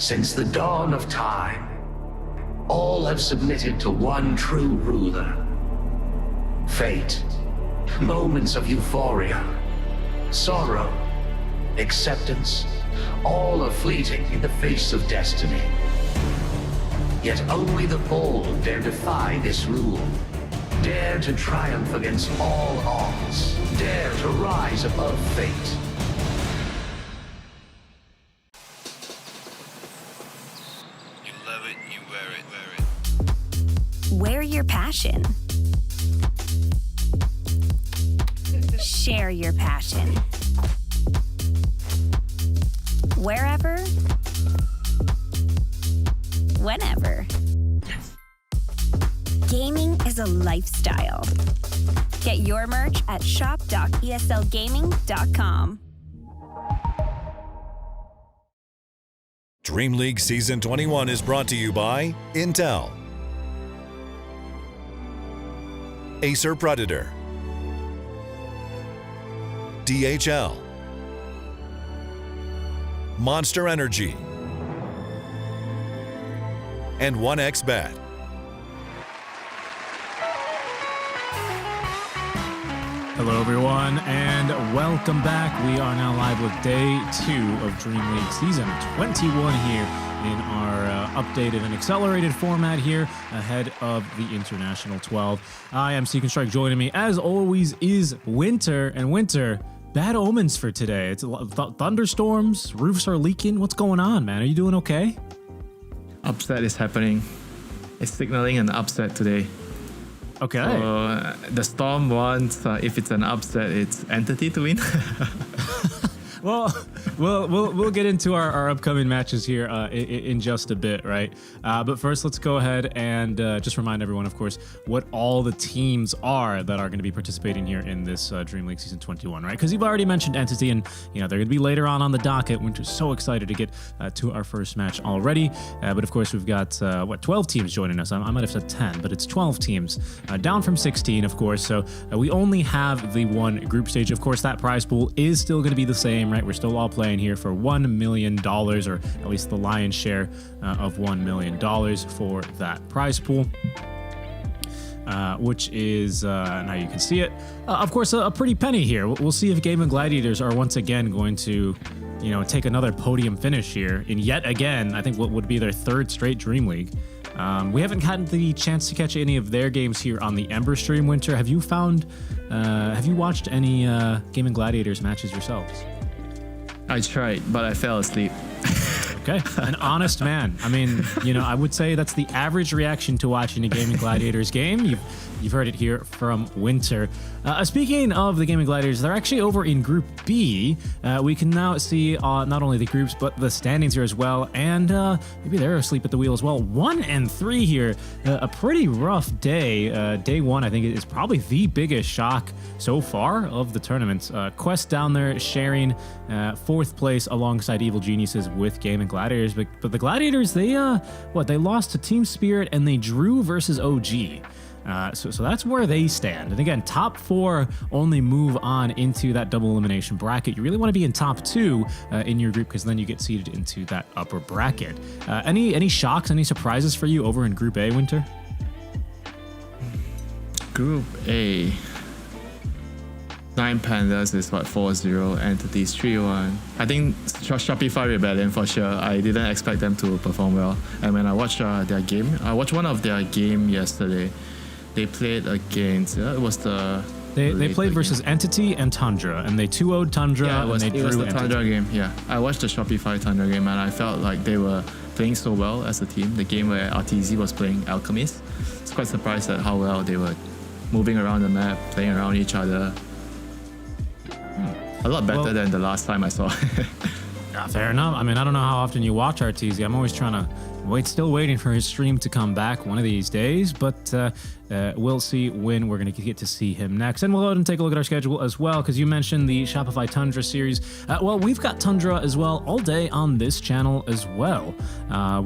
Since the dawn of time, all have submitted to one true ruler. Fate, moments of euphoria, sorrow, acceptance, all are fleeting in the face of destiny. Yet only the bold dare defy this rule. Dare to triumph against all odds. Dare to rise above fate. You love it, you wear it. Wear your passion. Share your passion. Wherever, whenever. Gaming is a lifestyle. Get your merch at shop.eslgaming.com. Dreamleague Season 21 is brought to you by Intel, Acer Predator, DHL, Monster Energy, and 1xBet. Hello everyone and welcome back. We are now live with day 2 of Dreamleague Season 21 here in our updated and accelerated format here ahead of the International 12. I am Sneyking. Joining me as always is Winter, and Winter, bad omens for today. It's thunderstorms, roofs are leaking. What's going on, man? Are you doing okay? Upset is happening. It's signaling an upset today. Okay. So the Storm wants, if it's an upset, it's Entity to win. Well, we'll get into our upcoming matches here in just a bit, right? But first, let's go ahead and just remind everyone, of course, what all the teams are that are going to be participating here in this Dreamleague Season 21, right? Because you've already mentioned Entity, and they're going to be later on the docket. Winter's so excited to get to our first match already. But of course, we've got 12 teams joining us. I might have said 10, but it's 12 teams, down from 16, of course. So we only have the one group stage. Of course, that prize pool is still going to be the same, right? We're still all playing here for $1 million, or at least the lion's share of $1 million for that prize pool, which is, now you can see it, of course, a pretty penny here. We'll see if Gaming Gladiators are once again going to, take another podium finish here in yet again, I think what would be their third straight Dream League. We haven't gotten the chance to catch any of their games here on the Ember stream. Winter, have you watched any Gaming Gladiators matches yourselves? I tried, but I fell asleep. Okay, an honest man. I mean, I would say that's the average reaction to watching a Gaming Gladiators game. You've heard it here from Winter. Speaking of the Gaming Gladiators, they're actually over in Group B. We can now see not only the groups, but the standings here as well. And maybe they're asleep at the wheel as well. 1 and 3 here. A pretty rough day. Day 1, I think, is probably the biggest shock so far of the tournament. Quest down there sharing 4th place alongside Evil Geniuses with Gaming Gladiators. But the Gladiators, they lost to Team Spirit and they drew versus OG. So that's where they stand. And again, top 4 only move on into that double elimination bracket. You really want to be in top 2 in your group, because then you get seeded into that upper bracket. Any shocks, any surprises for you over in Group A, Winter? Group A. 9 Pandas is 4-0, Entities 3-1. I think Shopify Rebellion for sure. I didn't expect them to perform well. And when I watched their game, I watched one of their game yesterday. They played against, it was the... They played versus Entity and Tundra, and they 2-0'd Tundra. Yeah, it was the Entity. Tundra game, yeah. I watched the Shopify Tundra game, and I felt like they were playing so well as a team. The game where RTZ was playing Alchemist. I was quite surprised at how well they were moving around the map, playing around each other. A lot better than the last time I saw. Fair enough. I mean, I don't know how often you watch RTZ. I'm always trying to still waiting for his stream to come back one of these days, but we'll see when we're going to get to see him next. And we'll go ahead and take a look at our schedule as well, because you mentioned the Shopify Tundra series. Well, we've got Tundra as well all day on this channel as well.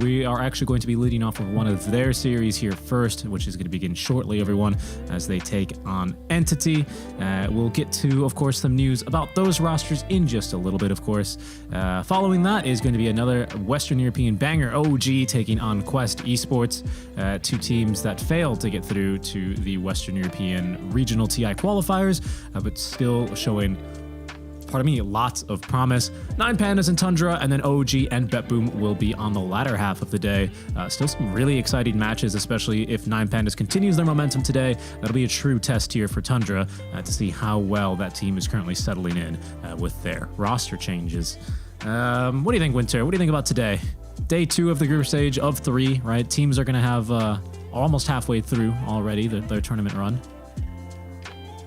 We are actually going to be leading off with one of their series here first, which is going to begin shortly, everyone, as they take on Entity. We'll get to, of course, some news about those rosters in just a little bit, of course. Following that is going to be another Western European banger, OG taking on Quest Esports, two teams that failed to get through to the Western European regional TI qualifiers, but still showing lots of promise. 9Pandas and Tundra, and then OG and BetBoom will be on the latter half of the day. Still some really exciting matches, especially if 9Pandas continues their momentum today. That'll be a true test here for Tundra to see how well that team is currently settling in with their roster changes. What do you think, Winter? What do you think about today? Day 2 of the group stage of 3, right? Teams are going to have almost halfway through already their tournament run.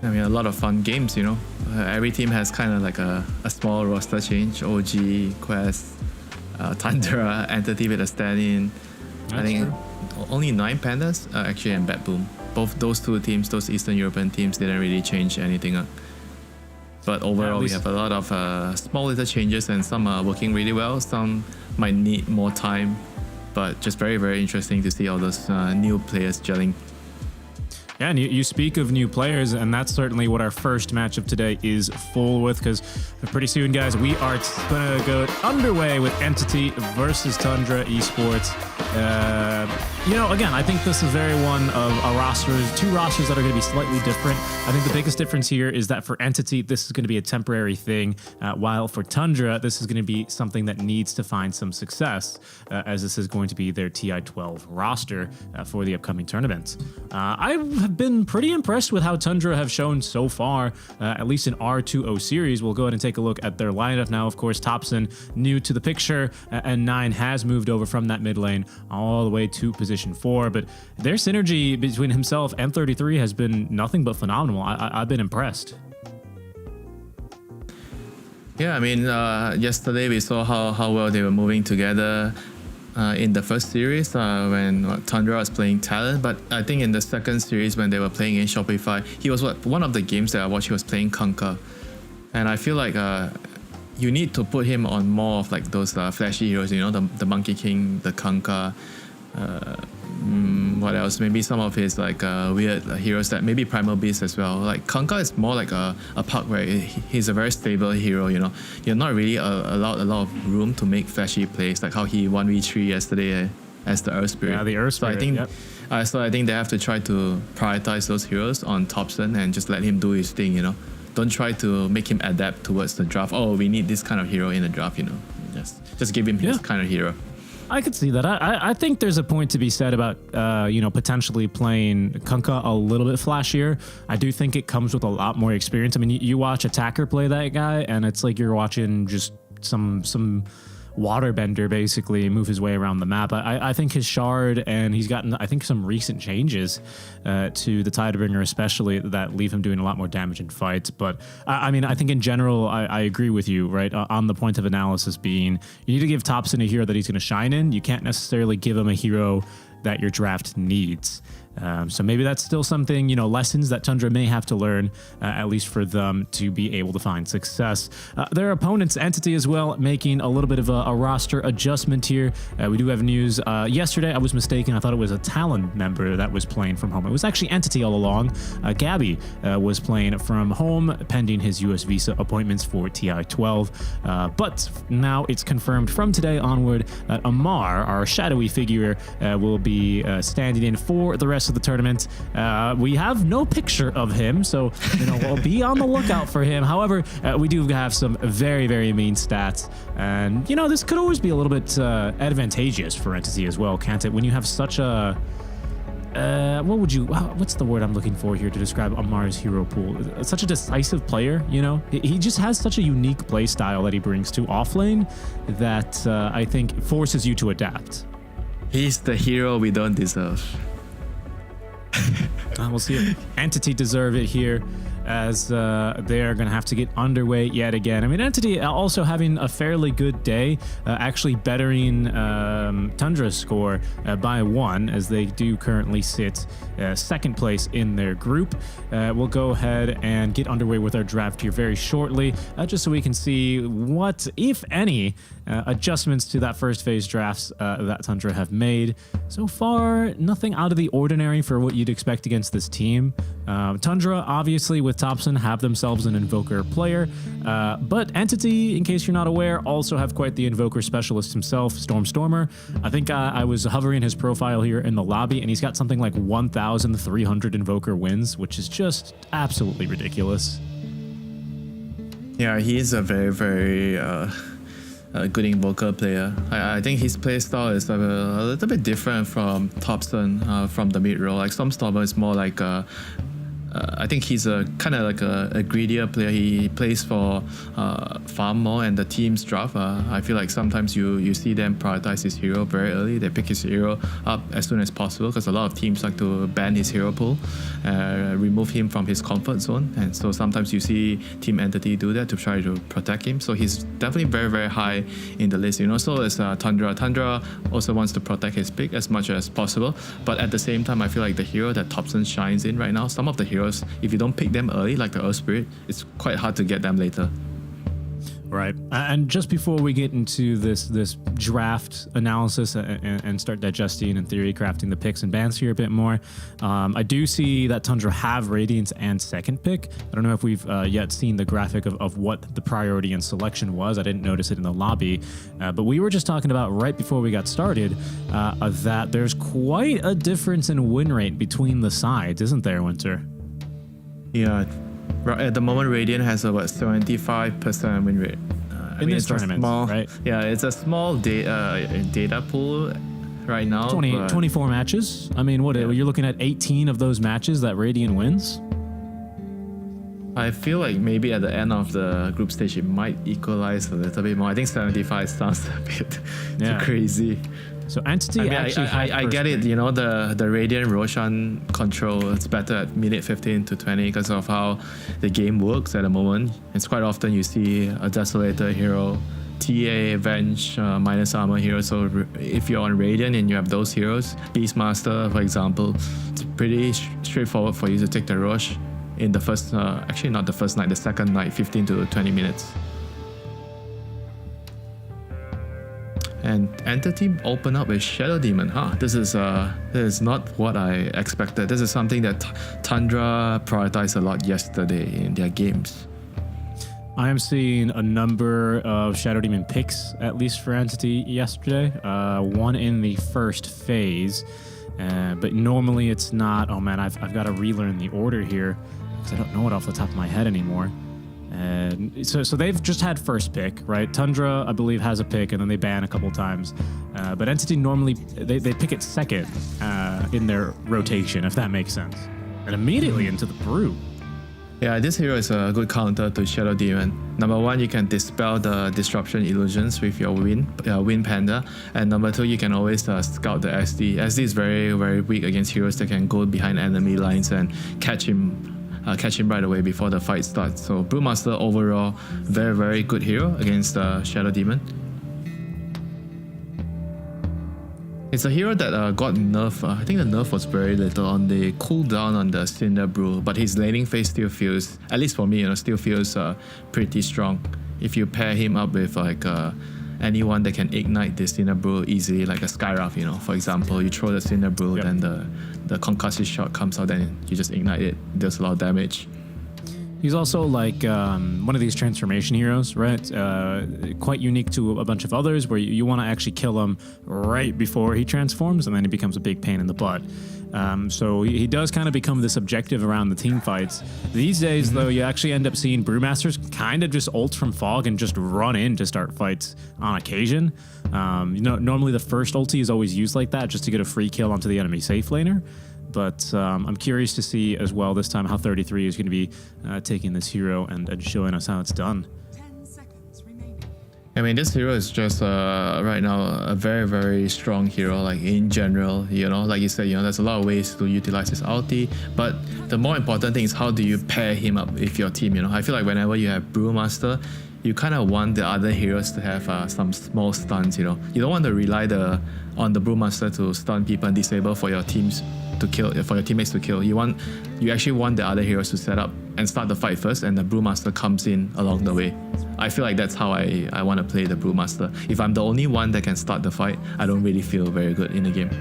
I mean, a lot of fun games, you know. Every team has kind of like a small roster change. OG, Quest, Tundra, Entity with a stand-in. I think only 9Pandas actually, and BetBoom. Both those two teams, those Eastern European teams, didn't really change anything up. But overall, we have a lot of small little changes, and some are working really well. Some might need more time, but just very, very interesting to see all those new players gelling. Yeah, and you speak of new players, and that's certainly what our first match of today is full with, because pretty soon, guys, we are going to go underway with Entity versus Tundra Esports. Again, I think this is very one of two rosters that are going to be slightly different. I think the biggest difference here is that for Entity, this is going to be a temporary thing, while for Tundra, this is going to be something that needs to find some success, as this is going to be their TI-12 roster for the upcoming tournament. I have been pretty impressed with how Tundra have shown so far, at least in R2O series. We'll go ahead and take a look at their lineup now. Of course, Topson new to the picture, and 9 has moved over from that mid lane all the way to position 4, but their synergy between himself and 33 has been nothing but phenomenal. I've been impressed. Yeah, I mean, yesterday we saw how well they were moving together in the first series when Tundra was playing Talon, but I think in the second series when they were playing in Shopify, he was one of the games that I watched, he was playing Kunkka, and I feel like you need to put him on more of like those flashy heroes, you know, the Monkey King, the Kunkka, what else? Maybe some of his like weird heroes that maybe Primal Beast as well. Like Kunkka is more like a park where he's a very stable hero, you know. You're not really allowed a lot of room to make flashy plays, like how he 1v3 yesterday as the Earth Spirit. Yeah, the Earth Spirit. So I think they have to try to prioritize those heroes on Topson and just let him do his thing, you know. Don't try to make him adapt towards the draft. Oh, we need this kind of hero in the draft, you know. Just give him his kind of hero. I could see that. I think there's a point to be said about, potentially playing Kunkka a little bit flashier. I do think it comes with a lot more experience. I mean, you watch Attacker play that guy, and it's like you're watching just some waterbender basically move his way around the map. I think his shard, and he's gotten, I think, some recent changes to the Tidebringer especially that leave him doing a lot more damage in fights. But I mean, I think in general, I agree with you, right? On the point of analysis being, you need to give Topson a hero that he's going to shine in. You can't necessarily give him a hero that your draft needs. So maybe that's still something, lessons that Tundra may have to learn, at least for them to be able to find success. Their opponent's Entity as well, making a little bit of a roster adjustment here. We do have news. Yesterday, I was mistaken. I thought it was a Talon member that was playing from home. It was actually Entity all along. Gabby was playing from home, pending his US visa appointments for TI-12. But now it's confirmed from today onward that Amar, our shadowy figure, will be standing in for the rest of the tournament. We have no picture of him, so we'll be on the lookout for him. However, we do have some very, very mean stats, and this could always be a little bit advantageous for Entity as well, can't it? When you have such a what's the word I'm looking for here to describe Amar's hero pool? Such a decisive player, he just has such a unique play style that he brings to offlane that I think forces you to adapt. He's the hero we don't deserve. We'll see if Entity deserve it here, as they are going to have to get underway yet again. I mean, Entity also having a fairly good day, actually bettering Tundra's score by 1, as they do currently sit second place in their group. We'll go ahead and get underway with our draft here very shortly, just so we can see what, if any, adjustments to that first phase drafts that Tundra have made. So far, nothing out of the ordinary for what you'd expect against this team. Tundra, obviously, with with Topson have themselves an Invoker player, but Entity, in case you're not aware, also have quite the Invoker specialist himself, Stormer. I think I was hovering his profile here in the lobby, and he's got something like 1,300 Invoker wins, which is just absolutely ridiculous. Yeah, he is a very, very good Invoker player. I think his playstyle is a little bit different from Topson from the mid role. Like Stormer is more like I think he's a kind of like a greedier player. He plays for farm more and the team's draft. I feel like sometimes you see them prioritize his hero very early. They pick his hero up as soon as possible because a lot of teams like to ban his hero pool, remove him from his comfort zone. And so sometimes you see Team Entity do that to try to protect him. So he's definitely very, very high in the list. So is Tundra. Tundra also wants to protect his pick as much as possible. But at the same time, I feel like the hero that Topson shines in right now, some of the heroes, if you don't pick them early, like the Earth Spirit, it's quite hard to get them later. Right. And just before we get into this draft analysis and start digesting and theory crafting the picks and bans here a bit more, I do see that Tundra have Radiance and second pick. I don't know if we've yet seen the graphic of what the priority and selection was. I didn't notice it in the lobby. But we were just talking about right before we got started that there's quite a difference in win rate between the sides, isn't there, Winter? Yeah. At the moment, Radiant has about 75% win rate. In this tournament, right? Yeah, it's a small data pool right now. 24 matches. I mean, what you're looking at 18 of those matches that Radiant wins? I feel like maybe at the end of the group stage, it might equalize a little bit more. I think 75 sounds a bit too crazy. So Entity I get it, the Radiant Roshan control, it's better at minute 15 to 20 because of how the game works at the moment. It's quite often you see a Desolator hero, TA, Venge, minus armor hero. So if you're on Radiant and you have those heroes, Beastmaster for example, it's pretty straightforward for you to take the Rosh in the first, actually not the first night, the second night, 15 to 20 minutes. And Entity open up with Shadow Demon. This is not what I expected. This is something that Tundra prioritized a lot yesterday in their games. I am seeing a number of Shadow Demon picks, at least for Entity yesterday. One in the first phase, but normally it's not. Oh man, I've got to relearn the order here because I don't know it off the top of my head anymore. And so they've just had first pick, right? Tundra, I believe, has a pick, and then they ban a couple times. But Entity normally, they pick it second in their rotation, if that makes sense. And immediately into the Brew. Yeah, this hero is a good counter to Shadow Demon. Number one, you can dispel the disruption illusions with your Wind Panda. And number two, you can always scout the SD. SD is very, very weak against heroes that can go behind enemy lines and catch him right away before the fight starts. So Brewmaster overall, very, very good hero against Shadow Demon. It's a hero that got nerfed. I think the nerf was very little on the cooldown on the Cinder Brew, but his laning phase still feels, at least for me, still feels pretty strong. If you pair him up with like anyone that can ignite the Cinder Brew easily, like a Skywrath, for example, you throw the Cinder Brew, then the concussive shot comes out, then you just ignite it. Does a lot of damage. He's also like one of these transformation heroes, right? Quite unique to a bunch of others where you want to actually kill him right before he transforms, and then he becomes a big pain in the butt. So he does kind of become this objective around the team fights. These days, though, you actually end up seeing Brewmasters kind of just ult from Fog and just run in to start fights on occasion. Normally the first ulti is always used like that just to get a free kill onto the enemy safe laner. But I'm curious to see as well this time how 33 is going to be taking this hero and showing us how it's done. 10 seconds remaining. I mean, this hero is just right now a very, very strong hero, like in general, like you said, there's a lot of ways to utilize his ulti, but the more important thing is how do you pair him up with your team, I feel like whenever you have Brewmaster, you kind of want the other heroes to have some small stuns, You don't want to rely on the Brewmaster to stun people and disable for your teams to kill, for your teammates to kill. You actually want the other heroes to set up and start the fight first, and the Brewmaster comes in along the way. I feel like that's how I want to play the Brewmaster. If I'm the only one that can start the fight, I don't really feel very good in the game.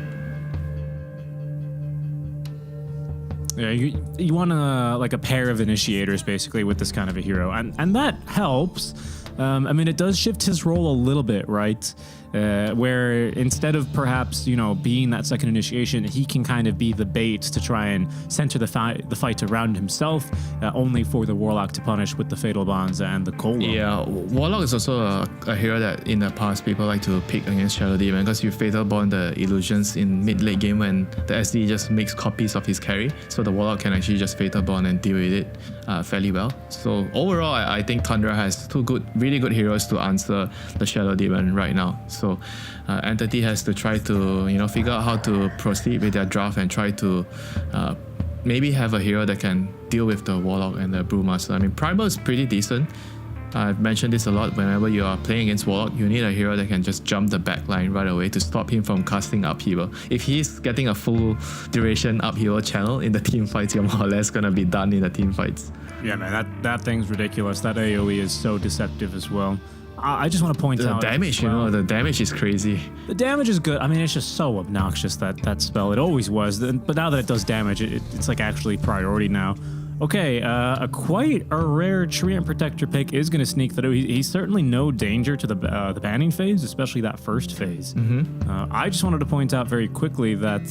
Yeah, you want a pair of initiators basically with this kind of a hero, and that helps. I mean, it does shift his role a little bit, right? Where instead of perhaps being that second initiation, he can kind of be the bait to try and center the fight around himself, only for the Warlock to punish with the Fatal Bonds and the Cold. Yeah, Warlock is also a hero that in the past people like to pick against Shadow Demon because you Fatal Bond the illusions in mid-late game when the SD just makes copies of his carry, so the Warlock can actually just Fatal Bond and deal with it fairly well. So overall, I think Tundra has two really good heroes to answer the Shadow Demon right now. So Entity has to try to figure out how to proceed with their draft and try to maybe have a hero that can deal with the Warlock and the Brewmaster. I mean, Primal is pretty decent. I've mentioned this a lot. Whenever you are playing against Warlock, you need a hero that can just jump the backline right away to stop him from casting upheaval. If he's getting a full duration upheaval channel in the team fights, you're more or less gonna be done in the team fights. Yeah, man, that thing's ridiculous. That AoE is so deceptive as well. I just want to point out the damage. The damage is crazy. The damage is good. I mean, it's just so obnoxious that spell. It always was, but now that it does damage, it's like actually priority now. Okay, quite a rare Treant Protector pick is going to sneak through. He's certainly no danger to the banning phase, especially that first phase. I just wanted to point out very quickly that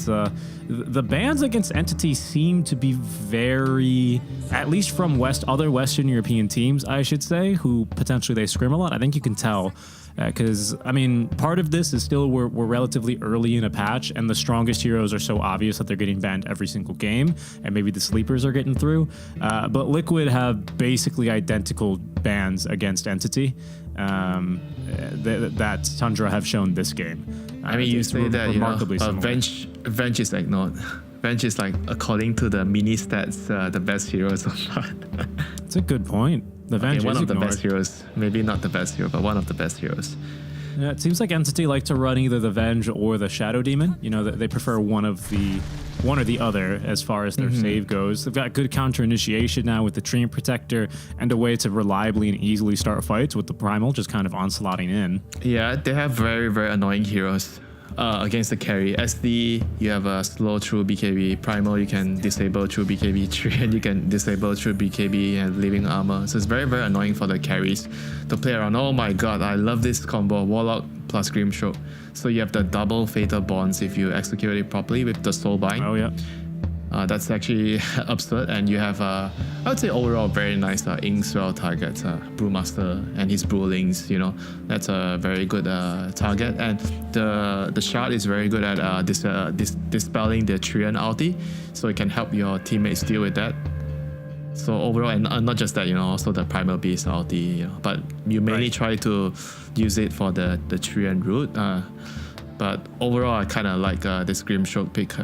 the bans against Entity seem to be very, at least from other Western European teams, I should say, who potentially they scrim a lot. I think you can tell. Because, I mean, part of this is still we're relatively early in a patch, and the strongest heroes are so obvious that they're getting banned every single game, and maybe the sleepers are getting through. But Liquid have basically identical bans against Entity that Tundra have shown this game. I mean, you say that, remarkably similar. Venge is ignored. Venge is like, according to the mini stats, the best hero so far. That's a good point. The Venge one is of the ignored. best heroes. Maybe not the best hero, but one of the best heroes. Yeah, it seems like Entity like to run either the Venge or the Shadow Demon. They prefer one or the other as far as their save goes. They've got good counter initiation now with the Treant Protector and a way to reliably and easily start fights with the Primal just kind of onslaughting in. Yeah, they have very, very annoying heroes against the carry. SD, you have a slow through BKB. Primal, you can disable through BKB. Treant, you can disable through BKB and living armor. So it's very, very annoying for the carries to play around. Oh my god, I love this combo. Warlock plus Grimstroke. So you have the double Fatal Bonds if you execute it properly with the Soulbind. Oh yeah. That's actually absurd, and you have I would say overall very nice Inkswell target, Brewmaster and his Brewlings. That's a very good target, and the shard is very good at dispelling the Treant ulti, so it can help your teammates deal with that. So overall, and not just that, also the Primal Beast ulti, but you mainly try to use it for the Treant route. But overall, I kind of like this Grimstroke pick.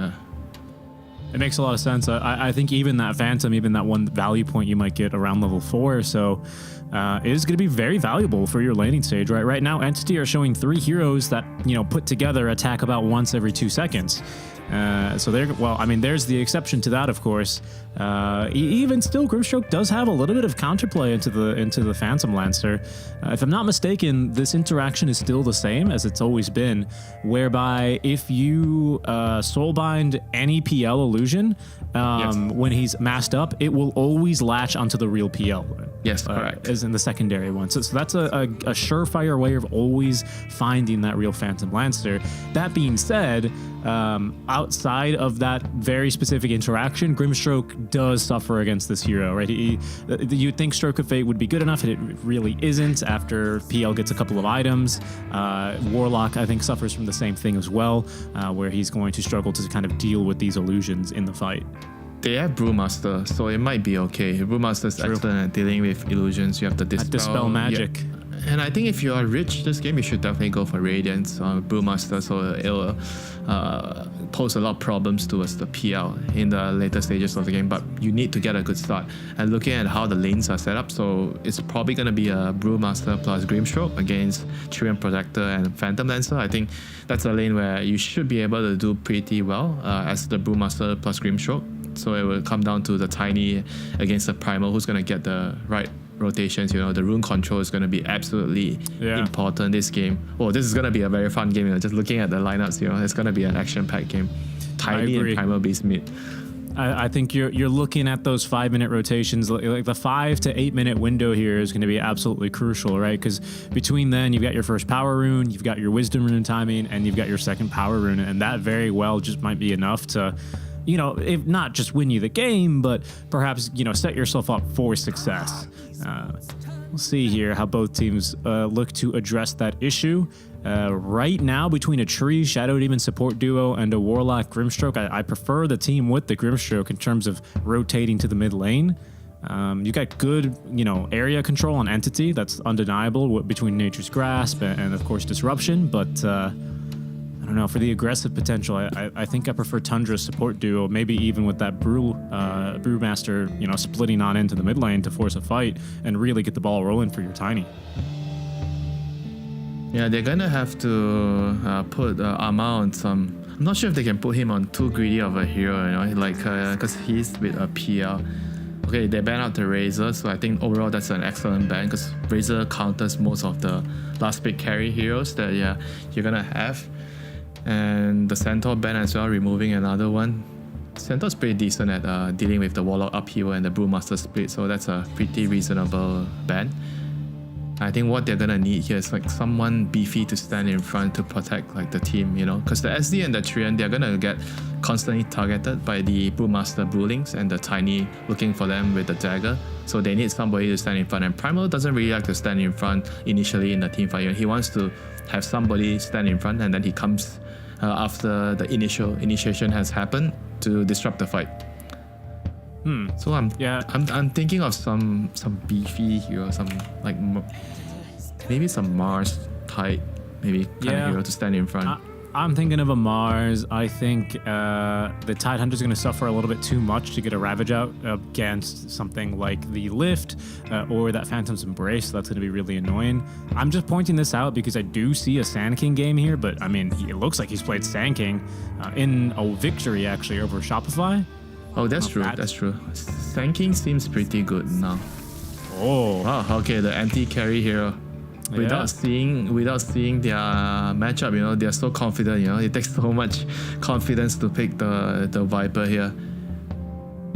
It makes a lot of sense. I think even that Phantom, even that one value point you might get around level 4 or so, is going to be very valuable for your laning stage. Right now, Entity are showing 3 heroes that put together attack about once every 2 seconds. So there's the exception to that, of course. Even still, Grimstroke does have a little bit of counterplay into the Phantom Lancer. If I'm not mistaken, this interaction is still the same as it's always been, whereby if you soulbind any PL illusion when he's masked up, it will always latch onto the real PL. Yes, correct. As in the secondary one. So that's a surefire way of always finding that real Phantom Lancer. That being said, outside of that very specific interaction, Grimstroke does suffer against this hero, right? You'd think Stroke of Fate would be good enough, and it really isn't after PL gets a couple of items. Warlock, I think, suffers from the same thing as well, where he's going to struggle to kind of deal with these illusions in the fight. They have Brewmaster, so it might be okay. Brewmaster is excellent at dealing with illusions. You have the Dispel magic. Yeah. And I think if you are rich this game, you should definitely go for Radiance or Brewmaster, so it'll pose a lot of problems towards the PL in the later stages of the game, but you need to get a good start. And looking at how the lanes are set up, so it's probably going to be a Brewmaster plus Grimstroke against Treant Protector and Phantom Lancer. I think that's a lane where you should be able to do pretty well as the Brewmaster plus Grimstroke. So it will come down to the Tiny against the Primal, who's going to get the right rotations. The rune control is going to be absolutely important this game. Oh, this is going to be a very fun game. Just looking at the lineups, it's going to be an action-packed game. Tiny and Primal Beast mid. I think you're looking at those 5-minute rotations. Like the 5 to 8 minute window here is going to be absolutely crucial, right? Because between then you've got your first power rune, you've got your wisdom rune timing, and you've got your second power rune, and that very well just might be enough to, if not just win you the game, but perhaps set yourself up for success. We'll see here how both teams look to address that issue. Right now, between a Tree Shadow Demon support duo and a Warlock Grimstroke, I prefer the team with the Grimstroke in terms of rotating to the mid lane. You got good, area control on Entity. That's undeniable between Nature's Grasp and of course Disruption. But I don't know, for the aggressive potential, I think I prefer Tundra's support duo, maybe even with that Brewmaster, splitting on into the mid lane to force a fight and really get the ball rolling for your Tiny. Yeah, they're gonna have to put Arma on some. I'm not sure if they can put him on too greedy of a hero, because he's with a PL. Okay, they ban out the Razor, so I think overall that's an excellent ban because Razor counters most of the last pick carry heroes that you're gonna have. And the Centaur ban as well, removing another one. Centaur's pretty decent at dealing with the Warlock upheaval and the Brewmaster split, so that's a pretty reasonable ban. I think what they're gonna need here is like someone beefy to stand in front to protect like the team, because the SD and the Treant, they're gonna get constantly targeted by the Brewmaster Brewlings and the Tiny looking for them with the dagger. So they need somebody to stand in front, and Primal doesn't really like to stand in front initially in the team fight. He wants to have somebody stand in front, and then he comes after the initiation has happened to disrupt the fight. So I'm thinking of some beefy hero, some like maybe some Mars type kind of hero to stand in front. I'm thinking of a Mars. I think the Tidehunter's going to suffer a little bit too much to get a Ravage out against something like the Lift or that Phantom's Embrace. So that's going to be really annoying. I'm just pointing this out because I do see a Sneyking game here, but I mean, it looks like he's played Sneyking in a victory actually over Shopify. Oh, that's true. That's true. Sneyking seems pretty good now. Oh, wow. Okay, the anti-carry hero. Without seeing their matchup, they're so confident. It takes so much confidence to pick the Viper here.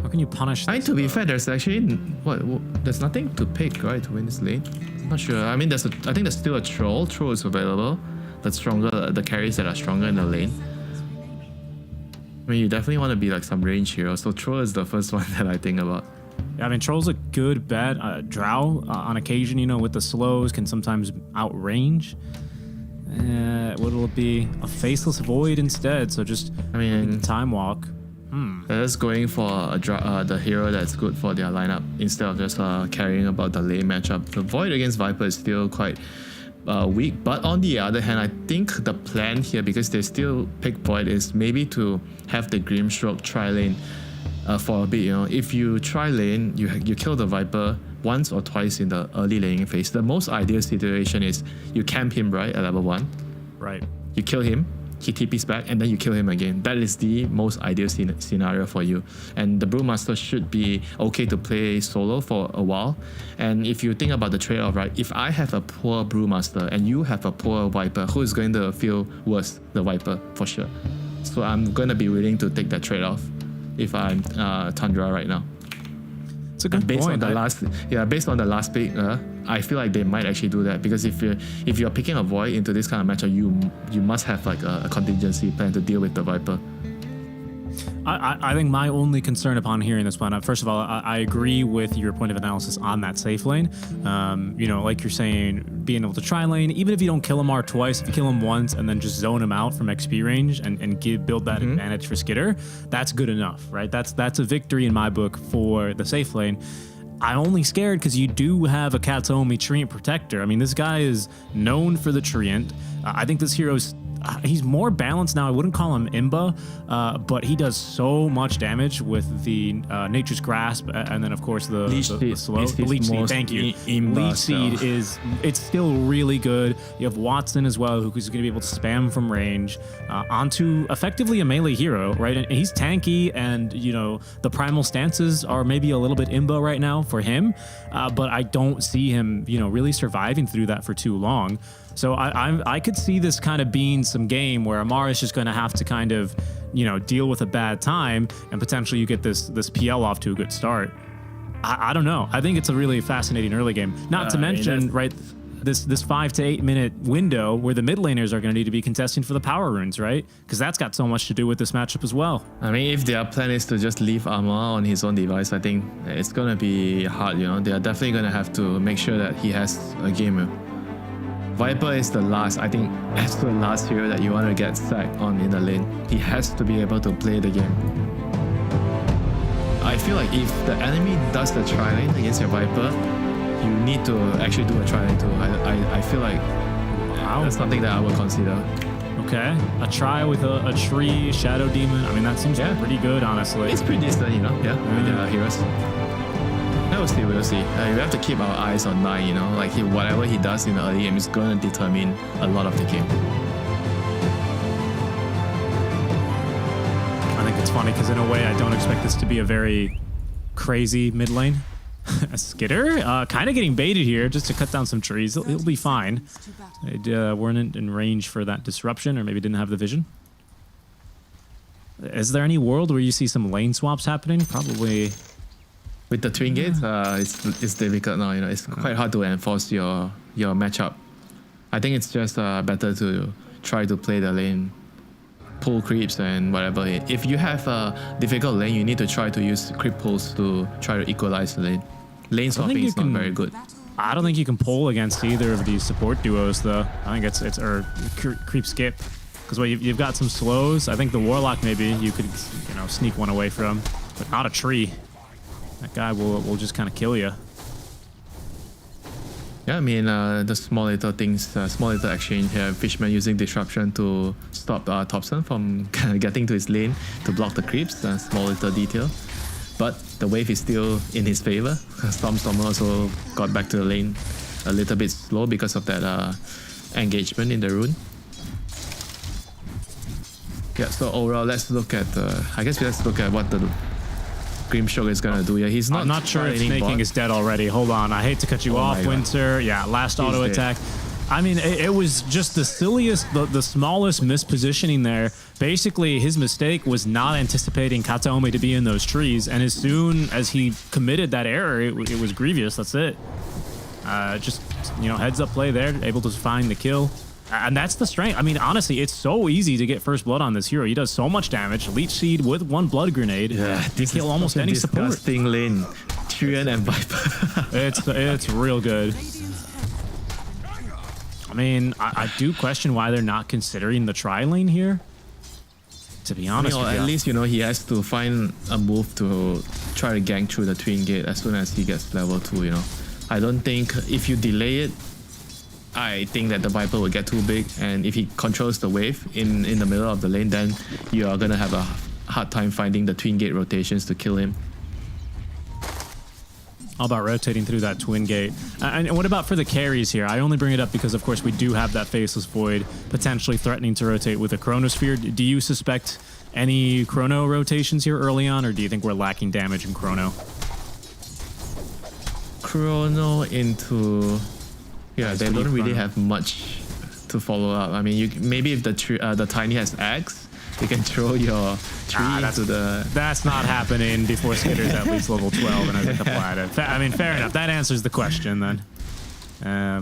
How can you punish this? To be fair, there's actually there's nothing to pick, right, to win this lane. I'm not sure. I mean, I think there's still a Troll. Troll is available. That's stronger. The carries that are stronger in the lane. I mean, you definitely want to be like some range hero. So Troll is the first one that I think about. Yeah, I mean, Troll's a good bet. Drow, on occasion, with the slows, can sometimes outrange. What'll it be? A Faceless Void instead. So just, Time Walk. They're just going for the hero that's good for their lineup instead of just caring about the lane matchup. The Void against Viper is still quite weak, but on the other hand, I think the plan here, because they still pick Void, is maybe to have the Grimstroke try lane for a bit. If you try lane, you kill the Viper once or twice in the early laning phase. The most ideal situation is you camp him right at level 1. Right. You kill him, he TPs back, and then you kill him again. That is the most ideal scenario for you. And the Brewmaster should be okay to play solo for a while. And if you think about the trade-off, right? If I have a poor Brewmaster and you have a poor Viper, who is going to feel worse? The Viper, for sure. So I'm going to be willing to take that trade-off if I'm Tundra right now. It's a good based point. Based on the last pick, I feel like they might actually do that, because if you're picking a Void into this kind of matchup, you must have like a contingency plan to deal with the Viper. I think my only concern upon hearing this one, first of all, I agree with your point of analysis on that safe lane. Like you're saying, being able to try lane, even if you don't kill him R twice, if you kill him once and then just zone him out from XP range and build that advantage for Skitter, that's good enough, right? That's a victory in my book for the safe lane. I'm only scared because you do have a Katsuomi Treant Protector. I mean, this guy is known for the Treant. I think this hero's he's more balanced now. I wouldn't call him Imba, but he does so much damage with the Nature's Grasp, and then of course the slow Leech Seed. Thank you. Leech Seed it's still really good. You have Watson as well, who's going to be able to spam from range onto effectively a melee hero, right? And he's tanky, and the primal stances are maybe a little bit Imba right now for him, but I don't see him really surviving through that for too long. So I could see this kind of being some game where Amar is just going to have to kind of, deal with a bad time, and potentially you get this PL off to a good start. I don't know. I think it's a really fascinating early game. Not to mention, right, this 5 to 8 minute window where the mid laners are going to need to be contesting for the power runes, right? Because that's got so much to do with this matchup as well. I mean, if their plan is to just leave Armor on his own device, I think it's going to be hard, They are definitely going to have to make sure that he has a game. Viper is the last hero that you want to get sacked on in the lane. He has to be able to play the game. I feel like if the enemy does the tri-lane against your Viper, you need to actually do a tri-lane too. I feel like that's something that I would consider. Okay, a try with a tree, Shadow Demon. I mean, that seems pretty good, honestly. It's pretty decent, with the heroes. We'll see. We have to keep our eyes on Nine, Like whatever he does in the early game is going to determine a lot of the game. I think it's funny because in a way I don't expect this to be a very crazy mid lane. A Skitter, kind of getting baited here just to cut down some trees. He'll be fine. They weren't in range for that disruption, or maybe didn't have the vision. Is there any world where you see some lane swaps happening? Probably. With the twin gates, it's difficult now. It's quite hard to enforce your matchup. I think it's just better to try to play the lane, pull creeps and whatever. If you have a difficult lane, you need to try to use creep pulls to try to equalize the lane. Lane swapping is not very good. I don't think you can pull against either of these support duos, though. I think it's creep skip, because you've got some slows. I think the Warlock maybe you could sneak one away from, but not a tree. That guy will just kind of kill you. Yeah, I mean, the small little things, small little exchange here. Fishman using disruption to stop Topson from getting to his lane to block the creeps. Small little detail. But the wave is still in his favor. Stormer also got back to the lane a little bit slow because of that engagement in the rune. Yeah, so overall, let's look at what the Grimstroke is gonna do. Yeah, he's not. I'm not sure if Sneyking is dead already. Hold on, I hate to cut you off, Winter. Yeah, last auto attack. I mean, it was just the silliest, the smallest mispositioning there. Basically, his mistake was not anticipating Kataomi to be in those trees, and as soon as he committed that error, it was grievous. That's it. Just heads up play there, able to find the kill. And that's the strength. I mean, honestly, it's so easy to get first blood on this hero. He does so much damage. Leech Seed with one blood grenade. Yeah, to kill almost any support. Disgusting lane. Tyrion and Viper. it's real good. I mean, I do question why they're not considering the tri lane here. To be honest with you. At least, he has to find a move to try to gank through the twin gate as soon as he gets level 2, I don't think if you delay it, I think that the Viper will get too big, and if he controls the wave in the middle of the lane, then you are going to have a hard time finding the twin gate rotations to kill him. All about rotating through that twin gate. And what about for the carries here? I only bring it up because, of course, we do have that Faceless Void potentially threatening to rotate with a Chronosphere. Do you suspect any Chrono rotations here early on, or do you think we're lacking damage in Chrono? Chrono into... Yeah, they don't really have much to follow up. I mean, maybe if the Tiny has Axe, you can throw your tree into the... That's not happening before Skitter's at least level 12 and has a couple added. I mean, fair enough. That answers the question then.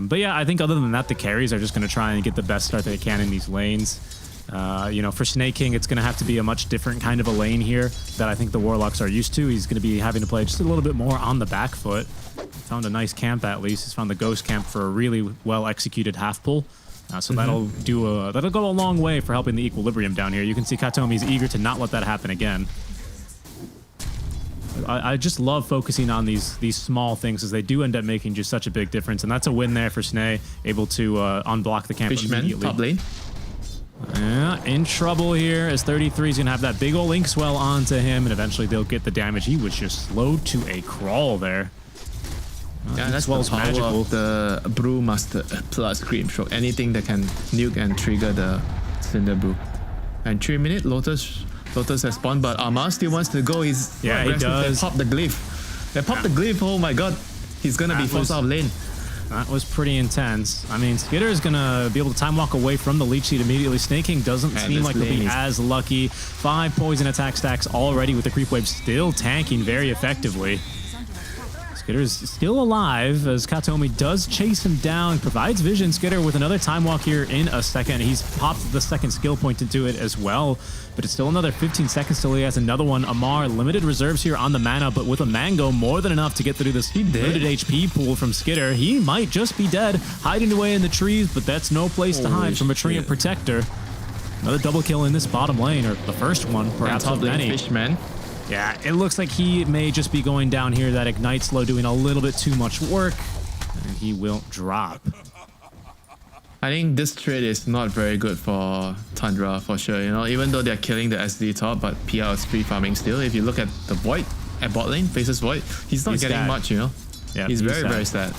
But yeah, I think other than that, the carries are just going to try and get the best start they can in these lanes. For Sneyking, it's going to have to be a much different kind of a lane here that I think the Warlocks are used to. He's going to be having to play just a little bit more on the back foot. Found a nice camp at least. He's found the Ghost Camp for a really well executed half pull. So that'll go a long way for helping the equilibrium down here. You can see Kataomi's eager to not let that happen again. I just love focusing on these small things, as they do end up making just such a big difference. And that's a win there for Sney, able to unblock the camp immediately. Top lane. Yeah, in trouble here, as 33 is going to have that big old Inkswell onto him, and eventually they'll get the damage. He was just slowed to a crawl there. Yeah, that's the power magical. Of the Brewmaster plus Grimstroke. Anything that can nuke and trigger the Cinder Brew. And 3 minutes, Lotus has spawned, but Amar still wants to go. He does. They pop the glyph. They pop the glyph. Oh my god, he's gonna be forced out of lane. That was pretty intense. I mean, Skitter is going to be able to time walk away from the leech seed immediately. Sneyking doesn't seem like he'll be as lucky. 5 poison attack stacks already with the creep wave still tanking very effectively. Skitter's still alive as Katomi does chase him down, provides vision. Skitter with another time walk here in a second. He's popped the second skill point into it as well, but it's still another 15 seconds till he has another one. Amar, limited reserves here on the mana, but with a mango, more than enough to get through this limited HP pool from Skitter. He might just be dead, hiding away in the trees, but that's no place to hide from a Treant Protector. Another double kill in this bottom lane, or the first one, perhaps of many. Fishman. Yeah, it looks like he may just be going down here. That Ignite slow doing a little bit too much work, and he will drop. I think this trade is not very good for Tundra for sure. You know, even though they're killing the SD top, but PR is free farming still. If you look at the Void at bot lane, faces Void, he's not getting sad. much. You know, Yeah, he's very sad.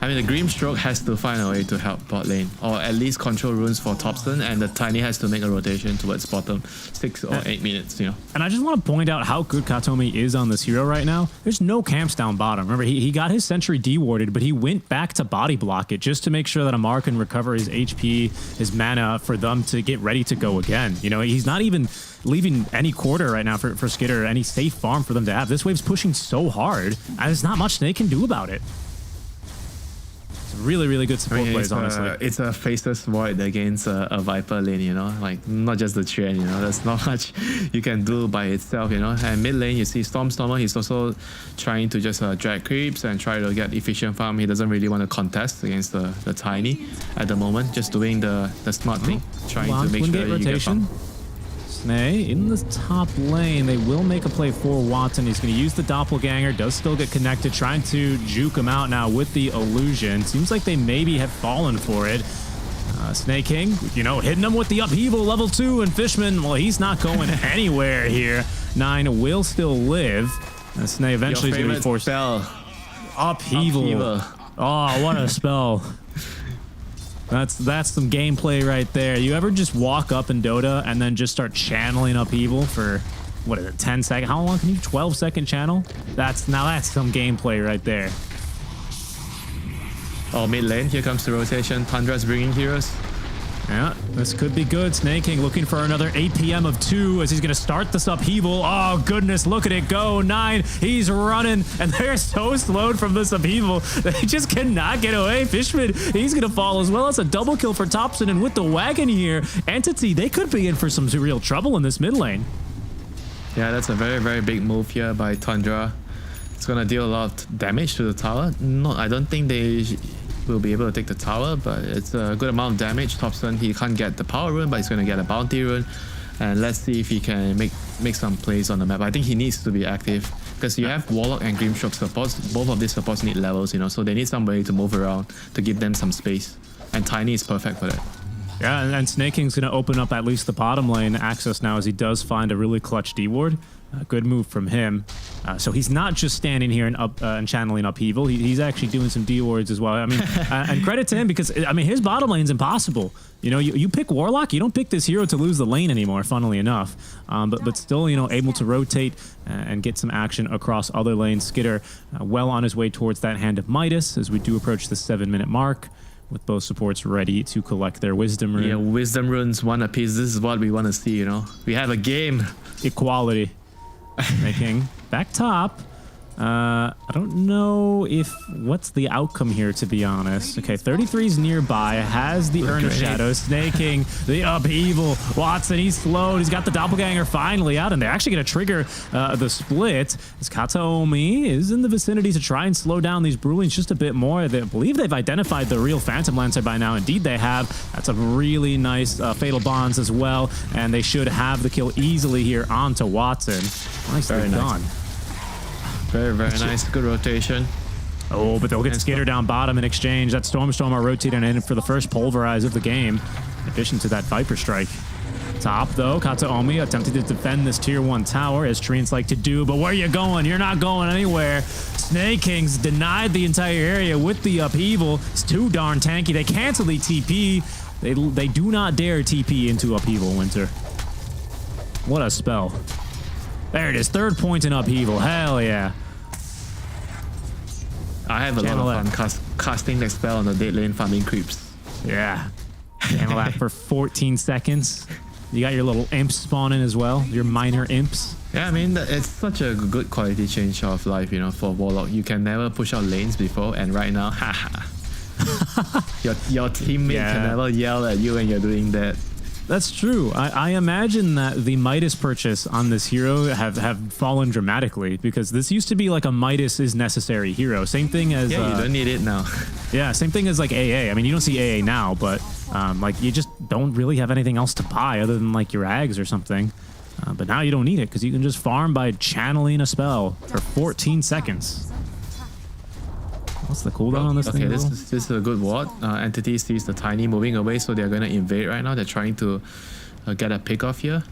I mean, the Grimstroke has to find a way to help bot lane, or at least control runes for Topson, and the Tiny has to make a rotation towards bottom 6 or 8 minutes, you know. And I just want to point out how good Katomi is on this hero right now. There's no camps down bottom. Remember, he got his sentry dewarded, but he went back to body block it just to make sure that Amar can recover his HP, his mana, for them to get ready to go again. You know, he's not even leaving any quarter right now for Skitter, any safe farm for them to have. This wave's pushing so hard, and there's not much they can do about it. Really good support plays, honestly. It's a faceless Void against a Viper lane, you know, like not just the Treant, you know, there's not much you can do by itself, you know. And mid lane, you see Stormstormer, he's also trying to just drag creeps and try to get efficient farm. He doesn't really want to contest against the Tiny at the moment, just doing the smart thing, trying to make sure you get farm. Sney in the top lane. They will make a play for Watson. He's going to use the doppelganger. Does still get connected. Trying to juke him out now with the illusion. Seems like they maybe have fallen for it. Sneyking, you know, hitting him with the upheaval level 2, and Fishman, well, he's not going anywhere here. 9 will still live. Sney eventually is going to be forced. Upheaval. Oh, what a spell. That's some gameplay right there. You ever just walk up in Dota and then just start channeling upheaval for, what is it, 10 seconds? How long can you? 12-second channel? That's some gameplay right there. Oh, mid lane, here comes the rotation. Tundra's bringing heroes. Yeah, this could be good. Sneyking looking for another 8 PM of 2 as he's going to start this upheaval. Oh, goodness, look at it go. 9, he's running, and they're so slowed from this upheaval. They just cannot get away. Fishman, he's going to fall as well. It's a double kill for Topson, and with the wagon here, Entity, they could be in for some real trouble in this mid lane. Yeah, that's a very big move here by Tundra. It's going to deal a lot of damage to the tower. No, I don't think they will be able to take the tower, but it's a good amount of damage. Topson, he can't get the power rune, but he's going to get a bounty rune, and let's see if he can make some plays on the map. I think he needs to be active because you have Warlock and Grimstroke supports. Both of these supports need levels, you know, so they need somebody to move around to give them some space, and Tiny is perfect for that. Yeah, and Sneyking going to open up at least the bottom lane access now as he does find a really clutch D-ward. Good move from him. So he's not just standing here and channeling upheaval. He's actually doing some D-wards as well. I mean, and credit to him because, I mean, his bottom lane's impossible. You know, you pick Warlock, you don't pick this hero to lose the lane anymore, funnily enough. But still, you know, able to rotate and get some action across other lanes. Skitter well on his way towards that Hand of Midas as we do approach the 7-minute mark, with both supports ready to collect their Wisdom Rune. Yeah, Wisdom Runes, 1 apiece. This is what we want to see, you know. We have a game. Equality. Making back top. I don't know what's the outcome here, to be honest. Okay, 33's nearby, has the Urn of Shadows. Sneyking, the upheaval. Watson, he's slowed. He's got the doppelganger finally out, and they're actually going to trigger the split. As Kataomi is in the vicinity to try and slow down these Brewlings just a bit more. They believe they've identified the real Phantom Lancer by now. Indeed, they have. That's a really nice Fatal Bonds as well, and they should have the kill easily here onto Watson. Nicely done. Very nice. Good rotation. Oh, but they'll get Skitter down bottom in exchange. That Stormstormer rotating in for the first pulverize of the game, in addition to that Viper Strike. Top, though, Kataomi attempting to defend this tier 1 tower, as Treants like to do, but where you going? You're not going anywhere. Sneyking's denied the entire area with the upheaval. It's too darn tanky. They cancel the TP. They do not dare TP into upheaval, Winter. What a spell. There it is, 3rd point in upheaval. Hell yeah. I have a Channel lot of that. fun casting that spell on the dead lane farming creeps. Yeah. Channel that for 14 seconds. You got your little imps spawning as well, your minor imps. Yeah, I mean, it's such a good quality change of life, you know, for Warlock. You can never push out lanes before, and right now, haha. your teammate can never yell at you when you're doing that. That's true. I imagine that the Midas purchase on this hero have fallen dramatically, because this used to be like a Midas is necessary hero. Same thing as... Yeah, you don't need it now. Yeah, same thing as like AA. I mean, you don't see AA now, but like you just don't really have anything else to buy other than like your Ags or something. But now you don't need it because you can just farm by channeling a spell for 14 seconds. What's the cooldown on this thing? Okay, this is a good ward. Entity sees the Tiny moving away, so they're going to invade right now. They're trying to get a pick off here.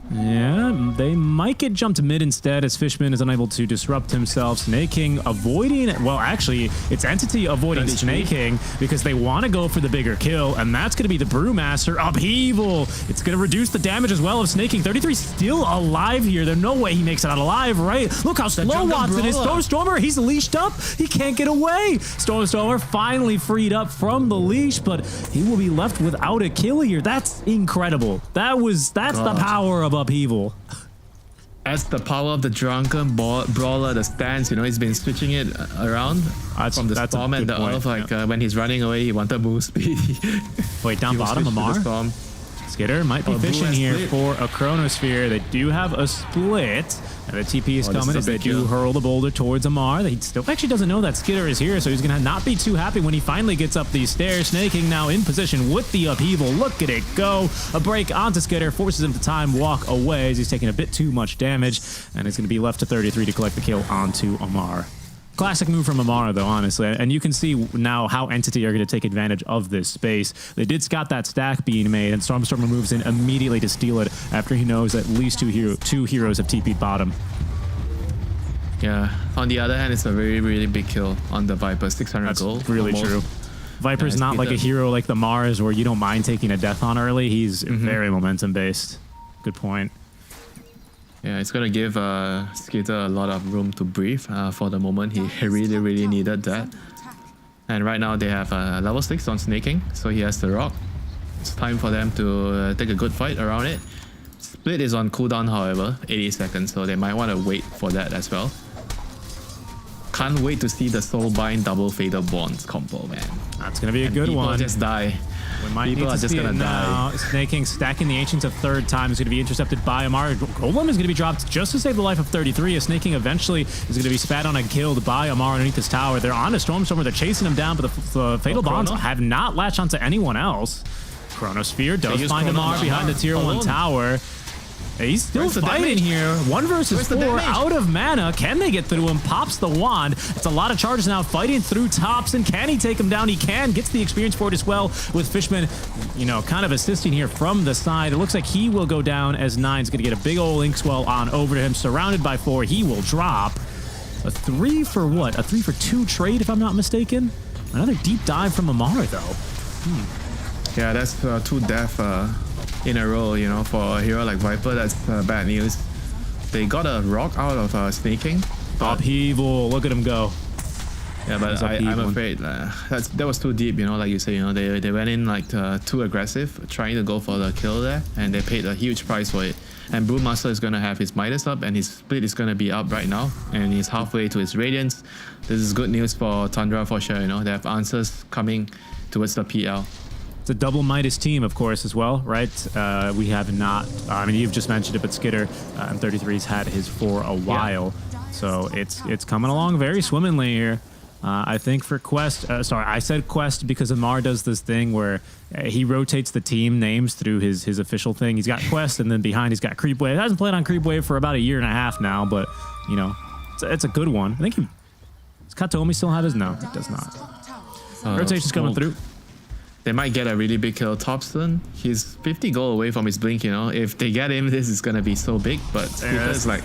Yeah, they might get jumped mid instead as Fishman is unable to disrupt himself. Sneyking avoiding... Well, actually, it's Entity avoiding Sneyking because they want to go for the bigger kill, and that's going to be the Brewmaster. Upheaval! It's going to reduce the damage as well of Sneyking. 33 still alive here. There's no way he makes it out alive, right? Look how slow Watson is. Stormer, he's leashed up. He can't get away. Stormer finally freed up from the leash, but he will be left without a kill here. That's incredible. That's the power of Upheaval. That's the power of the drunken brawler, the stance, you know, he's been switching it around from the storm and the earth. Like when he's running away, he wanted move speed. Wait, down bottom, Amar? Skitter might be fishing here for a Chronosphere. They do have a split. And the TP is coming as they do hurl the boulder towards Amar. He still actually doesn't know that Skitter is here, so he's going to not be too happy when he finally gets up these stairs. Sneyking now in position with the upheaval. Look at it go. A break onto Skitter forces him to time walk away as he's taking a bit too much damage. And it's going to be left to 33 to collect the kill onto Amar. Classic move from Amara, though, honestly. And you can see now how Entity are going to take advantage of this space. They did scout that stack being made, and Stormstormer moves in immediately to steal it after he knows at least two heroes have TP'd bottom. Yeah. On the other hand, it's a very, really big kill on the Viper. 600 gold. That's really true. Viper's not like a hero like the Mars where you don't mind taking a death on early. He's very momentum-based. Good point. Yeah, it's going to give Skitter a lot of room to breathe for the moment. He really, really needed that. And right now they have level 6 on Sneyking, so he has the rock. It's time for them to take a good fight around it. Split is on cooldown, however, 80 seconds, so they might want to wait for that as well. Can't wait to see the Soulbind double Fatal Bonds combo, man. That's going to be a good one. People just die. People are just going to die. Sneyking stacking the Ancients a third time is going to be intercepted by Amar. Golem is going to be dropped just to save the life of 33. As Sneyking eventually is going to be spat on and killed by Amar underneath this tower. They're on a Stormstormer. They're chasing him down, but the Fatal Bonds have not latched onto anyone else. Chronosphere does find Amar behind the tier 1 tower. He's still fighting here. 1 versus 4 out of mana. Can they get through him? Pops the wand. It's a lot of charges now fighting through Topson. Can he take him down? He can. Gets the experience for it as well with Fishman, you know, kind of assisting here from the side. It looks like he will go down as Nine's going to get a big old Inkswell on over to him. Surrounded by 4. He will drop. A 3 for what? A 3 for 2 trade, if I'm not mistaken. Another deep dive from Amara, though. Yeah, that's 2 death in a row, you know, for a hero like Viper. That's bad news. They got a rock out of Sneyking. Upheaval, look at him go. Yeah, but I'm afraid that was too deep, you know, like you say, you know, they went in like too aggressive, trying to go for the kill there, and they paid a huge price for it. And Brewmaster is going to have his Midas up, and his split is going to be up right now, and he's halfway to his Radiance. This is good news for Tundra for sure, you know, they have answers coming towards the PL. It's a double Midas team, of course, as well, right? We have not, I mean, you've just mentioned it, but Skitter and 33's had his for a while. Yeah. So it's coming along very swimmingly here. I think for Quest, sorry, I said Quest because Amar does this thing where he rotates the team names through his official thing. He's got Quest, and then behind he's got Creepwave. He hasn't played on Creepwave for about 1.5 years now, but, you know, it's a good one. I think does Katomi still have his? No, he does not. Rotation's coming through. They might get a really big kill. Topson, he's 50 gold away from his blink, you know. If they get him, this is going to be so big. But Skitter's like,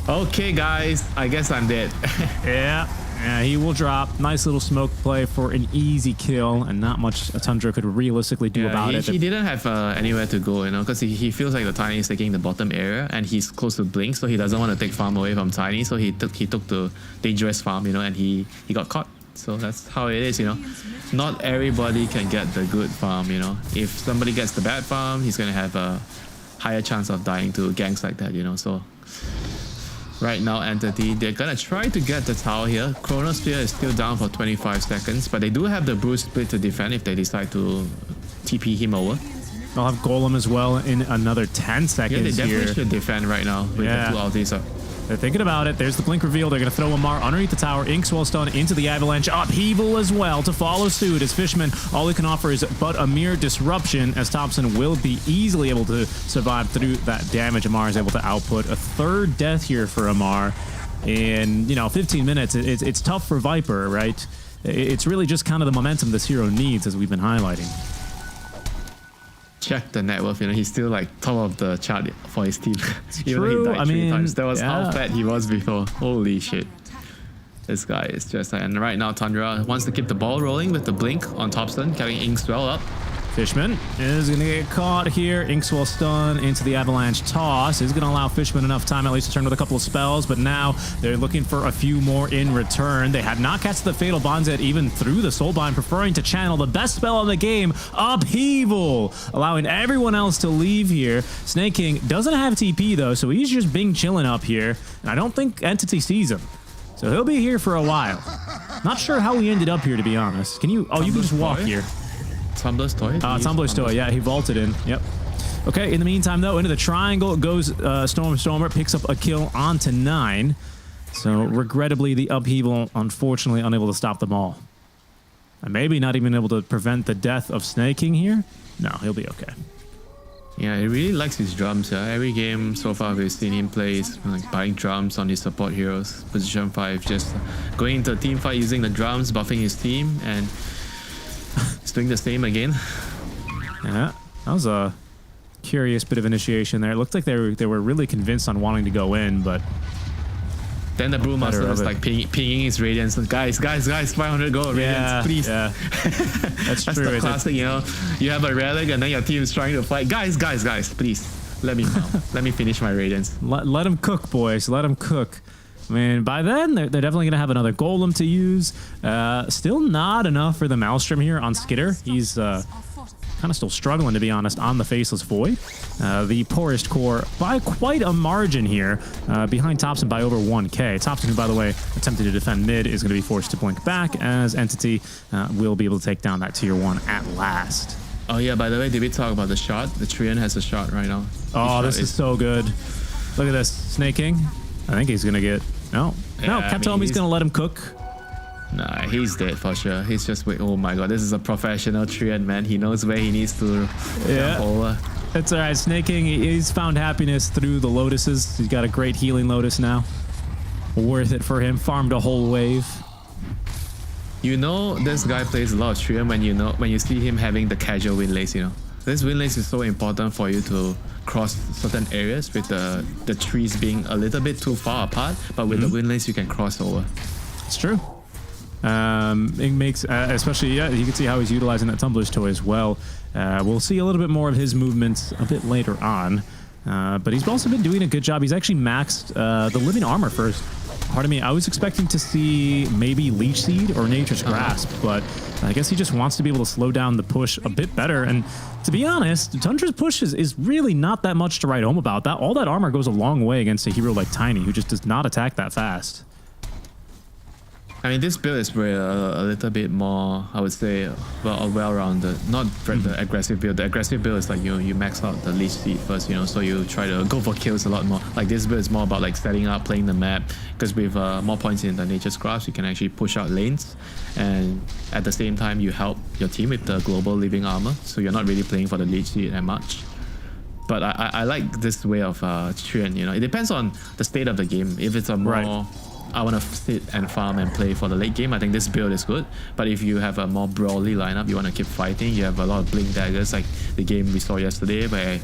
okay, guys, I guess I'm dead. Yeah. Yeah, he will drop. Nice little smoke play for an easy kill, and not much a Tundra could realistically do about it. He didn't have anywhere to go, you know, because he feels like the Tiny is taking the bottom area, and he's close to Blink, so he doesn't want to take farm away from Tiny, so he took the dangerous farm, you know, and he got caught. So that's how it is, you know. Not everybody can get the good farm, you know. If somebody gets the bad farm, he's gonna have a higher chance of dying to ganks like that, you know. So right now, Entity, they're gonna try to get the tower here. Chronosphere is still down for 25 seconds, but they do have the Bruce Split to defend if they decide to TP him over. They'll have Golem as well in another 10 seconds. Yeah, they definitely here. should defend right now with the 2 ultis up. They're thinking about it. There's the blink reveal. They're going to throw Amar underneath the tower. Inkswell stun into the avalanche. Upheaval as well to follow suit as Fishman. All he can offer is but a mere disruption, as Topson will be easily able to survive through that damage. Amar is able to output a 3rd death here for Amar. In, 15 minutes, it's tough for Viper, right? It's really just kind of the momentum this hero needs, as we've been highlighting. Check the net worth, you know, he's still like top of the chart for his team. Even true. though he died 3 times. That was Yeah. how fat he was before. Holy shit. This guy is just like, and right now Tundra wants to keep the ball rolling with the blink on Topson, carrying Inkswell up. Fishman is going to get caught here. Inkswell stun into the avalanche toss is going to allow Fishman enough time at least to turn with a couple of spells, but now they're looking for a few more in return. They have not cast the Fatal Bonds yet, even through the Soulbind, preferring to channel the best spell of the game, Upheaval, allowing everyone else to leave here. Sneyking doesn't have TP though, so he's just being chilling up here, and I don't think Entity sees him. So he'll be here for a while. Not sure how he ended up here, to be honest. Can you... Oh, you can just walk here. Tumblr's toy? Tumblr's toy, yeah, he vaulted in. Yep. Okay, in the meantime, though, into the triangle goes Stormer, picks up a kill onto 9. So, regrettably, the Upheaval, unfortunately, unable to stop them all. And maybe not even able to prevent the death of Sneyking here. No, he'll be okay. Yeah, he really likes his drums. Yeah. Every game so far we've seen him play is like buying drums on his support heroes. Position 5, just going into a team fight using the drums, buffing his team, and he's doing the same again. Yeah, that was a curious bit of initiation there. It looked like they were really convinced on wanting to go in, but then the Brewmaster was like pinging his Radiance. Guys, 500 gold, Radiance, please. Yeah, that's true. That's the classic, you know. You have a relic and then your team is trying to fight. Guys, please. Let me let me finish my Radiance. Let them cook, boys. Let them cook. I mean, by then, they're definitely going to have another Golem to use. Still not enough for the Maelstrom here on Skitter. He's kind of still struggling, to be honest, on the Faceless Void. The poorest core by quite a margin here, behind Topson by over 1k. Topson, who, by the way, attempted to defend mid, is going to be forced to blink back, as Entity will be able to take down that tier 1 at last. Oh yeah, by the way, did we talk about the shot? The Treant has a shot right now. Oh, this is so good. Look at this. Sneyking. I think he's going to get... No, kept telling me he's going to let him cook. Nah, he's dead for sure. He's just wait. Oh my god, this is a professional Treant, man. He knows where he needs to jump over. It's all right. Sneyking, he's found happiness through the Lotuses. He's got a great healing Lotus now. Worth it for him. Farmed a whole wave. You know, this guy plays a lot of Treant when you see him having the casual win lace. You know, this win lace is so important for you to cross certain areas with the trees being a little bit too far apart. But with the win lace, you can cross over. It's true. It makes, especially, you can see how he's utilizing that Tumblr's toy as well. We'll see a little bit more of his movements a bit later on. But he's also been doing a good job. He's actually maxed the living armor first. Pardon me, I was expecting to see maybe Leech Seed or Nature's Grasp, but I guess he just wants to be able to slow down the push a bit better. And to be honest, Tundra's push is really not that much to write home about. All that armor goes a long way against a hero like Tiny, who just does not attack that fast. I mean, this build is a little bit more, I would say, well-rounded. Not the aggressive build. The aggressive build is like you max out the Leech Seed first, you know, so you try to go for kills a lot more. Like this build is more about like setting up, playing the map, because with more points in the Nature's Grasp, you can actually push out lanes, and at the same time, you help your team with the global living armor, so you're not really playing for the Leech Seed that much. But I like this way of Treant, you know. It depends on the state of the game. If it's a more... I want to sit and farm and play for the late game, I think this build is good. But if you have a more brawly lineup, you want to keep fighting, you have a lot of blink daggers, like the game we saw yesterday where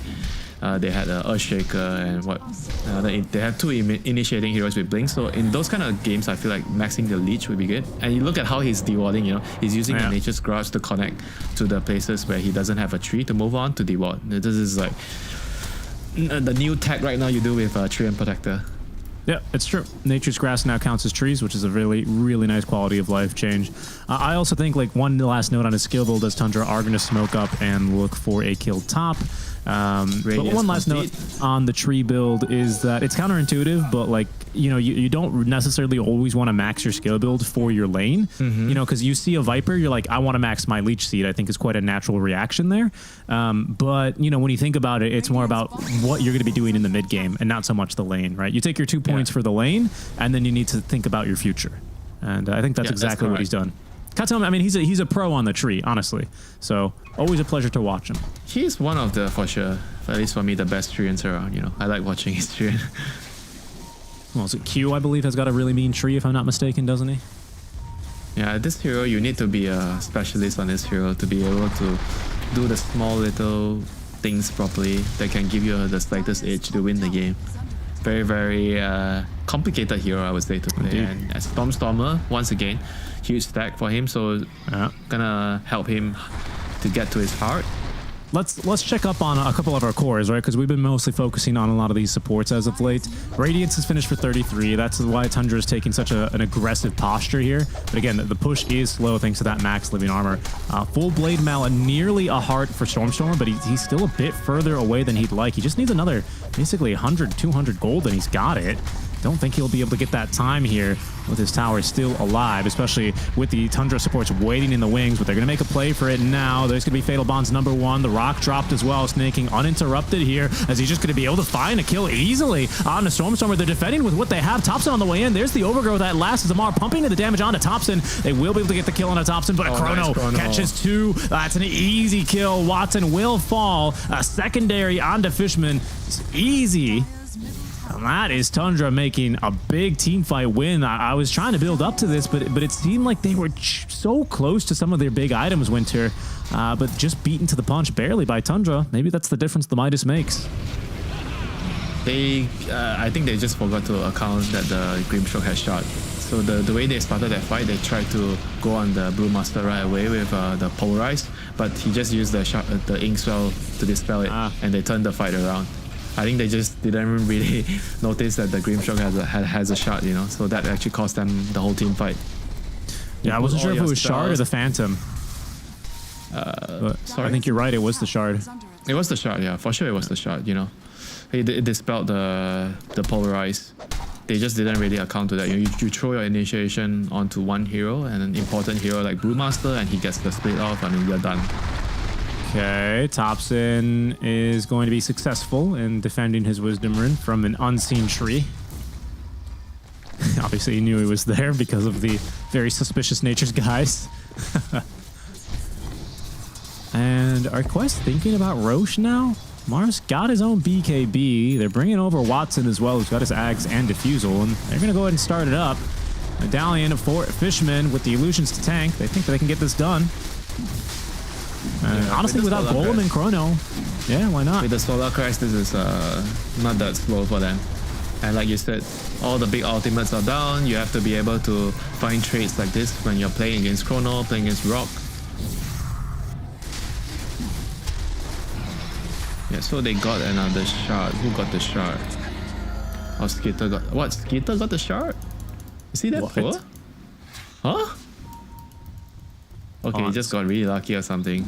They had Earthshaker and what? They have two initiating heroes with Blink. So in those kind of games, I feel like maxing the leech would be good. And you look at how he's dewarding. You know, he's using the Nature's Garage to connect to the places where he doesn't have a tree to move on to deward. This is like the new tech right now you do with Tree and Protector. Yeah, it's true. Nature's Grass now counts as trees, which is a really, really nice quality of life change. I also think, like, one last note on his skill build as Tundra are going to smoke up and look for a kill top. But one last note on the tree build is that it's counterintuitive, but, like, you know, you don't necessarily always want to max your skill build for your lane, you know, because you see a Viper, you're like, I want to max my Leech Seed. I think is quite a natural reaction there. But, you know, when you think about it, it's more about what you're going to be doing in the mid game and not so much the lane, right? You take your 2 points for the lane, and then you need to think about your future. And I think that's exactly what he's done. Katsum, I mean, he's a pro on the tree, honestly. So always a pleasure to watch him. He's one of the, for sure, at least for me, the best treants around. You know, I like watching his treant. Well, so Q, I believe, has got a really mean tree, if I'm not mistaken, doesn't he? Yeah, this hero, you need to be a specialist on this hero to be able to do the small little things properly that can give you the slightest edge to win the game. Very, very complicated hero, I would say, to play. Indeed. And as Stormstormer, once again, huge stack for him, so gonna help him to get to his heart. Let's check up on a couple of our cores, right? Because we've been mostly focusing on a lot of these supports as of late. Radiance is finished for 33. That's why Tundra is taking such an aggressive posture here. But again, the push is slow thanks to that max living armor. Full Blade Mail, nearly a heart for Stormstormer, but he's still a bit further away than he'd like. He just needs another, basically 100, 200 gold, and he's got it. Don't think he'll be able to get that time here with his tower still alive, especially with the Tundra supports waiting in the wings, but they're going to make a play for it now. There's going to be Fatal Bonds #1. The rock dropped as well. Sneyking uninterrupted here as he's just going to be able to find a kill easily on the Stormstormer. They're defending with what they have. Topson on the way in. There's the overgrowth at last as Amar pumping the damage onto Topson. They will be able to get the kill on a Topson, but a Chrono catches two. That's an easy kill. Watson will fall. A secondary onto Fishman. It's easy. And that is Tundra making a big team fight win. I was trying to build up to this, but it seemed like they were so close to some of their big items, Winter, but just beaten to the punch barely by Tundra. Maybe that's the difference the Midas makes. I think they just forgot to account that the Grimstroke had shot. So the way they started that fight, they tried to go on the Brewmaster right away with the Polarize, but he just used the Inkswell to dispel it, and they turned the fight around. I think they just didn't really notice that the Grimstroke has a shot, you know, so that actually cost them the whole team fight. Yeah, I wasn't sure if it was Shard or the Phantom. Sorry? I think you're right, it was the Shard. It was the Shard, yeah, for sure it was the Shard, you know. It dispelled the Polarize. They just didn't really account to that. You throw your initiation onto one hero, and an important hero like Brewmaster, and he gets the split off, and then you're done. Okay, Topson is going to be successful in defending his Wisdom Rune from an unseen tree. Obviously, he knew he was there because of the very suspicious nature's guys. And are Quest thinking about Roche now? Mars got his own BKB. They're bringing over Watson as well, who's got his Ags and Diffusal, and they're going to go ahead and start it up. Medallion for Fishman with the illusions to tank. They think that they can get this done. Honestly, without Golem and Chrono, yeah, why not? With the Solar Crest, this is not that slow for them. And like you said, all the big ultimates are down. You have to be able to find trades like this when you're playing against Chrono, playing against Rock. Yeah, so they got another shard. Who got the shard? Oh, Skitter got... What? Skitter got the shard? You see that poor? Huh? Okay, he just got really lucky or something.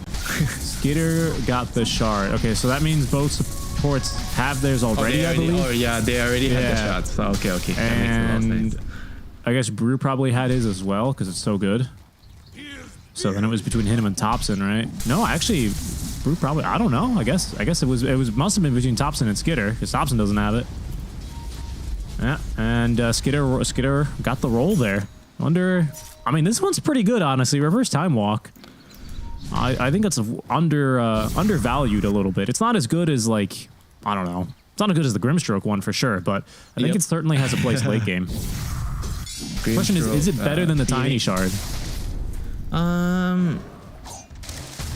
Skitter got the shard. Okay, so that means both supports have theirs already, I believe. Oh, yeah, they already had the shards. So, okay. That makes a lot of sense. I guess Brew probably had his as well because it's so good. So then it was between him and Topson, right? No, actually, Brew probably... I don't know. I guess it must have been between Topson and Skitter because Topson doesn't have it. Yeah, and Skitter got the roll there. I mean, this one's pretty good, honestly. Reverse Time Walk. I think it's undervalued a little bit. It's not as good as, like, I don't know. It's not as good as the Grimstroke one for sure, but I think it certainly has a place late game. Question is it better than the Tiny Shard? I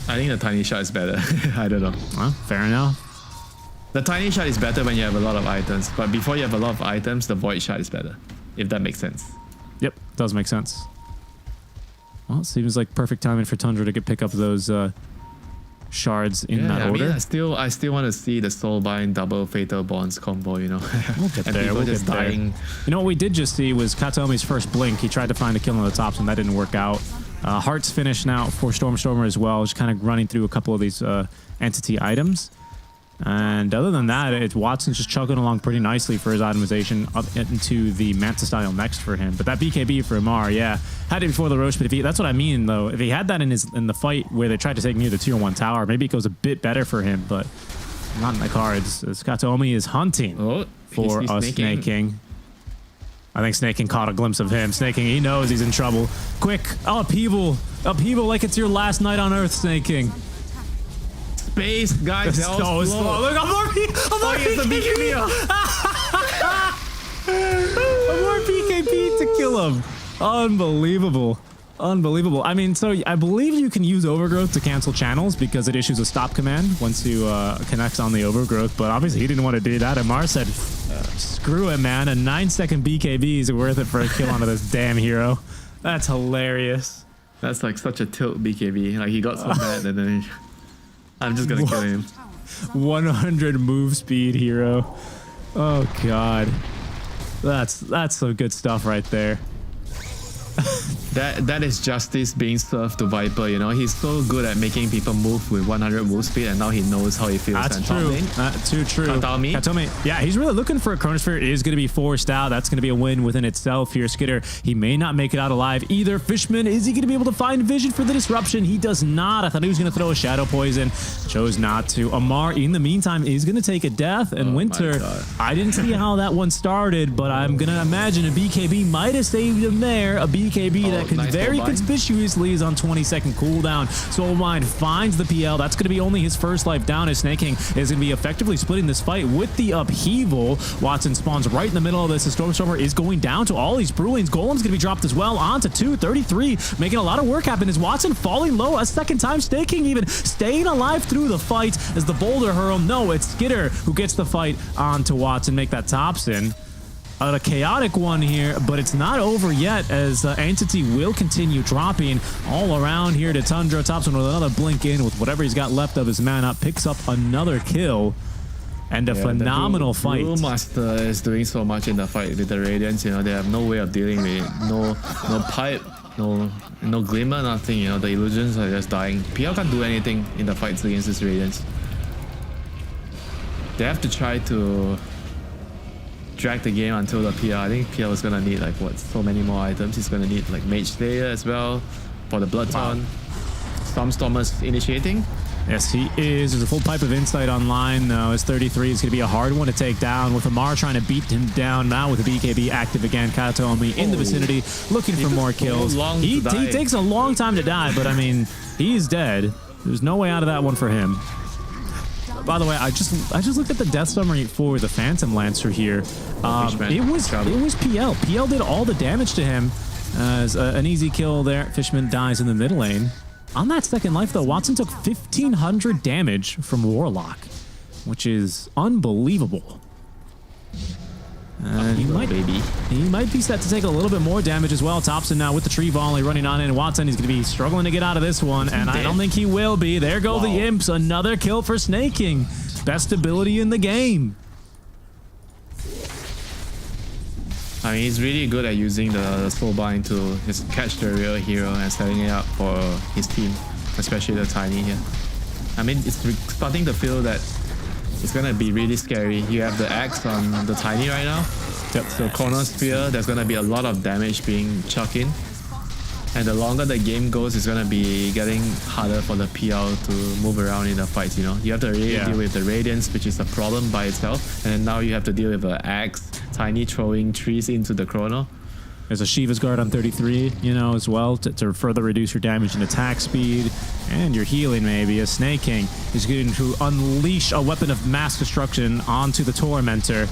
think the Tiny Shard is better. I don't know. Well, fair enough. The tiny shard is better when you have a lot of items, but before you have a lot of items, the void shard is better, if that makes sense. Yep, does make sense. Well, it seems like perfect timing for Tundra to pick up those shards in that order. I still want to see the Soulbind double Fatal Bonds combo, you know. We'll get and there. people We'll just get there. dying. You know what we did just see was Katomi's first blink. He tried to find a kill on the Topson. That didn't work out. Heart's finished now for Stormer as well. Just kind of running through a couple of these entity items. And other than that, Watson's just chugging along pretty nicely for his itemization up into the Manta style next for him. But that BKB for Amar, yeah, had it before the Roche. But that's what I mean, though. If he had that in the fight where they tried to take near the tier 1 tower, maybe it goes a bit better for him. But not in the cards. Katomi is hunting for a Sneyking. I think Sneyking caught a glimpse of him. Sneyking, he knows he's in trouble. Quick, upheaval like it's your last night on Earth, Sneyking. Space, guys. That was slow. Look, Amar BKB. Amar BKB to kill him. Unbelievable. I mean, so I believe you can use Overgrowth to cancel channels because it issues a stop command once you connects on the Overgrowth. But obviously he didn't want to do that. Amar said, screw it, man. A 9-second BKB is worth it for a kill onto this damn hero. That's hilarious. That's like such a tilt BKB. Like he got so mad and then I'm just gonna kill him. 100 move speed hero. Oh god, that's some good stuff right there. That is justice being served to Viper, you know. He's so good at making people move with 100 move speed, and now he knows how he feels. That's true. Too true. Katomi, yeah, he's really looking for a Chronosphere. It is going to be forced out. That's going to be a win within itself here. Skitter, he may not make it out alive either. Fishman, is he going to be able to find vision for the disruption? He does not. I thought he was going to throw a Shadow Poison. Chose not to. Amar, in the meantime, is going to take a death. And Winter, I didn't see how that one started, but I'm going to imagine a BKB might have saved him there. A BKB that could very conspicuously is on 20-second cooldown. Soulmind finds the PL. That's going to be only his first life down, as Sneyking is going to be effectively splitting this fight with the upheaval. Watson spawns right in the middle of this. The Stormer is going down to all these Brewings. Golem's going to be dropped as well. On to 233, making a lot of work happen. Is Watson falling low a second time? Sneyking even staying alive through the fight as the boulder hurl. No, it's Skitter who gets the fight onto Watson, make that Topson. A chaotic one here, but it's not over yet as Entity will continue dropping all around here to Tundra. Topson with another blink in with whatever he's got left of his mana, picks up another kill and a phenomenal fight. Brewmaster is doing so much in the fight with the Radiance, you know. They have no way of dealing with it. No pipe, no glimmer, nothing, you know. The illusions are just dying. PL can't do anything in the fights against this Radiance. They have to try to drag the game until the PR. I think PR is gonna need like so many more items. He's gonna need like Mage Slayer as well for the Bloodthorn. Storm's initiating. Yes, he is. There's a full pipe of insight online though. His 33 is gonna be a hard one to take down with Amar trying to beat him down now with the BKB active again. Katomi in the vicinity looking for more kills. He takes a long time to die, but I mean, he's dead. There's no way out of that one for him. By the way, I just looked at the death summary for the Phantom Lancer here. It was PL. PL did all the damage to him as an easy kill there. Fishman dies in the mid lane. On that second life though, Watson took 1,500 damage from Warlock, which is unbelievable. And he might be set to take a little bit more damage as well. Topson now with the tree volley running on in. Watson, he's going to be struggling to get out of this one, and I don't think he will be. There go the Imps. Another kill for Sneyking. Best ability in the game. I mean, he's really good at using the Soulbind to just catch the real hero and setting it up for his team, especially the Tiny here. I mean, it's starting to feel that it's gonna be really scary. You have the axe on the Tiny right now. Yep. So Chronosphere, there's gonna be a lot of damage being chucked in. And the longer the game goes, it's gonna be getting harder for the PL to move around in the fights, you know. You have to really deal with the Radiance, which is a problem by itself. And then now you have to deal with the axe, Tiny throwing trees into the Chrono. There's a Shiva's Guard on 33, you know, as well, to further reduce your damage and attack speed. And your healing, maybe. A Sneyking is going to unleash a weapon of mass destruction onto the Tormentor.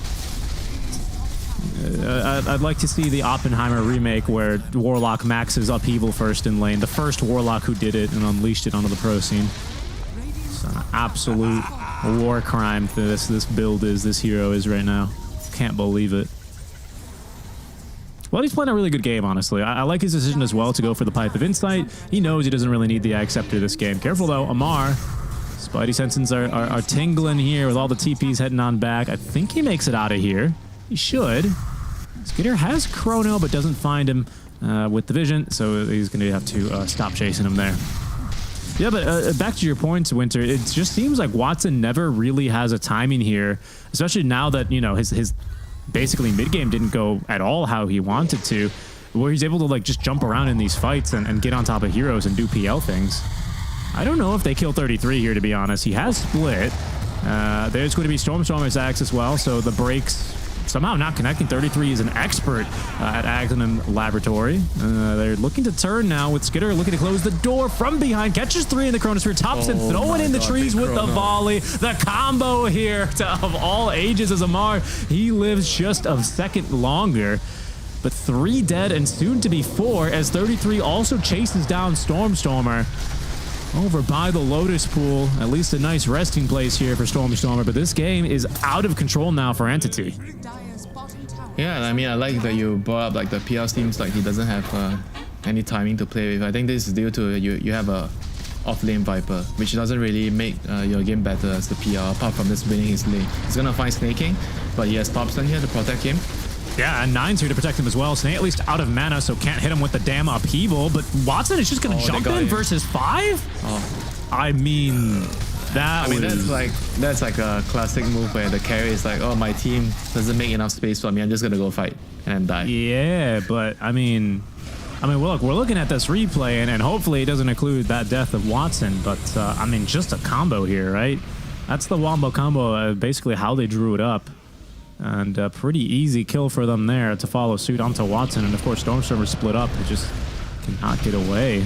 I'd like to see the Oppenheimer remake where Warlock maxes Upheaval first in lane. The first Warlock who did it and unleashed it onto the pro scene. It's an absolute a war crime this build is, this hero is right now. Can't believe it. Well, he's playing a really good game, honestly. I like his decision as well to go for the Pipe of Insight. He knows he doesn't really need the Ag Scepter this game. Careful, though. Amar. Spidey senses are tingling here with all the TPs heading on back. I think he makes it out of here. He should. Skitter has Chrono, but doesn't find him with the vision, so he's going to have to stop chasing him there. Yeah, but back to your point, Winter, it just seems like Watson never really has a timing here, especially now that, you know, his basically mid-game didn't go at all how he wanted to, where he's able to like just jump around in these fights and get on top of heroes and do PL things. I don't know if they kill 33 here, to be honest. He has split. There's going to be Stormstormer's axe as well, so the breaks somehow not connecting. 33 is an expert at Aghanim Laboratory. They're looking to turn now with Skitter looking to close the door from behind. Catches 3 in the Chronosphere. Topson throwing in the trees with the volley. The combo here of all ages as Amar. He lives just a second longer. But 3 dead and soon to be 4 as 33 also chases down Stormstormer. Over by the Lotus Pool. At least a nice resting place here for Stormstormer, but this game is out of control now for Entity. Yeah, I mean, I like that you brought up like the PL seems like he doesn't have any timing to play with. I think this is due to you have a off-lane Viper, which doesn't really make your game better as the PL, apart from just winning his lane. He's gonna find Sneyking, but he has Topson here to protect him. Yeah, and 9's here to protect him as well. Snake at least out of mana, so can't hit him with the damn upheaval, but Watson is just gonna jump in versus 5? Oh. I mean, that's like a classic move where the carry is like, oh, my team doesn't make enough space for me, I'm just gonna go fight and then die. Yeah, but I mean, look, we're looking at this replay, and hopefully it doesn't include that death of Watson, but I mean, just a combo here, right? That's the Wombo combo, basically how they drew it up. And a pretty easy kill for them there to follow suit onto Watson. And of course, Stormstormer split up. It just cannot get away.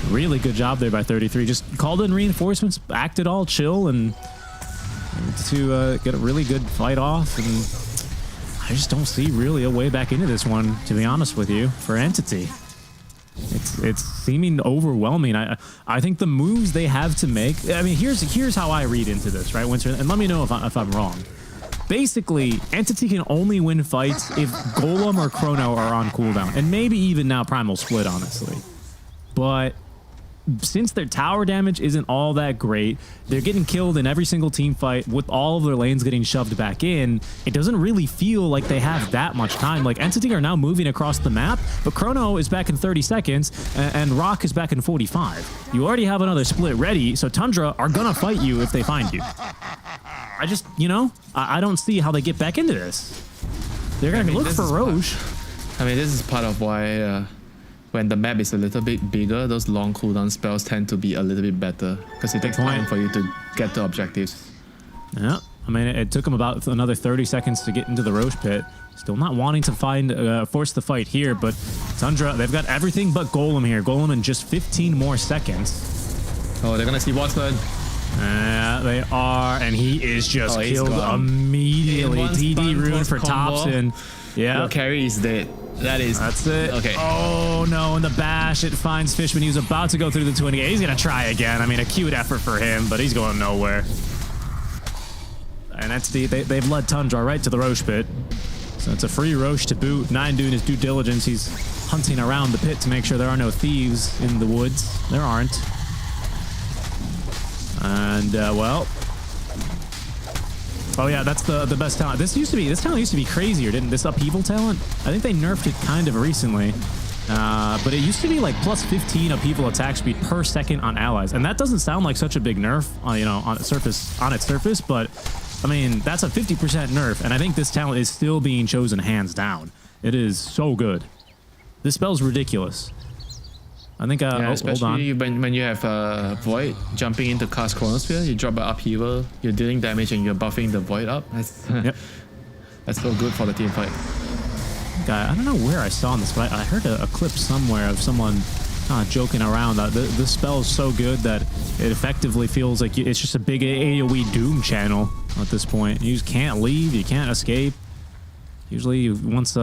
Really good job there by 33. Just called in reinforcements, acted all chill, and to get a really good fight off. And I just don't see really a way back into this one, to be honest with you, for Entity. It's seeming overwhelming. I think the moves they have to make. I mean, here's how I read into this, right, Winter? And let me know if I'm wrong. Basically, Entity can only win fights if Golem or Chrono are on cooldown. And maybe even now Primal Split, honestly. But since their tower damage isn't all that great, they're getting killed in every single team fight with all of their lanes getting shoved back in. It doesn't really feel like they have that much time. Like, Entity are now moving across the map, but Chrono is back in 30 seconds, and Rock is back in 45. You already have another split ready, so Tundra are gonna fight you if they find you. I just, I don't see how they get back into this. They're gonna look for Roche. This is part of why when the map is a little bit bigger, those long cooldown spells tend to be a little bit better because it takes time for you to get to objectives. Yeah, it took them about another 30 seconds to get into the Roche pit. Still not wanting to force the fight here, but Tundra, they've got everything but Golem here. Golem in just 15 more seconds. Oh, they're gonna see Watson. Yeah, they are, and he is just killed immediately. DD rune for Topson. Yeah, your carry is dead. That's it. Okay. Oh no, in the bash it finds Fishman. He was about to go through the 20. He's gonna try again. A cute effort for him, but he's going nowhere. And that's they've led Tundra right to the Roche pit. So it's a free Roche to boot. 9 doing his due diligence. He's hunting around the pit to make sure there are no thieves in the woods. There aren't. And well, oh yeah, that's the best talent. This talent used to be crazier, didn't this upheaval talent? I think they nerfed it kind of recently, but it used to be like plus 15 upheaval attack speed per second on allies, and that doesn't sound like such a big nerf, on its surface, but that's a 50% nerf, and I think this talent is still being chosen hands down. It is so good. This spell's ridiculous. I think, especially when you have Void jumping into cast Chronosphere, you drop an upheaval, you're dealing damage and you're buffing the Void up. That's so good for the team fight. I don't know where I saw this, but I heard a clip somewhere of someone joking around that this spell is so good that it effectively feels like it's just a big AoE Doom channel at this point. You just can't leave, you can't escape. Usually, once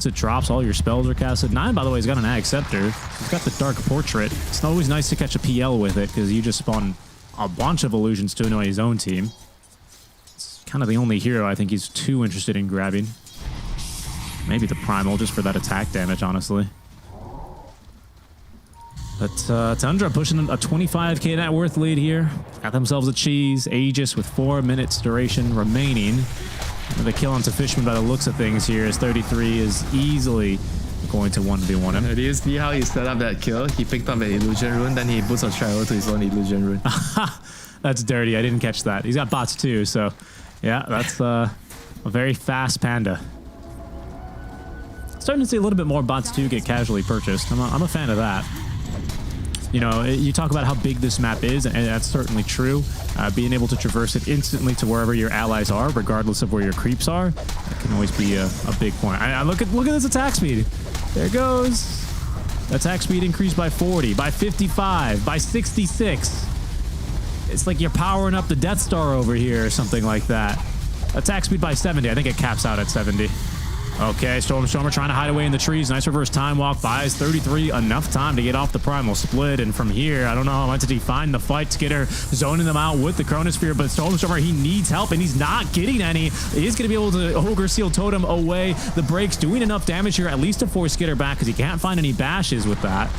it drops, all your spells are casted. 9, by the way, has got an Ag Scepter. He's got the Dark Portrait. It's always nice to catch a PL with it because you just spawn a bunch of illusions to annoy his own team. It's kind of the only hero I think he's too interested in grabbing. Maybe the Primal just for that attack damage, honestly. But Tundra pushing a 25k net worth lead here. Got themselves a cheese. Aegis with 4 minutes duration remaining. The kill onto Fishman by the looks of things here is 33 is easily going to 1v1 him. Do you see how he set up that kill? He picked up an illusion rune, then he puts a travel to his own illusion rune. That's dirty. I didn't catch that. He's got bots too, so yeah, that's a very fast panda. Starting to see a little bit more bots too get casually purchased. I'm a fan of that. You know, you talk about how big this map is, and that's certainly true. Being able to traverse it instantly to wherever your allies are, regardless of where your creeps are, that can always be a big point. Look at this attack speed. There it goes. Attack speed increased by 40, by 55, by 66. It's like you're powering up the Death Star over here or something like that. Attack speed by 70. I think it caps out at 70. Okay, Stormer trying to hide away in the trees. Nice reverse time walk. Buys 33. Enough time to get off the Primal Split. And from here, I don't know how Entity find the fight. Skidder zoning them out with the Chronosphere. But Stormer, he needs help, and he's not getting any. He is going to be able to Ogre Seal Totem away. The breaks doing enough damage here, at least to force Skidder back, because he can't find any bashes with that.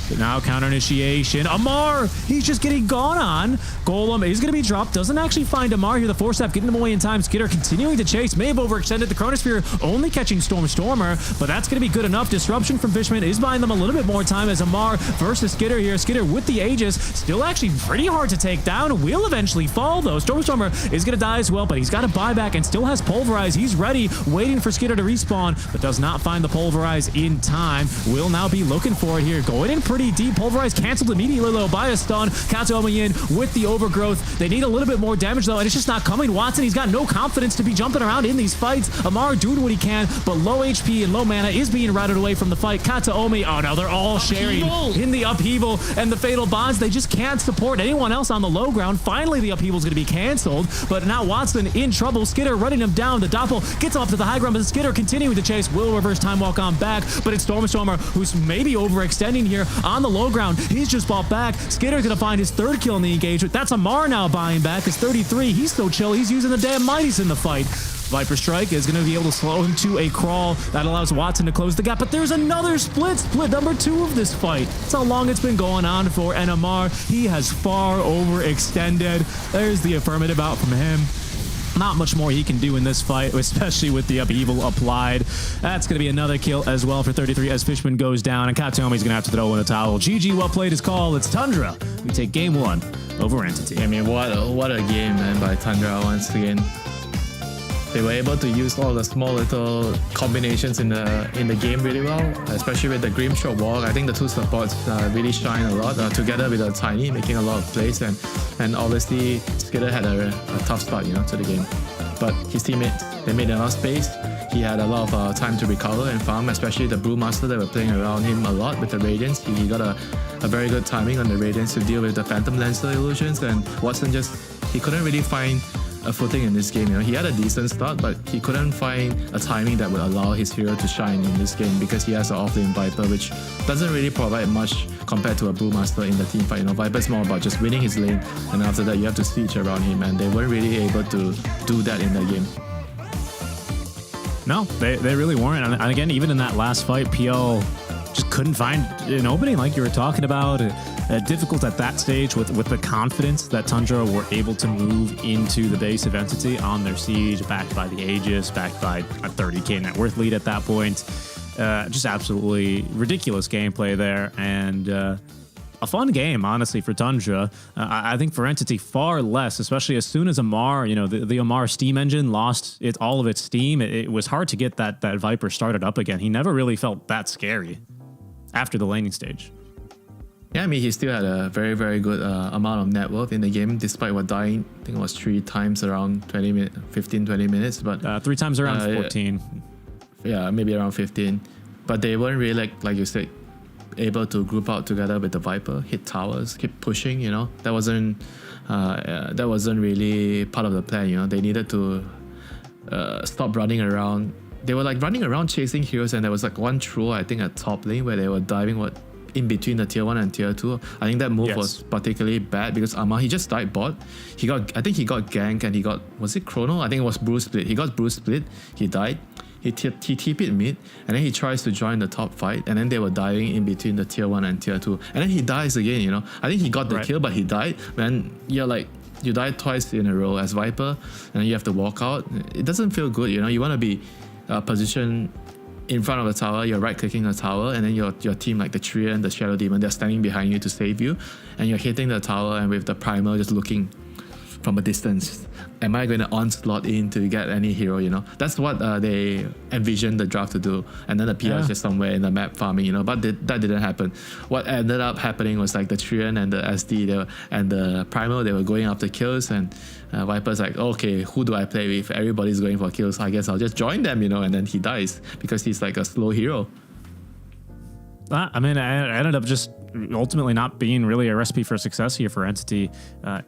But now counter initiation. Amar, he's just getting gone on. Golem is going to be dropped. Doesn't actually find Amar here. The 4-step getting him away in time. Skidder continuing to chase. May have overextended the Chronosphere, only catching Stormer, but that's going to be good enough. Disruption from Fishman is buying them a little bit more time as Amar versus Skidder here. Skidder with the Aegis. Still actually pretty hard to take down. Will eventually fall though. Stormer is going to die as well, but he's got a buyback and still has Pulverize. He's ready, waiting for Skidder to respawn, but does not find the Pulverize in time. Will now be looking for it here. Going in pretty deep. Pulverize canceled immediately though by a stun. Kataomi in with the overgrowth. They need a little bit more damage though, and it's just not coming. Watson, he's got no confidence to be jumping around in these fights. Amar doing what he can, but low HP and low mana is being routed away from the fight. Kataomi, oh no, they're all sharing in the upheaval and the fatal bonds. They just can't support anyone else on the low ground. Finally, the upheaval's going to be canceled, but now Watson in trouble. Skidder running him down. The Doppel gets up to the high ground, but Skidder continuing to chase. Will reverse time walk on back, but it's Stormer who's maybe overextending here on the low ground. He's just bought back. Skidder's gonna find his 3rd kill in the engagement. That's Amar now buying back. It's 33. He's so chill. He's using the damn mighties in the fight. Viper Strike is gonna be able to slow him to a crawl. That allows Watson to close the gap, but there's another split number 2 of this fight. That's how long it's been going on for. And Amar, he has far overextended. There's the affirmative out from him. Not much more he can do in this fight, especially with the upheaval applied. That's going to be another kill as well for 33 as Fishman goes down, and Kataomi's going to have to throw in the towel. GG, well played is call. It's Tundra. We take game 1 over Entity. I mean, what a game, man, by Tundra once again. They were able to use all the small little combinations in the game really well, especially with the Grimstroke Walk. I think the 2 supports really shine a lot, together with the Tiny making a lot of plays, and obviously Skidder had a tough start, you know, to the game. But his teammates, they made enough space. He had a lot of time to recover and farm, especially the Brewmaster that were playing around him a lot with the Radiance. He got a very good timing on the Radiance to deal with the Phantom Lancer illusions, and Watson he couldn't really find a footing in this game. You know, he had a decent start, but he couldn't find a timing that would allow his hero to shine in this game because he has an offlane Viper, which doesn't really provide much compared to a Brewmaster in the team fight. You know, Viper's more about just winning his lane, and after that you have to siege around him, and they weren't really able to do that in the game. No, they really weren't. And again, even in that last fight, PL just couldn't find an opening like you were talking about. Difficult at that stage with the confidence that Tundra were able to move into the base of Entity on their siege, backed by the Aegis, backed by a 30k net worth lead at that point. Just absolutely ridiculous gameplay there, and a fun game, honestly, for Tundra. I think for Entity, far less, especially as soon as Amar, you know, the Amar Steam engine lost all of its steam. It was hard to get that Viper started up again. He never really felt that scary after the laning stage. Yeah, I mean, he still had a very, very good amount of net worth in the game, despite what dying, I think it was 3 times around 15, 20 minutes. But 3 times around 14. Yeah, maybe around 15. But they weren't really, like you said, able to group out together with the Viper, hit towers, keep pushing, you know. That wasn't really part of the plan, you know. They needed to stop running around. They were like running around chasing heroes, and there was like one throw, I think, at top lane where they were diving in between the tier 1 and tier 2. I think that move Yes. was particularly bad because Amar, he just died bot. I think he got ganked and he got, was it Chrono? I think it was Bruce Split. He got Bruce Split, he died. He TP'd mid, and then he tries to join the top fight, and then they were dying in between the tier 1 and tier 2. And then he dies again, you know. I think he got the Right. kill, but he died. Man, you're like, you died twice in a row as Viper, and then you have to walk out. It doesn't feel good, you know. You want to be positioned in front of the tower, you're right-clicking the tower, and then your team, like the Treant, the Shadow Demon, they're standing behind you to save you, and you're hitting the tower, and with the Primal just looking from a distance. Am I going to onslaught in to get any hero, you know? That's what they envisioned the draft to do. And then the PR is just somewhere in the map farming, you know? But that didn't happen. What ended up happening was like the Treant and the SD and the Primal, they were going after kills, and Viper's like, okay, who do I play with? Everybody's going for kills. I guess I'll just join them, you know? And then he dies because he's like a slow hero. I mean, I ended up just ultimately not being really a recipe for success here for Entity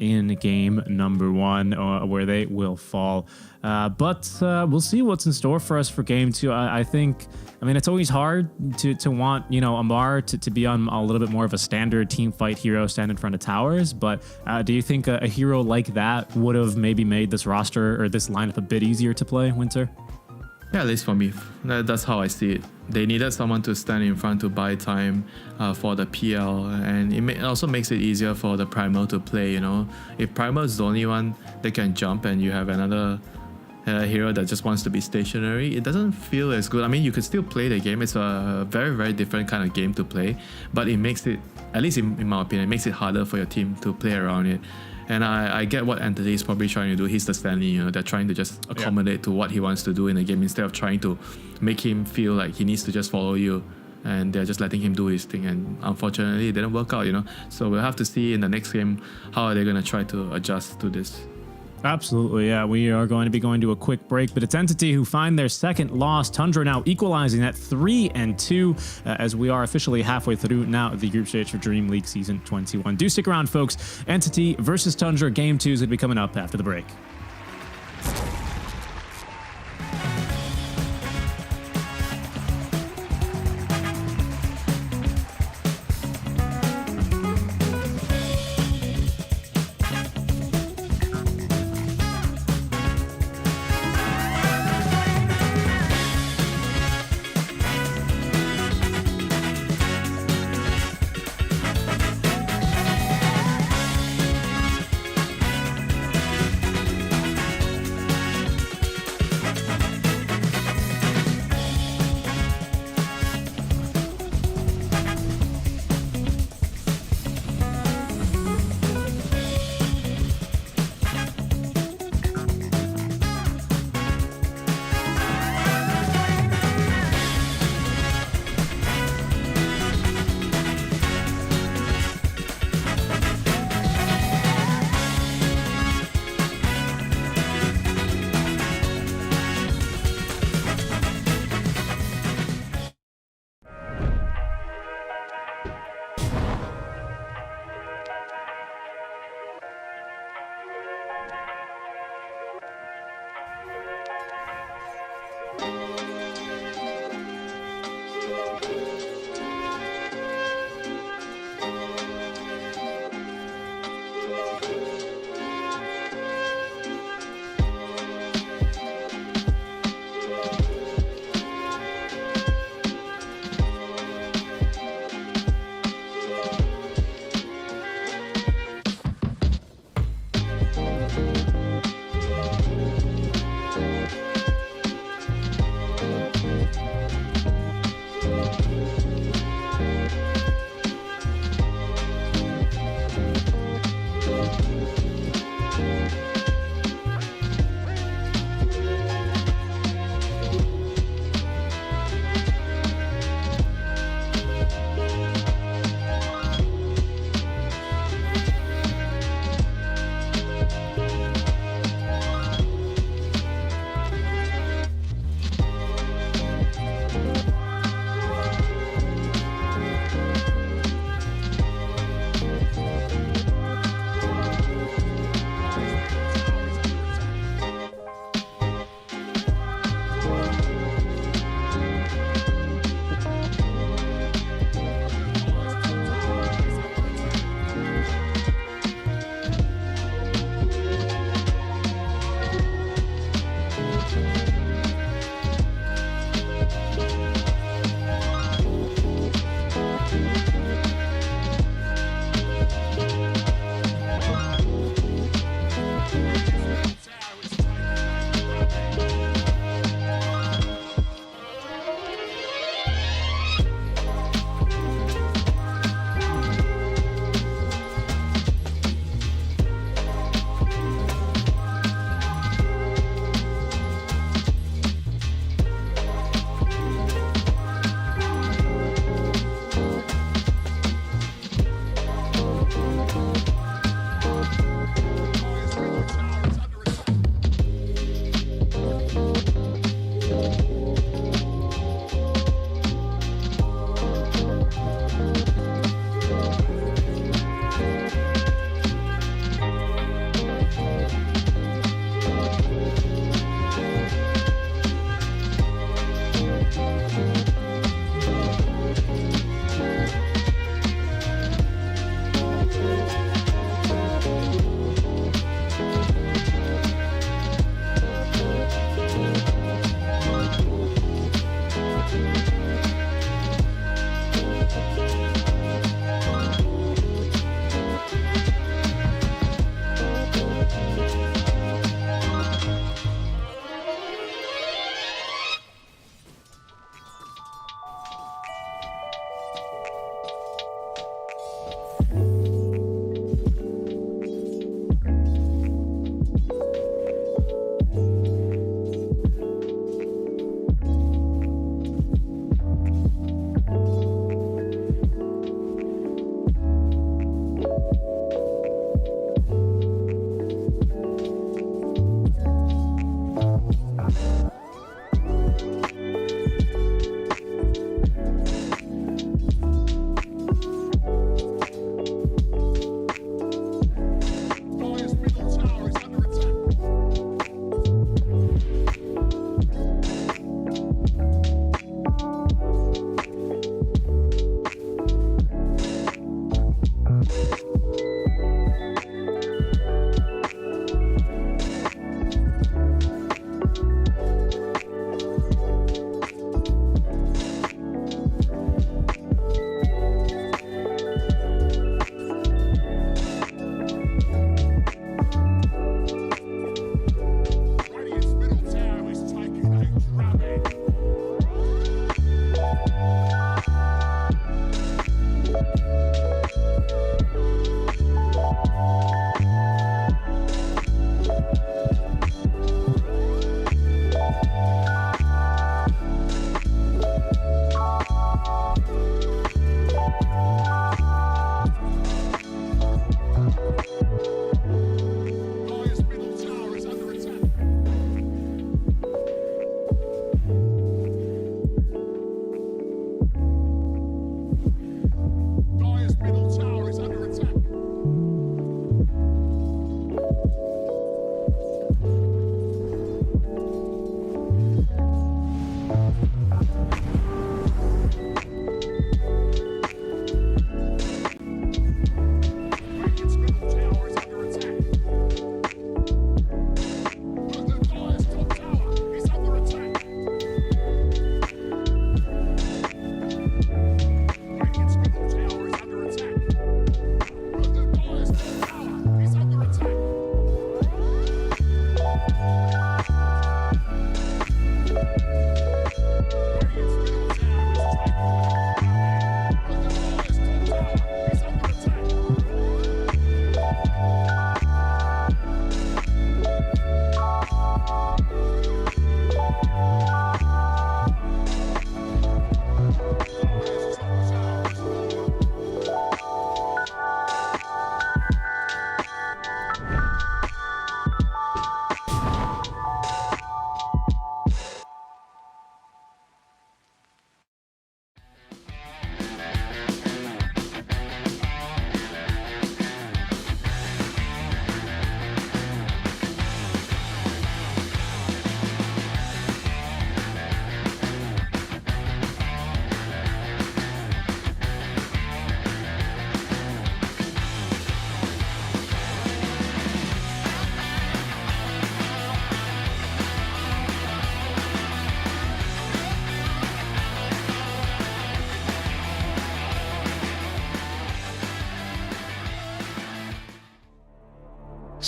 in game number 1, where they will fall. But we'll see what's in store for us for game 2. I think, I mean, it's always hard to want, you know, Amar to be on a little bit more of a standard team fight hero, stand in front of towers. But do you think a hero like that would have maybe made this roster or this lineup a bit easier to play, Winter? Yeah, at least for me, that's how I see it. They needed someone to stand in front to buy time for the PL, and it also makes it easier for the Primal to play, you know. If Primal is the only one that can jump and you have another hero that just wants to be stationary, it doesn't feel as good. I mean, you could still play the game. It's a very, very different kind of game to play, but it makes it, at least in my opinion, it makes it harder for your team to play around it. And I get what Entity is probably trying to do. He's the Stanley, you know, they're trying to just accommodate to what he wants to do in the game instead of trying to make him feel like he needs to just follow you. And they're just letting him do his thing. And unfortunately, it didn't work out, you know. So we'll have to see in the next game how are they going to try to adjust to this. Absolutely, yeah. We are going to be going to a quick break, but it's Entity who find their second loss. Tundra now equalizing at 3-2 as we are officially halfway through now the group stage for Dreamleague Season 21. Do stick around, folks. Entity versus Tundra. Game 2 is going to be coming up after the break.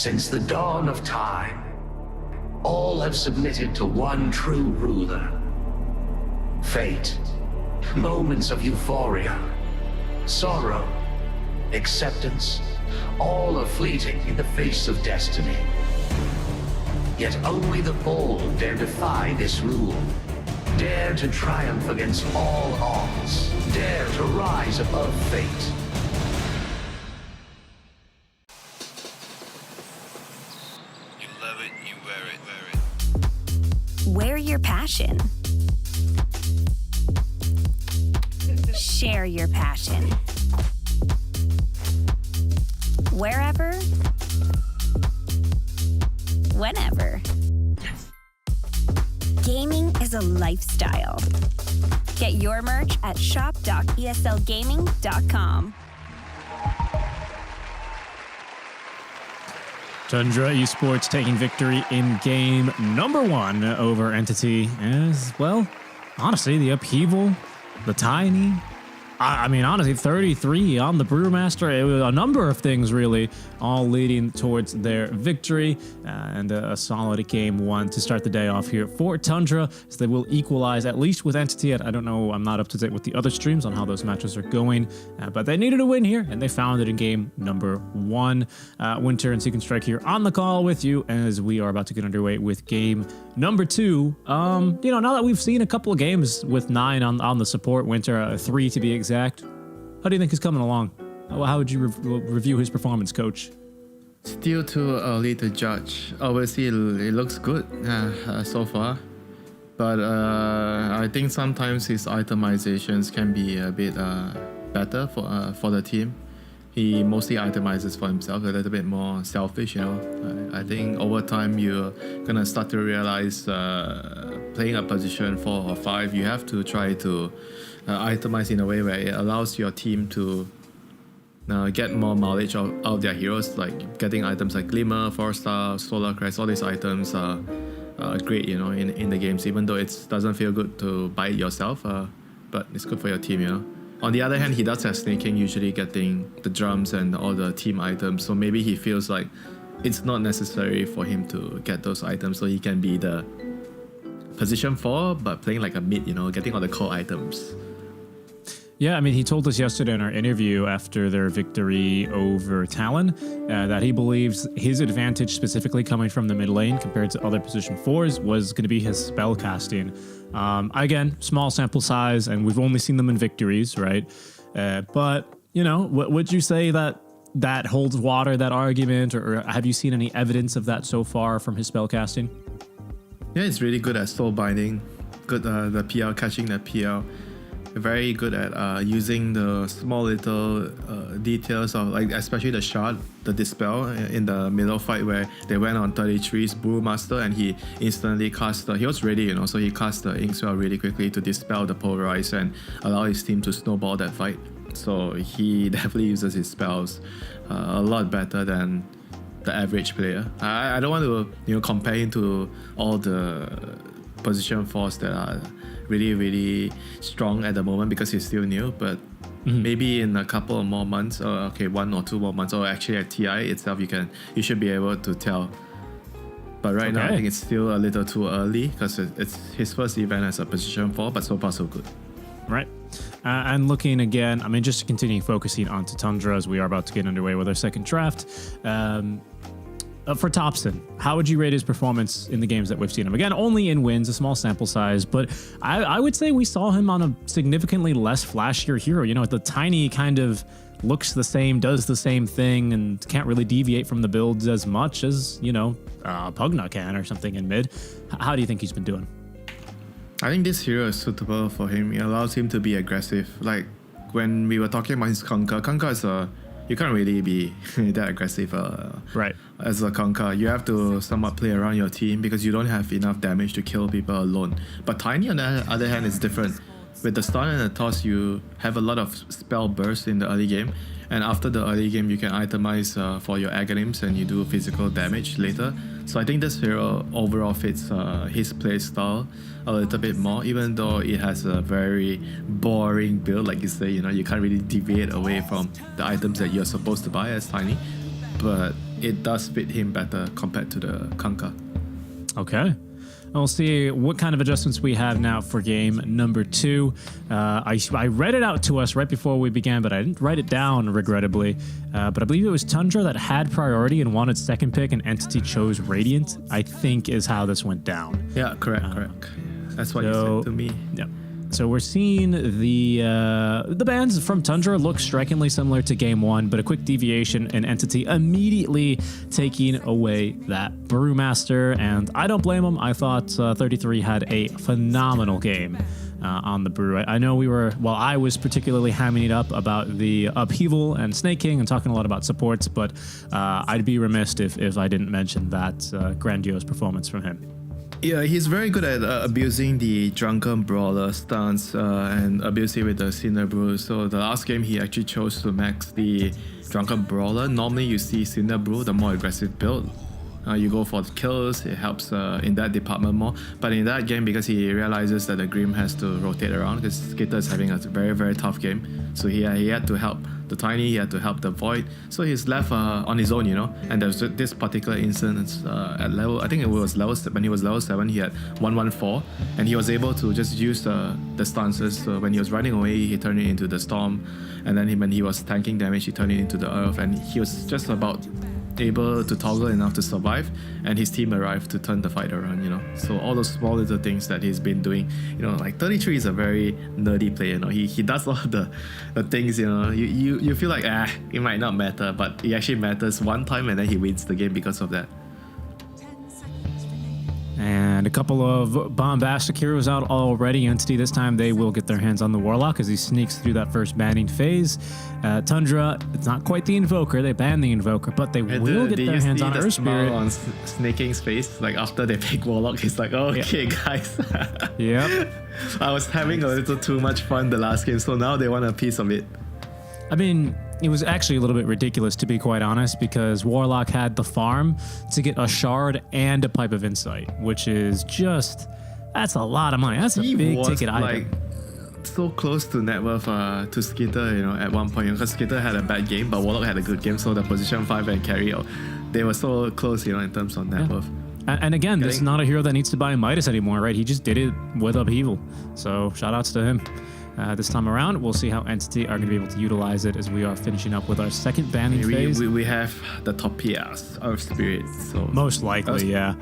Since the dawn of time, all have submitted to one true ruler. Fate, moments of euphoria, sorrow, acceptance, all are fleeting in the face of destiny. Yet only the bold dare defy this rule. Dare to triumph against all odds. Dare to rise above fate. You love it, you wear it, wear it. Wear your passion. Share your passion. Wherever, whenever. Gaming is a lifestyle. Get your merch at shop.eslgaming.com. Tundra Esports taking victory in game number 1 over Entity. As well, honestly, the upheaval, the tiny. I mean, honestly, 33 on the Brewmaster. It was a number of things, really, all leading towards their victory and a solid game 1 to start the day off here for Tundra. So they will equalize, at least with Entity. I don't know, I'm not up to date with the other streams on how those matches are going, but they needed a win here, and they found it in game number 1. Winter and Seek and Strike here on the call with you as we are about to get underway with game number 2. You know, now that we've seen a couple of games with 9 on the support, Winter, 3 to be exact, how do you think he's coming along? How would you review his performance, Coach? Still too early to judge. Obviously, it looks good so far. But I think sometimes his itemizations can be a bit better for the team. He mostly itemizes for himself, a little bit more selfish, you know. I think over time you're gonna start to realize playing a position 4 or 5, you have to try to itemize in a way where it allows your team to get more mileage out of their heroes, like getting items like Glimmer, 4-star, Solar Crest. All these items are great, you know, in the games, even though it doesn't feel good to buy it yourself, but it's good for your team, you know. On the other hand, he does have Sneyking, usually getting the drums and all the team items, so maybe he feels like it's not necessary for him to get those items, so he can be the position 4, but playing like a mid, you know, getting all the core items. Yeah, I mean, he told us yesterday in our interview after their victory over Talon that he believes his advantage, specifically coming from the mid lane compared to other position 4s, was going to be his spell casting. Again, small sample size, and we've only seen them in victories, right? But, you know, would you say that holds water, that argument, or have you seen any evidence of that so far from his spell casting? Yeah, he's really good at soul binding, good the PL, catching the PL. Very good at using the small little details of, like, especially the shot, the dispel in the middle fight where they went on 33's Brewmaster and he instantly cast he was ready, you know, so he cast the Inkswell really quickly to dispel the Polarize and allow his team to snowball that fight. So he definitely uses his spells a lot better than the average player. I don't want to, you know, compare him to all the position 4s that are really strong at the moment because he's still new, but maybe in a couple of more months, or 1 or 2 more months, or actually at TI itself, you should be able to tell. But right now I think it's still a little too early because it's his first event as a position 4, but so far so good. Right. And looking again, I mean, just to continue focusing onto Tundra as we are about to get underway with our second draft. For Topson, how would you rate his performance in the games that we've seen him? Again, only in wins, a small sample size, but I would say we saw him on a significantly less flashier hero. You know, the tiny kind of looks the same, does the same thing, and can't really deviate from the builds as much as, you know, Pugna can or something in mid. How do you think he's been doing? I think this hero is suitable for him. It allows him to be aggressive. Like when we were talking about his Kanka is you can't really be that aggressive right. As a Kanka. You have to somewhat play around your team because you don't have enough damage to kill people alone. But Tiny, on the other hand, is different. With the stun and the toss, you have a lot of spell burst in the early game, and after the early game, you can itemize for your Aghanims and you do physical damage later. So I think this hero overall fits his play style a little bit more, even though it has a very boring build, like you say, you know, you can't really deviate away from the items that you're supposed to buy as Tiny. but it does fit him better compared to the Kanka. Okay. We'll see what kind of adjustments we have now for game number 2. I read it out to us right before we began, but I didn't write it down, regrettably. But I believe it was Tundra that had priority and wanted second pick, and Entity chose Radiant, I think is how this went down. Yeah, correct. That's what you said to me. Yep. So we're seeing the bans from Tundra look strikingly similar to game 1, but a quick deviation in Entity immediately taking away that Brewmaster, and I don't blame him. I thought 33 had a phenomenal game on the Brew. I know I was particularly hamming it up about the upheaval and Sneyking and talking a lot about supports, but I'd be remiss if I didn't mention that grandiose performance from him. Yeah, he's very good at abusing the Drunken Brawler stance and abusing with the Cinder Brew. So the last game, he actually chose to max the Drunken Brawler. Normally, you see Cinder Brew, the more aggressive build. You go for the kills, it helps in that department more. But in that game, because he realizes that the Grim has to rotate around, because Skitter is having a very, very tough game. So he had to help the Tiny, he had to help the Void. So he's left on his own, And there's this particular instance at level, I think it was when he was level 7, he had 114. And he was able to just use the stances. So when he was running away, he turned it into the Storm. And then when he was tanking damage, he turned it into the Earth. And he was just about able to toggle enough to survive, and his team arrived to turn the fight around, So all those small little things that he's been doing, like 33 is a very nerdy player, He does all the things, you feel like it might not matter, but it actually matters one time, and then he wins the game because of that. 10 seconds remaining. And a couple of bombastic heroes out already. Entity this time they will get their hands on the Warlock as he sneaks through that first banning phase. Tundra, it's not quite the Invoker. They ban the Invoker, but they will get their hands on Earth Spirit. On Snaking's face, like after they pick Warlock, he's like, okay, guys. Yep. I was having a little too much fun the last game, so now they want a piece of it. I mean, it was actually a little bit ridiculous, to be quite honest, because Warlock had the farm to get a Shard and a Pipe of Insight, which is that's a lot of money. That's a big ticket item. So close to net worth to Skitter, at one point, because Skitter had a bad game, but Warlock had a good game, so the position 5 and carry, they were so close, in terms of net worth. And again, this is not a hero that needs to buy Midas anymore, right? He just did it with Upheaval. So shout outs to him. This time around, we'll see how Entity are going to be able to utilize it as we are finishing up with our second banning phase. We have the top PS, Earth Spirit. So most likely, yeah.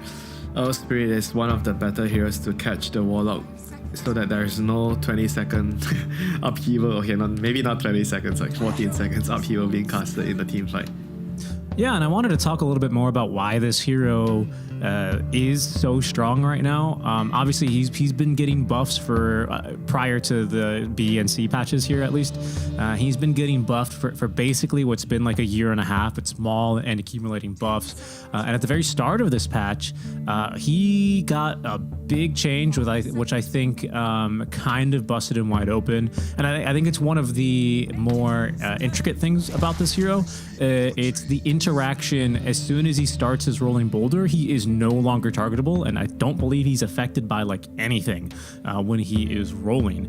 Earth Spirit is one of the better heroes to catch the Warlock, so that there is no 20-second upheaval. Okay, maybe not 20 seconds, like 14 seconds upheaval being casted in the team fight. Yeah, and I wanted to talk a little bit more about why this hero is so strong right now. Obviously, he's been getting buffs for prior to the B and C patches here, at least. He's been getting buffed for basically what's been like a year and a half. It's small and accumulating buffs. And at the very start of this patch, he got a big change, which I think kind of busted him wide open. And I think it's one of the more intricate things about this hero. It's the interaction. As soon as he starts his rolling boulder, he is no longer targetable, and I don't believe he's affected by like anything when he is rolling.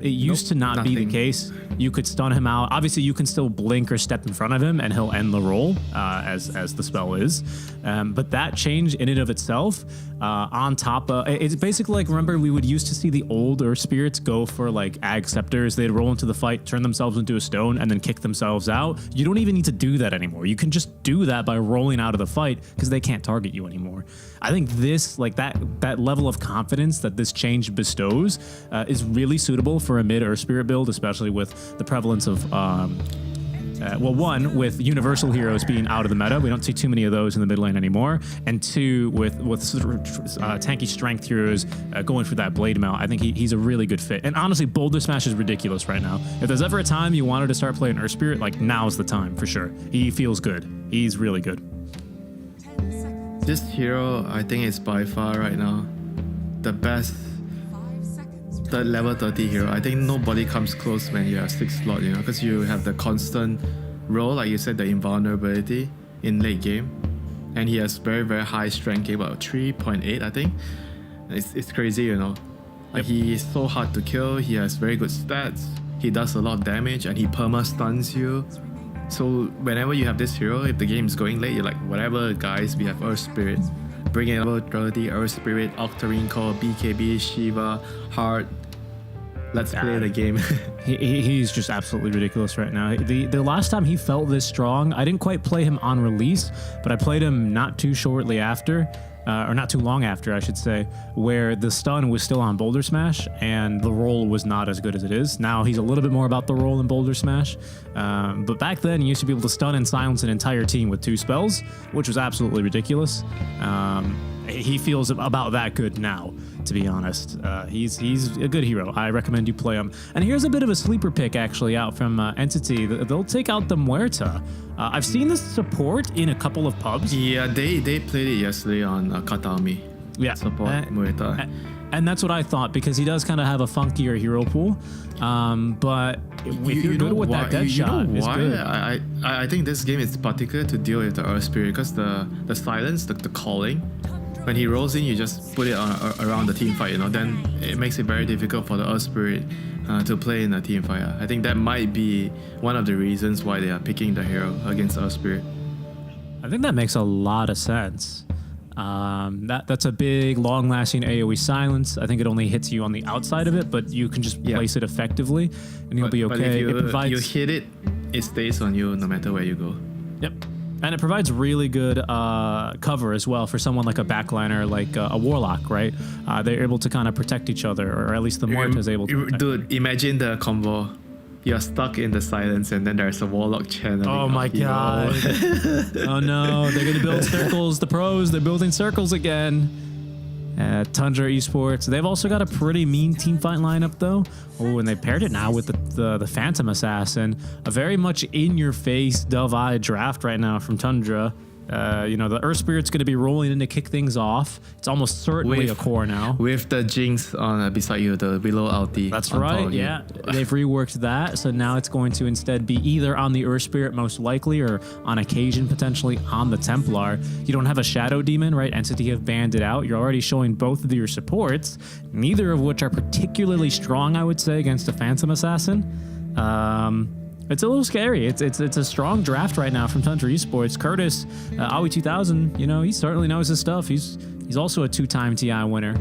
It used to not be the case. You could stun him out. Obviously, you can still blink or step in front of him, and he'll end the roll as the spell is. But that change in and of itself, on top of it's basically like, remember we would used to see the older spirits go for like ag scepters. They'd roll into the fight, turn themselves into a stone, and then kick themselves out. You don't even need to do that anymore. You can just do that by rolling out of the fight because they can't target you anymore. I think this, like that level of confidence that this change bestows is really suitable for a mid Earth Spirit build, especially with the prevalence of one, with universal heroes being out of the meta. We don't see too many of those in the mid lane anymore. And two, with tanky strength heroes going for that blade mail, I think he's a really good fit. And honestly, Boulder Smash is ridiculous right now. If there's ever a time you wanted to start playing Earth Spirit, like now's the time for sure. He feels good. He's really good. 10 seconds. This hero, I think, is by far right now the best 5 seconds. the level 30 hero. I think nobody comes close when you have 6 slot, because you have the constant roll, like you said, the invulnerability in late game. And he has very, very high strength, about 3.8, I think. It's crazy, Like, he is so hard to kill, he has very good stats, he does a lot of damage, and he perma stuns you. So whenever you have this hero, if the game is going late, you're like, whatever guys, we have Earth Spirit. Bring in Ability, Earth Spirit, Octarine Core, BKB, Shiva, Heart. Let's play the game. He's just absolutely ridiculous right now. The last time he felt this strong, I didn't quite play him on release, but I played him not too shortly after, or not too long after, I should say, where the stun was still on Boulder Smash and the roll was not as good as it is. Now he's a little bit more about the roll in Boulder Smash, but back then he used to be able to stun and silence an entire team with 2 spells, which was absolutely ridiculous. He feels about that good now, to be honest. He's a good hero. I recommend you play him. And here's a bit of a sleeper pick actually out from Entity. They'll take out the Muerta. I've seen this support in a couple of pubs. Yeah, they played it yesterday on Katami. Yeah, Support Muerta. and that's what I thought, because he does kind of have a funkier hero pool. But if you're good with that dead shot, it's good. I think this game is particular to deal with the Earth Spirit because the silence, the calling. When he rolls in, you just put it around the team fight, then it makes it very difficult for the Earth Spirit to play in a team fight. I think that might be one of the reasons why they are picking the hero against Earth Spirit. I think that makes a lot of sense. That's a big, long-lasting AoE silence. I think it only hits you on the outside of it, but you can just place it effectively, and you'll be okay. But if it provides, you hit it, it stays on you no matter where you go. Yep. And it provides really good cover as well for someone like a backliner, like a Warlock, right? They're able to kind of protect each other, or at least the Muerta is able to protect. Dude, imagine the combo. You're stuck in the silence and then there's a Warlock channeling. Oh my god. Oh no, they're going to build circles. The pros, they're building circles again. Tundra Esports. They've also got a pretty mean teamfight lineup though. Oh, and they paired it now with the Phantom Assassin. A very much in-your-face Dove-Eye draft right now from Tundra. The Earth Spirit's going to be rolling in to kick things off. It's almost certainly a core now. With the Jinx on beside you, the below ulti. That's right, yeah. They've reworked that, so now it's going to instead be either on the Earth Spirit most likely, or on occasion potentially on the Templar. You don't have a Shadow Demon, right? Entity have banned it out. You're already showing both of your supports, neither of which are particularly strong, I would say, against a Phantom Assassin. It's a little scary. It's a strong draft right now from Tundra Esports. Curtis, Aoi 2000, he certainly knows his stuff. He's also a 2-time TI winner.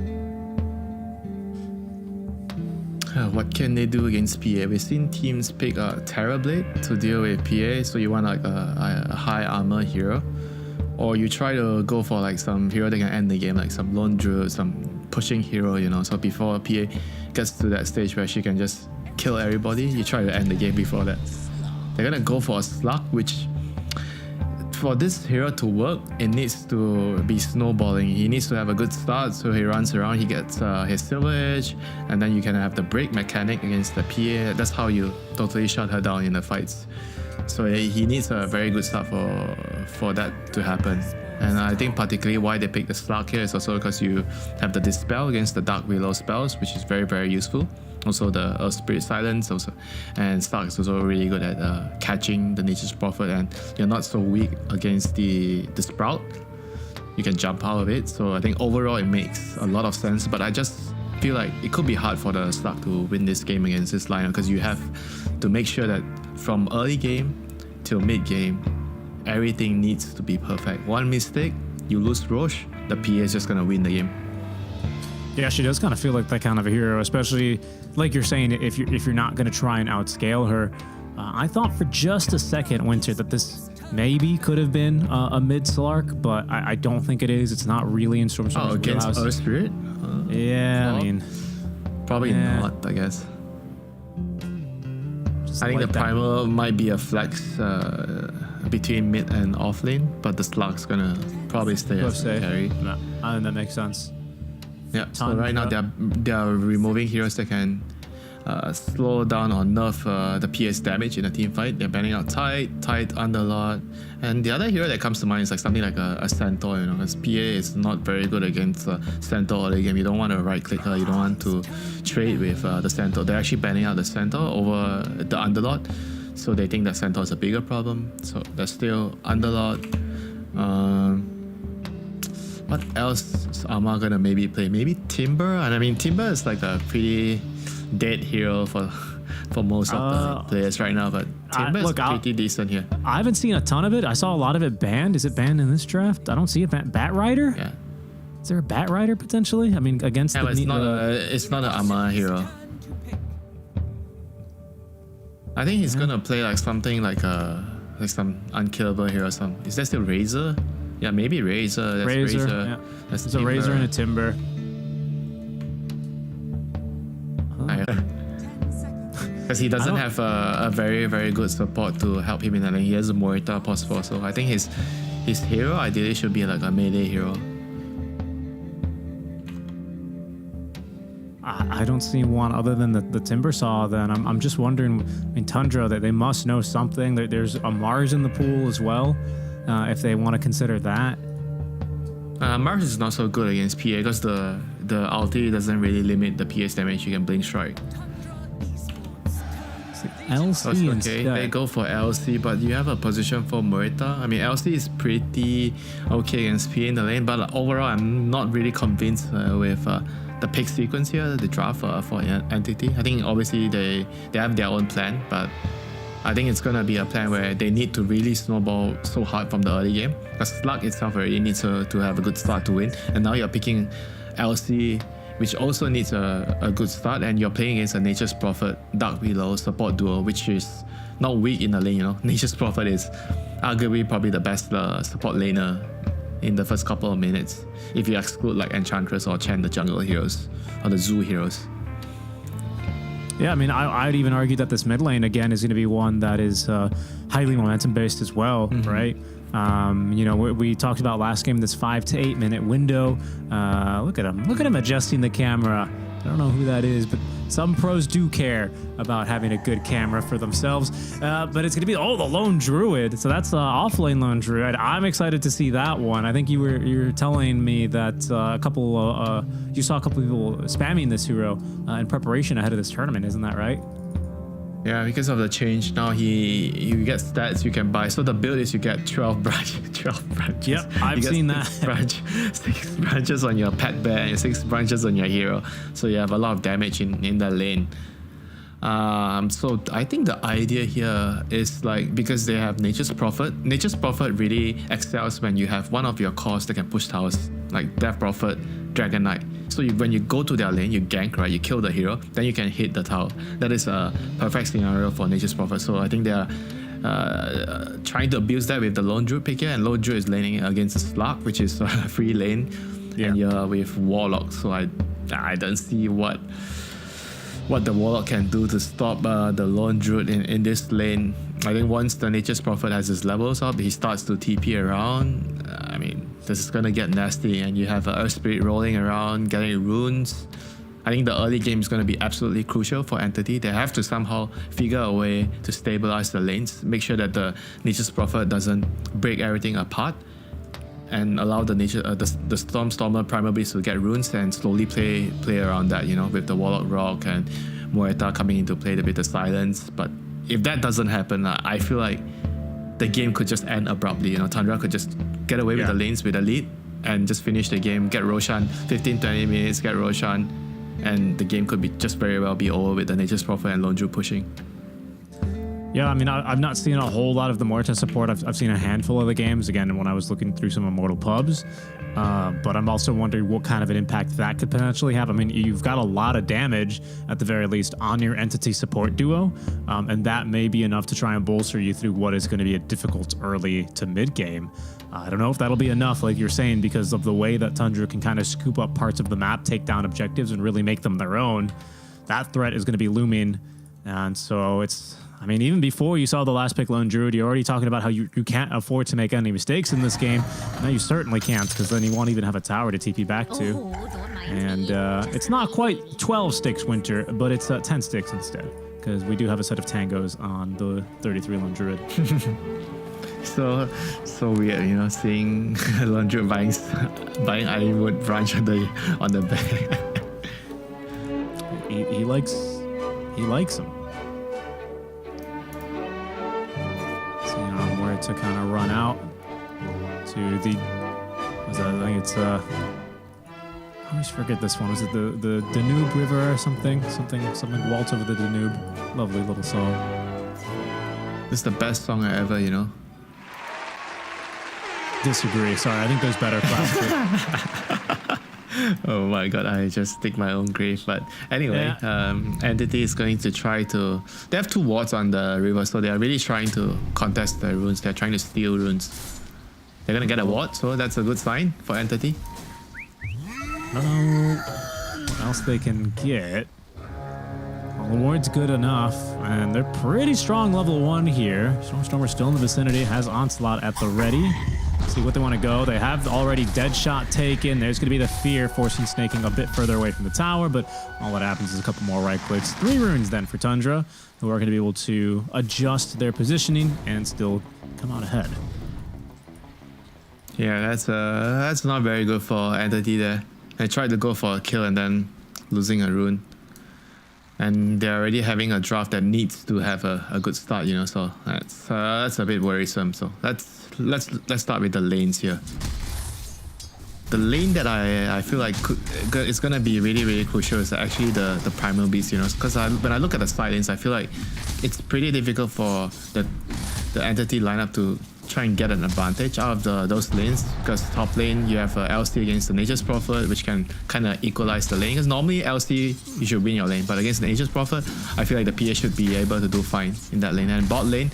What can they do against PA? We've seen teams pick Terrorblade to deal with PA, so you want like a high armor hero. Or you try to go for like some hero that can end the game, like some Lone Druid, some pushing hero, so before PA gets to that stage where she can just kill everybody, you try to end the game before that. They're gonna go for a slug, which for this hero to work, it needs to be snowballing. He needs to have a good start, so he runs around, he gets his Silver Edge, and then you can have the break mechanic against the PA. That's how you totally shut her down in the fights. So he needs a very good start for that to happen. And I think particularly why they picked the Slug here is also because you have the Dispel against the Dark Willow spells, which is very, very useful. Also the Earth Spirit Silence also, and Slug is also really good at catching the Nature's Prophet, and you're not so weak against the Sprout. You can jump out of it, so I think overall it makes a lot of sense, but I just feel like it could be hard for the Slug to win this game against this lineup, because you have to make sure that from early game till mid game, everything needs to be perfect. One mistake, you lose Roche, the PA is just gonna win the game. Yeah, she does kind of feel like that kind of a hero, especially like you're saying, if you're not going to try and outscale her. I thought for just a second, Winter, that this maybe could have been a mid Slark, but I don't think it is. It's not really in Storm's against Earth Spirit? Yeah, I mean, probably not, I guess. I think the Primal might be a flex between mid and off lane, but the Slug's gonna probably stay as carry. No, I think that makes sense. Yeah, so right now they are removing heroes that can slow down or nerf the PS damage in a team fight. They're banning out Tide, Underlord, and the other hero that comes to mind is like something like a Centaur, because PA is not very good against Centaur early game. You don't want to right click her, you don't want to trade with the Centaur. They're actually banning out the Centaur over the Underlord, so they think that Centaur is a bigger problem. So there's still Underlord. What else is Arma gonna maybe play? Maybe Timber? And I mean, Timber is like a pretty dead hero for for most of the players right now. But Timber is pretty decent here. I haven't seen a ton of it. I saw a lot of it banned. Is it banned in this draft? I don't see it banned. Bat Rider? Yeah. Is there a Bat Rider potentially? I mean, against Yeah, the... but it's not an armor hero. I think he's gonna play like something like some unkillable hero. Is that still Razor? Yeah, maybe Razor. That's Razor. Yeah. That's It's a Razor and a Timber. Because he doesn't have a very, very good support to help him in the lane. He has a Morita +4, so I think his hero ideally should be like a melee hero. I don't see one other than the Timber Saw. Then I'm just wondering. I mean, Tundra, that they must know something. There's a Mars in the pool as well, if they want to consider that. Mars is not so good against PA because the ulti doesn't really limit the PA's damage. You can blink strike. LC okay, they go for LC, but you have a position for Morita. I mean, LC is pretty okay against PA in the lane, but overall, I'm not really convinced with the pick sequence here, the draft for Entity. I think obviously they have their own plan, but I think it's gonna be a plan where they need to really snowball so hard from the early game because Slug itself already needs to have a good start to win, and now you're picking LC, which also needs a good start, and you're playing against a Nature's Prophet Dark Below support duo, which is not weak in the lane. You know, Nature's Prophet is arguably probably the best support laner in the first couple of minutes, if you exclude like Enchantress or Chen, the jungle heroes or the zoo heroes. Yeah, I mean, I'd even argue that this mid lane again is going to be one that is highly momentum based as well, right? You know, we talked about last game, this 5 to 8 minute window. Look at him adjusting the camera. I don't know who that is, but some pros do care about having a good camera for themselves. But it's going to be, the Lone Druid. So that's off-lane Lone Druid. I'm excited to see that one. I think you were telling me that you saw a couple people spamming this hero in preparation ahead of this tournament. Isn't that right? Yeah, because of the change, now you get stats you can buy. So the build is you get 12 branches. Yep, I've seen that. 6 branches on your pet bear and 6 branches on your hero. So you have a lot of damage in the lane. So I think the idea here is like, because they have Nature's Prophet. Nature's Prophet really excels when you have one of your cores that can push towers, like Death Prophet, Dragon Knight. So when you go to their lane, you gank, right? You kill the hero, then you can hit the tower. That is a perfect scenario for Nature's Prophet. So I think they are trying to abuse that with the Lone Druid pick here, and Lone Druid is laning against the Slug, which is a free lane, and you're with Warlock. So I don't see what the Warlock can do to stop the Lone Druid in this lane. I think once the Nature's Prophet has his levels up, he starts to TP around. I mean, this is gonna get nasty, and you have Earth Spirit rolling around, getting runes. I think the early game is gonna be absolutely crucial for Entity. They have to somehow figure a way to stabilize the lanes, make sure that the Nature's Prophet doesn't break everything apart, and allow the Stormer Primal Beast to get runes and slowly play around that, you know, with the Warlock Rock and Morita coming into play, a bit of silence. But if that doesn't happen, I feel like the game could just end abruptly. You know, Tundra could just get away with the lanes with a lead and just finish the game, get Roshan 15-20 minutes, get Roshan, and the game could be just very well be over with the Nature's Prophet and Lone Druid pushing. Yeah, I mean, I've not seen a whole lot of the Morta support. I've seen a handful of the games, again, when I was looking through some Immortal pubs. But I'm also wondering what kind of an impact that could potentially have. I mean, you've got a lot of damage, at the very least, on your Entity support duo. And that may be enough to try and bolster you through what is going to be a difficult early to mid game. I don't know if that'll be enough, like you're saying, because of the way that Tundra can kind of scoop up parts of the map, take down objectives, and really make them their own. That threat is going to be looming. And so I mean, even before you saw the last pick Lone Druid, you're already talking about how you can't afford to make any mistakes in this game. Now you certainly can't, because then you won't even have a tower to TP back to. And it's not quite 12 sticks Winter, but it's 10 sticks instead, because we do have a set of tangos on the 33 Lone Druid. So weird, you know, seeing Lone Druid buying Ironwood branch on the back. he likes them. Where to kind of run out to the, I think it's I always forget this one. Was it the Danube River or something? Something waltz over the Danube. Lovely little song. This is the best song I ever, you know. Disagree. Sorry, I think there's better classical. Oh my god, I just dig my own grave. But anyway, Entity is going to try to... They have 2 wards on the river, so they are really trying to contest the runes. They're trying to steal runes. They're going to get a ward, so that's a good sign for Entity. What else they can get? Well, the ward's good enough, and they're pretty strong level 1 here. Stormstormer's still in the vicinity, has Onslaught at the ready. See what they want to go. They have already Deadshot taken. There's going to be the Fear forcing Sneyking a bit further away from the tower, but all that happens is a couple more right clicks. 3 runes then for Tundra, who are going to be able to adjust their positioning and still come out ahead. Yeah, that's not very good for Entity there. They tried to go for a kill and then losing a rune. And they're already having a draft that needs to have a good start, you know, so that's a bit worrisome. So let's start with the lanes here. The lane that I feel like it's gonna be really, really crucial is actually the Primal Beast, you know, because when I look at the side lanes, I feel like it's pretty difficult for the Entity lineup to try and get an advantage out of those lanes, because top lane you have LC against the Nature's Prophet, which can kind of equalize the lane, because normally LC you should win your lane, but against the Nature's Prophet I feel like the PA should be able to do fine in that lane. And bot lane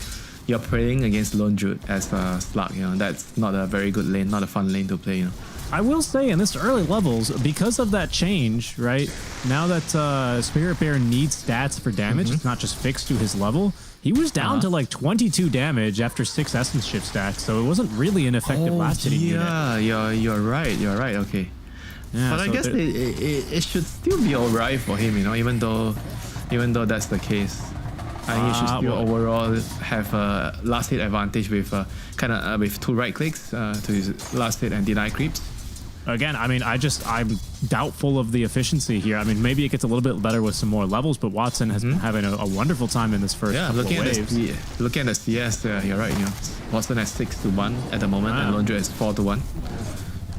you're playing against Lone Druid as a slug, you know, that's not a very good lane, not a fun lane to play, you know. I will say in this early levels, because of that change, right, now that Spirit Bear needs stats for damage, it's not just fixed to his level. He was down to like 22 damage after 6 Essence Shift stacks, so it wasn't really an effective last hitting unit. Yeah, you're right, okay. Yeah, but I guess it should still be alright for him, you know, even though that's the case. I think he should still overall have a last hit advantage with with 2 right clicks to his last hit and deny creeps. Again, I mean, I'm doubtful of the efficiency here. I mean, maybe it gets a little bit better with some more levels, but Watson has been having a wonderful time in this first couple of waves. Looking at the CS, you're right. You know, Watson has 6-1 at the moment, and Londra is 4-1.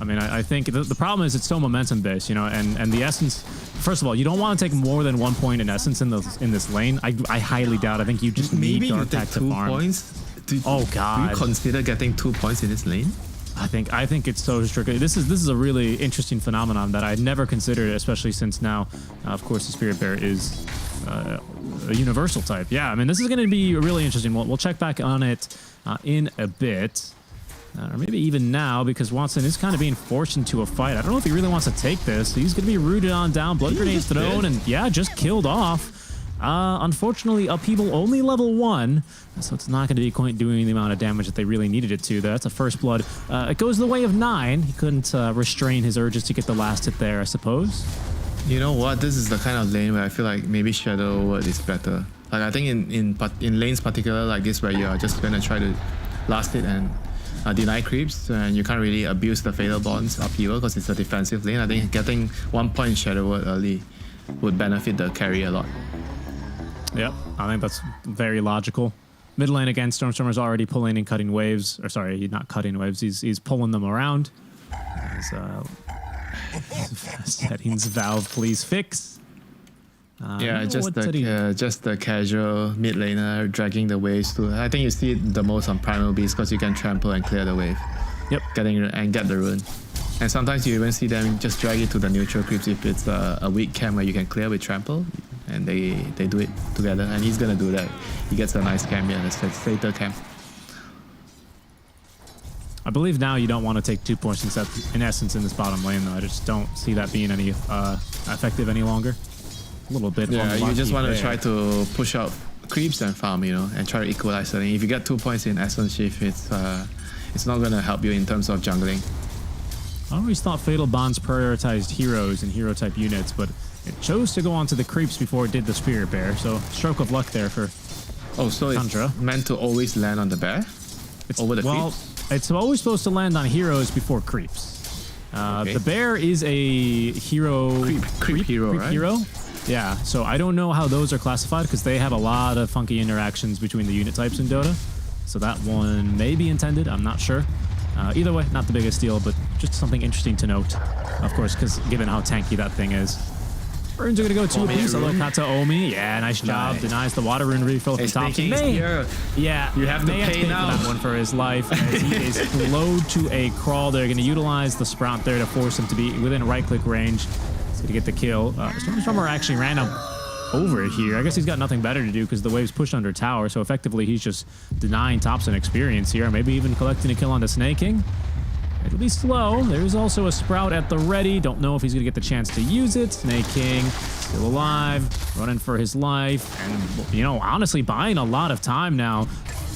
I mean, I think the problem is it's so momentum based, you know, and the essence. First of all, you don't want to take more than 1 point in essence in this lane. I highly doubt. I think you just need Dark Pact to farm. Points. Oh God! Do you consider getting 2 points in this lane? I think it's so strict. This is a really interesting phenomenon that I never considered, especially since now, of course, the Spirit Bear is a universal type. Yeah, I mean, this is going to be really interesting. We'll check back on it in a bit. Or maybe even now, because Watson is kind of being forced into a fight. I don't know if he really wants to take this. He's going to be rooted on down, blood grenades thrown, and yeah, just killed off. Unfortunately, Upheaval only level 1, so it's not going to be quite doing the amount of damage that they really needed it to. That's a first blood. It goes the way of 9. He couldn't restrain his urges to get the last hit there, I suppose. You know what? This is the kind of lane where I feel like maybe Shadow Word is better. Like I think in lanes particular like this, where you are just going to try to last hit and deny creeps, and you can't really abuse the Fatal Bonds Upheaval because it's a defensive lane. I think getting 1 point in Shadow Word early would benefit the carry a lot. Yep, I think that's very logical. Mid lane again, Stormstormer's already pulling and cutting waves. Or sorry, he's not cutting waves, he's pulling them around. Settings valve, please fix. Yeah, just the casual mid laner dragging the waves too. I think you see it the most on Primal Beast because you can trample and clear the wave. Yep. Get the rune. And sometimes you even see them just drag it to the neutral creeps if it's a weak camp where you can clear with trample. And they do it together, and he's gonna do that. He gets a nice camp here, the Satyr camp. I believe now you don't want to take 2 points in essence in this bottom lane, though. I just don't see that being any effective any longer. A little bit. Yeah, you just want to try to push out creeps and farm, you know, and try to equalize the lane. If you get 2 points in essence shift, it's not gonna help you in terms of jungling. I always thought Fatal Bonds prioritized heroes and hero type units, but it chose to go onto the creeps before it did the Spirit Bear, so stroke of luck there for Tundra. It's meant to always land on the bear? Over the creeps? It's always supposed to land on heroes before creeps. The bear is a hero... Creep hero, right? Hero? Yeah, so I don't know how those are classified because they have a lot of funky interactions between the unit types in Dota. So that one may be intended, I'm not sure. Either way, not the biggest deal, but just something interesting to note. Of course, because given how tanky that thing is. Runes are going to go 2 apiece. Hello, Kata Omi. Yeah, nice job. Denies the water rune refill from Topson. Yeah, You have to pay now. for that one for his life. As he is slowed to a crawl. They're going to utilize the sprout there to force him to be within right-click range. He's going to get the kill. Stormstormer actually ran up over here. I guess he's got nothing better to do because the wave's pushed under tower. So effectively, he's just denying Topson experience here. Maybe even collecting a kill onto Sneyking. It'll be slow. There's also a Sprout at the ready. Don't know if he's going to get the chance to use it. Sneyking still alive, running for his life. And, you know, honestly, buying a lot of time now.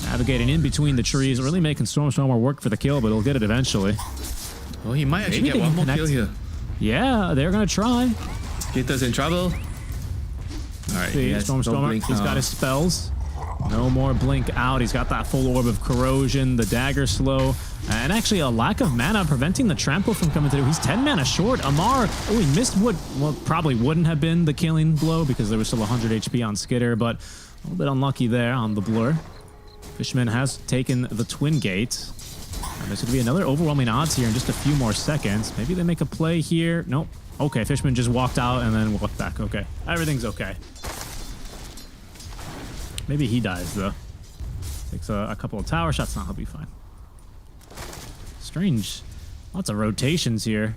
Navigating in between the trees, really making Stormstormer work for the kill, but he'll get it eventually. Oh, he might actually Maybe get they one more connect. kill here. Yeah, they're going to try. Skitter's in trouble. Alright, See, Stormstormer, he's got his spells. No more blink out. He's got that full orb of corrosion, the dagger slow, and actually a lack of mana preventing the trample from coming through. He's 10 mana short. Amar, oh, he missed what probably wouldn't have been the killing blow because there was still 100 HP on Skitter, but a little bit unlucky there on the blur. Fishman has taken the Twin Gate. And there's going to be another overwhelming odds here in just a few more seconds. Maybe they make a play here. Nope. Okay, Fishman just walked out and then walked back. Okay, everything's okay. Maybe he dies, though. Takes a couple of tower shots. He'll be fine. Strange. Lots of rotations here.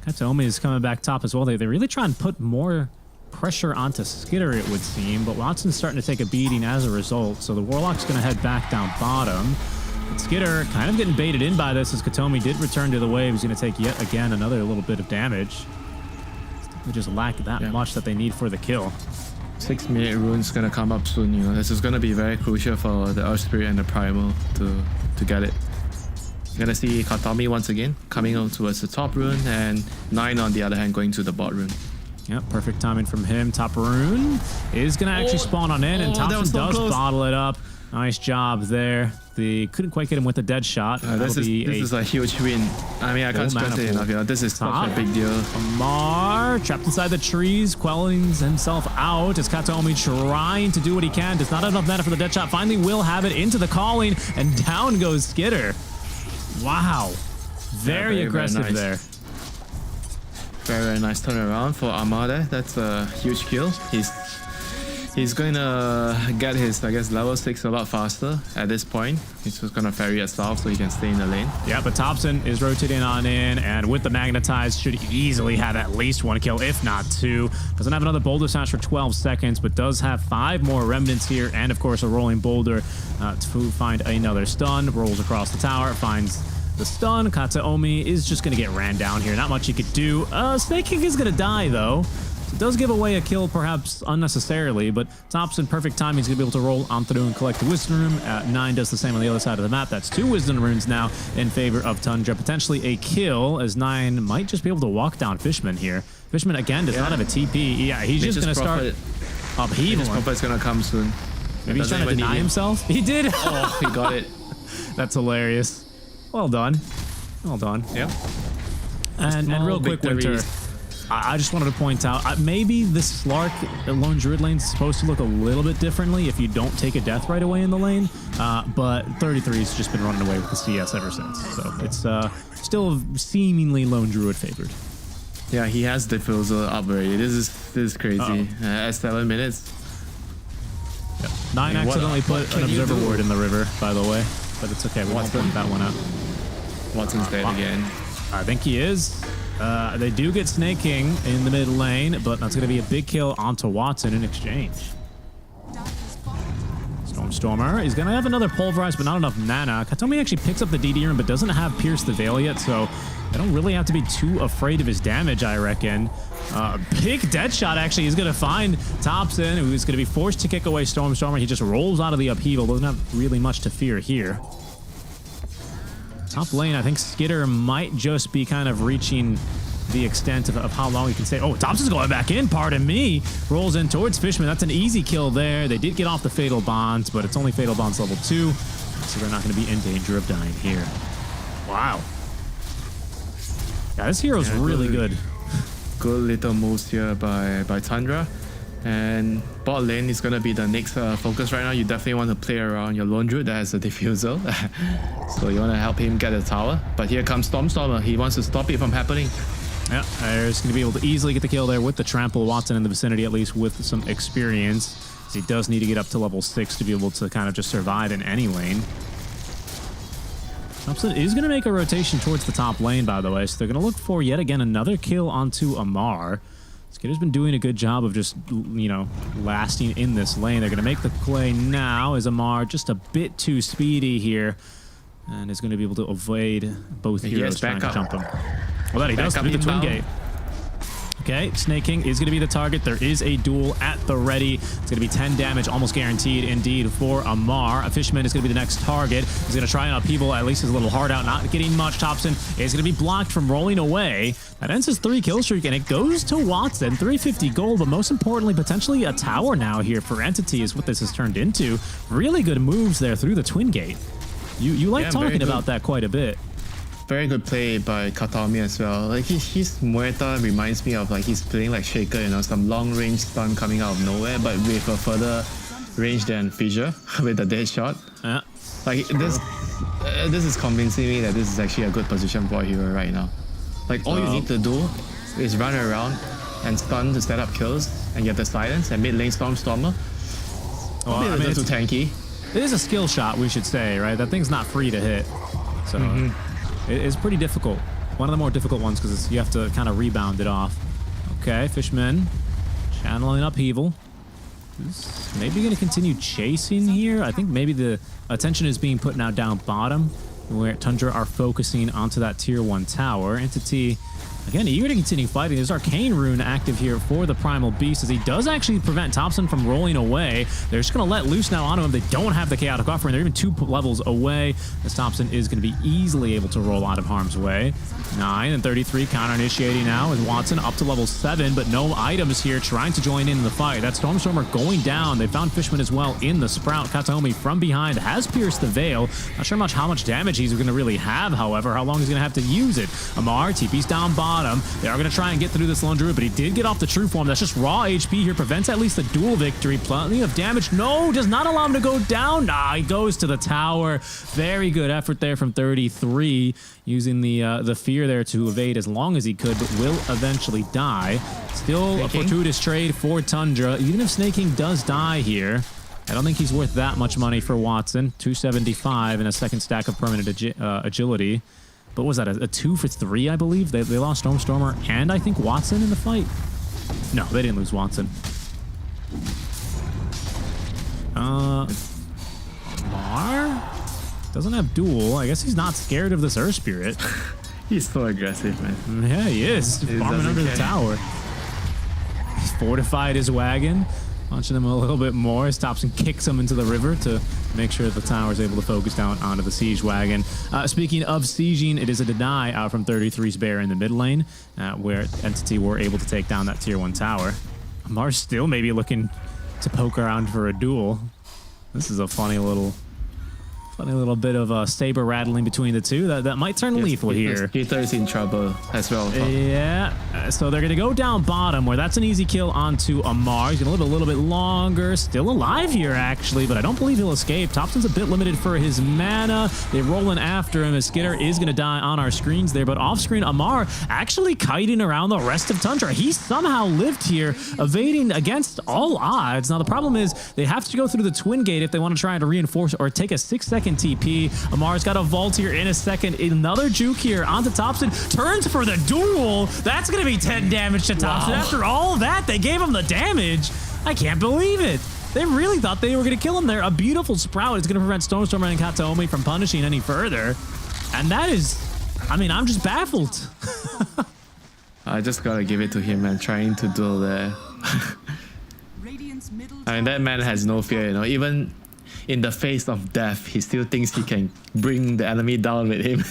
Kataomi is coming back top as well. They really try and put more pressure onto Skitter, it would seem, but Watson's starting to take a beating as a result, so the Warlock's going to head back down bottom. But Skitter kind of getting baited in by this as Kataomi did return to the wave. He's going to take yet again another little bit of damage. They just lack that much that they need for the kill. 6-minute rune's gonna come up soon, you know. This is gonna be very crucial for the Earth Spirit and the Primal to get it. You're gonna see Kataomi once again coming on towards the top rune, and 9 on the other hand going to the bot rune. Yep, perfect timing from him. Top rune is gonna actually spawn on in, and Topson does bottle it up. Nice job there. They couldn't quite get him with a dead shot. This is a huge win. I mean, I can't stress it enough. You know, this is such a big deal. Amar trapped inside the trees, quelling himself out as Kataomi trying to do what he can. Does not have enough mana for the dead shot. Finally will have it into the calling, and down goes Skitter. Wow. Very aggressive very nice. there. Very nice turnaround for Amar there. That's a huge kill. He's going to get his, I guess, level 6 a lot faster at this point. He's just going to ferry it south so he can stay in the lane. Yeah, but Topson is rotating on in, and with the Magnetize, should easily have at least 1 kill, if not 2. Doesn't have another Boulder Smash for 12 seconds, but does have 5 more Remnants here, and of course a Rolling Boulder to find another stun. Rolls across the tower, finds the stun. Kataomi is just going to get ran down here. Not much he could do. Sneyking is going to die, though. It does give away a kill, perhaps unnecessarily, but Topson, perfect time. He's going to be able to roll on through and collect the Wisdom Rune. 9 does the same on the other side of the map. That's 2 Wisdom Runes now in favor of Tundra. Potentially a kill, as 9 might just be able to walk down Fishman here. Fishman, again, does not have a TP. Yeah, he's just going to start upheaval. His Prophet's going to come soon. Maybe he's trying to deny himself? He did! Oh, he got it. That's hilarious. Well done. Well done. Yep. And real quick, Winter, I just wanted to point out, maybe the Slark Lone Druid lane is supposed to look a little bit differently if you don't take a death right away in the lane, but 33's just been running away with the CS ever since, so it's still seemingly Lone Druid favored. Yeah, he has diffusal up already. This is crazy. At 7 minutes. Yep. 9 accidentally put an Observer Ward in the river, by the way, but it's okay, we won't point that one out. Watson's dead again. I think he is. They do get Sneyking in the mid lane, but that's going to be a big kill onto Watson in exchange. Stormstormer is going to have another Pulverize, but not enough mana. Kataomi actually picks up the DD rune, but doesn't have Pierce the Veil yet, so they don't really have to be too afraid of his damage, I reckon. Big dead shot actually is going to find Topson, who's going to be forced to kick away Stormstormer. He just rolls out of the upheaval. Doesn't have really much to fear here. Top lane, I think Skitter might just be kind of reaching the extent of how long he can stay. Oh, Topson's going back in, pardon me. Rolls in towards Fishman. That's an easy kill there. They did get off the Fatal Bonds, but it's only Fatal Bonds level 2, so they're not going to be in danger of dying here. Wow. Yeah, this hero's really good. Good little moves here by Tundra. And bot lane is going to be the next focus right now. You definitely want to play around your lone druid that has a diffusal. So you want to help him get a tower. But here comes Stormstormer. He wants to stop it from happening. Yeah, there's going to be able to easily get the kill there with the trample. Watson in the vicinity, at least with some experience. He does need to get up to level 6 to be able to kind of just survive in any lane. Topson is going to make a rotation towards the top lane, by the way. So they're going to look for, yet again, another kill onto Amar. Skitter's been doing a good job of just, you know, lasting in this lane. They're going to make the play now as Amar just a bit too speedy here. And is going to be able to evade both heroes trying to jump him. Well, that he does through the twin gate. Okay, Sneyking is going to be the target. There is a duel at the ready. It's going to be 10 damage, almost guaranteed indeed for Amar. A Fishman is going to be the next target. He's going to try an upheaval, at least his little heart out, not getting much. Topson is going to be blocked from rolling away. That ends his 3-kill streak, and it goes to Watson. 350 gold, but most importantly, potentially a tower now here for Entity is what this has turned into. Really good moves there through the twin gate. You like talking about that quite a bit. Very good play by Katomi as well. Like his Muerta reminds me of like he's playing like Shaker, you know, some long range stun coming out of nowhere, but with a further range than Fissure with a dead shot. Yeah. Like this is convincing me that this is actually a good position for a hero right now. Like all you need to do is run around and stun to set up kills and get the silence and mid lane Stormstormer. Well, I mean, a little too tanky. It is a skill shot, we should say, right? That thing's not free to hit. So it's pretty difficult. One of the more difficult ones because you have to kind of rebound it off. Okay, Fishman channeling upheaval. He's maybe going to continue chasing here. I think maybe the attention is being put now down bottom where Tundra are focusing onto that tier 1 tower. Entity, again, eager to continue fighting. There's Arcane Rune active here for the Primal Beast as he does actually prevent Topson from rolling away. They're just going to let loose now onto him. They don't have the Chaotic Offering. They're even 2 levels away as Topson is going to be easily able to roll out of harm's way. 9 and 33 counter initiating now with Watson up to level 7, but no items here trying to join in the fight. That Stormstormer going down. They found Fishman as well in the Sprout. Kataomi from behind has pierced the Veil. Not sure how much damage he's going to really have, however, how long he's going to have to use it. Amar, TP's down bottom. They are going to try and get through this lone druid, but he did get off the true form. That's just raw HP here. Prevents at least the dual victory. Plenty of damage. No, does not allow him to go down. Nah, he goes to the tower. Very good effort there from 33. Using the fear there to evade as long as he could, but will eventually die. Still a fortuitous trade for Tundra. Even if Sneyking does die here, I don't think he's worth that much money for Watson. 275 and a second stack of permanent agility. But what was that, a 2 for 3, I believe? They lost Stormstormer and I think Watson in the fight? No, they didn't lose Watson. Mar? Doesn't have duel. I guess he's not scared of this Earth Spirit. He's so aggressive, man. Yeah, he is. Farming under the tower. He's fortified his wagon. Launching him a little bit more as Topson kicks him into the river to make sure the tower is able to focus down onto the siege wagon. Speaking of sieging, it is a deny out from 33's Bear in the mid lane, where Entity were able to take down that tier 1 tower. Amar's still maybe looking to poke around for a duel. This is a funny little bit of saber rattling between the two. That might turn lethal here. Peter is in trouble as well. Yeah, so they're going to go down bottom where that's an easy kill onto Amar. He's going to live a little bit longer. Still alive here, actually, but I don't believe he'll escape. Topson's a bit limited for his mana. They roll in after him as Skitter is going to die on our screens there, but off-screen, Amar actually kiting around the rest of Tundra. He somehow lived here, evading against all odds. Now, the problem is they have to go through the Twin Gate if they want to try to reinforce or take a 6-second TP. Amar's got a vault here in a second. Another juke here onto Topson. Turns for the duel. That's going to be 10 damage to Topson. After all that, they gave him the damage. I can't believe it. They really thought they were going to kill him there. A beautiful Sprout is going to prevent Stormstormer and Kataomi from punishing any further. And that is, I mean, I'm just baffled. I just got to give it to him and trying to duel there. Radiant's middle I mean, that man has no fear, you know. Even in the face of death, he still thinks he can bring the enemy down with him.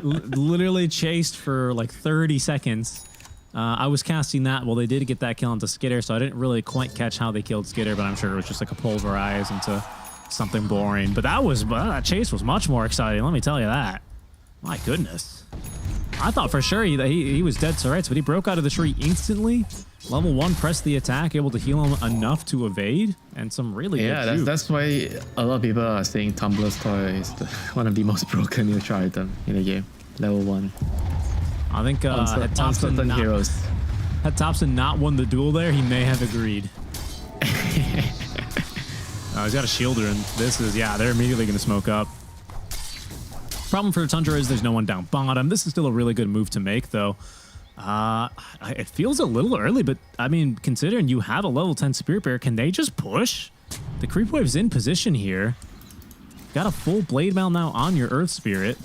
Literally chased for like 30 seconds. I was casting that. Well, they did get that kill onto Skitter, so I didn't really quite catch how they killed Skitter, but I'm sure it was just like a pulverize into something boring. But that chase was much more exciting, let me tell you that. My goodness. I thought for sure he was dead to rights, but he broke out of the tree instantly. Level 1, press the attack, able to heal him enough to evade, and some really Yeah, good juke. that's why a lot of people are saying Tumblr's toy is one of the most broken neutral item in the game. Level 1. I think had Uncertain heroes. Had Topson not won the duel there, he may have agreed. He's got a shielder, and this is, yeah, they're immediately going to smoke up. Problem for Tundra is there's no one down bottom. This is still a really good move to make, though. It feels a little early, but I mean, considering you have a level 10 Spirit Bear, can they just push? The creep wave's in position here. Got a full Blade Mail now on your Earth Spirit.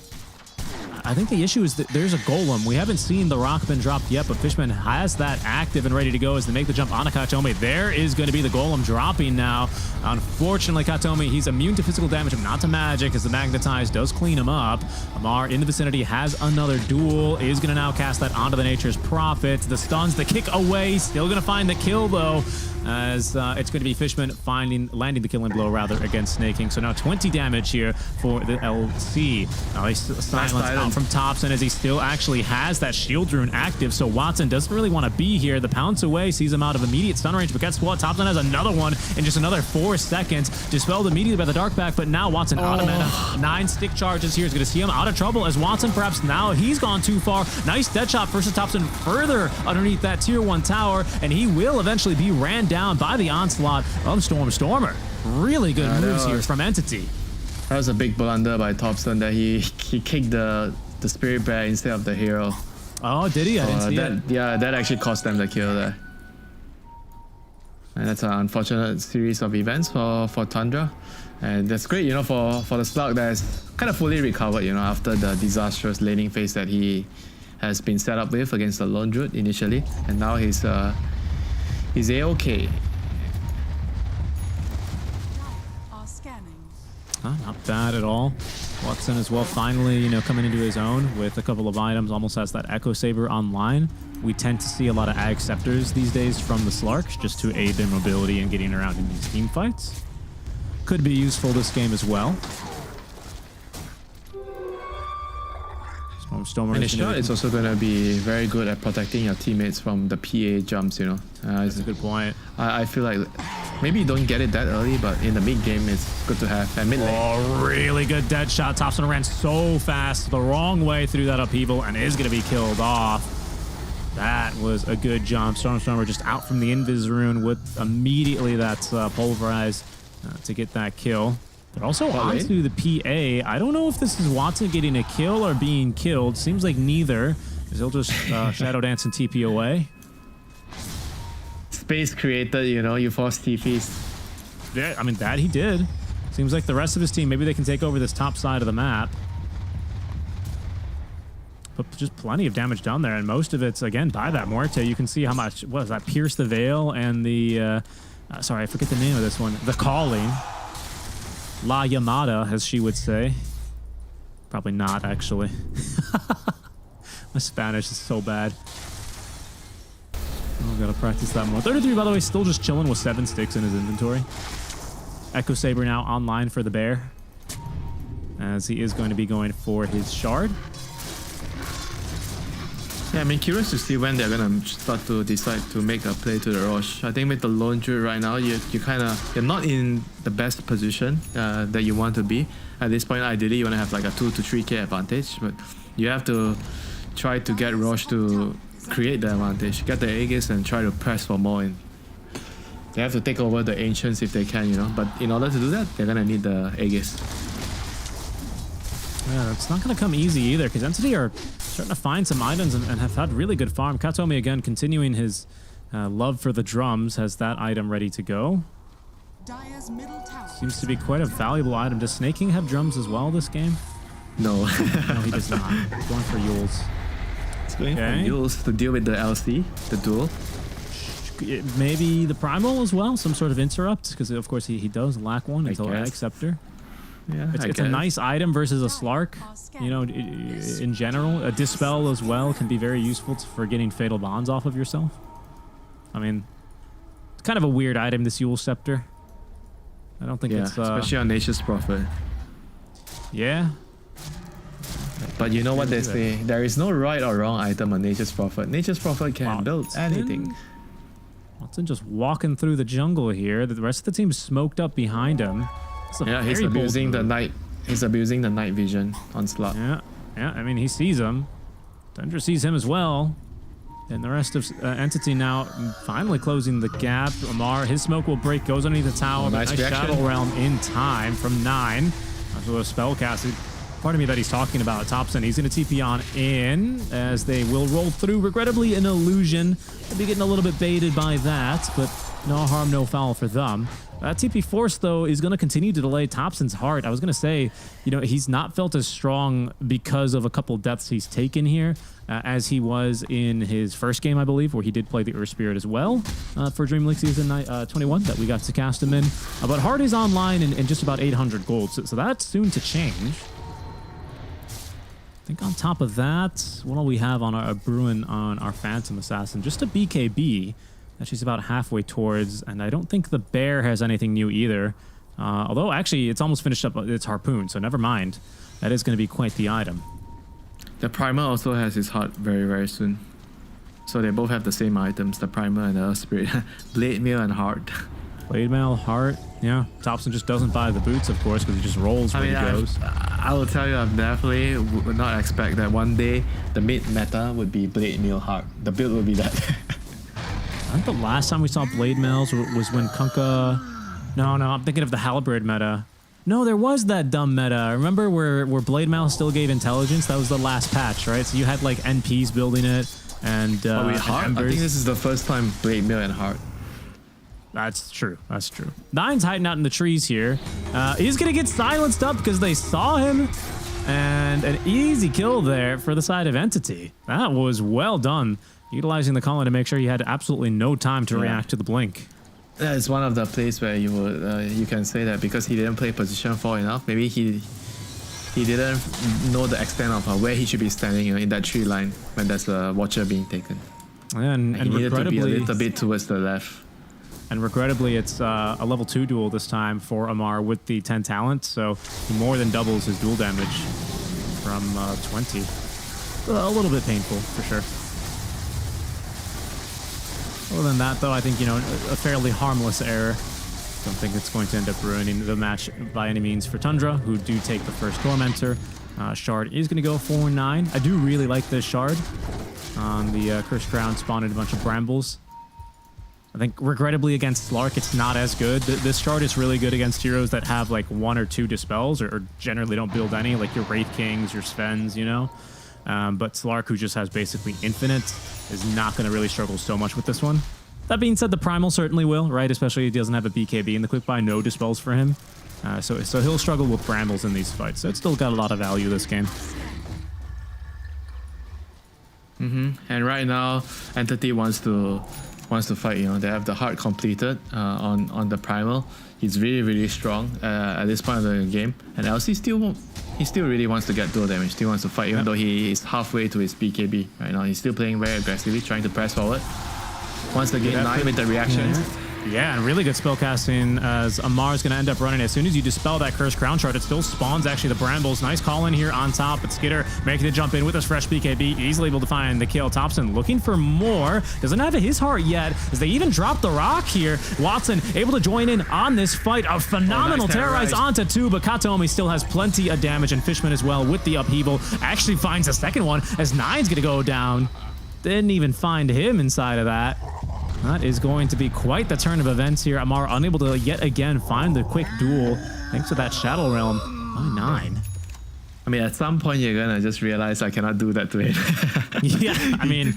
I think the issue is that there's a Golem. We haven't seen the Rock been dropped yet, but Fishman has that active and ready to go as they make the jump on Katomi. There is going to be the Golem dropping now. Unfortunately, Katomi, he's immune to physical damage, but not to magic, as the Magnetize does clean him up. Amar in the vicinity has another duel, is going to now cast that onto the Nature's Prophet. The stuns, the kick away, still going to find the kill, though, as it's going to be Fishman landing the killing blow, rather, against Sneyking. So now 20 damage here for the LC. Now they silence out from Topson as he still actually has that shield rune active, so Watson doesn't really want to be here. The pounce away sees him out of immediate stun range, but guess what? Topson has another one in just another 4 seconds. Dispelled immediately by the dark back, but now Watson out of mana. 9 stick charges here is going to see him out of trouble as Watson perhaps now he's gone too far. Nice dead shot versus Topson further underneath that tier 1 tower, and he will eventually be ran down by the onslaught of Stormer. Really good moves here from Entity. That was a big blunder by Topson that he kicked the Spirit Bear instead of the hero. Oh, did he? I didn't see it. Yeah, that actually cost them the kill there. And that's an unfortunate series of events for Tundra. And that's great, you know, for the Slug that's kind of fully recovered, you know, after the disastrous laning phase that he has been set up with against the Lone Druid initially. And now he's A-OK. Not bad at all. Watson as well, finally, you know, coming into his own with a couple of items, almost has that Echo Saber online. We tend to see a lot of Ag Scepters these days from the Slarks just to aid their mobility and getting around in these team fights. Could be useful this game as well. Stormer and it's also going to be very good at protecting your teammates from the PA jumps, you know. That's a good point. I feel like maybe you don't get it that early, but in the mid game, it's good to have. And mid lane. Oh, really good dead shot. Topson ran so fast the wrong way through that upheaval and is going to be killed off. That was a good jump. Stormer just out from the Invis rune with immediately that pulverize to get that kill. They're also onto the PA. I don't know if this is Watson getting a kill or being killed. Seems like neither, because he'll just Shadow Dance and TP away. Space created, you know, you force TPs. Yeah, I mean, that he did. Seems like the rest of his team, maybe they can take over this top side of the map. But just plenty of damage down there, and most of it's, again, by that Muerte. You can see how much, what is that, Pierce the Veil and the, sorry, I forget the name of this one. The Calling. La Yamada, as she would say. Probably not, actually. My Spanish is so bad. Oh, gotta practice that more. 33, by the way, still just chilling with 7 sticks in his inventory. Echo Saber now online for the bear, as he is going to be going for his shard. Yeah, I mean, curious to see when they're gonna start to decide to make a play to the Roche. I think with the Lone Druid right now, you're not in the best position that you want to be. At this point, ideally, you want to have like a 2 to 3k advantage, but you have to try to get Roche to create the advantage, get the Aegis, and try to press for more. They have to take over the Ancients if they can, you know. But in order to do that, they're gonna need the Aegis. Yeah, it's not gonna come easy either, because Entity are starting to find some items and have had really good farm. Katomi again continuing his love for the drums, has that item ready to go. Seems to be quite a valuable item. Does Sneyking have drums as well this game? No. No, he does not. He's going for Yules. He's going for Yules to deal with the LC, the duel. Maybe the Primal as well, some sort of interrupt, because of course he does lack one until Ag Scepter. Yeah, it's a nice item versus a Slark, you know, in general. A Dispel as well can be very useful for getting Fatal Bonds off of yourself. I mean, it's kind of a weird item, this Yule Scepter. I don't think it's... especially on Nature's Prophet. Yeah. But you know what they say, there is no right or wrong item on Nature's Prophet. Nature's Prophet can build anything. Watson just walking through the jungle here. The rest of the team's smoked up behind him. Yeah, he's abusing the night. He's abusing the night vision onslaught. Yeah, I mean, he sees him. Tundra sees him as well. And the rest of Entity now finally closing the gap. Amar, his smoke will break, goes underneath the tower. Nice reaction. Shadow Realm in time from 9. Also a spell casted. Pardon me that he's talking about Topson. He's going to TP on in as they will roll through. Regrettably, an illusion. They'll be getting a little bit baited by that, but no harm, no foul for them. TP Force, though, is going to continue to delay Topson's heart. I was going to say, you know, he's not felt as strong because of a couple deaths he's taken here as he was in his first game, I believe, where he did play the Earth Spirit as well for Dreamleague Season 21 that we got to cast him in. But heart is online in just about 800 gold, so that's soon to change. I think on top of that, what do we have on our Bruin on our Phantom Assassin? Just a BKB that she's about halfway towards, and I don't think the bear has anything new either. Although, actually, it's almost finished up its harpoon, so never mind. That is going to be quite the item. The primer also has his heart very, very soon. So they both have the same items, the primer and the Earth Spirit. Blade Mail and heart. Blade Mail, heart, yeah. Topson just doesn't buy the boots, of course, because he just rolls where he goes. I will tell you, I definitely would not expect that one day the mid meta would be Blade Mail heart. The build would be that. I think the last time we saw Blade Mails was when Kunkka... No, I'm thinking of the Halberd meta. No, there was that dumb meta. Remember where Blade Mail still gave intelligence? That was the last patch, right? So you had like NPs building it and heart? I think this is the first time Blade Mail and heart. That's true. That's true. Nine's hiding out in the trees here. He's going to get silenced up because they saw him. And an easy kill there for the side of Entity. That was well done. Utilizing the collar to make sure he had absolutely no time to react to the blink. That is one of the plays where you would you can say that because he didn't play position 4 enough. Maybe he didn't know the extent of where he should be standing in that tree line when there's a watcher being taken. And he needed to be a little bit towards the left. And regrettably, it's a level 2 duel this time for Amar with the 10 talent, so he more than doubles his duel damage from 20. A little bit painful, for sure. Other than that, though, I think, you know, a fairly harmless error. Don't think it's going to end up ruining the match by any means for Tundra, who do take the first Tormentor. Shard is going to go 4-9. I do really like this Shard. On the Cursed Ground spawned a bunch of Brambles. I think, regrettably, against Slark, it's not as good. This Shard is really good against heroes that have, like, 1 or 2 Dispels, or generally don't build any, like your Wraith Kings, your Svens, you know? But Slark, who just has basically infinite, is not going to really struggle so much with this one. That being said, the Primal certainly will, right? Especially if he doesn't have a BKB in the quick buy, no Dispels for him. So he'll struggle with Brambles in these fights. So it's still got a lot of value this game. And right now, Entity wants to fight. You know, they have the heart completed on the Primal. He's really, really strong at this point of the game. And LC still really wants to get dual damage, still wants to fight, even though he is halfway to his BKB right now. He's still playing very aggressively, trying to press forward. Once the game 9 with the reaction. Yeah, and really good spell casting as Amar's going to end up running. As soon as you dispel that Cursed Crown Shard, it still spawns actually the Brambles. Nice call in here on top, but Skitter making the jump in with his fresh BKB, easily able to find the kill. Topson looking for more, doesn't have his heart yet, as they even drop the rock here. Watson able to join in on this fight. A phenomenal terrorize onto 2, but Kataomi still has plenty of damage, and Fishman as well with the upheaval. Actually finds a second one as Nine's going to go down. Didn't even find him inside of that. That is going to be quite the turn of events here. Amar unable to yet again find the quick duel thanks to that Shadow Realm by 9. I mean, at some point you're gonna just realize I cannot do that to him. Yeah, I mean,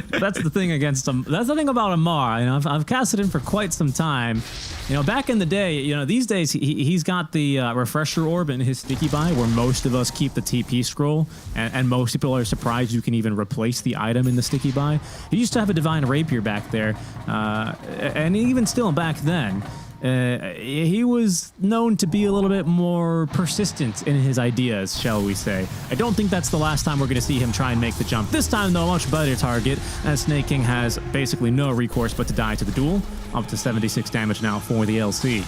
that's the thing against him. That's the thing about Amar. You know, I've casted him for quite some time. You know, back in the day, you know, these days he's got the refresher orb in his sticky buy, where most of us keep the TP scroll, and most people are surprised you can even replace the item in the sticky buy. He used to have a Divine Rapier back there, and even still back then. He was known to be a little bit more persistent in his ideas, shall we say. I don't think that's the last time we're going to see him try and make the jump. This time, though, a much better target, as Sneyking has basically no recourse but to die to the duel. Up to 76 damage now for the LC.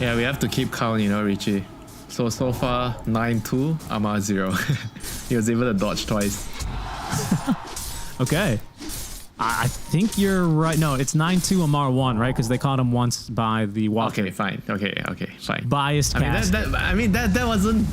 Yeah, we have to keep count, you know, Richie. So far, 9-2, Amar 0. He was able to dodge twice. Okay. I think you're right. No, it's 9-2 Amar 1, right? Because they caught him once by the walker. Okay, fine. Okay, fine. Biased cast. I mean, that wasn't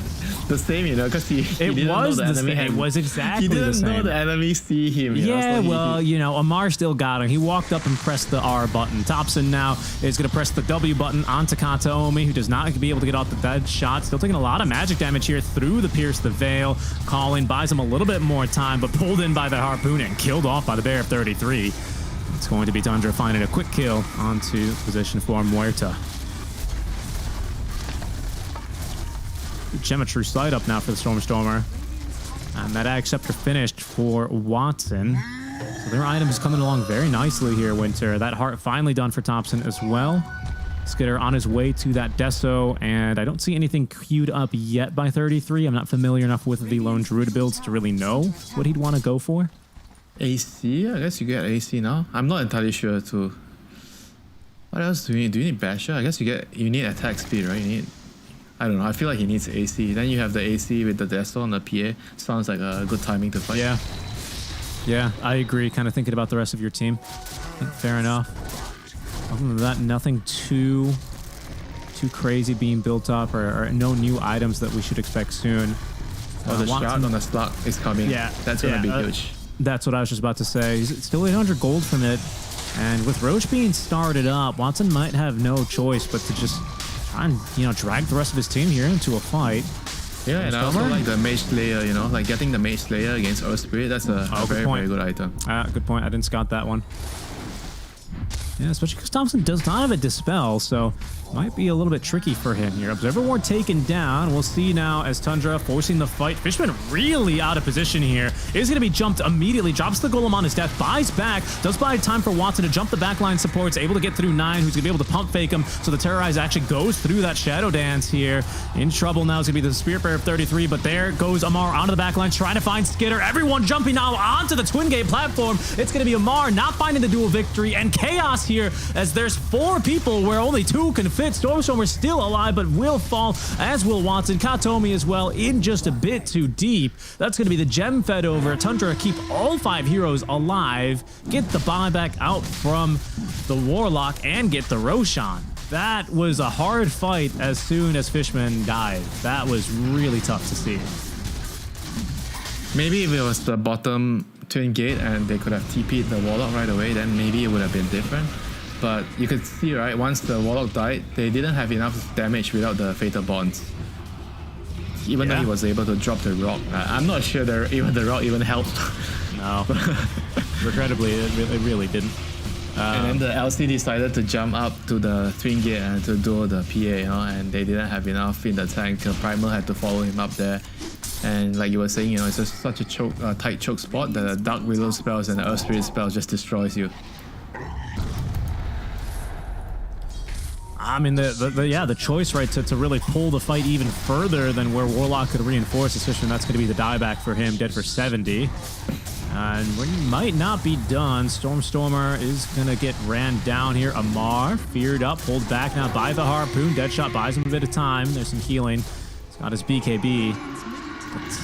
the same, you know, because he didn't know the enemy. It was exactly He the didn't same. know the enemy see him. You Yeah, know, so well, you know, Amar still got him. He walked up and pressed the R button. Topson now is going to press the W button onto Kataomi, who does not be able to get off the dead shot. Still taking a lot of magic damage here through the Pierce the Veil. Calling buys him a little bit more time, but pulled in by the Harpoon and killed off by the Bear of 33. It's going to be Tundra finding a quick kill onto position for Muerta. Geometry slide up now for the Stormer. And that Ag Scepter finished for Watson. So their items coming along very nicely here, Winter. That heart finally done for Topson as well. Skitter on his way to that Deso, and I don't see anything queued up yet by 33. I'm not familiar enough with the Lone Druid builds to really know what he'd want to go for. AC, I guess you get AC now. I'm not entirely sure too. What else do you need? Do you need Basher? I guess you need attack speed, right? I don't know. I feel like he needs AC. Then you have the AC with the Deso on the PA. Sounds like a good timing to fight. Yeah, I agree. Kind of thinking about the rest of your team. Fair enough. Other than that, nothing too crazy being built up, or no new items that we should expect soon. Oh, the shot on the slot is coming. Yeah, that's gonna be huge. That's what I was just about to say. He's still 800 gold from it, and with Roche being started up, Watson might have no choice but to just try and drag the rest of his team here into a fight. Yeah, and I also like the Mage Slayer. You know, like getting the Mage Slayer against Earth Spirit. That's a very good item. Good point. I didn't scout that one. Yeah, especially because Topson does not have a Dispel, so might be a little bit tricky for him here. Observer Ward taken down. We'll see now as Tundra forcing the fight. Fishman really out of position here. Is going to be jumped immediately. Drops the Golem on his death. Buys back. Does buy time for Watson to jump the backline supports. Able to get through 9, who's going to be able to pump fake him. So the Terrorize actually goes through that Shadow Dance here. In trouble now is going to be the Spirit Bear of 33, but there goes Amar onto the backline trying to find Skitter. Everyone jumping now onto the Twin Gate platform. It's going to be Amar not finding the dual victory, and chaos here as there's 4 people where only 2 can fit. Stormer still alive, but will fall, as will Watson. Katomi as well, in just a bit too deep. That's going to be the gem fed over. Tundra keep all 5 heroes alive, get the buyback out from the Warlock, and get the Roshan. That was a hard fight as soon as Fishman died. That was really tough to see. Maybe if it was the bottom Twin Gate and they could have TP'd the Warlock right away, then maybe it would have been different. But you could see, right, once the Warlock died, they didn't have enough damage without the Fatal Bonds. Even though he was able to drop the rock. I'm not sure even the rock even helped. No. Regrettably, it really didn't. And then the LC decided to jump up to the Twin Gate and to do the PA, and they didn't have enough in the tank. Primal had to follow him up there. And like you were saying, it's just such a tight choke spot that the Dark Willow spells and the Earth Spirit spell just destroys you. I mean, the choice, right, to really pull the fight even further than where Warlock could reinforce, especially that's going to be the dieback for him, dead for 70. And we might not be done. Stormer is going to get ran down here. Amar, feared up, pulled back now by the Harpoon. Deadshot buys him a bit of time. There's some healing. He's got his BKB.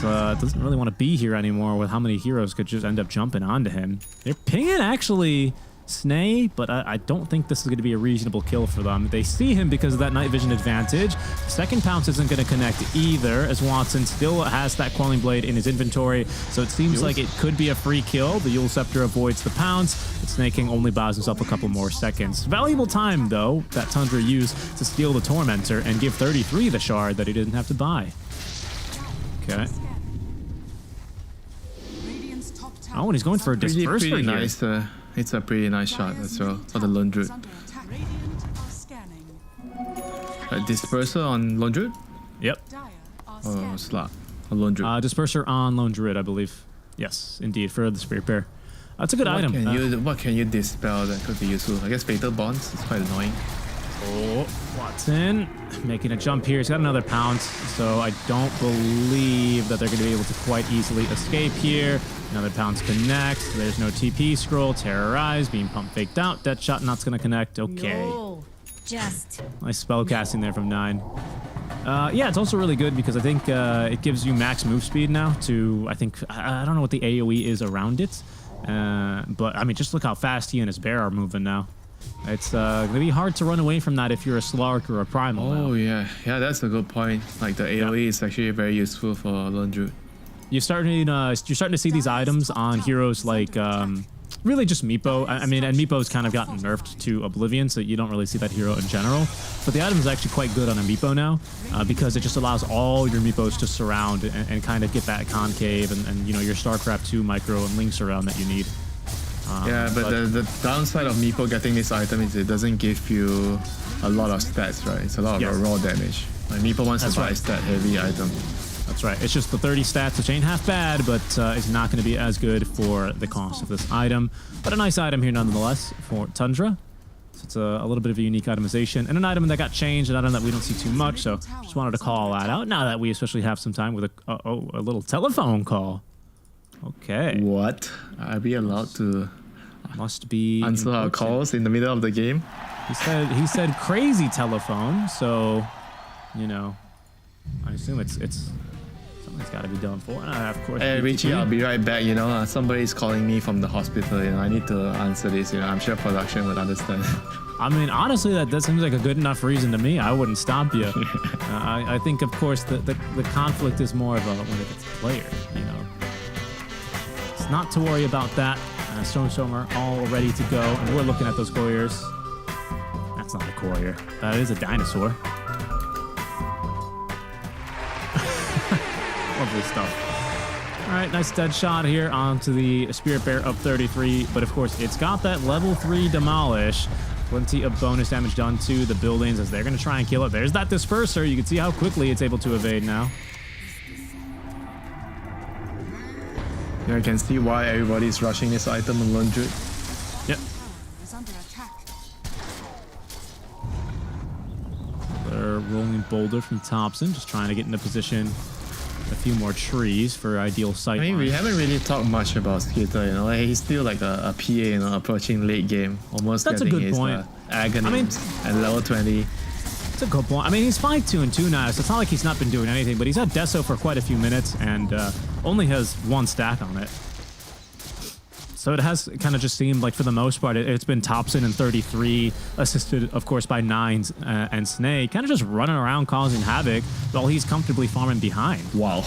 But doesn't really want to be here anymore with how many heroes could just end up jumping onto him. They're pinging, actually, Sney, but I don't think this is going to be a reasonable kill for them. They see him because of that night vision advantage. Second pounce isn't going to connect either, as Watson still has that Quelling Blade in his inventory, so it seems like it could be a free kill. The Yule Scepter avoids the pounce, but Sneyking only buys himself a couple more seconds. Valuable time, though, that Tundra used to steal the Tormentor and give 33 the shard that he didn't have to buy. Okay. Oh, and he's going for a Disperser pretty here. Nice. It's a pretty nice shot as well for the Lone Druid. A Disperser on Lone Druid? Yep. Oh, Slot. On Lone Druid. Disperser on Lone Druid, I believe. Yes, indeed, for the Spirit Bear. That's a good item. What can you dispel that could be useful? I guess Fatal Bonds is quite annoying. Oh, Watson making a jump here. He's got another pounce, so I don't believe that they're going to be able to quite easily escape here. Another pounce connects. There's no TP scroll. Terrorize, being pump faked out. Deadshot not's going to connect. Okay. No, just Nice spell casting there from 9. Yeah, it's also really good because I think it gives you max move speed now to, I don't know what the AoE is around it. But I mean, just look how fast he and his bear are moving now. It's gonna be hard to run away from that if you're a Slark or a Primal. Oh yeah, that's a good point. Like the AoE is actually very useful for Lone Druid. You're starting to see these items on heroes like really just Meepo. I mean, and Meepo's kind of gotten nerfed to oblivion, so you don't really see that hero in general. But the item is actually quite good on a Meepo now because it just allows all your Meepos to surround and kind of get that concave and you know, your StarCraft 2 micro and links around that you need. Yeah, but the downside of Meepo getting this item is it doesn't give you a lot of stats, right? It's a lot of raw damage. Like Meepo wants to buy a stat heavy item. That's right. It's just the 30 stats, which ain't half bad, but it's not going to be as good for the cost of this item. But a nice item here nonetheless for Tundra. So it's a little bit of a unique itemization and an item that got changed, an item that we don't see too much. So just wanted to call that out now that we especially have some time with a little telephone call. Okay. What? Are we allowed to must be answer our calls in the middle of the game? He said crazy telephone, so you know, I assume it's something's got to be done for. And of course, hey Richie, I'll be right back. You know, somebody's calling me from the hospital. You know, I need to answer this. You know, I'm sure production would understand. I mean, honestly, that seems like a good enough reason to me. I wouldn't stop you. I think, of course, the conflict is more of a when it's a player. You know, it's not to worry about that. Stormstormer all ready to go, and we're looking at those couriers. That's not a courier. That is a dinosaur. Lovely stuff. All right, nice dead shot here onto the Spirit Bear of 33, but of course it's got that level 3 demolish. Plenty of bonus damage done to the buildings as they're going to try and kill it. There's that disperser. You can see how quickly it's able to evade now. Yeah, I can see why everybody's rushing this item on Lone Druid. Yep. They're rolling boulder from Topson, just trying to get into position. A few more trees for ideal sight. I mean, we haven't really talked much about Skitter, you know. Like, he's still like a PA, you know, approaching late game, almost That's getting a good his point. agony and level 20. That's a good point. I mean, he's 5-2-2 now, so it's not like he's not been doing anything, but he's had Deso for quite a few minutes and only has 1 stack on it. So it has kind of just seemed like, for the most part, it's been Topson and 33, assisted, of course, by Nines and Sney, kind of just running around causing havoc while he's comfortably farming behind. Wow.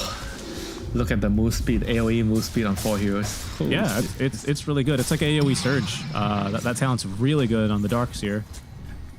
Look at the move speed, AoE move speed on 4 heroes. Holy yeah, shit. it's really good. It's like AoE Surge. That talent's really good on the Darks here.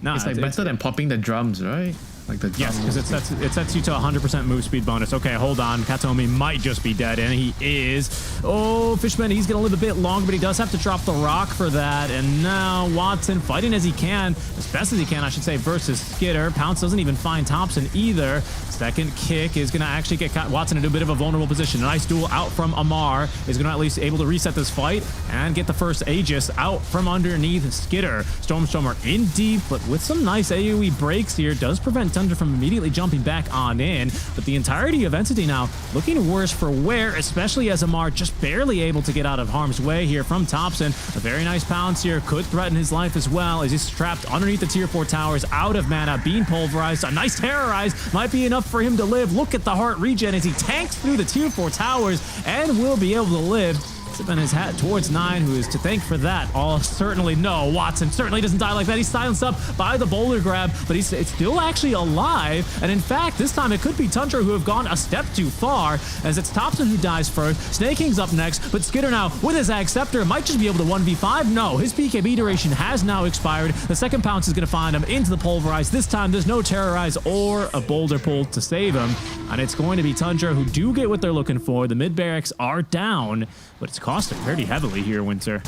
No, it's like better than popping the drums, right? Like the yes, because it sets you to 100% move speed bonus. Okay, hold on. Katomi might just be dead, and he is. Oh, Fishman, he's going to live a bit longer, but he does have to drop the rock for that. And now Watson fighting as he can, as best as he can, I should say, versus Skitter. Pounce doesn't even find Topson either. Second kick is going to actually get Watson into a bit of a vulnerable position. A nice duel out from Amar is going to at least able to reset this fight and get the first Aegis out from underneath Skitter. Stormstormer in deep, but with some nice AoE breaks here, does prevent Tundra from immediately jumping back on in. But the entirety of Entity now looking worse for wear, especially as Amar just barely able to get out of harm's way here from Topson. A very nice pounce here could threaten his life as well as he's trapped underneath the tier 4 towers, out of mana, being pulverized. A nice terrorize might be enough for him to live. Look at the heart regen as he tanks through the tier 4 towers and will be able to live. Sipping his hat towards 9, who is to thank for that. Oh, certainly no. Watson certainly doesn't die like that. He's silenced up by the boulder grab, but he's still actually alive. And in fact, this time it could be Tundra who have gone a step too far, as it's Topson who dies first. Snaking's up next, but Skitter now with his Ag Scepter might just be able to 1v5. No, his BKB duration has now expired. The second pounce is going to find him into the pulverize. This time there's no terrorize or a boulder pull to save him. And it's going to be Tundra who do get what they're looking for. The mid barracks are down, but it's costing pretty heavily here, Winter.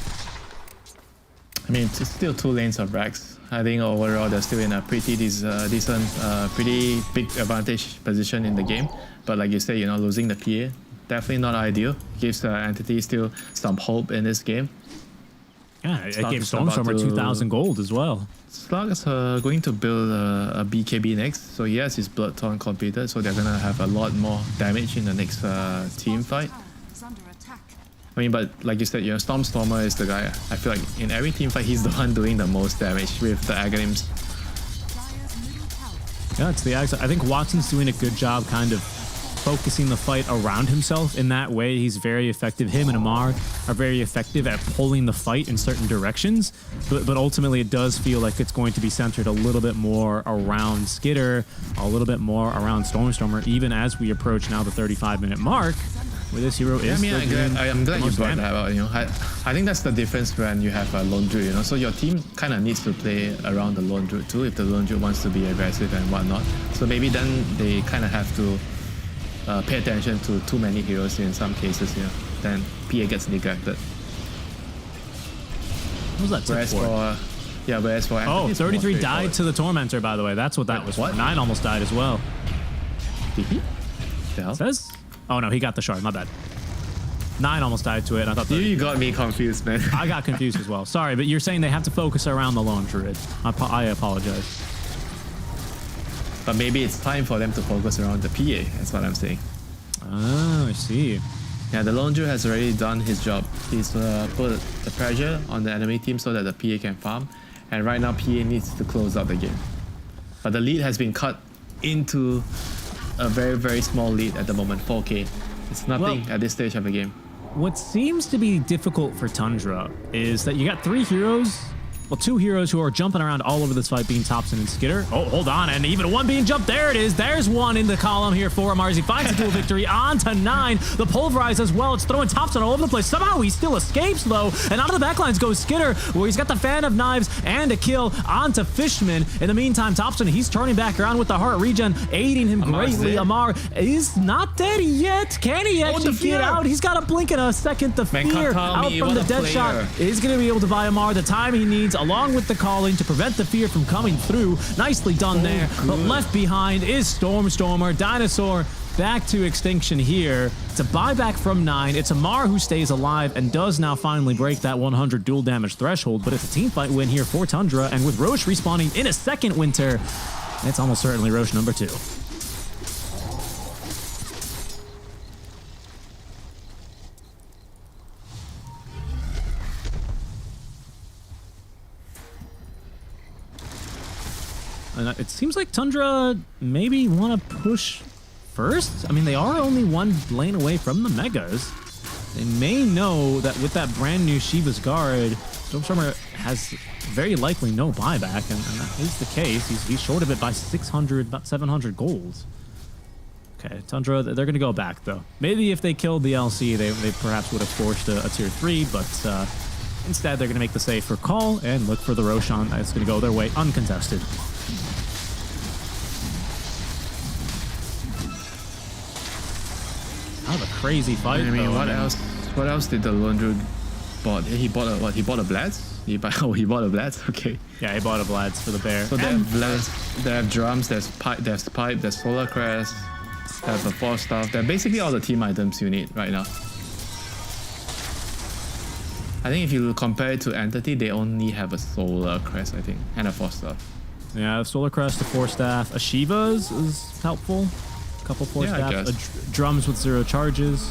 I mean, it's still 2 lanes of Rax. I think overall they're still in a pretty decent, pretty big advantage position in the game. But like you say, you know, losing the PA, definitely not ideal. Gives the entity still some hope in this game. Yeah, it gave Stormstormer 2,000 gold as well. Slug is going to build a BKB next, so he has his Blood Torn completed, so they're going to have a lot more damage in the next team fight. I mean, but like you said, you know, Stormstormer is the guy. I feel like in every team fight, he's the one doing the most damage with the Aghanims. Yeah, it's the Ags. I think Watson's doing a good job kind of focusing the fight around himself in that way. He's very effective. Him and Amar are very effective at pulling the fight in certain directions, but ultimately it does feel like it's going to be centered a little bit more around Skitter, a little bit more around Stormstormer, even as we approach now the 35-minute mark, where this hero is. I'm glad you brought that out. You know, I think that's the difference when you have a lone druid. You know, so your team kind of needs to play around the lone druid too, if the lone druid wants to be aggressive and whatnot. So maybe then they kind of have to pay attention to too many heroes in some cases. You know, then PA gets neglected. What was that tip for? Whereas for Anthony, 33 died to the Tormentor, by the way. That's what that was for. 9 almost died as well. Did he? The hell? Says? Oh no, he got the shard. My bad. 9 almost died to it. And I thought you got me confused, man. I got confused as well. Sorry, but you're saying they have to focus around the lone druid. I apologize. But maybe it's time for them to focus around the PA. That's what I'm saying. Oh, I see. Yeah, the lone druid has already done his job. He's put the pressure on the enemy team so that the PA can farm. And right now, PA needs to close out the game. But the lead has been cut into a very, very small lead at the moment, 4K. It's nothing at this stage of the game. What seems to be difficult for Tundra is that you got 3 heroes, well, 2 heroes who are jumping around all over this fight, being Topson and Skitter. Oh, hold on, and even one being jumped. There it is. There's one in the column here for Amar. He finds a dual victory on to 9. The pulverize as well. It's throwing Topson all over the place. Somehow he still escapes, though, and out of the backlines goes Skitter, where he's got the fan of knives and a kill onto Fishman. In the meantime, Topson, he's turning back around with the heart regen, aiding him greatly. Amar is not dead yet. Can he actually get out? He's got a blink in a second. The fear out from the dead shot is going to be able to buy Amar the time he needs, along with the calling to prevent the fear from coming through. Nicely done there. But left behind is Stormstormer. Dinosaur back to extinction here. It's a buyback from 9. It's Amar who stays alive and does now finally break that 100 dual damage threshold. But it's a team fight win here for Tundra, and with Roche respawning in a second winter, it's almost certainly Roche number 2. And it seems like Tundra maybe want to push first. I mean, they are only 1 lane away from the Megas. They may know that with that brand new Shiva's Guard, Stormstormer has very likely no buyback, and that is the case. He's short of it by 600, about 700 gold. Okay, Tundra, they're going to go back, though. Maybe if they killed the LC, they perhaps would have forced a tier 3, but instead they're going to make the safer call and look for the Roshan. That's going to go their way uncontested. Kind of a crazy fight. I mean, what else? What else did the lone druid bought? He bought a what? He bought a Blitz. He bought a Blitz. Okay. Yeah, he bought a Blitz for the bear. So they have drums. There's pipe. There's solar crest. They have the 4 stuff. They're basically all the team items you need right now. I think if you compare it to Entity, they only have a solar crest, I think, and a 4 stuff. Yeah, solar crest, a 4 staff, a Shiva's is helpful. Couple 4 staff, drums with 0 charges.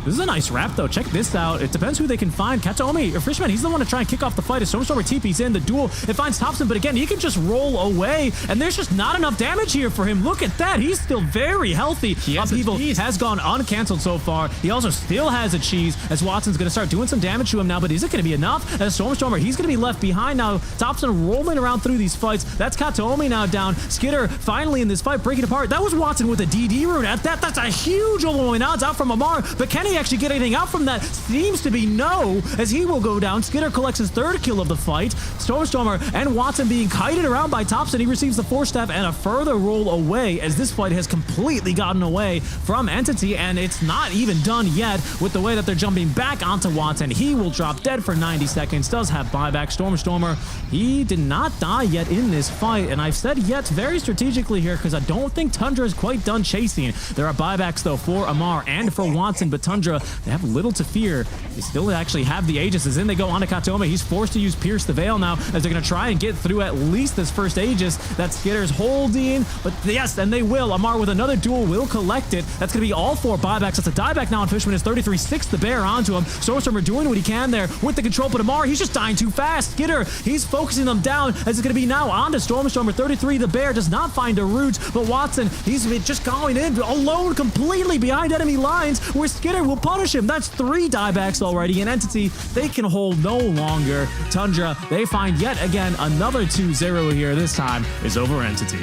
This is a nice wrap, though. Check this out. It depends who they can find. Kataomi or Fishman, he's the one to try and kick off the fight as Stormstormer TP's in. The duel, it finds Topson, but again, he can just roll away, and there's just not enough damage here for him. Look at that. He's still very healthy. Upheaval has gone uncancelled so far. He also still has a cheese, as Watson's going to start doing some damage to him now, but is it going to be enough? As Stormstormer, he's going to be left behind now. Topson rolling around through these fights. That's Kataomi now down. Skitter finally in this fight breaking apart. That was Watson with a DD rune at that. That's a huge overwhelming odds out from Amar, but can he actually get anything out from that? Seems to be no, as he will go down. Skitter collects his 3rd kill of the fight. Stormstormer and Watson being kited around by Topson. He receives the 4 staff and a further roll away, as this fight has completely gotten away from Entity, and it's not even done yet with the way that they're jumping back onto Watson. He will drop dead for 90 seconds, does have buyback. Stormstormer, he did not die yet in this fight, and I've said yet very strategically here because I don't think Tundra is quite done chasing. There are buybacks, though, for Amar and for Watson, but Tundra Tundra, they have little to fear. They still actually have the Aegis. As in they go on to Katome. He's forced to use Pierce the Veil now as they're going to try and get through at least this first Aegis that Skitter's holding. But yes, and they will. Amar with another duel will collect it. That's going to be all 4 buybacks. That's a dieback now on Fishman. Is 33-6 the bear onto him. Stormstormer doing what he can there with the control, but Amar, he's just dying too fast. Skitter, he's focusing them down as it's going to be now on to Stormstormer. 33 the bear does not find a root, but Watson, he's just going in alone completely behind enemy lines where Skitter will punish him. That's 3 diebacks already. An Entity, they can hold no longer. Tundra, they find yet again another 2-0 here. This time is over Entity.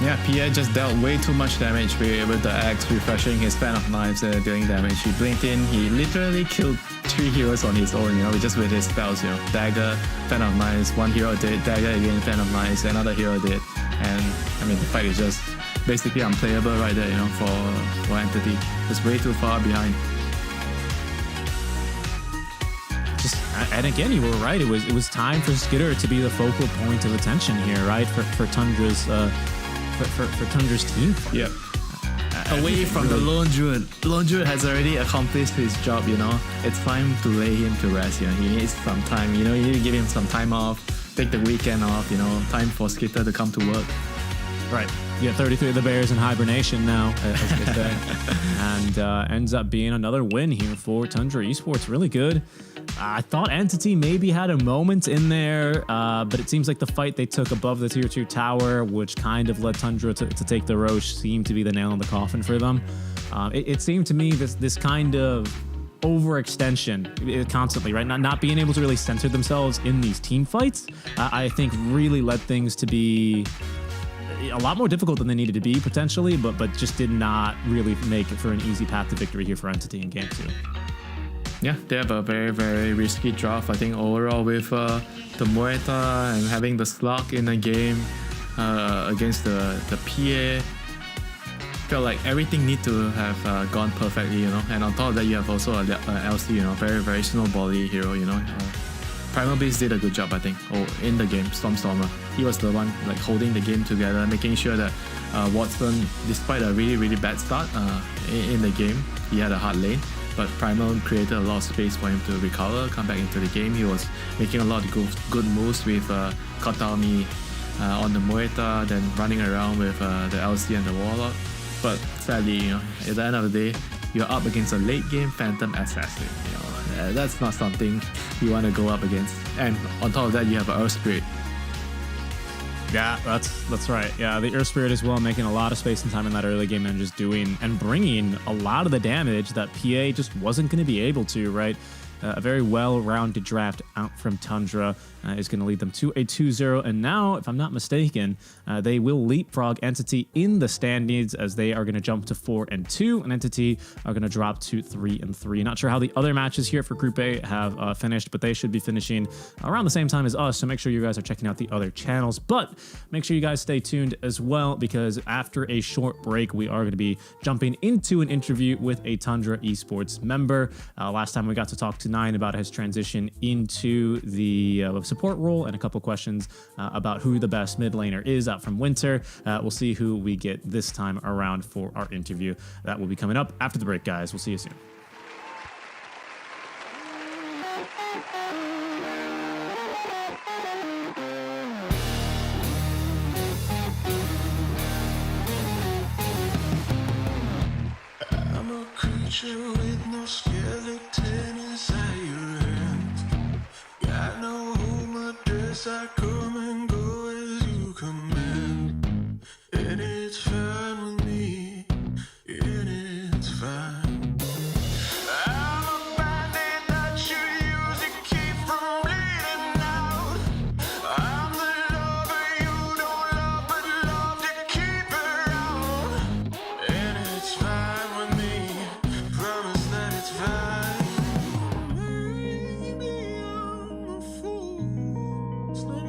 Yeah, PA just dealt way too much damage with the axe, refreshing his fan of knives, dealing damage. He blinked in, he literally killed 3 heroes on his own, just with his spells, Dagger, fan of knives, 1 hero did, Dagger again, fan of knives, another hero did. And I mean, the fight is just basically unplayable right there, for Entity. It's way too far behind. And again, you were right. It was time for Skitter to be the focal point of attention here, right? For Tundra's for Tundra's team. Yep. Away from the Lone Druid. Lone Druid has already accomplished his job, It's time to lay him to rest, He needs some time, You need to give him some time off, take the weekend off, Time for Skitter to come to work. Right. You got 33 of the Bears in hibernation now, as they say. And ends up being another win here for Tundra Esports. Really good. I thought Entity maybe had a moment in there, but it seems like the fight they took above the tier 2 tower, which kind of led Tundra to take the Roche, seemed to be the nail in the coffin for them. It seemed to me this kind of overextension constantly, right? Not being able to really center themselves in these team fights, I think really led things to be a lot more difficult than they needed to be potentially, but just did not really make it for an easy path to victory here for Entity in game 2. Yeah, they have a very, very risky draft, I think, overall with the Muerta and having the slug in the game against the PA. Felt like everything need to have gone perfectly, And on top of that, you have also a LC, very, very snowbally hero, Primal Beast did a good job, I think, in the game, Stormstormer. He was the one holding the game together, making sure that Watson, despite a really, really bad start in the game, he had a hard lane. But Primal created a lot of space for him to recover, come back into the game. He was making a lot of good moves with Katami on the Muerta, then running around with the LC and the Warlock. But sadly, at the end of the day, you're up against a late game Phantom Assassin. That's not something you want to go up against. And on top of that, you have an Earth Spirit. Yeah, that's right. Yeah, the Earth Spirit as well, making a lot of space and time in that early game and just doing and bringing a lot of the damage that PA just wasn't going to be able to, right? A very well-rounded draft out from Tundra is going to lead them to a 2-0. And now, if I'm not mistaken, they will leapfrog Entity in the standings as they are going to jump to 4-2. And Entity are going to drop to 3-3. Not sure how the other matches here for Group A have finished, but they should be finishing around the same time as us. So make sure you guys are checking out the other channels. But make sure you guys stay tuned as well, because after a short break, we are going to be jumping into an interview with a Tundra Esports member. Last time we got to talk to 9 about his transition into the support role, and a couple questions about who the best mid laner is out from Winter. We'll see who we get this time around for our interview. That will be coming up after the break, guys. We'll see you soon. I'm a creature with no skeleton inside your hands. Got no home address, I come and go as you command. And it's fine with me, and it's fine. I'm a bandit that you use to keep from bleeding out. I'm the lover you don't love, but love to keep around. And it's fine with me, promise that it's fine. Maybe I'm a fool, it's not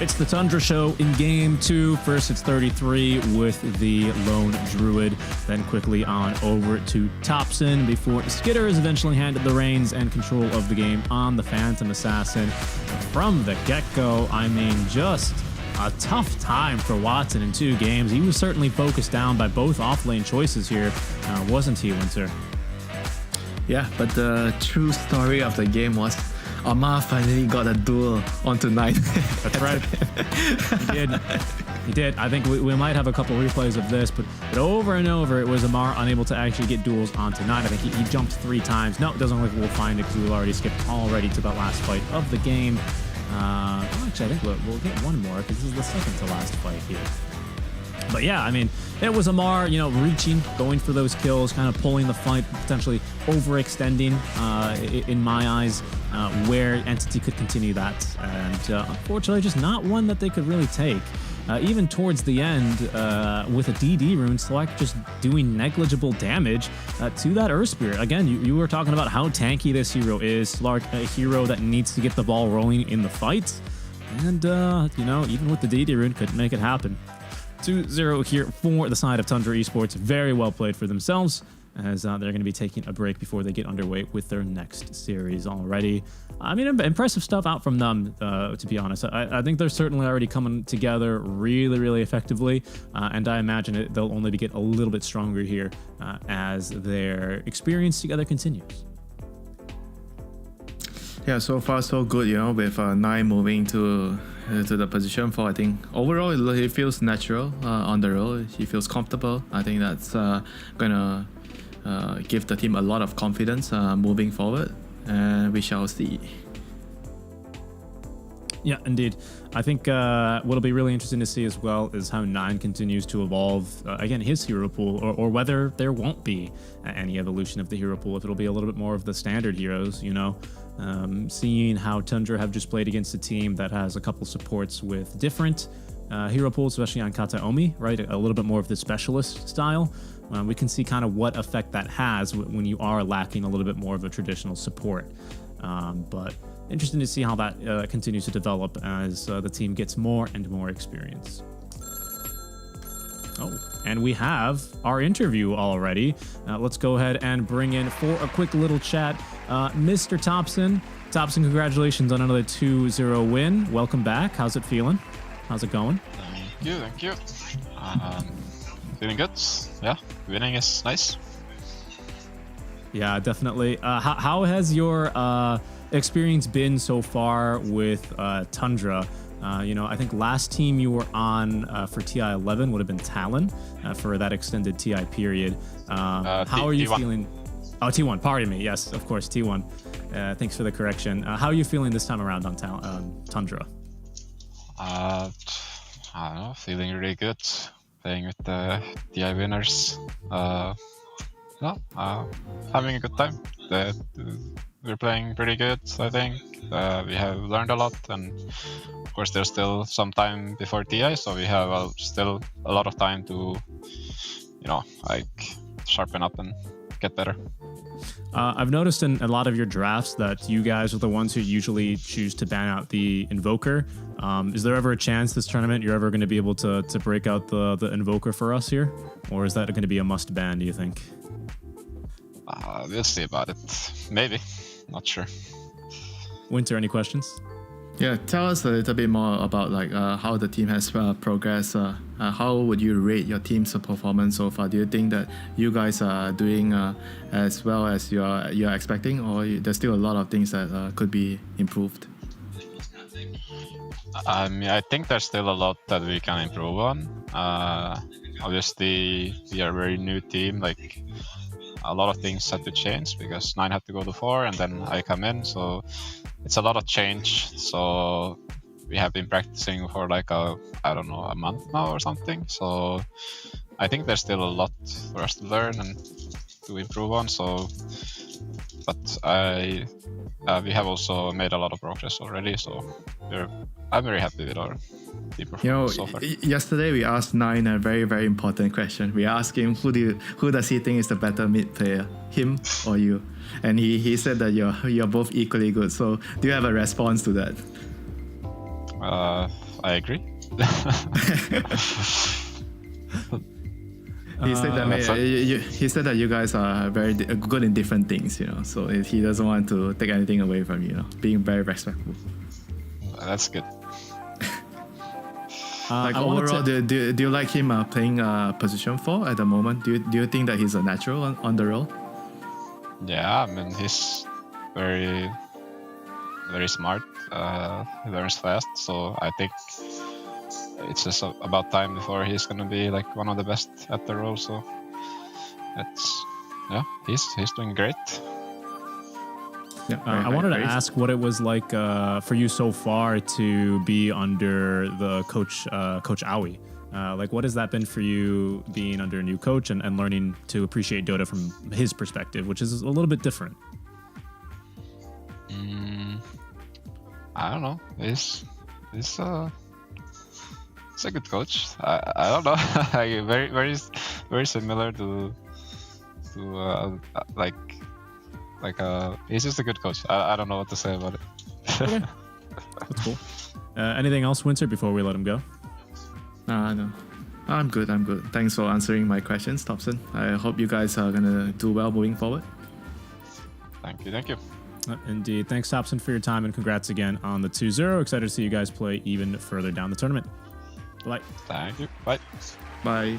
It's the Tundra show in game 2. First, it's 33 with the lone druid, then quickly on over to Topson before Skitter is eventually handed the reins and control of the game on the Phantom Assassin. From the get-go, I mean, just a tough time for Watson in 2 games. He was certainly focused down by both off-lane choices here, wasn't he, Winter? Yeah, but the true story of the game was Amar finally got a duel onto 9. That's right. He did. I think we might have a couple replays of this, but over and over, it was Amar unable to actually get duels onto 9. I think he jumped 3 times. No, it doesn't look like we'll find it because we've already skipped already to the last fight of the game. Actually, I think we'll get one more because this is the second to last fight here. But yeah, I mean, it was Amar, reaching, going for those kills, kind of pulling the fight, potentially overextending, in my eyes, where Entity could continue that. And unfortunately, just not one that they could really take. Even towards the end, with a DD rune, Slark just doing negligible damage to that Earth Spirit. Again, you were talking about how tanky this hero is. Slark, a hero that needs to get the ball rolling in the fight. And, even with the DD rune, couldn't make it happen. 2-0 here for the side of Tundra Esports. Very well played for themselves, as they're going to be taking a break before they get underway with their next series already. I mean, impressive stuff out from them, to be honest. I think they're certainly already coming together really, really effectively, and I imagine they'll only get a little bit stronger here as their experience together continues. Yeah, so far so good, with 9 moving to the position 4. I think overall he feels natural on the road. He feels comfortable. I think that's gonna give the team a lot of confidence moving forward, and we shall see. Yeah, indeed. I think what'll be really interesting to see as well is how 9 continues to evolve, again, his hero pool, or whether there won't be any evolution of the hero pool, if it'll be a little bit more of the standard heroes, seeing how Tundra have just played against a team that has a couple supports with different hero pools, especially on Kataomi, right? A little bit more of the specialist style. We can see kind of what effect that has when you are lacking a little bit more of a traditional support. But interesting to see how that continues to develop as the team gets more and more experience. Oh, and we have our interview already. Let's go ahead and bring in for a quick little chat, Mr. Topson. Topson, congratulations on another 2-0 win. Welcome back. How's it feeling? How's it going? Thank you. Feeling good. Yeah, winning is nice. Yeah, definitely. How has your experience been so far with Tundra? I think last team you were on for TI11 would have been Talon for that extended TI period. How are you T1. feeling? Oh, T1, pardon me. Yes, of course, T1. Thanks for the correction. How are you feeling this time around on Tundra? I don't know, feeling really good. Playing with the TI winners. Having a good time. We're playing pretty good, I think. We have learned a lot, and of course there's still some time before TI, so we have still a lot of time to, sharpen up and get better. I've noticed in a lot of your drafts that you guys are the ones who usually choose to ban out the Invoker. Is there ever a chance this tournament you're ever going to be able to break out the Invoker for us here? Or is that going to be a must ban, do you think? We'll see about it. Maybe. Not sure. Winter, any questions? Yeah, tell us a little bit more about how the team has progressed. How would you rate your team's performance so far? Do you think that you guys are doing as well as you're expecting, or there's still a lot of things that could be improved? I think there's still a lot that we can improve on. Obviously, we are a very new team. A lot of things had to change because 9 had to go to 4 and then I come in, so it's a lot of change. So we have been practicing for a month now or something. So I think there's still a lot for us to learn and to improve on. But we have also made a lot of progress already. So I'm very happy with our team performance so far. Yesterday we asked 9 a very, very important question. We asked him who does he think is the better mid player, him or you? And he said that you're both equally good. So do you have a response to that? I agree. He said that that's he said that you guys are very good in different things, you know. So he doesn't want to take anything away from you, know, being very respectful. That's good. Like I wanted overall, to- do you like him playing position 4 at the moment? Do you think that he's a natural on the role? Yeah, I mean he's very smart. He learns fast, so I think it's just about time before he's gonna be like one of the best at the role. So he's doing great. Yeah, I wanted to ask what it was like for you so far to be under the coach Aoi. Like, what has that been for you being under a new coach and learning to appreciate Dota from his perspective, which is a little bit different? I don't know. He's a good coach. I don't know. Like, very similar to he's just a good coach. I don't know what to say about it. Okay. That's cool. Anything else, Winter, before we let him go? No. I'm good. Thanks for answering my questions, Topson. I hope you guys are gonna do well moving forward. Thank you. Indeed. Thanks, Topson, for your time, and congrats again on the 2-0. Excited to see you guys play even further down the tournament. Bye. Thank you. Bye. Bye.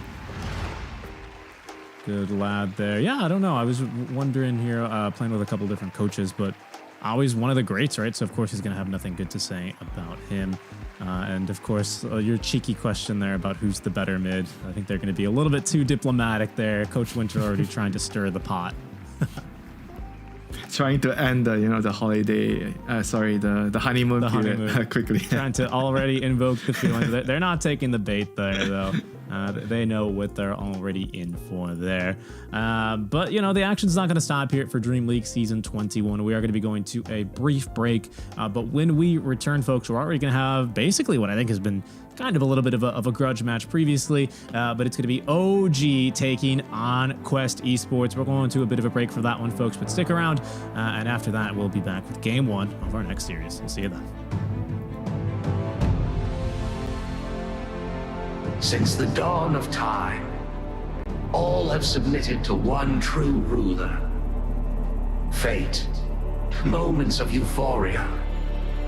Good lad there. Yeah, I don't know. I was wondering here, playing with a couple different coaches, but always one of the greats, right? So, of course, he's going to have nothing good to say about him. And, of course, your cheeky question there about who's the better mid. I think they're going to be a little bit too diplomatic there. Coach Winter already trying to stir the pot. Trying to end the holiday, the honeymoon period quickly. Trying to already invoke the feelings. They're not taking the bait there, though. They know what they're already in for there. But, the action's not going to stop here for Dreamleague Season 21. We are going to be going to a brief break. But when we return, folks, we're already going to have basically what I think has been kind of a little bit of a grudge match previously, but it's going to be OG taking on Quest Esports. We're going to a bit of a break for that one, folks, but stick around, and after that, we'll be back with Game 1 of our next series. We'll see you then. Since the dawn of time, all have submitted to one true ruler. Fate, moments of euphoria,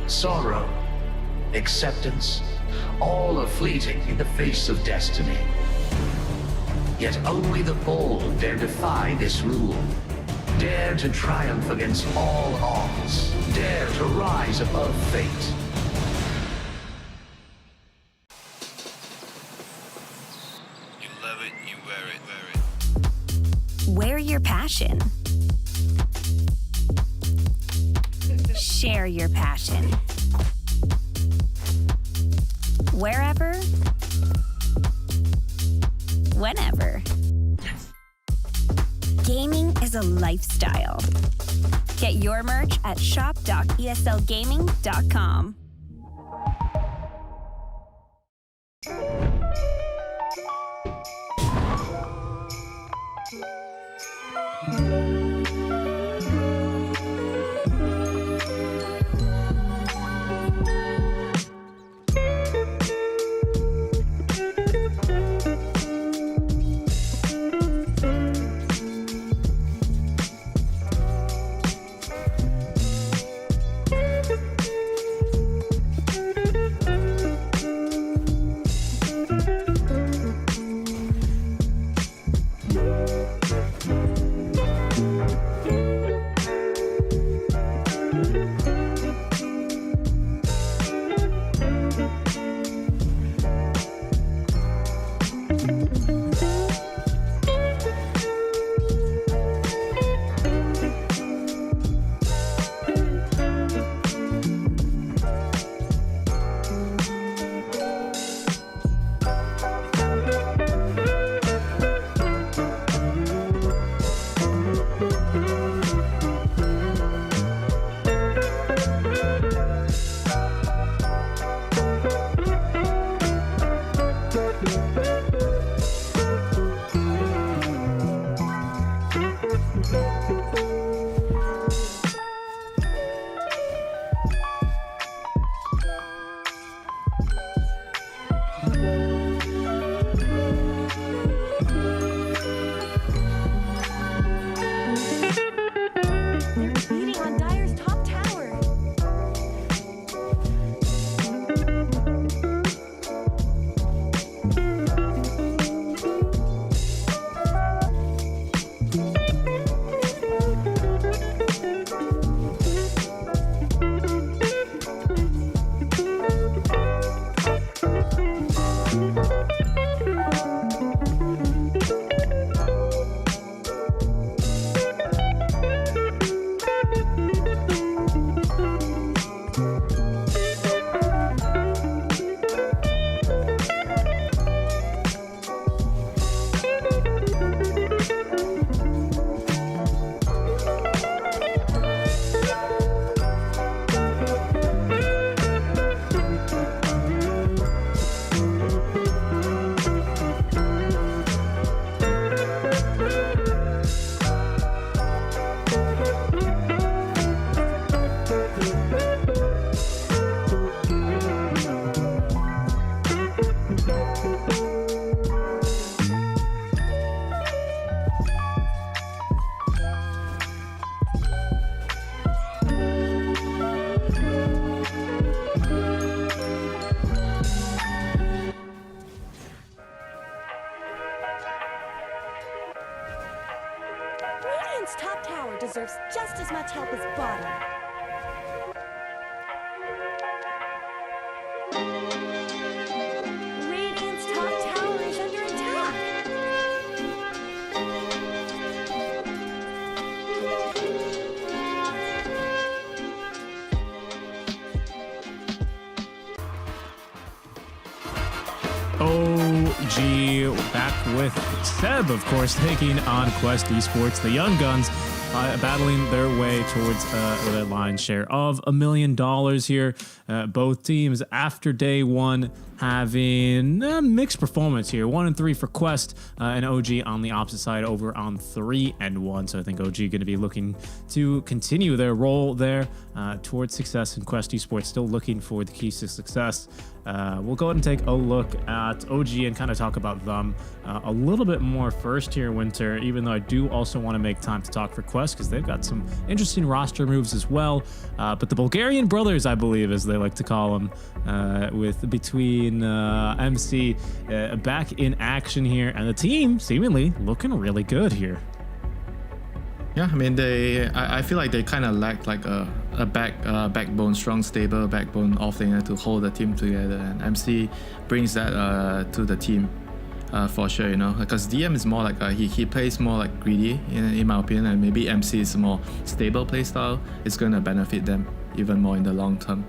sorrow, acceptance, all are fleeting in the face of destiny. Yet only the bold dare defy this rule. Dare to triumph against all odds. Dare to rise above fate. You love it, you wear it. Wear your passion. Share your passion. Wherever, whenever. Gaming is a lifestyle. Get your merch at shop.eslgaming.com. Radiant's top tower deserves just as much help as bottom. Radiant's top tower is under attack. OG back with Seb, of course, taking on Quest Esports. The Young Guns battling their way towards the lion's share of $1 million here. Both teams after day one having a mixed performance here. 1-3 for Quest and OG on the opposite side over on 3-1. So I think OG going to be looking to continue their role there towards success, and Quest Esports still looking for the keys to success. We'll go ahead and take a look at OG and kind of talk about them a little bit more first here, Winter, even though I do also want to make time to talk for Quest because they've got some interesting roster moves as well. But the Bulgarian brothers, I believe, as they like to call them, with between MC back in action here, and the team seemingly looking really good here. Yeah, I mean, I feel like they kind of lack like a backbone, strong, stable backbone offlaner to hold the team together, and MC brings that to the team for sure, you know, because DM is more like he plays more like greedy in my opinion, and maybe MC is more stable playstyle. It's going to benefit them even more in the long term.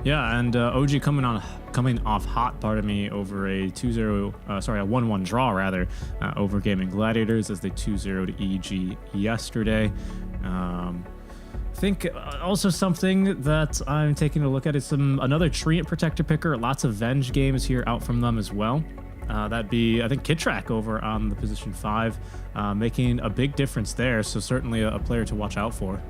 Yeah, and OG coming off hot, pardon me, over a 1-1 draw rather, over Gaming Gladiators as they 2-0 to EG yesterday. I think also something that I'm taking a look at is another Treant Protector picker. Lots of Venge games here out from them as well. That'd be, I think, Kitrak over on the position 5, making a big difference there. So certainly a player to watch out for.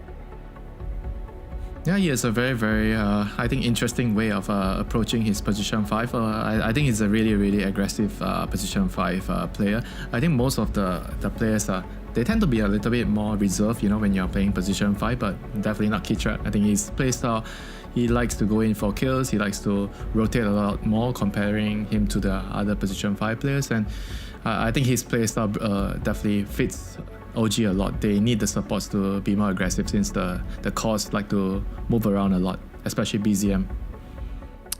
Yeah, he has a very, very, I think, interesting way of approaching his position 5. I think he's a really, really aggressive position 5 player. I think most of the players they tend to be a little bit more reserved, you know, when you're playing position 5, but definitely not Kitrak. I think his playstyle, he likes to go in for kills, he likes to rotate a lot more, comparing him to the other position 5 players, and I think his playstyle definitely fits OG a lot. They need the supports to be more aggressive since the cores like to move around a lot, especially BZM.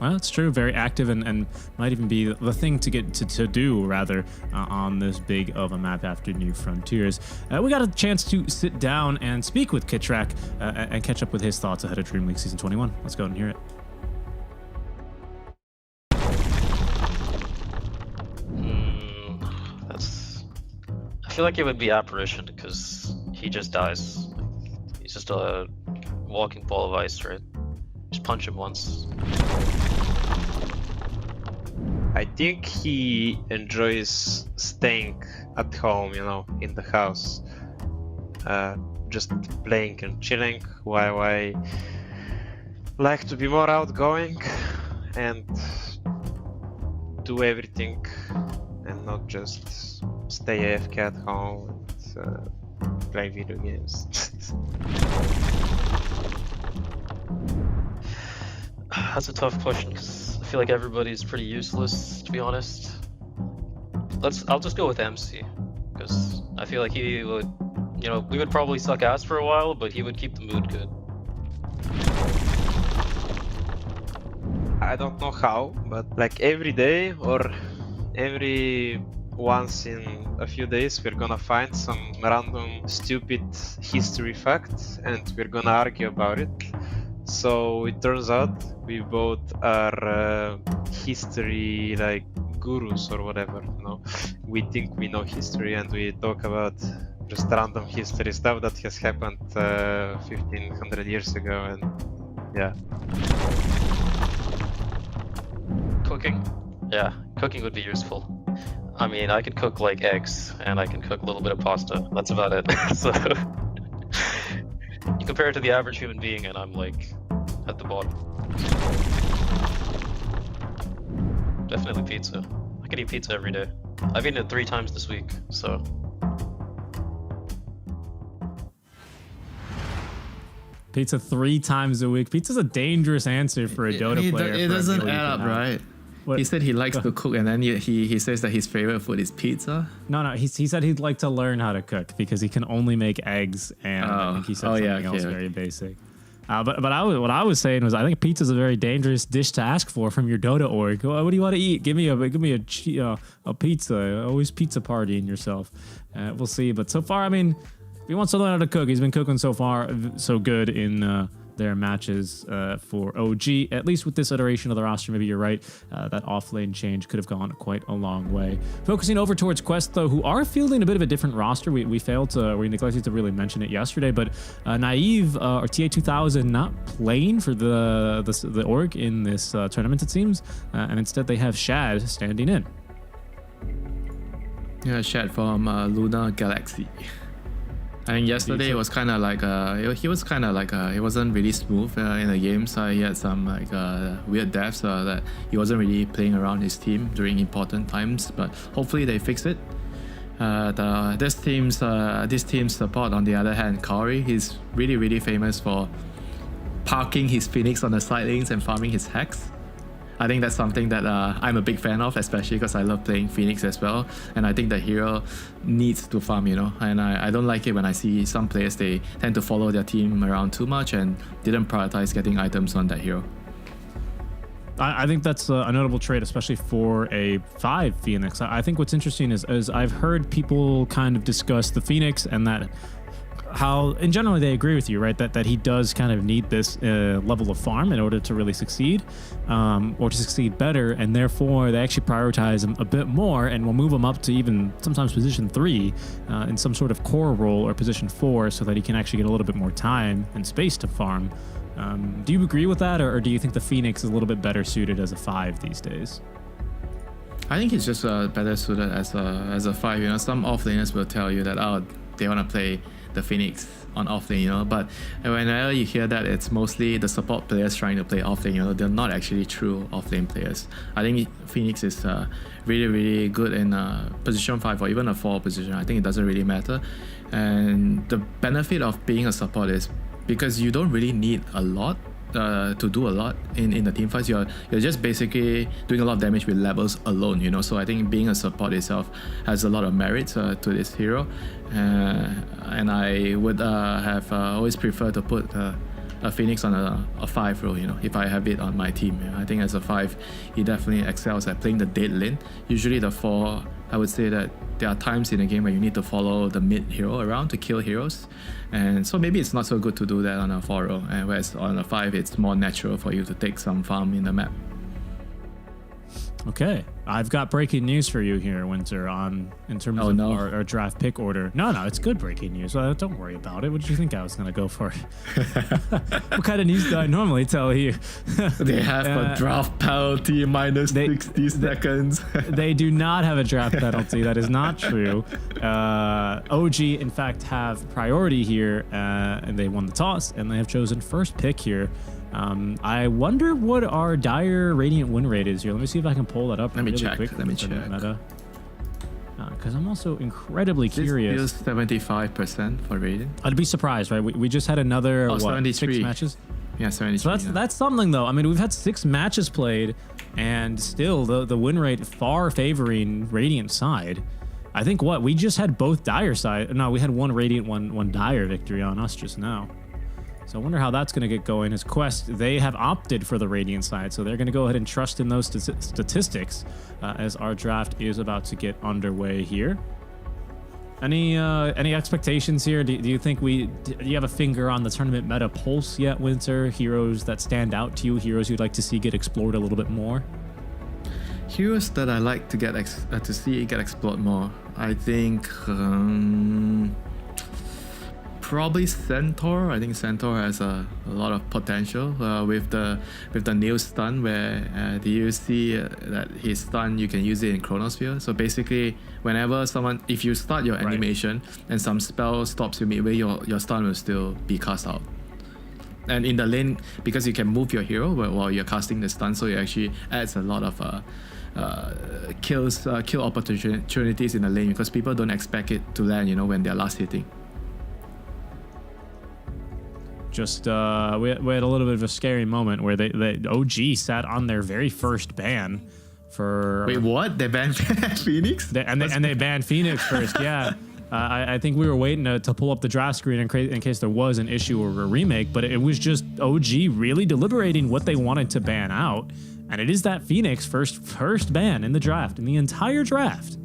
Well, that's true. Very active and might even be the thing to get to do rather on this big of a map after New Frontiers. We got a chance to sit down and speak with Kitrak and catch up with his thoughts ahead of Dreamleague Season 21. Let's go and hear it. I feel like it would be Apparition because he just dies. He's just a walking ball of ice, right? Just punch him once. I think he enjoys staying at home, you know, in the house. Just playing and chilling, while I like to be more outgoing and do everything and not just stay AFK at home and play video games. That's a tough question because I feel like everybody's pretty useless, to be honest. I'll just go with MC because I feel like he would, you know, we would probably suck ass for a while, but he would keep the mood good. I don't know how, but like every day or every once in a few days we're gonna find some random stupid history fact and we're gonna argue about it. So it turns out we both are history like gurus or whatever, you know. We think we know history and we talk about just random history stuff that has happened 1500 years ago, and yeah. Cooking? Yeah, cooking would be useful. I mean, I can cook like eggs, and I can cook a little bit of pasta. That's about it. So you compare it to the average human being, and I'm like at the bottom. Definitely pizza. I could eat pizza every day. I've eaten it 3 times this week, so. Pizza 3 times a week. Pizza's a dangerous answer for a Dota player. It doesn't add up, right? What? He said he likes to cook, and then he says that his favorite food is pizza. No, he said he'd like to learn how to cook because he can only make eggs, and I think he said something else very basic. But what I was saying was I think pizza's a very dangerous dish to ask for from your Dota org. What do you want to eat? Give me a pizza. Always pizza partying yourself. We'll see. But so far, I mean, if he wants to learn how to cook, he's been cooking so far so good in their matches for OG. At least with this iteration of the roster, maybe you're right. That off-lane change could have gone quite a long way. Focusing over towards Quest, though, who are fielding a bit of a different roster. We neglected to really mention it yesterday, but Naive or TA2000 not playing for the org in this tournament, it seems, and instead they have Shad standing in. Yeah, Shad from Luna Galaxy. I think yesterday it was kind of like he wasn't really smooth in the game, so he had some weird deaths that he wasn't really playing around his team during important times. But hopefully they fix it. This team's support, on the other hand, Kaori, he's really famous for parking his Phoenix on the side lanes and farming his Hex. I think that's something that I'm a big fan of, especially because I love playing Phoenix as well. And I think the hero needs to farm, you know. And I don't like it when I see some players, they tend to follow their team around too much and didn't prioritize getting items on that hero. I think that's a notable trait, especially for a 5 Phoenix. I think what's interesting is I've heard people kind of discuss the Phoenix and that how, in general, they agree with you, right? That he does kind of need this level of farm in order to really succeed, or to succeed better, and therefore they actually prioritize him a bit more and will move him up to even sometimes position 3 in some sort of core role, or position 4, so that he can actually get a little bit more time and space to farm. Do you agree with that, or do you think the Phoenix is a little bit better suited as a 5 these days? I think he's just better suited as a 5. You know, some offlaners will tell you that they want to play the Phoenix on offlane, you know, but whenever you hear that, it's mostly the support players trying to play offlane, you know. They're not actually true offlane players. I think Phoenix is really good in position 5 or even a 4 position. I think it doesn't really matter, and the benefit of being a support is because you don't really need a lot to do a lot in the team fights. You're just basically doing a lot of damage with levels alone, you know. So I think being a support itself has a lot of merits to this hero, and I would have always preferred to put a Phoenix on a 5 role, you know, if I have it on my team. I think as a 5, he definitely excels at playing the dead lane. Usually the 4, I would say that there are times in the game where you need to follow the mid hero around to kill heroes, and so maybe it's not so good to do that on a 4 role, and whereas on a 5 it's more natural for you to take some farm in the map. Okay, I've got breaking news for you here, Winter, in terms of our draft pick order. No, it's good breaking news. Don't worry about it. What did you think I was going to go for? What kind of news do I normally tell you? They have a draft penalty minus 60 seconds. They do not have a draft penalty. That is not true. OG, in fact, have priority here, and they won the toss, and they have chosen first pick here. I wonder what our Dire Radiant win rate is here. Let me see if I can pull that up. Let me check. Because I'm also incredibly curious. This feels 75% for Radiant. I'd be surprised, right? We just had another 73. 6 matches. Yeah, 73. So that's something, though. I mean, we've had 6 matches played, and still the win rate far favoring Radiant side. I think we just had both Dire side. No, we had one Radiant, one Dire victory on us just now. So I wonder how that's going to get going. As Quest, they have opted for the Radiant side, so they're going to go ahead and trust in those statistics as our draft is about to get underway here. Any expectations here? Do you think do you have a finger on the tournament meta pulse yet, Winter? Heroes that stand out to you? Heroes you'd like to see get explored a little bit more? Heroes that I like to get to see get explored more. I think probably Centaur. I think Centaur has a lot of potential with the new stun, where do you see that his stun you can use it in Chronosphere. So basically, whenever if you start your animation and some spell stops you midway, your stun will still be cast out. And in the lane, because you can move your hero while you're casting the stun, so it actually adds a lot of kill opportunities in the lane, because people don't expect it to land, when they're last hitting. Just we had a little bit of a scary moment where they OG sat on their very first ban for. Wait, what? They banned Phoenix? They banned Phoenix first. Yeah, I think we were waiting to pull up the draft screen in case there was an issue or a remake, but it was just OG really deliberating what they wanted to ban out, and it is that Phoenix first ban in the draft, in the entire draft.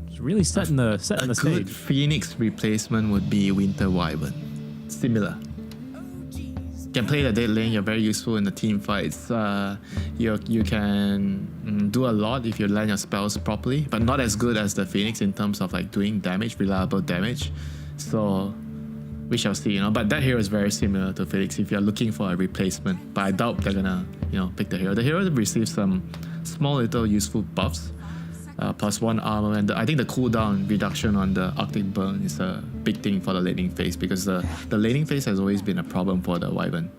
It's really setting the A stage. good Phoenix replacement would be Winter Wyvern. Similar. Can play the dead lane. You're very useful in the team fights. You can do a lot if you land your spells properly, but not as good as the Phoenix in terms of like doing damage, reliable damage. So we shall see. But that hero is very similar to Phoenix if you're looking for a replacement. But I doubt they're gonna pick the hero. The hero receives some small little useful buffs. +1 armor, and I think the cooldown reduction on the Arctic Burn is a big thing for the laning phase, because the laning phase has always been a problem for the Wyvern.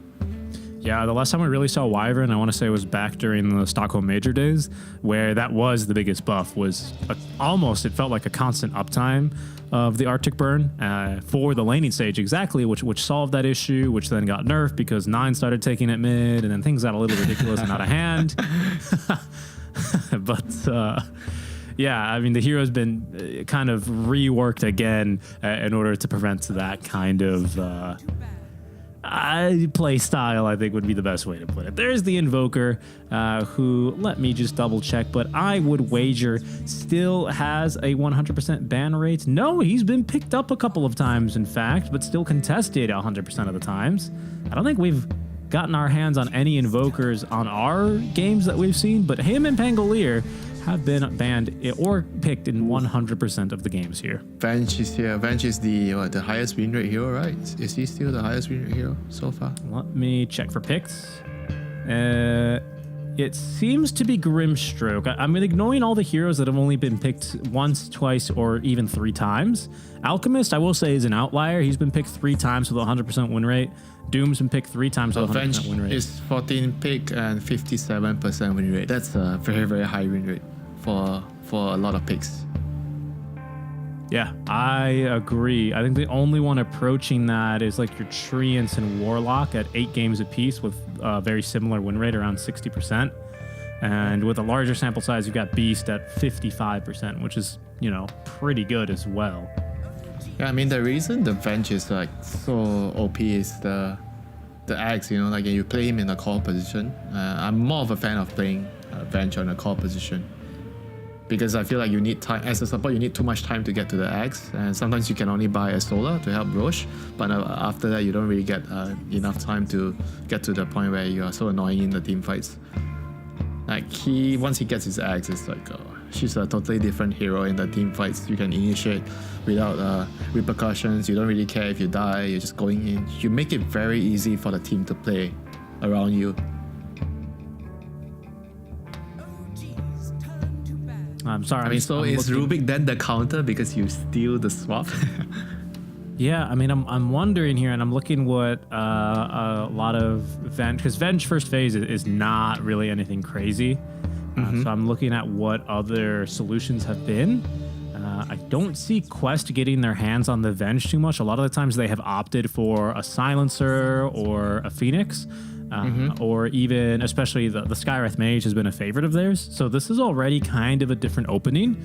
Yeah, the last time we really saw Wyvern, I want to say, was back during the Stockholm Major days, where that was the biggest buff. Was it felt like a constant uptime of the Arctic Burn for the laning stage, exactly, which solved that issue, which then got nerfed because 9 started taking it mid, and then things got a little ridiculous and out of hand. But yeah, I mean, the hero's been kind of reworked again in order to prevent that kind of play style, I think would be the best way to put it. There's the Invoker, who, let me just double check, but I would wager still has a 100% ban rate. No, he's been picked up a couple of times, in fact, but still contested 100% of the times. I don't think we've gotten our hands on any Invokers on our games that we've seen, but him and Pangolier have been banned or picked in 100% of the games here. Venge is here. Venge is the highest win rate hero, right? Is he still the highest win rate hero so far? Let me check for picks. It seems to be Grimstroke. I'm ignoring all the heroes that have only been picked once, twice, or even 3 times. Alchemist, I will say, is an outlier. He's been picked 3 times with a 100% win rate. Doom's been picked 3 times with a 100% win rate. Is 14 pick and 57% win rate. That's a very, very high win rate for a lot of picks. Yeah, I agree. I think the only one approaching that is like your Treants and Warlock at 8 games apiece with a very similar win rate, around 60%. And with a larger sample size, you've got Beast at 55%, which is, pretty good as well. Yeah, I mean, the reason the Venge is like so OP is the axe, like you play him in a core position. I'm more of a fan of playing Venge on a core position, because I feel like you need time. As a support, you need too much time to get to the axe, and sometimes you can only buy a solar to help Roche, but after that you don't really get enough time to get to the point where you are so annoying in the team fights. Like once he gets his axe, it's like she's a totally different hero in the team fights. You can initiate without repercussions. You don't really care if you die. You're just going in. You make it very easy for the team to play around you. I'm sorry. I mean, so is Rubik then the counter because you steal the swap? Yeah, I mean, I'm wondering here, and I'm looking what a lot of Venge, because Venge first phase is not really anything crazy. So I'm looking at what other solutions have been. I don't see Quest getting their hands on the Venge too much. A lot of the times they have opted for a Silencer or a Phoenix. Or even, especially the Skywrath Mage has been a favorite of theirs. So this is already kind of a different opening.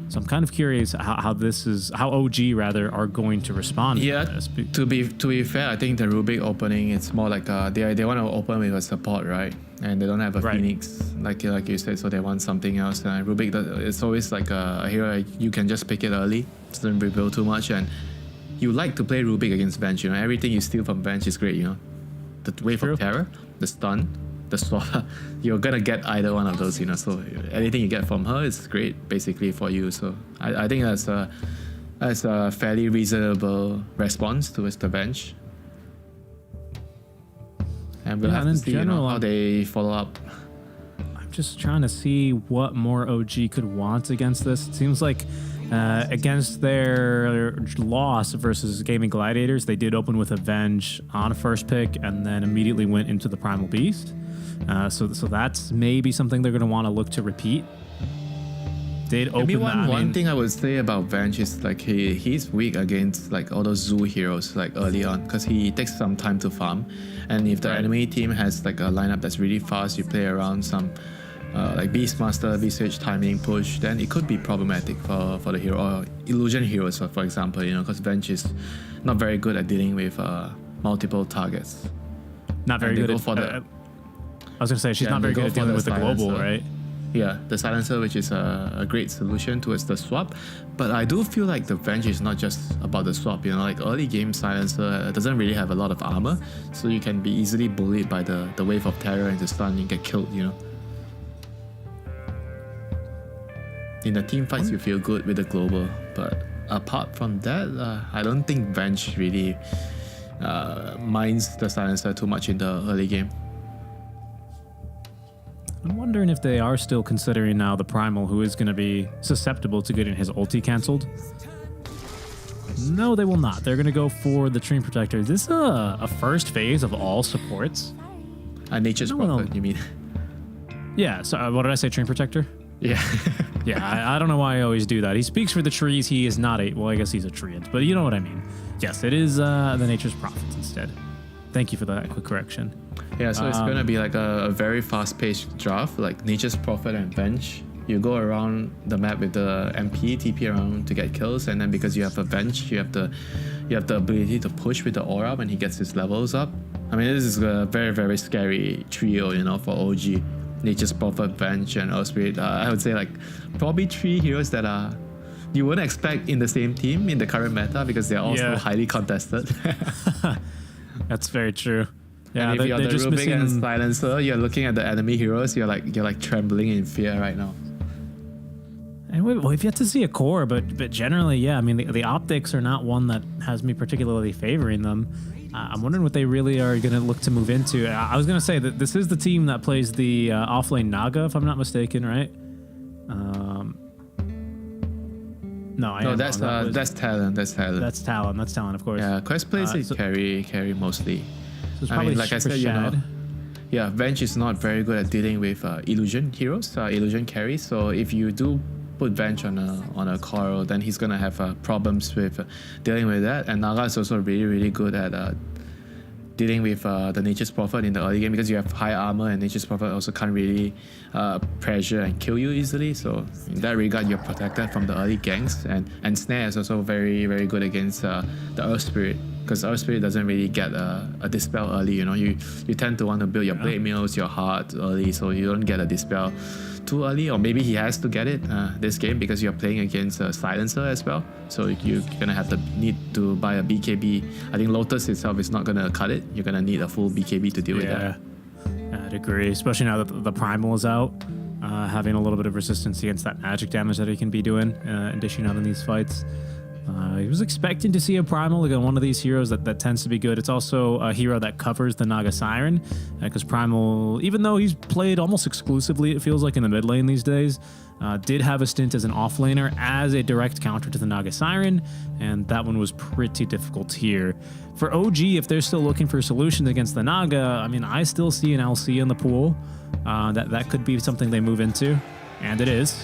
So I'm kind of curious how OG rather are going to respond. Yeah, to this. to be fair, I think the Rubik opening, it's more like they want to open with a support, right? And they don't have a Phoenix like you said, so they want something else. And Rubik, it's always like a hero you can just pick it early, doesn't reveal too much, and you like to play Rubik against bench. You know, everything you steal from bench is great. You know, the wave of terror, the stun, the swap, you're gonna get either one of those, you know. So anything you get from her is great, basically, for you. So I think that's a fairly reasonable response towards the bench, and we'll have to see how they follow up. I'm just trying to see what more OG could want against this. It seems like against their loss versus Gaming Gladiators, they did open with Avenge on a first pick and then immediately went into the Primal Beast. So that's maybe something they're going to want to look to repeat. Did open one thing I would say about Venge is like he's weak against like all those zoo heroes like early on, because he takes some time to farm, and if the enemy team has like a lineup that's really fast, you play around some like Beastmaster, Beast timing push, then it could be problematic for the hero, or illusion heroes, for example, you know, because Venge is not very good at dealing with multiple targets. Not very good at I was gonna say she's not very good at dealing with the global, right? Yeah, the silencer, which is a great solution towards the swap. But I do feel like the Venge is not just about the swap, you know, like early game silencer doesn't really have a lot of armor, so you can be easily bullied by the wave of terror and the stun and get killed, you know. In the team fights, you feel good with the global, but apart from that, I don't think Venge really minds the silencer too much in the early game. I'm wondering if they are still considering now the Primal, who is going to be susceptible to getting his ulti cancelled. No, they will not. They're going to go for the Treant Protector. Is this a first phase of all supports? Nature's Prophet, you mean? Yeah, so what did I say, Treant Protector? Yeah. Yeah, I don't know why I always do that. He speaks for the trees. He is not well, I guess he's a treant, but you know what I mean. Yes, it is the Nature's Prophets instead. Thank you for that quick correction. Yeah, so it's going to be like a very fast-paced draft, like Nature's Prophet and Venge. You go around the map with the MP, TP around to get kills, and then because you have a Venge, you have the ability to push with the aura when he gets his levels up. I mean, this is a very, very scary trio, you know, for OG. Nature's Prophet, Venge, and Earth Spirit. I would say like probably 3 heroes that you wouldn't expect in the same team in the current meta, because they're also highly contested. That's very true. Yeah, and if you're the Rubik and Silencer, you're looking at the enemy heroes, you're like trembling in fear right now. And we've yet to see a core, but generally, yeah. I mean, the optics are not one that has me particularly favoring them. I'm wondering what they really are going to look to move into. I was going to say that this is the team that plays the offlane Naga, if I'm not mistaken, right? No, that's Talon. That's Talon. That's Talon, of course. Yeah, Quest plays it carry mostly. So it's probably like I said, you know, yeah, Venge is not very good at dealing with illusion heroes, illusion carries. So if you do put Venge on a Coral, then he's gonna have problems with dealing with that. And Naga is also really, really good at dealing with the Nature's Prophet in the early game, because you have high armor, and Nature's Prophet also can't really pressure and kill you easily. So in that regard, you're protected from the early ganks. And Snare is also very, very good against the Earth Spirit, because Earth Spirit doesn't really get a Dispel early. You know, you tend to want to build your Blade Mills, your Heart early, so you don't get a Dispel too early. Or maybe he has to get it this game, because you're playing against a Silencer as well, so you're gonna have to need to buy a BKB. I think Lotus itself is not gonna cut it. You're gonna need a full BKB to deal with that. I'd agree, especially now that the Primal is out, having a little bit of resistance against that magic damage that he can be doing and dishing out in these fights. He was expecting to see a Primal, like one of these heroes that tends to be good. It's also a hero that covers the Naga Siren, because Primal, even though he's played almost exclusively, it feels like, in the mid lane these days, did have a stint as an offlaner as a direct counter to the Naga Siren, and that one was pretty difficult here. For OG, if they're still looking for solutions against the Naga, I mean, I still see an LC in the pool. That could be something they move into, and it is.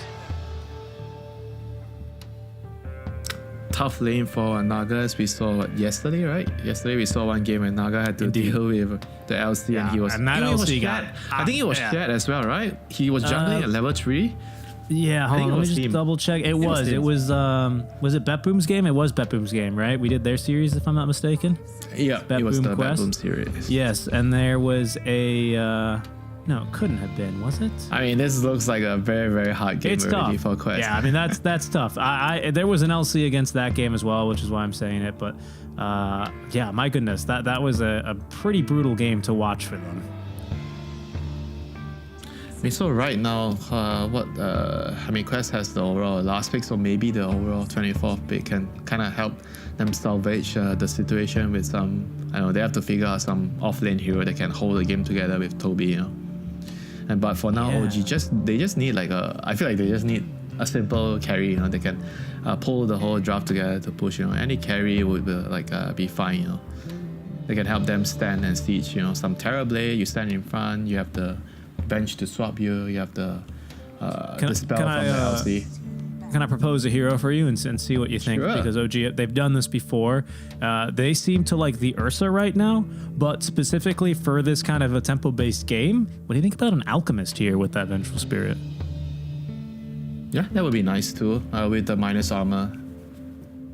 Tough lane for Naga, as we saw yesterday, right? Yesterday we saw one game where Naga had to deal with the LC, and he was. And that LC got. I think he was shared as well, right? He was jungling at level 3, Yeah, hold on, let me just double check. It was it Bet-Boom's game? It was Bet-Boom's game, right? We did their series, if I'm not mistaken. Yeah, it was the Bet-Boom series. Yes, and there was a no, it couldn't have been, was it? I mean, this looks like a very, very hard game already for Quest. Yeah, I mean that's tough. There was an LC against that game as well, which is why I'm saying it. But yeah, my goodness, that was a pretty brutal game to watch for them. I mean, so right now, I mean, Quest has the overall last pick, so maybe the overall 24th pick can kind of help them salvage the situation with some. I know they have to figure out some off-lane hero that can hold the game together with Toby, you know. But for now, OG they just need like I feel like they just need a simple carry, you know. They can pull the whole draft together to push, you know. Any carry would be fine, you know. They can help them stand and siege, you know. Some Terrorblade, you stand in front, you have the bench to swap you, you have the dispel from the LC. Can I propose a hero for you and see what you think? Sure. Because OG, they've done this before. They seem to like the Ursa right now, but specifically for this kind of a tempo-based game, what do you think about an Alchemist here with that Vengeful Spirit? Yeah, that would be nice too, with the minus armor.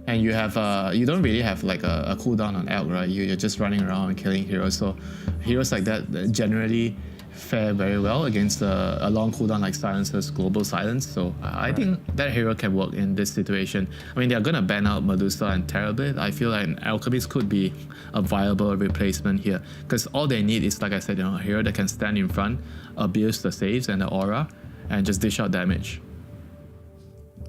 And you have you don't really have like a cooldown on Elk, right? You're just running around and killing heroes. So heroes like that generally fare very well against a long cooldown like Silencer's Global Silence. So I think that hero can work in this situation. I mean, they're gonna ban out Medusa and Terrorblade. I feel like an Alchemist could be a viable replacement here, because all they need is, like I said, you know, a hero that can stand in front, abuse the saves and the aura, and just dish out damage.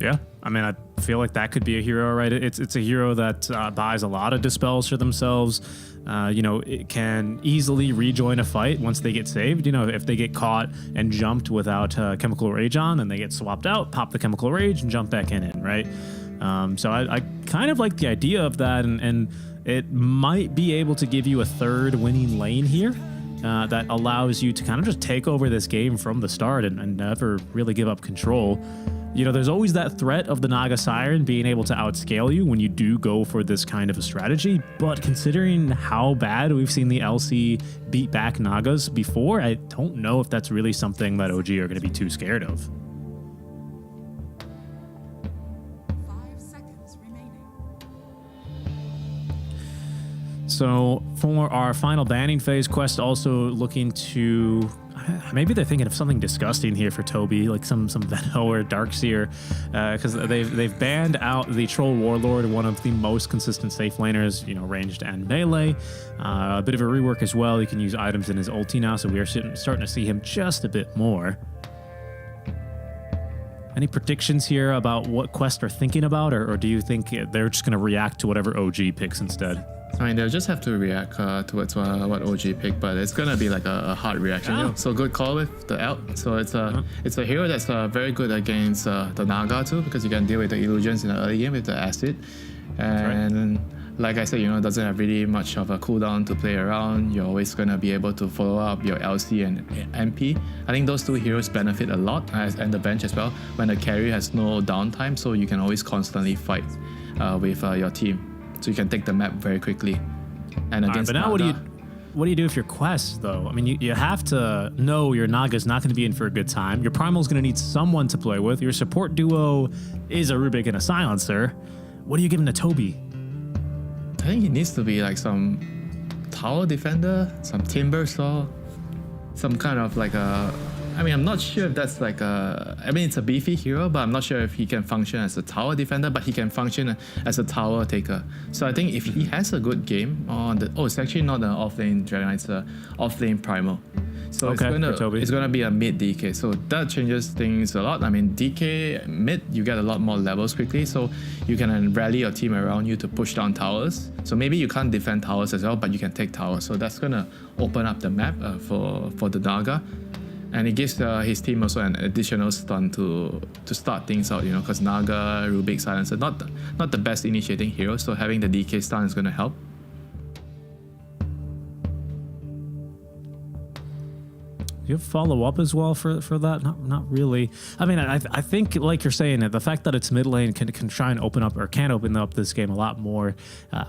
Yeah, I mean, I feel like that could be a hero, right? It's a hero that buys a lot of dispels for themselves. You know, it can easily rejoin a fight once they get saved. You know, if they get caught and jumped without Chemical Rage on, then they get swapped out, pop the Chemical Rage, and jump back in, right? So I kind of like the idea of that, and it might be able to give you a third winning lane here. That allows you to kind of just take over this game from the start and never really give up control. You know, there's always that threat of the Naga Siren being able to outscale you when you do go for this kind of a strategy, but considering how bad we've seen the LC beat back Nagas before, I don't know if that's really something that OG are going to be too scared of. 5 seconds remaining. So for our final banning phase, Quest also looking to... Maybe they're thinking of something disgusting here for Toby, like some Venno or Darkseer, because they've banned out the Troll Warlord, one of the most consistent safe laners, you know, ranged and melee. A bit of a rework as well. You can use items in his ulti now, so we are starting to see him just a bit more. Any predictions here about what Quest are thinking about, or do you think they're just going to react to whatever OG picks instead? I mean, they'll just have to react towards what OG picked, but it's gonna be like a hard reaction. You know? So good call with the Elk. So it's a hero that's very good against the Naga too, because you can deal with the illusions in the early game with the acid. And like I said, you know, it doesn't have really much of a cooldown to play around. You're always gonna be able to follow up your LC and MP. I think those two heroes benefit a lot, and the bench as well, when the carry has no downtime, so you can always constantly fight with your team. So you can take the map very quickly. And against but now Naga, what do you do if you're Quest, though? I mean, you have to know your Naga's not going to be in for a good time. Your Primal's going to need someone to play with. Your support duo is a Rubik and a Silencer. What are you giving to Toby? I think he needs to be like some tower defender, some timber saw, some kind of like a... I mean, I'm not sure if that's like a... I mean, it's a beefy hero, but I'm not sure if he can function as a tower defender, but he can function as a tower taker. So I think if he has a good game on the... Oh, it's actually not an off-lane Dragon Knight, it's an off-lane Primal. So it's gonna be a mid DK. So that changes things a lot. I mean, DK mid, you get a lot more levels quickly, so you can rally your team around you to push down towers. So maybe you can't defend towers as well, but you can take towers. So that's gonna open up the map for the Naga. And it gives his team also an additional stun to start things out, you know, because Naga, Rubik, Silencer, not the best initiating hero, so having the DK stun is going to help. Do you have follow-up as well for that? Not really. I mean, I think, like you're saying, the fact that it's mid lane can try and open up, or can open up this game a lot more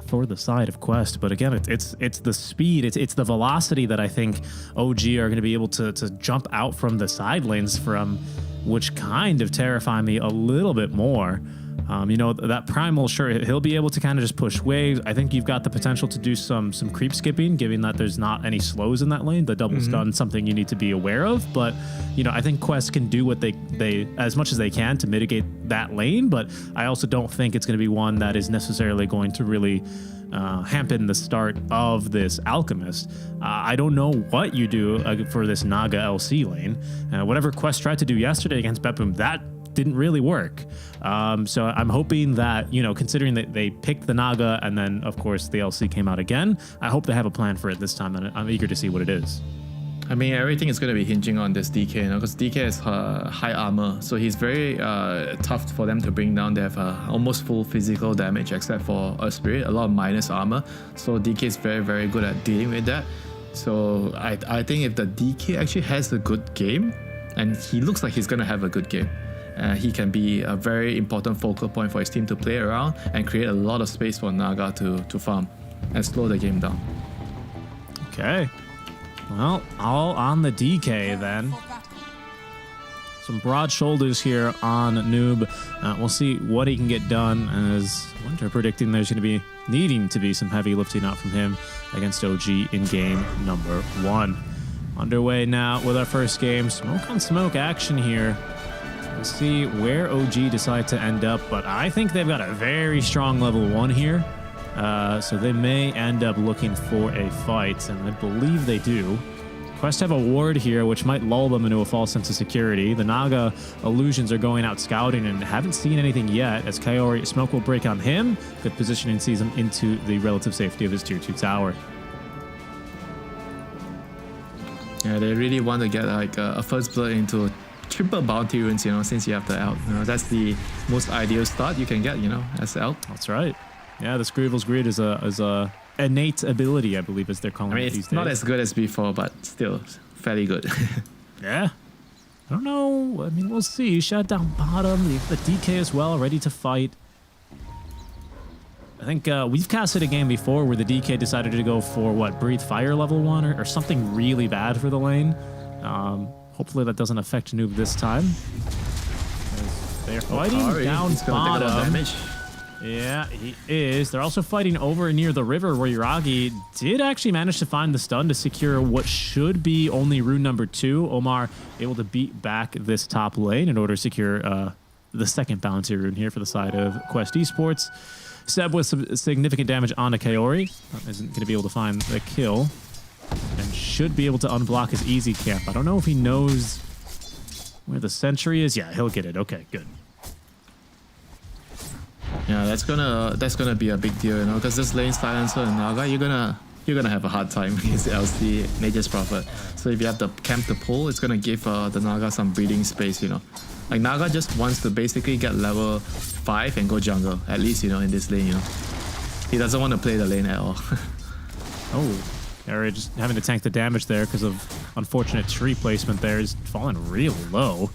for the side of Quest. But again, it's the speed, it's the velocity that I think OG are going to be able to jump out from the side lanes from which kind of terrify me a little bit more. You know, that Primal, sure, he'll be able to kind of just push waves. I think you've got the potential to do some creep skipping, given that there's not any slows in that lane. The double stun, something you need to be aware of. But, you know, I think Quest can do what they as much as they can to mitigate that lane. But I also don't think it's going to be one that is necessarily going to really hampen the start of this Alchemist. I don't know what you do for this Naga LC lane. Whatever Quest tried to do yesterday against Bepum, that didn't really work. So I'm hoping that, you know, considering that they picked the Naga and then, of course, the LC came out again, I hope they have a plan for it this time, and I'm eager to see what it is. I mean, everything is going to be hinging on this DK, you know, because DK has high armor, so he's very tough for them to bring down. They have almost full physical damage, except for a spirit, a lot of minus armor. So DK is very, very good at dealing with that. So I think if the DK actually has a good game, and he looks like he's going to have a good game, he can be a very important focal point for his team to play around and create a lot of space for Naga to farm and slow the game down. Okay. Well, all on the DK then. Some broad shoulders here on Noob. We'll see what he can get done, as Winter predicting there's going to be needing to be some heavy lifting out from him against OG in game number 1. Underway now with our first game. Smoke on smoke action here. We'll see where OG decide to end up, but I think they've got a very strong level 1 here. So they may end up looking for a fight, and I believe they do. Quest have a ward here, which might lull them into a false sense of security. The Naga illusions are going out scouting and haven't seen anything yet, as Kaori smoke will break on him. Good positioning sees him into the relative safety of his tier 2 tower. Yeah, they really want to get like a first blood into triple bounty runes, you know, since you have the Elk. You know, that's the most ideal start you can get, you know, as Elk. That's right. Yeah, the Screevel's Greed is a innate ability, I believe, as they're calling it these days. It's not as good as before, but still fairly good. Yeah. I don't know. I mean, we'll see. Shut down bottom. The DK as well, ready to fight. I think we've casted a game before where the DK decided to go for, what, Breathe Fire level 1 or something really bad for the lane. Hopefully that doesn't affect Noob this time. They're fighting down bottom. Yeah, he is. They're also fighting over near the river, where Yuragi did actually manage to find the stun to secure what should be only rune number 2. Omar able to beat back this top lane in order to secure the second bounty rune here for the side of Quest Esports. Seb with some significant damage onto Kaori. Isn't going to be able to find the kill, and should be able to unblock his easy camp. I don't know if he knows where the sentry is. Yeah, he'll get it. Okay, good. Yeah, that's gonna be a big deal, you know, because this lane silencer and Naga, you're gonna have a hard time against the LC Nature's Prophet. So if you have the camp to pull, it's gonna give the Naga some breathing space, you know. Like Naga just wants to basically get level 5 and go jungle, at least, you know, in this lane, you know. He doesn't want to play the lane at all. Oh, Area just having to tank the damage there because of unfortunate tree placement there. Is falling really low.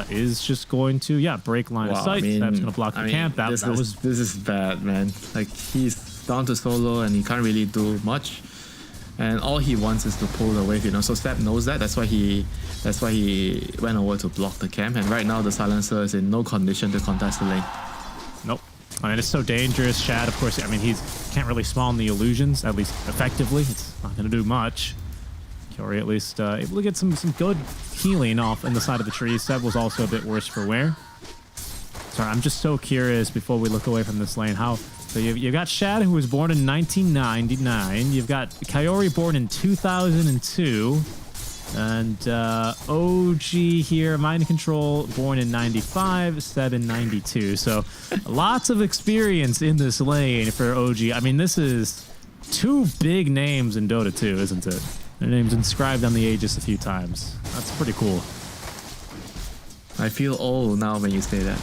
Is just going to, yeah, break line of sight. That's going to block the camp. This is bad, man. Like, he's down to solo and he can't really do much. And all he wants is to pull the wave, you know. So Step knows that. That's why he went over to block the camp. And right now the silencer is in no condition to contest the lane. Nope. I mean, it's so dangerous. Shad, of course, I mean, he can't really spawn the illusions, at least effectively. It's not going to do much. Kaori at least able to get some good healing off in the side of the tree. Seb was also a bit worse for wear. Sorry, I'm just so curious before we look away from this lane. So you've got Shad, who was born in 1999. You've got Kaori, born in 2002. And OG here, Mind Control, born in 95, Seb in 92. So lots of experience in this lane for OG. I mean, this is 2 big names in Dota 2, isn't it? Their name's inscribed on the Aegis a few times. That's pretty cool. I feel old now when you say that.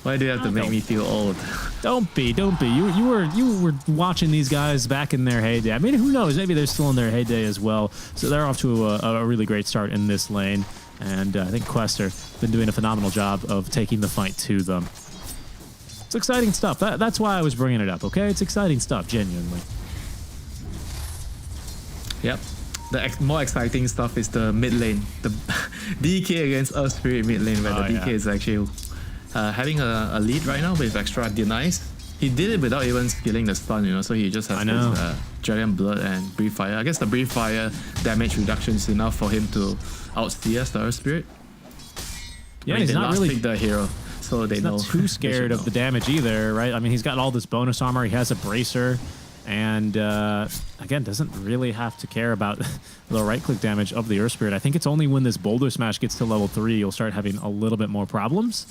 Why do you have to make me feel old? Don't be. You were watching these guys back in their heyday. I mean, who knows? Maybe they're still in their heyday as well. So they're off to a really great start in this lane. And I think Quester been doing a phenomenal job of taking the fight to them. It's exciting stuff. That's why I was bringing it up, okay? It's exciting stuff, genuinely. Yep. The more exciting stuff is the mid lane. DK against Earth Spirit mid lane, where the DK is actually having a lead right now with extra denies. He did it without even skilling the stun, you know, so he just has this Dragon Blood and Breathe Fire. I guess the Breathe Fire damage reduction is enough for him to out CS the Earth Spirit. Yeah, I mean, he's not really the hero, so they know. Not too scared of the damage either, right? I mean, he's got all this bonus armor. He has a bracer, and again, doesn't really have to care about the right-click damage of the Earth Spirit. I think it's only when this Boulder Smash gets to level 3 you'll start having a little bit more problems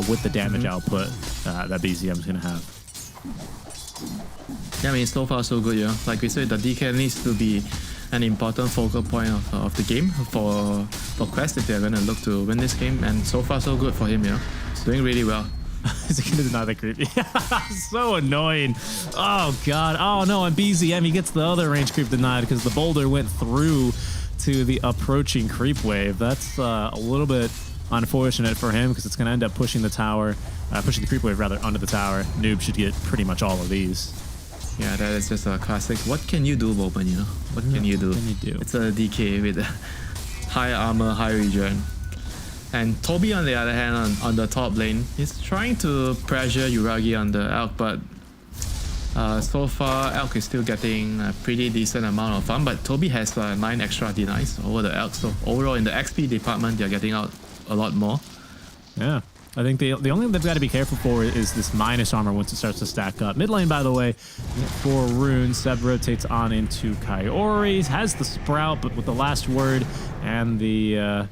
with the damage output that BZM is going to have. Yeah, I mean, so far so good, yeah. Like we said, the DK needs to be an important focal point of the game for Quest if they're going to look to win this game. And so far so good for him, yeah. He's doing really well. Is he going to deny the creep? So annoying. Oh, God. Oh, no, on BZM, he gets the other range creep denied because the boulder went through to the approaching creep wave. That's a little bit unfortunate for him because it's going to end up pushing the tower, pushing the creep wave rather onto the tower. Noob should get pretty much all of these. Yeah, that is just a classic. What can you do, moment, you know? What can you do? It's a DK with high armor, high regen. And Toby, on the other hand, on the top lane, he's trying to pressure Yuragi on the Elk, but so far, Elk is still getting a pretty decent amount of farm, but Toby has 9 extra denies over the Elk, so overall in the XP department, they're getting out a lot more. Yeah. I think the only thing they've got to be careful for is this minus armor once it starts to stack up. Mid lane, by the way, for Rune, Seb rotates on into Kaori, has the Sprout, but with the last word and the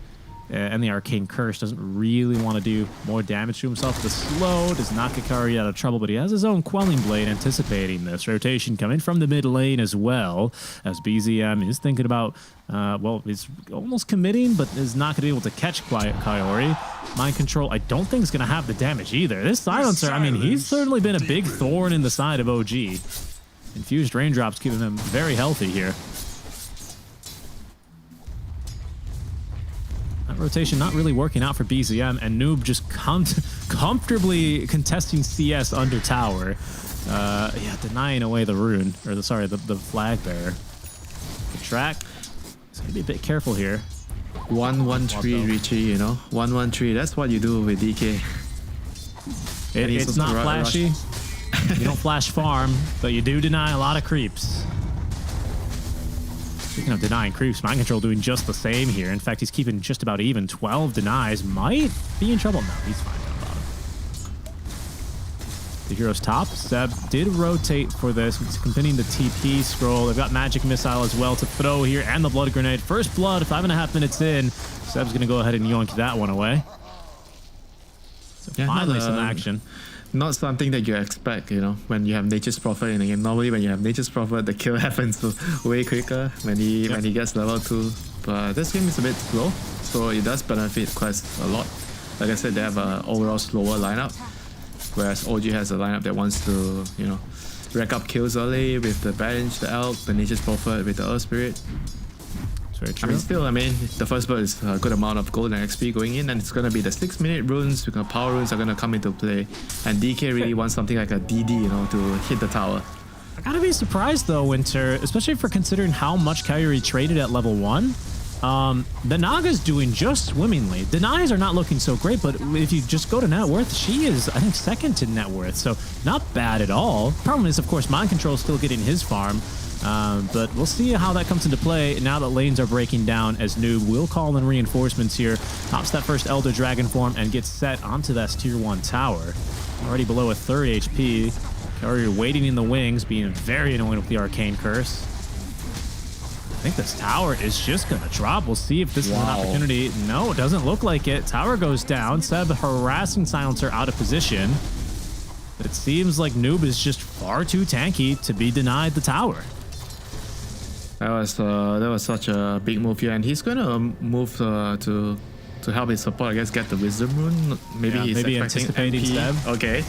Arcane Curse, doesn't really want to do more damage to himself. The slow does not get Kaori out of trouble, but he has his own Quelling Blade anticipating this. Rotation coming from the mid lane as well, as BZM is thinking about, well, he's almost committing, but is not going to be able to catch Kaori. Mind Control, I don't think is going to have the damage either. This Silencer, I mean, he's certainly been a big thorn in the side of OG. Infused Raindrops keeping him very healthy here. That rotation not really working out for BZM, and Noob just comfortably contesting CS under tower. Yeah, denying away the rune, or the flag bearer. Kitrak is going to be a bit careful here. 1-1-3 Richie, you know? 1-1-3, that's what you do with DK. It's not flashy. You don't flash farm, but you do deny a lot of creeps. Speaking of denying creeps, Mind Control doing just the same here. In fact, he's keeping just about even. 12 denies. Might be in trouble. No, he's fine down bottom. The hero's top. Seb did rotate for this. He's completing the TP scroll. They've got Magic Missile as well to throw here, and the Blood Grenade. First blood, 5.5 minutes in. Seb's going to go ahead and yoink that one away. So yeah, finally some action. Not something that you expect, you know, when you have Nature's Prophet in the game. Normally, when you have Nature's Prophet, the kill happens way quicker when he gets level 2. But this game is a bit slow, so it does benefit Quest a lot. Like I said, they have an overall slower lineup, whereas OG has a lineup that wants to, you know, rack up kills early with the bench, the Elk, the Nature's Prophet with the Earth Spirit. Very true. I mean, still, the first bird is a good amount of gold and XP going in, and it's going to be the 6-minute runes, because power runes are going to come into play, and DK really wants something like a DD, you know, to hit the tower. I gotta be surprised though, Winter, especially for considering how much Kairi traded at level 1. The Naga's doing just swimmingly. Denies are not looking so great, but if you just go to net worth, she is, I think, second to net worth, so not bad at all. Problem is, of course, Mind Control is still getting his farm. But we'll see how that comes into play now that lanes are breaking down, as Noob will call in reinforcements here, pops that first Elder Dragon form, and gets set onto that tier 1 tower. Already below a 3rd HP. Carrier waiting in the wings, being very annoying with the Arcane Curse. I think this tower is just going to drop. We'll see if this is an opportunity. No, it doesn't look like it. Tower goes down. Seb harassing Silencer out of position. But it seems like Noob is just far too tanky to be denied the tower. That was such a big move here, and he's gonna move to help his support. I guess get the Wisdom Rune. Maybe anticipating Seb. Okay.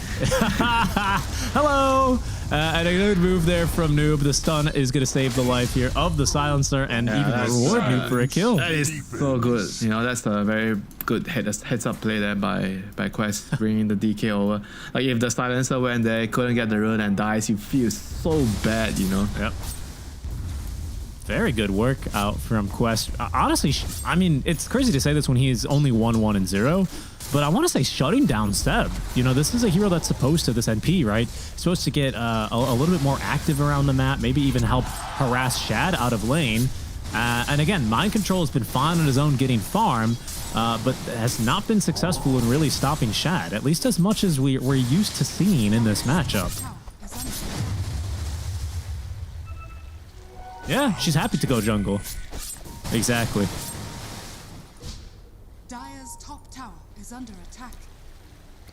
Hello. And a good move there from Noob. The stun is gonna save the life here of the Silencer, and even reward Noob for a kill. That is so good. You know, that's a very good heads up play there by Quest, bringing the DK over. Like if the Silencer went there, couldn't get the rune and dies, you feel so bad. You know. Yep. Very good work out from Quest. Honestly, I mean, it's crazy to say this when he's only 1-1-0, but I want to say shutting down Seb. You know, this is a hero that's supposed to, this NP, right? Supposed to get a little bit more active around the map, maybe even help harass Shad out of lane. And again, Mind Control has been fine on his own getting farm, but has not been successful in really stopping Shad, at least as much as we're used to seeing in this matchup. Yeah, she's happy to go jungle. Exactly. Dire's top tower is under attack.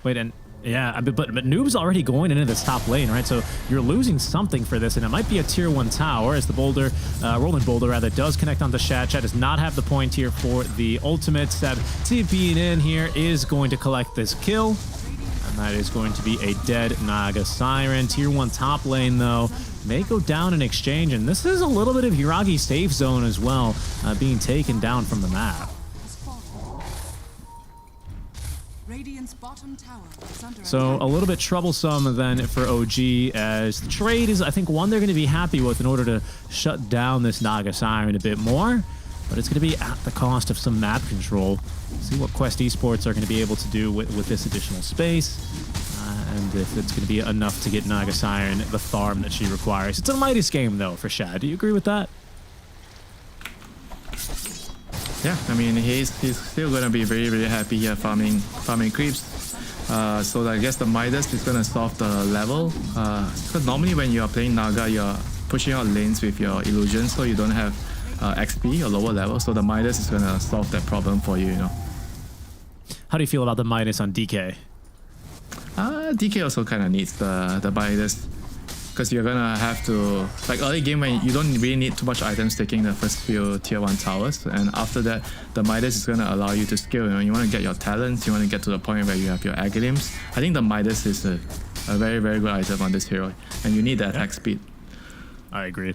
Wait, and yeah, but Noob's already going into this top lane, right? So you're losing something for this, and it might be a tier 1 tower as the boulder, rolling boulder rather, does connect onto Shad. Shad does not have the point here for the ultimate. Seb TPing in here is going to collect this kill, and that is going to be a dead Naga Siren. Tier 1 top lane, though, may go down in exchange, and this is a little bit of Hiragi's safe zone as well, being taken down from the map. Radiant's bottom tower is under So a little bit troublesome then for OG, as the trade is, I think, one they're going to be happy with in order to shut down this Naga Siren a bit more, but it's going to be at the cost of some map control. See what Quest Esports are going to be able to do with this additional space. And if it's going to be enough to get Naga Siren the farm that she requires. It's a Midas game, though, for Shad. Do you agree with that? Yeah, I mean, he's still going to be very, very happy here farming creeps. So I guess the Midas is going to solve the level. Because normally when you're playing Naga, you're pushing out lanes with your illusion, so you don't have XP or lower level. So the Midas is going to solve that problem for you, you know. How do you feel about the Midas on DK? DK also kind of needs the Midas, because you're gonna have to, like, early game when you don't really need too much items taking the first few tier 1 towers, and after that the Midas is gonna allow you to scale. You know, you want to get your talents, you want to get to the point where you have your Agalims. I think the Midas is a very, very good item on this hero, and you need the attack speed. I agree.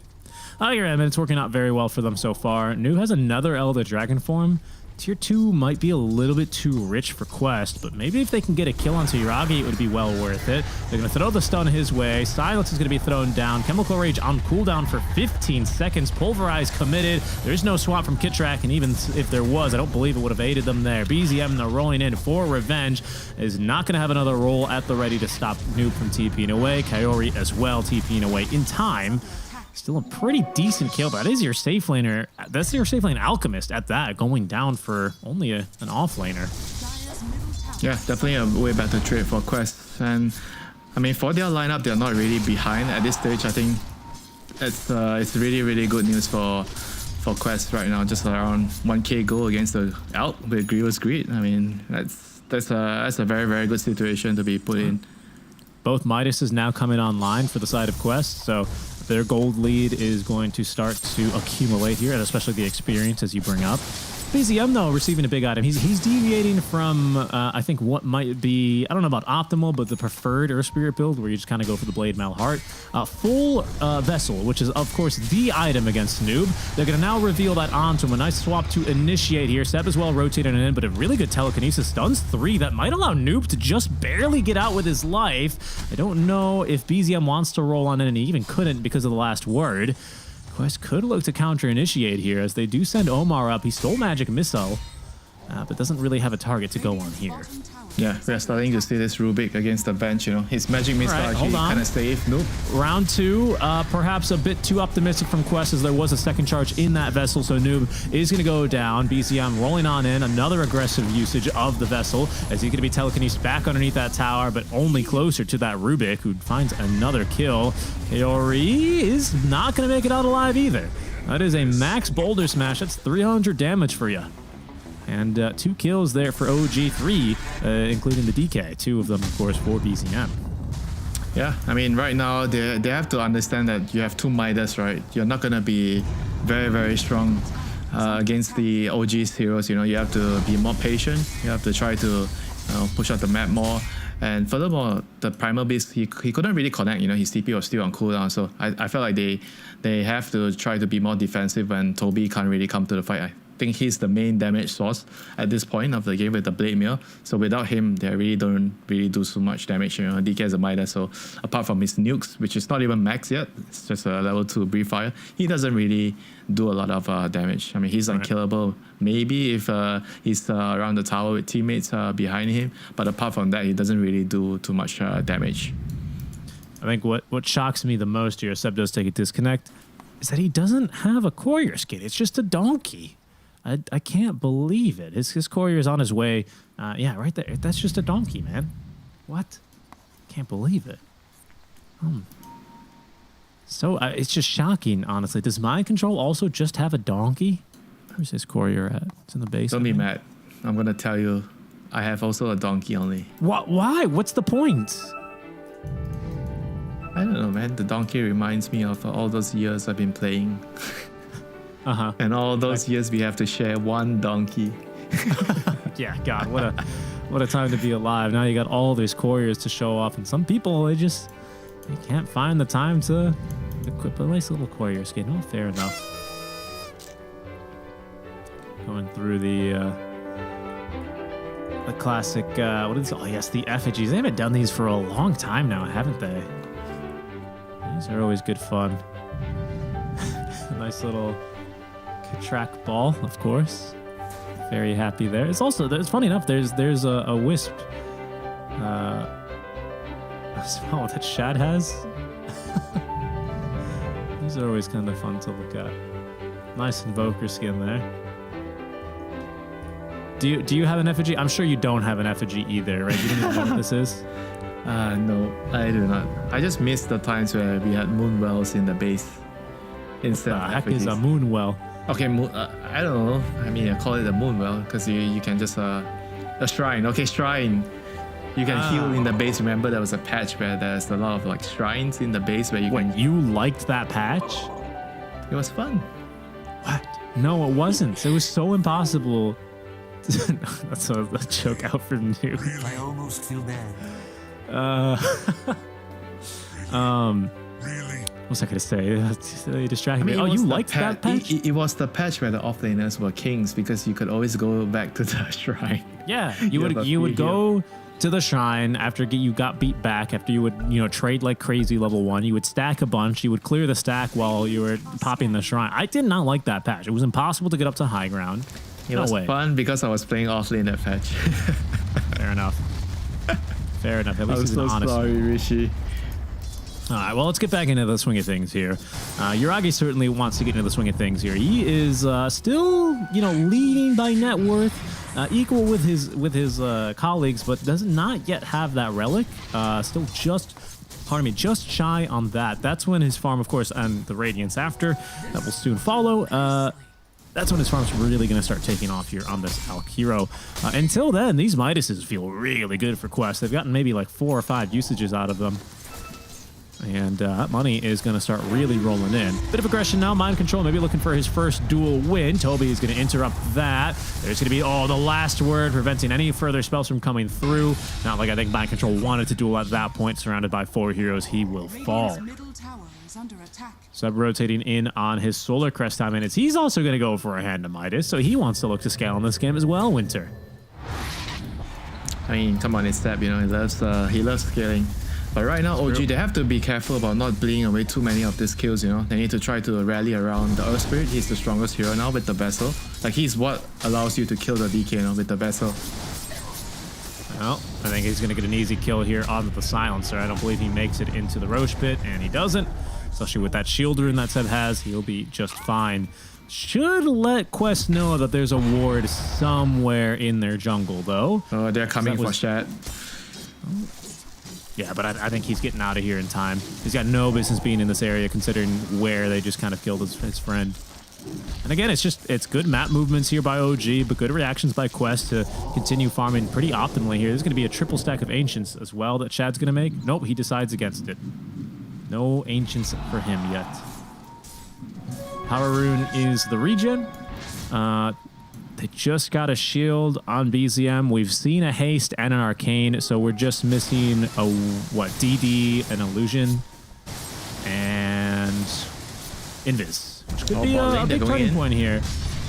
I agree, I mean, it's working out very well for them so far. New has another Elder Dragon form. Tier 2 might be a little bit too rich for Quest, but maybe if they can get a kill onto Hiragi, it would be well worth it. They're going to throw the stun his way. Silence is going to be thrown down. Chemical Rage on cooldown for 15 seconds. Pulverize committed. There's no swap from Kitrak, and even if there was, I don't believe it would have aided them there. BZM, they're rolling in for revenge, is not going to have another roll at the ready to stop Noob from TPing away. Kaori as well TPing away in time. Still a pretty decent kill, but that is your safe laner. That's your safe lane Alchemist at that, going down for only an off laner. Yeah, definitely a way better trade for Quest. And I mean, for their lineup, they're not really behind at this stage. I think it's really, really good news for Quest right now. Just around 1k goal against the Alt with Grievous Greed. I mean, that's a very, very good situation to be put in. Both Midas is now coming online for the side of Quest, so their gold lead is going to start to accumulate here, and especially the experience as you bring up. BZM, though, receiving a big item. He's deviating from, I think, what might be, I don't know about optimal, but the preferred Earth Spirit build, where you just kind of go for the Blade Mail Heart. Full Vessel, which is, of course, the item against Noob. They're going to now reveal that onto him. A nice swap to initiate here. Seb as well rotating in, but a really good telekinesis. Stuns 3. That might allow Noob to just barely get out with his life. I don't know if BZM wants to roll on in, and he even couldn't because of the last word. Quest could look to counter-initiate here, as they do send Omar up. He stole Magic Missile, but doesn't really have a target to go on here. Yeah, we're starting to see this Rubik against the bench, you know. His Magic Missile actually kind of safe. Nope. Round 2, perhaps a bit too optimistic from Quest, as there was a second charge in that Vessel, so Noob is going to go down. BCM rolling on in, another aggressive usage of the Vessel, as he's going to be telekinesed back underneath that tower, but only closer to that Rubik, who finds another kill. Kaori is not going to make it out alive either. That is a max Boulder Smash. That's 300 damage for you. And 2 kills there for OG, 3, including the DK. 2 of them, of course, for BZM. Yeah, I mean, right now, they have to understand that you have 2 Midas, right? You're not going to be very, very strong against the OG's heroes. You know, you have to be more patient. You have to try to push out the map more. And furthermore, the Primal Beast, he couldn't really connect. You know, his TP was still on cooldown. So I felt like they have to try to be more defensive when Toby can't really come to the fight. think he's the main damage source at this point of the game with the Blade Mail. So without him, they really don't really do so much damage. You know, DK has a Midas, so apart from his nukes, which is not even max yet, it's just a level 2 Brief Fire, he doesn't really do a lot of damage. I mean, he's unkillable maybe if he's around the tower with teammates behind him, but apart from that, he doesn't really do too much damage. I think what shocks me the most here, Seb does take a disconnect, is that he doesn't have a courier skin. It's just a donkey. I can't believe it. His courier is on his way. Yeah, right there. That's just a donkey, man. What? Can't believe it. So it's just shocking, honestly. Does Mind Control also just have a donkey? Where's his courier at? It's in the base. Don't be mad. I'm going to tell you, I have also a donkey only. What? Why? What's the point? I don't know, man. The donkey reminds me of all those years I've been playing. And all those years we have to share one donkey. Yeah, God, what a time to be alive. Now you got all these couriers to show off, and some people they can't find the time to equip a nice little courier skin. Oh, fair enough. Going through the classic what is it? Oh yes, the effigies. They haven't done these for a long time now, haven't they? These are always good fun. Nice little Kitrak ball, of course. Very happy there. It's also, it's funny enough, there's a wisp smell that Shad has. These are always kind of fun to look at. Nice Invoker skin there. Do you have an effigy? I'm sure you don't have an effigy either, right? You don't even know what this is? No, I do not. I just miss the times where we had moonwells in the base. Instead of heck is a moonwell? Okay, I don't know. I mean, I call it a moonwell because you can just a shrine. Okay, shrine. You can heal in the base. Remember, there was a patch where there's a lot of like shrines in the base where you can. You liked that patch? It was fun. What? No, it wasn't. It was so impossible. That's a joke out from you. I almost feel bad. What was I gonna say? You distracted me. Oh, you liked that patch? It was the patch where the offlaners were kings because you could always go back to the shrine. Yeah, you would go to the shrine after you got beat back. After you would trade like crazy level 1, you would stack a bunch. You would clear the stack while you were popping the shrine. I did not like that patch. It was impossible to get up to high ground. It was fun because I was playing offlane that patch. Fair enough. Fair enough. At least he's an honest. Sorry, Rishi. All right, well, let's get back into the swing of things here. Yuragi certainly wants to get into the swing of things here. He is still, leading by net worth, equal with his colleagues, but does not yet have that relic. Still just shy on that. That's when his farm, of course, and the Radiance after, that will soon follow. That's when his farm's really going to start taking off here on this Alk hero. Until then, these Midases feel really good for Quest. They've gotten maybe like 4 or 5 usages out of them. And that money is going to start really rolling in. Bit of aggression now. Mind Control maybe looking for his first dual win. Toby is going to interrupt that. There's going to be, the last word, preventing any further spells from coming through. Not like I think Mind Control wanted to duel at that point. Surrounded by 4 heroes, he will fall. Sub rotating in on his Solar Crest time minutes. He's also going to go for a hand to Midas, so he wants to look to scale in this game as well, Winter. I mean, come on, it's Seb, he loves scaling. But right now, OG, they have to be careful about not bleeding away too many of these kills, They need to try to rally around the Earth Spirit. He's the strongest hero now with the Vessel. Like, he's what allows you to kill the DK, with the Vessel. Well, I think he's going to get an easy kill here on the Silencer. I don't believe he makes it into the Roche Pit, and he doesn't. Especially with that shield rune that Seb has, he'll be just fine. Should let Quest know that there's a ward somewhere in their jungle, though. Oh, they're coming for Shad. Yeah, but I think he's getting out of here in time. He's got no business being in this area, considering where they just kind of killed his friend. And again, it's good map movements here by OG, but good reactions by Quest to continue farming pretty optimally here. There's going to be a triple stack of Ancients as well that Shad's going to make. Nope, he decides against it. No Ancients for him yet. Power Rune is the regen. They just got a shield on BZM. We've seen a haste and an arcane, so we're just missing a DD, an illusion, and invis, which could be a big turning point here.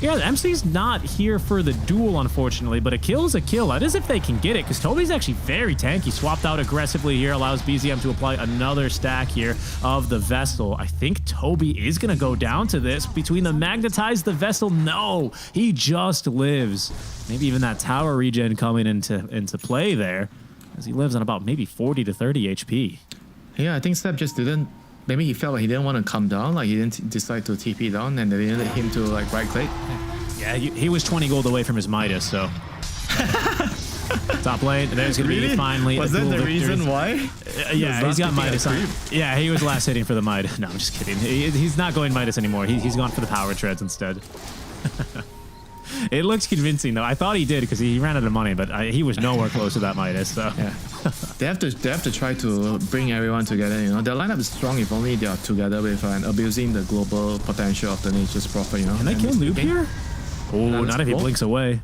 Yeah, MC's not here for the duel, unfortunately, but a kill is a kill. That is if they can get it, because Toby's actually very tanky. Swapped out aggressively here, allows BZM to apply another stack here of the Vessel. I think Toby is going to go down to this. Between the Magnetize, the Vessel, no, he just lives. Maybe even that tower regen coming into play there, as he lives on about maybe 40 to 30 HP. Yeah, I think Seb just didn't. Maybe he felt like he didn't want to come down, like he didn't decide to TP down, and they didn't let him to like right click. Yeah, he was 20 gold away from his Midas, so. Top lane, there's gonna be finally. Was that the reason why? Yeah, he's got Midas on. Yeah, he was last hitting for the Midas. No, I'm just kidding. He's not going Midas anymore. He's gone for the power treads instead. It looks convincing though. I thought he did because he ran out of money, but he was nowhere close to that Midas. So yeah, they have to try to bring everyone together. You know, their lineup is strong if only they are together with and abusing the global potential of the Nature's Prophet. You know, can they kill Noob here? Oh, not if he blinks away.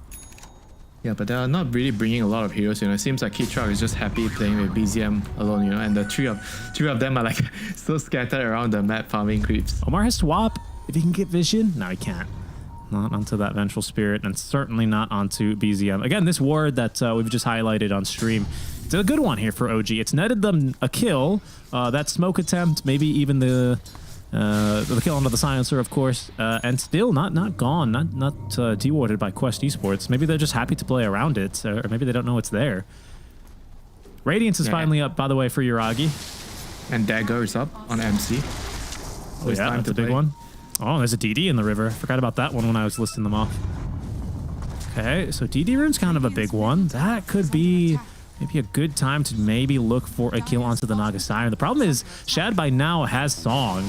Yeah, but they are not really bringing a lot of heroes. You know, it seems like Kitrak is just happy playing with BZM alone. You know, and the three of them are like so scattered around the map farming creeps. Omar has swap if he can get vision. No, he can't. Not onto that Vengeful Spirit, and certainly not onto BZM. Again, this ward that we've just highlighted on stream, it's a good one here for OG. It's netted them a kill. That smoke attempt, maybe even the kill onto the silencer, of course, and still not gone, not dewarded by Quest Esports. Maybe they're just happy to play around it, or maybe they don't know it's there. Radiance is finally up, by the way, for Yuragi. And Dagger is up on MC. Oh yeah, that's a big one. Oh, there's a DD in the river. Forgot about that one when I was listing them off. Okay, so DD rune's kind of a big one. That could be maybe a good time to maybe look for a kill onto the Naga Siren. The problem is Shad by now has Song,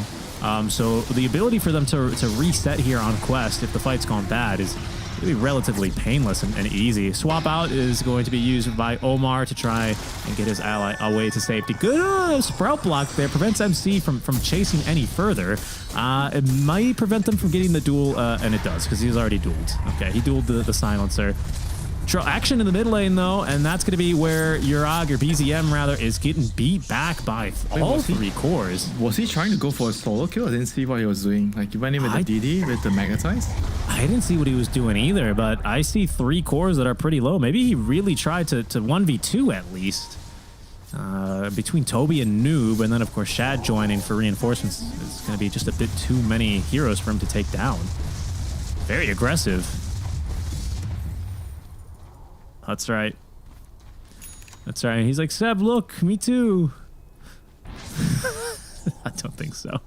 so the ability for them to reset here on Quest if the fight's gone bad is going to be relatively painless and easy. Swap out is going to be used by Omar to try and get his ally away to safety. Good sprout block there. Prevents MC from chasing any further. It might prevent them from getting the duel, and it does, because he's already dueled. Okay, he dueled the silencer. Action in the mid lane, though, and that's going to be where Yurag, or BZM rather, is getting beat back by all three cores. Was he trying to go for a solo kill? I didn't see what he was doing. Like, he went in with the DD, with the Magnetize? I didn't see what he was doing either, but I see 3 cores that are pretty low. Maybe he really tried to 1v2 at least. Between Toby and Noob, and then, of course, Shad joining for reinforcements. It's going to be just a bit too many heroes for him to take down. Very aggressive. That's right. That's right. He's like, Seb, look, me too. I don't think so.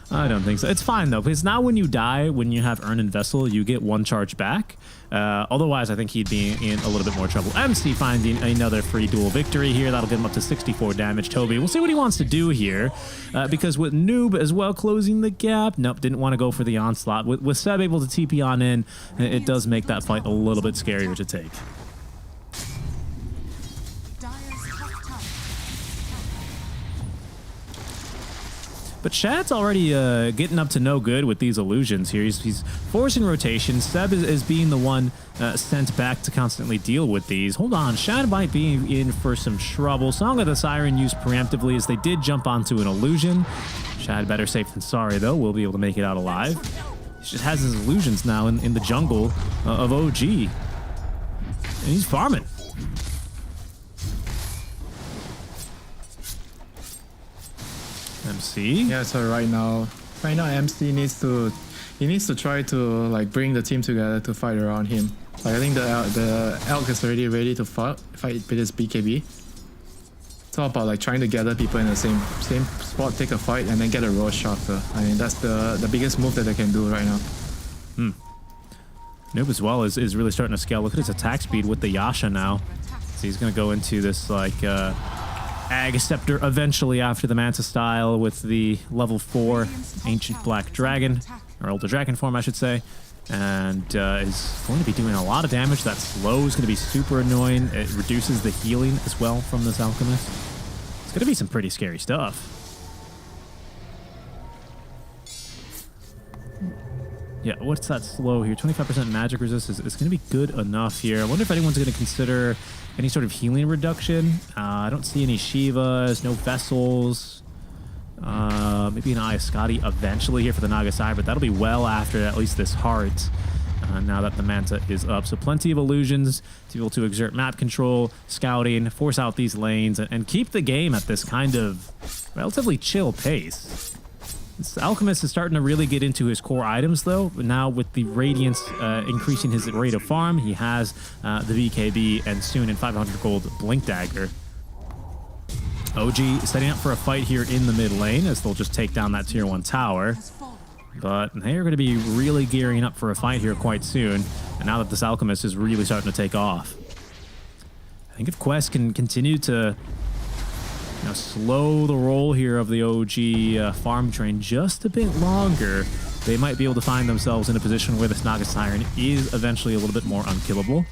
I don't think so. It's fine, though, because now when you die, when you have Urn and Vessel, you get 1 charge back. Otherwise, I think he'd be in a little bit more trouble. MC finding another free duel victory here. That'll get him up to 64 damage. Toby, we'll see what he wants to do here, because with Noob as well closing the gap, nope, didn't want to go for the onslaught. With Seb able to TP on in, it does make that fight a little bit scarier to take. But Shad's already getting up to no good with these illusions here. He's forcing rotation. Seb is being the one sent back to constantly deal with these. Hold on, Shad might be in for some trouble. Song of the Siren used preemptively as they did jump onto an illusion. Shad better safe than sorry, though. Will be able to make it out alive. He just has his illusions now in the jungle of OG. And he's farming. MC. Yeah, so right now MC needs to try to like bring the team together to fight around him. Like I think the Elk is already ready to fight with his BKB. It's all about like trying to gather people in the same spot, take a fight, and then get a rush after. I mean that's the biggest move that they can do right now. Noob as well is really starting to scale. Look at his attack speed with the Yasha now. So he's gonna go into this like Ag Scepter eventually after the Manta style with the level 4 Ancient Black Dragon, or Elder Dragon form I should say, and is going to be doing a lot of damage. That slow is going to be super annoying. It reduces the healing as well from this Alchemist. It's going to be some pretty scary stuff. Yeah, what's that slow here? 25% magic resist is going to be good enough here. I wonder if anyone's going to consider any sort of healing reduction. I don't see any Shivas, no Vessels. Maybe an Ayaskati eventually here for the Nagasai, but that'll be well after at least this heart. now that the Manta is up. So plenty of illusions to be able to exert map control, scouting, force out these lanes, and keep the game at this kind of relatively chill pace. This Alchemist is starting to really get into his core items, though. Now with the Radiance increasing his rate of farm, he has the BKB and soon in 500 gold Blink Dagger. OG setting up for a fight here in the mid lane as they'll just take down that tier 1 tower. But they are going to be really gearing up for a fight here quite soon. And now that this Alchemist is really starting to take off. I think if Quest can continue to slow the roll here of the OG farm train just a bit longer, they might be able to find themselves in a position where this Naga Siren is eventually a little bit more unkillable.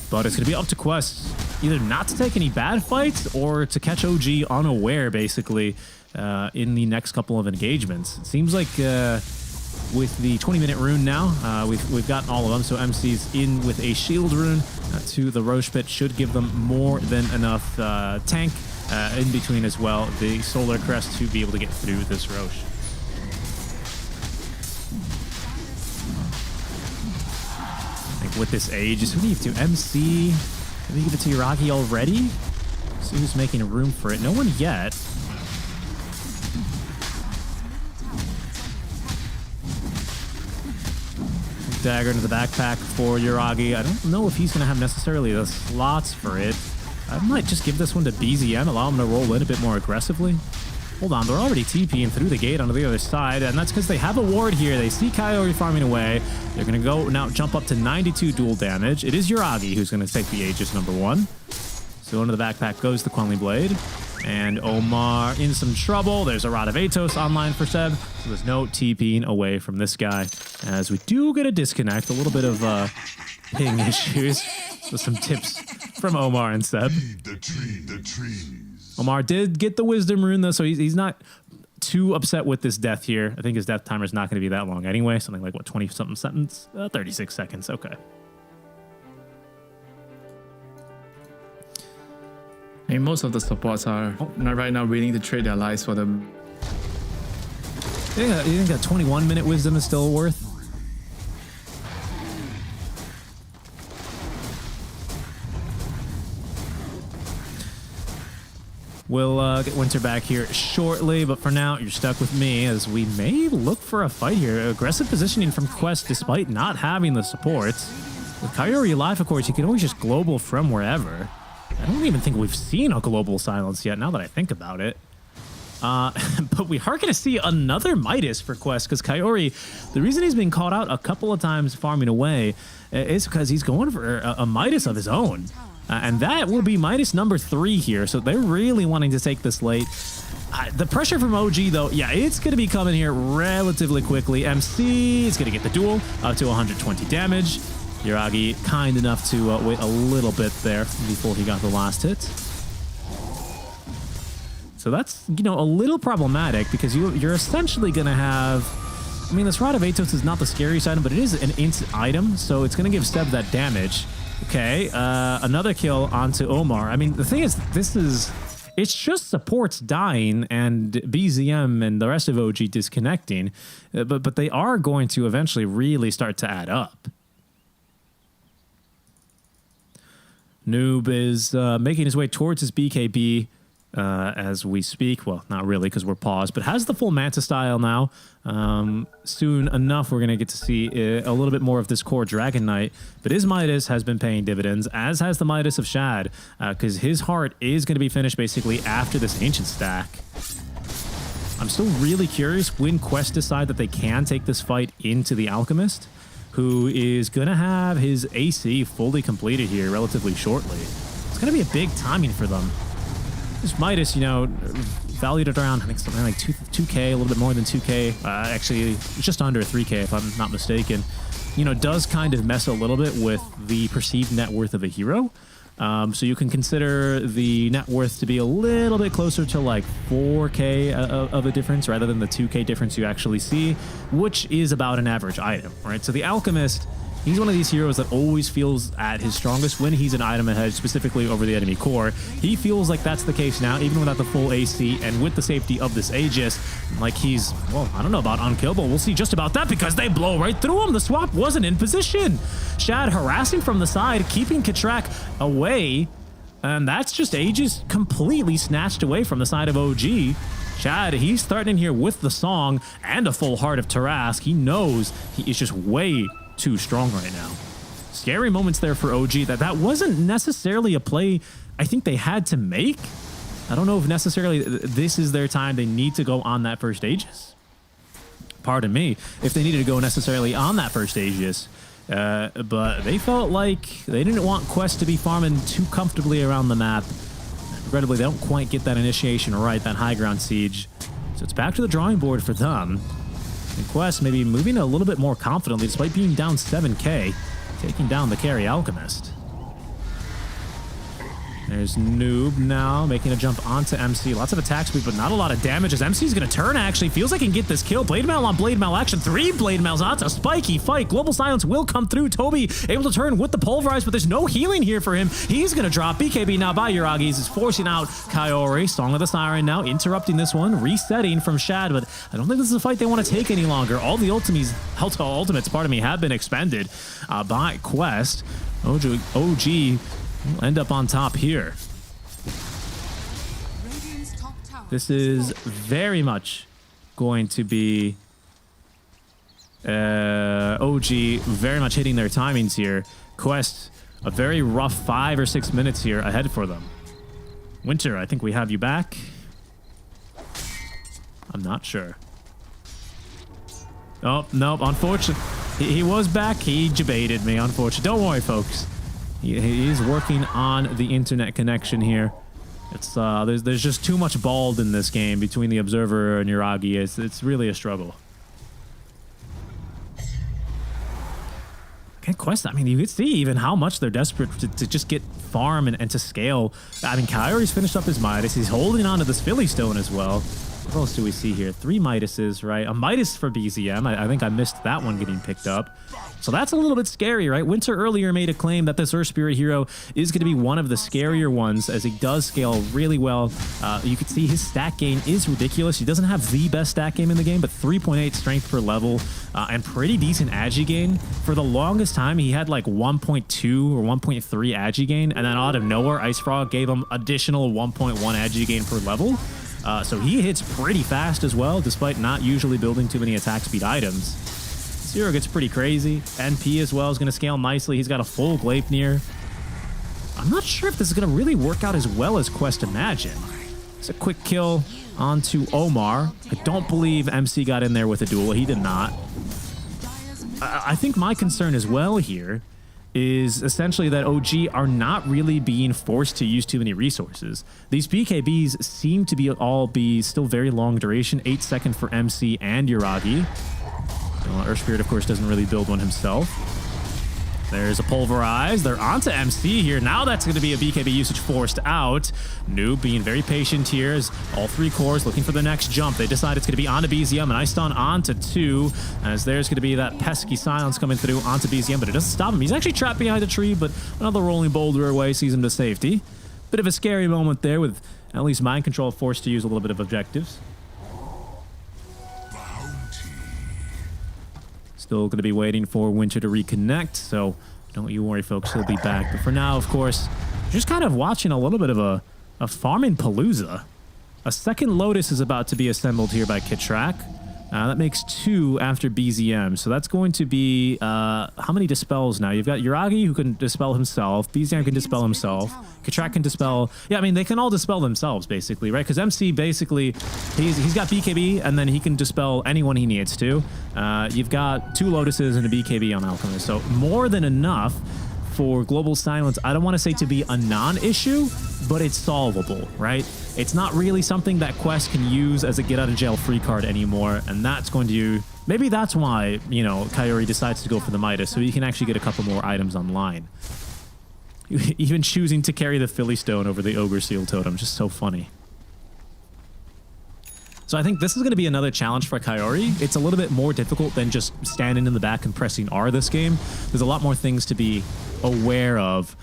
But it's going to be up to Quest either not to take any bad fights or to catch OG unaware, basically, in the next couple of engagements. It seems like with the 20-minute rune now, we've gotten all of them. So MC's in with a shield rune to the Roche Pit should give them more than enough tank in between as well. The Solar Crest to be able to get through this Roche. I think with this Aegis, who do you give to? MC? Maybe give it to Yuragi already? See who's making room for it. No one yet. Dagger into the backpack for Yuragi. I don't know if he's going to have necessarily the slots for it. I might just give this one to BZM, allow him to roll in a bit more aggressively. Hold on, they're already TPing through the gate onto the other side, and that's because they have a ward here. They see Coyote farming away. They're going to go now jump up to 92 dual damage. It is Yuragi who's going to take the Aegis number 1. So into the backpack goes the Quelling Blade. And Omar in some trouble. There's a Rod of Atos online for Seb. So there's no TPing away from this guy. As we do get a disconnect, a little bit of ping issues. So some tips from Omar and Seb. Omar did get the Wisdom Rune, though, so he's not too upset with this death here. I think his death timer is not going to be that long anyway. Something like, what, 20-something seconds? 36 seconds, okay. I mean, most of the supports are not right now willing to trade their lives for them. Yeah, you think that 21-minute Wisdom is still worth? We'll get Winter back here shortly, but for now, you're stuck with me as we may look for a fight here. Aggressive positioning from Quest despite not having the supports. With Coyote alive, of course, you can always just global from wherever. I don't even think we've seen a global silence yet, now that I think about it. But we are going to see another Midas for Quest, because Coyote, the reason he's been called out a couple of times farming away is because he's going for a Midas of his own. And that will be Midas number 3 here, so they're really wanting to take this late. The pressure from OG, though, yeah, it's going to be coming here relatively quickly. MC is going to get the duel up to 120 damage. Yuragi kind enough to wait a little bit there before he got the last hit. So that's, a little problematic because you're essentially going to have... I mean, this Rod of Atos is not the scariest item, but it is an int item, so it's going to give Seb that damage. Okay, another kill onto Omar. I mean, the thing is, it's just supports dying and BZM and the rest of OG disconnecting, but they are going to eventually really start to add up. Noob is making his way towards his BKB as we speak. Well, not really because we're paused, but has the full Manta style now. Soon enough, we're going to get to see a little bit more of this core Dragon Knight. But his Midas has been paying dividends, as has the Midas of Shad, because his heart is going to be finished basically after this Ancient stack. I'm still really curious when Quest decide that they can take this fight into the Alchemist, who is going to have his AC fully completed here relatively shortly. It's going to be a big timing for them. This Midas, valued at around, I think, something like 2K, a little bit more than 2K. Actually, just under 3K, if I'm not mistaken. Does kind of mess a little bit with the perceived net worth of a hero. So you can consider the net worth to be a little bit closer to like 4K of a difference rather than the 2K difference you actually see, which is about an average item, right? So the Alchemist He's one of these heroes that always feels at his strongest when he's an item ahead, specifically over the enemy core. He feels like that's the case now, even without the full AC and with the safety of this Aegis. Like he's, well, I don't know about unkillable. We'll see just about that because they blow right through him. The swap wasn't in position. Shad harassing from the side, keeping Kitrak away. And that's just Aegis completely snatched away from the side of OG. Shad, he's starting here with the song and a full heart of Tarask. He knows he is just way too strong right now. Scary moments there for OG. That wasn't necessarily a play I think they had to make. I don't know if necessarily this is their time. They need to go on that first Aegis. Pardon me, if they needed to go necessarily on that first Aegis. But they felt like they didn't want Quest to be farming too comfortably around the map. Regrettably, they don't quite get that initiation right, that high ground siege. So it's back to the drawing board for them. And Quest maybe moving a little bit more confidently despite being down 7k, taking down the carry Alchemist. There's Noob now making a jump onto MC. Lots of attack speed, but not a lot of damage as MC's going to turn, actually. Feels like he can get this kill. Blade Mail on Blade Mail action. 3 Blade Mails. That's a spiky fight. Global Silence will come through. Toby able to turn with the Pulverize, but there's no healing here for him. He's going to drop. BKB now by Yuragi's is forcing out Kaori. Song of the Siren now interrupting this one. Resetting from Shad, but I don't think this is a fight they want to take any longer. All the ultimates, pardon me, have been expended by Quest. OG will end up on top here. This is very much going to be OG very much hitting their timings here. Quest, a very rough 5 or 6 minutes here ahead for them. Winter, I think we have you back. I'm not sure. Oh, nope, unfortunately. He was back. He debated me, unfortunately. Don't worry, folks. He's working on the internet connection here. It's there's just too much bald in this game between the Observer and Yuragi. It's really a struggle. Okay, Quest, I mean, you could see even how much they're desperate to just get farm and to scale. I mean, Kyrie's finished up his Midas. He's holding on to this Philly Stone as well. What else do we see here? 3 Midases, right? A Midas for BZM. I think I missed that one getting picked up. So that's a little bit scary, right? Winter earlier made a claim that this Earth Spirit hero is going to be one of the scarier ones as he does scale really well. You can see his stat gain is ridiculous. He doesn't have the best stat game in the game, but 3.8 strength per level and pretty decent agi gain. For the longest time, he had like 1.2 or 1.3 agi gain, and then out of nowhere, Ice Frog gave him additional 1.1 agi gain per level. So he hits pretty fast as well, despite not usually building too many attack speed items. Zero gets pretty crazy. NP as well is going to scale nicely. He's got a full Gleipnir. I'm not sure if this is going to really work out as well as Quest imagined. It's a quick kill onto Omar. I don't believe MC got in there with a duel. He did not. I think my concern as well here is essentially that OG are not really being forced to use too many resources. These BKBs seem to be still very long duration, 8 seconds for MC and Yuragi. Earth Spirit, of course, doesn't really build one himself. There's a Pulverize. They're onto MC here. Now that's going to be a BKB usage forced out. Noob being very patient here as all 3 cores looking for the next jump. They decide it's going to be onto BZM, and I stun onto 2 as there's going to be that pesky silence coming through onto BZM, but it doesn't stop him. He's actually trapped behind a tree, but another rolling boulder away sees him to safety. Bit of a scary moment there with at least mind control forced to use a little bit of objectives. Still going to be waiting for Winter to reconnect, so don't you worry, folks. He'll be back. But for now, of course, just kind of watching a little bit of a farming palooza. A second Lotus is about to be assembled here by Kitrak. That makes 2 after BZM. So that's going to be how many dispels now? You've got Yuragi who can dispel himself. BZM can dispel himself. Kitrak can dispel. Yeah, I mean, they can all dispel themselves, basically, right? Because MC, basically, he's got BKB, and then he can dispel anyone he needs to. You've got 2 Lotuses and a BKB on Alchemist. So more than enough for Global Silence. I don't want to say to be a non-issue, but it's solvable, right? It's not really something that Quest can use as a get-out-of-jail-free card anymore, and that's going to... Maybe that's why, you know, Kaori decides to go for the Midas, so he can actually get a couple more items online. Even choosing to carry the Philly Stone over the Ogre Seal Totem, just so funny. So I think this is going to be another challenge for Kaori. It's a little bit more difficult than just standing in the back and pressing R this game. There's a lot more things to be aware of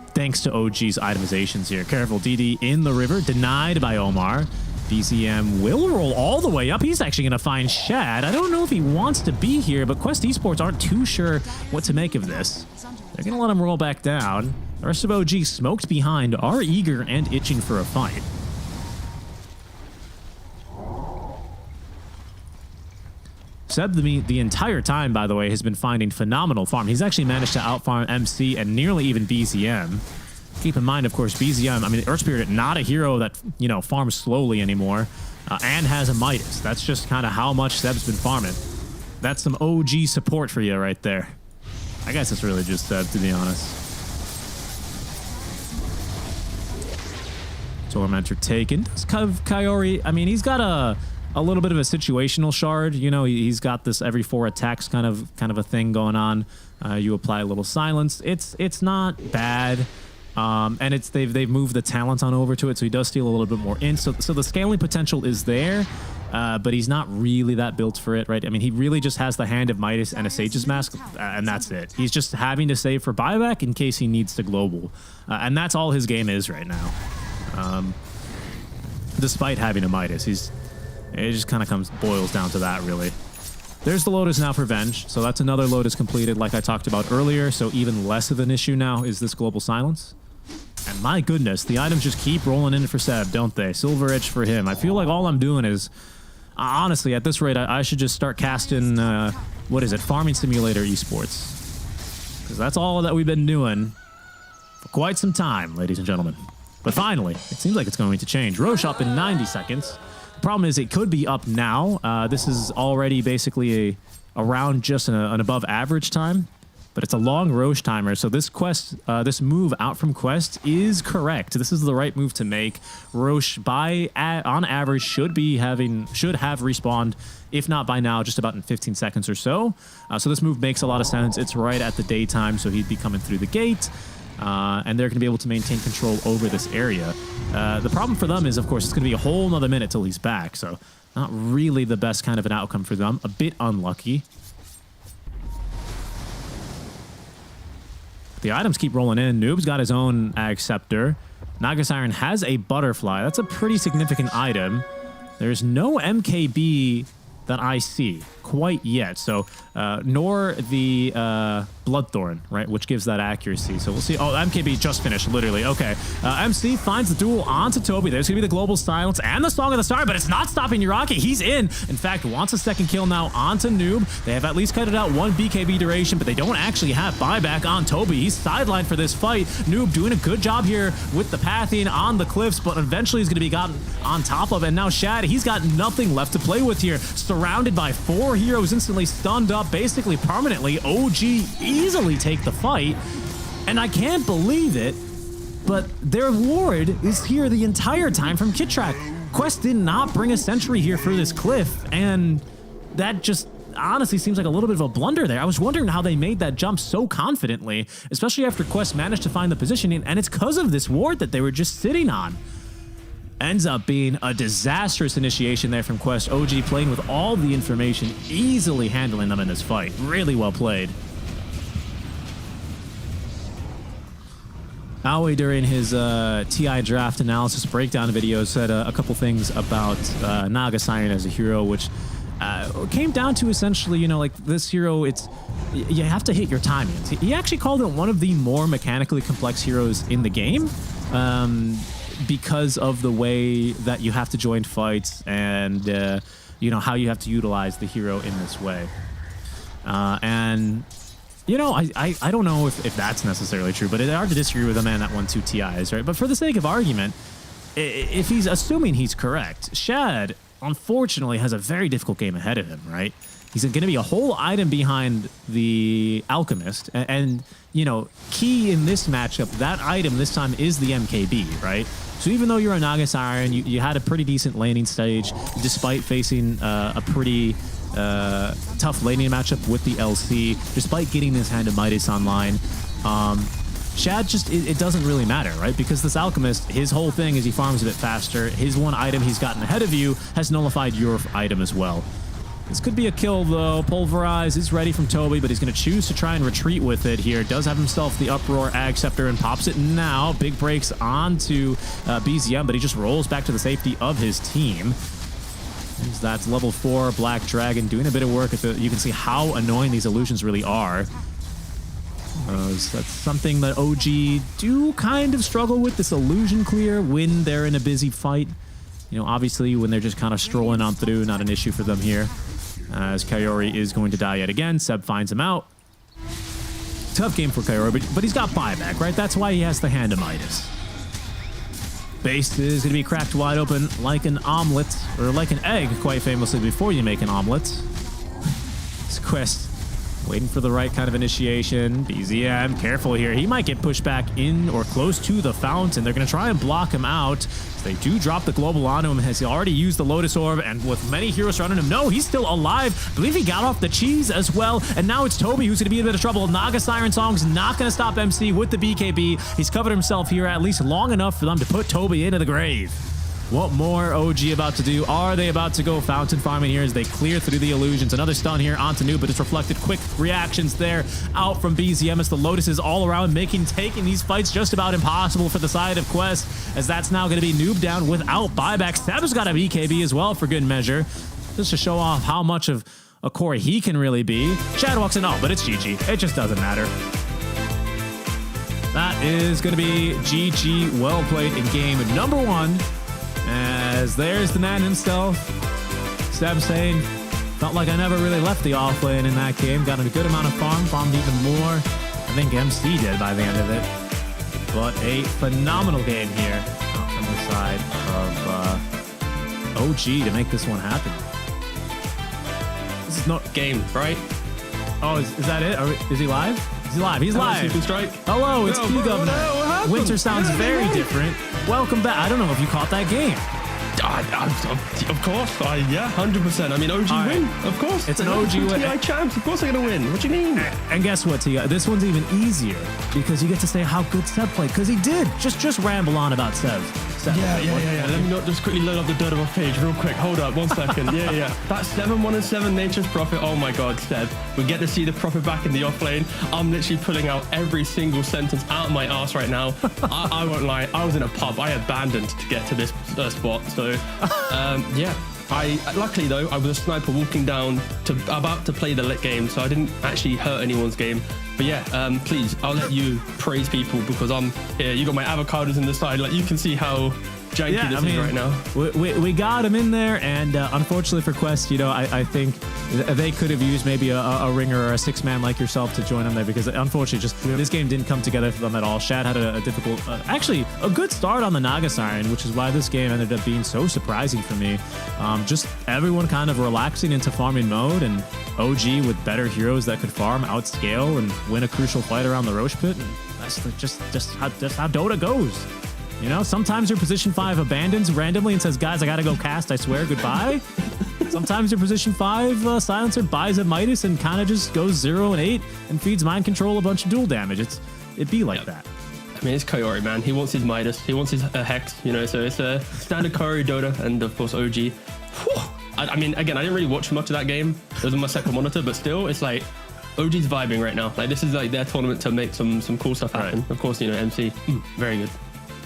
thanks to OG's itemizations here. Careful, DD in the river, denied by Omar. BCM will roll all the way up. He's actually going to find Shad. I don't know if he wants to be here, but Quest Esports aren't too sure what to make of this. They're going to let him roll back down. The rest of OG smoked behind are eager and itching for a fight. Seb, the entire time, by the way, has been finding phenomenal farm. He's actually managed to outfarm MC and nearly even BZM. Keep in mind, of course, BZM, I mean, Earth Spirit, not a hero that, you know, farms slowly anymore, and has a Midas. That's just kind of how much Seb's been farming. That's some OG support for you right there. I guess it's really just Seb, to be honest. Tormentor taken. Does Kaori, I mean, he's got a little bit of a situational shard. You know, he's got this every 4 attacks kind of a thing going on. You apply a little silence. It's not bad. And they've moved the talent on over to it, so he does steal a little bit more in. So the scaling potential is there, but he's not really that built for it, right? I mean, he really just has the Hand of Midas and a Sage's Mask, and that's it. He's just having to save for buyback in case he needs to global, and that's all his game is right now. Despite having a Midas, it just kind of boils down to that, really. There's the Lotus now for Venge, so that's another Lotus completed like I talked about earlier, so even less of an issue now is this global silence. And my goodness, the items just keep rolling in for Seb, don't they? Silver Edge for him. I feel like all I'm doing is, honestly, at this rate, I should just start casting, what is it, Farming Simulator Esports. Because that's all that we've been doing for quite some time, ladies and gentlemen. But finally, it seems like it's going to change. Roche up in 90 seconds. The problem is it could be up now. This is already basically around just an above average time. But it's a long Roche timer, so this this move out from Quest is correct. This is the right move to make. Roche, on average, should have respawned, if not by now, just about in 15 seconds or so. So this move makes a lot of sense. It's right at the daytime, so he'd be coming through the gate, and they're going to be able to maintain control over this area. The problem for them is, of course, it's going to be a whole nother minute till he's back, so not really the best kind of an outcome for them. A bit unlucky. The items keep rolling in. Noob's got his own Ag Scepter. Naga Siren has a Butterfly. That's a pretty significant item. There's no MKB that I see quite yet. So, nor the Bloodthorn, right, which gives that accuracy. So we'll see. Oh, MKB just finished, literally. Okay. MC finds the duel onto Toby. There's going to be the Global Silence and the Song of the Star, but it's not stopping Uraki. He's in. In fact, wants a second kill now onto Noob. They have at least cut it out 1 BKB duration, but they don't actually have buyback on Toby. He's sidelined for this fight. Noob doing a good job here with the pathing on the cliffs, but eventually he's going to be gotten on top of. And now Shad, he's got nothing left to play with here. Surrounded by 4 heroes, instantly stunned up, basically permanently. OG easily take the fight, and I can't believe it, but their ward is here the entire time from Kitrak. Quest did not bring a sentry here for this cliff, and that just honestly seems like a little bit of a blunder there. I was wondering how they made that jump so confidently, especially after Quest managed to find the positioning, and it's because of this ward that they were just sitting on. Ends up being a disastrous initiation there from Quest. OG playing with all the information, easily handling them in this fight. Really well played. Aoi, during his TI draft analysis breakdown video, said a couple things about Naga Siren as a hero, which came down to essentially, you know, like this hero, you have to hit your timings. He actually called it one of the more mechanically complex heroes in the game. Because of the way that you have to join fights and, you know, how you have to utilize the hero in this way. And, you know, I don't know if that's necessarily true, but it's hard to disagree with a man that won 2 TIs, right? But for the sake of argument, if he's assuming he's correct, Shad, unfortunately, has a very difficult game ahead of him, right? He's going to be a whole item behind the Alchemist. And, you know, key in this matchup, that item this time is the MKB, right? So even though you're a Naga Siren, you had a pretty decent laning stage, despite facing a pretty tough laning matchup with the LC, despite getting this Hand of Midas online. Shad just, it doesn't really matter, right? Because this Alchemist, his whole thing is he farms a bit faster. His one item he's gotten ahead of you has nullified your item as well. This could be a kill, though. Pulverize is ready from Toby, but he's going to choose to try and retreat with it here. Does have himself the Uproar Ag Scepter and pops it now. Big breaks onto BZM, but he just rolls back to the safety of his team. That's level 4 Black Dragon doing a bit of work. You can see how annoying these illusions really are. That's something that OG do kind of struggle with, this illusion clear when they're in a busy fight. You know, obviously when they're just kind of strolling on through, not an issue for them here. As Coyote is going to die yet again. Seb finds him out. Tough game for Coyote, but he's got buyback, right? That's why he has the Hand of Midas. Base is going to be cracked wide open like an omelet, or like an egg, quite famously, before you make an omelet. This Quest waiting for the right kind of initiation. BZM, careful here. He might get pushed back in or close to the fountain. They're going to try and block him out. They do drop the global onto him. Has he already used the Lotus Orb? And with many heroes surrounding him, no, he's still alive. I believe he got off the cheese as well. And now it's Toby who's going to be in a bit of trouble. Naga Siren Song's not going to stop MC with the BKB. He's covered himself here at least long enough for them to put Toby into the grave. What more OG about to do? Are they about to go fountain farming here as they clear through the illusions? Another stun here onto Noob, but it's reflected. Quick reactions there out from BZM as the Lotus is all around, taking these fights just about impossible for the side of Quest, as that's now going to be Noob down without buyback. Seb's got a BKB as well for good measure, just to show off how much of a core he can really be. Chad walks in, oh, but it's GG. It just doesn't matter. That is going to be GG. Well played in game number 1. As there's the man himself, Seb saying, felt like I never really left the off lane in that game. Got a good amount of farmed even more. I think MC did by the end of it. But a phenomenal game here from the side of OG to make this one happen. This is not game, right? Oh, is that it? Is he live? He's live. He's live. Hello, it's Key Governor. Winter sounds very different. Welcome back. I don't know if you caught that game. Of course, yeah, 100%. I mean, OG win, of course. It's an OG win. TI champs, of course they're gonna win. What do you mean? And guess what, TI? This one's even easier because you get to say how good Seb played, because he did. Just ramble on about Seb. Yeah. Let me not just quickly load up the Dota page real quick. Hold up, 1 second. Yeah. That's 7-1-7 Nature's Prophet. Oh my God, Seb. We get to see the Prophet back in the off lane. I'm literally pulling out every single sentence out of my ass right now. I won't lie. I was in a pub. I abandoned to get to this spot. So, yeah. Luckily though, I was a sniper walking down about to play the lit game, so I didn't actually hurt anyone's game. But yeah, please, I'll let you praise people because I'm here. You got my avocados in the side. Like, you can see how janky this is right now. We got him in there, and unfortunately for Quest, you know, I think they could have used maybe a ringer or a 6-man like yourself to join them there, because unfortunately just this game didn't come together for them at all. Shad had a difficult, actually a good start on the Naga Siren, which is why this game ended up being so surprising for me. Just everyone kind of relaxing into farming mode, and OG with better heroes that could farm, outscale, and win a crucial fight around the Roche Pit. And that's just how Dota goes. You know, sometimes your position 5 abandons randomly and says, guys, I gotta go cast, I swear, goodbye. Sometimes your position 5 silencer buys a Midas and kind of just goes 0 and 8 and feeds mind control a bunch of dual damage. It'd be like that. I mean, it's Coyote, man. He wants his Midas. He wants his Hex, you know, so it's a standard Coyote Dota and, of course, OG. Whew. I mean, again, I didn't really watch much of that game. It was on my second monitor, but still, it's like OG's vibing right now. Like, this is like their tournament to make some cool stuff happen. Right. Of course, you know, MC, very good.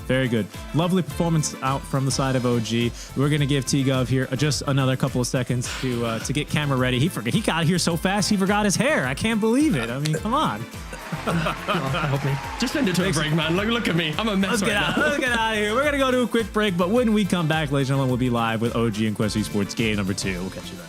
Very good. Lovely performance out from the side of OG. We're going to give T-Gov here just another couple of seconds to get camera ready. He got here so fast, he forgot his hair. I can't believe it. I mean, come on. Help me. Just send it to a break, man. Look at me. I'm a mess right now. Let's get out of here. We're going to go to a quick break, but when we come back, ladies and gentlemen, we'll be live with OG and Quest Esports game number 2. We'll catch you then.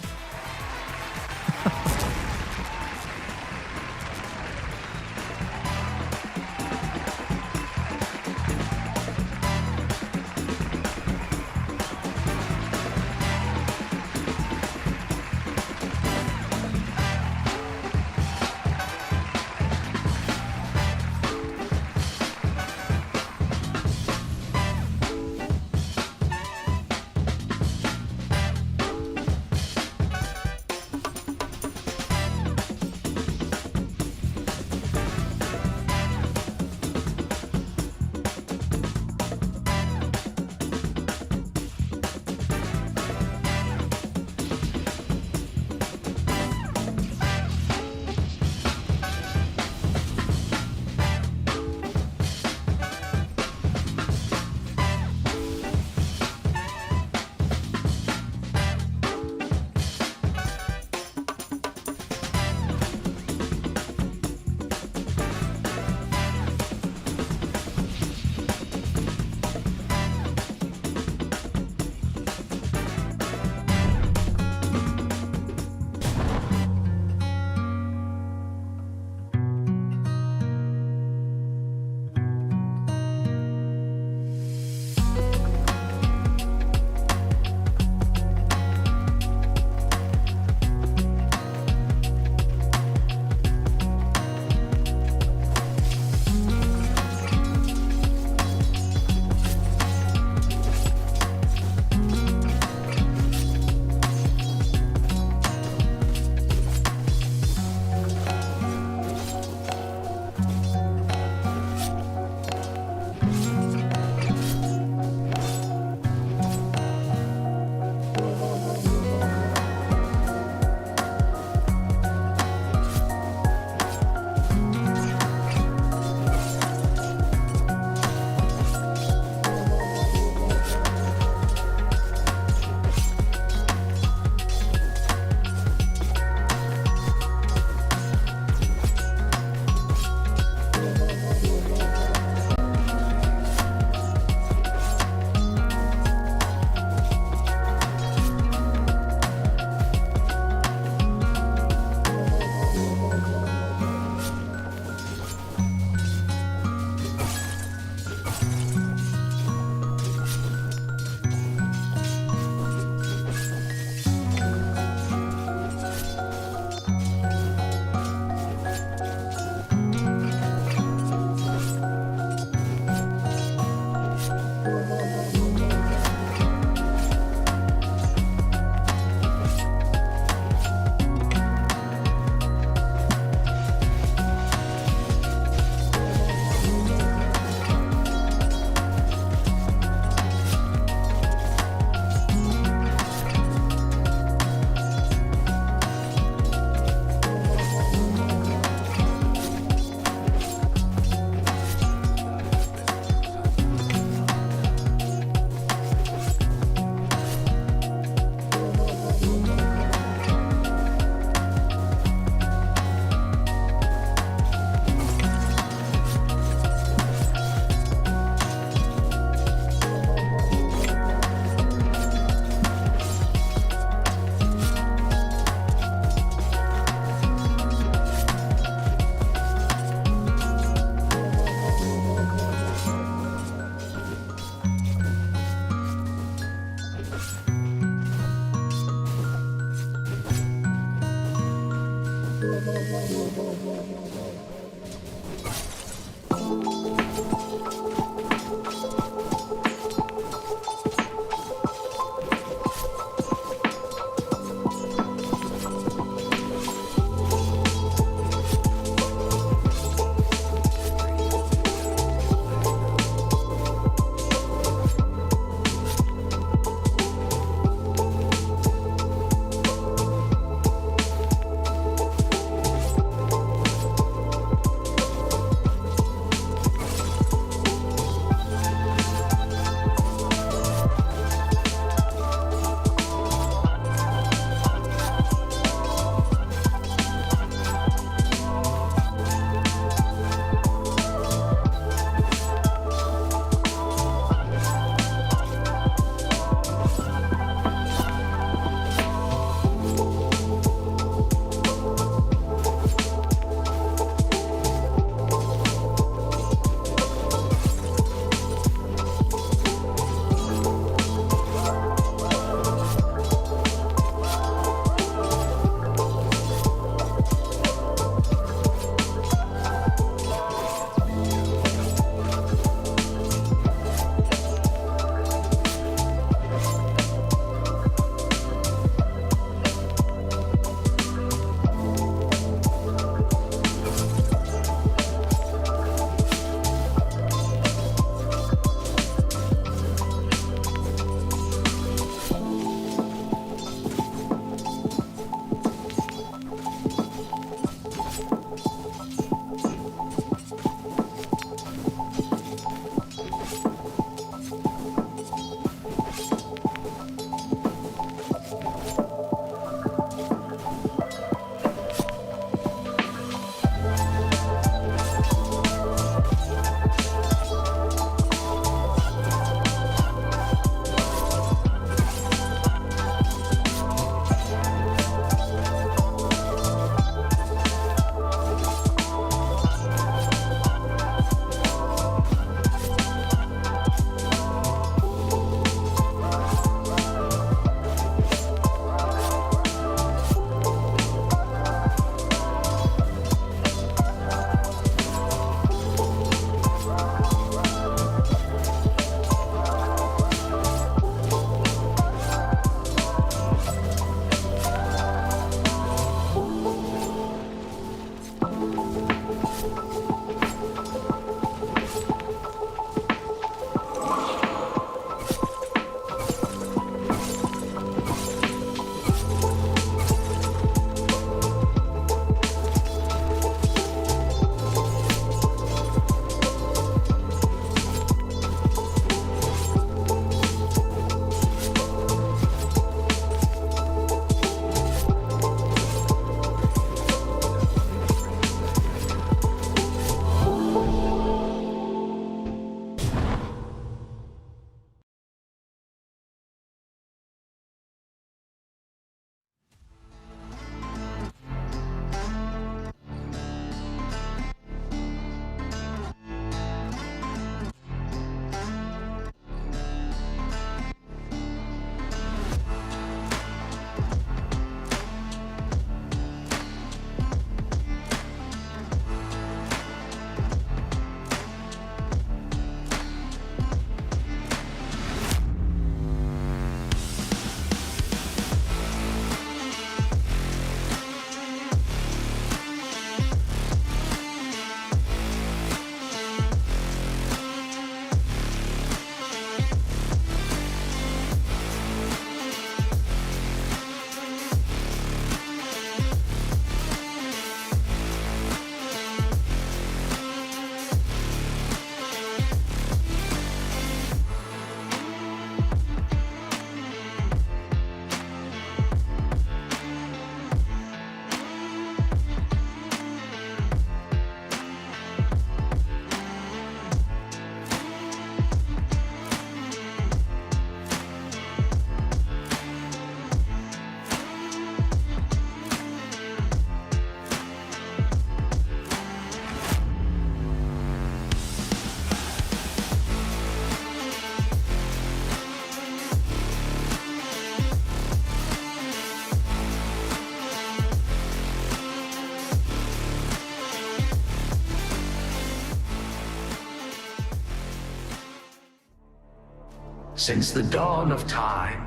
Since the dawn of time,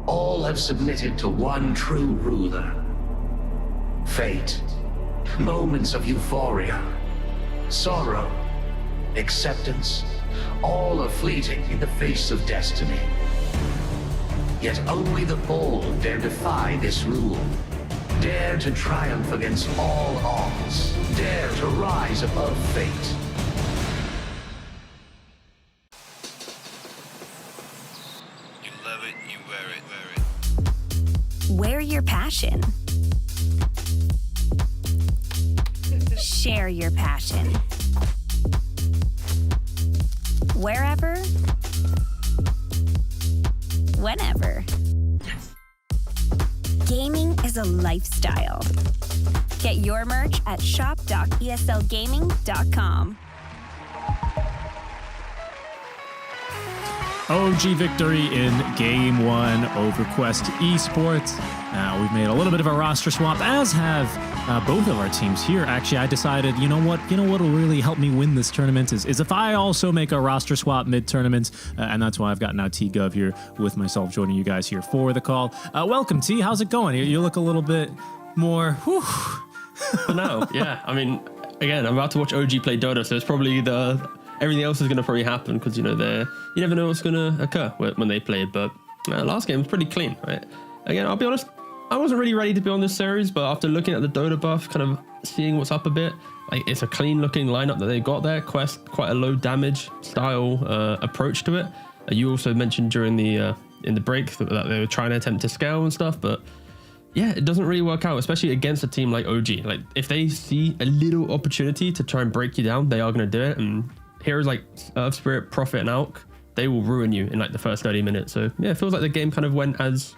all have submitted to one true ruler. Fate, moments of euphoria, sorrow, acceptance, all are fleeting in the face of destiny. Yet only the bold dare defy this rule. Dare to triumph against all odds. Dare to rise above fate. You love it, you wear it. Wear your passion. Share your passion. Wherever, whenever. Gaming is a lifestyle. Get your merch at shop.eslgaming.com. OG victory in Game 1 over Quest Esports. We've made a little bit of a roster swap, as have both of our teams here. Actually, I decided, you know what will really help me win this tournament is if I also make a roster swap mid-tournament, and that's why I've got now T-Gov here with myself, joining you guys here for the call. Welcome, T. How's it going? You look a little bit more... No, yeah. I mean, again, I'm about to watch OG play Dota, so it's probably everything else is going to probably happen because, you never know what's going to occur when they play. But last game was pretty clean, right? Again, I'll be honest, I wasn't really ready to be on this series, but after looking at the Dota buff, kind of seeing what's up a bit, like it's a clean looking lineup that they got there. Quest, quite a low damage style approach to it. You also mentioned during the in the break that they were trying to attempt to scale and stuff, but yeah, it doesn't really work out, especially against a team like OG. Like if they see a little opportunity to try and break you down, they are going to do it. And heroes like Earth Spirit, Prophet, and Alk, they will ruin you in like the first 30 minutes. So yeah, it feels like the game kind of went as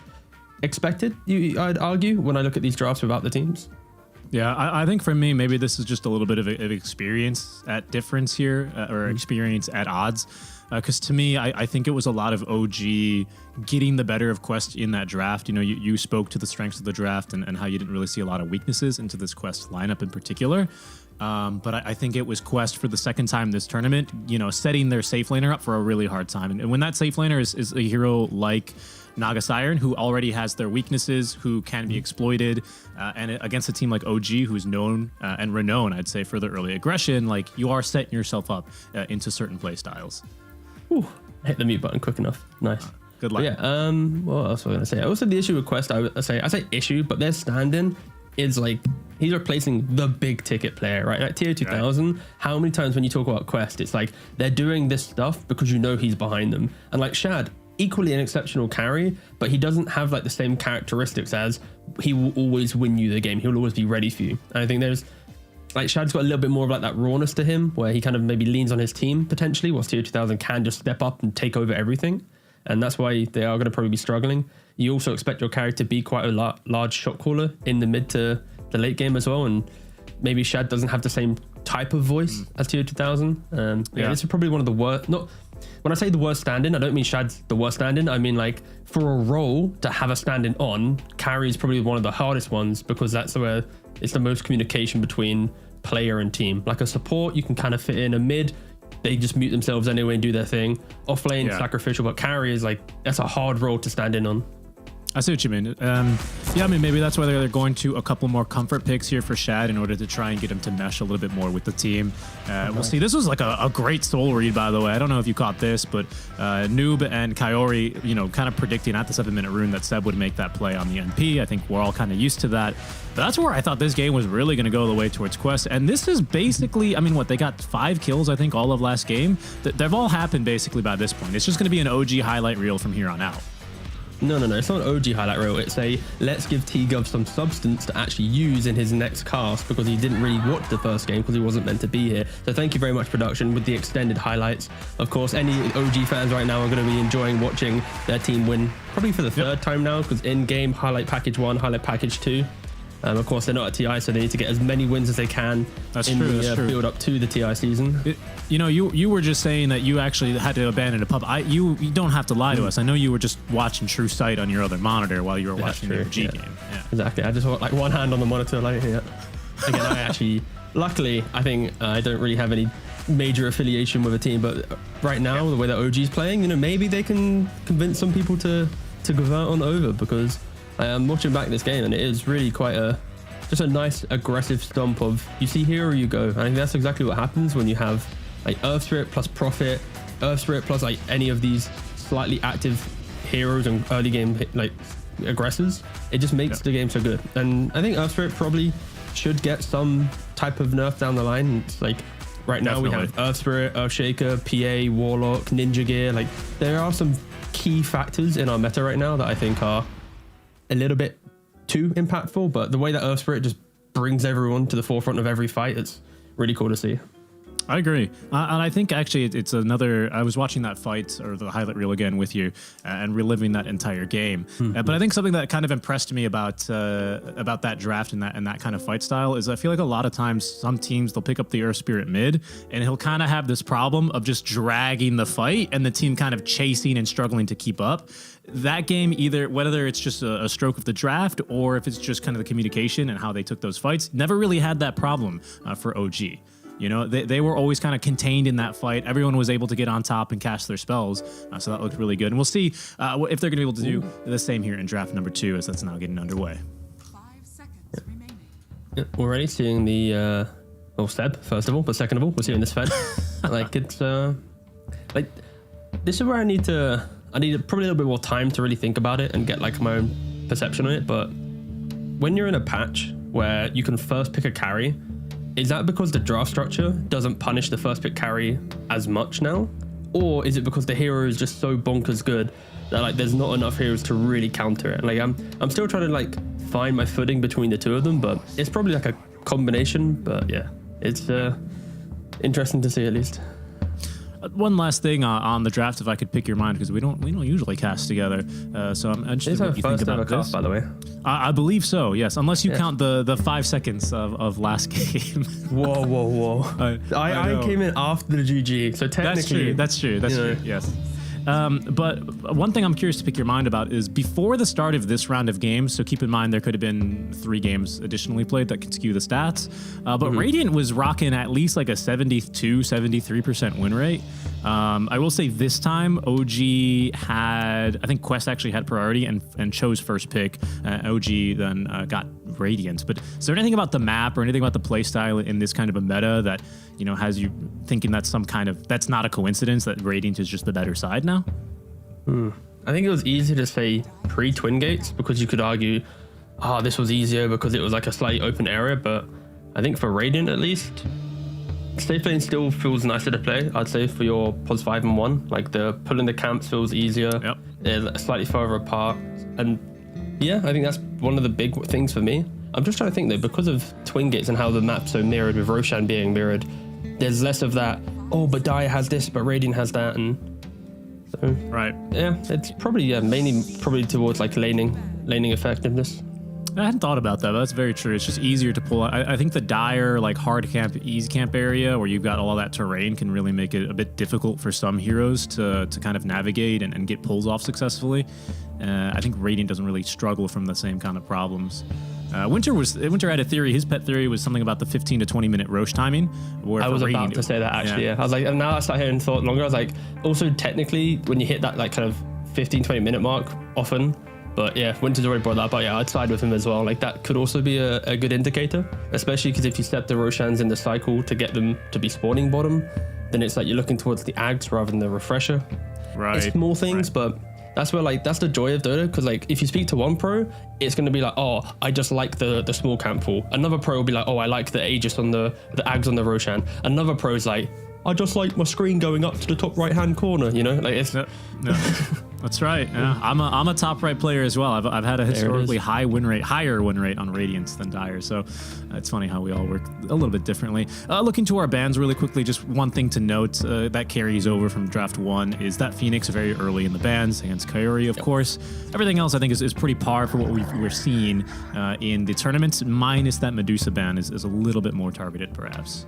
expected, I'd argue, when I look at these drafts without the teams. Yeah, I think for me, maybe this is just a little bit of experience at difference here, or experience at odds. Because to me, I think it was a lot of OG getting the better of Quest in that draft. You spoke to the strengths of the draft and how you didn't really see a lot of weaknesses into this Quest lineup in particular. But I think it was Quest for the second time this tournament, setting their safe laner up for a really hard time. And when that safe laner is a hero like Naga Siren, who already has their weaknesses, who can be exploited, and against a team like OG, who's known and renowned, I'd say, for their early aggression, like you are setting yourself up into certain play styles. Ooh, hit the mute button quick enough. Nice. Good luck. But yeah. What else was I going to say? Also, the issue with Quest, I say issue, but their stand-in is like he's replacing the big ticket player, right? Like tier 2000. Right. How many times when you talk about Quest, it's like they're doing this stuff because he's behind them, and like Shad, equally an exceptional carry, but he doesn't have like the same characteristics as he will always win you the game. He'll always be ready for you. And I think there's like Shad's got a little bit more of like that rawness to him, where he kind of maybe leans on his team potentially, whilst tier 2000 can just step up and take over everything. And that's why they are going to probably be struggling. You also expect your carry to be quite a large shot caller in the mid to the late game as well. And maybe Shad doesn't have the same type of voice as tier 2000. Yeah, this is probably one of the worst. When I say the worst stand-in, I don't mean Shad's the worst stand-in. I mean, like, for a role to have a stand-in on, carry is probably one of the hardest ones, because that's where it's the most communication between player and team. Like a support, you can kind of fit in. A mid, they just mute themselves anyway and do their thing. Offlane, sacrificial, but carry is like, that's a hard role to stand in on. I see what you mean. Yeah, I mean, maybe that's why they're going to a couple more comfort picks here for Shad in order to try and get him to mesh a little bit more with the team. We'll see. This was like a great soul read, by the way. I don't know if you caught this, but Noob and Kaori, kind of predicting at the 7-minute rune that Seb would make that play on the NP. I think we're all kind of used to that. But that's where I thought this game was really going to go the way towards Quest. And this is basically, I mean, they got 5 kills, I think, all of last game. They've all happened basically by this point. It's just going to be an OG highlight reel from here on out. No, it's not an OG highlight reel. It's a let's give T-Gov some substance to actually use in his next cast, because he didn't really watch the first game because he wasn't meant to be here. So thank you very much, production, with the extended highlights. Of course, any OG fans right now are going to be enjoying watching their team win, probably for the third time now, because in-game highlight package 1, highlight package 2. Of course, they're not at TI, so they need to get as many wins as they can in the build up to the TI season. You were just saying that you actually had to abandon a pub. You don't have to lie to us. I know you were just watching True Sight on your other monitor while you were watching the OG game. Yeah. Exactly. I just want like one hand on the monitor like here. Again, I actually, luckily, I think I don't really have any major affiliation with a team, but right now the way that OG's playing, you know, maybe they can convince some people to convert on over, because I am watching back this game and it is really quite just a nice aggressive stomp of you see here or you go. I think that's exactly what happens when you have like Earth Spirit plus Prophet, Earth Spirit plus like any of these slightly active heroes and early game like aggressors. It just makes the game so good. And I think Earth Spirit probably should get some type of nerf down the line. It's like right now we have Earth Spirit, Earthshaker, PA, Warlock, Ninja Gear. Like there are some key factors in our meta right now that I think are a little bit too impactful, but the way that Earth Spirit just brings everyone to the forefront of every fight, it's really cool to see. I agree. And I think actually it's another, I was watching that fight or the highlight reel again with you and reliving that entire game. But I think something that kind of impressed me about that draft and that kind of fight style is I feel like a lot of times some teams, they'll pick up the Earth Spirit mid and he'll kind of have this problem of just dragging the fight and the team kind of chasing and struggling to keep up. That game, either whether it's just a stroke of the draft or if it's just kind of the communication and how they took those fights, never really had that problem for OG. You know, they were always kind of contained in that fight. Everyone was able to get on top and cast their spells. So that looked really good. And we'll see if they're going to be able to do the same here in draft number 2 as that's now getting underway. 5 seconds remaining. Already seeing the, Seb, first of all, but second of all, we're seeing this Fed. Like it's, like this is where I need probably a little bit more time to really think about it and get like my own perception on it. But when you're in a patch where you can first pick a carry, is that because the draft structure doesn't punish the first pick carry as much now? Or is it because the hero is just so bonkers good that like there's not enough heroes to really counter it? Like I'm still trying to like find my footing between the two of them, but it's probably like a combination. But yeah, it's interesting to see at least. One last thing on the draft, if I could pick your mind, because we don't usually cast together. So I'm interested in what you think about this. By the way, I believe so. Yes, unless you count the 5 seconds of last game. Whoa! I came in after the GG, so technically that's true. Yes. But one thing I'm curious to pick your mind about is before the start of this round of games, so keep in mind there could have been 3 games additionally played that could skew the stats, but Radiant was rocking at least like a 72-73% win rate. I will say this time OG had, I think Quest actually had priority and chose first pick. OG then got Radiant. But is there anything about the map or anything about the playstyle in this kind of a meta that, you know, has you thinking that's not a coincidence that Radiant is just the better side now? I think it was easy to say pre-Twin Gates because you could argue, this was easier because it was like a slightly open area. But I think for Radiant at least, safe lane still feels nicer to play. I'd say for your pos 5 and 1, like the pulling the camps feels easier. Yep. They're slightly further apart, and yeah, I think that's one of the big things for me. I'm just trying to think though, because of Twin Gates and how the map's so mirrored with Roshan being mirrored, there's less of that, but Dire has this, but Radiant has that, and so right. Yeah, it's probably mainly towards like laning effectiveness. I hadn't thought about that, but that's very true. It's just easier to pull. I think the Dire, like hard camp, easy camp area where you've got all that terrain can really make it a bit difficult for some heroes to kind of navigate and get pulls off successfully. I think Radiant doesn't really struggle from the same kind of problems. Winter had a theory. His pet theory was something about the 15 to 20 minute Roche timing. Where I was about to say that actually. Yeah. I was like, and now I sat here and thought longer. I was like, also technically when you hit that like kind of 15-20 minute mark often. But yeah, Winter's already brought that up. But yeah, I'd side with him as well. Like that could also be a good indicator, especially because if you set the Roshans in the cycle to get them to be spawning bottom, then it's like you're looking towards the Ags rather than the Refresher. Right. It's small things, but that's where like that's the joy of Dota. Because like if you speak to one pro, it's going to be like, I just like the small camp pool. Another pro will be like, I like the Aegis on the Ags on the Roshan. Another pro is like, I just like my screen going up to the top right hand corner, you know, like it's no. That's right. Yeah. I'm a top right player as well. I've had a historically higher win rate on Radiance than Dire. So it's funny how we all work a little bit differently. Looking to our bans really quickly, just one thing to note that carries over from draft 1 is that Phoenix very early in the bans against Kaori, of course. Everything else I think is pretty par for what we're seeing in the tournaments, minus that Medusa ban is a little bit more targeted perhaps.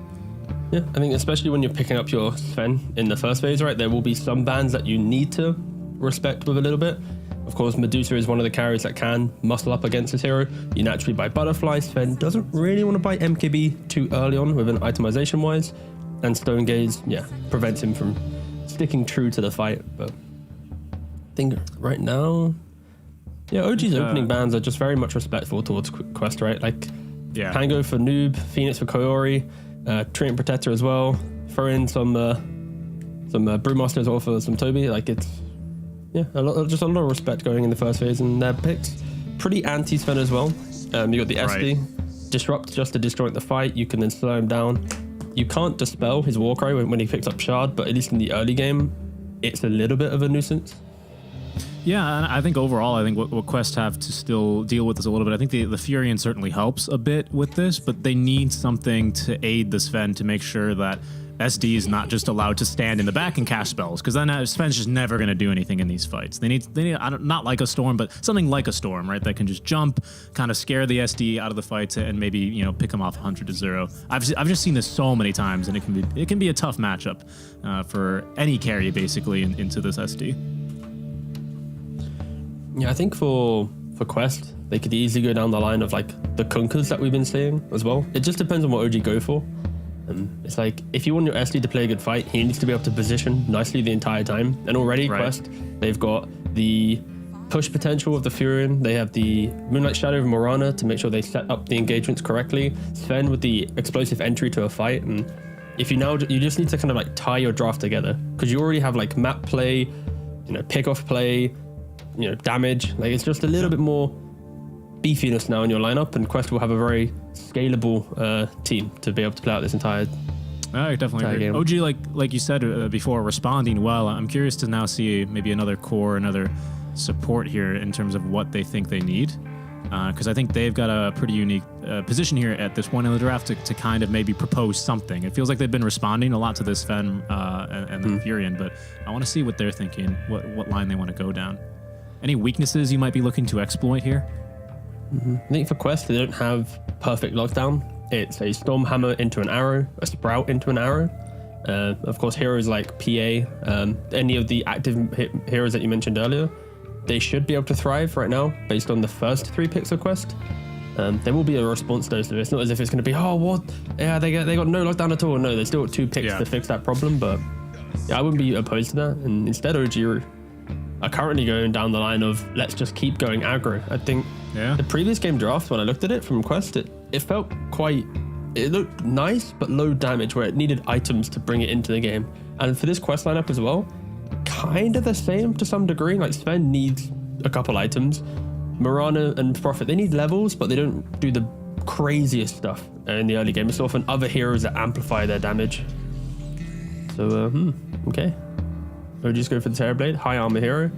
Yeah, I think especially when you're picking up your Sven in the first phase, right, there will be some bans that you need to respect with a little bit. Of course, Medusa is one of the carries that can muscle up against this hero. You naturally buy Butterfly. Sven doesn't really want to buy MKB too early on with an itemization wise. and Stone Gaze, prevents him from sticking true to the fight. But I think right now, OG's opening bans are just very much respectful towards Quest, right? Like, Pango for Noob, Phoenix for Koyori, Treant Protector as well. Throw in some Brewmaster as well for some Toby. Like, it's a lot of respect going in the first phase, and their picks pretty anti-Sven as well. You got the SD, Disrupt just to disjoint the fight. You can then slow him down. You can't dispel his Warcry when he picks up Shard, but at least in the early game, it's a little bit of a nuisance. Yeah, and I think overall, what Quest have to still deal with is a little bit. I think the Furion certainly helps a bit with this, but they need something to aid the Sven to make sure that SD is not just allowed to stand in the back and cast spells, because then Sven's just never going to do anything in these fights. They need not like a Storm, but something like a Storm, right? That can just jump, kind of scare the SD out of the fights, and maybe pick them off 100-0. I've just seen this so many times, and it can be a tough matchup for any carry basically into this SD. Yeah, I think for Quest, they could easily go down the line of like the Kunkers that we've been seeing as well. It just depends on what OG go for. It's like, if you want your SD to play a good fight, he needs to be able to position nicely the entire time. And already Quest, they've got the push potential of the Furion. They have the Moonlight Shadow of Morana to make sure they set up the engagements correctly. Sven with the explosive entry to a fight. And if you just need to kind of like tie your draft together, because you already have like map play, pick off play, damage. Like, it's just a little bit more beefiness now in your lineup, and Quest will have a very scalable team to be able to play out this entire I definitely agree. game. OG, like you said before, responding well. I'm curious to now see maybe another core, another support here in terms of what they think they need, because I think they've got a pretty unique position here at this point in the draft to kind of maybe propose something. It feels like they've been responding a lot to this Sven and the Furion, but I want to see what they're thinking, what line they want to go down. Any weaknesses you might be looking to exploit here? I think for Quest, they don't have perfect lockdown. It's a Storm Hammer into an arrow, a Sprout into an arrow. Of course, heroes like PA, any of the active heroes that you mentioned earlier, they should be able to thrive right now based on the first 3 picks of Quest. There will be a response though, so it's not as if it's going to be, they got no lockdown at all. No, they still got 2 picks to fix that problem, but I wouldn't be opposed to that. And instead, OG are currently going down the line of, let's just keep going aggro. I think the previous game draft, when I looked at it from Quest, it felt it looked nice, but low damage, where it needed items to bring it into the game. And for this Quest lineup as well, kind of the same to some degree. Like, Sven needs a couple items. Morana and Prophet, they need levels, but they don't do the craziest stuff in the early game. It's often other heroes that amplify their damage. So, okay. Or just go for the Terrorblade, high armor hero,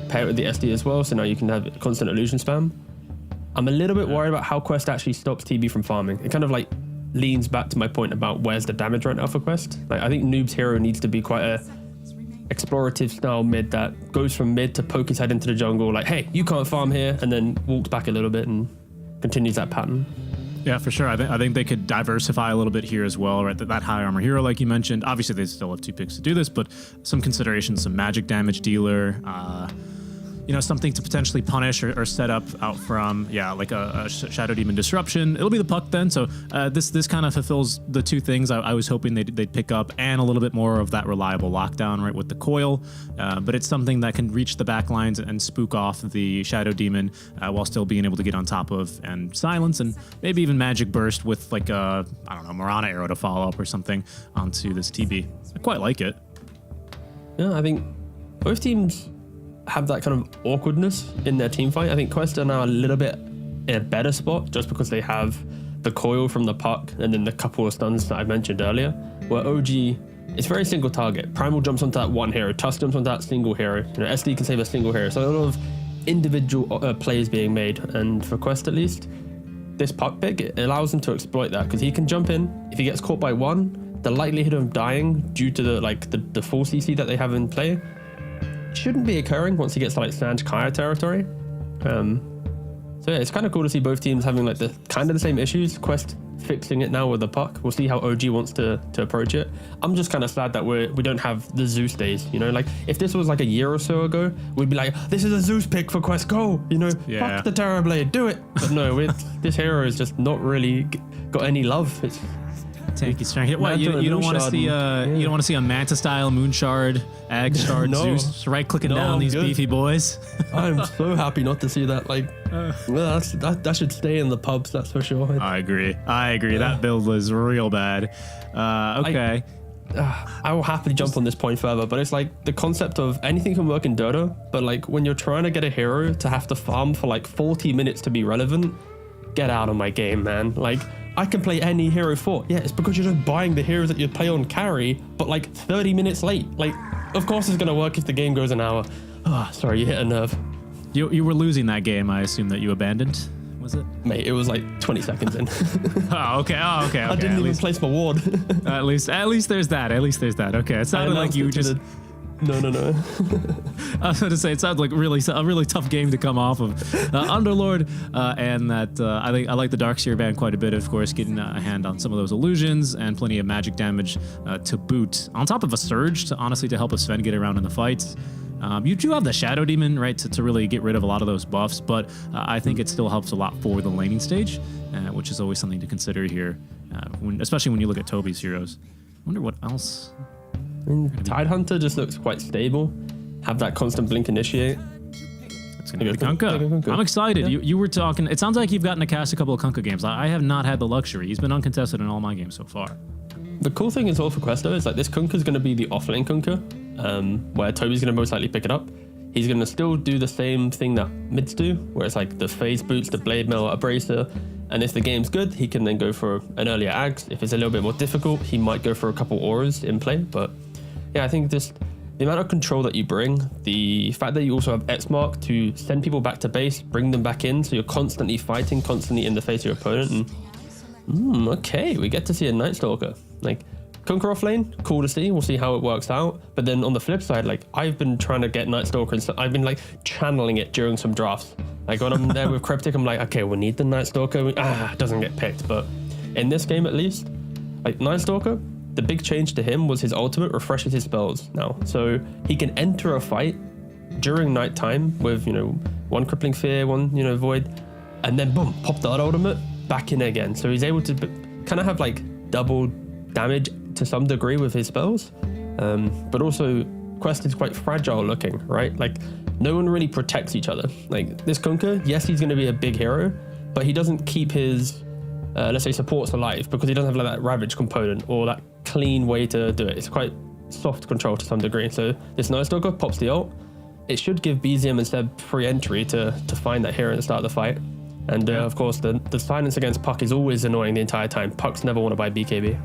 pair it with the SD as well, so now you can have constant illusion spam. I'm a little bit worried about how Quest actually stops TB from farming. It kind of like leans back to my point about where's the damage right now for Quest. Like, I think Noob's hero needs to be quite a explorative style mid that goes from mid to poke his head into the jungle, like, hey, you can't farm here, and then walks back a little bit and continues that pattern. Yeah, for sure. I think they could diversify a little bit here as well, right? That high armor hero, like you mentioned, obviously they still have 2 picks to do this, but some considerations, some magic damage dealer, something to potentially punish or set up out from, like a Shadow Demon Disruption. It'll be the puck then, so this kind of fulfills the 2 things I was hoping they'd pick up, and a little bit more of that reliable lockdown, right, with the coil, but it's something that can reach the back lines and spook off the Shadow Demon while still being able to get on top of and silence, and maybe even magic burst with like a, Morana arrow to follow up or something onto this TB. I quite like it. Yeah, I think both teams have that kind of awkwardness in their team fight. I think Quest are now a little bit in a better spot just because they have the coil from the puck and then the couple of stuns that I mentioned earlier, where OG, it's very single target. Primal jumps onto that one hero, Tusk jumps onto that single hero, SD can save a single hero, so a lot of individual plays being made. And for Quest at least, this puck pick, it allows him to exploit that, because he can jump in. If he gets caught by one, the likelihood of dying due to the full CC that they have in play shouldn't be occurring once he gets to like Sanj Kaya territory. So yeah, it's kind of cool to see both teams having like the kind of the same issues. Quest fixing it now with the puck. We'll see how OG wants to approach it. I'm just kind of sad that we don't have the Zeus days, like if this was like a year or so ago, we'd be like, this is a Zeus pick for Quest, go, fuck the Terrorblade, do it. But no, this hero has just not really got any love. Tanky strength. What you don't want to see you don't want to see a Manta style Moon Shard, Ag Shard, No. Zeus right clicking down I'm these good. beefy boys. I'm so happy not to see that. Like, that should stay in the pubs. That's for sure. I agree. That build was real bad. Okay. I will happily jump on this point further, but it's like the concept of anything can work in Dota, but like when you're trying to get a hero to have to farm for like 40 minutes to be relevant, get out of my game, man. Like, I can play any hero for. Yeah, it's because you're just buying the heroes that you play on carry, but like 30 minutes late. Like, of course it's gonna work if the game goes an hour. Sorry, you hit a nerve. You were losing that game, I assume that you abandoned, was it? Mate, it was like 20 seconds in. Okay. I didn't even place my ward. At least there's that. Okay, it sounded like you just. No. I was going to say it sounds like a really tough game to come off of Underlord, and that I like the Darkseer ban quite a bit. Of course, getting a hand on some of those illusions and plenty of magic damage to boot. On top of a surge to help a Sven get around in the fights. You do have the Shadow Demon, right, to really get rid of a lot of those buffs, but I think it still helps a lot for the laning stage, which is always something to consider here, especially when you look at Toby's heroes. I wonder what else. Tide Hunter just looks quite stable. Have that constant blink initiate. It's gonna be Kunkka. I'm excited. Yeah. You were talking. It sounds like you've gotten to cast a couple of Kunkka games. I have not had the luxury. He's been uncontested in all my games so far. The cool thing is all for Questo is like this Kunkka is going to be the offlane Kunkka, where Toby's going to most likely pick it up. He's going to still do the same thing that mids do, where it's like the phase boots, the blade mail, a bracer, and if the game's good, he can then go for an earlier Axe. If it's a little bit more difficult, he might go for a couple auras in play. But yeah, I think just the amount of control that you bring, the fact that you also have X-Mark to send people back to base, bring them back in, so you're constantly fighting, constantly in the face of your opponent. And okay, we get to see a Night Stalker. Like, Kunkka off lane, cool to see. We'll see how it works out. But then on the flip side, like, I've been trying to get Night Stalker and I've been like channeling it during some drafts. Like when I'm there with Cryptic, I'm like, okay, we need the Night Stalker. It doesn't get picked. But in this game, at least, like Night Stalker, the big change to him was his ultimate refreshes his spells now. So he can enter a fight during nighttime with, one Crippling Fear, one, Void, and then boom, pop the other ultimate back in again. So he's able to kind of have like double damage to some degree with his spells. But also Quest is quite fragile looking, right? Like no one really protects each other. Like this Kunkka, yes, he's going to be a big hero, but he doesn't keep his, let's say, supports alive because he doesn't have like that Ravage component or that clean way to do it. It's quite soft control to some degree. So this Night Stalker pops the ult. It should give BZM and Seb free entry to find that hero at the start of the fight. And of course, the silence against Puck is always annoying the entire time. Pucks never want to buy BKB.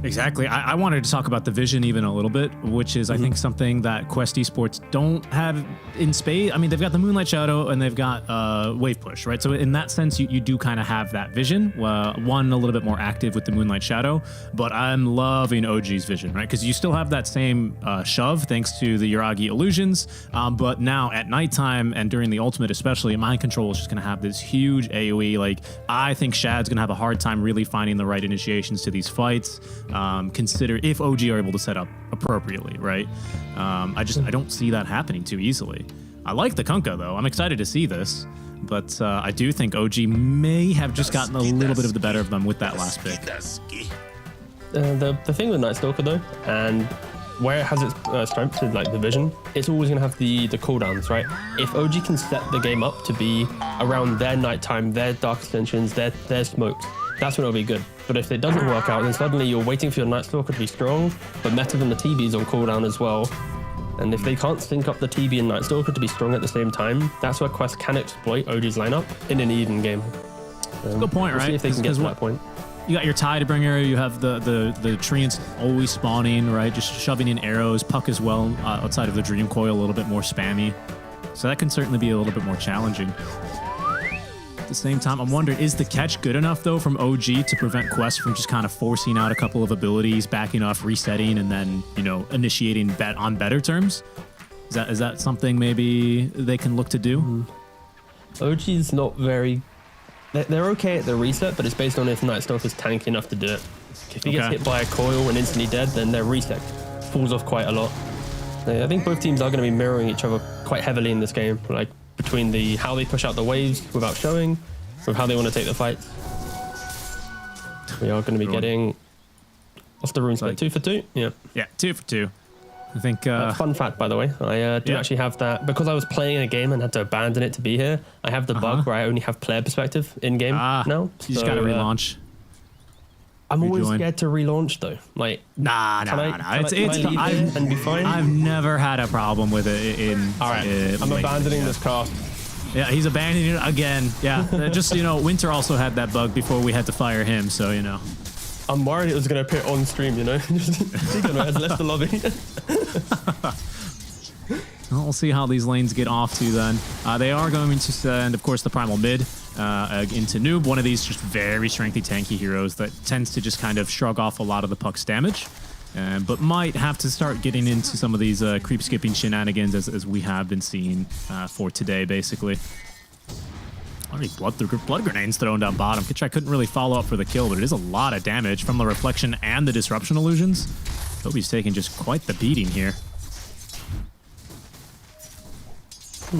Exactly. I wanted to talk about the vision even a little bit, which is, I think, something that Quest Esports don't have in spades. I mean, they've got the Moonlight Shadow and they've got Wave Push, right? So in that sense, you do kind of have that vision. One a little bit more active with the Moonlight Shadow, but I'm loving OG's vision, right? Because you still have that same shove thanks to the Yuragi illusions, but now at nighttime and during the ultimate especially, Mind Control is just going to have this huge AoE. Like, I think Shad's going to have a hard time really finding the right initiations to these fights. Consider if OG are able to set up appropriately, right? I don't see that happening too easily. I like the Kunkka though. I'm excited to see this, but I do think OG may have just gotten a little bit of the better of them with that last pick. The thing with Night Stalker though, and where it has its strengths in like the vision, it's always going to have the cooldowns, right? If OG can set the game up to be around their nighttime, their dark extensions, their smokes, that's when it'll be good. But if it doesn't work out, then suddenly you're waiting for your Night Stalker to be strong, but Meta and the TB is on cooldown as well. And if they can't sync up the TB and Night Stalker to be strong at the same time, that's where Quest can exploit OG's lineup in an even game. Good point, right? See if they can get to that point. You got your Tidebringer, you have the treants always spawning, right? Just shoving in arrows, Puck as well, outside of the Dream Coil, a little bit more spammy. So that can certainly be a little bit more challenging. At the same time, I'm wondering, is the catch good enough though from OG to prevent Quest from just kind of forcing out a couple of abilities, backing off, resetting, and then, initiating bet on better terms? Is that something maybe they can look to do? OG's not very... They're okay at the reset, but it's based on if Night Stalker's tanky enough to do it. If he gets hit by a coil and instantly dead, then their reset falls off quite a lot. I think both teams are going to be mirroring each other quite heavily in this game, like between how they push out the waves without showing, with how they want to take the fights. We are going to be getting What's the rune split? Like- 2 for 2? Yeah. Yeah, 2 for 2. I think. Fun fact, by the way, I do actually have that because I was playing a game and had to abandon it to be here. I have the bug where I only have player perspective in game now. You just gotta relaunch. I'm always Rejoin. scared to relaunch though. Like, Nah. It's and be fine. I've never had a problem with it in. All right, I'm late. abandoning this cast. Yeah, he's abandoning it again. Yeah, just Winter also had that bug before we had to fire him. So I'm worried it was going to appear on stream, Chicken has left the lobby. Well, we'll see how these lanes get off to then. They are going to send, of course, the Primal mid into Noob, one of these just very strengthy tanky heroes that tends to just kind of shrug off a lot of the puck's damage, but might have to start getting into some of these creep skipping shenanigans as we have been seeing for today, basically. Already blood grenades thrown down bottom. Kitrak couldn't really follow up for the kill, but it is a lot of damage from the reflection and the disruption illusions. Toby's taking just quite the beating here. All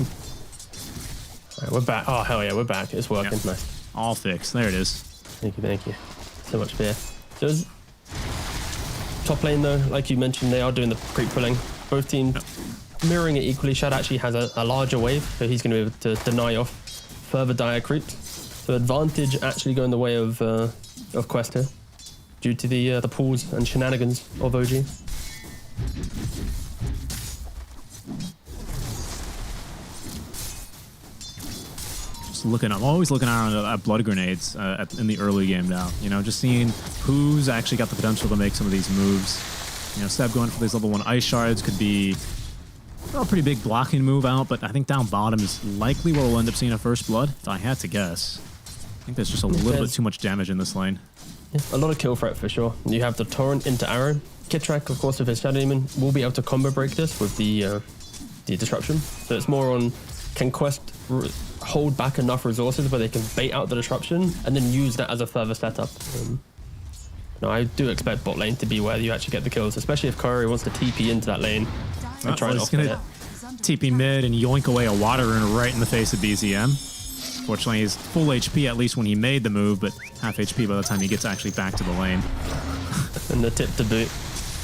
right, we're back. Oh, hell yeah, we're back. It's working. Yep. Nice. All fixed. There it is. Thank you. So much fear. So top lane, though, like you mentioned, they are doing the creep pulling. Both teams mirroring it equally. Shad actually has a larger wave, so he's going to be able to deny off further dire creeps. So advantage actually going the way of Quest here, due to the pulls and shenanigans of OG. I'm always looking around at blood grenades in the early game now. Just seeing who's actually got the potential to make some of these moves. Seb going for these level 1 ice shards could be a pretty big blocking move out, but I think down bottom is likely where we'll end up seeing a first blood, if I had to guess. I think there's just a little bit too much damage in this lane. Yeah, a lot of kill threat for sure. You have the Torrent into Arrow. Kitrak, of course, with his Shadow Demon, will be able to combo break this with the disruption. So it's more on, can Quest hold back enough resources where they can bait out the disruption and then use that as a further setup. I do expect bot lane to be where you actually get the kills, especially if Curry wants to TP into that lane and try and offset it. TP mid and yoink away a water rune right in the face of BZM. Fortunately, he's full HP at least when he made the move, but half HP by the time he gets actually back to the lane. And the tip to boot.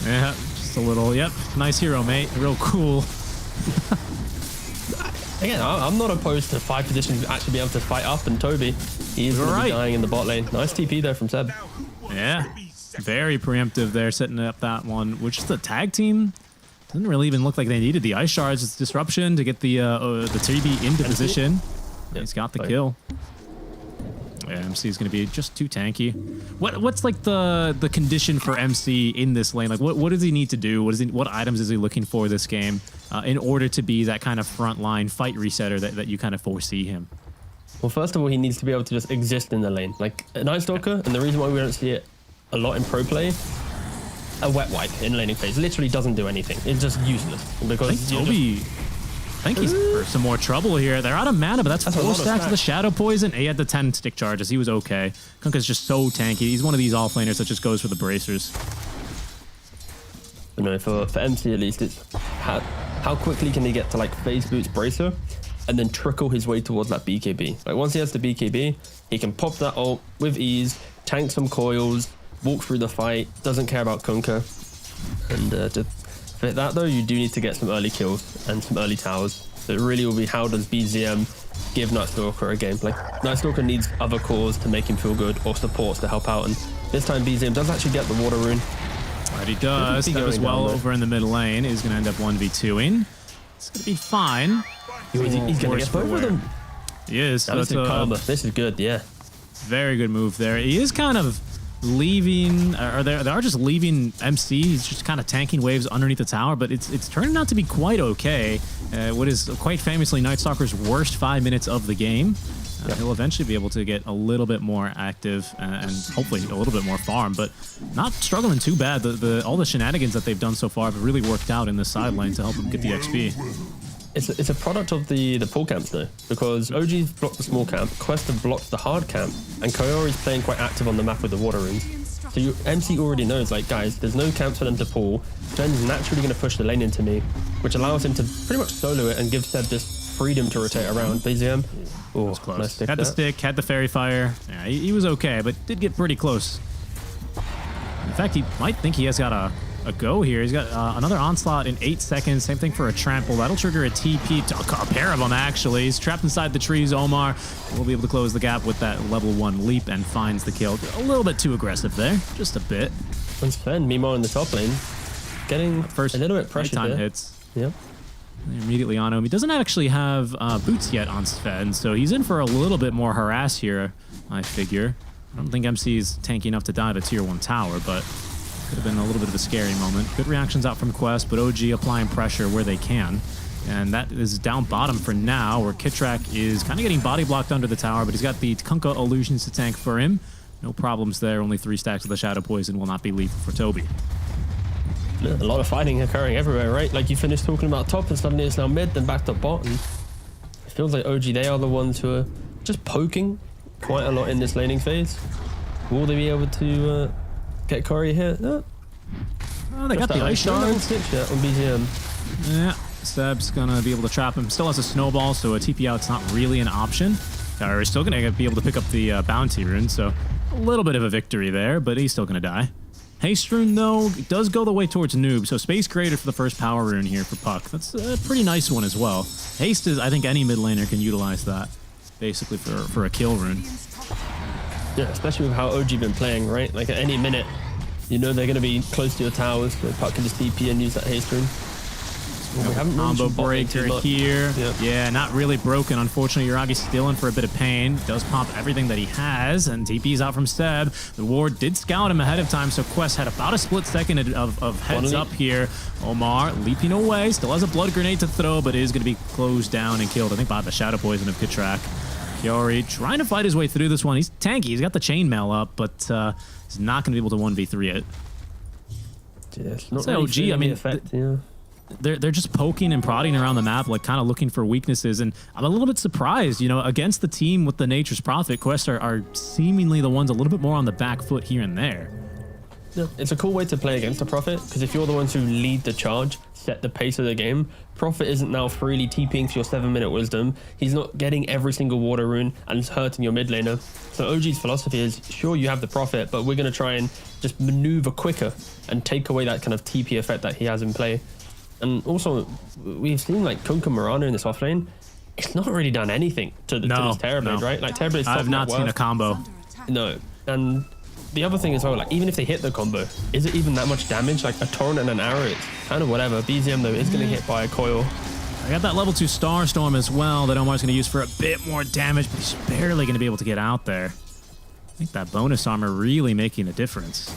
Yeah, just a little, yep, nice hero, mate. Real cool. Again, I'm not opposed to 5 positions actually be able to fight up, and Toby, he is going to be dying in the bot lane. Nice TP there from Seb. Yeah, very preemptive there, setting up that one, which is the tag team. Doesn't really even look like they needed the ice shards. It's disruption to get the TB into position. Yeah, he's got the kill. Yeah, MC is going to be just too tanky. What's like the condition for MC in this lane? Like, what does he need to do? What items is he looking for this game in order to be that kind of frontline fight resetter that you kind of foresee him? Well, first of all, he needs to be able to just exist in the lane. Like a Night Stalker, and the reason why we don't see it a lot in pro play, a wet wipe in laning phase literally doesn't do anything. It's just useless. Because I think he's for some more trouble here. They're out of mana, but that's 4 stacks of the Shadow Poison. He had the 10 stick charges. He was okay. Kunkka's just so tanky. He's one of these offlaners that just goes for the bracers. But no, for MC at least, it's how quickly can he get to like phase boots bracer and then trickle his way towards that BKB. Like once he has the BKB, he can pop that ult with ease, tank some coils, walk through the fight, doesn't care about Kunkka. And to fit that though, you do need to get some early kills and some early towers. So it really will be how does BZM give Night Stalker a game. Like Night Stalker needs other cores to make him feel good or supports to help out. And this time BZM does actually get the water rune. Right, he does. That was well over in the mid lane. He's going to end up 1v2ing. It's going to be fine. He's going to get both of them. He is. So this is karma. This is good, yeah. Very good move there. He is kind of leaving, or they are just leaving MC. He's just kind of tanking waves underneath the tower, but it's turning out to be quite okay. What is quite famously Night Stalker's worst 5 minutes of the game. He'll eventually be able to get a little bit more active and hopefully a little bit more farm, but not struggling too bad. All the shenanigans that they've done so far have really worked out in the side lane to help him get the XP. It's a product of the pull camps though, because OG's blocked the small camp, Quest have blocked the hard camp, and Koyori's playing quite active on the map with the water runes. So MC already knows, like, guys, there's no camps for them to pull. Jen's naturally going to push the lane into me, which allows him to pretty much solo it and give Seb this freedom to rotate around. BZM, oh, close. Nice Had the stick, had the fairy fire. Yeah, he was okay, but did get pretty close. fact, he might think he has got a go here. He's got another onslaught in 8 seconds. Same thing for a trample. That'll trigger a TP. A pair of them, actually. He's trapped inside the trees. Omar will be able to close the gap with that level 1 leap and finds the kill. A little bit too aggressive there. Just a bit. And Sven, meanwhile, in the top lane, getting first a little bit pressured time there. hits. Yep. Immediately on him. He doesn't actually have boots yet on Sven, so he's in for a little bit more harass here, I figure. I don't think MC is tanky enough to die to tier 1 tower, but could have been a little bit of a scary moment. Good reactions out from Quest, but OG applying pressure where they can. And that is down bottom for now, where Kitrak is kind of getting body blocked under the tower, but he's got the Kunkka illusions to tank for him. No problems there. Only 3 stacks of the Shadow Poison will not be lethal for Toby. A lot of fighting occurring everywhere, right? Like, you finished talking about top and suddenly it's now mid, then back to bot, and it feels like OG, they are the ones who are just poking quite a lot in this laning phase. Will they be able to get Corey here? Oh, they got the ice shard. On BGM. Yeah, Seb's gonna be able to trap him. Still has a snowball, so a TP out's not really an option. He's still gonna be able to pick up the bounty rune, so a little bit of a victory there, but he's still gonna die. Haste rune, though, does go the way towards Noob, so Space Creator for the first power rune here for Puck. That's a pretty nice one as well. Haste is, I think any mid laner can utilize that, basically, for a kill rune. Yeah, especially with how OG been playing, right? Like, at any minute, you know they're going to be close to your towers, so Puck can just TP and use that haste rune. Well, we haven't combo breaker here. Yep. Yeah, not really broken. Unfortunately, Yuragi's still in for a bit of pain. Does pop everything that he has, and TP's out from Seb. The ward did scout him ahead of time, so Quest had about a split second of heads up here. Omar leaping away, still has a blood grenade to throw, but is going to be closed down and killed, I think, by the Shadow Poison of Kitrak. Kiori trying to fight his way through this one. He's tanky. He's got the chainmail up, but he's not going to be able to 1v3 it. Yeah, it's not really OG, I mean, effect, yeah. They're just poking and prodding around the map, like kind of looking for weaknesses, and I'm a little bit surprised, you know, against the team with the Nature's Prophet. Quest are seemingly the ones a little bit more on the back foot here and there. Yeah, it's a cool way to play against the Prophet, because if you're the ones who lead the charge, set the pace of the game, Prophet isn't now freely TPing for your 7-minute wisdom. He's not getting every single water rune and it's hurting your mid laner. So OG's philosophy is, sure, you have the Prophet, but we're going to try and just maneuver quicker and take away that kind of TP effect that he has in play. And also, we've seen like Kunkka Mirana in this offlane. It's not really done anything to this Terrorblade, right? Like Terrorblade's I've not seen a combo. No. And the other thing as well, like even if they hit the combo, is it even that much damage? Like a torrent and an arrow, it's kind of whatever. BZM though is going to hit by a coil. I got that level 2 Starstorm as well that Omar's going to use for a bit more damage, but he's barely going to be able to get out there. I think that bonus armor really making a difference,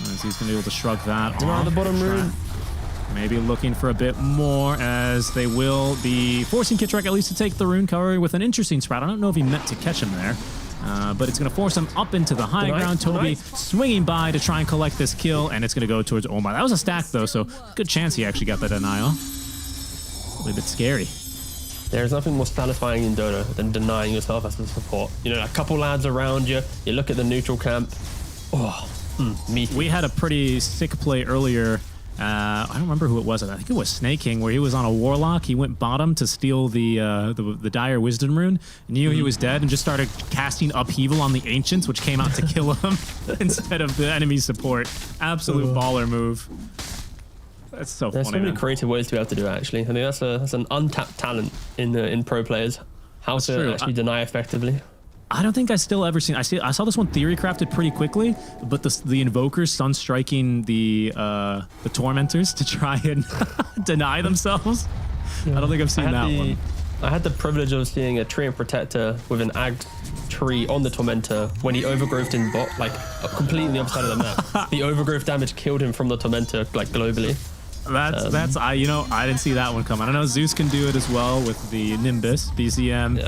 as he's going to be able to shrug that off. The bottom rune. Maybe looking for a bit more, as they will be forcing Kitrak at least to take the rune cover with an interesting sprout. I don't know if he meant to catch him there, but it's going to force him up into the high ground. Toby swinging by to try and collect this kill, and it's going to go towards Omar. That was a stack, though, so good chance he actually got the denial. A little bit scary. There's nothing more satisfying in Dota than denying yourself as a support. You know, a couple lads around you, you look at the neutral camp. Oh, meaty. We had a pretty sick play earlier. I don't remember who it was. I think it was Sneyking, where he was on a Warlock. He went bottom to steal the Dire Wisdom Rune, knew he was dead, and just started casting Upheaval on the Ancients, which came out to kill him instead of the enemy support. Absolute baller move. That's so funny. There's so many creative ways to be able to do it, actually. I think that's an untapped talent in pro players. How to actually deny effectively. I don't think I still ever seen. I saw this one theory crafted pretty quickly, but the Invokers stun striking the Tormentors to try and deny themselves. Yeah. I don't think I've seen that one. I had the privilege of seeing a Tree and Protector with an Ag tree on the Tormentor when he overgrowthed in bot, like completely on the other side of the map. The overgrowth damage killed him from the Tormentor, like globally. I didn't see that one come. I don't know. Zeus can do it as well with the Nimbus. BCM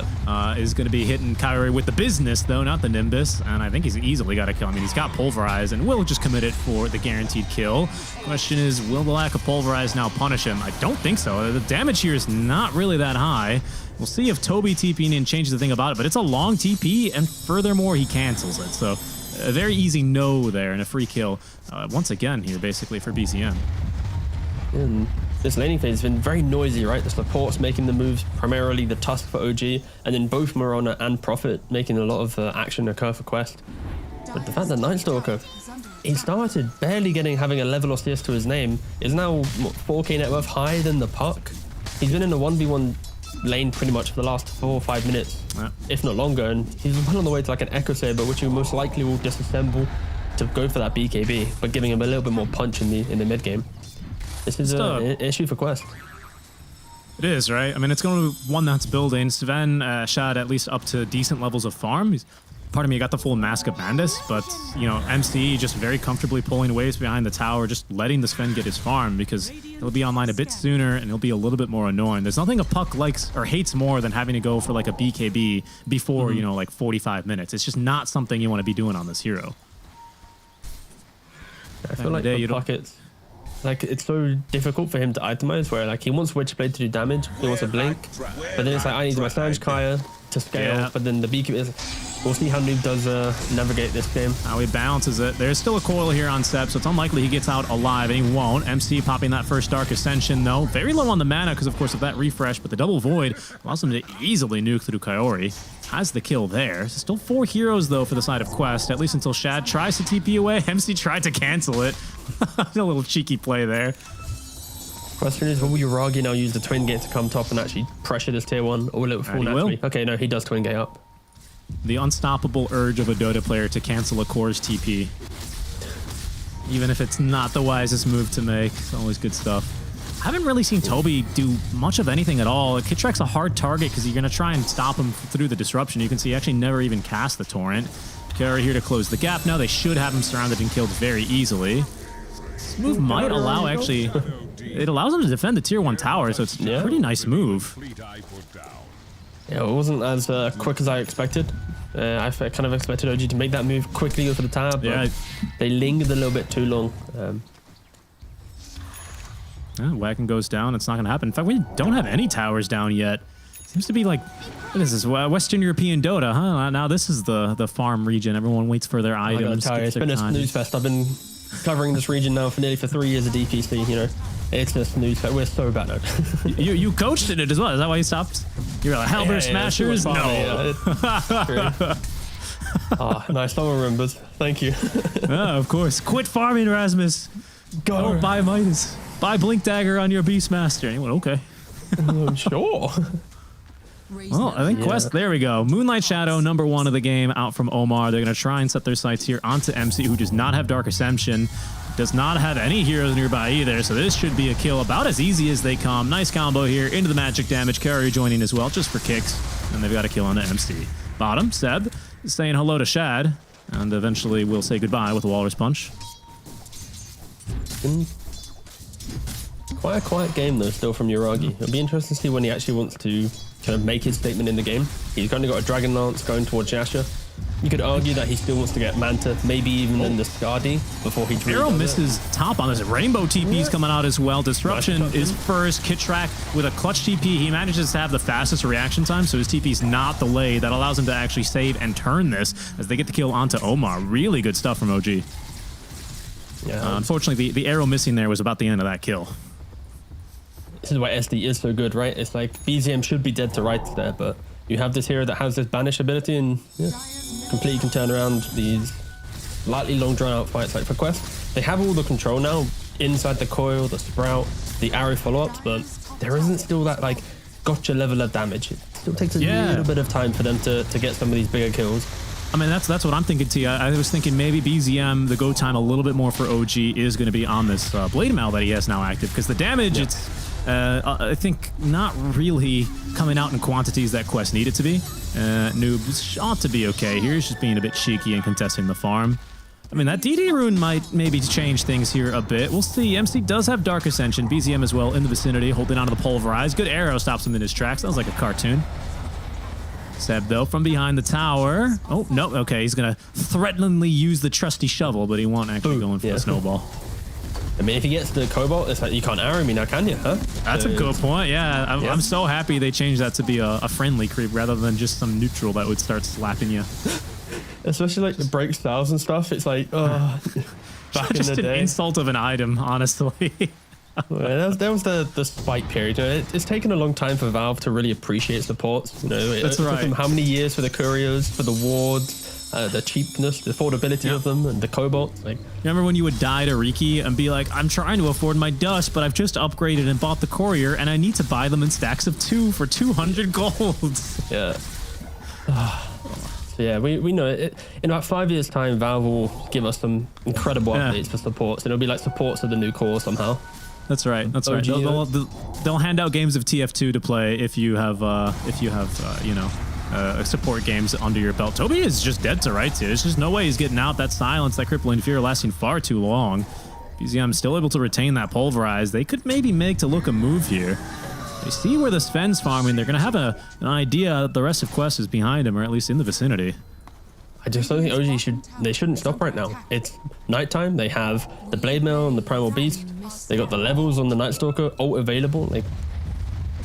is going to be hitting Kyrie with the business, though, not the Nimbus. And I think he's easily got a kill. I mean, he's got Pulverize and will just commit it for the guaranteed kill. Question is, will the lack of Pulverize now punish him? I don't think so. The damage here is not really that high. We'll see if Toby TPing in changes the thing about it, but it's a long TP, and furthermore, he cancels it. So a very easy no there and a free kill once again here, basically, for BCM. And this laning phase has been very noisy, right? The support's making the moves, primarily the Tusk for OG, and then both Mirana and Prophet making a lot of action occur for Quest. But the fact that Night Stalker, he started barely having a level or CS to his name, is now 4k net worth higher than the puck. He's been in a 1v1 lane pretty much for the last 4 or 5 minutes, if not longer, and he's well on the way to like an Echo Saber, which he most likely will disassemble to go for that BKB, but giving him a little bit more punch in the mid game. This is an issue for Quest. It is, right? I mean, it's going to be one that's building. Sven Shad at least up to decent levels of farm. Pardon me, got the full Mask of Bandits, but, you know, MC just very comfortably pulling waves behind the tower, just letting the Sven get his farm, because he'll be online a bit sooner and he'll be a little bit more annoying. There's nothing a puck likes or hates more than having to go for like a BKB before, you know, like 45 minutes. It's just not something you want to be doing on this hero. I feel like the pockets, like it's so difficult for him to itemize, where like he wants Witchblade to do damage, he wants a blink, but then it's like I need my Sanj Kaya to scale, but then the beacon is, we'll see how Noob does navigate this game. How he balances it. There's still a coil here on Seb, so it's unlikely he gets out alive, and he won't. MC popping that first Dark Ascension, though. Very low on the mana because, of course, of that refresh, but the double Void allows him to easily nuke through Kaori. Has the kill there. Still 4 heroes, though, for the side of Quest, at least until Shad tries to TP away. MC tried to cancel it. A little cheeky play there. Question is, will Uragi now use the Twin Gate to come top and actually pressure this tier 1, or will it fall naturally? Okay, no, he does Twin Gate up. The unstoppable urge of a Dota player to cancel a core's TP. Even if it's not the wisest move to make. It's always good stuff. I haven't really seen Toby do much of anything at all. Kitrak's a hard target because you're going to try and stop him through the disruption. You can see he actually never even cast the Torrent. Kara here to close the gap. Now they should have him surrounded and killed very easily. This move might allow actually... It allows him to defend the tier 1 tower, so it's a pretty nice move. Yeah, it wasn't as quick as I expected. I kind of expected OG to make that move quickly, go for the tab, but they lingered a little bit too long. Wagon goes down. It's not going to happen. In fact, we don't have any towers down yet. Seems to be like, what is this, Western European Dota, huh? Now this is the farm region. Everyone waits for their items. It's been a snooze fest. I've been covering this region now for nearly 3 years of DPC, you know. It's a snooze fest. We're so bad now. you coached in it as well. Is that why you stopped? You're like, Halberd Smashers? No. Nice. Someone remembers. Thank you. Of course. Quit farming, Erasmus. Go. Don't buy Midas. Buy Blink Dagger on your Beastmaster. And he went, okay. Sure. Well, I think Quest, there we go. Moonlight Shadow, #1 of the game, out from Omar. They're going to try and set their sights here onto MC, who does not have Dark Ascension, does not have any heroes nearby either, so this should be a kill about as easy as they come. Nice combo here into the magic damage. Carrier joining as well, just for kicks, and they've got a kill on the MC. Bottom, Seb saying hello to Shad, and eventually we'll say goodbye with a Walrus Punch. Quite a quiet game, though, still from Uragi. It'll be interesting to see when he actually wants to kind of make his statement in the game. He's kind of got a Dragon Lance going towards Yasha. You could argue that he still wants to get Manta, maybe even in the Skadi before he drew. Arrow misses top on this. Rainbow TP's coming out as well. Disruption is first. Kitrak with a clutch TP. He manages to have the fastest reaction time, so his TP's not delayed. That allows him to actually save and turn this as they get the kill onto Omar. Really good stuff from OG. Yeah. Unfortunately, the arrow missing there was about the end of that kill. This is why SD is so good, right? It's like BZM should be dead to rights there, but you have this hero that has this banish ability and completely can turn around these slightly long drawn out fights. Like for Quest, they have all the control now inside the coil, the sprout, the arrow follow-ups, but there isn't still that like gotcha level of damage. It still takes a little bit of time for them to get some of these bigger kills. I mean, that's what I'm thinking, T. I was thinking maybe BZM, the go time a little bit more for OG is going to be on this Blade Mail that he has now active, because the damage, it's, I think, not really coming out in quantities that Quest needed to be. Noob ought to be okay here. He's just being a bit cheeky and contesting the farm. I mean, that DD rune might maybe change things here a bit. We'll see. MC does have Dark Ascension. BZM as well in the vicinity, holding onto the Pulverize. Good arrow stops him in his tracks. Sounds like a cartoon. Seb, though, from behind the tower. Oh, no. Okay, he's going to threateningly use the trusty shovel, but he won't actually go in for the snowball. I mean, if he gets the Cobalt, it's like, you can't arrow me now, can you, huh? That's a good point, yeah. I'm so happy they changed that to be a friendly creep rather than just some neutral that would start slapping you. Especially, like, the break styles and stuff. It's like, oh, back in the day. Just an insult of an item, honestly. Well, that was the spike period. You know, it's taken a long time for Valve to really appreciate supports. You know, That's it right. took them how many years for the couriers, for the wards, the cheapness, the affordability of them, and the cobalt. Like, remember when you would die to Riki and be like, I'm trying to afford my dust, but I've just upgraded and bought the courier, and I need to buy them in stacks of 2 for 200 gold. Yeah. So yeah, we know it. In about 5 years' time, Valve will give us some incredible updates for supports, and it'll be like supports of the new core somehow. That's right. That's right. They'll hand out games of TF2 to play if you have you know, support games under your belt. Toby is just dead to rights here. There's just no way he's getting out. That silence, that crippling fear lasting far too long. BZM still able to retain that pulverize. They could maybe make to look a move here. They see where the Sven's farming. They're going to have an idea that the rest of Quest is behind him, or at least in the vicinity. I just don't think OG shouldn't stop right now. It's nighttime. They have the Blade Mail and the Primal Beast. They got the levels on the Night Stalker ult available. Like,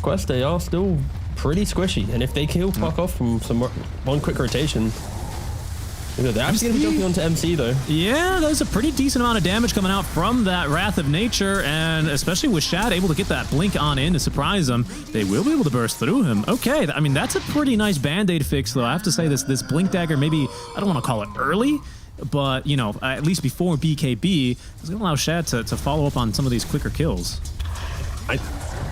Quest, they are still pretty squishy. And if they kill fuck off from one quick rotation, they're actually going to be jumping onto MC though. Yeah, there's a pretty decent amount of damage coming out from that Wrath of Nature, and especially with Shad able to get that blink on in to surprise him, they will be able to burst through him. Okay, I mean, that's a pretty nice band-aid fix though. I have to say this blink dagger, maybe, I don't want to call it early, but you know, at least before BKB, it's going to allow Shad to follow up on some of these quicker kills. I'm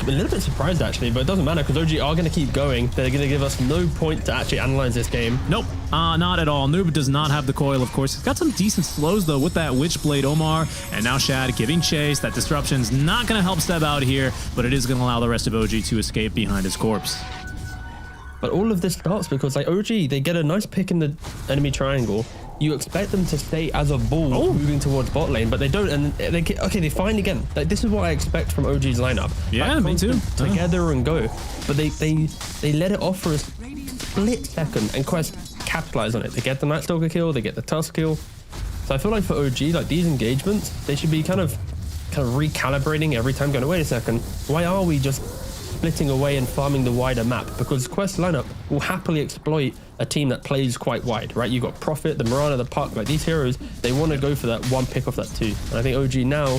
a little bit surprised actually, but it doesn't matter because OG are going to keep going. They're going to give us no point to actually analyze this game. Nope, not at all. Noob does not have the coil, of course. He's got some decent slows though with that Witchblade Omar, and now Shad giving chase. That disruption's not going to help Seb out here, but it is going to allow the rest of OG to escape behind his corpse. But all of this starts because like OG, they get a nice pick in the enemy triangle. You expect them to stay as a ball moving towards bot lane, but they don't, and they find again. Like, this is what I expect from OG's lineup. Yeah, like, me too. Together and go, but they let it off for a split second, and Quest capitalize on it. They get the Night Stalker kill, they get the Tusk kill. So I feel like for OG, like these engagements, they should be kind of recalibrating every time, going, wait a second, why are we just splitting away and farming the wider map? Because Quest lineup will happily exploit a team that plays quite wide, right? You've got Prophet, the Mirana, the Puck, like these heroes, they want to go for that one pick off that 2. And I think OG now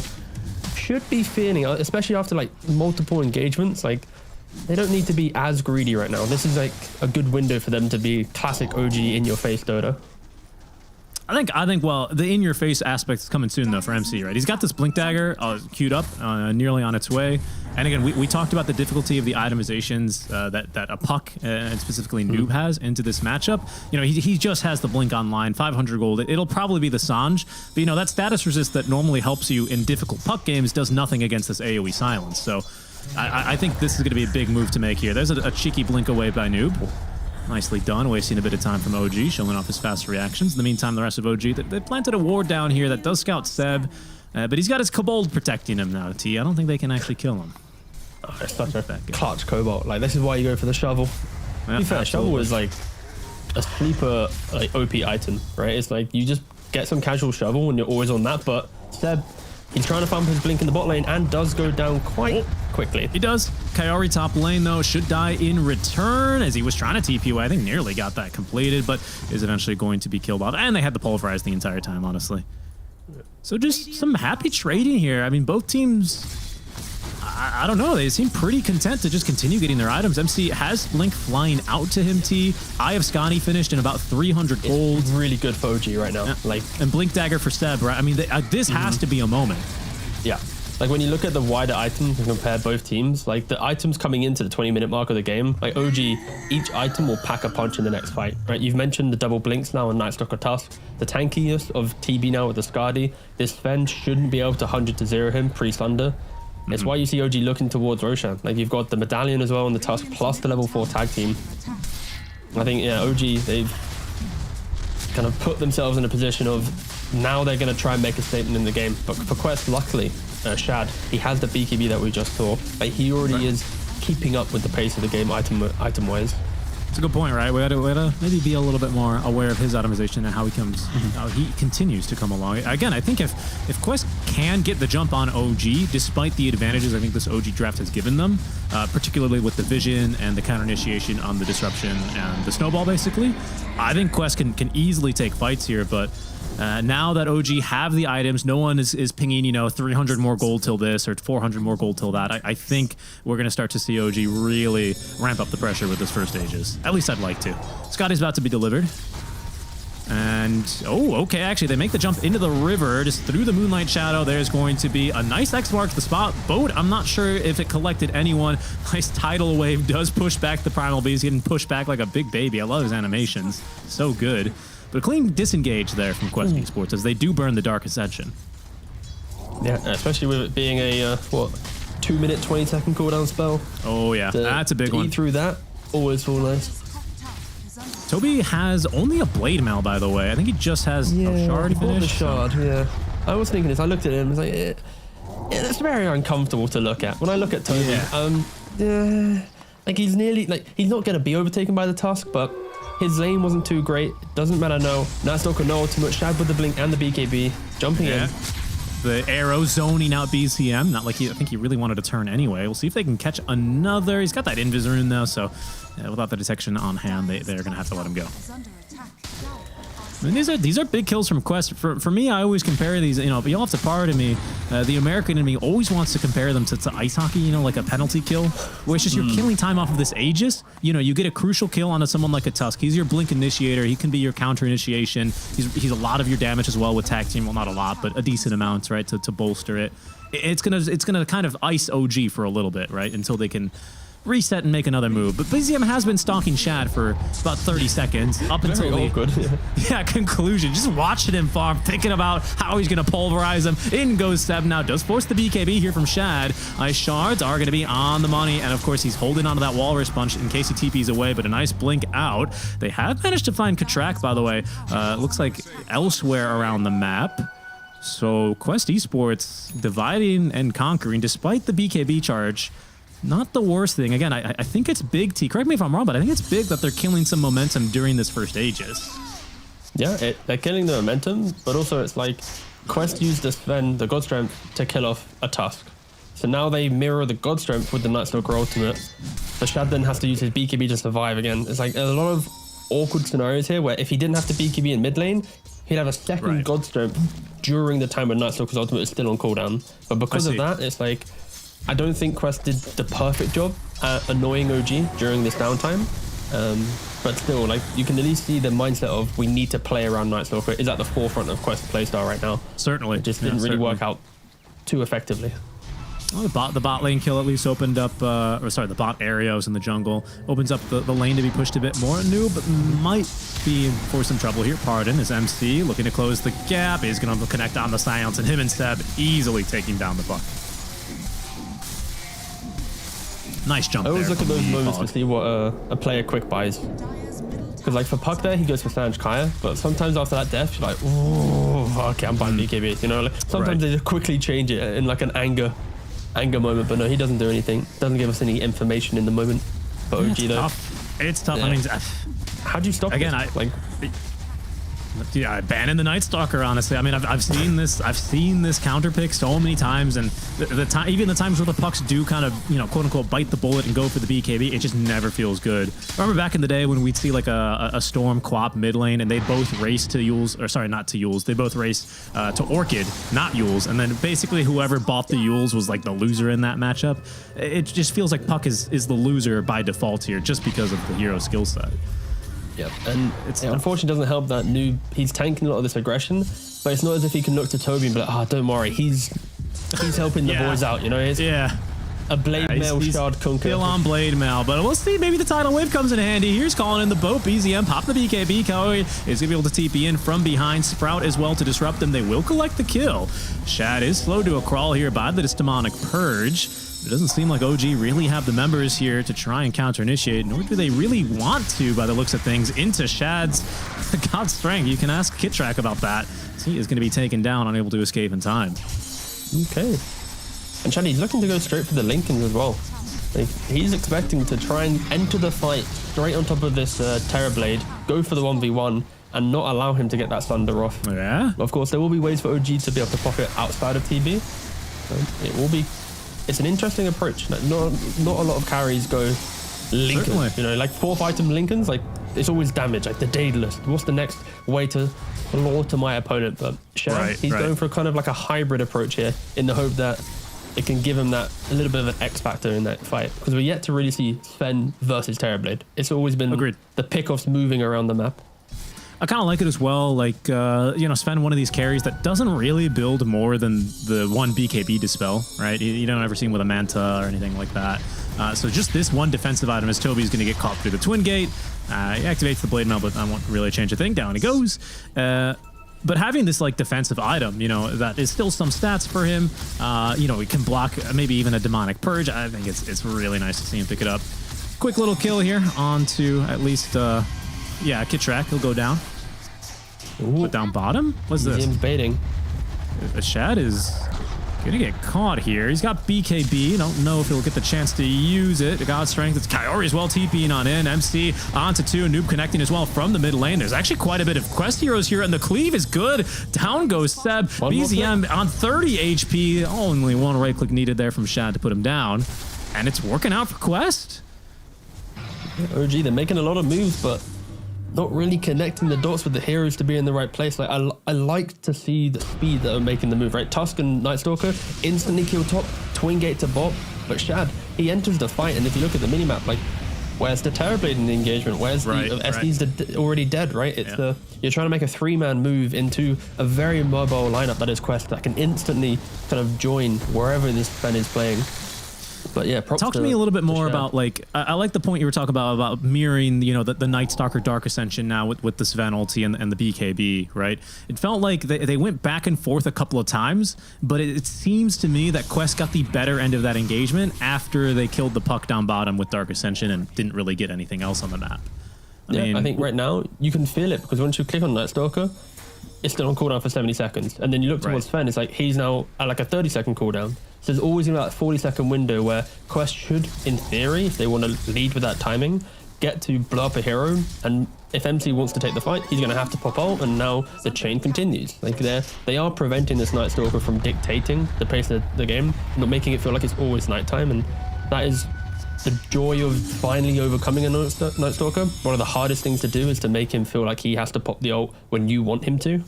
should be feeling, especially after like multiple engagements, like they don't need to be as greedy right now. This is like a good window for them to be classic OG in your face Dota. I think, well, the in-your-face aspect is coming soon, though, for MC, right? He's got this Blink Dagger queued up, nearly on its way. And again, we talked about the difficulty of the itemizations that a Puck, and specifically Noob, has into this matchup. You know, he just has the Blink online, 500 gold. It'll probably be the Sanj. But, you know, that status resist that normally helps you in difficult Puck games does nothing against this AoE silence. So I think this is going to be a big move to make here. There's a cheeky Blink away by Noob. Nicely done, wasting a bit of time from OG, showing off his fast reactions. In the meantime, the rest of OG, they planted a ward down here that does scout Seb, but he's got his Kobold protecting him now, T. I don't think they can actually kill him. Oh, it's such a clutch Cobalt. Like, this is why you go for the shovel. Yeah, to be fair, shovel is like a sleeper, like, OP item, right? It's like, you just get some casual shovel and you're always on that, but Seb, he's trying to farm his blink in the bot lane and does go down quite quickly. He does. Kaori top lane, though, should die in return as he was trying to TP away. I think nearly got that completed, but is eventually going to be killed off. And they had the pulverize the entire time, honestly. So just some happy trading here. I mean, both teams, I don't know. They seem pretty content to just continue getting their items. MC has Blink flying out to him, T. Eye of Scotty finished in about 300 gold. It's really good for OG right now. Yeah. Like, and Blink Dagger for Seb, right? I mean, this has to be a moment. Yeah. Like, when you look at the wider items and compare both teams, like the items coming into the 20-minute mark of the game, like OG, each item will pack a punch in the next fight, right? You've mentioned the double blinks now on Night Stalker Tusk, the tankiness of TB now with the Skadi. This Sven shouldn't be able to 100 to 0 him pre-Thunder. It's why you see OG looking towards Roshan. Like, you've got the Medallion as well on the Tusk, plus the level 4 tag team. I think, yeah, OG, they've kind of put themselves in a position of now they're going to try and make a statement in the game. But for Quest, luckily, Shad, he has the BKB that we just saw. But he already is keeping up with the pace of the game item-wise. It's a good point, right? We had to maybe be a little bit more aware of his itemization and how he continues to come along. Again, I think if Quest can get the jump on OG, despite the advantages I think this OG draft has given them, particularly with the vision and the counter initiation on the disruption and the snowball, basically, I think Quest can easily take fights here. But now that OG have the items, no one is pinging, you know, 300 more gold till this or 400 more gold till that. I think we're going to start to see OG really ramp up the pressure with this first stages. At least I'd like to. Scotty's about to be delivered. And, oh, okay, actually, they make the jump into the river, just through the Moonlight Shadow. There's going to be a nice X mark to the spot. Boat, I'm not sure if it collected anyone. Nice tidal wave does push back the Primal Beast, getting pushed back like a big baby. I love his animations. So good. But a clean disengage there from Quest Esports, as they do burn the Dark Ascension. Yeah, especially with it being a, 2-minute, 20-second cooldown spell. Oh, yeah, that's a big one. Eat through that, always feel nice. Toby has only a Blade Mail, by the way. I think he just has a Shard finish. The Shard, yeah. I was thinking this. I looked at him. I was like, it's very uncomfortable to look at. When I look at Toby, like he's nearly he's not going to be overtaken by the Tusk, but his lane wasn't too great. It doesn't matter now. Nightstalker no ultimate. Shad with the blink and the BKB jumping in. The arrow zoning out BCM. Not like I think he really wanted to turn anyway. We'll see if they can catch another. He's got that Invis rune though, so without the detection on hand, they're going to have to let him go. I mean, these are big kills from Quest. For me, I always compare these, but you'll have to pardon me. The American in me always wants to compare them to ice hockey, like a penalty kill, where it's just you're killing time off of this Aegis. You get a crucial kill onto someone like a Tusk. He's your blink initiator. He can be your counter initiation. He's a lot of your damage as well with tag team. Well, not a lot, but a decent amount, right, to bolster it. It's gonna kind of ice OG for a little bit, right, until they can reset and make another move. But BZM has been stalking Shad for about 30 seconds up until the conclusion. Just watching him farm, thinking about how he's going to pulverize him. In goes Seb now, does force the BKB here from Shad. Ice shards are going to be on the money, and of course he's holding onto that Walrus Punch in case he TPs away, but a nice blink out. They have managed to find Kitrak, by the way. Looks like elsewhere around the map. So Quest Esports dividing and conquering despite the BKB charge. Not the worst thing. Again, I think it's big, T. Correct me if I'm wrong, but I think it's big that they're killing some momentum during this first Aegis. Yeah, they're killing the momentum, but also it's like Quest used the God Strength to kill off a Tusk. So now they mirror the God Strength with the Nightstalker ultimate. So Shad then has to use his BKB to survive again. It's like there's a lot of awkward scenarios here where if he didn't have to BKB in mid lane, he'd have a second God Strength during the time when Nightstalker's ultimate is still on cooldown. But because of that, it's like I don't think Quest did the perfect job at annoying OG during this downtime. But still, you can at least see the mindset of we need to play around Nightstalker is at the forefront of Quest playstyle right now. Certainly. It just didn't really work out too effectively. Well, the bot lane kill at least opened up, the bot areas in the jungle opens up the lane to be pushed a bit more. Noob might be for some trouble here. Pardon is MC looking to close the gap. Is going to connect on the silence, and him and Seb easily taking down the buck. Nice jump. I always there look at those moments to see what a player quick buys. Because for Puck there, he goes for Sanj Kaya, but sometimes after that death, you're like, oh, okay, I'm buying BKB. Sometimes they just quickly change it in an anger moment, but no, he doesn't do anything. Doesn't give us any information in the moment. But OG though, it's tough. Yeah. I mean, how do you stop again? Banning the Nightstalker. Honestly, I mean, I've seen this. I've seen this counter pick so many times, and even the times where the pucks do kind of quote unquote bite the bullet and go for the BKB, it just never feels good. Remember back in the day when we'd see a Storm Quap mid lane, and they both race to Yules, or sorry, not to Yules. They both race to Orchid, not Yules, and then basically whoever bought the Yules was the loser in that matchup. It just feels like Puck is the loser by default here, just because of the hero skill set. Yeah, and it unfortunately doesn't help that Noob, he's tanking a lot of this aggression, but it's not as if he can look to Toby and be like, don't worry, he's helping the boys out, a Blade Mail Shard Kunker. Still on Blade Mail, but we'll see, maybe the tidal wave comes in handy. Here's calling in the boat, BZM, pop the BKB, Koei is going to be able to TP in from behind, Sprout as well to disrupt them. They will collect the kill. Shad is slow to a crawl here by the Demonic Purge. It doesn't seem like OG really have the members here to try and counter-initiate, nor do they really want to by the looks of things, into Shad's God Strength. You can ask Kitrak about that. He is going to be taken down, unable to escape in time. Okay. And Shad, he's looking to go straight for the Lincolns as well. He's expecting to try and enter the fight straight on top of this Terrorblade, go for the 1v1, and not allow him to get that Thunder off. Yeah. Of course, there will be ways for OG to be able to profit outside of TB. So it will be... It's an interesting approach. Not a lot of carries go Lincoln. 4th item Lincolns, it's always damage, the Daedalus. What's the next way to lure to my opponent? But Shad, he's going for kind of a hybrid approach here in the hope that it can give him that a little bit of an X factor in that fight. Because we're yet to really see Sven versus Terrorblade. It's always been the pickoffs moving around the map. I kind of like it as well. Like, you know, Sven, one of these carries that doesn't really build more than the one BKB dispel, right? You don't ever see him with a Manta or anything like that. So just this one defensive item as Toby's going to get caught through the Twin Gate. He activates the Blade Mail, but I won't really change a thing. Down he goes. But having this like defensive item, you know, that is still some stats for him. You know, he can block maybe even a Demonic Purge. I think it's really nice to see him pick it up. Quick little kill here onto at least, yeah, Kitrak. He'll go down. Ooh. Put down bottom? What's this? Him baiting. Shad is gonna get caught here. He's got BKB. Don't know if he'll get the chance to use it. God Strength. It's Kyori as well, TPing on in. MC onto 2. Noob connecting as well from the mid lane. There's actually quite a bit of quest heroes here, and the cleave is good. Down goes Seb. BZM on 30 HP. Only one right click needed there from Shad to put him down. And it's working out for Quest. OG, they're making a lot of moves, but not really connecting the dots with the heroes to be in the right place. Like I like to see the speed that are making the move, right? Tusk and Night Stalker instantly kill top, Twin Gate to bot, but Shad, he enters the fight, and if you look at the minimap, like, where's the Terrorblade in the engagement? Where's the SD's already dead, right? It's you're trying to make a 3-man move into a very mobile lineup that is Quest that can instantly kind of join wherever this fan is playing. But yeah, talk to me a little bit more about, like, I like the point you were talking about mirroring, you know, the Night Stalker Dark Ascension now with the Sven ulti and the BKB, right? It felt like they went back and forth a couple of times, but it seems to me that Quest got the better end of that engagement after they killed the puck down bottom with Dark Ascension and didn't really get anything else on the map. I mean, I think right now you can feel it, because once you click on Night Stalker, it's still on cooldown for 70 seconds. And then you look towards Sven, it's like he's now at like a 30-second cooldown. So there's always about a 40-second window where Quest should, in theory, if they want to lead with that timing, get to blow up a hero. And if MC wants to take the fight, he's going to have to pop ult, and now the chain continues. Like they are preventing this Night Stalker from dictating the pace of the game, not making it feel like it's always nighttime. And that is the joy of finally overcoming a Night Stalker. One of the hardest things to do is to make him feel like he has to pop the ult when you want him to.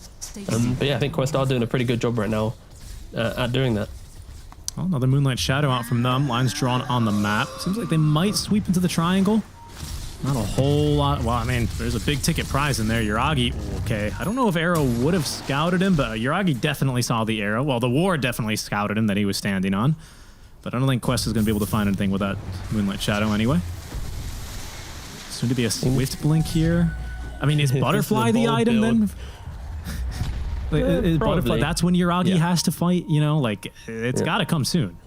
But yeah, I think Quest are doing a pretty good job right now at doing that. Well, another Moonlight Shadow out from them. Lines drawn on the map. Seems like they might sweep into the triangle. Not a whole lot. Well, I mean, there's a big ticket prize in there. Yuragi, okay. I don't know if Arrow would have scouted him, but Yuragi definitely saw the arrow. Well, the Ward definitely scouted him that he was standing on. But I don't think Quest is going to be able to find anything with that Moonlight Shadow anyway. Soon to be a Swift Blink here. I mean, is Butterfly the item then? Is Butterfly, that's when Yuragi has to fight, you know? Like, it's got to come soon.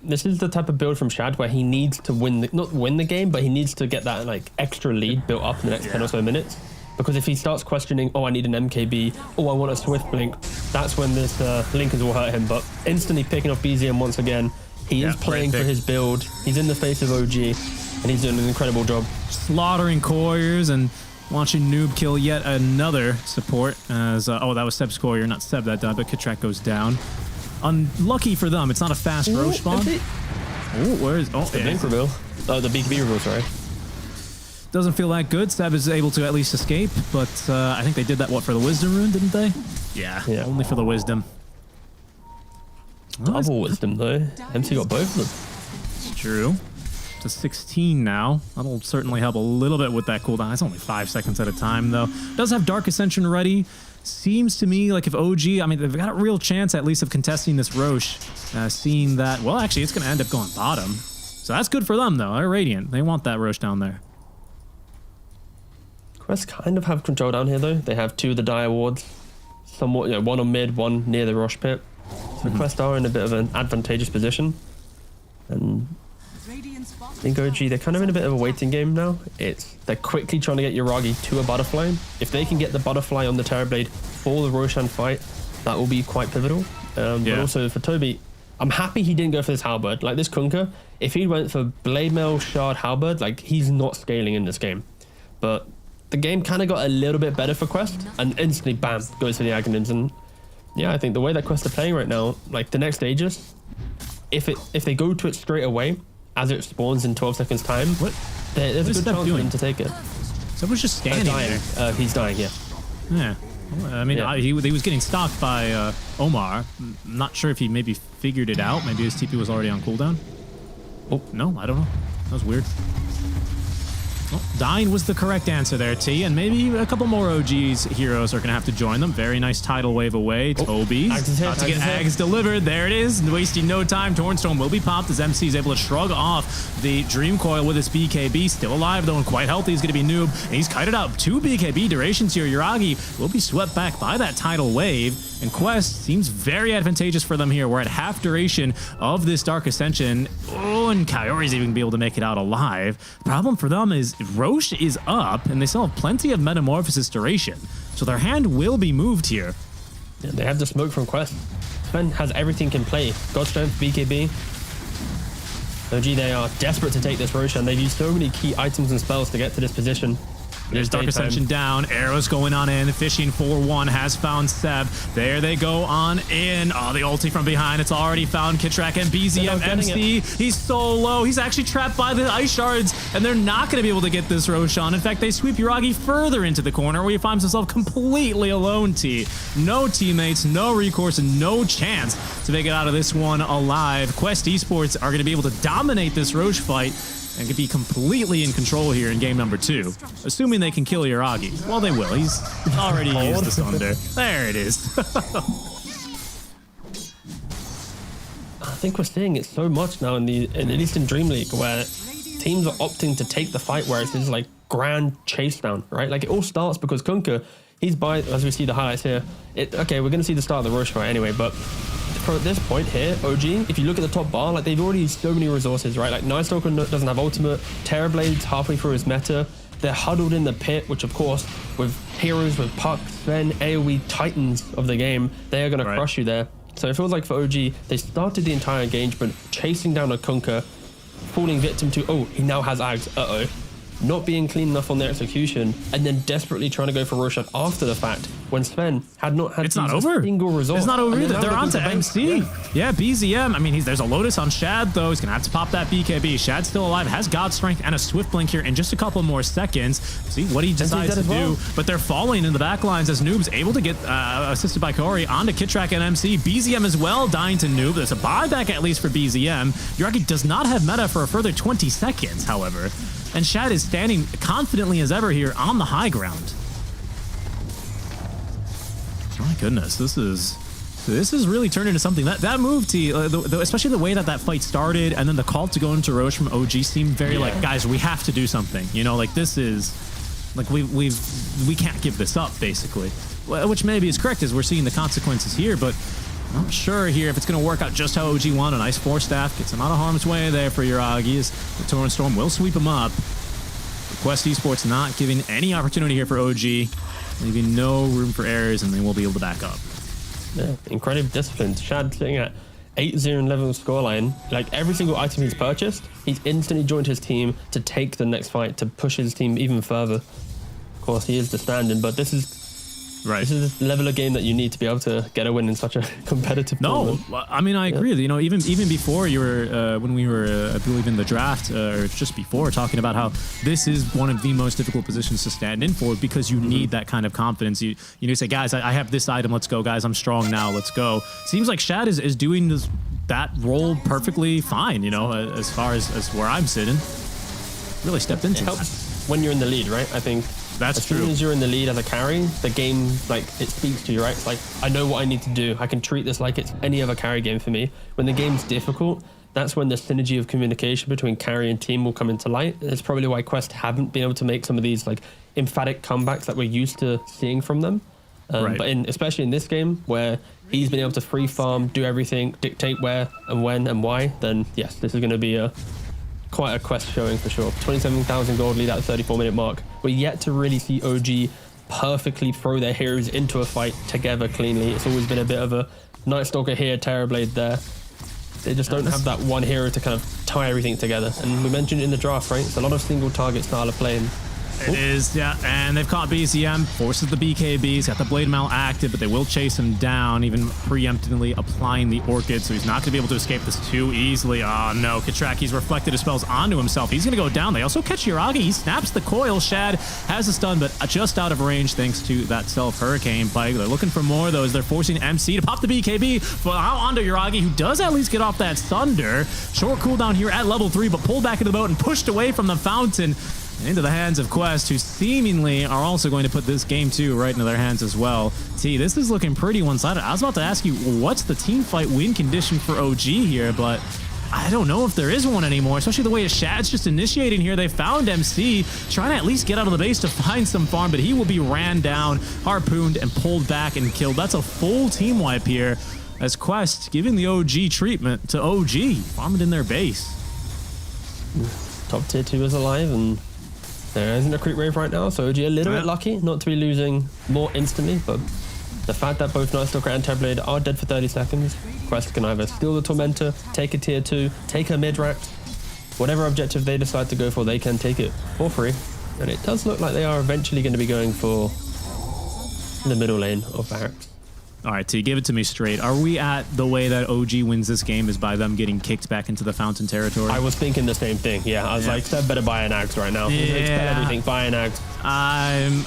This is the type of build from Shad where he needs to win, not win the game, but he needs to get that like extra lead built up in the next 10 or so minutes. Because if he starts questioning, oh, I need an MKB, oh, I want a Swift Blink, that's when this Linkers will hurt him. But instantly picking off BZM once again, he is playing for his build. He's in the face of OG, and he's doing an incredible job. Slaughtering couriers and watching Noob kill yet another support. As oh, that was Seb's courier, not Seb that died, but Kitrak goes down. Unlucky for them, it's not a fast roach spawn. Oh, where is the Blink reveal? Oh, the BKB reveal, sorry. Doesn't feel that good. Seb is able to at least escape, but I think they did that, what, for the Wisdom rune, didn't they? Yeah, only for the Wisdom. Double Wisdom, though. MC got both of them. It's true. To 16 now. That'll certainly help a little bit with that cooldown. It's only 5 seconds at a time, though. Does have Dark Ascension ready. Seems to me like if OG, I mean, they've got a real chance at least of contesting this Roche, seeing that, well, actually, it's going to end up going bottom. So that's good for them, though. They're Radiant. They want that Roche down there. Quest kind of have control down here, though. They have 2 of the Dire Wards. Somewhat, you know, one on mid, one near the Roche pit. So Quest are in a bit of an advantageous position. And I think OG, they're kind of in a bit of a waiting game now. They're quickly trying to get Yuragi to a Butterfly. If they can get the Butterfly on the Terrorblade for the Roshan fight, that will be quite pivotal. But also for Toby, I'm happy he didn't go for this Halberd. Like this Kunkka, if he went for Blade Mail, Shard, Halberd, like he's not scaling in this game. But the game kind of got a little bit better for Quest, and instantly, bam, goes for the Aghanims. And yeah, I think the way that Quest are playing right now, like the next Aegis, if they go to it straight away, as it spawns in 12 seconds time, there's a good chance for him to take it. Someone's just standing there. He's dying, yeah. Yeah. Well, I mean, he was getting stalked by Omar. I'm not sure if he maybe figured it out. Maybe his TP was already on cooldown. Oh, no, I don't know. That was weird. Oh, dying was the correct answer there, T. And maybe a couple more OG's heroes are going to have to join them. Very nice tidal wave away. Toby's about to get Ags delivered. There it is. Wasting no time. Tornstorm will be popped as MC is able to shrug off the Dream Coil with his BKB. Still alive, though, and quite healthy. He's going to be Noob. And he's kited out 2 BKB durations here. Yuragi will be swept back by that tidal wave. And Quest seems very advantageous for them here. We're at half duration of this Dark Ascension. Oh, and Kaori's even going to be able to make it out alive. The problem for them is Roche is up, and they still have plenty of Metamorphosis duration. So their hand will be moved here. Yeah, they have the smoke from Quest. Sven has everything in play. God Strength, BKB. OG, they are desperate to take this Roche, and they've used so many key items and spells to get to this position. There's Dark Ascension down. Arrows going on in. Fishing for one has found Seb. There they go on in. Oh, the ulti from behind. It's already found Kitrak and BZM MC. He's so low. He's actually trapped by the ice shards, and they're not going to be able to get this Roshan. In fact, they sweep Yuragi further into the corner where he finds himself completely alone, T. No teammates, no recourse, and no chance to make it out of this one alive. Quest Esports are going to be able to dominate this Roche fight and could be completely in control here in game number 2, assuming they can kill Yuragi. Well, they will. He's already used the Thunder. There it is. I think we're seeing it so much now at least in Dreamleague, where teams are opting to take the fight where it's this like grand chase down, right? Like it all starts because Kunkka, he's by, as we see the highlights here. Okay, we're going to see the start of the Roche fight anyway, but at this point here, OG, if you look at the top bar, like they've already used so many resources, right? Like Night Stalker doesn't have ultimate, Terrorblade's halfway through his meta, they're huddled in the pit, which of course, with heroes, with Puck, Sven, AoE titans of the game, they are going to crush you there. So it feels like for OG, they started the entire engagement chasing down a Kunkka, falling victim to, oh, he now has Ags, uh-oh. Not being clean enough on their execution, and then desperately trying to go for Roshan after the fact when Sven had not had a single result. It's not over either. They're on to MC. Yeah, BZM. I mean, there's a Lotus on Shad, though. He's going to have to pop that BKB. Shad's still alive, has God Strength and a Swift Blink here in just a couple more seconds. See what he decides to do. But they're falling in the back lines as Noob's able to get assisted by Kaori onto Kitrak and MC. BZM as well, dying to Noob. There's a buyback at least for BZM. Yuragi does not have meta for a further 20 seconds, however. And Shad is standing confidently as ever here on the high ground. My goodness, this is really turned into something. That move, T, especially the way that fight started, and then the call to go into Roche from OG seemed very like, guys, we have to do something. You know, like this is like we can't give this up, basically. Which maybe is correct as we're seeing the consequences here, but I'm not sure here if it's going to work out just how OG wanted. A nice Force Staff gets him out of harm's way there for Yuragi. The Torrenstorm will sweep him up. Quest Esports not giving any opportunity here for OG, leaving no room for errors, and they will be able to back up. Yeah, incredible discipline. Shad sitting at 8-0 level scoreline. Like every single item he's purchased, he's instantly joined his team to take the next fight, to push his team even further. Of course, he is the stand-in, but this is This is the level of game that you need to be able to get a win in such a competitive tournament. I mean, I agree. You know, even before you were, when we were, I believe in the draft, or just before, talking about how this is one of the most difficult positions to stand in for because you need that kind of confidence. You need to say, guys, I have this item. Let's go, guys. I'm strong now. Let's go. Seems like Shad is doing that role perfectly fine. You know, as far as where I'm sitting, really stepped into. It helps when you're in the lead, right? I think. That's true. As soon as you're in the lead as a carry, the game, like, it speaks to you, right? It's like, I know what I need to do. I can treat this like it's any other carry game for me. When the game's difficult, that's when the synergy of communication between carry and team will come into light. It's probably why Quest haven't been able to make some of these, like, emphatic comebacks that we're used to seeing from them. But especially in this game, where he's been able to free farm, do everything, dictate where and when and why, then yes, this is going to be quite a Quest showing for sure. 27,000 gold lead at the 34-minute mark. We're yet to really see OG perfectly throw their heroes into a fight together cleanly. It's always been a bit of a Night Stalker here, Terrorblade there. They just don't have that one hero to kind of tie everything together. And we mentioned in the draft, right? It's a lot of single target style of playing. It is, yeah, and they've caught BZM, forces the BKBs, got the Blade Mail active, but they will chase him down, even preemptively applying the Orchid, so he's not going to be able to escape this too easily. Oh no, Kitrak, he's reflected his spells onto himself. He's going to go down. They also catch Yuragi. He snaps the coil. Shad has a stun, but just out of range thanks to that self-Hurricane Pike. They're looking for more, though, as they're forcing MC to pop the BKB, but out onto Yuragi, who does at least get off that Thunder. Short cooldown here at level 3, but pulled back into the boat and pushed away from the fountain. into the hands of Quest, who seemingly are also going to put this game too right into their hands as well. T, this is looking pretty one-sided. I was about to ask you, what's the team fight win condition for OG here, but I don't know if there is one anymore, especially the way Shad's just initiating here. They found MC, trying to at least get out of the base to find some farm, but he will be ran down, harpooned, and pulled back and killed. That's a full team wipe here, as Quest giving the OG treatment to OG, farming in their base. Top tier 2 is alive, and there isn't a creep wave right now, so OG a little bit lucky not to be losing more instantly, but the fact that both Night Stalker and Terrorblade are dead for 30 seconds, Quest can either steal the Tormentor, take a tier 2, take a mid-rack, whatever objective they decide to go for, they can take it for free. And it does look like they are eventually going to be going for the middle lane of Barracks. All right, T, give it to me straight. Are we at the way that OG wins this game is by them getting kicked back into the Fountain territory? I was thinking the same thing. Yeah, I was like, Seb better buy an Axe right now. Expect everything, buy an Axe.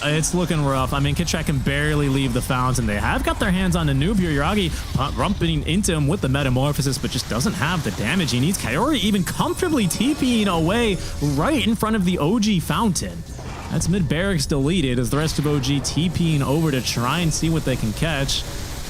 It's looking rough. I mean, Kitrak can barely leave the Fountain. They have got their hands on the noob here. Yuragi rumping into him with the Metamorphosis, but just doesn't have the damage he needs. Kaori even comfortably TPing away right in front of the OG Fountain. That's mid barracks deleted as the rest of OG TPing over to try and see what they can catch.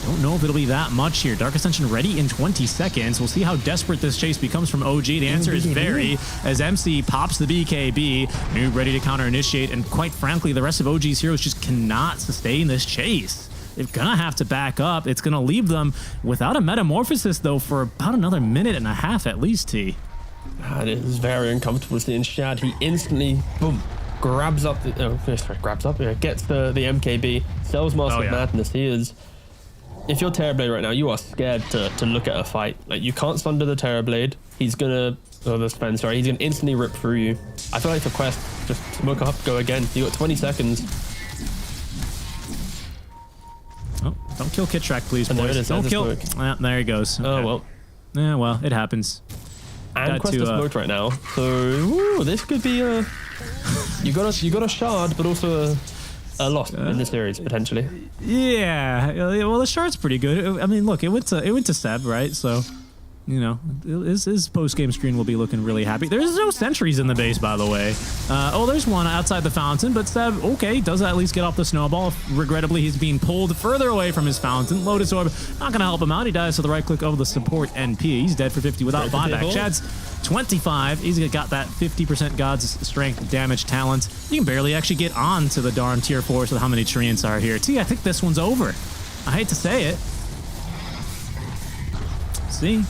Don't know if it'll be that much here. Dark Ascension ready in 20 seconds. We'll see how desperate this chase becomes from OG. The answer is very, as MC pops the BKB. Noob ready to counter-initiate, and quite frankly, the rest of OG's heroes just cannot sustain this chase. They're gonna have to back up. It's gonna leave them without a Metamorphosis, though, for about another minute and a half at least, T. It is very uncomfortable seeing Shad. He instantly, boom, grabs up, gets the MKB, sells Mask of Madness. He is... If you're Terrorblade right now, you are scared to look at a fight. Like, you can't sunder the Terrorblade. He's gonna, the Sven, sorry, he's gonna instantly rip through you. I feel like for Quest, just smoke up, go again. You got 20 seconds. Oh, don't kill Kitrak, please, boys. There it is, don't kill. There he goes. Okay. Oh, well. Yeah, well, it happens. And Quest is smoked right now. So, ooh, this could be a... You got a shard, but also a loss in the series, potentially. Yeah, well, the shard's pretty good. I mean, look, it went to Seb, right? So, you know, his post-game screen will be looking really happy. There's no sentries in the base, by the way. Oh, there's one outside the Fountain, but Seb, okay, does at least get off the snowball. Regrettably, he's being pulled further away from his Fountain. Lotus Orb, not going to help him out. He dies to the right click of the support NP. He's dead for 50 without buyback. Chad's 25. He's got that 50% God's Strength damage talent. You can barely actually get on to the darn tier 4s with how many Treants are here. T, I think this one's over. I hate to say it. See?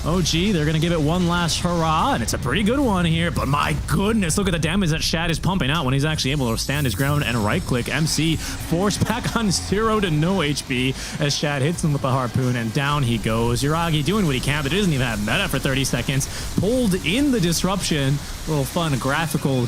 OG, they're going to give it one last hurrah, and it's a pretty good one here, but my goodness, look at the damage that Shad is pumping out when he's actually able to stand his ground and right-click. MC forced back on 0 to no HP as Shad hits him with the harpoon, and down he goes. Yuragi doing what he can, but he doesn't even have meta for 30 seconds. Pulled in the disruption. A little fun graphical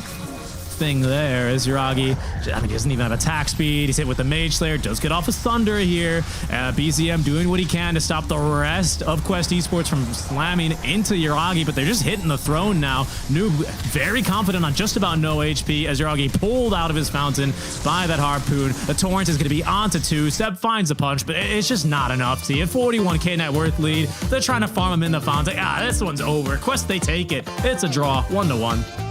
thing there as Yuragi, I mean, he doesn't even have attack speed. He's hit with the Mage Slayer, does get off a Thunder here. BZM doing what he can to stop the rest of Quest Esports from slamming into Yuragi, but they're just hitting the throne now. Noob very confident on just about no HP as Yuragi pulled out of his Fountain by that harpoon. The Torrent is going to be onto 2. Seb finds a punch, but it's just not enough. See, a 41k net worth lead. They're trying to farm him in the Fountain. This one's over. Quest, they take it. It's a draw, 1-1.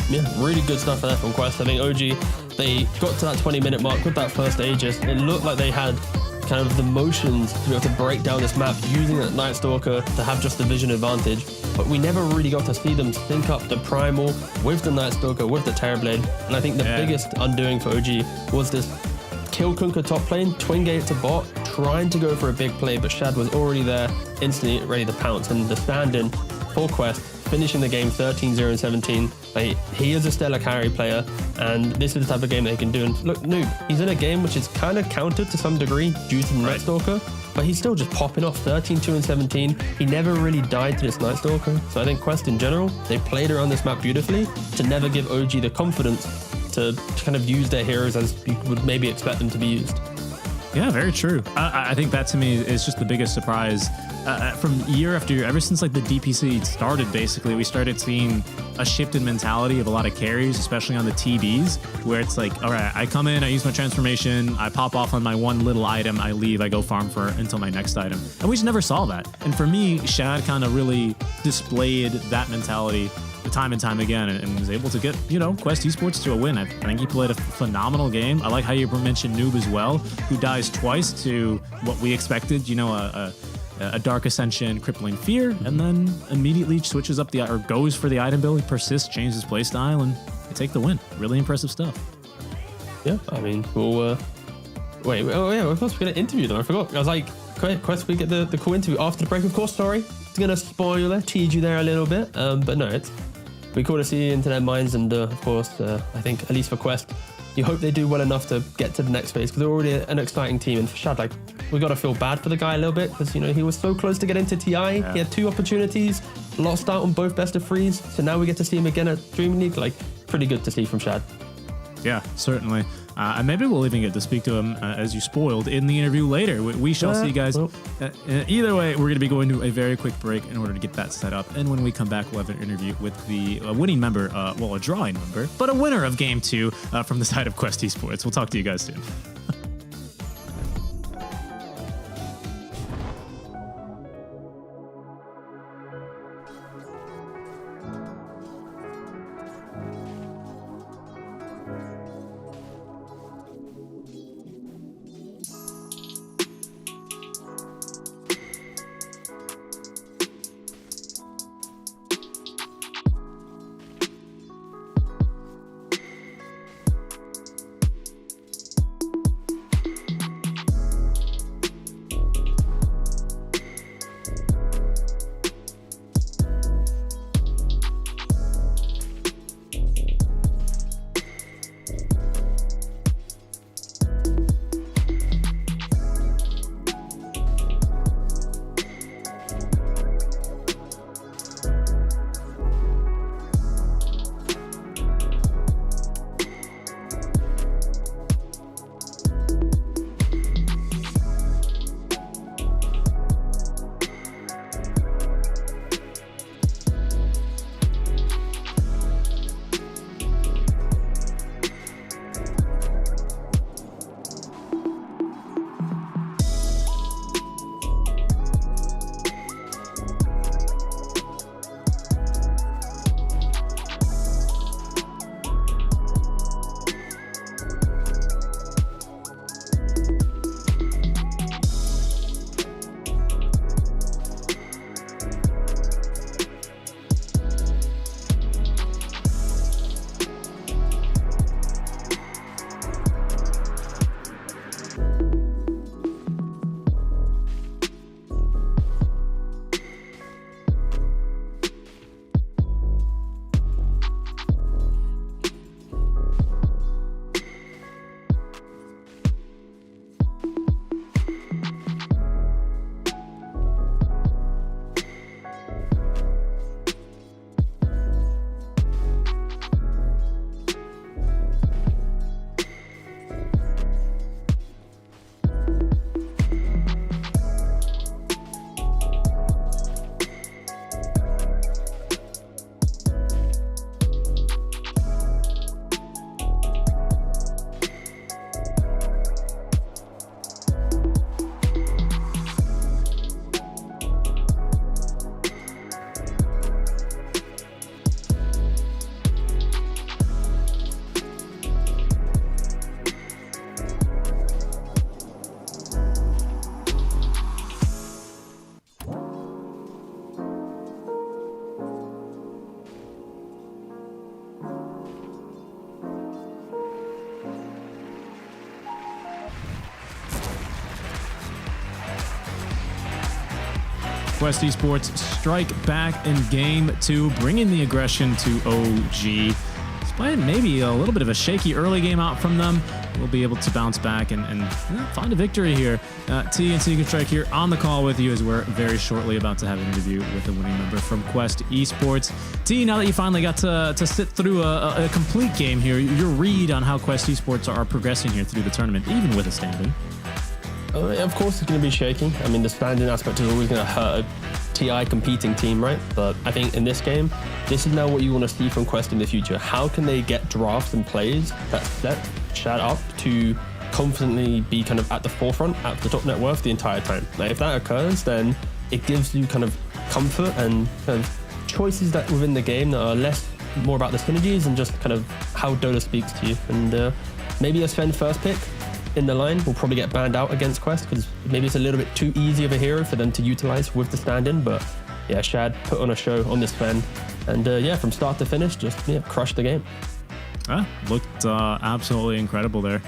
Yeah, really good stuff there from Quest. I think OG, they got to that 20-minute mark with that first Aegis. It looked like they had kind of the motions to be able to break down this map using that Night Stalker to have just the vision advantage. But we never really got to see them sync up the Primal with the Night Stalker, with the Terrorblade. And I think the biggest undoing for OG was this kill Kunkka top lane, twin gate to bot, trying to go for a big play, but Shad was already there, instantly ready to pounce. And the stand-in for Quest, finishing the game 13-0-17. He is a stellar carry player, and this is the type of game they can do. And look, Noob, he's in a game which is kind of countered to some degree due to the Night Stalker, but he's still just popping off 13-2-17. He never really died to this Night Stalker. So I think Quest in general, they played around this map beautifully to never give OG the confidence to kind of use their heroes as you would maybe expect them to be used. Yeah, very true. I think that to me is just the biggest surprise from year after year. Ever since like the DPC started, basically, we started seeing a shift in mentality of a lot of carries, especially on the TBs, where it's like, all right, I come in, I use my transformation, I pop off on my one little item, I leave, I go farm for until my next item. And we just never saw that. And for me, Shad kind of really displayed that mentality time and time again, and was able to get, Quest Esports to a win. I think he played a phenomenal game. I like how you mentioned Noob as well, who dies twice to what we expected, a Dark Ascension Crippling Fear, and then immediately switches up or goes for the item build. He persists, changes his playstyle, and they take the win. Really impressive stuff. Yeah, I mean, we'll wait. Oh yeah, of course we're gonna interview them. I forgot. I was like, Quest, we get the cool interview after the break. Of course, sorry, it's gonna tease you there a little bit. But no, it's we cool to see into their minds, and of course, I think at least for Quest, you hope they do well enough to get to the next phase because they're already an exciting team. And for Shad, like, we got to feel bad for the guy a little bit because he was so close to get into TI. Yeah. He had 2 opportunities, lost out on both best of 3s. So now we get to see him again at Dreamleague. Like, pretty good to see from Shad. Yeah, certainly. And maybe we'll even get to speak to him, as you spoiled, in the interview later. We shall see, guys. Either way, we're going to be going to a very quick break in order to get that set up. And when we come back, we'll have an interview with the winning member, a drawing member, but a winner of Game 2 from the side of Quest Esports. We'll talk to you guys soon. Quest Esports strike back in Game 2, bringing the aggression to OG. Despite maybe a little bit of a shaky early game out from them, we'll be able to bounce back and find a victory here. T and Kitrak here on the call with you as we're very shortly about to have an interview with the winning member from Quest Esports. T, now that you finally got to sit through a complete game here, your read on how Quest Esports are progressing here through the tournament, even with a standing. Of course it's going to be shaking. I mean, the standing aspect is always going to hurt a TI competing team, right? But I think in this game, this is now what you want to see from Quest in the future. How can they get drafts and plays that set Shad up to confidently be kind of at the forefront, at the top net worth the entire time? Now, if that occurs, then it gives you kind of comfort and kind of choices that within the game that are less more about the synergies and just kind of how Dota speaks to you. And maybe a Sven first pick in the line will probably get banned out against Quest because maybe it's a little bit too easy of a hero for them to utilize with the stand-in. But yeah, Shad put on a show on this Sven, and yeah, from start to finish, just crushed the game. Looked absolutely incredible there,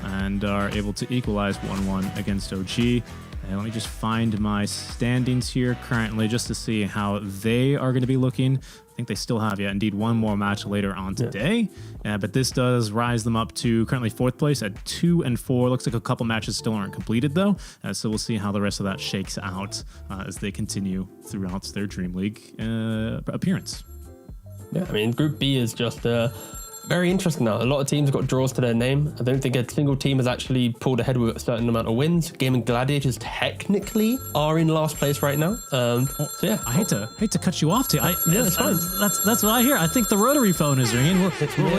and are able to equalize 1-1 against OG. And let me just find my standings here currently just to see how they are going to be looking. I think they still have, indeed, one more match later on today. But this does rise them up to currently 4th place at 2-4. Looks like a couple matches still aren't completed, though. So we'll see how the rest of that shakes out as they continue throughout their Dreamleague appearance. Yeah, I mean, Group B is just very interesting now. A lot of teams have got draws to their name. I don't think a single team has actually pulled ahead with a certain amount of wins. Gaming Gladiators technically are in last place right now. So yeah, I hate to cut you off, too. It's fine. That's what I hear. I think the rotary phone is ringing. We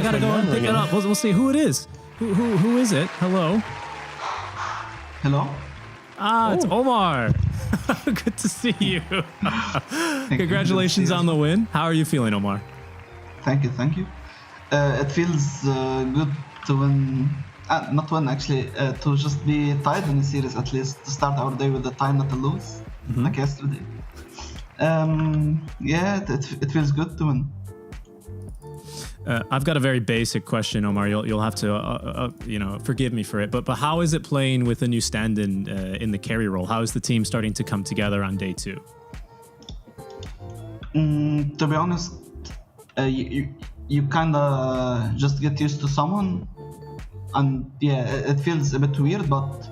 gotta go and pick it up. We'll see who it is. Who is it? Hello. Hello. It's Omar. Good to see you. Congratulations on the win. How are you feeling, Omar? Thank you. It feels good to win, not win actually, to just be tied in the series at least, to start our day with a tie, not to lose, like yesterday. Yeah, it feels good to win. I've got a very basic question, Omar. You'll have to, forgive me for it. But how is it playing with a new stand-in in the carry role? How is the team starting to come together on day 2? To be honest, you kind of just get used to someone, and yeah, it feels a bit weird, but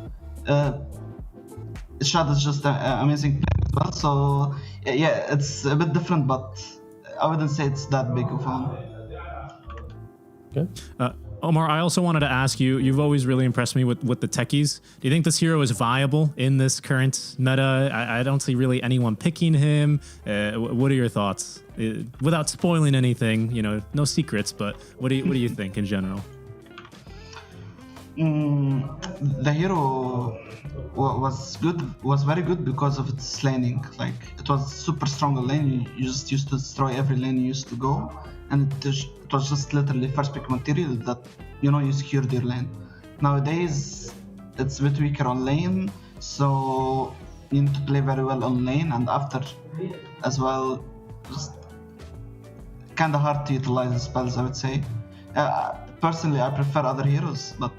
Shad is just an amazing player as well, so yeah, it's a bit different, but I wouldn't say it's that big of one. Okay. Omar, I also wanted to ask you, you've always really impressed me with the techies. Do you think this hero is viable in this current meta? I don't see really anyone picking him. What are your thoughts? Without spoiling anything, no secrets, but what do you think in general? The hero was very good because of its laning. Like, it was super strong on lane. You just used to destroy every lane you used to go, and it was just literally first pick material that you secured your lane. Nowadays it's a bit weaker on lane, so you need to play very well on lane, and after as well, just kind of hard to utilize the spells, I would say. Personally, I prefer other heroes, but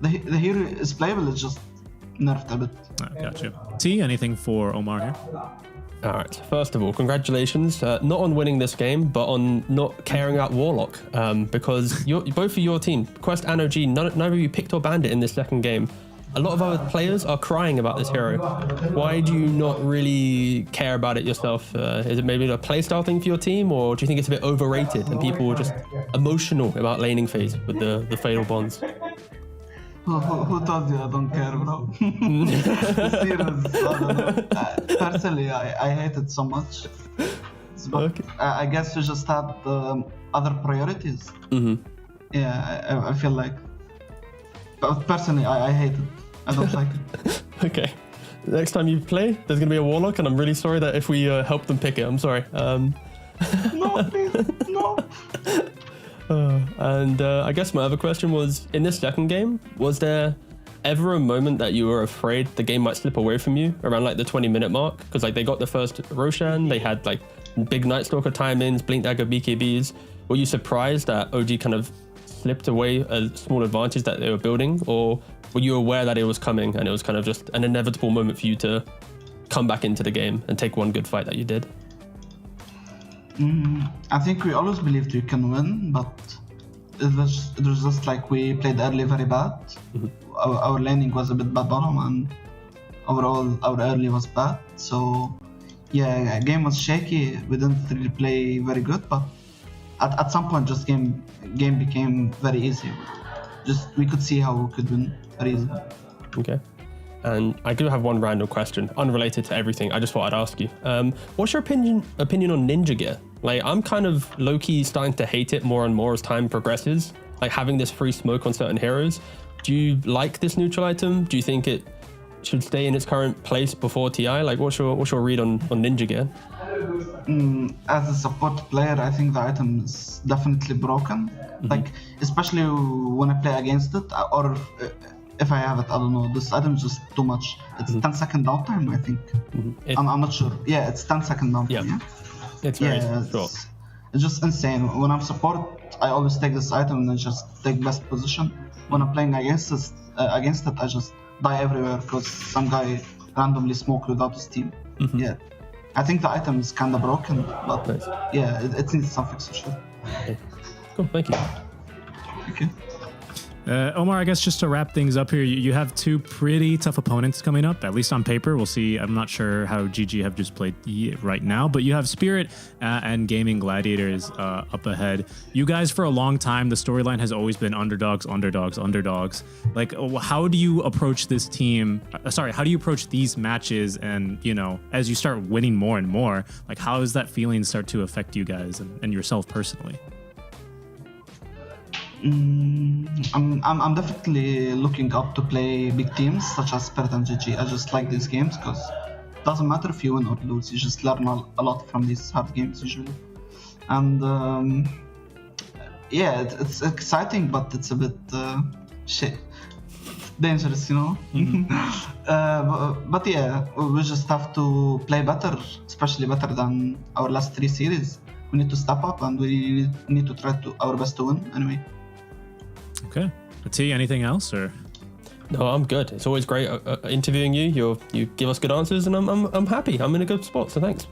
the hero is playable, it's just nerfed a bit. Got you. T, anything for Omar here? All right. First of all, congratulations, not on winning this game, but on not caring about Warlock, because both of your team, Quest and OG, neither of you picked or banned it in this second game. A lot of other players are crying about this hero. Why do you not really care about it yourself? Is it maybe a playstyle thing for your team, or do you think it's a bit overrated and people are just emotional about laning phase with the fatal bonds? Who told you I don't care, bro? Serious. Personally, I hate it so much. But okay. I guess we just had other priorities. Yeah, I feel like. But personally, I hate it. I don't like it. Okay. Next time you play, there's going to be a Warlock, and I'm really sorry that if we help them pick it. I'm sorry. No, please, no. And I guess my other question was, in this second game, was there ever a moment that you were afraid the game might slip away from you around like the 20-minute mark? Because like they got the first Roshan, they had like big Night Stalker time-ins, Blink Dagger BKBs. Were you surprised that OG kind of slipped away a small advantage that they were building, or were you aware that it was coming and it was kind of just an inevitable moment for you to come back into the game and take one good fight that you did? I think we always believed we can win, but it was just like we played early very bad. Our laning was a bit bad bottom, and overall our early was bad. So yeah, game was shaky. We didn't really play very good, but at some point just game became very easy. Just we could see how we could win very easily. Okay. And I do have one random question, unrelated to everything. I just thought I'd ask you. What's your opinion on Ninja Gear? Like, I'm kind of low-key starting to hate it more and more as time progresses. Like, having this free smoke on certain heroes. Do you like this neutral item? Do you think it should stay in its current place before TI? Like, what's your read on Ninja Gear? As a support player, I think the item is definitely broken. Like, especially when I play against it, or if I have it, I don't know. This item is just too much. It's 10-second downtime, I think. I'm not sure. Yeah, it's 10-second downtime. Yeah. It's very short. It's just insane. When I'm support, I always take this item and I just take best position. When I'm playing against it, I just die everywhere because some guy randomly smoked without his team. Yeah, I think the item is kind of broken, but yeah, it needs some fix for sure. Okay. Cool, thank you. Okay. Omar, I guess just to wrap things up here, you have two pretty tough opponents coming up, at least on paper. We'll see. I'm not sure how GG have just played right now, but you have Spirit and Gaming Gladiators up ahead. You guys, for a long time, the storyline has always been underdogs, underdogs, underdogs. Like, how do you approach this team? How do you approach these matches? And, you know, as you start winning more and more, like, how does that feeling start to affect you guys and yourself personally? I'm definitely looking up to play big teams such as Spirit and GG. I just like these games because it doesn't matter if you win or lose. You just learn a lot from these hard games usually. And yeah, it's exciting, but it's a bit dangerous, you know. But yeah, we just have to play better, especially better than our last 3 series. We need to step up and we need to try our best to win anyway. Okay. T, anything else or? No, I'm good. It's always great interviewing you. You give us good answers, and I'm happy. I'm in a good spot. So thanks.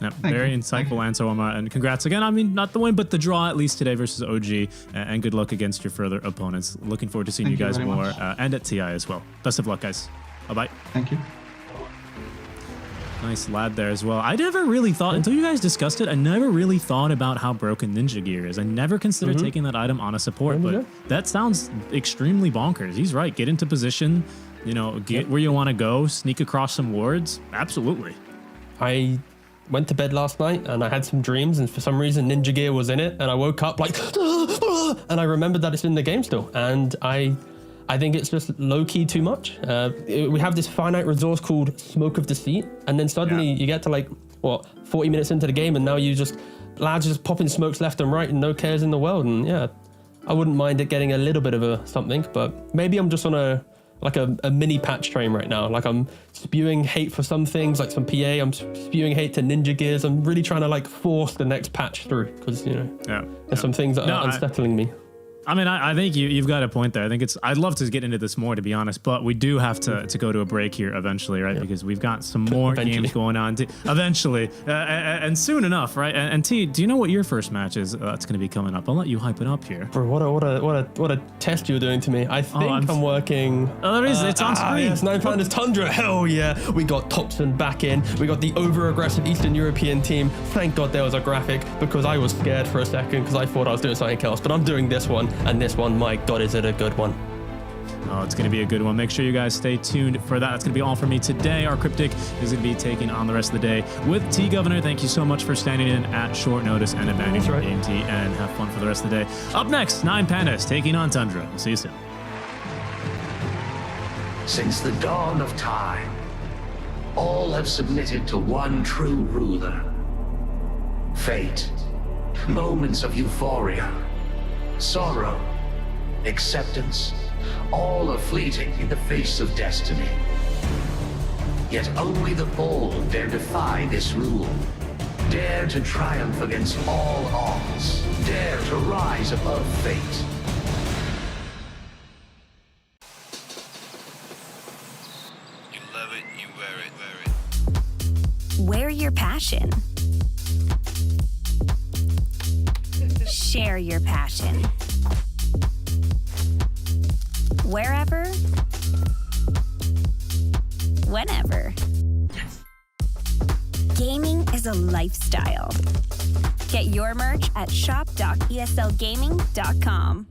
Yep, very insightful answer, Omar, and congrats again. I mean, not the win, but the draw at least today versus OG, and good luck against your further opponents. Looking forward to seeing you guys more, and at TI as well. Best of luck, guys. Bye-bye. Thank you. Nice lad there as well. I never really thought, until you guys discussed it, I never really thought about how broken Ninja Gear is. I never considered taking that item on a support, but that sounds extremely bonkers. He's right. Get into position, you know, get where you want to go, sneak across some wards. Absolutely. I went to bed last night and I had some dreams, and for some reason Ninja Gear was in it, and I woke up like, and I remembered that it's in the game still, and I think it's just low-key too much. We have this finite resource called Smoke of Deceit, and then suddenly you get to 40 minutes into the game, and now lads just popping smokes left and right and no cares in the world. And yeah, I wouldn't mind it getting a little bit of a something, but maybe I'm just on a mini patch train right now. Like, I'm spewing hate for some things, like some PA. I'm spewing hate to Ninja Gears. I'm really trying to force the next patch through because, you know, there's some things that are unsettling me. I mean, I think you've got a point there. I think I'd love to get into this more, to be honest, but we do have to go to a break here eventually, right? Because we've got some more games going on eventually, and soon enough, right? And T, do you know what your first match is that's going to be coming up? I'll let you hype it up here. Bro, what a test you're doing to me. I think I'm working. Oh, there is. It's on screen. Yes, 9 Founders Tundra. Hell yeah. We got Topson back in. We got the over-aggressive Eastern European team. Thank God there was a graphic, because I was scared for a second because I thought I was doing something else, but I'm doing this one. And this one, my God, is it a good one? Oh, it's going to be a good one. Make sure you guys stay tuned for that. That's going to be all for me today. Our Cryptic is going to be taking on the rest of the day with T Governor. Thank you so much for standing in at short notice and abandoning your game, T, and have fun for the rest of the day. Up next, 9 Pandas taking on Tundra. We'll see you soon. Since the dawn of time, all have submitted to one true ruler. Fate, moments of euphoria, sorrow, acceptance, all are fleeting in the face of destiny. Yet only the bold dare defy this rule. Dare to triumph against all odds. Dare to rise above fate. You love it, you wear it. Wear your passion. Share your passion. Wherever, whenever. Gaming is a lifestyle. Get your merch at shop.eslgaming.com.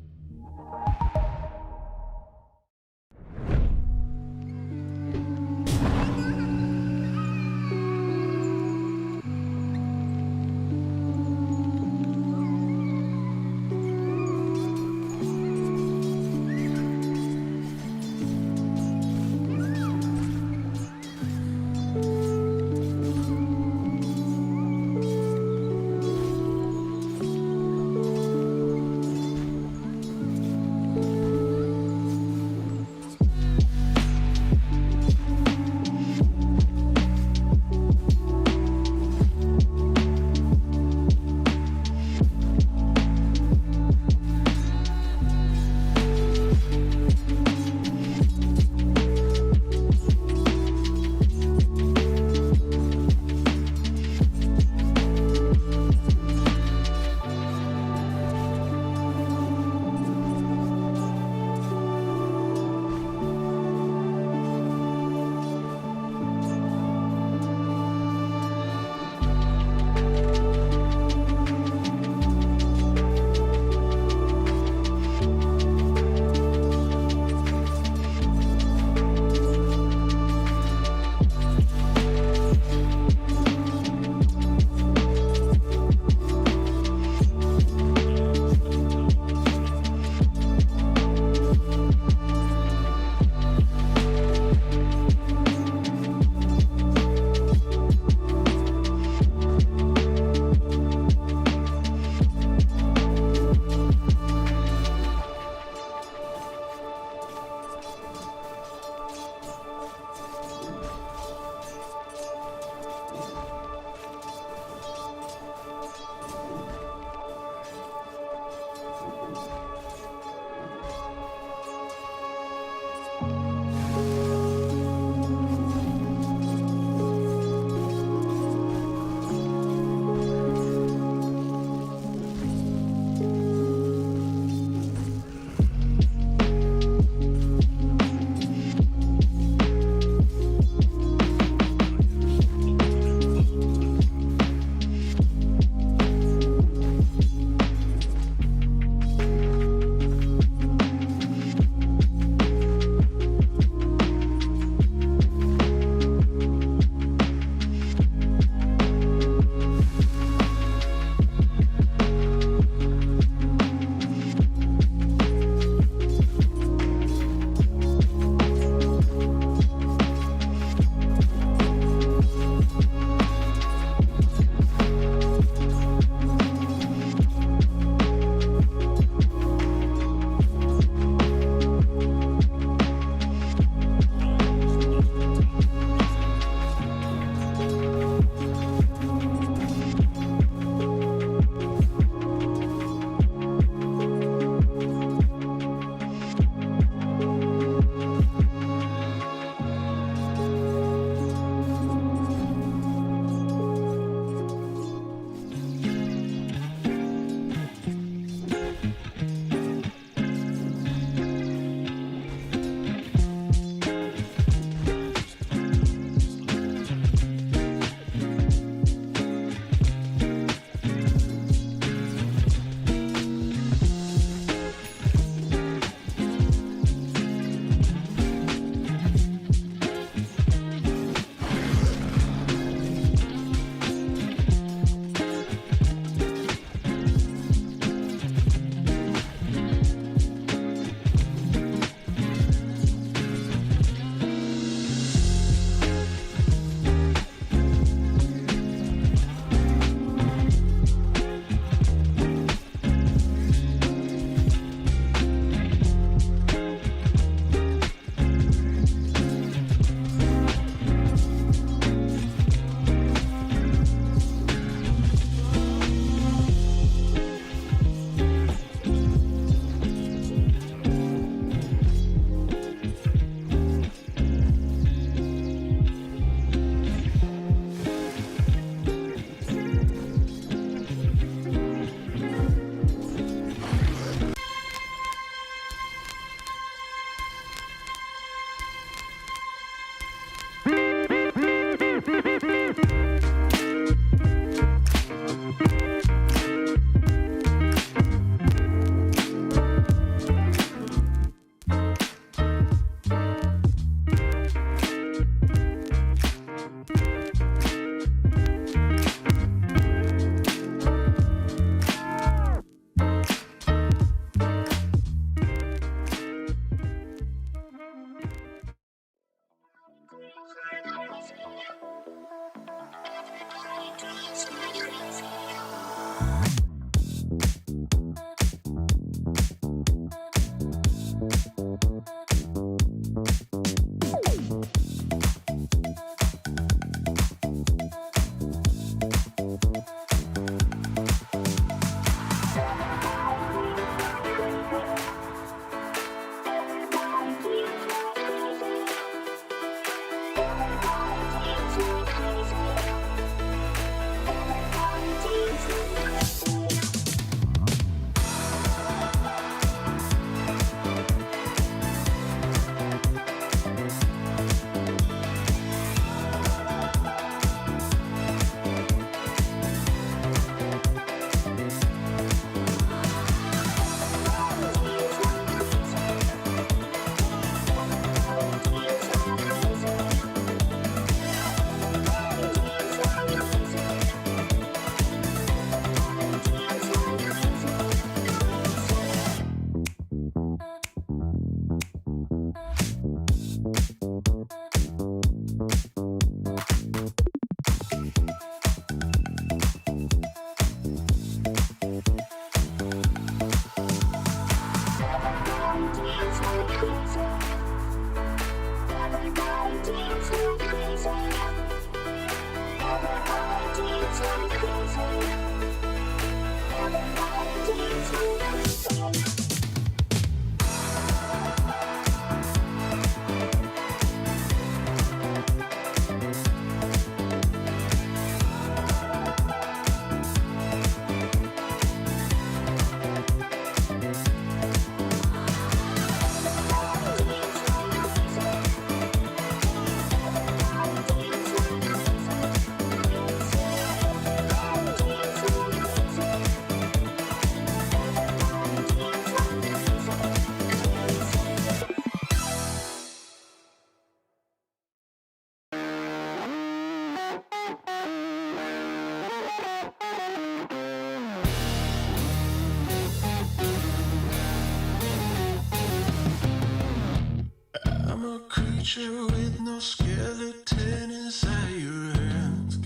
I'm a creature with no skeleton inside your hands.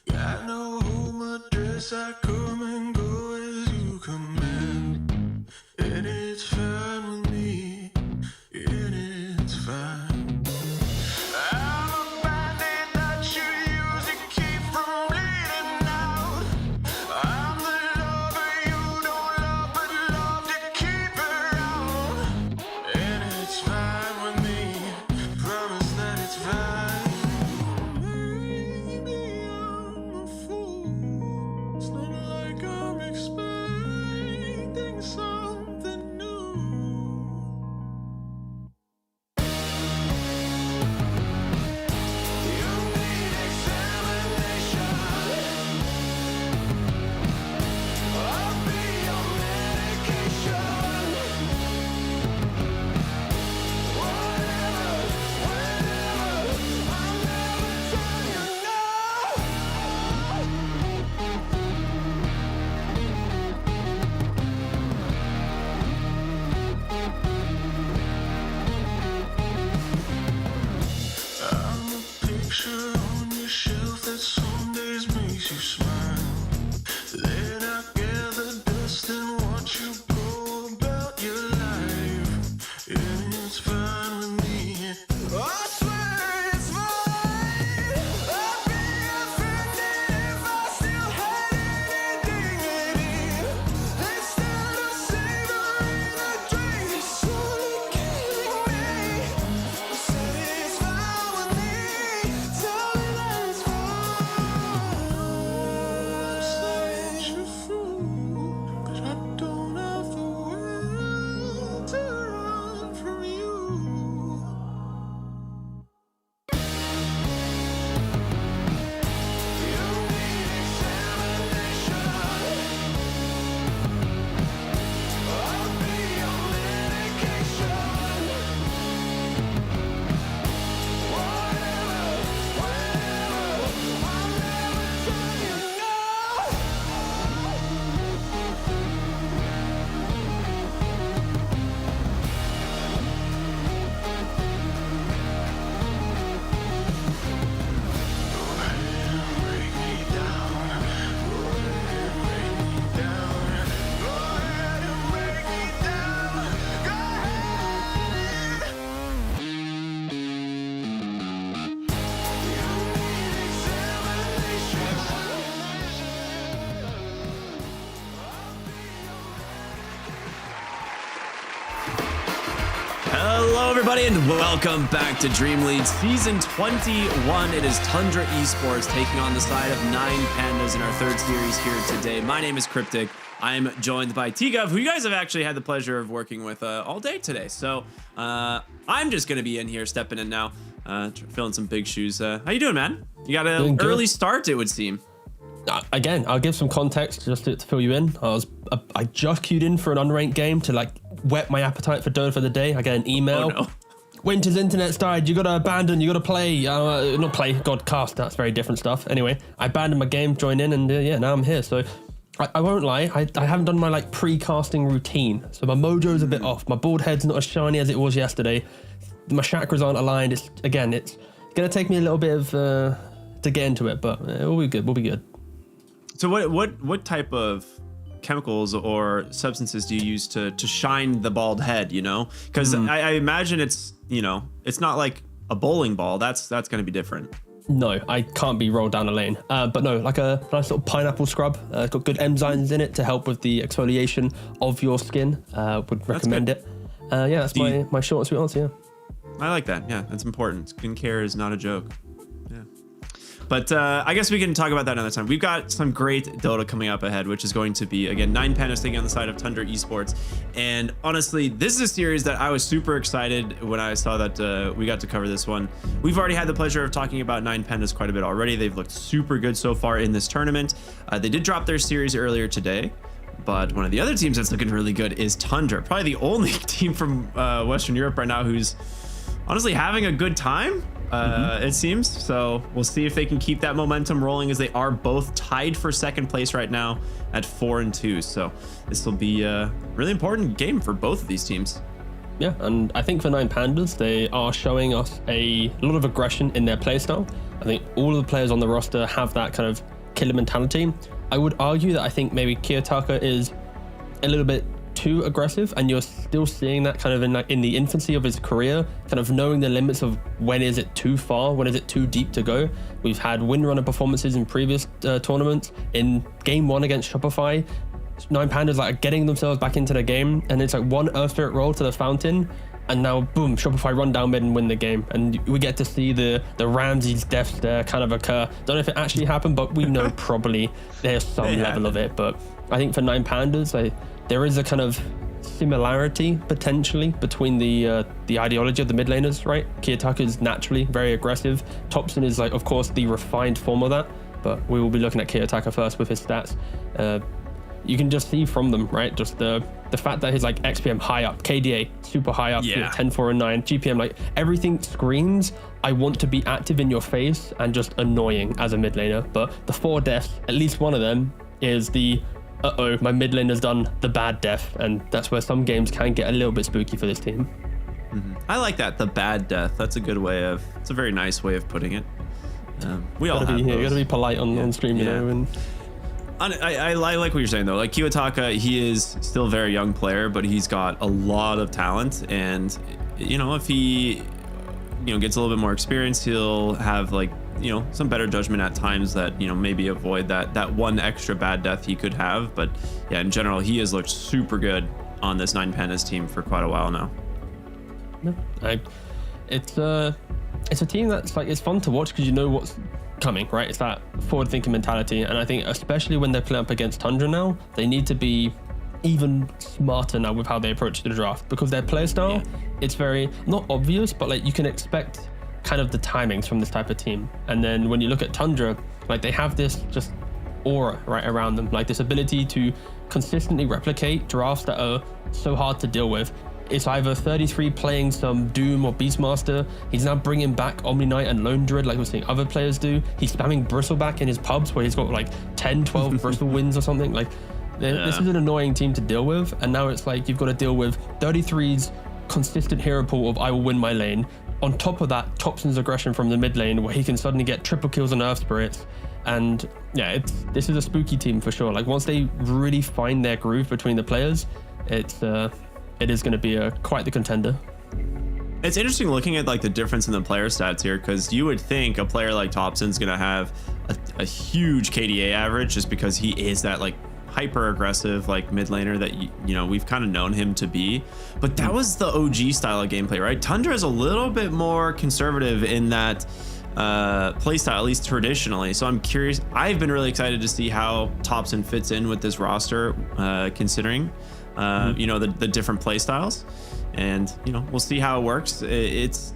Got no home address, I come and go as you command. And it's fine with me, and it's fine. I'm a bandit that you use to keep from bleeding out. I'm the lover you don't love, but love to keep around. And it's fine with me, promise that it's fine. Maybe I'm a fool. It's not like I'm expecting something new. You need examination. I'll be your medication. Whatever, whenever, I'll never tell you no. I'm a picture on your shelf that some days makes you smile. Then I gather dust and watch you go about your life. And it's fine with me. I swear it's fine. I'd be offended if I still had any dignity. Instead of savoring the drink, it's slowly killing me. Say it's fine with me. Tell me that it's fine. Such a fool, but I don't have the will to run from you. You need examination. I'll be your medication. Whatever, whenever, I'll never tell you no. Break me down. Go ahead and break me down. Go ahead and break me down. Go ahead. You need examination. Hello, everybody, and welcome back to Dreamleague Season 21. It is Tundra Esports taking on the side of 9 Pandas in our third series here today. My name is Cryptic. I'm joined by T-Gov, who you guys have actually had the pleasure of working with all day today. So I'm just going to be in here, stepping in now, filling some big shoes. How you doing, man? You got an early start, it would seem. Again, I'll give some context just to fill you in. I just queued in for an unranked game to like whet my appetite for Dota for the day. I get an email. Oh, no. Winter's internet's died. You gotta abandon. You gotta play. Not play. God, cast. That's very different stuff. Anyway, I abandoned my game, joined in, and yeah, now I'm here. So I won't lie. I haven't done my like pre-casting routine. So my mojo's a bit off. My bald head's not as shiny as it was yesterday. My chakras aren't aligned. It's gonna take me a little bit of to get into it, but we'll be good. We'll be good. So what type of chemicals or substances do you use to shine the bald head, you know? Because I imagine it's, you know, it's not like a bowling ball. That's going to be different. No, I can't be rolled down a lane. But no, like a nice little pineapple scrub. Got good enzymes in it to help with the exfoliation of your skin. Would recommend it. Yeah, that's my short and sweet answer. Yeah. I like that. Yeah, that's important. Skincare is not a joke. Yeah. But I guess we can talk about that another time. We've got some great Dota coming up ahead, which is going to be, again, 9 Pandas taking on the side of Tundra Esports. And honestly, this is a series that I was super excited when I saw that we got to cover this one. We've already had the pleasure of talking about 9 Pandas quite a bit already. They've looked super good so far in this tournament. They did drop their series earlier today. But one of the other teams that's looking really good is Tundra. Probably the only team from Western Europe right now who's honestly having a good time. It seems. So we'll see if they can keep that momentum rolling, as they are both tied for second place right now at 4-2. So this will be a really important game for both of these teams. Yeah, and I think for 9 Pandas, they are showing us a lot of aggression in their playstyle. I think all of the players on the roster have that kind of killer mentality. I would argue that I think maybe Kitrak is a little bit too aggressive, and you're still seeing that kind of in the infancy of his career, kind of knowing the limits of when is it too far, when is it too deep to go. We've had windrunner performances in previous tournaments. In game 1 against Shopify, 9 Pandas like getting themselves back into the game, and it's like one Earth Spirit roll to the fountain, and now boom, Shopify run down mid and win the game. And we get to see the Ramses deaths there kind of occur. Don't know if it actually happened, but we know probably there's some level of it. But I think for 9 Pandas, there is a kind of similarity potentially between the ideology of the mid laners, right? Kitrak is naturally very aggressive. Topson is like, of course, the refined form of that, but we will be looking at Kitrak first with his stats. You can just see from them, right? Just the fact that his like XPM high up, KDA super high up, 10, 4, and 9, GPM, like everything screams, I want to be active in your face and just annoying as a mid laner. But the 4 deaths, at least one of them is the my mid laner's done the bad death, and that's where some games can get a little bit spooky for this team. I like that, the bad death. That's a good way of, it's a very nice way of putting it. We all have those. You gotta be polite on stream, you know. And I like what you're saying though. Like Kitrak, he is still a very young player, but he's got a lot of talent, and you know, if he gets a little bit more experience, he'll have like some better judgment at times that maybe avoid that one extra bad death he could have. But yeah, in general, he has looked super good on this 9 Pandas team for quite a while now. It's a team that's like, it's fun to watch because you know what's coming, right? It's that forward-thinking mentality, and I think especially when they're playing up against Tundra now, they need to be even smarter now with how they approach the draft, because their playstyle, it's very not obvious, but like you can expect kind of the timings from this type of team. And then when you look at Tundra, like they have this just aura right around them, like this ability to consistently replicate drafts that are so hard to deal with. It's either 33 playing some Doom or Beastmaster. He's now bringing back Omni Knight and Lone Druid like we're seeing other players do. He's spamming Bristleback in his pubs where he's got like 10, 12 Bristle wins or something. Like this is an annoying team to deal with. And now it's like you've got to deal with 33's consistent hero pool of I will win my lane. On top of that, Topson's aggression from the mid lane where he can suddenly get triple kills on Earth Spirits. And yeah, this is a spooky team for sure. Like once they really find their groove between the players, it is going to be quite the contender. It's interesting looking at like the difference in the player stats here, because you would think a player like Topson's going to have a huge KDA average just because he is that like hyper aggressive like mid laner that we've kind of known him to be. But that was the OG style of gameplay, right? Tundra is a little bit more conservative in that playstyle, at least traditionally. So I'm curious. I've been really excited to see how Topson fits in with this roster, considering the different play styles, and we'll see how it works. It's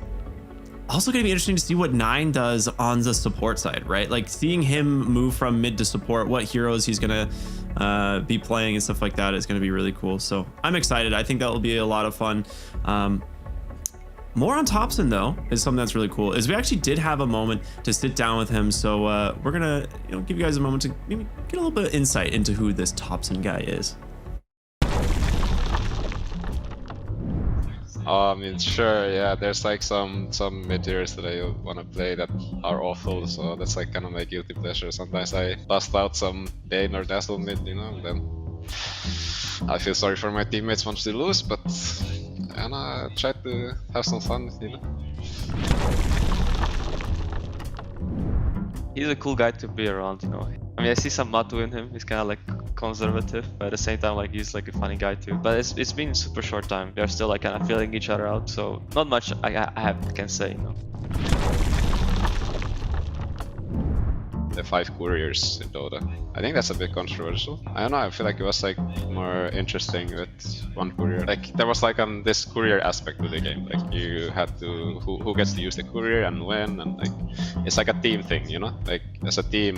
also going to be interesting to see what 9 does on the support side, right? Like seeing him move from mid to support, what heroes he's going to be playing and stuff like that is going to be really cool. So I'm excited. I think that will be a lot of fun. More on Topson though is something that's really cool, is we actually did have a moment to sit down with him. So we're gonna give you guys a moment to maybe get a little bit of insight into who this Topson guy is. I mean, sure, yeah, there's like some mid-tiers that I want to play that are awful, so that's like kind of my guilty pleasure. Sometimes I bust out some Bane or Dazzle mid, and then I feel sorry for my teammates once they lose, but I try to have some fun, He's a cool guy to be around, you know. I mean, I see some Matu in him. He's kind of like conservative, but at the same time, like he's like a funny guy too. But it's been a super short time. We are still like kind of feeling each other out, so not much I can say, you know. The 5 couriers in Dota. I think that's a bit controversial. I don't know, I feel like it was like more interesting with 1 courier. Like there was like this courier aspect to the game. Like you had to who gets to use the courier and when, and like it's like a team thing, you know? Like as a team,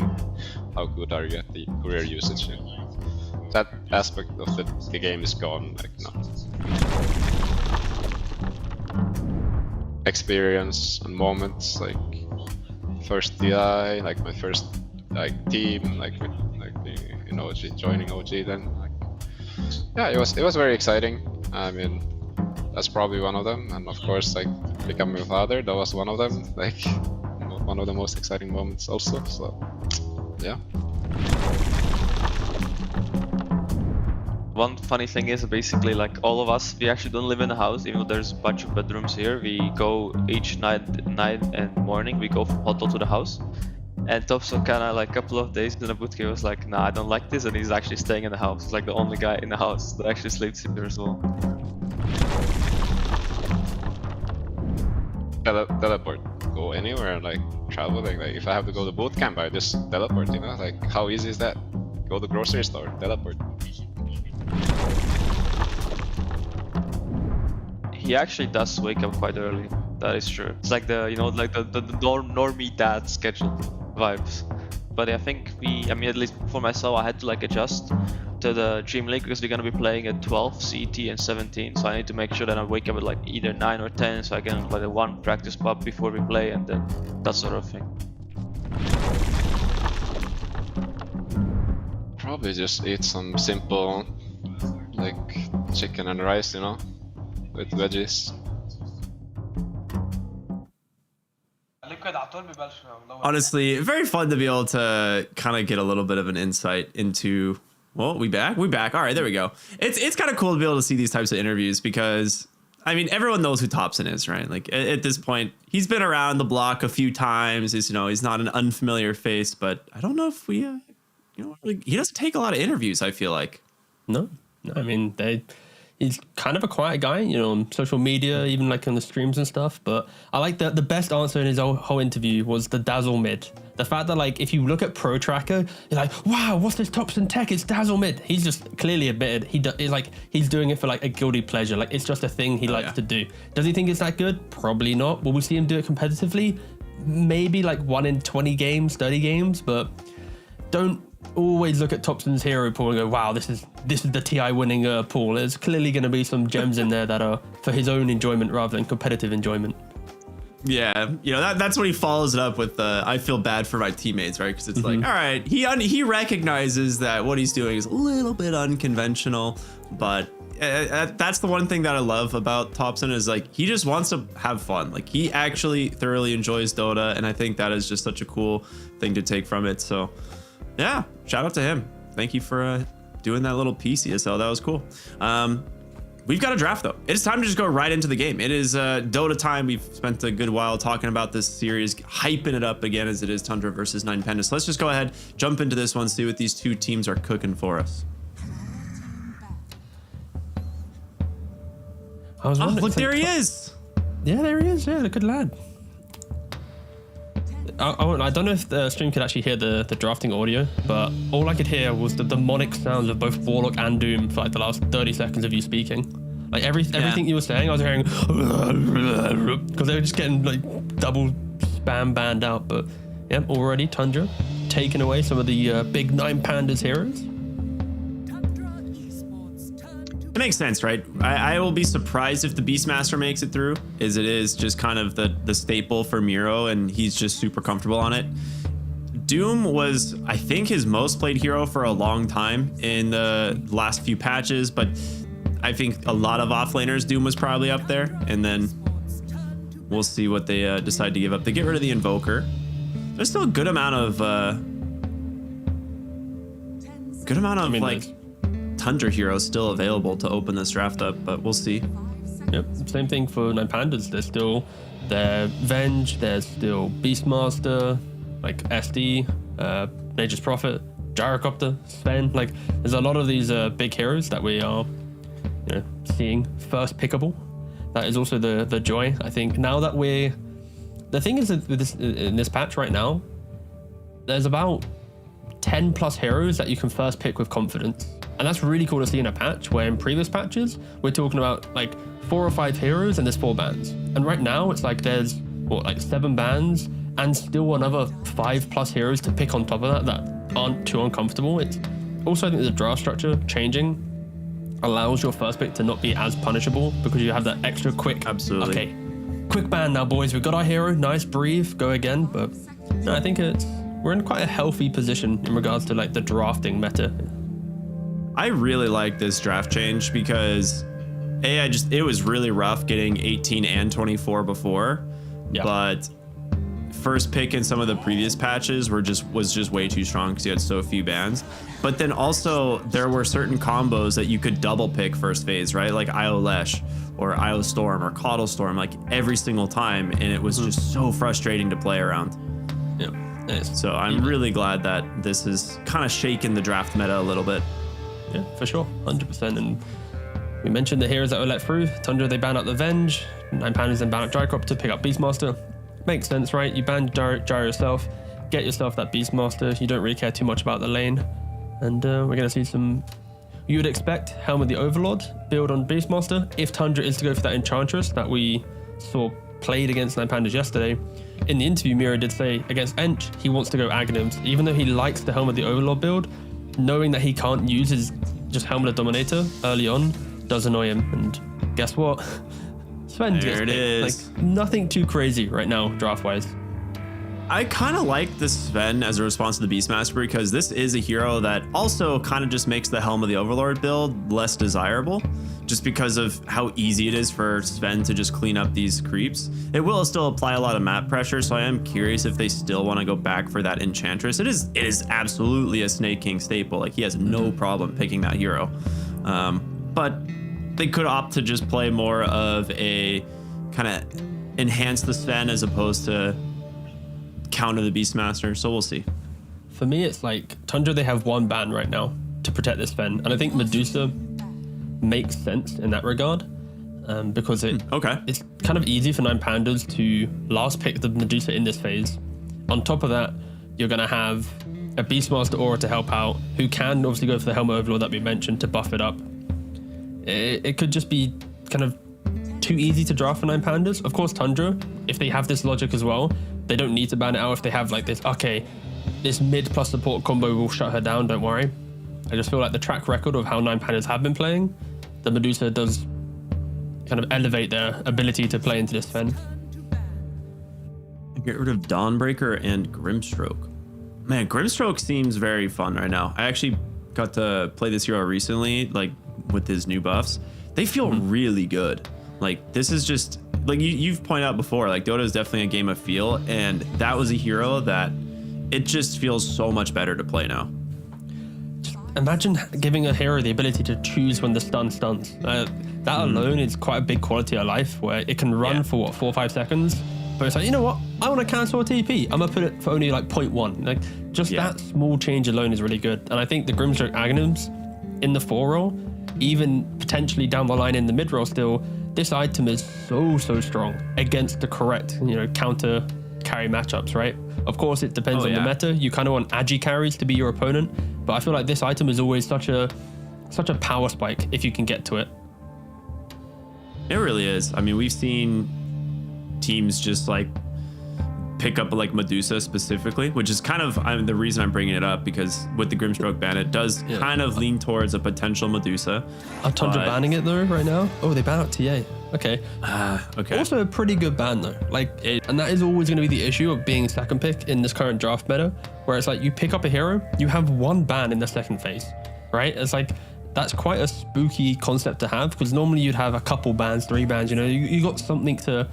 how good are you at the courier usage? That aspect of the game is gone, like no. Experience and moments, like first DI, like my first like team, like in OG, joining OG, then like yeah, it was very exciting. I mean, that's probably one of them, and of course like becoming a father, that was one of them, like one of the most exciting moments also. So yeah. One funny thing is basically like all of us, we actually don't live in a house, even though there's a bunch of bedrooms here. We go each night and morning, we go from hotel to the house. And Topson kind of like a couple of days in the bootcamp was like, nah, I don't like this, and he's actually staying in the house. He's like the only guy in the house that actually sleeps here as well. Teleport, go anywhere, like traveling. Like if I have to go to bootcamp, I just teleport. You know, like how easy is that? Go to the grocery store, teleport. He actually does wake up quite early. That is true. It's like the, you know, like the normie dad schedule vibes. But I think I mean, at least for myself, I had to like adjust to the Dreamleague because we're gonna be playing at 12 CET and 17. So I need to make sure that I wake up at like either 9 or 10, so I can like one practice pub before we play, and then that sort of thing. Probably just eat some simple, like chicken and rice, you know, with veggies. Honestly, very fun to be able to kind of get a little bit of an insight into. Well, we back. All right, there we go. It's kind of cool to be able to see these types of interviews because I mean everyone knows who Topson is, right? Like at this point, he's been around the block a few times. He's not an unfamiliar face, but I don't know if we he doesn't take a lot of interviews. I feel like no. I mean he's kind of a quiet guy, you know, on social media, even like on the streams and stuff. But I like the best answer in his whole interview was the Dazzle mid. The fact that like if you look at Pro Tracker, you're like, wow, what's this Topson tech? It's Dazzle mid. He's just clearly admitted he's doing it for like a guilty pleasure. Like it's just a thing he likes to do. Does he think it's that good? Probably not. Will we see him do it competitively? Maybe like 1 in 20 games, 30 games, but don't always look at Topson's hero pool and go, wow, this is the TI winning pool. There's clearly going to be some gems in there that are for his own enjoyment rather than competitive enjoyment. Yeah, you know, that's when he follows it up with I feel bad for my teammates, right? Because it's like, all right, he recognizes that what he's doing is a little bit unconventional, but that's the one thing that I love about Topson is like he just wants to have fun. Like he actually thoroughly enjoys Dota, and I think that is just such a cool thing to take from it. So yeah, shout out to him. Thank you for doing that little piece, ESL. That was cool. We've got a draft though. It's time to just go right into the game. It is Dota time. We've spent a good while talking about this series, hyping it up again as it is Tundra versus 9 Pandas. So let's just go ahead, jump into this one, see what these two teams are cooking for us. I was look, there he is. Yeah, there he is. Yeah, a good lad. I don't know if the stream could actually hear the drafting audio, but all I could hear was the demonic sounds of both Warlock and Doom for like the last 30 seconds of you speaking. Like everything you were saying, I was hearing because they were just getting like double spam banned out. But yeah, already Tundra taking away some of the big 9 Pandas heroes. It makes sense, right? I will be surprised if the Beastmaster makes it through, as it is just kind of the staple for Miro, and he's just super comfortable on it. Doom was, I think, his most played hero for a long time in the last few patches, but I think a lot of offlaners, Doom was probably up there, and then we'll see what they decide to give up. They get rid of the Invoker. There's still a good amount of like Tundra heroes still available to open this draft up, but we'll see. Yep, same thing for 9 Pandas. There's still their Venge, there's still Beastmaster. like SD, Nature's Prophet, Gyrocopter, Sven. Like, there's a lot of these big heroes that we are, seeing first pickable. That is also the joy. I think now that the thing is that with in this patch right now, there's about 10 plus heroes that you can first pick with confidence. And that's really cool to see in a patch, where in previous patches, we're talking about like 4 or 5 heroes and there's 4 bans. And right now it's like there's like 7 bans and still another 5 plus heroes to pick on top of that aren't too uncomfortable. It's also, I think the draft structure changing allows your first pick to not be as punishable because you have that extra quick. Absolutely. Okay, quick ban now, boys. We've got our hero. Nice, breathe, go again. But no, I think we're in quite a healthy position in regards to like the drafting meta. I really like this draft change because it was really rough getting 18 and 24 before, but first pick in some of the previous patches was just way too strong because you had so few bans. But then also there were certain combos that you could double pick first phase, right? Like IO Lesh or IO Storm or Coddle Storm, like every single time, and it was just so frustrating to play around. Yeah. Nice. So I'm really glad that this has kind of shaken the draft meta a little bit. Yeah, for sure, 100%. And we mentioned the heroes that were let through. Tundra, they ban out the Venge. 9 Pandas then ban out Gyrocopter to pick up Beastmaster. Makes sense, right? You ban Gyro yourself, get yourself that Beastmaster. You don't really care too much about the lane. And we're going to see some, you would expect, Helm of the Overlord build on Beastmaster. If Tundra is to go for that Enchantress that we saw played against 9 Pandas yesterday, in the interview, Mira did say against Ench, he wants to go Aghanims. Even though he likes the Helm of the Overlord build, knowing that he can't use his just Helm of the Dominator early on does annoy him. And guess what? Sven there it is. Like, nothing too crazy right now, draft-wise. I kind of like this Sven as a response to the Beastmaster because this is a hero that also kind of just makes the Helm of the Overlord build less desirable, just because of how easy it is for Sven to just clean up these creeps. It will still apply a lot of map pressure, so I am curious if they still want to go back for that Enchantress. It is absolutely a Sneyking staple. Like, he has no problem picking that hero. But they could opt to just play more of a kind of enhance the Sven as opposed to counter the Beastmaster, so we'll see. For me, it's like Tundra, they have 1 ban right now to protect this Sven, and I think Medusa makes sense in that regard, because it's kind of easy for 9 Pandas to last pick the Medusa in this phase. On top of that, you're going to have a Beastmaster aura to help out, who can obviously go for the Helm of Overlord that we mentioned to buff it up. It could just be kind of too easy to draft for 9 Pandas. Of course, Tundra, if they have this logic as well, they don't need to ban it out if they have like this, okay, this mid plus support combo will shut her down, don't worry. I just feel like the track record of how 9 Pandas have been playing, the Medusa does kind of elevate their ability to play into this Sven. Get rid of Dawnbreaker and Grimstroke. Man, Grimstroke seems very fun right now. I actually got to play this hero recently, like with his new buffs. They feel really good. Like, this is just, like you've pointed out before, like Dota is definitely a game of feel, and that was a hero that it just feels so much better to play now. Imagine giving a hero the ability to choose when the stun stuns. That alone is quite a big quality of life, where it can run for what, 4 or 5 seconds, but it's like, you know what, I want to cancel a TP, I'm gonna put it for only like 0.1. Like, just that small change alone is really good. And I think the Grimstroke Aghanims in the 4 role, even potentially down the line in the mid role still, this item is so strong against the correct, counter carry matchups, right? Of course, it depends on the meta. You kind of want agi carries to be your opponent, but I feel like this item is always such a power spike if you can get to it. It really is. I mean, we've seen teams just like pick up like Medusa specifically, which is kind of the reason I'm bringing it up, because with the Grimstroke ban, it does kind of lean towards a potential Medusa. Are Tundra banning it though right now? Oh, they ban out TA. Okay. Okay. Also a pretty good ban though. And that is always going to be the issue of being second pick in this current draft meta, where it's like you pick up a hero, you have 1 ban in the second phase, right? It's like, that's quite a spooky concept to have, because normally you'd have a couple bans, 3 bans, you got something to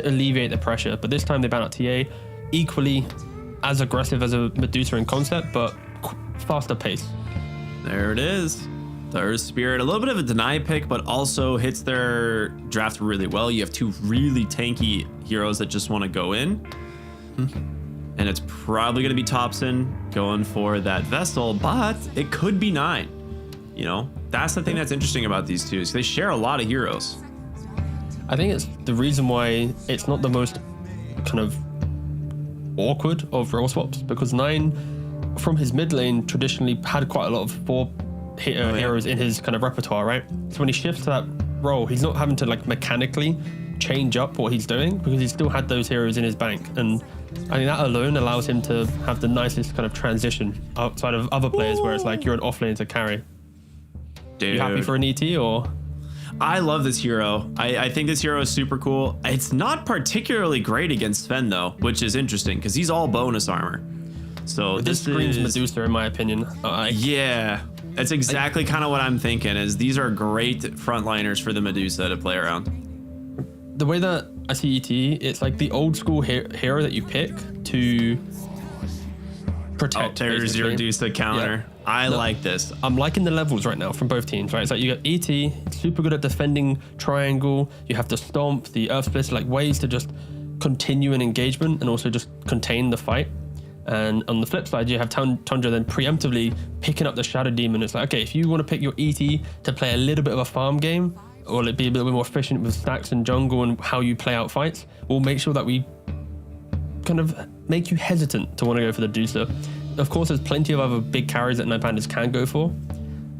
alleviate the pressure. But this time they ban out TA, equally as aggressive as a Medusa in concept, but faster pace. There it is. The Earth Spirit, a little bit of a deny pick, but also hits their draft really well. You have 2 really tanky heroes that just want to go in. and it's probably going to be Topson going for that Vestal, but it could be 9. You know, that's the thing that's interesting about these two, is they share a lot of heroes. I think it's the reason why it's not the most kind of awkward of role swaps, because 9 from his mid lane traditionally had quite a lot of 4 heroes in his kind of repertoire, right? So when he shifts to that role, he's not having to like mechanically change up what he's doing, because he still had those heroes in his bank, and I think that alone allows him to have the nicest kind of transition outside of other players where it's like you're an offlane to carry. Dude. You happy for an ET or? I love this hero. I think this hero is super cool. It's not particularly great against Sven though, which is interesting because he's all bonus armor. So this screams is Medusa in my opinion. Yeah, that's exactly kind of what I'm thinking. Is these are great frontliners for the Medusa to play around. The way that I see ET, it's like the old school hero that you pick to protect. Oh, there's your Medusa counter. Yeah. I like this. I'm liking the levels right now from both teams, right? It's like you got ET, super good at defending triangle. You have the stomp, the earth split, like ways to just continue an engagement and also just contain the fight. And on the flip side, you have Tundra then preemptively picking up the Shadow Demon. It's like, okay, if you want to pick your ET to play a little bit of a farm game, or be a little bit more efficient with stacks and jungle and how you play out fights, we'll make sure that we kind of make you hesitant to want to go for the Medusa. Of course, there's plenty of other big carries that Nine Pandas can go for,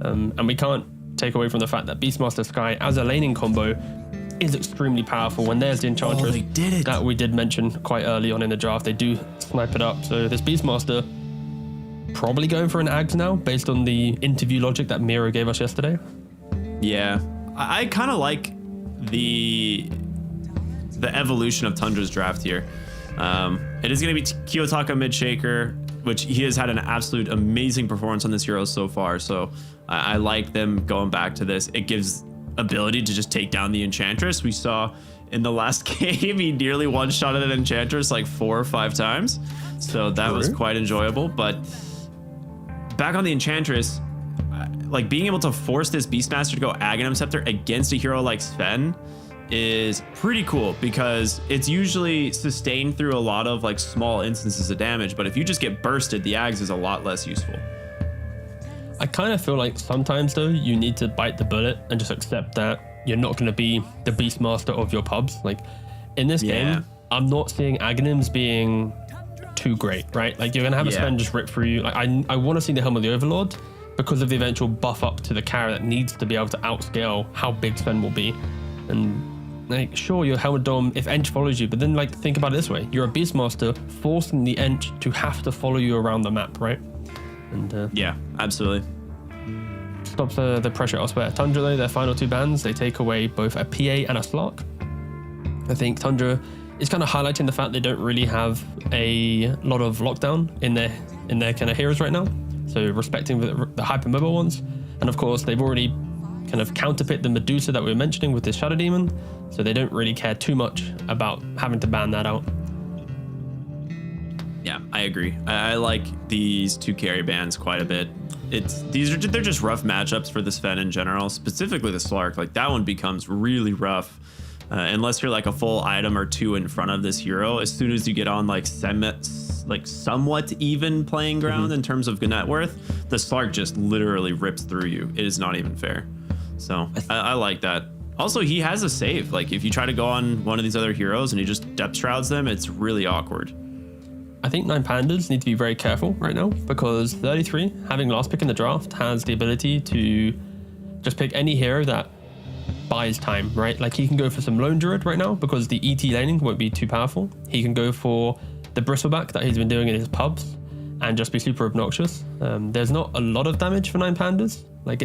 and we can't take away from the fact that Beastmaster Sky as a laning combo is extremely powerful. When there's the Enchantress they did it. that we did mention quite early on in the draft, they do snipe it up. So this Beastmaster probably going for an Ags now, based on the interview logic that Miro gave us yesterday. Yeah, I kind of like the evolution of Tundra's draft here. It is going to be Kiyotaka mid shaker, which he has had an absolute amazing performance on this hero so far. So I like them going back to this. It gives ability to just take down the Enchantress. We saw in the last game, he nearly one-shotted an Enchantress like 4 or 5 times. So that was quite enjoyable. But back on the Enchantress, like being able to force this Beastmaster to go Aghanim Scepter against a hero like Sven is pretty cool, because it's usually sustained through a lot of like small instances of damage, but if you just get bursted, the Ags is a lot less useful. I kind of feel like sometimes though you need to bite the bullet and just accept that you're not going to be the Beastmaster of your pubs. Like in this game, I'm not seeing Aghanims being too great, right? Like you're going to have a Sven just rip through you. Like I want to see the Helm of the Overlord because of the eventual buff up to the carry that needs to be able to outscale how big Sven will be. And like, sure, your Helmet Dome if Ench follows you, but then like think about it this way: you're a Beastmaster forcing the Ench to have to follow you around the map, right? And yeah, absolutely. Stops the pressure elsewhere. Tundra though, their final 2 bans, they take away both a PA and a Slark. I think Tundra is kind of highlighting the fact they don't really have a lot of lockdown in their kind of heroes right now. So respecting the hypermobile ones, and of course they've already kind of counterpit the Medusa that we were mentioning with this Shadow Demon, so they don't really care too much about having to ban that out. Yeah, I agree. I like these 2 carry bans quite a bit. They're just rough matchups for the Sven in general, specifically the Slark. Like that one becomes really rough unless you're like a full item or 2 in front of this hero. As soon as you get on like somewhat even playing ground in terms of net worth, the Slark just literally rips through you. It is not even fair. So I like that. Also, he has a save. Like if you try to go on one of these other heroes and he just depth shrouds them, it's really awkward. I think Nine Pandas need to be very careful right now, because 33, having last pick in the draft, has the ability to just pick any hero that buys time, right? Like he can go for some Lone Druid right now because the ET laning won't be too powerful. He can go for the Bristleback that he's been doing in his pubs and just be super obnoxious. There's not a lot of damage for Nine Pandas. Like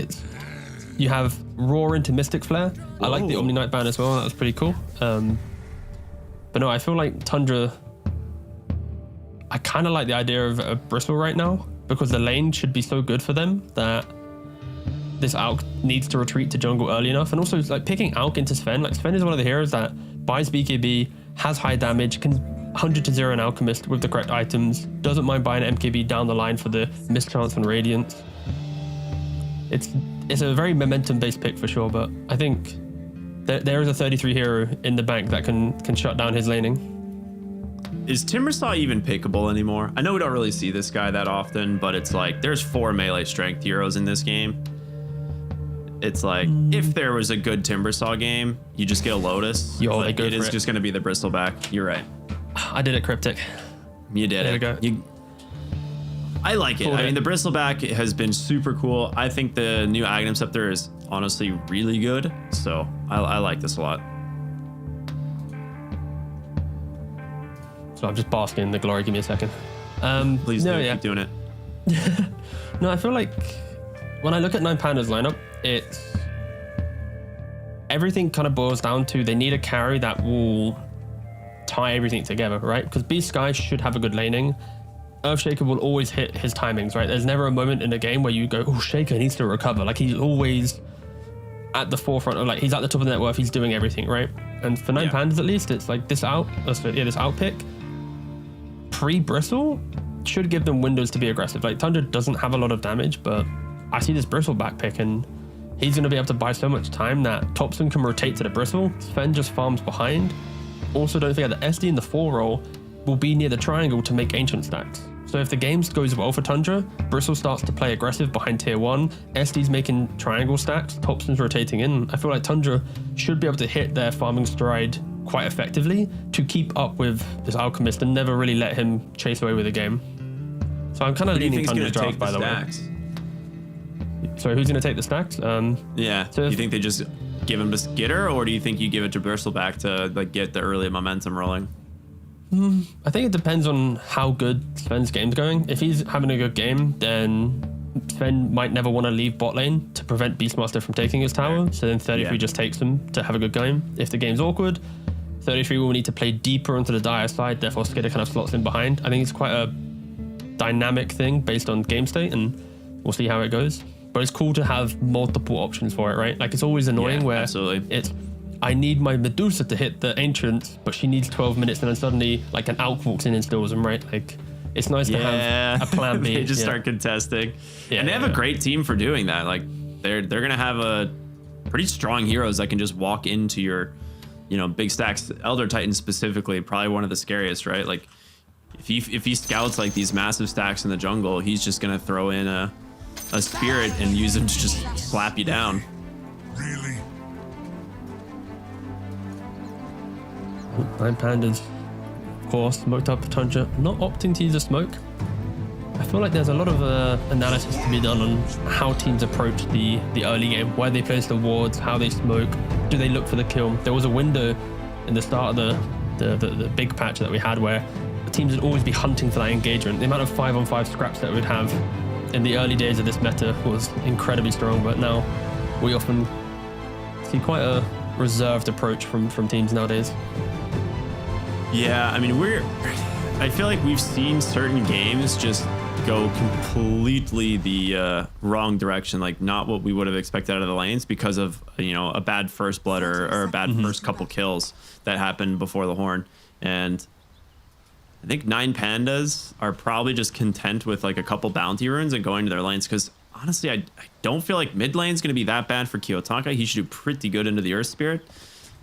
you have Roar into Mystic Flare. I like the Omni Knight ban as well. That was pretty cool. But no, I feel like Tundra, I kind of like the idea of a Bristle right now, because the lane should be so good for them that this Alk needs to retreat to jungle early enough. And also like picking Alk into Sven, like Sven is one of the heroes that buys BKB, has high damage, can 100 to 0 an Alchemist with the correct items, doesn't mind buying an MKB down the line for the mischance and Radiance. It's a very momentum based pick for sure, but I think there is a 33 hero in the bank that can shut down his laning. is Timbersaw even pickable anymore? I know we don't really see this guy that often, but it's like there's 4 melee strength heroes in this game. It's like if there was a good Timbersaw game, you just get a Lotus. But it is just going to be the Bristleback. You're right. I did it, Cryptic. You did it. There we go. I like it. I mean, the Bristleback has been super cool. I think the new Aghanim Scepter is honestly really good. So I like this a lot. So I'm just basking in the glory. Give me a second. Please keep doing it. No, I feel like when I look at 9Panda's lineup, it's everything kind of boils down to they need a carry that will tie everything together, right? Because Beast Sky should have a good laning. Earthshaker will always hit his timings, right? There's never a moment in a game where you go, oh, Shaker needs to recover. Like he's always at the forefront of, like, he's at the top of the net worth, he's doing everything, right? And for 9Pandas at least, it's like this out pick pre-Bristle should give them windows to be aggressive. Like Tundra doesn't have a lot of damage, but I see this Bristleback pick and he's going to be able to buy so much time that Topson can rotate to the Bristle. Sven just farms behind. Also, don't forget that SD in the 4 role will be near the triangle to make ancient stacks. So if the game goes well for Tundra, Bristle starts to play aggressive behind tier 1, SD's making triangle stacks, Topson's rotating in. I feel like Tundra should be able to hit their farming stride quite effectively to keep up with this Alchemist and never really let him chase away with the game. So I'm kind of leaning Tundra's draft, by the way. Sorry, who's going to take the stacks? Yeah, so you think they just give him to Skitter, or do you think you give it to Bristleback to like get the early momentum rolling? I think it depends on how good Sven's game's going. If he's having a good game, then Sven might never want to leave bot lane to prevent Beastmaster from taking his tower. So then 33 just takes him to have a good game. If the game's awkward, 33 will need to play deeper onto the Dire side, therefore Skitter kind of slots in behind. I think it's quite a dynamic thing based on game state, and we'll see how it goes. But it's cool to have multiple options for it, right? Like it's always annoying where it's I need my Medusa to hit the Ancient, but she needs 12 minutes, and then suddenly like an Alk walks in and steals them, right? Like it's nice to have a plan B. They just start contesting. And they have a great team for doing that. Like they're gonna have a pretty strong heroes that can just walk into your, big stacks. Elder Titan specifically, probably one of the scariest, right? Like if he scouts like these massive stacks in the jungle, he's just gonna throw in a spirit and use him to just slap you down. Really? 9Pandas, of course, smoked up Tundra, not opting to use a smoke. I feel like there's a lot of analysis to be done on how teams approach the early game, where they place the wards, how they smoke, do they look for the kill. There was a window in the start of the big patch that we had where the teams would always be hunting for that engagement. The amount of 5-on-5 scraps that we'd have in the early days of this meta was incredibly strong, but now we often see quite a reserved approach from teams nowadays. Yeah, I mean, I feel like we've seen certain games just go completely the wrong direction, like not what we would have expected out of the lanes because of, a bad first blood or a bad first couple kills that happened before the horn. And I think 9Pandas are probably just content with like a couple bounty runes and going to their lanes, because honestly, I don't feel like mid lane's going to be that bad for Kiyotaka. He should do pretty good into the Earth Spirit.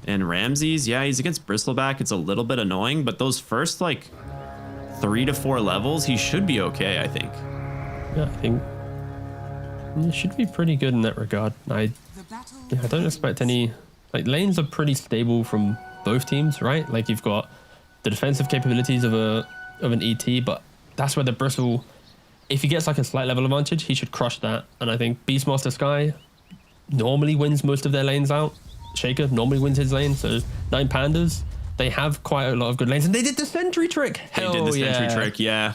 And Ramses, yeah, he's against Bristleback. It's a little bit annoying, but those first like 3 to 4 levels, he should be okay, I think. Yeah, I think it should be pretty good in that regard. I don't expect any, like, lanes are pretty stable from both teams, right? Like you've got the defensive capabilities of an ET, but that's where the Bristle, if he gets like a slight level advantage, he should crush that. And I think Beastmaster Sky normally wins most of their lanes out. Shaker normally wins his lane, so 9Pandas, they have quite a lot of good lanes, and they did the sentry trick. They did the sentry trick, yeah.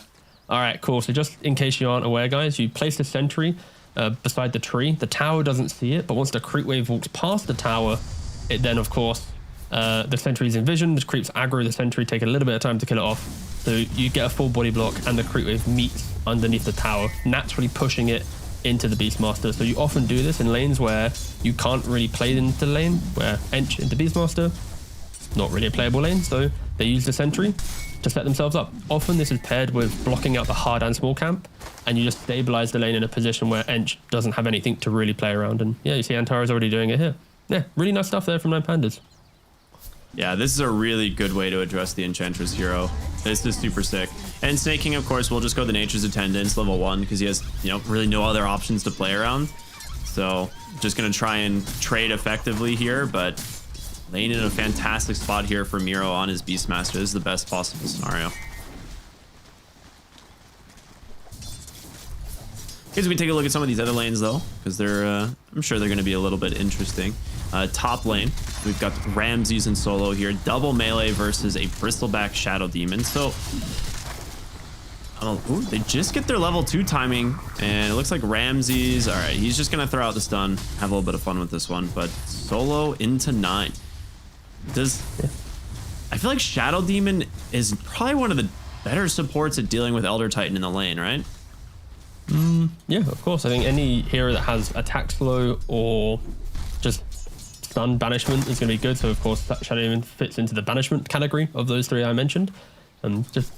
All right, cool. So just in case you aren't aware, guys, you place the sentry beside the tree. The tower doesn't see it, but once the creep wave walks past the tower, it then, of course, the sentry's in vision. The creeps aggro the sentry, take a little bit of time to kill it off. So you get a full body block, and the creep wave meets underneath the tower, naturally pushing it into the Beastmaster. So you often do this in lanes where you can't really play into the lane, where Ench into Beastmaster, not really a playable lane, so they use the sentry to set themselves up. Often this is paired with blocking out the hard and small camp, and you just stabilize the lane in a position where Ench doesn't have anything to really play around. And yeah, you see Antara's already doing it here. Yeah, really nice stuff there from 9Pandas. Yeah, this is a really good way to address the Enchantress hero. This is super sick. And Sneyking, of course, will just go the Nature's Attendants, level 1, because he has, you know, really no other options to play around. So just going to try and trade effectively here, but laying in a fantastic spot here for Miro on his Beastmaster. This is the best possible scenario. As we take a look at some of these other lanes, though, because they're, I'm sure they're going to be a little bit interesting. Top lane, we've got Ramses and Solo here. Double melee versus a Bristleback Shadow Demon. So, ooh, they just get their level 2 timing, and it looks like Ramses, all right, he's just going to throw out the stun, have a little bit of fun with this one, but Solo into 9. I feel like Shadow Demon is probably one of the better supports at dealing with Elder Titan in the lane, right? Yeah, of course. I think any hero that has attack slow or just stun banishment is going to be good. So of course that Shadow Demon fits into the banishment category of those 3 I mentioned, and just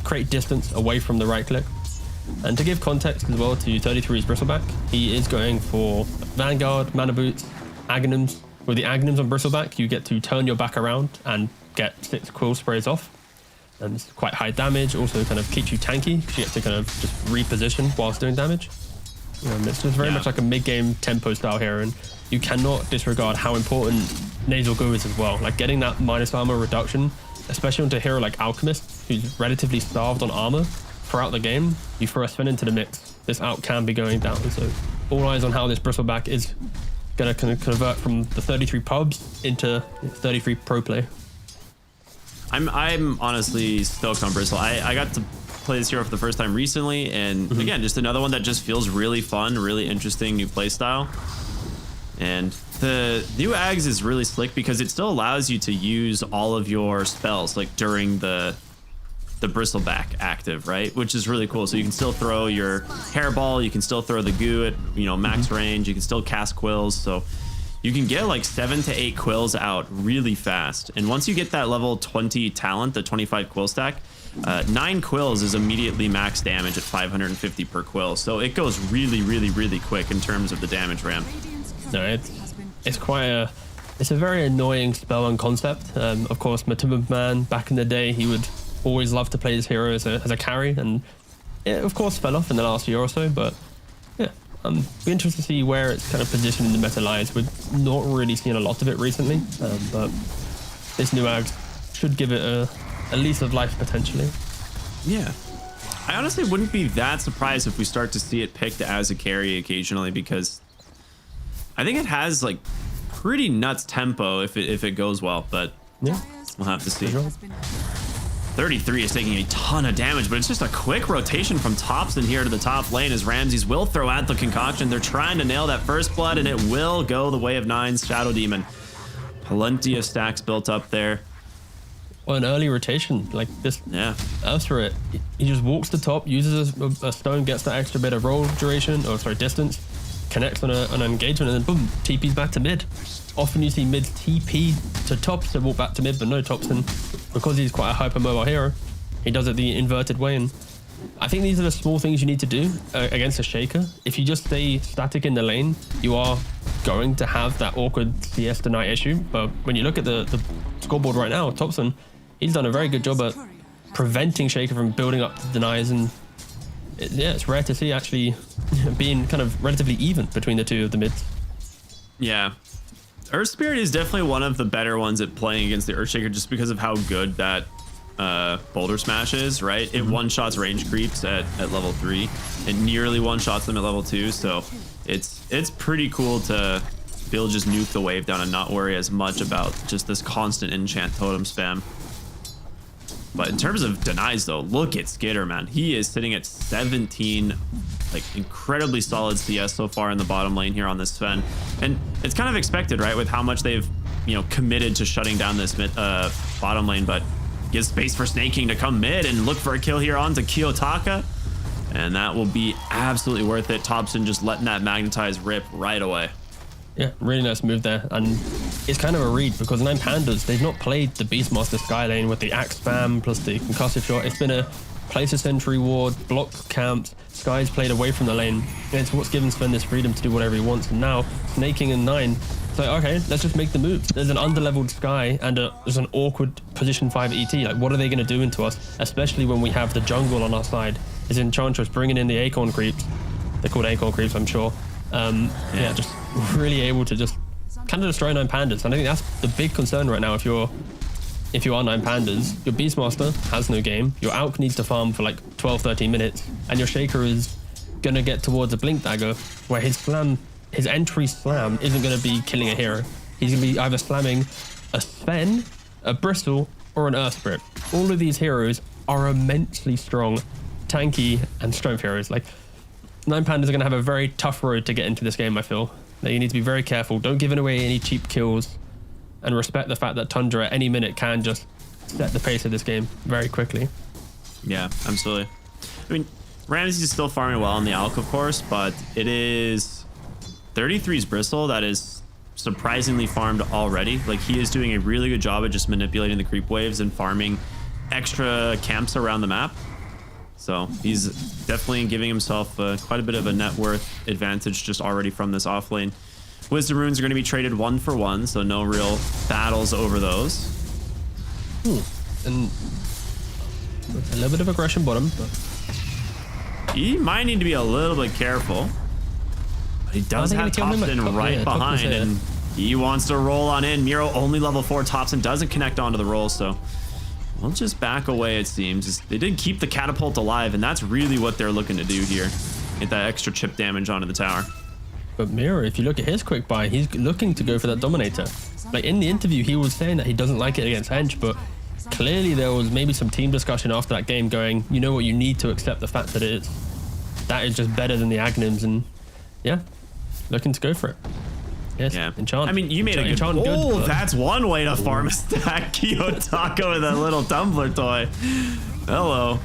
create distance away from the right click. And to give context as well to 33's Bristleback, he is going for Vanguard, Mana Boots, Aghanims. With the Aghanims on Bristleback, you get to turn your back around and get 6 quill sprays off. And it's quite high damage, also kind of keeps you tanky because you get to kind of just reposition whilst doing damage. It's just very much like a mid-game tempo style hero, and you cannot disregard how important Nasal Goo is as well. Like getting that minus armor reduction, especially onto a hero like Alchemist, who's relatively starved on armor throughout the game, you throw a Sven into the mix, this out can be going down. So all eyes on how this Bristleback is going to kind of convert from the 33 pubs into 33 pro play. I'm honestly stoked on Bristle. I got to play this hero for the first time recently, and again, just another one that just feels really fun, really interesting new playstyle. And the new Ags is really slick because it still allows you to use all of your spells like during the Bristleback active, right? Which is really cool. So you can still throw your hairball, you can still throw the goo at, you know, max range, you can still cast quills. So you can get like 7 to 8 quills out really fast. And once you get that level 20 talent, the 25 quill stack, 9 quills is immediately max damage at 550 per quill. So it goes really, really, really quick in terms of the damage ramp. No, it's quite it's a very annoying spell and concept. Of course, Matumba Man, back in the day, he would always love to play this hero as a carry, and it of course fell off in the last year or so, but yeah. Be interested to see where it's kind of positioned in the meta lies. We've not really seen a lot of it recently, but this new Ag should give it a lease of life potentially. Yeah. I honestly wouldn't be that surprised if we start to see it picked as a carry occasionally, because I think it has like pretty nuts tempo if it goes well, but yeah, we'll have to see. 33 is taking a ton of damage, but it's just a quick rotation from Topson here to the top lane as Ramses will throw out the concoction. They're trying to nail that first blood, and it will go the way of 9's Shadow Demon. Plenty of stacks built up there. Well, an early rotation like this. Yeah. After it, he just walks the top, uses a stone, gets that extra bit of roll duration, or sorry, distance, connects on an engagement, and then boom, TP's back to mid. Often you see mid TP to top to walk back to mid, but no, Topson, because he's quite a hyper-mobile hero, he does it the inverted way, and I think these are the small things you need to do against a Shaker. If you just stay static in the lane, you are going to have that awkward CS deny issue, but when you look at the scoreboard right now, Topson, he's done a very good job at preventing Shaker from building up the denies, and it's rare to see actually being kind of relatively even between the two of the mids. Yeah. Earth Spirit is definitely one of the better ones at playing against the Earthshaker just because of how good that Boulder Smash is, right? It one-shots range creeps at level 3. It nearly one-shots them at level 2, so it's pretty cool to be able to just nuke the wave down and not worry as much about just this constant enchant totem spam. But in terms of denies, though, look at Skitter, man. He is sitting at 17, like incredibly solid CS so far in the bottom lane here on this Sven. And it's kind of expected, right, with how much they've, you know, committed to shutting down this bottom lane, but gives space for Sneyking to come mid and look for a kill here onto Kiyotaka. And that will be absolutely worth it. Topson just letting that magnetize rip right away. Yeah, really nice move there, and it's kind of a read because 9 Pandas, they've not played the Beastmaster Sky lane with the axe spam plus the concussive shot. It's been a place a sentry ward, block camps. Sky's played away from the lane. And it's what's given Sven this freedom to do whatever he wants. And now, Sneyking and 9, it's like, okay, let's just make the move. There's an underleveled Sky and there's an awkward position 5 ET. Like, what are they going to do into us? Especially when we have the jungle on our side. Is Enchantress bringing in the Acorn creeps. They're called Acorn creeps, I'm sure. Yeah, just really able to just kind of destroy 9 pandas. And I think that's the big concern right now. If you are 9 pandas, your Beastmaster has no game, your Alk needs to farm for like 12-13 minutes, and your Shaker is gonna get towards a Blink Dagger, where his entry slam isn't gonna be killing a hero. He's gonna be either slamming a Sven, a Bristle, or an Earthgrip. All of these heroes are immensely strong, tanky, and strength heroes. Like, 9 pandas are gonna have a very tough road to get into this game, I feel. Now you need to be very careful, don't give away any cheap kills, and respect the fact that Tundra at any minute can just set the pace of this game very quickly. Yeah, absolutely. I mean, Ramsey is still farming well on the Alk, of course, but it is 33's Bristle that is surprisingly farmed already. Like, he is doing a really good job at just manipulating the creep waves and farming extra camps around the map. So he's definitely giving himself quite a bit of a net worth advantage just already from this offlane. Wisdom runes are going to be traded 1 for 1, so no real battles over those. And a little bit of aggression bottom, but he might need to be a little bit careful. But he does have Topson right behind, and he wants to roll on in. Miro only level 4. Topson doesn't connect onto the roll, so we'll just back away, it seems. They did keep the catapult alive, and that's really what they're looking to do here. Get that extra chip damage onto the tower. But Miro, if you look at his quick buy, he's looking to go for that Dominator. Like, in the interview, he was saying that he doesn't like it against Hench, but clearly there was maybe some team discussion after that game going, you know what, you need to accept the fact that that is just better than the Aghanims, and yeah, looking to go for it. Yes, yeah. Enchant. I mean, you made a good... Oh, that's one way to farm a stack. Kiyotaka with that little tumbler toy. Hello.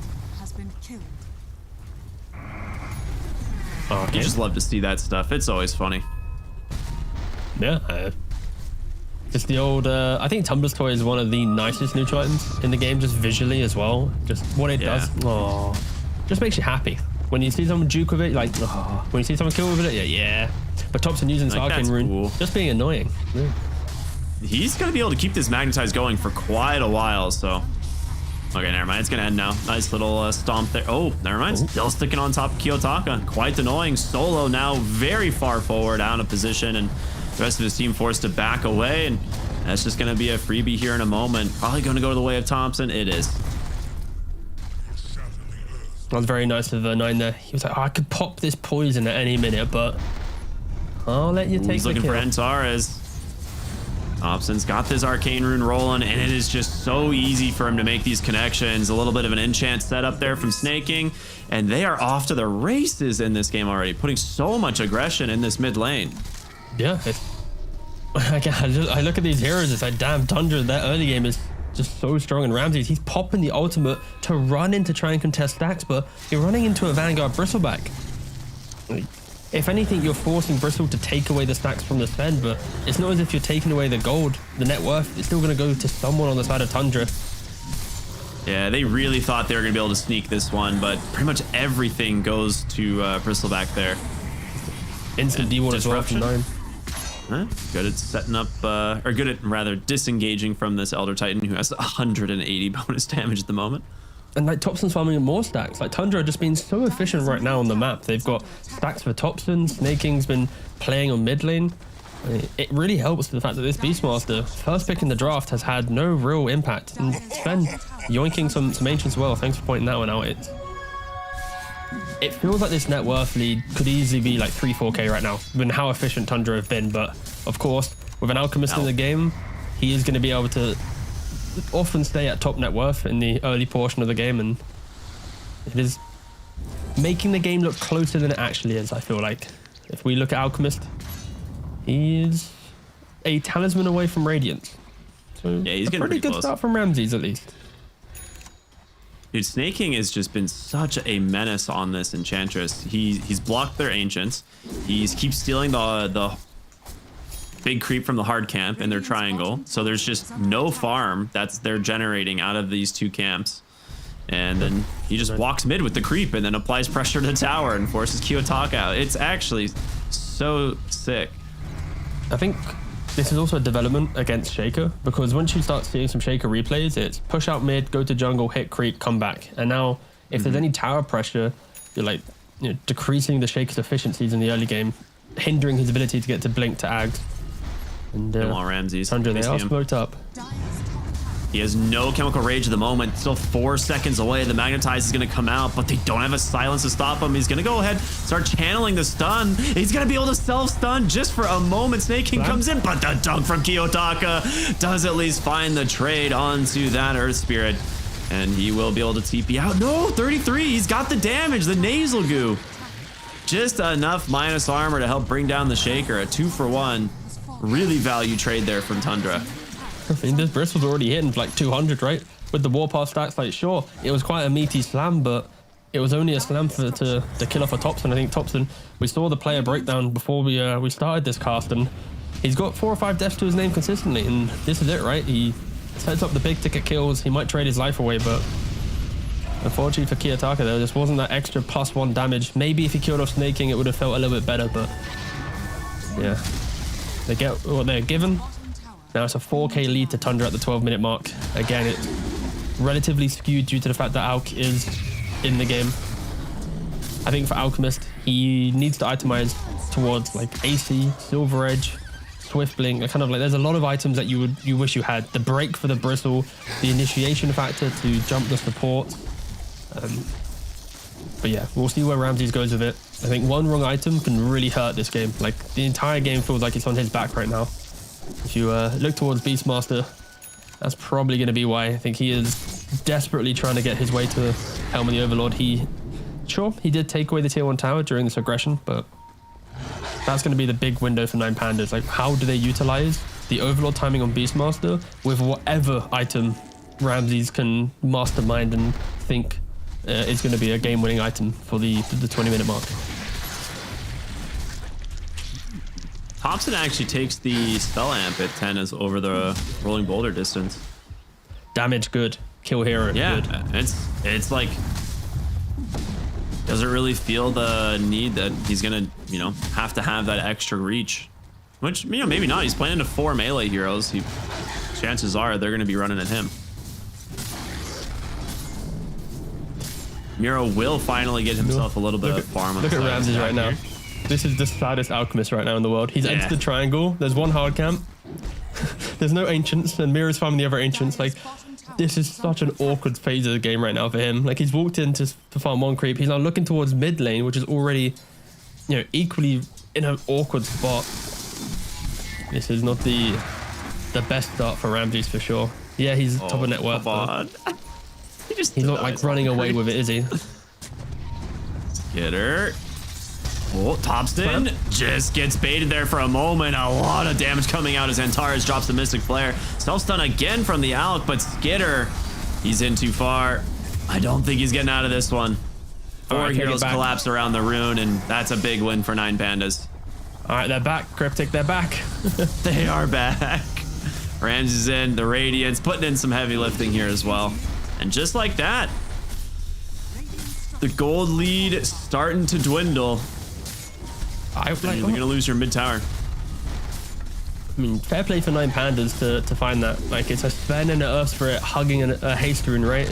Okay. You just love to see that stuff. It's always funny. Yeah. Just the old... I think Tumbler's toy is one of the nicest neutral items in the game, just visually as well. Just what it does. Oh, just makes you happy. When you see someone juke with it, like, oh. When you see someone kill with it, yeah. But Topson using his arcane rune, just being annoying. Yeah. He's going to be able to keep this magnetize going for quite a while, so... Okay, never mind. It's going to end now. Nice little stomp there. Oh, never mind. Still sticking on top of Kiyotaka. Quite annoying. Solo now very far forward, out of position, and the rest of his team forced to back away, and that's just going to be a freebie here in a moment. Probably going to go the way of Topson. It is. That was very nice of 9 there. He was like, oh, I could pop this poison at any minute, but I'll let you take He's the looking kill. for Antares. Topson's got this arcane rune rolling, and it is just so easy for him to make these connections. A little bit of an enchant setup there from Sneyking, and they are off to the races in this game already, putting so much aggression in this mid lane. Yeah, I look at these heroes, it's like, damn, Tundra, that early game is just so strong, and Ramses, he's popping the ultimate to run in to try and contest stacks, but you're running into a Vanguard Bristleback. Like, if anything, you're forcing Bristle to take away the stacks from the spend, but it's not as if you're taking away the gold, the net worth. It's still going to go to someone on the side of Tundra. Yeah, they really thought they were going to be able to sneak this one, but pretty much everything goes to Bristleback there. Instant D1 as well from 9. Huh? Good at setting up, or good at rather disengaging from this Elder Titan, who has 180 bonus damage at the moment. And like Topson's farming more stacks. Like Tundra just being so efficient right now on the map. They've got stacks for Topson. Snaking's been playing on mid lane. It really helps the fact that this Beastmaster, first pick in the draft, has had no real impact. And Sven yoinking some ancients well. Thanks for pointing that one out. It feels like this net worth lead could easily be like 3-4k right now, given how efficient Tundra have been. But of course, with an Alchemist in the game, he is going to be able to often stay at top net worth in the early portion of the game, and it is making the game look closer than it actually is. I feel like if we look at Alchemist, he is a talisman away from Radiance. So yeah, he's getting pretty good close. Start from Ramses at least. Dude, Sneyking has just been such a menace on this Enchantress. He's blocked their Ancients. He keeps stealing the big creep from the hard camp in their triangle. So there's just no farm they're generating out of these two camps. And then he just walks mid with the creep and then applies pressure to the tower and forces Kitrak out. It's actually so sick. I think this is also a development against Shaker, because once you start seeing some Shaker replays, it's push out mid, go to jungle, hit creep, come back. And now if there's any tower pressure, you're like, you know, decreasing the Shaker's efficiencies in the early game, hindering his ability to get to blink to Ags. And Come on, Ramses. Tundra, they are smoked up. He has no chemical rage at the moment. Still 4 seconds away. The magnetize is going to come out, but they don't have a silence to stop him. He's going to go ahead, start channeling the stun. He's going to be able to self-stun just for a moment. Sneyking comes in, but the dunk from Kitrak does at least find the trade onto that Earth Spirit. And he will be able to TP out. No, 33. He's got the damage, the nasal goo. Just enough minus armor to help bring down the Shaker. A 2-for-1. Really value trade there from Tundra. I mean, this Bristle's already hitting like 200, right? With the Warpath stats, like, sure, it was quite a meaty slam, but it was only a slam to kill off a Topson. I think Topson, we saw the player breakdown before we started this cast, and he's got 4 or 5 deaths to his name consistently, and this is it, right? He sets up the big ticket kills. He might trade his life away, but unfortunately for Kitrak, there just wasn't that extra +1 damage. Maybe if he killed off Sneyking, it would have felt a little bit better, but yeah, they get what they're given. Now it's a 4k lead to Tundra at the 12-minute mark. Again, it's relatively skewed due to the fact that Alk is in the game. I think for Alchemist, he needs to itemize towards like AC, Silver Edge, Swift Blink. Kind of like, there's a lot of items that you wish you had. The break for the Bristle, the initiation factor to jump the support. But yeah, we'll see where Ramses goes with it. I think one wrong item can really hurt this game. Like, the entire game feels like it's on his back right now. If you look towards Beastmaster, that's probably going to be why. I think he is desperately trying to get his way to Helm of the Overlord. He did take away the tier 1 tower during this aggression, but that's going to be the big window for 9Pandas. Like, how do they utilize the Overlord timing on Beastmaster with whatever item Ramses can mastermind and think is going to be a game-winning item for the 20-minute mark. Topson actually takes the spell amp at 10 as over the rolling boulder distance. Damage good, kill hero yeah, good. It's like, doesn't really feel the need that he's gonna, have to have that extra reach. Which, maybe not. He's playing into 4 melee heroes. Chances are they're gonna be running at him. Miro will finally get himself a little bit of farm. Look at Ramses right now. This is the saddest Alchemist right now in the world. He's entered the triangle. There's one hard camp. There's no ancients, and Miro's farming the other ancients. Like, this is such an awkward phase of the game right now for him. Like, he's walked in to farm 1 creep. He's now looking towards mid lane, which is already, equally in an awkward spot. This is not the best start for Ramses for sure. Yeah, he's top of net worth. He's not like running away with it, is he? Get her. Oh, Topson just gets baited there for a moment. A lot of damage coming out as Antares drops the Mystic Flare. Self-stun again from the Alk, but Skitter, he's in too far. I don't think he's getting out of this one. 4 heroes collapse around the rune, and that's a big win for 9Pandas. All right, they're back. Cryptic, they're back. They are back. Ramses in, the Radiance, putting in some heavy lifting here as well. And just like that, the gold lead starting to dwindle. You're going to lose your mid tower. I mean, fair play for 9Pandas to find that. Like, it's a Sven and an Earth Spirit hugging a haste rune, right?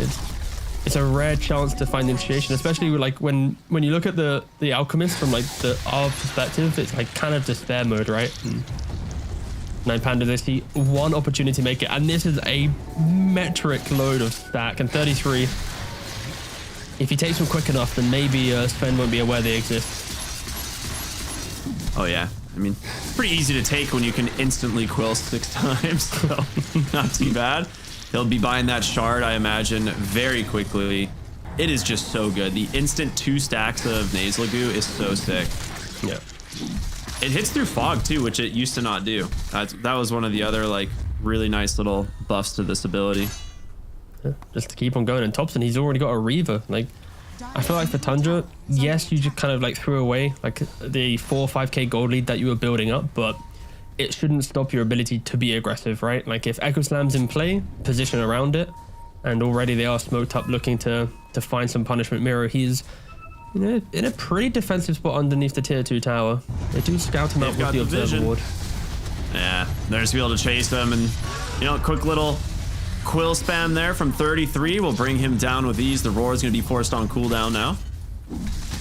It's a rare chance to find initiation, especially with, like, when you look at the Alchemist from like our perspective, it's like kind of despair mode, right? And 9Pandas, they see one opportunity to make it, and this is a metric load of stack, and 33. If he takes them quick enough, then maybe Sven won't be aware they exist. Oh yeah, I mean, pretty easy to take when you can instantly quill 6 times, so not too bad. He'll be buying that shard, I imagine, very quickly. It is just so good. The instant 2 stacks of Nasal Goo is so sick. Yeah. It hits through fog too, which it used to not do. That was one of the other like really nice little buffs to this ability. Yeah, just to keep on going. And Topson, he's already got a Reaver. Like, I feel like for Tundra, yes, you just kind of like threw away like the 4 or 5k gold lead that you were building up, but it shouldn't stop your ability to be aggressive, right? Like, if Echo Slam's in play, position around it. and already they are smoked up looking to find some punishment. Miro, he's in a pretty defensive spot underneath the tier 2 tower. They do scout him out with the observer ward. Yeah, they're just be able to chase them, and quick little quill spam there from 33 will bring him down with ease. The roar is going to be forced on cooldown now.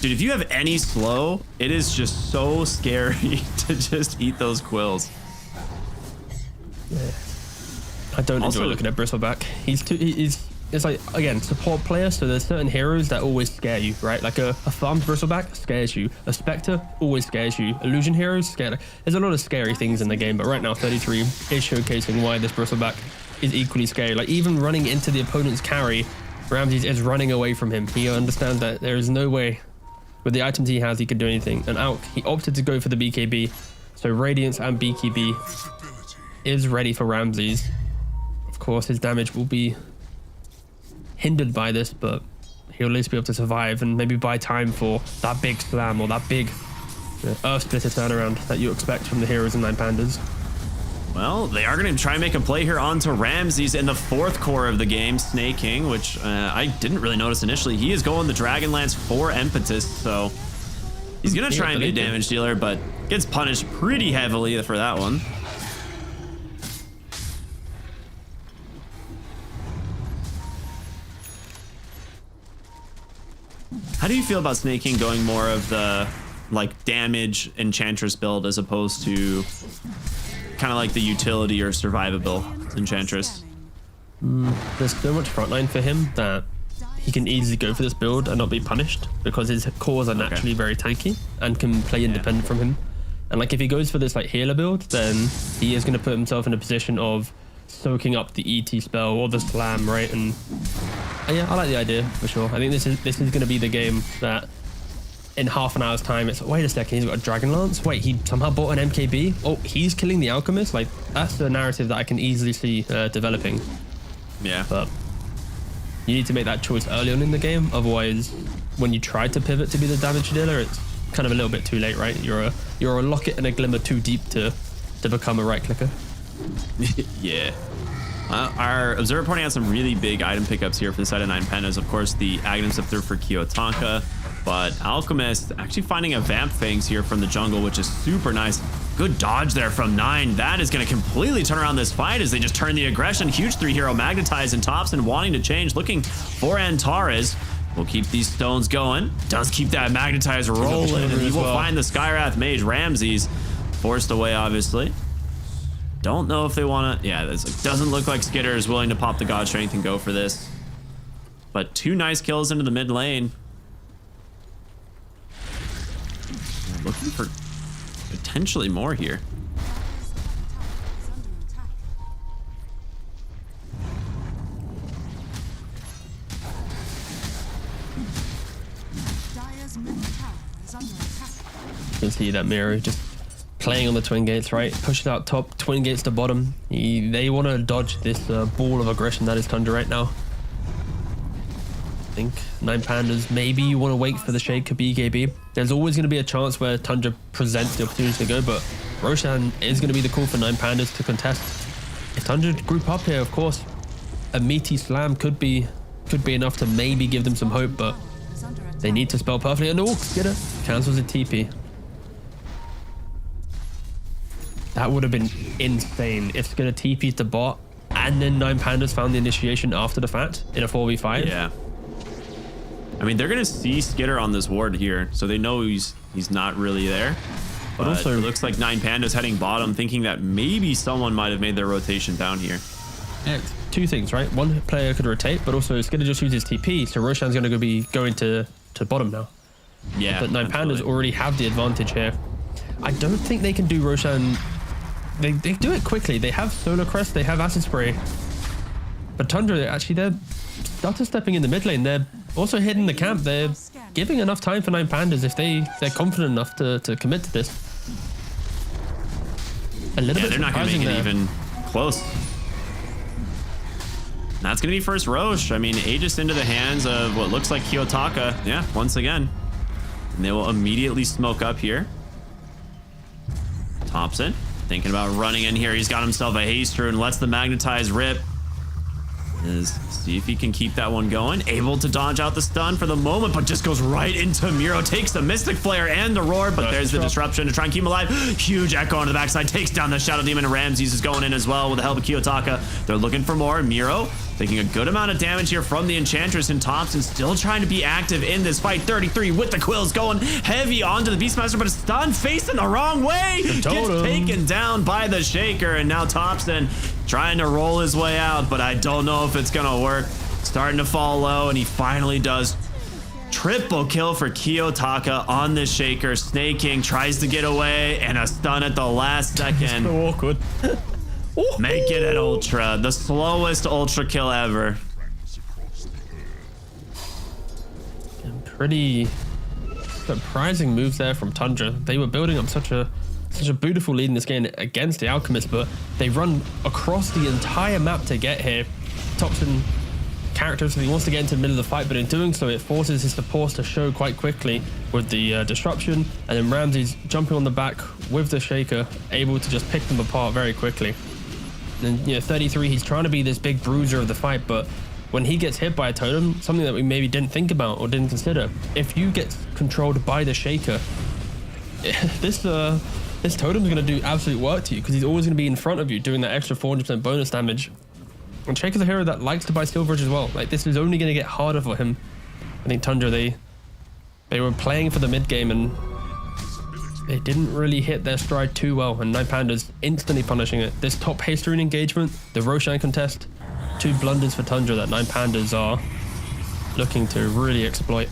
Dude, if you have any slow, it is just so scary to just eat those quills. Yeah. I don't enjoy looking at Bristleback. It's like, again, support player, so there's certain heroes that always scare you, right? Like a farmed Bristleback scares you. A Spectre always scares you. Illusion heroes scare. There's a lot of scary things in the game, but right now 33 is showcasing why this Bristleback is equally scary. Like, even running into the opponent's carry, Ramses is running away from him. He understands that there is no way, with the items he has, he could do anything. And he opted to go for the BKB, so Radiance and BKB is ready for Ramses. Of course, his damage will be hindered by this, but he'll at least be able to survive and maybe buy time for that big slam or that big Earth Splitter turnaround that you expect from the heroes in 9 Pandas. Well, they are going to try and make a play here onto Ramses in the 4th core of the game, Sneyking, which I didn't really notice initially. He is going the Dragonlance for Impetus, so he's going to try and be a damage dealer, but gets punished pretty heavily for that one. How do you feel about Sneyking going more of the damage Enchantress build as opposed to kind of like the utility or survivable Enchantress? There's so much frontline for him that he can easily go for this build and not be punished because his cores are naturally very tanky and can play independent from him. And like if he goes for this healer build, then he is going to put himself in a position of soaking up the ET spell or the slam, right? And yeah, I like the idea for sure. I think this is going to be the game that in half an hour's time it's wait a second, he's got a Dragon Lance, wait, he somehow bought an MKB, oh, he's killing the Alchemist. Like, that's the narrative that I can easily see developing. Yeah, but you need to make that choice early on in the game, otherwise when you try to pivot to be the damage dealer, it's kind of a little bit too late, right? You're a Locket and a Glimmer too deep to become a right clicker. Yeah. Our Observer pointing out some really big item pickups here for the side of 9 Pandas. Of course, the Aghanim Scepter for Kiyotaka, but Alchemist actually finding a Vamp Fangs here from the jungle, which is super nice. Good dodge there from 9. That is going to completely turn around this fight as they just turn the aggression. Huge 3-hero Magnetize and Topson wanting to change, looking for Antares. We'll keep these stones going. Does keep that Magnetize rolling, and he will find the Skywrath Mage. Ramses forced away, obviously. Don't know if they want to. Yeah, this doesn't look like Skitter is willing to pop the God Strength and go for this. But 2 nice kills into the mid lane. Looking for potentially more here. You can see that Miro just playing on the twin gates, right? Pushes out top, twin gates to bottom. They want to dodge this ball of aggression that is Tundra right now. I think 9 Pandas, maybe you want to wait for the Shake BKB. There's always going to be a chance where Tundra presents the opportunity to go, but Roshan is going to be the call for 9 Pandas to contest. If Tundra group up here, of course, a meaty slam could be enough to maybe give them some hope, but they need to spell perfectly. And Skitter cancels a TP. That would have been insane if Skitter TP's the bot and then 9 Pandas found the initiation after the fact in a 4v5. Yeah. I mean, they're going to see Skitter on this ward here, so they know he's not really there. But also, it looks like 9 Pandas heading bottom, thinking that maybe someone might have made their rotation down here. Yeah, 2 things, right? One player could rotate, but also Skitter just uses TP, so Roshan's going to be going to bottom now. Yeah. But 9 Pandas already have the advantage here. I don't think they can do Roshan. They do it quickly. They have Solar Crest, they have Acid Spray. But Tundra, actually, they're stutter stepping in the mid lane. They're also hitting the camp. They're giving enough time for 9 Pandas if they're confident enough to commit to this. A little bit they're not going to make it even close. That's going to be first Roche. I mean, Aegis into the hands of what looks like Kiyotaka. Yeah, once again. And they will immediately smoke up here. Topson thinking about running in here. He's got himself a haste rune, lets the Magnetize rip. See if he can keep that one going. Able to dodge out the stun for the moment, but just goes right into Miro. Takes the Mystic Flare and the Roar, but there's the disruption to try and keep him alive. Huge Echo on the backside. Takes down the Shadow Demon, and Ramses is going in as well with the help of Kiyotaka. They're looking for more. Miro taking a good amount of damage here from the Enchantress, and Topson still trying to be active in this fight. 33 with the Quills going heavy onto the Beastmaster, but it's stunned, facing the wrong way. Gets taken down by the Shaker, and now Topson trying to roll his way out, but I don't know if it's gonna work. Starting to fall low, and he finally does. Triple kill for Kiyotaka on the Shaker. Sneyking tries to get away, and a stun at the last second. So awkward. Make it an Ultra. The slowest Ultra kill ever. Pretty surprising moves there from Tundra. They were building up such a beautiful lead in this game against the Alchemist, but they run across the entire map to get here. Topson characteristically he wants to get into the middle of the fight, but in doing so it forces his supports to show quite quickly with the disruption, and then Ramses jumping on the back with the Shaker, able to just pick them apart very quickly. And 33, he's trying to be this big bruiser of the fight, but when he gets hit by a totem, something that we maybe didn't think about or didn't consider, if you get controlled by the Shaker, this totem's going to do absolute work to you, because he's always going to be in front of you doing that extra 400% bonus damage. And Shaker's a hero that likes to buy Silverage as well. Like, this is only going to get harder for him. I think Tundra, they were playing for the mid game, and they didn't really hit their stride too well, and Nine Pandas instantly punishing it. This top haste rune engagement, the Roshan contest, 2 blunders for Tundra that Nine Pandas are looking to really exploit.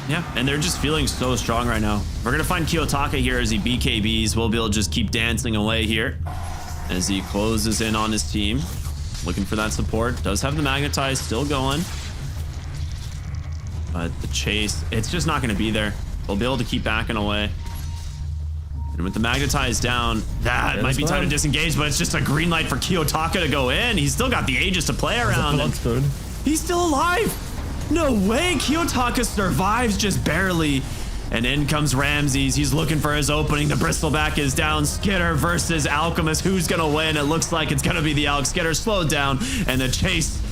Yeah, and they're just feeling so strong right now. We're gonna find Kiyotaka here as he BKBs. We'll be able to just keep dancing away here as he closes in on his team. Looking for that support. Does have the Magnetize still going. But the chase, it's just not gonna be there. They'll be able to keep backing away. And with the Magnetize down, that might be time to disengage, but it's just a green light for Kiyotaka to go in. He's still got the Aegis to play around. He's still alive. No way. Kiyotaka survives just barely. And in comes Ramses. He's looking for his opening. The Bristleback is down. Skitter versus Alchemist. Who's going to win? It looks like it's going to be the Alch. Skitter slowed down, and the chase,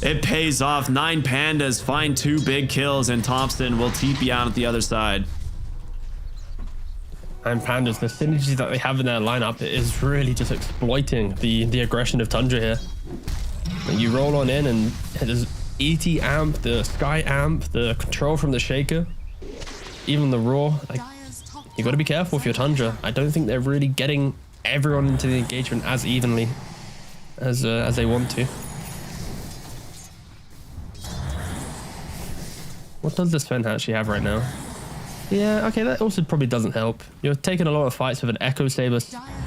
it pays off. Nine Pandas find 2 big kills, and Topson will TP out at the other side. And Pandas, the synergy that they have in their lineup is really just exploiting the aggression of Tundra here. And you roll on in, and there's ET amp, the Sky amp, the control from the Shaker, even the Roar. Like, you got to be careful with your Tundra. I don't think they're really getting everyone into the engagement as evenly as they want to. What does the Sven actually have right now? Yeah, okay, that also probably doesn't help. You're taking a lot of fights with an Echo Saber.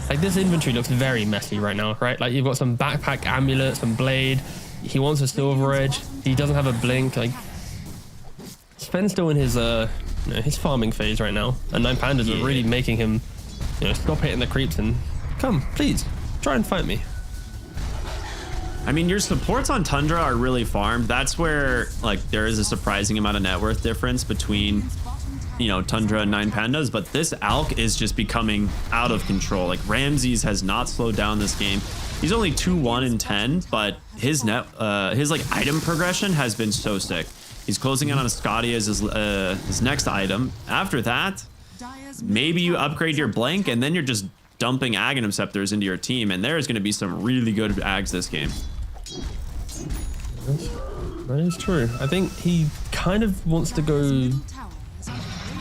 Like, this inventory looks very messy right now, right? Like, you've got some backpack amulet, some blade. He wants a Silver Edge. He doesn't have a blink. Like, Sven's still in his farming phase right now, and Nine Pandas are really making him, stop hitting the creeps and come, please, try and fight me. I mean, your supports on Tundra are really farmed. That's where, like, there is a surprising amount of net worth difference between, Tundra and Nine Pandas, but this Alch is just becoming out of control. Like, Ramses has not slowed down this game. He's only 2-1 in 10, but his item progression has been so sick. He's closing in on a Scotty as his next item. After that, maybe you upgrade your Blank, and then you're just dumping Aghanim Scepters into your team, and there's going to be some really good Ags this game. That is true. I think he kind of wants to go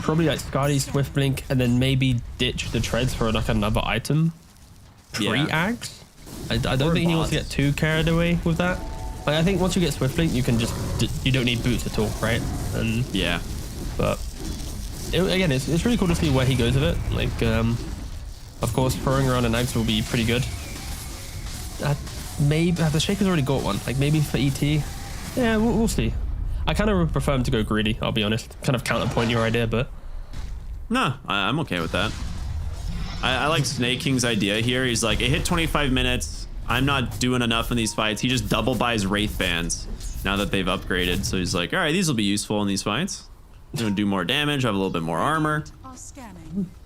probably like Scotty, Swift Blink, and then maybe ditch the treads for like another item. Pre-Ags? I don't think he wants to get too carried away with that. Like, I think once you get Swift Blink, you can you don't need boots at all, right? And yeah. But again, it's really cool to see where he goes with it. Like, of course, throwing around an Ags will be pretty good. Maybe the Shaker's already got one. Like, maybe for ET. Yeah, we'll see. I kind of prefer him to go greedy, I'll be honest. Kind of counterpoint your idea, but no, I'm okay with that. I like Snaking's idea here. He's like, it hit 25 minutes. I'm not doing enough in these fights. He just double buys Wraith Bands now that they've upgraded. So he's like, all right, these will be useful in these fights. I'm gonna do more damage, have a little bit more armor.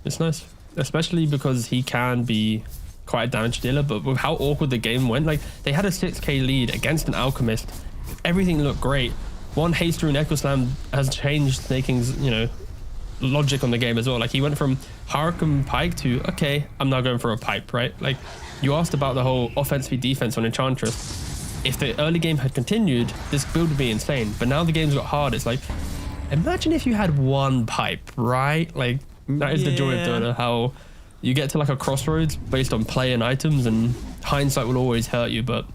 It's nice, especially because he can be quite a damage dealer, but with how awkward the game went, like they had a 6k lead against an Alchemist. Everything looked great. One haste rune Echo Slam has changed Snaking's, you know, logic on the game as well. Like he went from Hurricane Pike to, okay, I'm now going for a pipe, right? Like you asked about the whole offense v defense on Enchantress. If the early game had continued, this build would be insane. But now the game's got hard. It's like, imagine if you had one pipe, right? Like that is the joy of Dota, how you get to like a crossroads based on play and items, and hindsight will always hurt you. But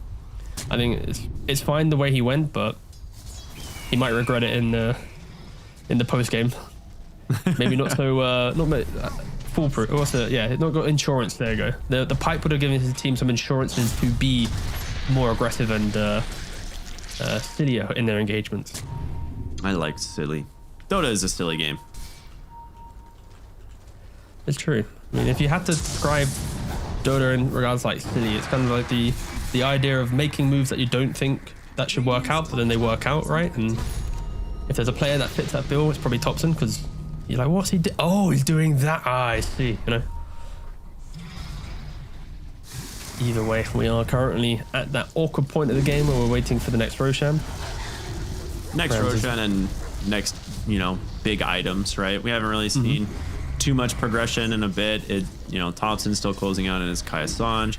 I think it's fine the way he went, but he might regret it in the post game. Maybe not so foolproof. What's the not got insurance. There you go. The pipe would have given his team some insurances to be more aggressive and sillier in their engagements. I like silly. Dota is a silly game. It's true. I mean, if you had to describe Dota in regards like silly, it's kind of like the idea of making moves that you don't think that should work out, but then they work out, right? And if there's a player that fits that bill, it's probably Topson, because you're like, what's he doing? Oh, he's doing that. Ah, I see, you know. Either way, we are currently at that awkward point of the game where we're waiting for the next Roshan. Next Roshan and next, you know, big items, right? We haven't really seen too much progression in a bit. You know, Topson's still closing out in his Kai Sanj.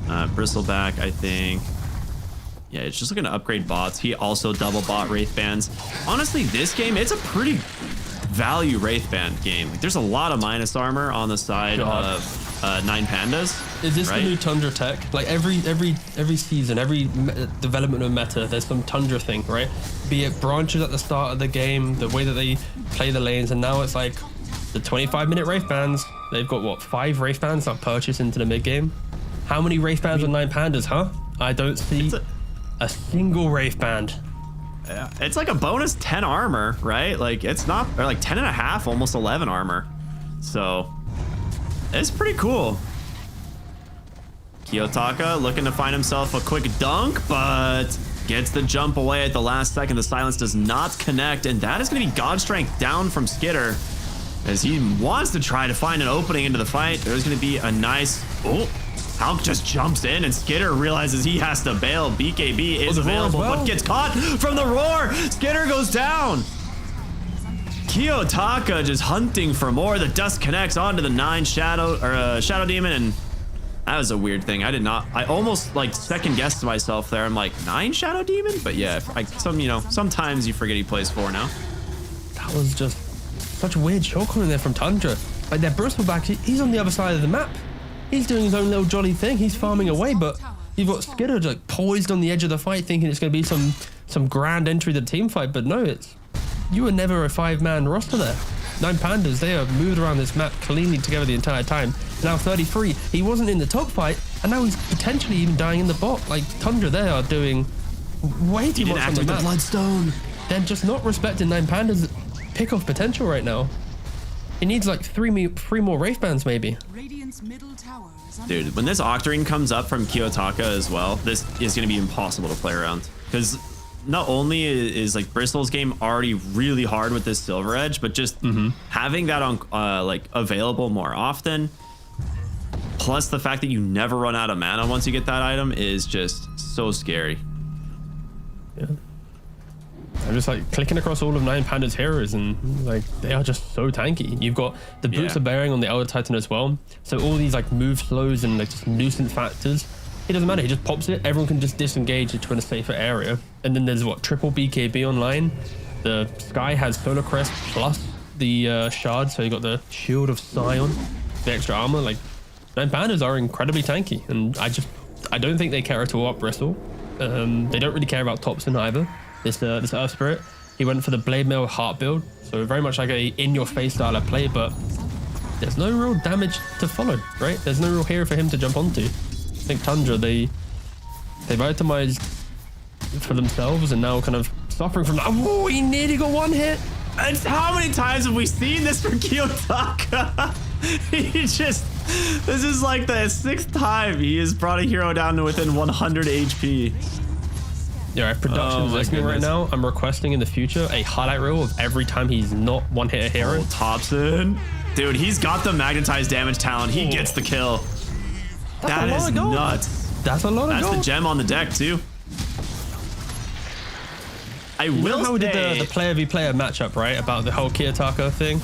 Bristleback, I think. Yeah, it's just looking to upgrade bots. He also double bot Wraith Bands. Honestly, this game, it's a pretty value Wraith Band game. Like, there's a lot of minus armor on the side of 9 Pandas. Is this the new Tundra tech? Like every season, every development of meta, there's some Tundra thing, right? Be it branches at the start of the game, the way that they play the lanes, and now it's like the 25-minute Wraith Bands. They've got what, 5 Wraith Bands that purchase into the mid game? How many Wraith Bands on 9 Pandas, huh? I don't see a single Wraith Band. Yeah, it's like a bonus 10 armor, right? Like it's not, or like 10 and a half, almost 11 armor. So it's pretty cool. Kiyotaka looking to find himself a quick dunk, but gets the jump away at the last second. The silence does not connect, and that is going to be God Strength down from Skitter as he wants to try to find an opening into the fight. There's going to be a nice... Oh, Hulk just jumps in, and Skitter realizes he has to bail. BKB is available, but gets caught from the roar. Skitter goes down. Kiyotaka just hunting for more. The dust connects onto the 9 Shadow Demon, and that was a weird thing. I almost like second guessed myself there. I'm like, 9 Shadow Demon? But yeah, sometimes you forget he plays 4 now. That was just such a weird shotgun in there from Tundra. Like their Bristleback, he's on the other side of the map. He's doing his own little jolly thing. He's farming away, but you've got Skitter like poised on the edge of the fight, thinking it's going to be some grand entry to the team fight. But no, you were never a 5-man roster there. 9 Pandas, they have moved around this map cleanly together the entire time. Now 33, he wasn't in the top fight, and now he's potentially even dying in the bot. Like Tundra, they are doing way too much on the map. Bloodstone. They're just not respecting 9 Pandas' pick-off potential right now. He needs like 3 more Wraith Bands maybe. Dude, when this Octarine comes up from Kiyotaka as well, this is going to be impossible to play around. Because not only is like Bristol's game already really hard with this Silver Edge, but just having that on like available more often, plus the fact that you never run out of mana once you get that item is just so scary. Yeah. I'm just like clicking across all of 9 Panda's heroes, and like they are just so tanky. You've got the Boots of Bearing on the Elder Titan as well, so all these like move slows and like just nuisance factors, it doesn't matter. He just pops it, everyone can just disengage into a safer area. And then there's what, triple BKB online. The Sky has Solar Crest plus the shard, so you got the Shield of Scion, the extra armor. Like 9 Pandas are incredibly tanky, and I don't think they care at all about Bristle. They don't really care about Topson either. This Earth Spirit, he went for the Blade Mail Heart build, so very much like a in-your-face style of play, but there's no real damage to follow, right? There's no real hero for him to jump onto. I think Tundra, they've itemized for themselves and now kind of suffering from that. Oh, he nearly got 1 hit. And how many times have we seen this from Kiyotaka? This is like the 6th time he has brought a hero down to within 100 HP. Yeah, production's listening right now. I'm requesting in the future a highlight reel of every time he's not one-hit a hero. Topson. Dude, he's got the magnetized damage talent. He gets the kill. That is nuts. That's a lot of gold. That's the gem on the deck too. I You know will how we did say, the player v player matchup, right? About the whole Kitrak thing.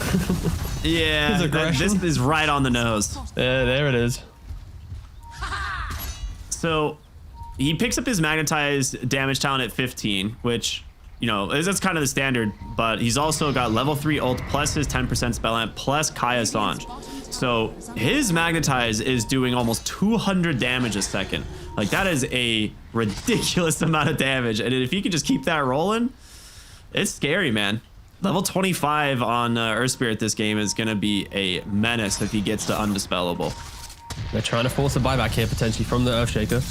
yeah, this is right on the nose. There it is. So he picks up his magnetized damage talent at 15, which, you know, that's kind of the standard, but he's also got level 3 ult plus his 10% spell amp plus Kaya Sange. So his magnetize is doing almost 200 damage a second. Like, that is a ridiculous amount of damage. And if he can just keep that rolling, it's scary, man. Level 25 on Earth Spirit this game is going to be a menace if he gets to Undispellable. They're trying to force a buyback here, potentially, from the Earthshaker.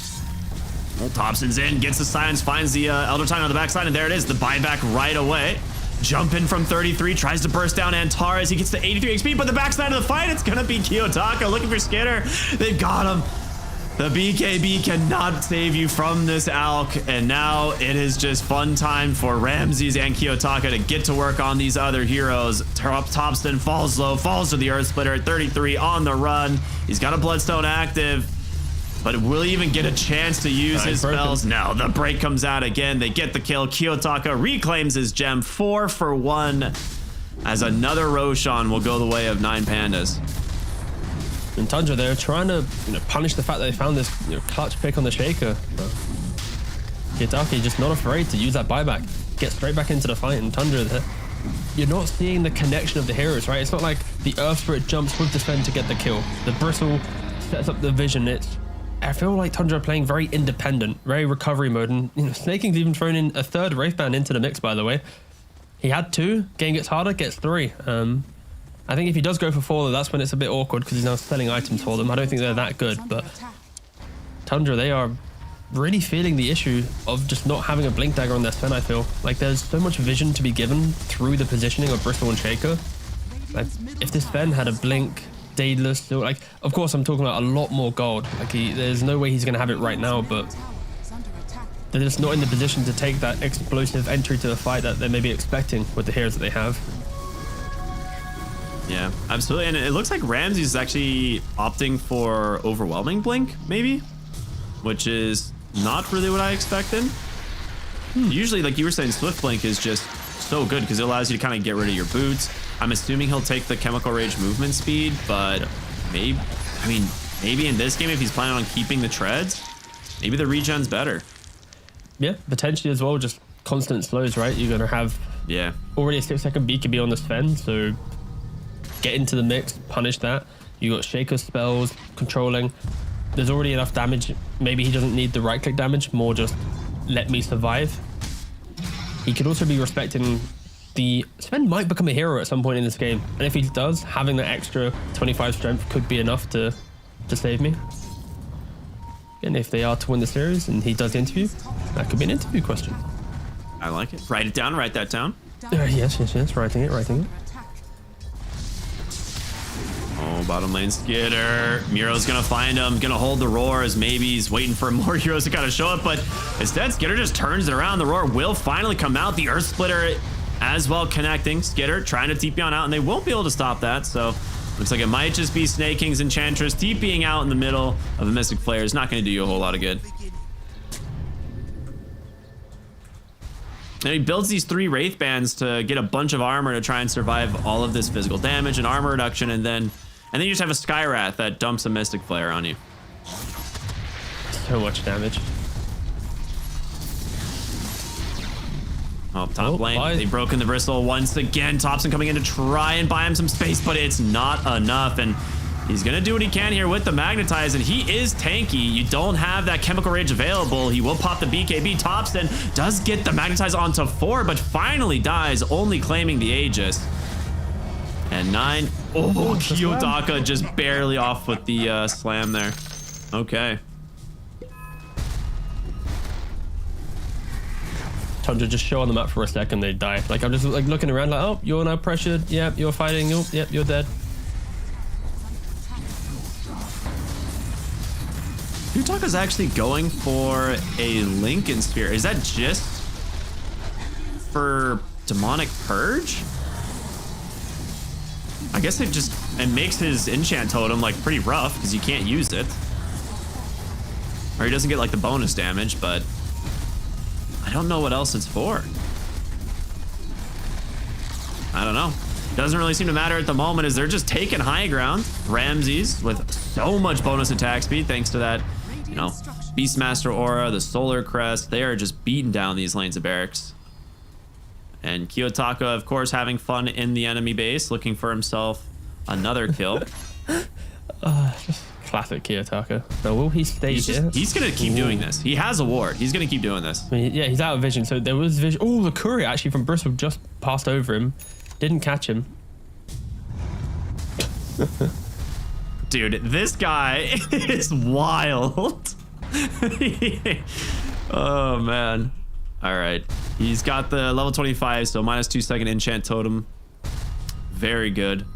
Well, Topson's in, gets the silence, finds the Elder Titan on the backside, and there it is, the buyback right away. Jumping from 33, tries to burst down Antares. He gets to 83 XP, but the backside of the fight, it's going to be Kitrak looking for Skitter. They've got him. The BKB cannot save you from this Alk, and now it is just fun time for Ramses and Kitrak to get to work on these other heroes. Topson falls low, falls to the Earth Splitter at 33 on the run. He's got a Bloodstone active, but will he even get a chance to use his spells? No, the break comes out again. They get the kill. Kitrak reclaims his gem 4 for 1 as another Roshan will go the way of 9 Pandas. And Tundra, they're trying to punish the fact that they found this clutch pick on the Shaker. Kitrak just not afraid to use that buyback, get straight back into the fight. And Tundra, you're not seeing the connection of the heroes, right? It's not like the Earth Spirit jumps with the Sven to get the kill. The Bristle sets up the vision. I feel like Tundra are playing very independent, very recovery mode. And Snaking's even thrown in a third Wraith Band into the mix, by the way. He had 2, game gets harder, gets 3. I think if he does go for 4, that's when it's a bit awkward because he's now selling items for them. I don't think they're that good, but Tundra, they are really feeling the issue of just not having a Blink Dagger on their Sven, I feel. Like, there's so much vision to be given through the positioning of Bristle and Shaker. Like, if this Sven had a Blink, Daedalus, still, like, of course I'm talking about a lot more gold. Like, there's no way he's going to have it right now, but they're just not in the position to take that explosive entry to the fight that they may be expecting with the heroes that they have. Yeah, absolutely. And it looks like Ramses is actually opting for Overwhelming Blink, maybe, which is not really what I expected. Usually, like you were saying, Swift Blink is just so good because it allows you to kind of get rid of your boots. I'm assuming he'll take the Chemical Rage movement speed, but maybe in this game, if he's planning on keeping the treads, maybe the regen's better. Yeah, potentially as well, just constant slows, right? You're going to have already a 6-second BKB on the Sven, so get into the mix, punish that. You got Shaker spells, controlling. There's already enough damage. Maybe he doesn't need the right-click damage, more just let me survive. He could also be respecting the Sven might become a hero at some point in this game, and if he does, having that extra 25 strength could be enough to save me. And if they are to win the series and he does the interview, that could be an interview question. I like it. Write it down. Write that down. Yes. Writing it. Oh, bottom lane Skitter. Miro's gonna find him, gonna hold the roar as maybe he's waiting for more heroes to kind of show up, but instead Skitter just turns it around. The roar will finally come out. The Earth Splitter as well connecting. Skitter trying to TP on out, and they won't be able to stop that, so looks like it might just be Snaking's Enchantress TPing out in the middle of a Mystic Flare. Is not gonna do you a whole lot of good. And he builds these 3 Wraith Bands to get a bunch of armor to try and survive all of this physical damage and armor reduction, and then you just have a Skywrath that dumps a Mystic Flare on you. So much damage. Oh, top lane, they've broken the Bristle once again. Topson coming in to try and buy him some space, but it's not enough, and he's gonna do what he can here with the Magnetize, and he is tanky. You don't have that Chemical Rage available. He will pop the BKB. Topson does get the Magnetize onto 4, but finally dies, only claiming the Aegis. And 9. Oh, Kitrak just barely off with the slam there. Okay. Tundra just show on the map for a second, they die. Like, I'm just like looking around like, oh, you're now pressured. Yep, you're fighting. Oh, yep, you're dead. Kitrak is actually going for a Lincoln Sphere. Is that just for Demonic Purge? I guess it makes his enchant totem like pretty rough because you can't use it. Or he doesn't get like the bonus damage, but I don't know what else it's for. I don't know. Doesn't really seem to matter at the moment as they're just taking high ground. Ramses with so much bonus attack speed thanks to that, you know, Beastmaster aura, the Solar Crest. They are just beating down these lanes of barracks. And Kiyotaka, of course, having fun in the enemy base, looking for himself another kill. Just classic Kiyotaka. So will he stay here? He's going to keep doing this. He has a ward. He's going to keep doing this. I mean, yeah, he's out of vision. So there was vision. Oh, the courier actually from Bristol just passed over him. Didn't catch him. Dude, this guy is wild. Oh, man. All right. He's got the level 25, so -2 second enchant totem. Very good.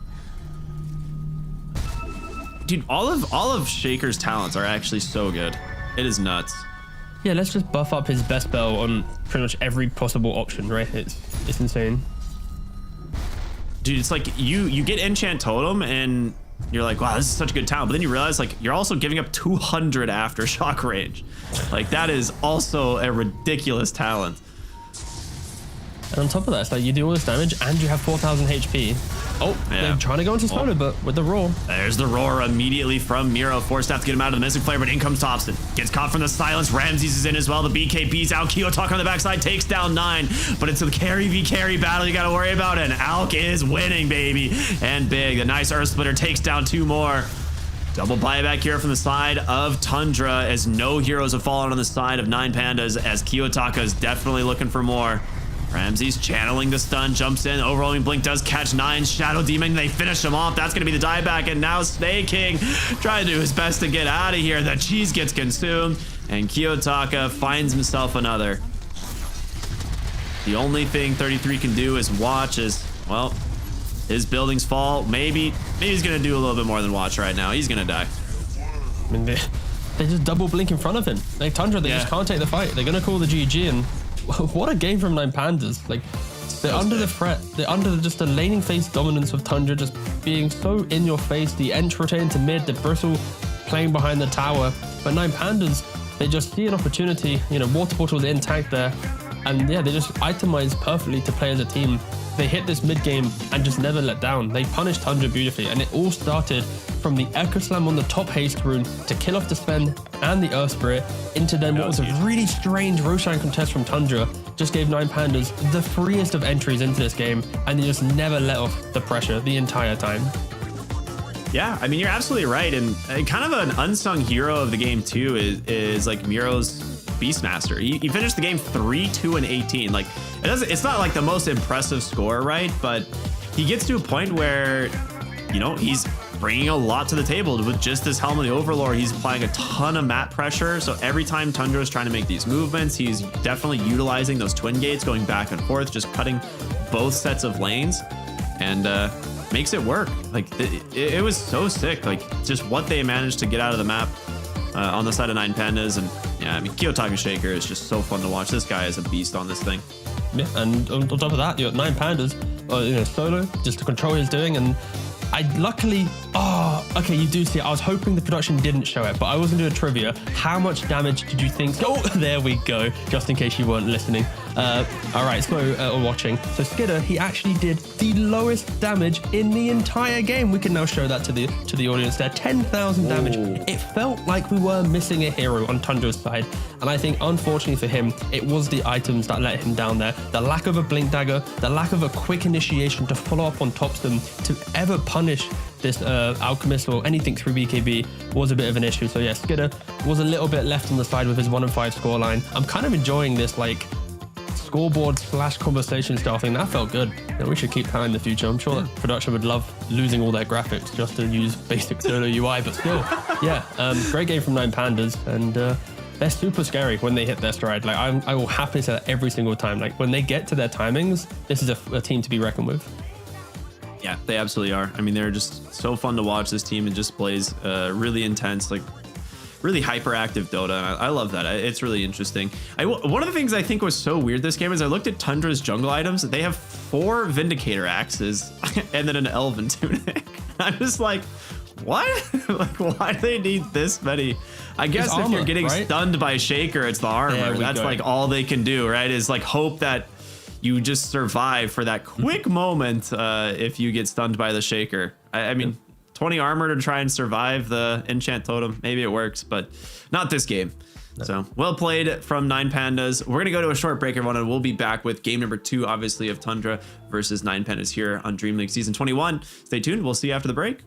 Dude, all of Shaker's talents are actually so good. It is nuts. Yeah, let's just buff up his best spell on pretty much every possible option, right? It's insane. Dude, it's like you get enchant totem and you're like, wow, this is such a good talent. But then you realize like you're also giving up 200 aftershock range. Like that is also a ridiculous talent. And on top of that, it's like you do all this damage and you have 4,000 HP. Oh, yeah. They're trying to go into solo, but with the roar. There's the roar immediately from Miro. Forced out to get him out of the Mystic Flare, but in comes Topson. Gets caught from the silence. Ramses is in as well. The BKB's out. Kiyotaka on the backside takes down 9, but it's a carry v carry battle you got to worry about. And Alk is winning, baby. And big. The nice Earth Splitter takes down 2 more. Double buyback here from the side of Tundra as no heroes have fallen on the side of 9 Pandas as Kiyotaka is definitely looking for more. Ramses channeling the stun, jumps in, overwhelming blink does catch 9, Shadow Demon, they finish him off. That's gonna be the dieback, and now Sneyking trying to do his best to get out of here. The cheese gets consumed, and Kiyotaka finds himself another. The only thing 33 can do is watch as, well, his buildings fall. Maybe he's gonna do a little bit more than watch right now. He's gonna die. I mean, they just double blink in front of him. Like Tundra, they just can't take the fight. They're gonna call the GG, and what a game from 9 Pandas. Like they're under the threat. They're under just the laning phase dominance of Tundra just being so in your face. The Ench rotating to mid, the Bristle playing behind the tower. But 9 Pandas, they just see an opportunity. You know, water portal intact there. And yeah, they just itemize perfectly to play as a team. They hit this mid game and just never let down. They punished Tundra beautifully, and it all started from the Echo Slam on the top haste rune to kill off the Sven and the Earth Spirit into then what was a really strange Roshan contest from Tundra. Just gave 9 Pandas the freest of entries into this game, and they just never let off the pressure the entire time. Yeah, I mean, you're absolutely right. And kind of an unsung hero of the game too is like Miro's Beastmaster. He finished the game 3-2-18. Like it's not like the most impressive score, right? But he gets to a point where, you know, he's bringing a lot to the table with just this Helm of the Overlord. He's applying a ton of map pressure. So every time Tundra is trying to make these movements, he's definitely utilizing those twin gates, going back and forth, just cutting both sets of lanes, and makes it work. Like it was so sick. Like just what they managed to get out of the map on the side of 9 Pandas. And yeah, I mean, Kiyotaka Shaker is just so fun to watch. This guy is a beast on this thing. Yeah, and on top of that, you got 9 Pandas, you know, solo, just to control what he's doing. And I luckily, okay, you do see it. I was hoping the production didn't show it, but I was going to do a trivia. How much damage did you think? Oh, there we go. Just in case you weren't listening. All right, so, or watching. So Skidder, he actually did the lowest damage in the entire game. We can now show that to the audience there. 10,000 damage. It felt like we were missing a hero on Tundra's side. And I think, unfortunately for him, it was the items that let him down there. The lack of a Blink Dagger, the lack of a quick initiation to follow up on Topson to ever punish this Alchemist or anything through BKB was a bit of an issue. So yeah, Skidder was a little bit left on the side with his 1-5 scoreline. I'm kind of enjoying this like scoreboard / conversation style thing. That felt good. You know, we should keep that in the future. I'm sure that production would love losing all their graphics just to use basic solo UI, but still, yeah, great game from 9 Pandas, and they're super scary when they hit their stride. Like I will happily say that every single time. Like when they get to their timings, this is a team to be reckoned with. Yeah, they absolutely are. I mean, they're just so fun to watch. This team, it just plays really intense, like really hyperactive Dota. And I love that. It's really interesting. One of the things I think was so weird this game is I looked at Tundra's jungle items. They have 4 Vindicator axes and then an Elven tunic. I'm just like, What? Like, why do they need this many? I guess It's if armor, you're getting right? stunned by Shaker, it's the armor. There we That's go. like all they can do, right? Is like hope that you just survive for that quick moment if you get stunned by the Shaker. I mean, 20 armor to try and survive the enchant totem. Maybe it works, but not this game. So well played from 9 Pandas. We're gonna go to a short break, everyone, and we'll be back with game number 2, obviously, of Tundra versus 9 Pandas here on Dreamleague Season 21. Stay tuned. We'll see you after the break.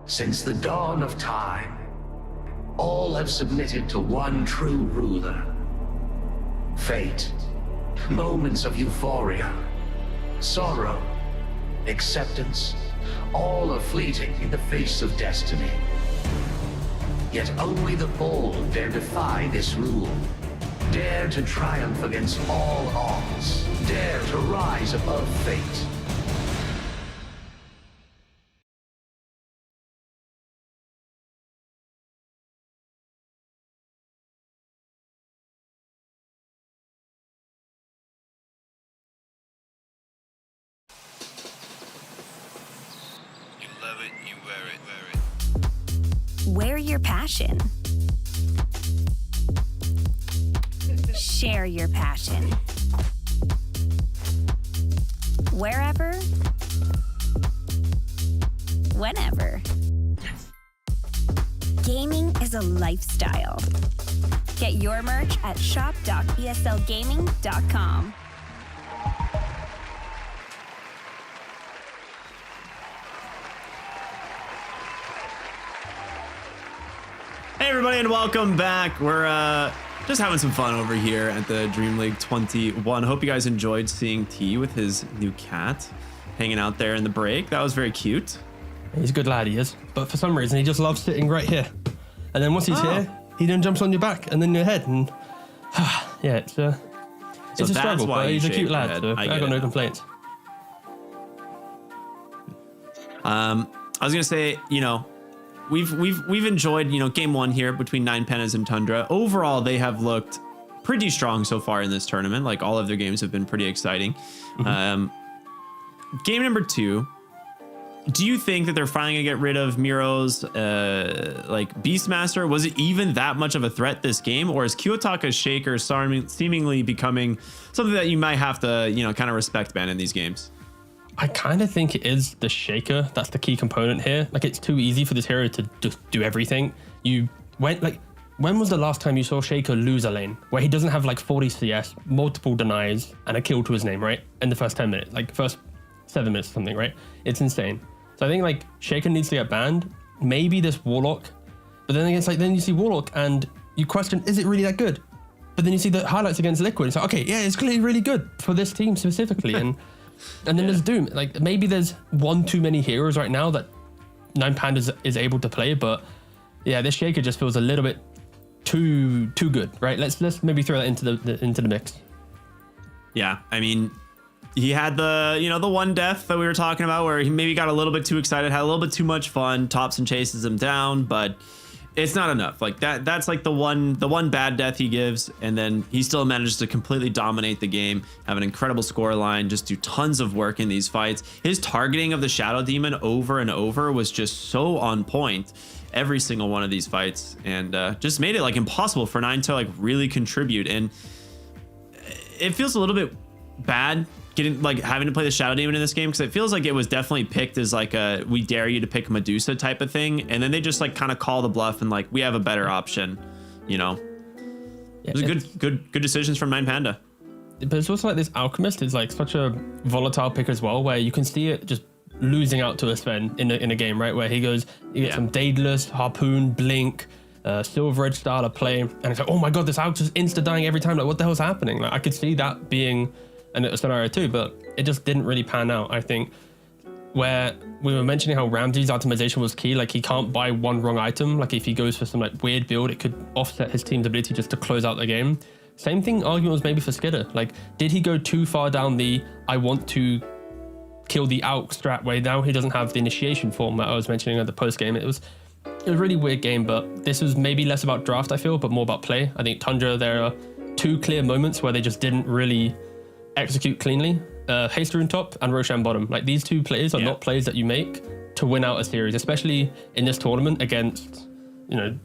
Since the dawn of time, all have submitted to one true ruler. Fate, moments of euphoria, sorrow, acceptance, all are fleeting in the face of destiny. Yet only the bold dare defy this rule. Dare to triumph against all odds. Dare to rise above fate. You love it, you wear it, wear it. Wear your passion. Share your passion. Wherever, whenever. Gaming is a lifestyle. Get your merch at shop.eslgaming.com. Hey everybody, and welcome back. We're just having some fun over here at the Dreamleague 21. Hope you guys enjoyed seeing T with his new cat hanging out there in the break. That was very cute. He's a good lad, he is. But for some reason, he just loves sitting right here. And then once he's here, he then jumps on your back and then your head. And yeah, it's a struggle, but he's a cute lad, so I got no complaints. I was gonna say, you know, we've enjoyed, you know, game one here between 9Pennas and Tundra. Overall, they have looked pretty strong so far in this tournament. Like, all of their games have been pretty exciting. Game number two, do you think that they're finally gonna get rid of Miro's like Beastmaster? Was it even that much of a threat this game, or is Kiyotaka's Shaker seemingly becoming something that you might have to, you know, kind of respect, Ben, in these games? I kind of think it is the Shaker that's the key component here. Like, it's too easy for this hero to just do everything. You went like, when was the last time you saw Shaker lose a lane where he doesn't have like 40 CS, multiple denies, and a kill to his name, right? In the first 10 minutes, like first 7 minutes or something, right? It's insane. So I think like Shaker needs to get banned. Maybe this Warlock, but then it's like, then you see Warlock and you question, is it really that good? But then you see the highlights against Liquid. It's like, okay, yeah, it's clearly really good for this team specifically. And then there's Doom. Like, maybe there's one too many heroes right now that 9Pennas is able to play, but yeah, this Shaker just feels a little bit too good, right? Let's maybe throw that into the mix. Yeah, I mean, he had the, you know, the one death that we were talking about where he maybe got a little bit too excited, had a little bit too much fun. Topson chases him down, but it's not enough. Like, that's like the one bad death he gives, and then he still manages to completely dominate the game, have an incredible score line, just do tons of work in these fights. His targeting of the Shadow Demon over and over was just so on point every single one of these fights, and just made it like impossible for 9 to like really contribute. And it feels a little bit bad having to play the Shadow Demon in this game, because it feels like it was definitely picked as like a we dare you to pick Medusa type of thing, and then they just like kind of call the bluff and like we have a better option, you know. Yeah, it was good decisions from 9Panda. But it's also like this Alchemist is like such a volatile pick as well, where you can see it just losing out to a Sven in a game, right, where he goes, you get some Daedalus, Harpoon, Blink, Silver Edge style of play, and it's like, oh my god, this Alchemist is insta dying every time. Like, what the hell's happening? Like, I could see that being a scenario too, but it just didn't really pan out. I think where we were mentioning how Ramsey's optimization was key, like he can't buy one wrong item. Like, if he goes for some like weird build, it could offset his team's ability just to close out the game. Same thing argument was maybe for Skidder. Like, did he go too far down the I want to kill the Alk strat where now he doesn't have the initiation form that I was mentioning at the post game? It was a really weird game, but this was maybe less about draft, I feel, but more about play. I think Tundra, there are two clear moments where they just didn't really execute cleanly. Haster top and Roshan bottom. Like, these two plays are not plays that you make to win out a series, especially in this tournament against, you know,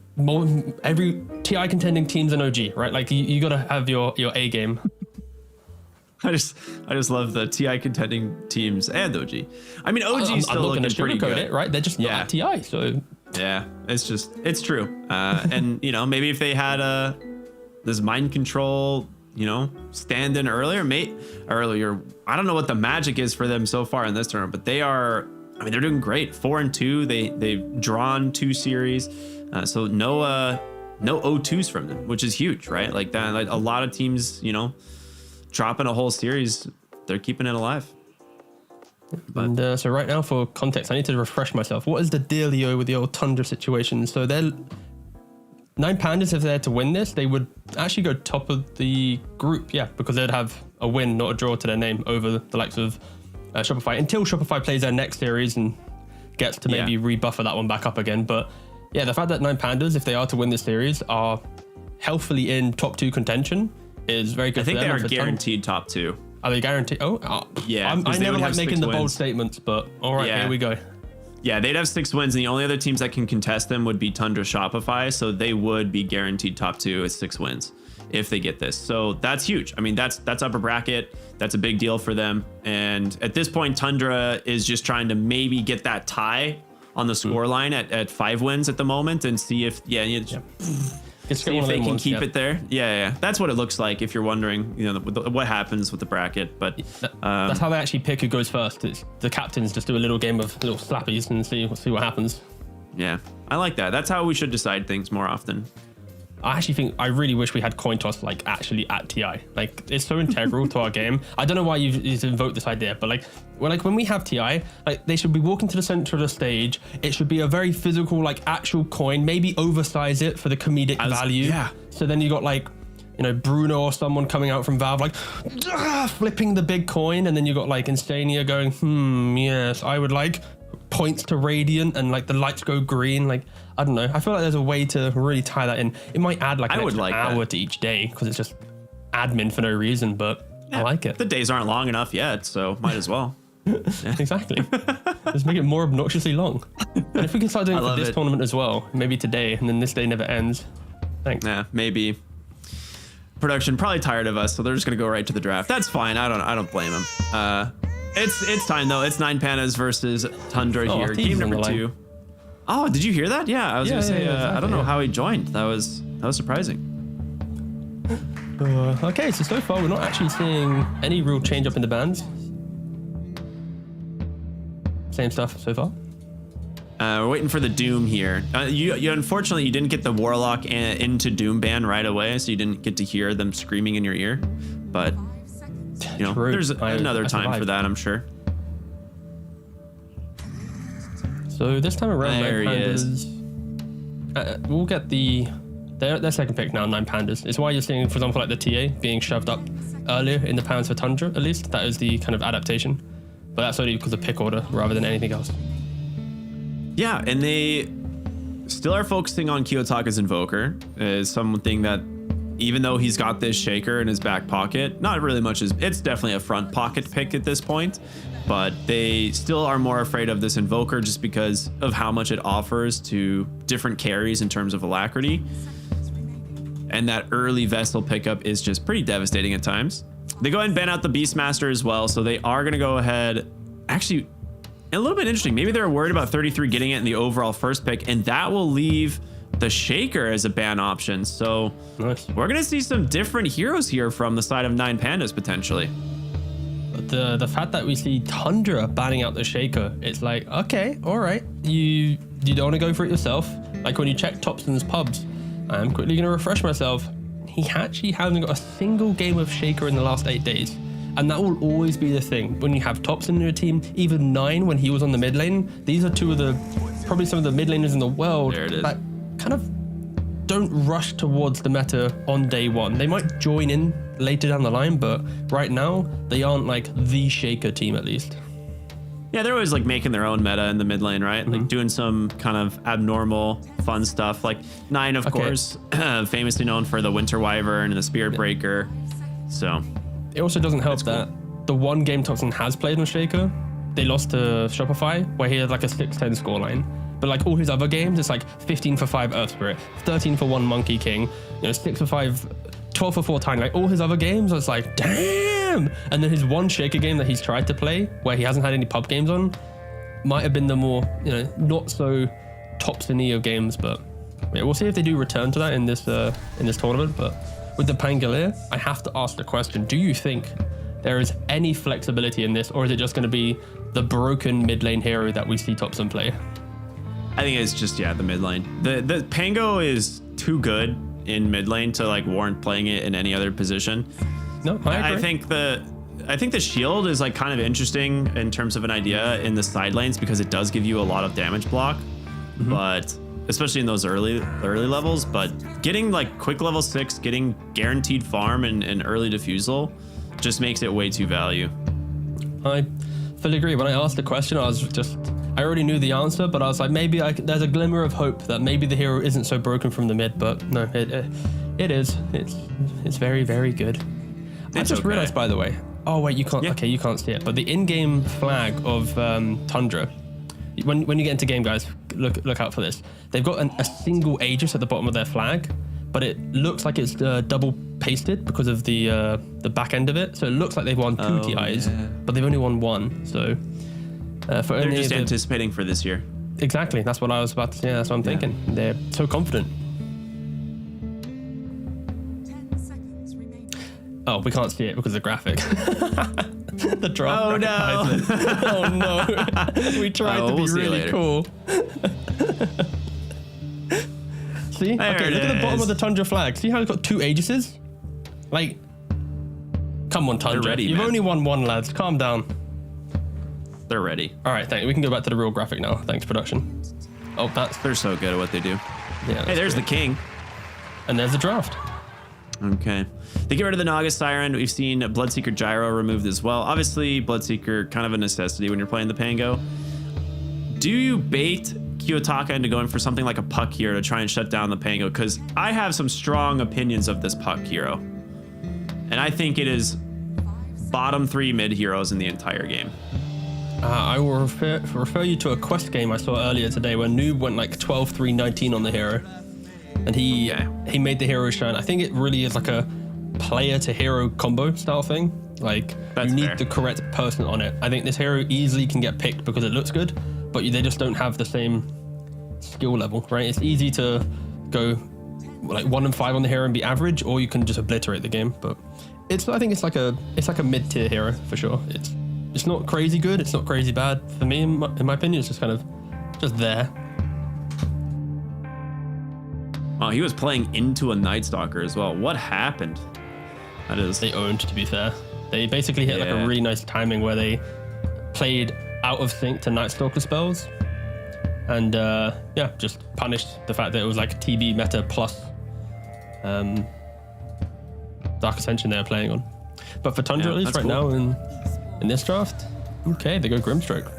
every TI contending teams and OG, right? Like, you got to have your A game. I just love the TI contending teams and OG. I mean, OG still looking pretty good, it, right? They're just not at TI, so yeah, it's true. And you know, maybe if they had this mind control, you know, stand in earlier. I don't know what the magic is for them so far in this tournament, but they are I mean, they're doing great. 4-2. They've drawn 2 series, so no O2s from them, which is huge, right? Like that. Like a lot of teams, you know, dropping a whole series, they're keeping it alive. And so right now, for context, I need to refresh myself. What is the dealio with the old Tundra situation? So they're 9 Pandas, if they're to win this, they would actually go top of the group, yeah, because they'd have a win, not a draw to their name over the likes of Shopify, until Shopify plays their next series and gets to maybe rebuffer that one back up again. But yeah, the fact that 9 Pandas, if they are to win this series, are healthily in top 2 contention is very good. I think for them. they are guaranteed top 2. Are they guaranteed? Yeah. I never like making the bold statements, but all right, here we go. Yeah, they'd have 6 wins, and the only other teams that can contest them would be Tundra, Shopify, so they would be guaranteed top 2 at 6 wins if they get this. So that's huge. I mean, that's upper bracket. That's a big deal for them. And at this point, Tundra is just trying to maybe get that tie on the scoreline at 5 wins at the moment, and see if see if they can keep it there. Yeah. That's what it looks like if you're wondering, you know, what happens with the bracket. But that's how they actually pick who goes first. It's the captains just do a little game of little slappies and see what happens. Yeah, I like that. That's how we should decide things more often. I actually think I really wish we had coin toss like actually at TI. Like it's so integral to our game. I don't know why you've invoked this idea, but like when we have TI, like they should be walking to the center of the stage. It should be a very physical, like actual coin. Maybe oversize it for the comedic value. Yeah. So then you got like, you know, Bruno or someone coming out from Valve like flipping the big coin, and then you got like Instania going, yes, I would like points to Radiant, and like the lights go green. Like I don't know, I feel like there's a way to really tie that in. It might add like an extra hour to each day because it's just admin for no reason, but I like it. The days aren't long enough yet, so might as well. Exactly. Let's make it more obnoxiously long. And if we can start doing it for this tournament as well, maybe today, and then this day never ends. Thanks. Yeah, maybe. Production probably tired of us, so they're just gonna go right to the draft. That's fine. I don't blame them. It's time though. It's 9 Pandas versus Tundra here. Game number 2. Oh, did you hear that? Yeah, I was gonna say. Exactly, I don't know how he joined. That was surprising. Okay, so far we're not actually seeing any real change up in the bands. Same stuff so far. We're waiting for the Doom here. You unfortunately you didn't get the Warlock into Doom ban right away, so you didn't get to hear them screaming in your ear. But you know, there's another time for that, I'm sure. So this time around, there he is. We'll get their second pick now, 9 Pandas. It's why you're seeing, for example, like the TA being shoved up earlier in the pounds for Tundra, at least. That is the kind of adaptation. But that's only because of pick order rather than anything else. Yeah, and they still are focusing on Kiyotaka's Invoker as something that, even though he's got this Shaker in his back pocket, not really much it's definitely a front pocket pick at this point, but they still are more afraid of this Invoker just because of how much it offers to different carries in terms of alacrity. And that early Vessel pickup is just pretty devastating at times. They go ahead and ban out the Beastmaster as well, so they are going to go ahead. Actually, a little bit interesting. Maybe they're worried about 33 getting it in the overall first pick, and that will leave the Shaker as a ban option. So nice. We're going to see some different heroes here from the side of 9 Pandas potentially. But the fact that we see Tundra banning out the Shaker, it's like, okay, all right. You don't want to go for it yourself. Like when you check Topson's pubs, I'm quickly going to refresh myself. He actually hasn't got a single game of Shaker in the last 8 days. And that will always be the thing. When you have Topson in your team, even 9 when he was on the mid lane, these are probably some of the mid laners in the world that kind of don't rush towards the meta on day one. They might join in later down the line, but right now, they aren't like the Shaker team at least. Yeah, they're always like making their own meta in the mid lane, right? Like doing some kind of abnormal fun stuff. Like 9, of course, famously known for the Winter Wyvern and the Spirit Breaker. So it also doesn't help that the one game Topson has played on Shaker, they lost to Shopify, where he had like a 6-10 scoreline. But like all his other games, it's like 15 for 5 Earth Spirit, 13 for 1 Monkey King, 6 for 5, 12 for 4 Tiny. Like all his other games, it's like, damn! And then his one Shaker game that he's tried to play, where he hasn't had any pub games on, might have been the more, not so Topson-y of games. But yeah, we'll see if they do return to that in this tournament. But with the Pangolier, I have to ask the question, do you think there is any flexibility in this, or is it just going to be the broken mid lane hero that we see Topson play? I think it's just the mid lane. The Pango is too good in mid lane to like warrant playing it in any other position. No, I agree. I think the shield is like kind of interesting in terms of an idea in the side lanes because it does give you a lot of damage block, but especially in those early levels. But getting like quick level 6, getting guaranteed farm and early diffusal just makes it way too value. I fully agree. When I asked the question, I already knew the answer, but I was like, maybe there's a glimmer of hope that maybe the hero isn't so broken from the mid, but no, it is. It's very, very good. I just realized, by the way. Oh wait, you can't. Yeah. Okay, you can't see it. But the in-game flag of Tundra, when you get into game, guys, look out for this. They've got a single Aegis at the bottom of their flag, but it looks like it's double pasted because of the back end of it. So it looks like they've won 2 TIs, but they've only won 1. So for they're just anticipating for this year. Exactly. That's what I was about to say. That's what I'm thinking. They're so confident. Oh, we can't see it because of the graphic. The draft. Oh no! Oh no! We tried to be really cool. See? Okay, look at the bottom of the Tundra flag. See how it's got 2 Aegises? Like, come on, Tundra. You've only won 1, lads. Calm down. They're ready. All right, thank you. We can go back to the real graphic now. Thanks, production. Oh, they're so good at what they do. Yeah. Hey, there's the king. And there's the draft. Okay. They get rid of the Naga Siren. We've seen Bloodseeker Gyro removed as well. Obviously, Bloodseeker, kind of a necessity when you're playing the Pango. Do you bait Kiyotaka into going for something like a puck hero to try and shut down the Pango? Because I have some strong opinions of this puck hero. And I think it is bottom 3 mid heroes in the entire game. I will refer you to a quest game I saw earlier today where Noob went like 12-3-19 on the hero. And he made the hero shine. I think it really is like a player to hero combo style thing. Like, you need the correct person on it. I think this hero easily can get picked because it looks good, but they just don't have the same skill level, right? It's easy to go like 1 and 5 on the hero and be average, or you can just obliterate the game. But I think it's like a mid-tier hero for sure. It's not crazy good, it's not crazy bad. For me, in my opinion, it's just kind of just there. Oh, he was playing into a Night Stalker as well. What happened? They owned, to be fair. They basically hit like a really nice timing where they played out of sync to Night Stalker spells. And just punished the fact that it was like TB meta plus Dark Ascension they were playing on. But for Tundra, at least right now in this draft, okay, they go Grimstroke.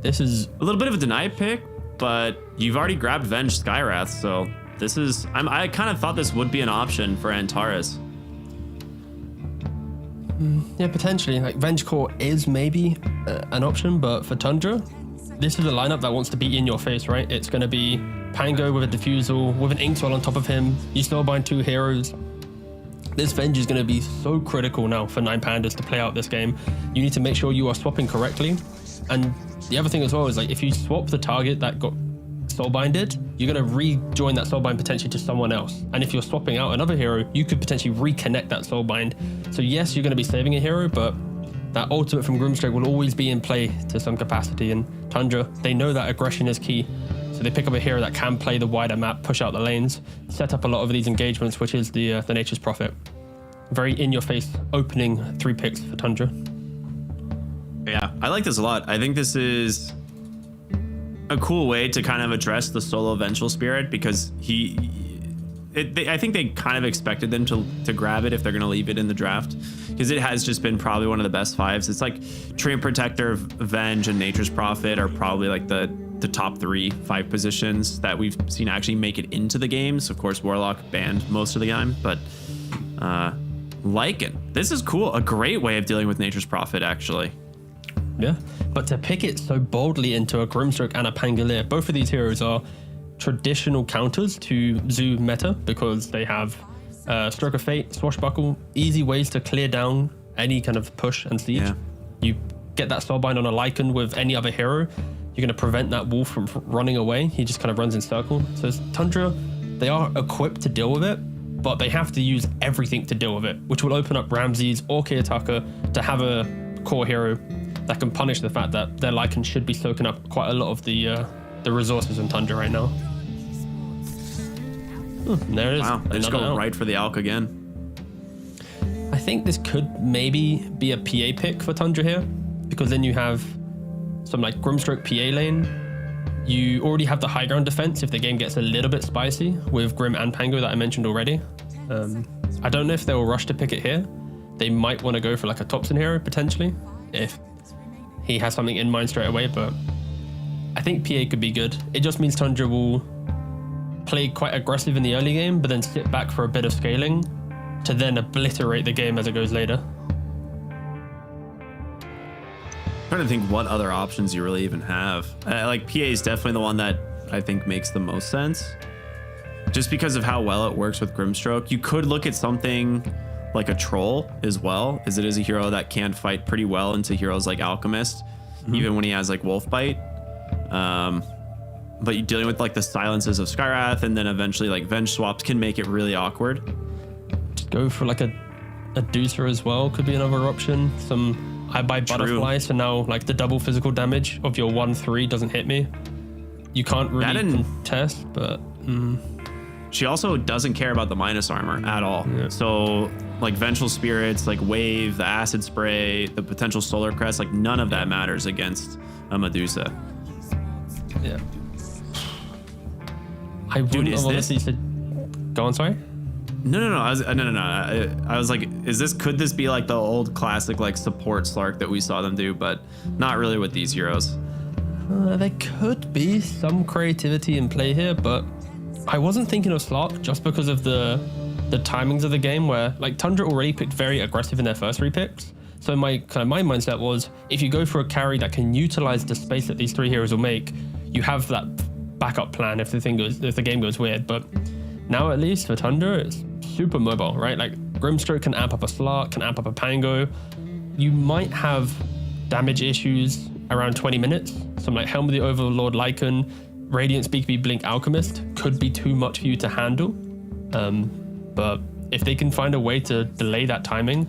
This is a little bit of a deny pick, but you've already grabbed Venge Skywrath, so this is, I kind of thought this would be an option for Antares. Yeah, potentially. Like, Venge Core is maybe an option, but for Tundra, this is a lineup that wants to be in your face, right? It's going to be Pango with a Diffusal, with an Inkswell on top of him. You still bind 2 heroes. This Venge is going to be so critical now for 9 Pandas to play out this game. You need to make sure you are swapping correctly. And the other thing as well is, like, if you swap the target that got soulbinded, you're going to rejoin that soulbind potentially to someone else. And if you're swapping out another hero, you could potentially reconnect that soulbind. So yes, you're going to be saving a hero, but that ultimate from Grimstroke will always be in play to some capacity. And Tundra, they know that aggression is key. So they pick up a hero that can play the wider map, push out the lanes, set up a lot of these engagements, which is the Nature's Prophet. Very in-your-face opening 3 picks for Tundra. Yeah, I like this a lot. I think this is a cool way to kind of address the solo Vengeful Spirit, because I think they kind of expected them to grab it if they're going to leave it in the draft, because it has just been probably one of the best 5s. It's like Treant Protector, Venge, and Nature's Prophet are probably like the top 5 positions that we've seen actually make it into the games. Of course, Warlock banned most of the time, but Lycan, this is cool. A great way of dealing with Nature's Prophet, actually. Yeah, but to pick it so boldly into a Grimstroke and a Pangolier, both of these heroes are traditional counters to Zoo meta because they have Stroke of Fate, Swashbuckle, easy ways to clear down any kind of push and siege. Yeah. You get that Soulbind on a Lycan with any other hero, you're going to prevent that wolf from running away. He just kind of runs in circle. So Tundra, they are equipped to deal with it, but they have to use everything to deal with it, which will open up Ramses or Kiyotaka to have a core hero that can punish the fact that their Lycan should be soaking up quite a lot of the resources in Tundra right now. There it is. Wow, they just go right for the Alk again. I think this could maybe be a PA pick for Tundra here, because then you have some like Grimstroke PA lane. You already have the high ground defense if the game gets a little bit spicy with Grim and Pango that I mentioned already. I don't know if they'll rush to pick it here. They might want to go for like a Topson hero potentially if he has something in mind straight away, but I think PA could be good. It just means Tundra will play quite aggressive in the early game, but then sit back for a bit of scaling to then obliterate the game as it goes later. I'm trying to think what other options you really even have. Like PA is definitely the one that I think makes the most sense, just because of how well it works with Grimstroke. You could look at something like a Troll as well, as it is a hero that can fight pretty well into heroes like Alchemist, even when he has like Wolfbite. But you're dealing with like the silences of Skywrath, and then eventually like Venge swaps can make it really awkward. Just go for like a Deucer as well, could be another option. I buy Butterfly, so now like the double physical damage of your 1/3 doesn't hit me. You can't really contest, but she also doesn't care about the minus armor at all. So like Vengeful Spirits, like Wave, the Acid Spray, the potential Solar Crest, like none of that matters against a Medusa. Yeah. I Dude, is this? Go on, sorry. No. I was like, could this be like the old classic like support Slark that we saw them do, but not really with these heroes? There could be some creativity in play here, but I wasn't thinking of Slark just because of the timings of the game, where like Tundra already picked very aggressive in their first 3 picks. So my mindset was, if you go for a carry that can utilize the space that these 3 heroes will make, you have that backup plan if the game goes weird. But now at least for Tundra, it's super mobile, right? Like Grimstroke can amp up a Slark, can amp up a Pango. You might have damage issues around 20 minutes. Some like Helm of the Overlord Lycan, Radiant BKB Blink Alchemist could be too much for you to handle. But if they can find a way to delay that timing,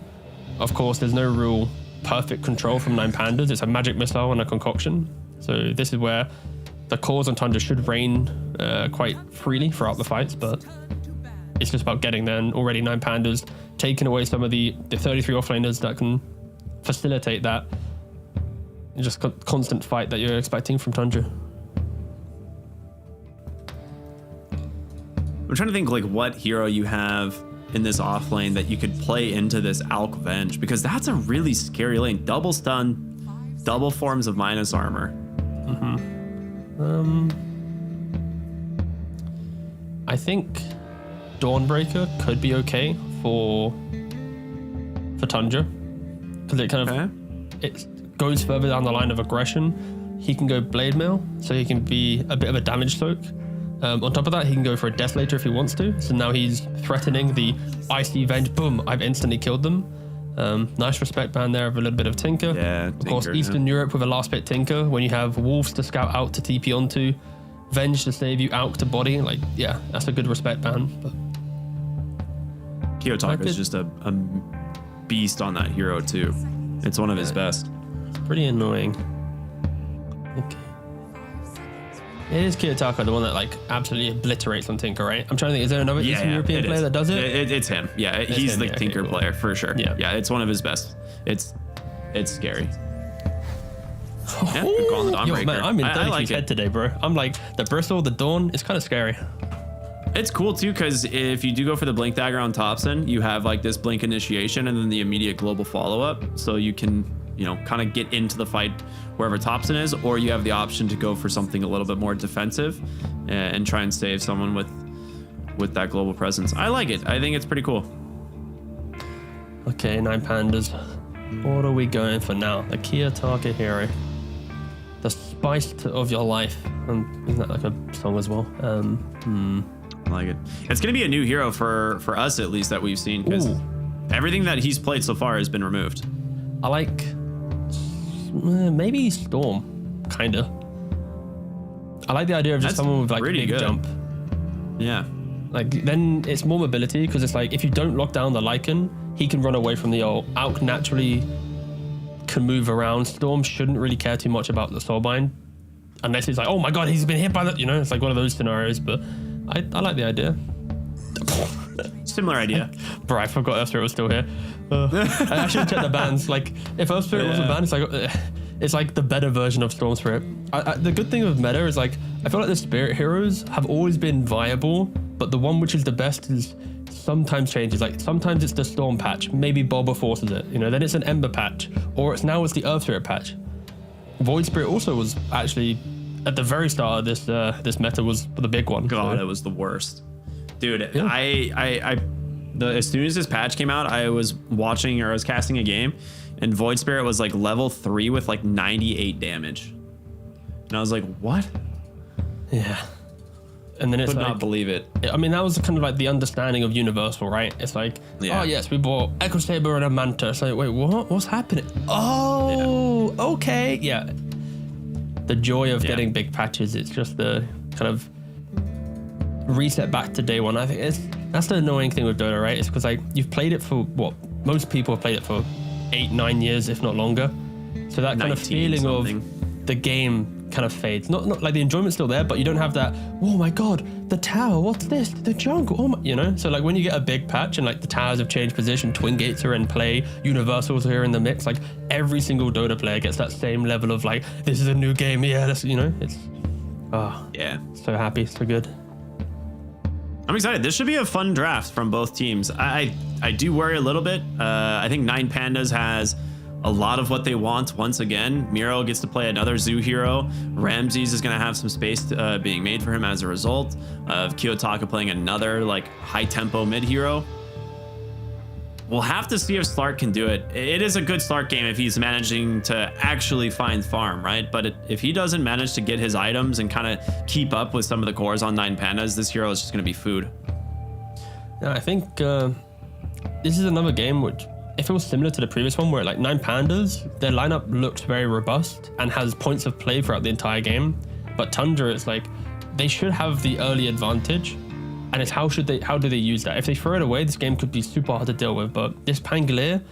of course, there's no real perfect control from 9 Pandas. It's a magic missile and a concoction. So this is where the cores on Tundra should reign quite freely throughout the fights, but it's just about getting there. And already 9 Pandas taking away some of the 33 offlaners that can facilitate that just constant fight that you're expecting from Tundra. I'm trying to think like what hero you have in this off lane that you could play into this Alk Venge, because that's a really scary lane. Double stun, double forms of minus armor. I think Dawnbreaker could be okay for Tundra, because it kind of it goes further down the line of aggression. He can go Blade Mail, so he can be a bit of a damage soak. On top of that, he can go for a Desolator if he wants to. So now he's threatening the Icy Venge. Boom, I've instantly killed them. Nice respect band there of a little bit of Tinker. Yeah, of course, Eastern Europe with a last bit Tinker. When you have Wolves to scout out to TP onto, Venge to save you, Alk to body. Like, yeah, that's a good respect band. But Kitrak is just a beast on that hero too. It's one of his best. It's pretty annoying. Okay. It is Kitrak, the one that like absolutely obliterates on Tinker, right? I'm trying to think, is there another Eastern European player that does it? It's him. Yeah, he's the Tinker player for sure. Yeah, it's one of his best. It's scary. Yeah, good call on the Dawnbreaker. Yo, man, I'm in Dota's head today, bro. I'm like, the Bristle, the Dawn, it's kind of scary. It's cool too, because if you do go for the Blink Dagger on Topson, you have like this Blink initiation and then the immediate global follow-up. So you can, kind of get into the fight wherever Topson is, or you have the option to go for something a little bit more defensive and try and save someone with that global presence. I like it. I think it's pretty cool. Okay, 9 Pandas. What are we going for now? The Kitrak hero. The spice of your life. Isn't that like a song as well? I like it. It's going to be a new hero for us, at least, that we've seen, because everything that he's played so far has been removed. I like maybe Storm, kind of. I like the idea of just someone with like really big jump. Yeah. Like then it's more mobility, because it's like if you don't lock down the Lycan, he can run away from the ult. Alk naturally can move around, Storm shouldn't really care too much about the Soulbind. Unless it's like, oh my god, he's been hit by that, you know, it's like one of those scenarios, but I like the idea. Similar idea. Bro, I forgot Earth Spirit was still here. I should check the bans. Like, if Earth Spirit wasn't banned, it's like the better version of Storm Spirit. The good thing with meta is like, I feel like the Spirit heroes have always been viable, but the one which is the best is sometimes changes. Like, sometimes it's the Storm patch, maybe Boba forces it, you know, then it's an Ember patch, or it's the Earth Spirit patch. Void Spirit also was actually at the very start of this meta was the big one. God, so. it was the worst, dude. Yeah. As soon as this patch came out, I was watching, or I was casting a game, and Void Spirit was like level 3 with like 98 damage, and I was like, what? Yeah. And then it's could like, not believe it. I mean, that was kind of like the understanding of Universal, right? It's like, oh yes, we bought Echo Saber and a Manta. It's like, wait, what? What's happening? Oh, okay, yeah. The joy of getting big patches. It's just the kind of reset back to day one. I think that's the annoying thing with Dota, right? It's because like you've played it for what most people have played it for 8-9 years, if not longer. So that kind of feeling of the game kind of fades. Not like the enjoyment's still there, but you don't have that, oh my god, the tower, what's this, the jungle, oh my, you know. So like when you get a big patch and like the towers have changed position, Twin Gates are in play, Universals are here in the mix, like every single Dota player gets that same level of like, this is a new game, yeah, that's, you know, it's so happy, so good. I'm excited. This should be a fun draft from both teams. I do worry a little bit. I think 9 Pandas has a lot of what they want. Once again, Miro gets to play another zoo hero. Ramses is going to have some space being made for him as a result of Kiyotaka playing another like high tempo mid hero. We'll have to see if Slark can do it. It is a good Slark game if he's managing to actually find farm, right? But if he doesn't manage to get his items and kind of keep up with some of the cores on 9 Pandas, this hero is just going to be food. Yeah, I think this is another game which, if it was similar to the previous one where like 9 Pandas, their lineup looks very robust and has points of play throughout the entire game. But Tundra, it's like they should have the early advantage, and it's how do they use that? If they throw it away, this game could be super hard to deal with. But this Pangolier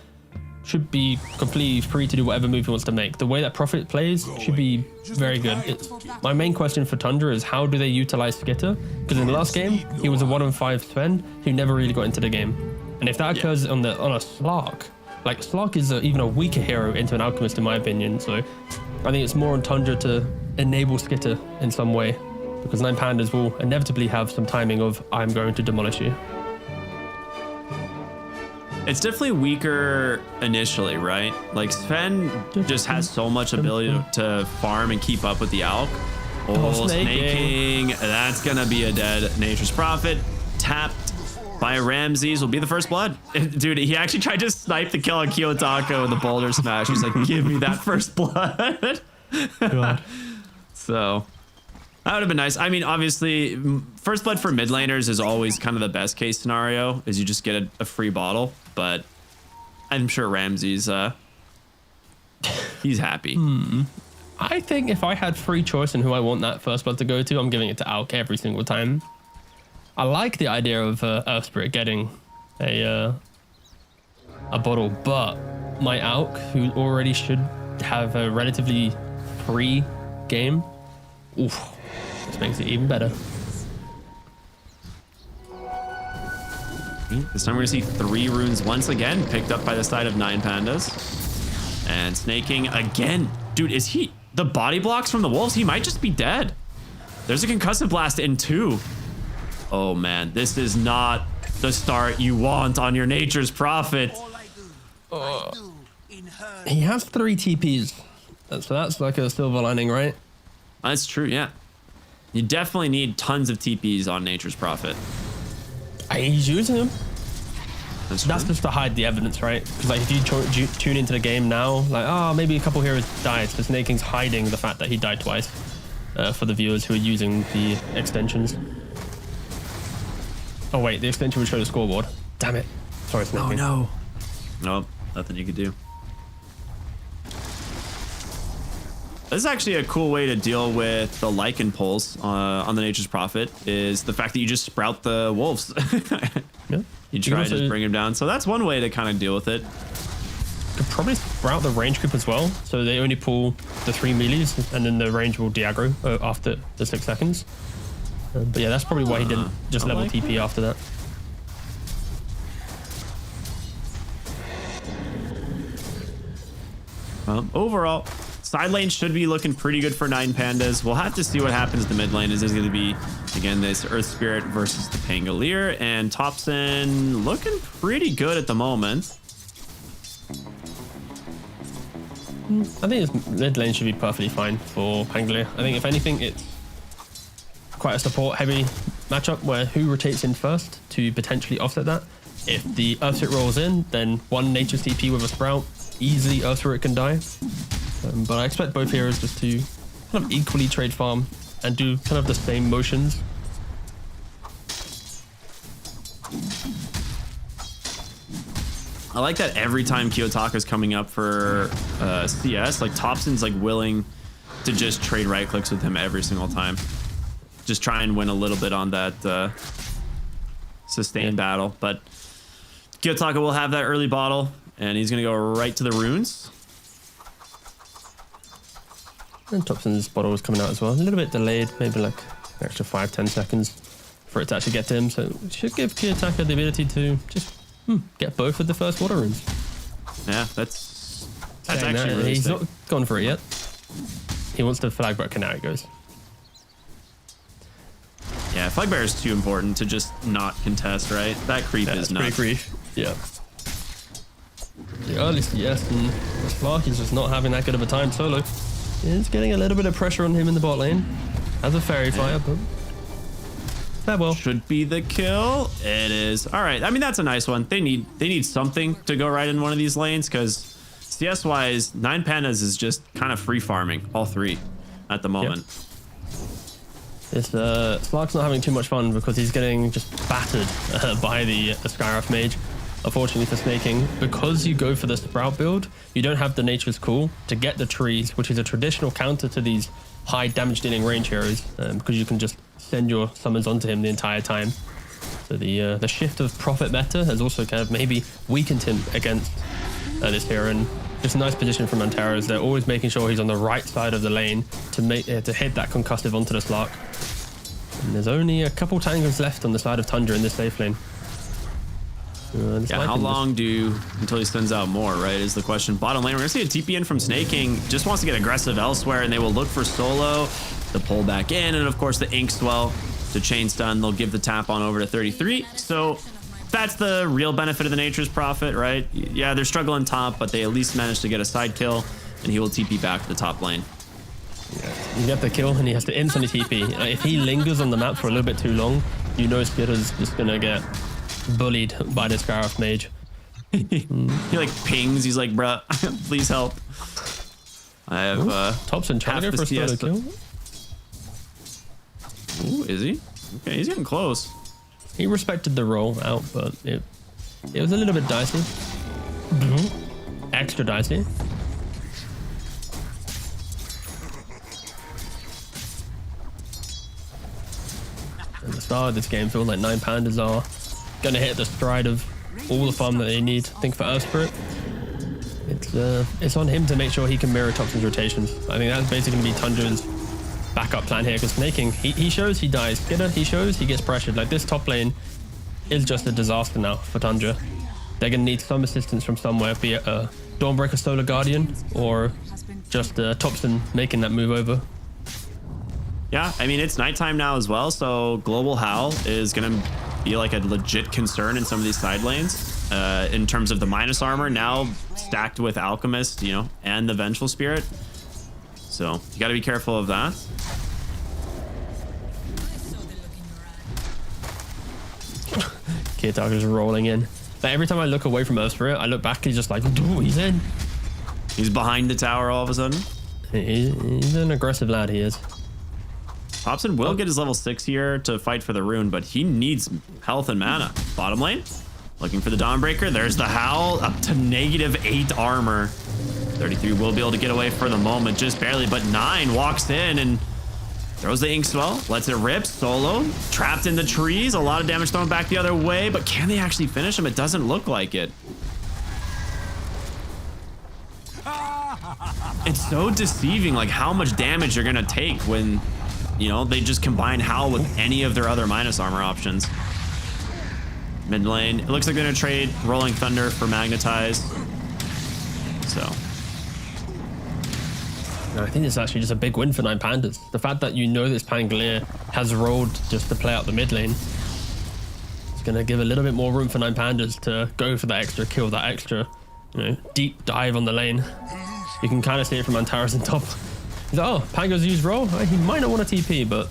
should be completely free to do whatever move he wants to make. The way that Prophet plays should be very good. My main question for Tundra is how do they utilize Skitter? Because in the last game, he was a 1-on-5 Sven who never really got into the game. And if that occurs on a Slark, like Slark is even a weaker hero into an Alchemist in my opinion. So I think it's more on Tundra to enable Skitter in some way, because 9 Pandas will inevitably have some timing of I'm going to demolish you. It's definitely weaker initially, right? Like Sven just has so much ability to farm and keep up with the Alk. Oh, Sneyking. That's gonna be a dead Nature's Prophet. Tapped by Ramses will be the first blood. Dude, he actually tried to snipe the kill on Kiyotaka with the boulder smash. He's like, give me that first blood. God. So that would have been nice. I mean, obviously, first blood for mid laners is always kind of the best case scenario, is you just get a free bottle. But I'm sure Ramses, he's happy. I think if I had free choice in who I want that first blood to go to, I'm giving it to Alk every single time. I like the idea of Earth Spirit getting a bottle, but my Alk, who already should have a relatively free game, oof, this makes it even better. This time we're gonna see 3 runes once again picked up by the side of 9 Pandas. And Sneyking again. Dude, is he the body blocks from the wolves? He might just be dead. There's a concussive blast in 2. Oh man, this is not the start you want on your Nature's Prophet. He has 3 TPs, so that's like a silver lining, right? That's true, yeah. You definitely need tons of TPs on Nature's Prophet. He's using them. That's just to hide the evidence, right? Because like if you tune into the game now, like, oh, maybe a couple heroes died, so Sneyking's hiding the fact that he died twice for the viewers who are using the extensions. Oh wait, the extension would show the scoreboard. Damn it. Sorry, Sneyking. Oh no. Nope, nothing you could do. This is actually a cool way to deal with the Lichen Pulse on the Nature's Prophet, is the fact that you just sprout the wolves. Yeah. You try to just bring him down. So that's one way to kind of deal with it. Could probably sprout the range creep as well. So they only pull the 3 melees and then the range will de-aggro after the 6 seconds. But yeah, that's probably why he didn't just level TP after that. Well, overall, side lane should be looking pretty good for 9 Pandas. We'll have to see what happens in the mid lane. Is this going to be, again, this Earth Spirit versus the Pangolier? And Topson looking pretty good at the moment. I think his mid lane should be perfectly fine for Pangolier. I think if anything, it's quite a support-heavy matchup where who rotates in first to potentially offset that. If the Earth Spirit rolls in, then one Nature's TP with a Sprout, easily Earth Spirit can die. But I expect both heroes just to kind of equally trade farm and do kind of the same motions. I like that every time Kiyotaka's coming up for CS, like Topson's like willing to just trade right clicks with him every single time. Just try and win a little bit on that sustained battle. But Kiyotaka will have that early bottle and he's going to go right to the runes. And Topson's bottle was coming out as well. A little bit delayed, maybe like an extra 5-10 seconds for it to actually get to him. So it should give Kiyotaka the ability to just get both of the first water runes. Yeah, that's actually really he's sick. not gone for it yet. He wants the flag, but Canary goes. Yeah, flag bearer is too important to just not contest, right? That creep is nuts. Pretty creep. Yeah. The early CS and Spark is just not having that good of a time solo. It's getting a little bit of pressure on him in the bot lane. Has a fairy fire, but farewell. Should be the kill. It is. All right. I mean, that's a nice one. They need something to go right in one of these lanes because CS wise, 9 Pandas is just kind of free farming all 3 at the moment. Yep. This Spark's not having too much fun because he's getting just battered by the Skywrath Mage. Unfortunately for Sneyking, because you go for the Sprout build, you don't have the Nature's Call to get the trees, which is a traditional counter to these high damage dealing range heroes, because you can just send your summons onto him the entire time. So the shift of Prophet meta has also kind of maybe weakened him against this hero, and just a nice position from Antares. They're always making sure he's on the right side of the lane to hit that concussive onto the Slark. And there's only a couple tangles left on the side of Tundra in this safe lane. Yeah, how long until he sends out more, right, is the question. Bottom lane, we're going to see a TP in from Sneyking. Just wants to get aggressive elsewhere, and they will look for solo to pull back in. And, of course, the Ink Swell to chain stun. They'll give the tap on over to 33. So that's the real benefit of the Nature's Prophet, right? Yeah, they're struggling top, but they at least managed to get a side kill, and he will TP back to the top lane. You get the kill, and he has to instantly TP. If he lingers on the map for a little bit too long, you know Skitter's just going to get bullied by this Skywrath Mage. He like pings. He's like, bruh, please help. I have Topson trying to go for a solo kill. Ooh, is he? Okay, he's getting close. He respected the roll out, but it was a little bit dicey. Extra dicey. At the start of this game, feels like 9 Pandas are going to hit the stride of all the farm that they need. I think for Earth Spirit, it's on him to make sure he can mirror Topson's rotations. I think that's basically going to be Tundra's backup plan here, because Sneyking, he shows he dies. Skitter, he shows he gets pressured. Like, this top lane is just a disaster now for Tundra. They're going to need some assistance from somewhere, be it a Dawnbreaker Solar Guardian or just Topson making that move over. Yeah, I mean, it's nighttime now as well, so Global Howl is going to be like a legit concern in some of these side lanes in terms of the minus armor now stacked with Alchemist, you know, and the Vengeful Spirit. So you got to be careful of that. Kitrak is rolling in. But every time I look away from Earth Spirit, I look back, he's just like, ooh, he's in. He's behind the tower all of a sudden. He's an aggressive lad, he is. Topson will get his level 6 here to fight for the rune, but he needs health and mana. Bottom lane, looking for the Dawnbreaker. There's the Howl, up to -8 armor. 33 will be able to get away for the moment, just barely, but 9 walks in and throws the Ink Swell, lets it rip, solo, trapped in the trees, a lot of damage thrown back the other way, but can they actually finish him? It doesn't look like it. it's so deceiving, like how much damage you're gonna take when, you know, they just combine Howl with any of their other minus armor options. Mid lane, it looks like they're gonna trade Rolling Thunder for Magnetize. So. No, I think it's actually just a big win for 9 Pandas. The fact that you know this Pangolier has rolled just to play out the mid lane, it's gonna give a little bit more room for 9 Pandas to go for that extra kill, that extra, you know, deep dive on the lane. You can kind of see it from Antares in top. He's like, oh, Pango's used roll. He might not want a TP, but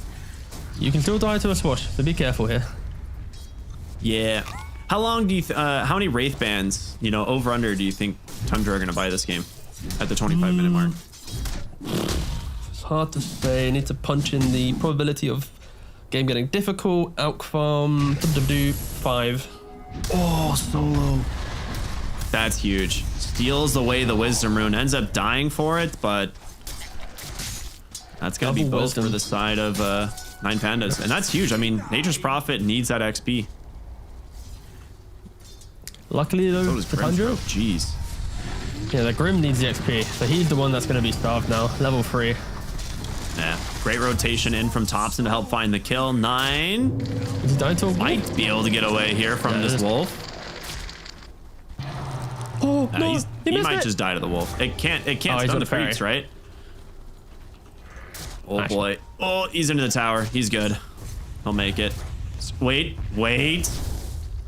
you can still die to a swash, so be careful here. Yeah. How long do you, how many Wraith bands, you know, over under do you think Tundra are gonna buy this game at the 25-minute mark? It's hard to say. I need to punch in the probability of game getting difficult. Outcome 5. Oh, Solo. That's huge. Steals away the Wisdom Rune. Ends up dying for it, but that's going to be both for the side of 9 Pandas. And that's huge. I mean, Nature's Prophet needs that XP. Luckily, though, for Tundra, jeez. Yeah, the Grim needs the XP, so he's the one that's going to be starved now. Level 3. Yeah, great rotation in from Topson to help find the kill. 9. Is he dying to a wolf? Might be able to get away here from this wolf. Oh, no, he might just die to the wolf. It can't stun the freaks, right? Oh boy. Oh, he's into the tower. He's good. He'll make it. Wait.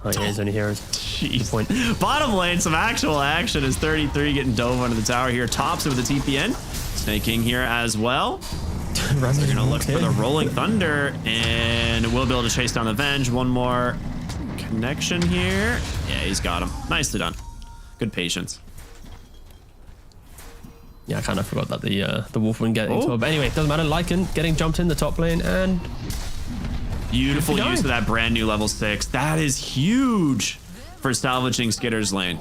Oh yeah, he's only heroes. Jeez. Bottom lane, some actual action as 33 getting dove under the tower here. Topson with the TPN. Sneyking here as well. They're gonna look for the Rolling Thunder, and we'll be able to chase down the Venge. One more connection here. Yeah, he's got him. Nicely done. Good patience. Yeah, I kind of forgot that the wolf wouldn't get into it. But anyway, it doesn't matter. Lycan getting jumped in the top lane, and beautiful use of that brand new level 6. That is huge for salvaging Skitter's lane.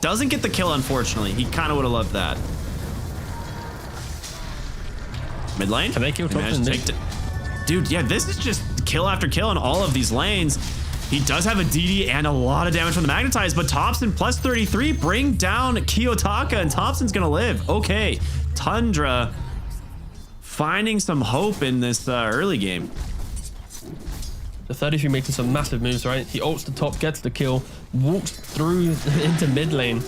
Doesn't get the kill, unfortunately. He kind of would have loved that. Mid lane. Can they kill Topson? Dude, yeah, this is just kill after kill in all of these lanes. He does have a DD and a lot of damage from the Magnetize, but Topson plus 33 bring down Kiyotaka, and Topson's gonna live. Okay, Tundra finding some hope in this early game. The 33 making some massive moves, right? He ults the top, gets the kill, walks through into mid lane,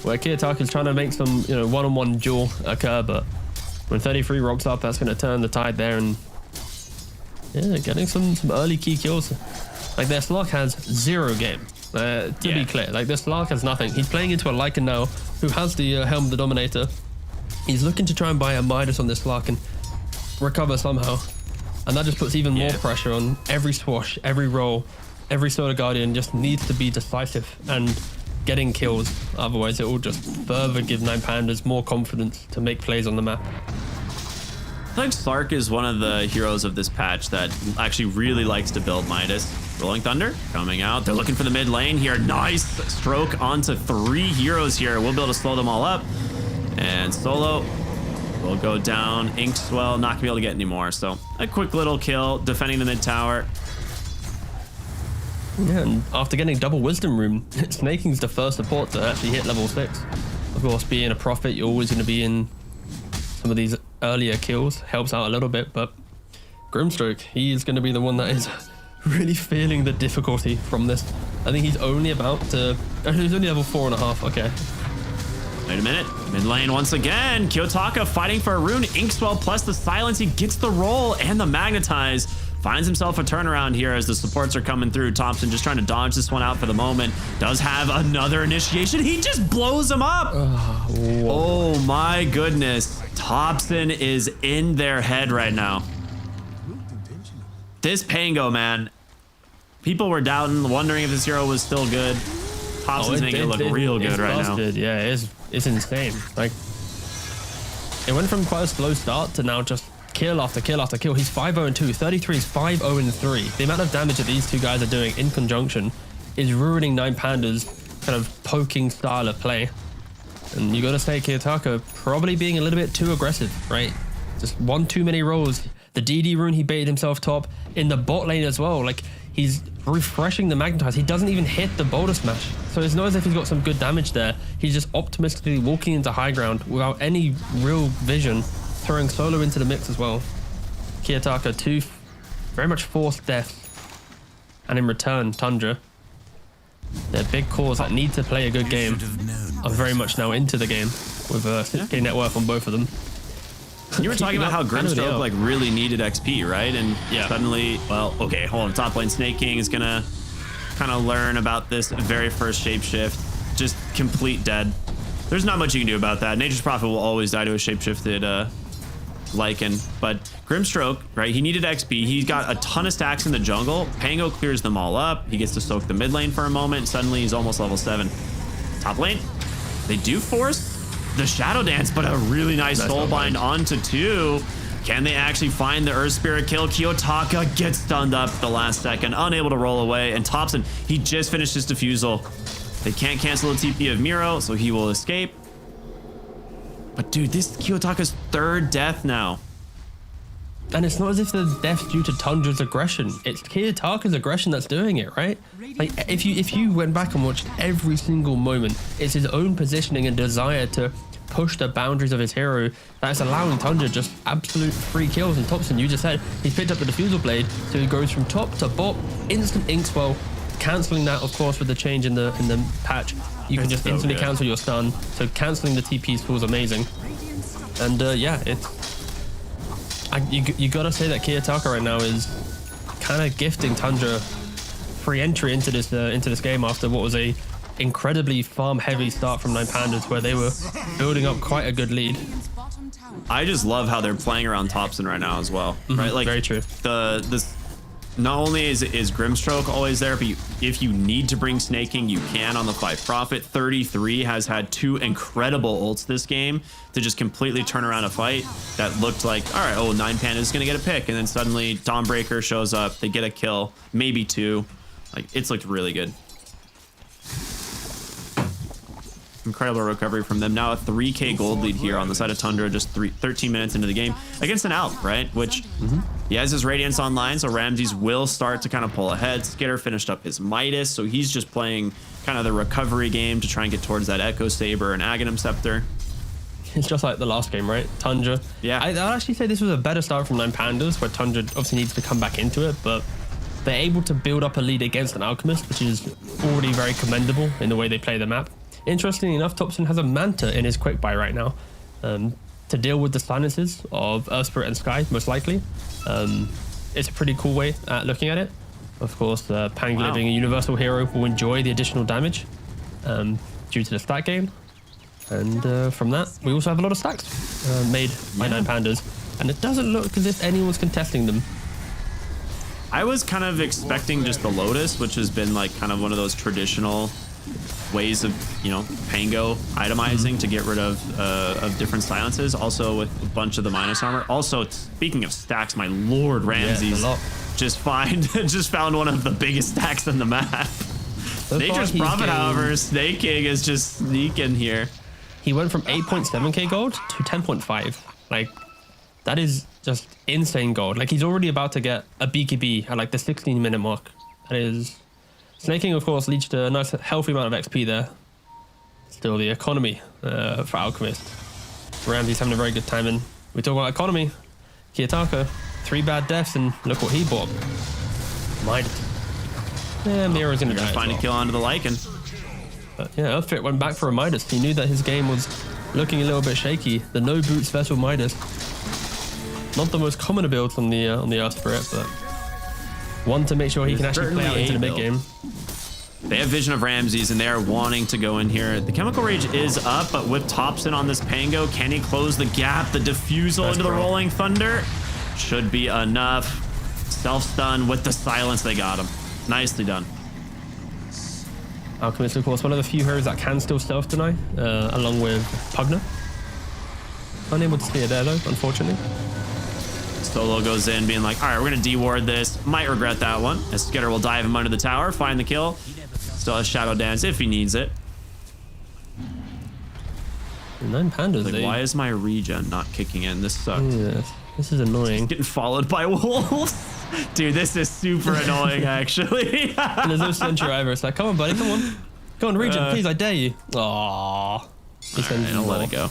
where Kiyotaka's trying to make some, you know, one-on-one duel occur, but when 33 rocks up, that's going to turn the tide there, and yeah, getting some early key kills. Like, their Slark has 0 game, to be clear. Like, their Slark has nothing. He's playing into a Lycan now, who has the Helm of the Dominator. He's looking to try and buy a Midas on this Slark and recover somehow. And that just puts even more pressure on every swash, every roll, every Solar Guardian just needs to be decisive and getting kills. Otherwise, it will just further give 9 Pandas more confidence to make plays on the map. I think Slark is one of the heroes of this patch that actually really likes to build Midas. Rolling Thunder coming out. They're looking for the mid lane here. Nice stroke onto 3 heroes here. We'll be able to slow them all up. And Solo will go down. Inkswell not gonna be able to get any more. So a quick little kill defending the mid tower. Yeah, and after getting double Wisdom Rune, Snaking's the first support to actually hit level 6. Of course, being a Prophet, you're always going to be in some of these earlier kills. Helps out a little bit, but Grimstroke, he's going to be the one that is really feeling the difficulty from this. I think he's only about to... He's only level 4.5, okay. Wait a minute. Mid lane once again. Kiyotaka fighting for a rune. Inkswell plus the silence. He gets the roll and the magnetize. Finds himself a turnaround here as the supports are coming through. Topson just trying to dodge this one out for the moment. Does have another initiation. He just blows him up. Oh my goodness. Topson is in their head right now. This Pango, man. People were doubting, wondering if this hero was still good. Topson's making it look real good right now. Yeah, it's insane. Like, it went from quite a slow start to now just kill after kill after kill. He's 5-0-2. 33 is 5-0-3. The amount of damage that these two guys are doing in conjunction is ruining 9 Pandas' kind of poking style of play. And you got to say Kiyotaka probably being a little bit too aggressive, right? Just one too many rolls. The DD rune, he baited himself top. In the bot lane as well, like, he's refreshing the Magnetize. He doesn't even hit the boulder smash. So it's not as if he's got some good damage there. He's just optimistically walking into high ground without any real vision, throwing solo into the mix as well. Kitrak, 2 very much forced deaths. And in return, Tundra, their big cores that need to play a good game, are very much now into the game with 6k net worth on both of them. You were talking about how Grimstroke like really needed XP, right? And suddenly, well, okay, hold on. Top lane Sneyking is gonna kind of learn about this very first shapeshift. Just complete dead. There's not much you can do about that. Nature's Prophet will always die to a shapeshifted Lycan, but Grimstroke, right? He needed XP. He's got a ton of stacks in the jungle. Pango clears them all up. He gets to soak the mid lane for a moment. Suddenly, he's almost level 7. Top lane, they do force the Shadow Dance, but a really nice Soulbind onto 2. Can they actually find the Earth Spirit kill? Kitrak gets stunned up the last second, unable to roll away. And Topson, he just finished his defusal. They can't cancel the TP of Miro, so he will escape. But dude, this Kitrak's 3rd death now. And it's not as if the death's due to Tundra's aggression. It's Kitrak's aggression that's doing it, right? Like, if you went back and watched every single moment, it's his own positioning and desire to push the boundaries of his hero that's allowing Tundra just absolute free kills. And Topson, you just said, he's picked up the Diffusal Blade, so he goes from top to bot, instant Inkswell, cancelling that, of course, with the change in the patch. You can just instantly cancel your stun, so cancelling the TPs feels amazing. And yeah, you gotta say that Kitrak right now is kind of gifting Tundra free entry into this game after what was a incredibly farm heavy start from 9 Pandas, where they were building up quite a good lead. I just love how they're playing around Topson right now as well, right? Like, very true. Not only is Grimstroke always there, but if you need to bring Sneyking, you can on the 5 Prophet. 33 has had 2 incredible ults this game to just completely turn around a fight that looked like, all right, 9 Panda is going to get a pick. And then suddenly Dawnbreaker shows up. They get a kill, maybe 2. Like, it's looked really good. Incredible recovery from them. Now a 3k gold lead here on the side of Tundra, just 13 minutes into the game against an Alp, right? Which he has his Radiance online, so Ramses will start to kind of pull ahead. Skitter finished up his Midas, so he's just playing kind of the recovery game to try and get towards that Echo Saber and Aghanim Scepter. It's just like the last game, right? Tundra. Yeah. I'd actually say this was a better start from 9 Pandas, where Tundra obviously needs to come back into it, but they're able to build up a lead against an Alchemist, which is already very commendable in the way they play the map. Interestingly enough, Topson has a Manta in his quick buy right now to deal with the silences of Earth Spirit and Sky, most likely. It's a pretty cool way at looking at it. Of course, Pangolin being a universal hero will enjoy the additional damage due to the stat gain. And from that, we also have a lot of stacks made by 9 Pandas. And it doesn't look as if anyone's contesting them. I was kind of expecting just the Lotus, which has been like kind of one of those traditional ways of, you know, Pango itemizing to get rid of different silences. Also with a bunch of the minus armor. Also, speaking of stacks, my lord, Ramses just found one of the biggest stacks in the map. Nature's Prophet, however, Sneyking is just sneaking here. He went from 8.7k gold to 10.5. Like, that is just insane gold. Like, he's already about to get a BKB at like the 16-minute mark. That is... Sneyking, of course, leached a nice, healthy amount of XP there. Still the economy for Alchemist. Ramsey's having a very good time, and we talk about economy. Kitrak, 3 bad deaths, and look what he bought. Midas. Yeah, Miro's gonna die. Find a kill onto the Lycan. But yeah, Earthfit went back for a Midas. He knew that his game was looking a little bit shaky. The no boots vessel Midas. Not the most common build on the Earth Spirit, but one to make sure he can actually play out into the mid game. They have vision of Ramses and they are wanting to go in here. The Chemical Rage is up, but with Topson on this Pango, can he close the gap? The Diffusal into the Rolling Thunder should be enough. Self-stun with the silence, they got him. Nicely done. Alchemist, of course, one of the few heroes that can still self-deny, along with Pugna. Unable to see it there though, unfortunately. Solo goes in being like, all right, we're going to deward this. Might regret that one. As Skitter will dive him under the tower, find the kill. Still has Shadow Dance if he needs it. 9 Pandas, like, why is my regen not kicking in? This sucks. Yeah. This is annoying. Getting followed by wolves. Dude, this is super annoying, actually. And there's no sentry either. It's like, come on, buddy, come on. Come on, Regent, please, I dare you. Aww. I'll let it go.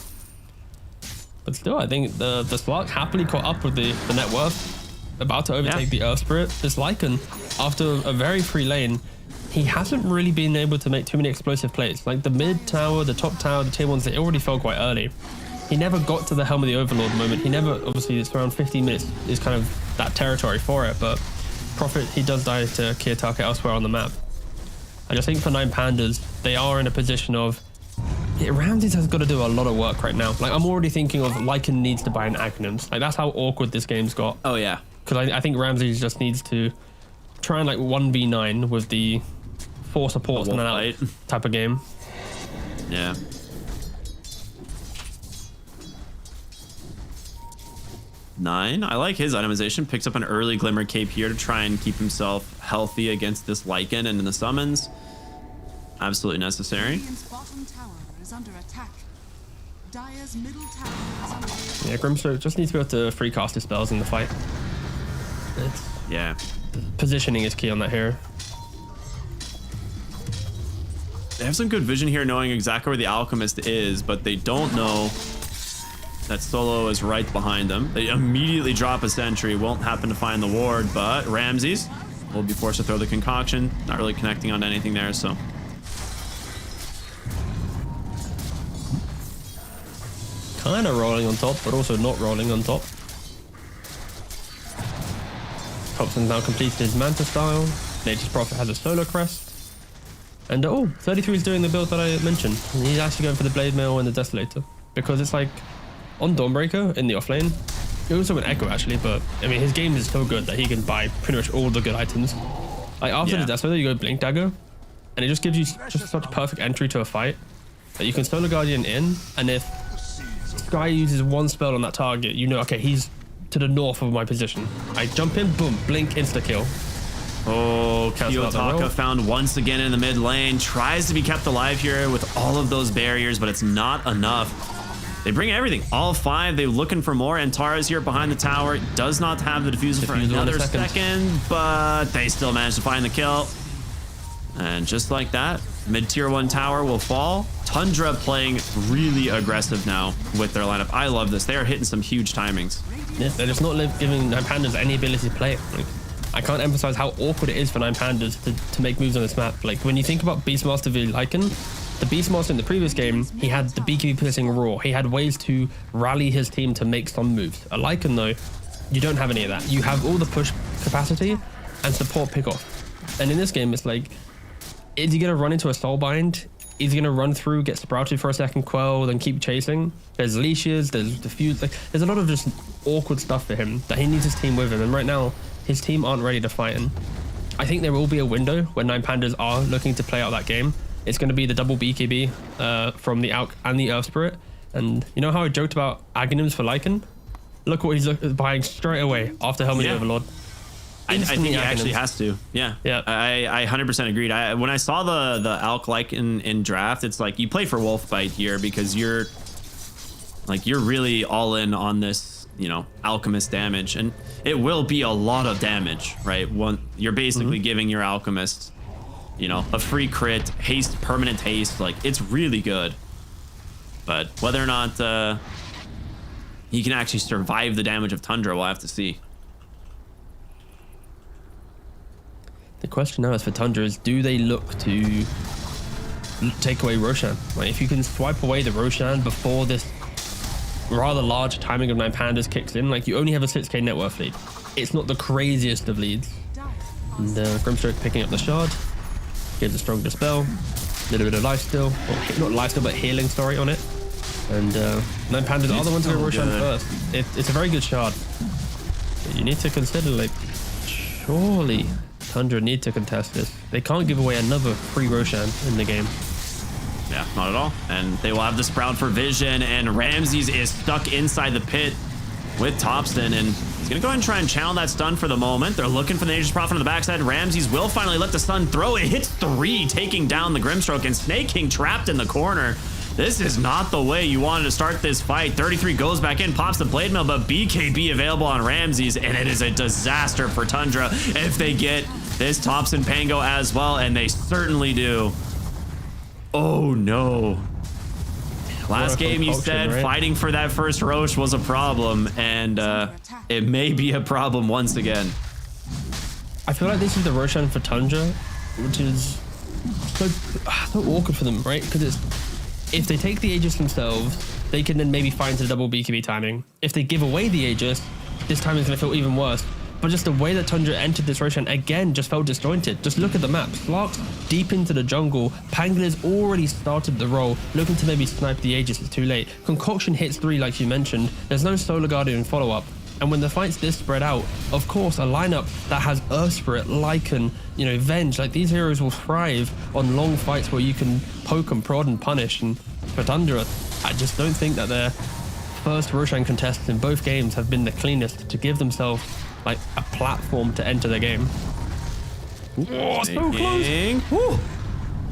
But still, I think the Spark happily caught up with the net worth. About to overtake the Earth Spirit. This Lycan, after a very free lane, he hasn't really been able to make too many explosive plays. Like the mid tower, the top tower, the tier 1s, they already fell quite early. He never got to the Helm of the Overlord moment. He never, obviously, it's around 15 minutes is kind of that territory for it, but Prophet, he does die to Kitrak elsewhere on the map. I just think for 9 Pandas, they are in a position of, Ramses has got to do a lot of work right now. Like, I'm already thinking of Lycan needs to buy an Agnums. Like, that's how awkward this game's got. Oh, yeah. Because I think Ramses just needs to try and, like, 1v9 with the 4 supports and an type of game. Yeah. Nine. I like his itemization. Picks up an early Glimmer Cape here to try and keep himself healthy against this Lycan and in the summons. Absolutely necessary. Yeah, Grimstroke just needs to be able to free cast his spells in the fight. Yeah. Positioning is key on that hero. They have some good vision here, knowing exactly where the Alchemist is, but they don't know that Solo is right behind them. They immediately drop a sentry. Won't happen to find the ward, but Ramses will be forced to throw the concoction. Not really connecting on anything there, so. Kind of rolling on top, but also not rolling on top. Topson now completed his Manta style. Nature's Prophet has a solo crest. And 33 is doing the build that I mentioned. And he's actually going for the Blade Mail and the Desolator. Because it's like, on Dawnbreaker in the offlane, he also went Echo actually, but I mean his game is so good that he can buy pretty much all the good items. Like after the Desolator, you go Blink Dagger, and it just gives you just such a perfect entry to a fight that you can Solar Guardian in, and if Sky uses one spell on that target, you know, okay, he's to the north of my position. I jump in, boom, blink, insta kill. Oh, Kiyotaka found once again in the mid lane. Tries to be kept alive here with all of those barriers, but it's not enough. They bring everything. All 5. They're looking for more. Antara's here behind the tower. Does not have the diffuser for another second, but they still manage to find the kill. And just like that, mid-tier 1 tower will fall. Tundra playing really aggressive now with their lineup. I love this. They are hitting some huge timings. Yeah, they're just not giving 9 Pandas any ability to play it. Like, I can't emphasize how awkward it is for 9 Pandas to make moves on this map. Like, when you think about Beastmaster v Lycan, the Beastmaster in the previous game, he had the BKB piercing roar. He had ways to rally his team to make some moves. A Lycan, though, you don't have any of that. You have all the push capacity and support pick off. And in this game, it's like, is he going to run into a Soulbind? Is he going to run through, get sprouted for a second, quell, then keep chasing? There's leashes, there's diffuse. Like, there's a lot of just awkward stuff for him that he needs his team with him. And right now, his team aren't ready to fight him. I think there will be a window where 9 Pandas are looking to play out that game. It's going to be the double BKB from the Alk and the Earth Spirit. And you know how I joked about Aghanims for Lycan? Look what he's buying straight away after Helm of the Overlord. I think he actually has to. Yeah. I 100% agreed. When I saw the Alk Lycan in draft, it's like you play for Wolfbite here because you're really all in on this, you know, Alchemist damage, and it will be a lot of damage, right? You're basically giving your Alchemist, you know, a free crit, haste, permanent haste. Like, it's really good. But whether or not he can actually survive the damage of Tundra, we'll have to see. The question now is for Tundra is, do they look to take away Roshan? Like, if you can swipe away the Roshan before this rather large timing of 9 Pandas kicks in, like, you only have a 6k net worth lead. It's not the craziest of leads. And Grimstroke picking up the shard. Gives a strong dispel. A little bit of lifesteal. Or not lifesteal, but healing, sorry, on it. And 9 Pandas are the ones to go Roshan first. It's a very good shard. But you need to consider, like, surely Tundra need to contest this. They can't give away another free Roshan in the game. Yeah, not at all. And they will have the Sprout for vision, and Ramses is stuck inside the pit with Topson, and he's gonna go ahead and try and channel that stun for the moment. They're looking for the Nature's Prophet on the backside. Ramses will finally let the stun throw. It hits 3, taking down the Grimstroke, and Sneyking trapped in the corner. This is not the way you wanted to start this fight. 33 goes back in, pops the blade mail, but BKB available on Ramses, and it is a disaster for Tundra if they get this Topson Pango as well, and they certainly do. Oh no. Last game you said right? Fighting for that first Roche was a problem, and it may be a problem once again. I feel like this is the Roshan for Tundra, which is so awkward for them, right? Because it's, if they take the Aegis themselves, they can then maybe find the double BKB timing. If they give away the Aegis, this timing is going to feel even worse. But just the way that Tundra entered this Roshan again just felt disjointed. Just look at the map. Slark's deep into the jungle. Pangoli's already started the roll, looking to maybe snipe the Aegis. It's too late. Concoction hits 3 like you mentioned. There's no Solar Guardian follow-up. And when the fight's this spread out, of course, a lineup that has Earth Spirit, Lycan, you know, Venge, like these heroes will thrive on long fights where you can poke and prod and punish. And for Tundra, I just don't think that their first Roshan contests in both games have been the cleanest to give themselves like a platform to enter the game. Oh, so close. Woo.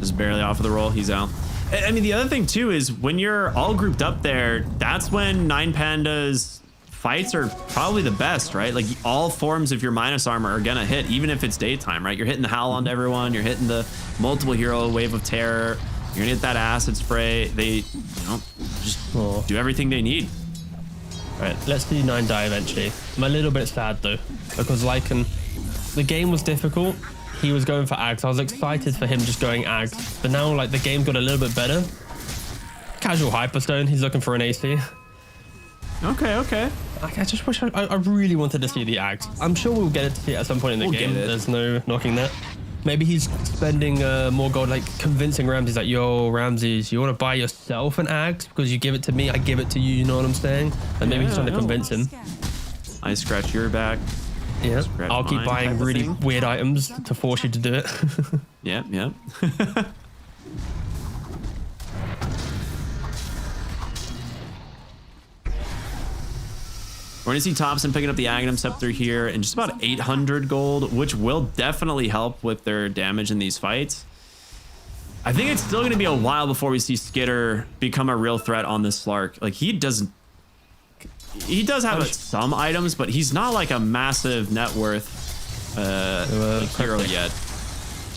Just barely off of the roll. He's out. I mean, the other thing too is when you're all grouped up there, that's when 9Panda's fights are probably the best, right? Like all forms of your minus armor are gonna hit, even if it's daytime, right? You're hitting the howl onto everyone, you're hitting the multiple hero wave of terror, you're gonna get that acid spray. They, you know, just do everything they need. Right, let's do 9 die eventually. I'm a little bit sad though, because Lycan, the game was difficult. He was going for Ags. I was excited for him just going Ags, but now like the game got a little bit better. Casual Hyperstone, he's looking for an AC. Okay. I just wish I really wanted to see the Ags. I'm sure we'll get it to see it at some point in the game. There's no knocking that. Maybe he's spending more gold, like convincing Ramses that, yo, Ramses, you want to buy yourself an Axe because you give it to me, I give it to you, you know what I'm saying? And maybe he's trying to convince him. I scratch your back. Yeah, I'll keep buying really weird items to force you to do it. Yep. We're going to see Topson picking up the Aghanim Scepter here and just about 800 gold, which will definitely help with their damage in these fights. I think it's still going to be a while before we see Skitter become a real threat on this Slark. Like he does have some items, but he's not like a massive net worth hero yet.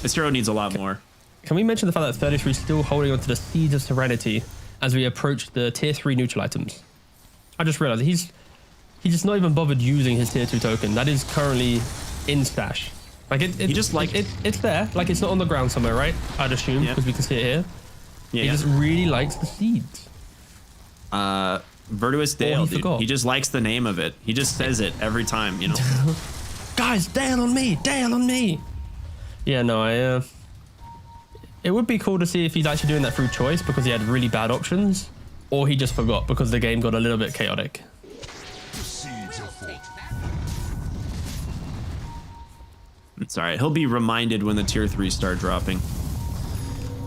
This hero needs a lot more. Can we mention the fact that 33 is still holding on to the Seeds of Serenity as we approach the tier 3 neutral items? I just realized he's just not even bothered using his tier 2 token. That is currently in stash. Like it's there. Like it's not on the ground somewhere, right? I'd assume, because we can see it here. Yeah, he just really likes the seeds. Virtuous Dale, dude. He just likes the name of it. He just says it every time, you know. Guys, Dale on me, Dale on me. Yeah, no, it would be cool to see if he's actually doing that through choice because he had really bad options, or he just forgot because the game got a little bit chaotic. It's all right. He'll be reminded when the tier 3s start dropping.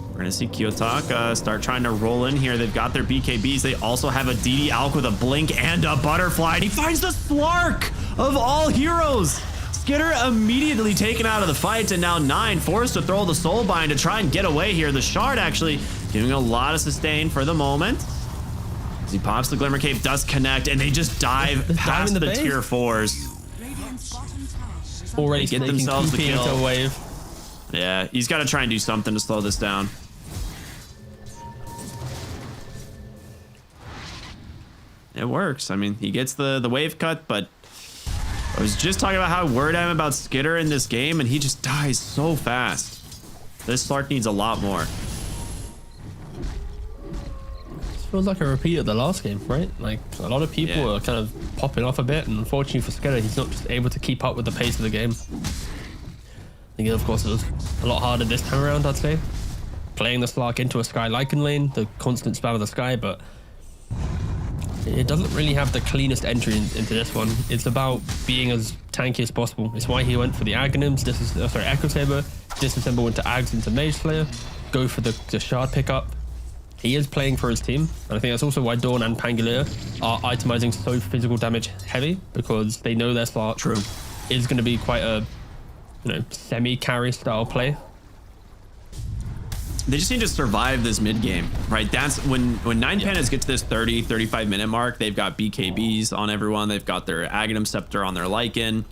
We're going to see Kitrak start trying to roll in here. They've got their BKBs. They also have a DD Alk with a blink and a butterfly. And he finds the Slark of all heroes. Skitter immediately taken out of the fight. And now 9 forced to throw the Soulbind to try and get away here. The Shard actually giving a lot of sustain for the moment. As he pops the Glimmer Cape, does connect. And they just dive past the tier 4s. Already get themselves the kill. Wave. Yeah, he's got to try and do something to slow this down. It works. I mean, he gets the wave cut, but I was just talking about how worried I am about Skitter in this game, and he just dies so fast. This Slark needs a lot more. Feels like a repeat of the last game, right? Like a lot of people are kind of popping off a bit, and unfortunately for Skitter, he's not just able to keep up with the pace of the game. I think, of course, it was a lot harder this time around, I'd say. Playing the Slark into a Sky Lycan lane, the constant spam of the Sky, but it doesn't really have the cleanest entry into this one. It's about being as tanky as possible. It's why he went for the Aghanims. Echo Saber, disassemble into Ags into Mage Slayer, go for the Shard pickup. He is playing for his team, and I think that's also why Dawn and Pangolier are itemizing so physical damage heavy, because they know their Slark is going to be quite a, semi-carry style play. they just need to survive this mid game, right? That's when 9 Pandas get to this 30-35 minute mark. They've got BKBs on everyone. They've got their Aghanim Scepter on their Lycan.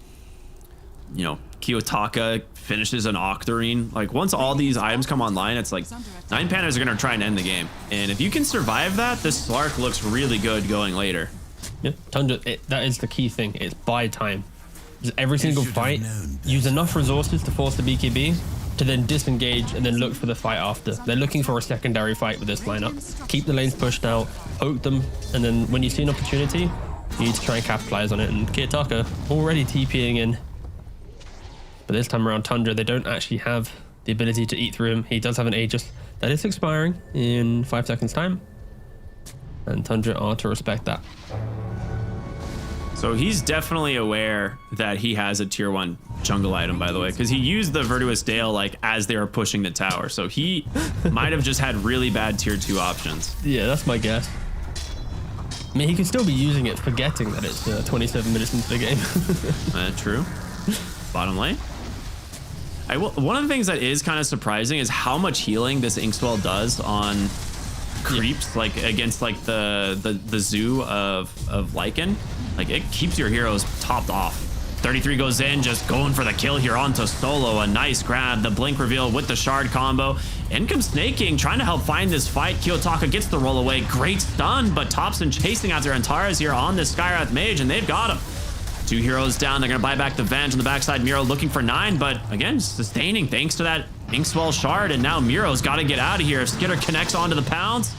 You know, Kiyotaka finishes an Octarine. Like, once all these items come online, it's like 9 Pandas are going to try and end the game. And if you can survive that, this Slark looks really good going later. Yeah, Tundra, that is the key thing. It's buy time. Just every single fight, use enough resources to force the BKB to then disengage and then look for the fight after. They're looking for a secondary fight with this lineup. Keep the lanes pushed out, poke them, and then when you see an opportunity, you need to try and capitalize on it. And Kiyotaka already TPing in. But this time around, Tundra, they don't actually have the ability to eat through him. He does have an Aegis that is expiring in 5 seconds time. And Tundra are to respect that. So he's definitely aware that he has a tier 1 jungle item, by the way, because he used the Virtuous Dale like as they were pushing the tower. So he might have just had really bad tier 2 options. Yeah, that's my guess. I mean, he could still be using it, forgetting that it's 27 minutes into the game. True. Bottom lane. One of the things that is kind of surprising is how much healing this Inkswell does on creeps, like against like the zoo of Lycan. Like, it keeps your heroes topped off. 33 goes in, just going for the kill here onto Solo. A nice grab, the blink reveal with the shard combo. In comes Sneyking, trying to help find this fight. Kiyotaka gets the roll away. Great stun, but Topson chasing after Antares here on this Skywrath Mage, and they've got him. 2 heroes down. They're going to buy back the Venge on the backside. Miro looking for 9, but again, sustaining thanks to that Inkswell shard. And now Miro's got to get out of here. If Skitter connects onto the pounce,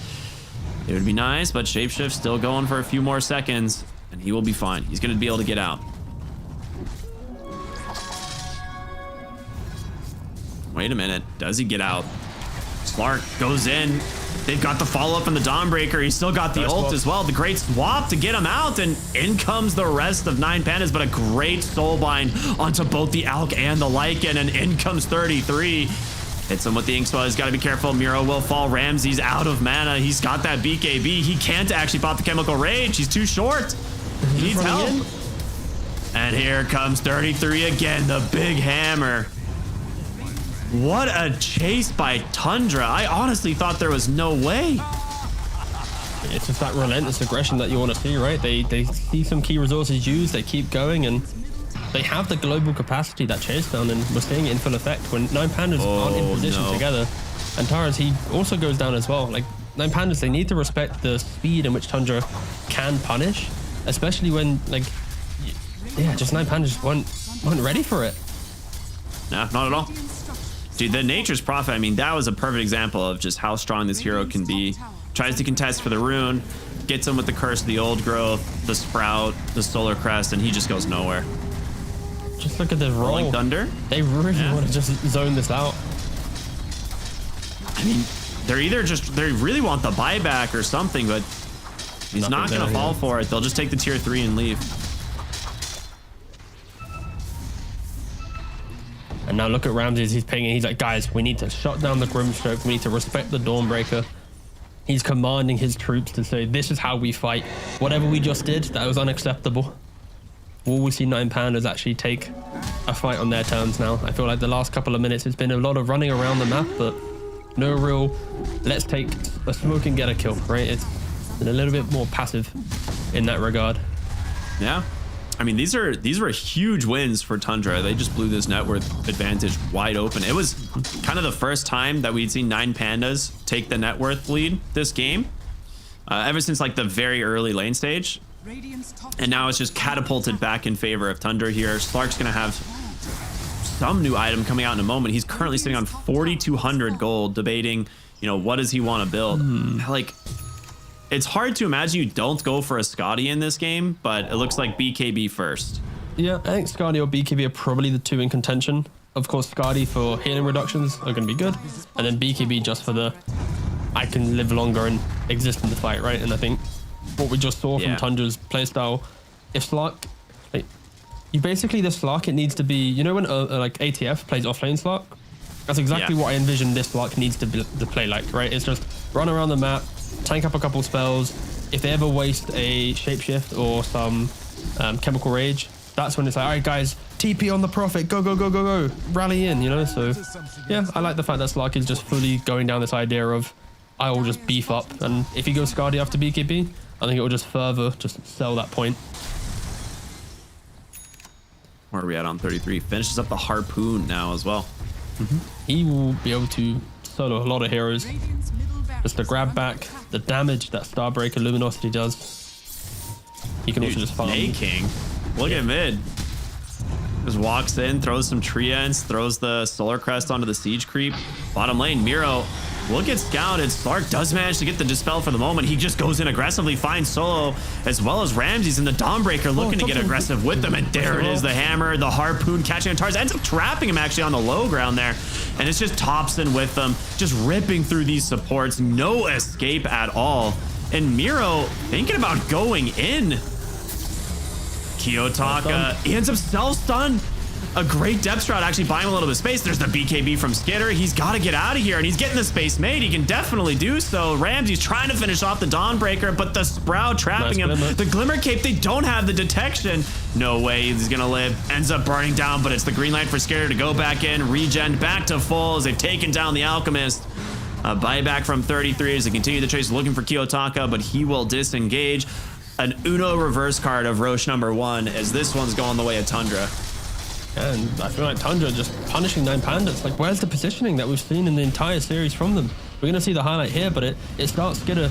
it would be nice, but Shapeshift still going for a few more seconds, and he will be fine. He's going to be able to get out. Wait a minute. Does he get out? Slark goes in. They've got the follow-up on the Dawnbreaker. He's still got the ult as well. The great swap to get him out, and in comes the rest of 9 Pandas, but a great soulbind onto both the Alk and the Lycan, and in comes 33. Hits him with the Inkswell. He's got to be careful. Miro will fall. Ramsey's out of mana. He's got that BKB. He can't actually pop the Chemical Rage. He's too short. He needs help. And here comes 33 again, the big hammer. What a chase by Tundra. I honestly thought there was no way. It's just that relentless aggression that you want to see, right? They see some key resources used, they keep going, and they have the global capacity, that chase down, and we're seeing it in full effect when 9 Pandas aren't in position together. And Taras, he also goes down as well. Like, 9 Pandas, they need to respect the speed in which Tundra can punish, especially when, like, yeah, just 9 Pandas weren't ready for it. No, not at all. Dude, the Nature's Prophet, I mean, that was a perfect example of just how strong this hero can be. Tries to contest for the rune, gets him with the Curse of the Old Growth, the Sprout, the Solar Crest, and he just goes nowhere. Just look at the roll. Rolling Thunder. They really want to just zone this out. I mean, they really want the buyback or something, but he's not going to fall for it. They'll just take the tier 3 and leave. And now look at Ramsey as he's pinging. He's like, guys, we need to shut down the Grimstroke. We need to respect the Dawnbreaker. He's commanding his troops to say, this is how we fight. Whatever we just did, that was unacceptable. Will we see 9 Pandas actually take a fight on their terms now? I feel like the last couple of minutes, it's been a lot of running around the map, but no real, let's take a smoke and get a kill, right? It's been a little bit more passive in that regard. Yeah. I mean, these were huge wins for Tundra. They just blew this net worth advantage wide open. It was kind of the first time that we'd seen 9 Pandas take the net worth lead this game, ever since like the very early lane stage. And now it's just catapulted back in favor of Tundra here. Slark's gonna have some new item coming out in a moment. He's currently sitting on 4,200 gold, debating, you know, what does he want to build? Like, it's hard to imagine you don't go for a Scotty in this game, but it looks like BKB first. Yeah, I think Scotty or BKB are probably the two in contention. Of course, Scotty for healing reductions are going to be good, and then BKB just for the I can live longer and exist in the fight, right? And I think what we just saw from Tundra's playstyle, if Slark, like, you basically, the Slark, it needs to be, you know when like ATF plays offlane Slark? That's exactly what I envision this Slark needs to play like, right? It's just run around the map, tank up a couple spells. If they ever waste a shapeshift or some chemical rage, that's when it's like, all right, guys, TP on the Prophet, go, go, go, go, go, rally in, you know? So, yeah, I like the fact that Sneyking is just fully going down this idea of, I will just beef up. And if he goes Skadi after BKB, I think it will just further just sell that point. Where are we at on 33? Finishes up the Harpoon now as well. He will be able to solo a lot of heroes. Just the grab back, the damage that Starbreaker Luminosity does. He can also just farm. Sneyking, look at mid. Just walks in, throws some tree ends, throws the Solar Crest onto the Siege Creep. Bottom lane, Miro will get scouted. Slark does manage to get the Dispel for the moment. He just goes in aggressively, finds Solo, as well as Ramses, and the Dawnbreaker looking to get aggressive with them. And there it is, the hammer, the Harpoon catching on Tars, ends up trapping him actually on the low ground there. And it's just Topson with them, just ripping through these supports. No escape at all. And Miro thinking about going in. Kiyotaka, he ends up self-stun. A great depth strat, actually buying a little bit of space. There's the BKB from Skitter. He's got to get out of here, and he's getting the space made. He can definitely do so. Ramsey's trying to finish off the Dawnbreaker, but the Sprout trapping him. The Glimmer Cape, they don't have the detection. No way he's going to live. Ends up burning down, but it's the green light for Skitter to go back in. Regen back to full as they've taken down the Alchemist. A buyback from 33 as they continue the chase, looking for Kiyotaka, but he will disengage. An Uno reverse card of Roche #1 as this one's going the way of Tundra. And I feel like Tundra just punishing 9 Pandas. Like, where's the positioning that we've seen in the entire series from them? We're going to see the highlight here, but it starts Skitter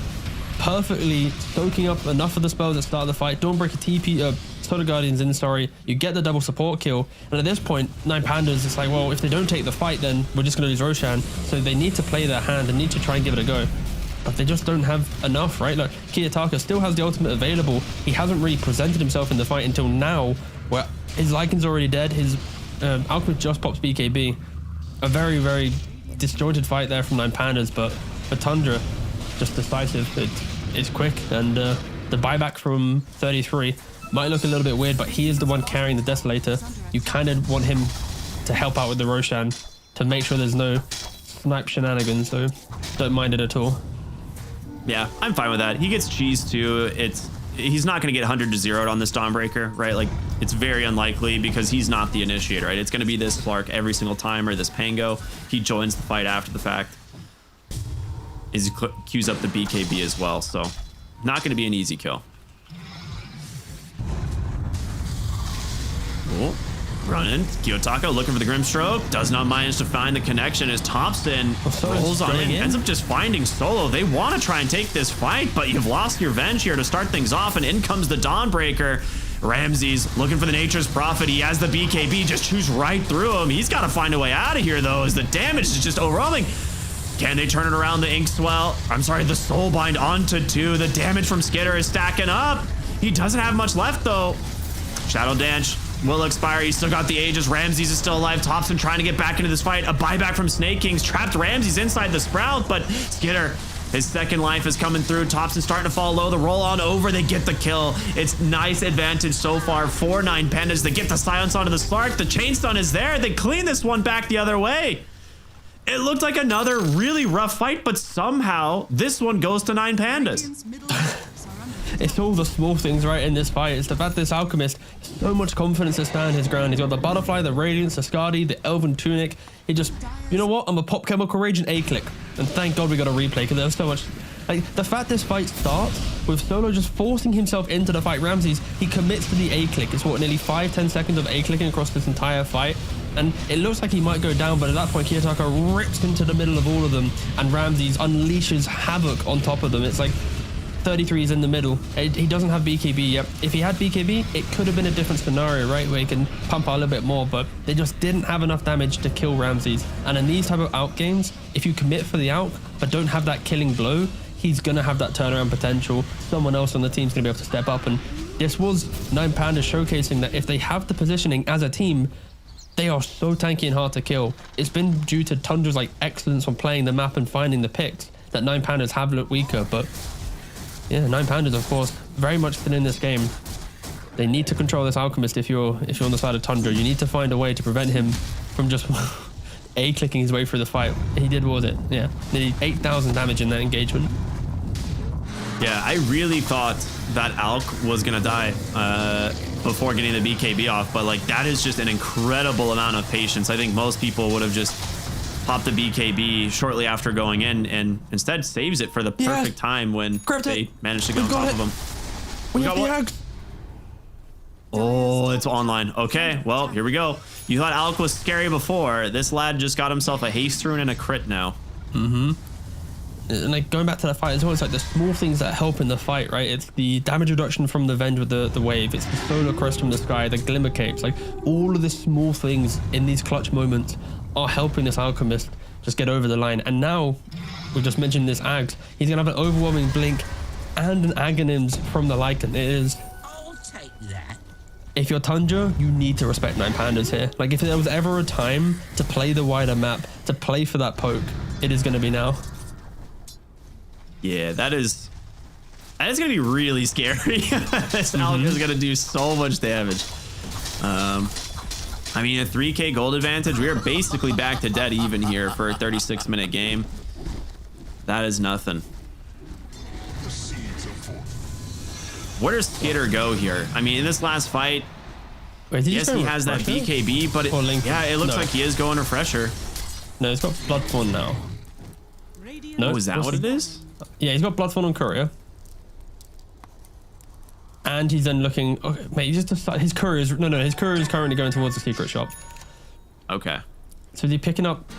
perfectly soaking up enough of the spells at the start of the fight. Dawnbreaker TP, Solar Guardians in, sorry. You get the double support kill. And at this point, 9 Pandas, it's like, well, if they don't take the fight, then we're just going to lose Roshan. So they need to play their hand and need to try and give it a go. But they just don't have enough, right? Like, Kiyotaka still has the ultimate available. He hasn't really presented himself in the fight until now, where his Lycan's already dead. His Alchemist just pops BKB. A very, very disjointed fight there from 9 Pandas, but for Tundra, just decisive. It's quick, and the buyback from 33 might look a little bit weird, but he is the one carrying the Desolator. You kind of want him to help out with the Roshan to make sure there's no snipe shenanigans, so don't mind it at all. Yeah, I'm fine with that. He gets cheese too. He's not going to get 100 to 0'd on this Dawnbreaker, right? Like, it's very unlikely because he's not the initiator, right? It's going to be this Slark every single time, or this Pango. He joins the fight after the fact. He queues up the BKB as well, so not going to be an easy kill. Cool. Running, Kiyotaka looking for the Grimstroke, does not manage to find the connection as Topson rolls on in, ends up just finding Solo. They want to try and take this fight, but you've lost your Venge here to start things off, and in comes the Dawnbreaker. Ramses looking for the Nature's Prophet. He has the BKB, just chews right through him. He's got to find a way out of here, though, as the damage is just overwhelming. Can they turn it around? The Inkswell, I'm sorry, the Soulbind onto 2. The damage from Skitter is stacking up. He doesn't have much left, though. Shadow Dance will expire. He's still got the Aegis. Ramses is still alive. Topson trying to get back into this fight. A buyback from Sneyking. Trapped Ramses inside the Sprout, but Skitter, his second life is coming through. Topson starting to fall low. The roll on over. They get the kill. It's nice advantage so far for 9 Pandas. They get the silence onto the Slark. The chain stun is there. They clean this one back the other way. It looked like another really rough fight, but somehow this one goes to 9 Pandas. It's all the small things, right, in this fight. It's the fact this Alchemist, so much confidence to stand his ground. He's got the Butterfly, the Radiance, the Skadi, the Elven Tunic. He just, you know what? I'm a pop Chemical Rage and A-click. And thank God we got a replay, because there was so much. Like, the fact this fight starts with Solo just forcing himself into the fight. Ramses, he commits to the A-click. It's what, nearly 5-10 seconds of A-clicking across this entire fight. And it looks like he might go down, but at that point, Kiyotaka rips into the middle of all of them, and Ramses unleashes havoc on top of them. It's like 33 is in the middle. He doesn't have BKB yet. If he had BKB, it could have been a different scenario, right, where he can pump out a little bit more, but they just didn't have enough damage to kill Ramses. And in these type of out games, if you commit for the out, but don't have that killing blow, he's going to have that turnaround potential. Someone else on the team's going to be able to step up, and this was 9 Pandas showcasing that if they have the positioning as a team, they are so tanky and hard to kill. It's been due to Tundra's like excellence on playing the map and finding the picks that 9 Pandas have looked weaker, but yeah, 9 Pandas, of course, very much still in this game. They need to control this Alchemist if you're on the side of Tundra. You need to find a way to prevent him from just A-clicking his way through the fight. He did, what was it? Yeah, nearly 8,000 damage in that engagement. Yeah, I really thought that Alk was gonna die. before getting the BKB off, but like that is just an incredible amount of patience. I think most people would have just popped the BKB shortly after going in, and instead saves it for the perfect time when they managed to go on top of him. We got one. Oh, it's online. Okay, well, here we go. You thought Alec was scary before. This lad just got himself a haste rune and a crit now. And like going back to the fight as well, it's like the small things that help in the fight, right? It's the damage reduction from the Venge with the wave. It's the solar crest from the sky, the glimmer capes. Like all of the small things in these clutch moments are helping this alchemist just get over the line. And now we just mentioned this Ags. He's gonna have an overwhelming blink and an Aghanim's from the Lycan. It is. I'll take that. If you're Tundra, you need to respect 9 Pandas here. Like if there was ever a time to play the wider map, to play for that poke, it is going to be now. Yeah, that is going to be really scary. This Alec is going to do so much damage. I mean, a 3k gold advantage. We are basically back to dead even here for a 36-minute game. That is nothing. Where does Skitter go here? I mean, in this last fight, yes, he has that BKB, but yeah, it looks like he is going Refresher. No, he's got Bloodthorn now. No, is that what it is? Yeah, he's got Bloodthorn on Courier. And he's then looking... Okay, mate, he's just... His Courier is... No, his Courier is currently going towards the secret shop. Okay. So is he picking up...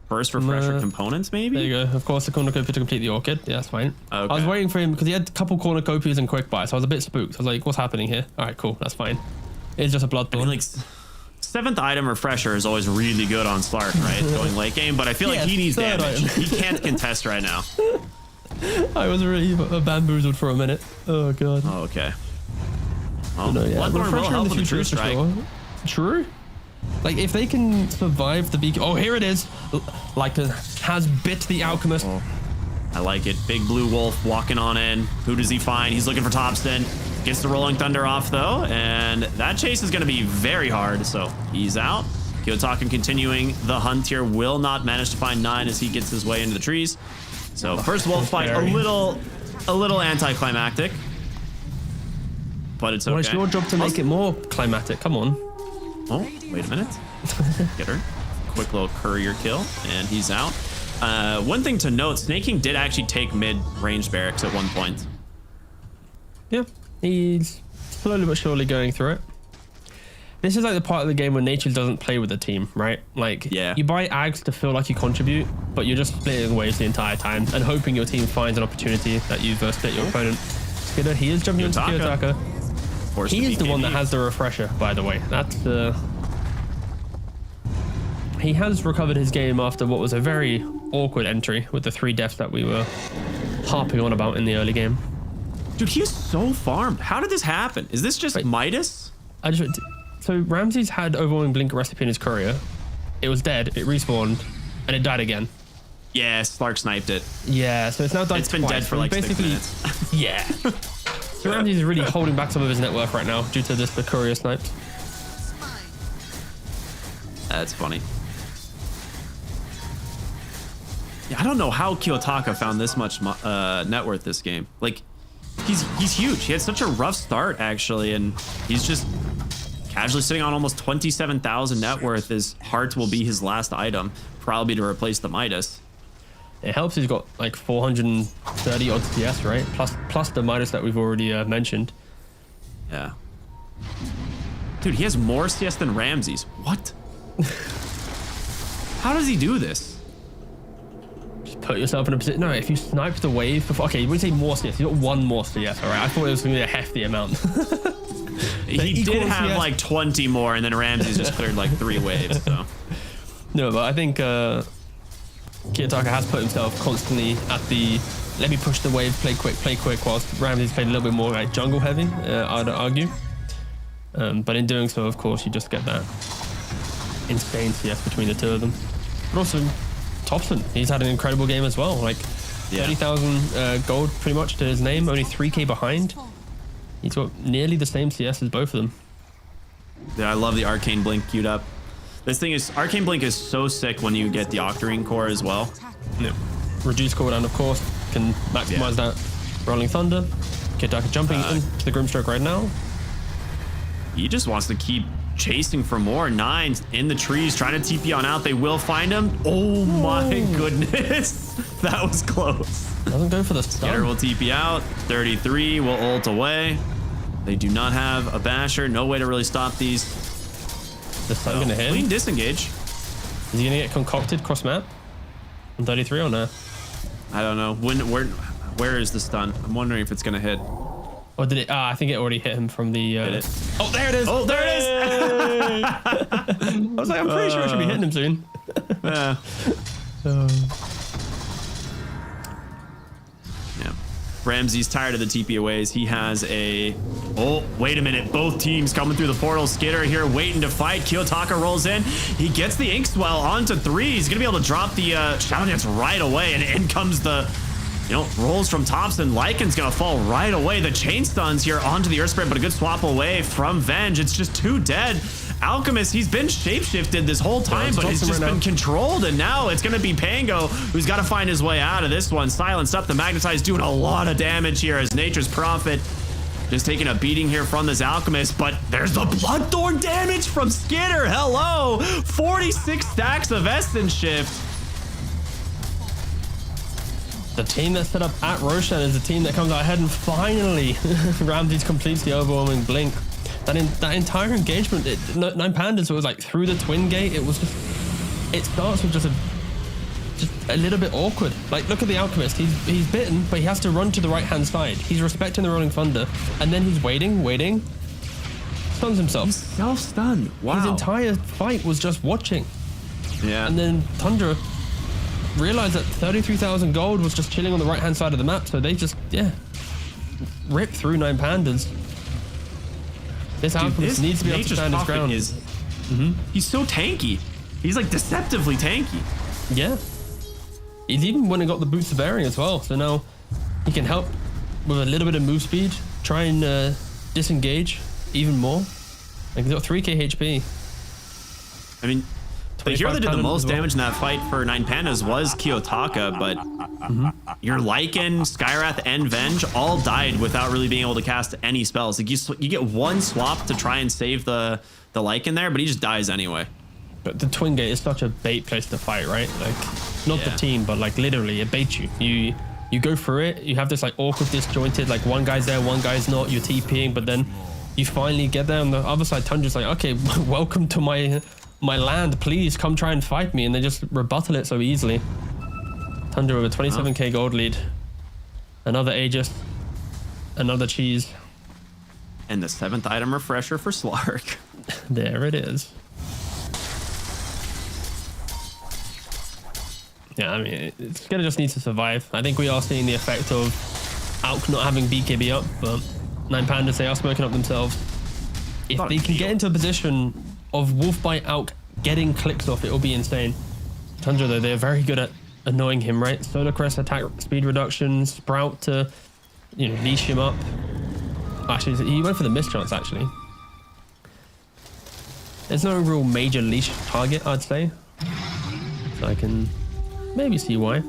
First Refresher components, maybe? There you go. Of course, the cornucopia to complete the Orchid. Yeah, that's fine. Okay. I was waiting for him because he had a couple cornucopias and quick buy, so I was a bit spooked. I was like, what's happening here? All right, cool. That's fine. It's just a Bloodthorn. I mean, like, 7th item Refresher is always really good on Slark, right? Going late game, but I feel like he needs damage. He can't contest right now. I was really bamboozled for a minute. Oh, God. Oh, okay. Well, no, yeah. Bloodthorn will help with the True Strike. True? Like, if they can survive the beacon... Oh, here it is. Lycan has bit the Alchemist. Oh, I like it. Big Blue Wolf walking on in. Who does he find? He's looking for Topson. Gets the Rolling Thunder off, though. And that chase is going to be very hard. So he's out. Kitrak continuing the hunt here. Will not manage to find 9 as he gets his way into the trees. So first Wolf fight, a little anticlimactic. But it's okay. Well, it's your job to make it more climatic. Come on. Oh, wait a minute. Get her. Quick little courier kill, and he's out. One thing to note, Sneyking did actually take mid-range barracks at one point. Yeah, he's slowly but surely going through it. This is like the part of the game where nature doesn't play with the team, right? Like, you buy Ags to feel like you contribute, but you're just splitting waves the entire time and hoping your team finds an opportunity that you've split your opponent. Skidder, he is jumping into Kitrak. He is the one that has the Refresher, by the way. That's the... He has recovered his game after what was a very awkward entry with the 3 deaths that we were harping on about in the early game. Dude, he is so farmed. How did this happen? Is this just Midas? So Ramses had overwhelming blink recipe in his courier. It was dead, it respawned, and it died again. Yeah, Slark sniped it. Yeah, so it's now died It's been dead for like 6 minutes. Yeah. So Ramses is really holding back some of his network right now due to the courier snipes. That's funny. Yeah, I don't know how Kitrak found this much net worth this game. Like, he's huge. He had such a rough start, actually, and he's just casually sitting on almost 27,000 net worth. His heart will be his last item, probably to replace the Midas. It helps he's got like 430 odd CS, right? Plus the Midas that we've already mentioned. Yeah. Dude, he has more CS than Ramses. What? How does he do this? Just put yourself in a position. No, if you snipe the wave before... Okay, you wouldn't say more CS. You got 1 more CS, all right? I thought it was going to be a hefty amount. He did have like 20 more, and then Ramses just cleared like 3 waves, so... No, but I think Kitrak has put himself constantly at the let me push the wave, play quick, whilst Ramses played a little bit more like jungle heavy, I'd argue. But in doing so, of course, you just get that insane CS between the 2 of them. But also, Topson, he's had an incredible game as well. Like 30,000 gold pretty much to his name, only 3k behind. He's got nearly the same CS as both of them. Yeah, I love the Arcane Blink queued up. This thing is, Arcane Blink is so sick when you get the Octarine core as well. Yeah. Reduce cooldown, of course, can maximize that Rolling Thunder. Kitrak jumping into the Grimstroke right now. he just wants to keep chasing for more. Nine in the trees, trying to TP on out. They will find him. Oh my goodness. That was close. Doesn't go for the stun. Skitter will TP out. 33 will ult away. They do not have a basher. No way to really stop these. The stun gonna hit. Clean disengage. Is he gonna get concocted cross map on 33 or no? I don't know. Where is the stun? I'm wondering if it's gonna hit. Or did it? I think it already hit him from the. Hit it. Oh, there it is. Oh, there it is. I was like, I'm pretty sure it should be hitting him soon. Yeah. Yeah. Ramsey's tired of the TP aways. He has a... Oh, wait a minute. Both teams coming through the portal. Skitter here waiting to fight. Kiyotaka rolls in. He gets the Inkswell onto 3. He's going to be able to drop the Shadow Dance right away. And in comes the... rolls from Topson. Lycan's gonna fall right away. The chain stuns here onto the Earth Spirit, but a good swap away from Venge. It's just 2 dead. Alchemist, he's been shapeshifted this whole time, but he's just been controlled, and now it's gonna be Pango who's got to find his way out of this one. Silenced up. The Magnetize doing a lot of damage here as Nature's Prophet just taking a beating here from this Alchemist, but there's the Bloodthorn damage from Skitter. Hello! 46 stacks of Essence Shift. The team that's set up at Roshan is the team that comes out ahead, and finally Ramsey completes the overwhelming blink. That entire engagement, Nine Pandas, it was like through the twin gate. It was just, it starts with just a little bit awkward. Like, look at the Alchemist. He's bitten, but he has to run to the right hand side. He's respecting the Rolling Thunder, and then he's waiting, stuns himself. He's self-stunned. Wow. His entire fight was just watching. Yeah. And then Tundra realized that 33,000 gold was just chilling on the right hand side of the map, so they just rip through Nine Pandas. This Alchemist needs to be able to stand his ground. He's so tanky. He's like deceptively tanky. Yeah. He's even went and got the Boots of Bearing as well, so now he can help with a little bit of move speed, try and disengage even more. Like, he's got 3k HP. I mean, the hero that did the most damage in that fight for Nine Pandas was Kiyotaka, but your Lycan, Skywrath, and Venge all died without really being able to cast any spells. Like, you get one swap to try and save the Lycan there, but he just dies anyway. But the Twin Gate is such a bait place to fight, right? Like, not the team, but like literally it baits you. You go through it, you have this like awkward disjointed, like one guy's there, one guy's not, you're TPing, but then you finally get there on the other side. Tundra's like, okay, welcome to my land, please come try and fight me, and they just rebuttal it so easily. Tundra with a 27k gold lead. Another Aegis, another cheese. And the 7th item refresher for Slark. There it is. Yeah, I mean, it's gonna just need to survive. I think we are seeing the effect of Alk not having BKB up, but Nine Pandas, they are smoking up themselves. If they can get into a position of Wolf by Alk getting clicks off, it will be insane. Tundra, though, they're very good at annoying him, right? Solar Crest attack speed reduction, Sprout to, leash him up. Actually, he went for the mischance, actually. There's no real major leash target, I'd say. So I can maybe see why.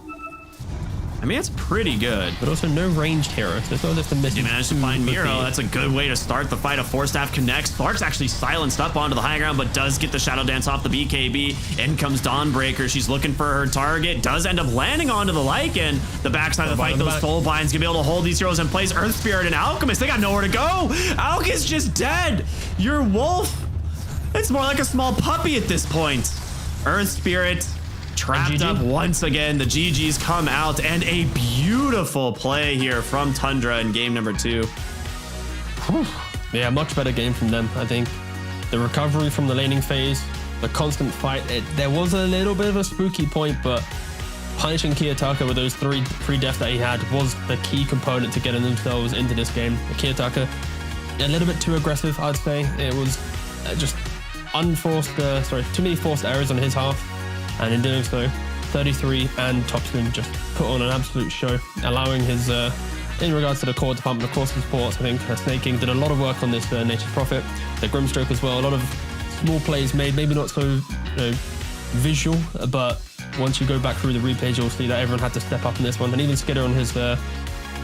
I mean, it's pretty good. But also no ranged hero, so it's not just a miss. You managed to find Miro. That's a good way to start the fight. A Force Staff connects. Slark's actually silenced up onto the high ground, but does get the Shadow Dance off the BKB. In comes Dawnbreaker. She's looking for her target. Does end up landing onto the Lycan. The backside of the fight, those Soul Binds gonna be able to hold these heroes in place. Earth Spirit and Alchemist, they got nowhere to go. Alk is just dead. Your Wolf, it's more like a small puppy at this point. Earth Spirit trapped up once again. The GGs come out, and a beautiful play here from Tundra in game number 2. Yeah, much better game from them, I think. The recovery from the laning phase, the constant fight. There was a little bit of a spooky point, but punishing Kiyotaka with those three deaths that he had was the key component to getting themselves into this game. Kiyotaka, a little bit too aggressive, I'd say. It was just too many forced errors on his half. And in doing so, 33 and Topson just put on an absolute show, allowing his, in regards to the core department, of course, supports, I think Sneyking did a lot of work on this Nature's Prophet, the Grimstroke as well, a lot of small plays made, maybe not so visual, but once you go back through the replays, you'll see that everyone had to step up in this one, and even Skitter on his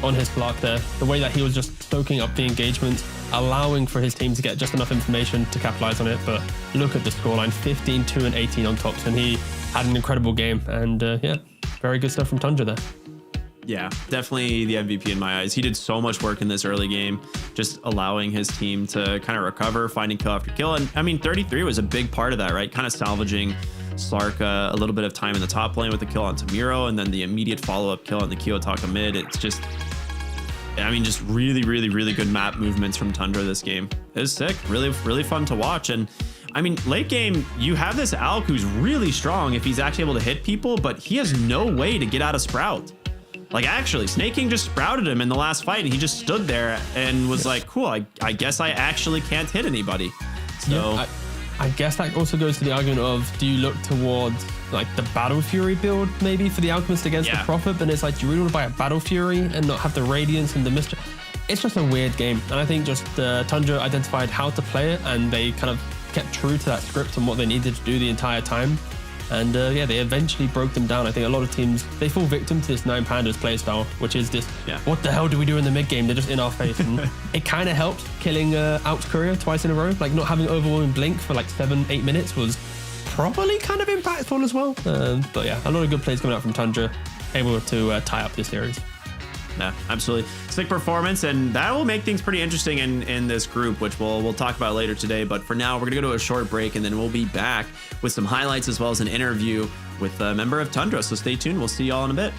on his Clark there. The way that he was just soaking up the engagement, allowing for his team to get just enough information to capitalize on it. But look at the scoreline, 15, 2, and 18 on Topson. He had an incredible game, and yeah, very good stuff from Tundra there. Yeah, definitely the MVP in my eyes. He did so much work in this early game, just allowing his team to kind of recover, finding kill after kill. And I mean, 33 was a big part of that, right? Kind of salvaging Slark a little bit of time in the top lane with the kill on Tamiro, and then the immediate follow-up kill on the Kiyotaka mid. It's just, I mean, just really, really, really good map movements from Tundra this game. It was sick, really, really fun to watch. And I mean, late game, you have this Alk who's really strong if he's actually able to hit people, but he has no way to get out of Sprout. Like, actually, Sneyking just sprouted him in the last fight, and he just stood there and was like, cool, I guess I actually can't hit anybody. So yeah, I guess that also goes to the argument of, do you look towards like the Battle Fury build maybe for the Alchemist against the Prophet? But it's like, do you really want to buy a Battle Fury and not have the Radiance and the Mischief? It's just a weird game. And I think just Tundra identified how to play it, and they kind of kept true to that script and what they needed to do the entire time. And yeah, they eventually broke them down. I think a lot of teams, they fall victim to this 9 Pandas playstyle, which is this, what the hell do we do in the mid game? They're just in our face. And it kind of helped killing Out Courier twice in a row. Like, not having overwhelming blink for like 7-8 minutes was probably kind of impactful as well. But yeah, a lot of good plays coming out from Tundra, able to tie up this series. Yeah, absolutely. Sick performance, and that will make things pretty interesting in this group, which we'll talk about later today. But for now, we're going to go to a short break, and then we'll be back with some highlights as well as an interview with a member of Tundra. So stay tuned. We'll see y'all in a bit.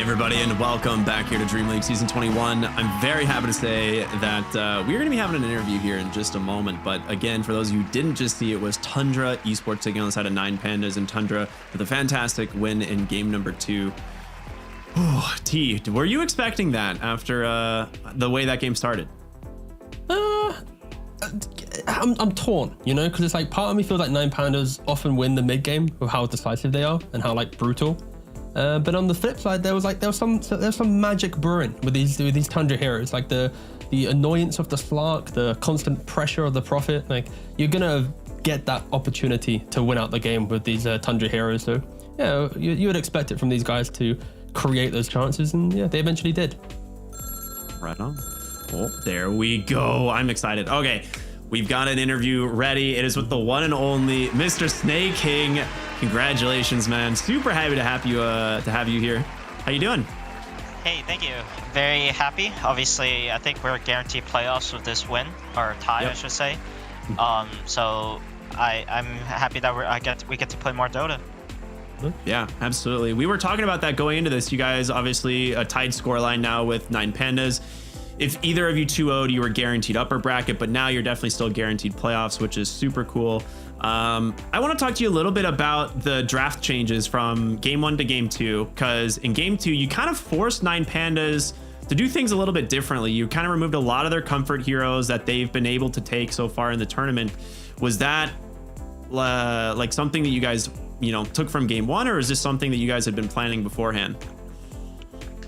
everybody, and welcome back here to Dreamleague Season 21. I'm very happy to say that we're going to be having an interview here in just a moment. But again, for those of you who didn't just see, it was Tundra Esports taking on the side of 9 Pandas, and Tundra with a fantastic win in game number 2. T, were you expecting that after the way that game started? I'm torn, you know, because it's like part of me feels like 9 Pandas often win the mid game with how decisive they are and how like brutal. But on the flip side, there was some magic brewing with these Tundra heroes, like the annoyance of the Slark, the constant pressure of the Prophet. Like you're gonna get that opportunity to win out the game with these Tundra heroes. So yeah, you would expect it from these guys to create those chances, and yeah, they eventually did. Right on. Oh, there we go. I'm excited. Okay, we've got an interview ready. It is with the one and only Mr. Sneyking. Congratulations, man. Super happy to have you here. How you doing? Hey, thank you. Very happy. Obviously, I think we're guaranteed playoffs with this win, or tie, Yep. I should say. So I'm happy that we get to play more Dota. Yeah, absolutely. We were talking about that going into this. You guys obviously a tied scoreline now with 9 Pandas. If either of you 2-0'd, you were guaranteed upper bracket, but now you're definitely still guaranteed playoffs, which is super cool. I want to talk to you a little bit about the draft changes from game 1 to game 2, because in game 2, you kind of forced 9 Pandas to do things a little bit differently. You kind of removed a lot of their comfort heroes that they've been able to take so far in the tournament. Was that like something that you guys, took from game 1, or is this something that you guys had been planning beforehand?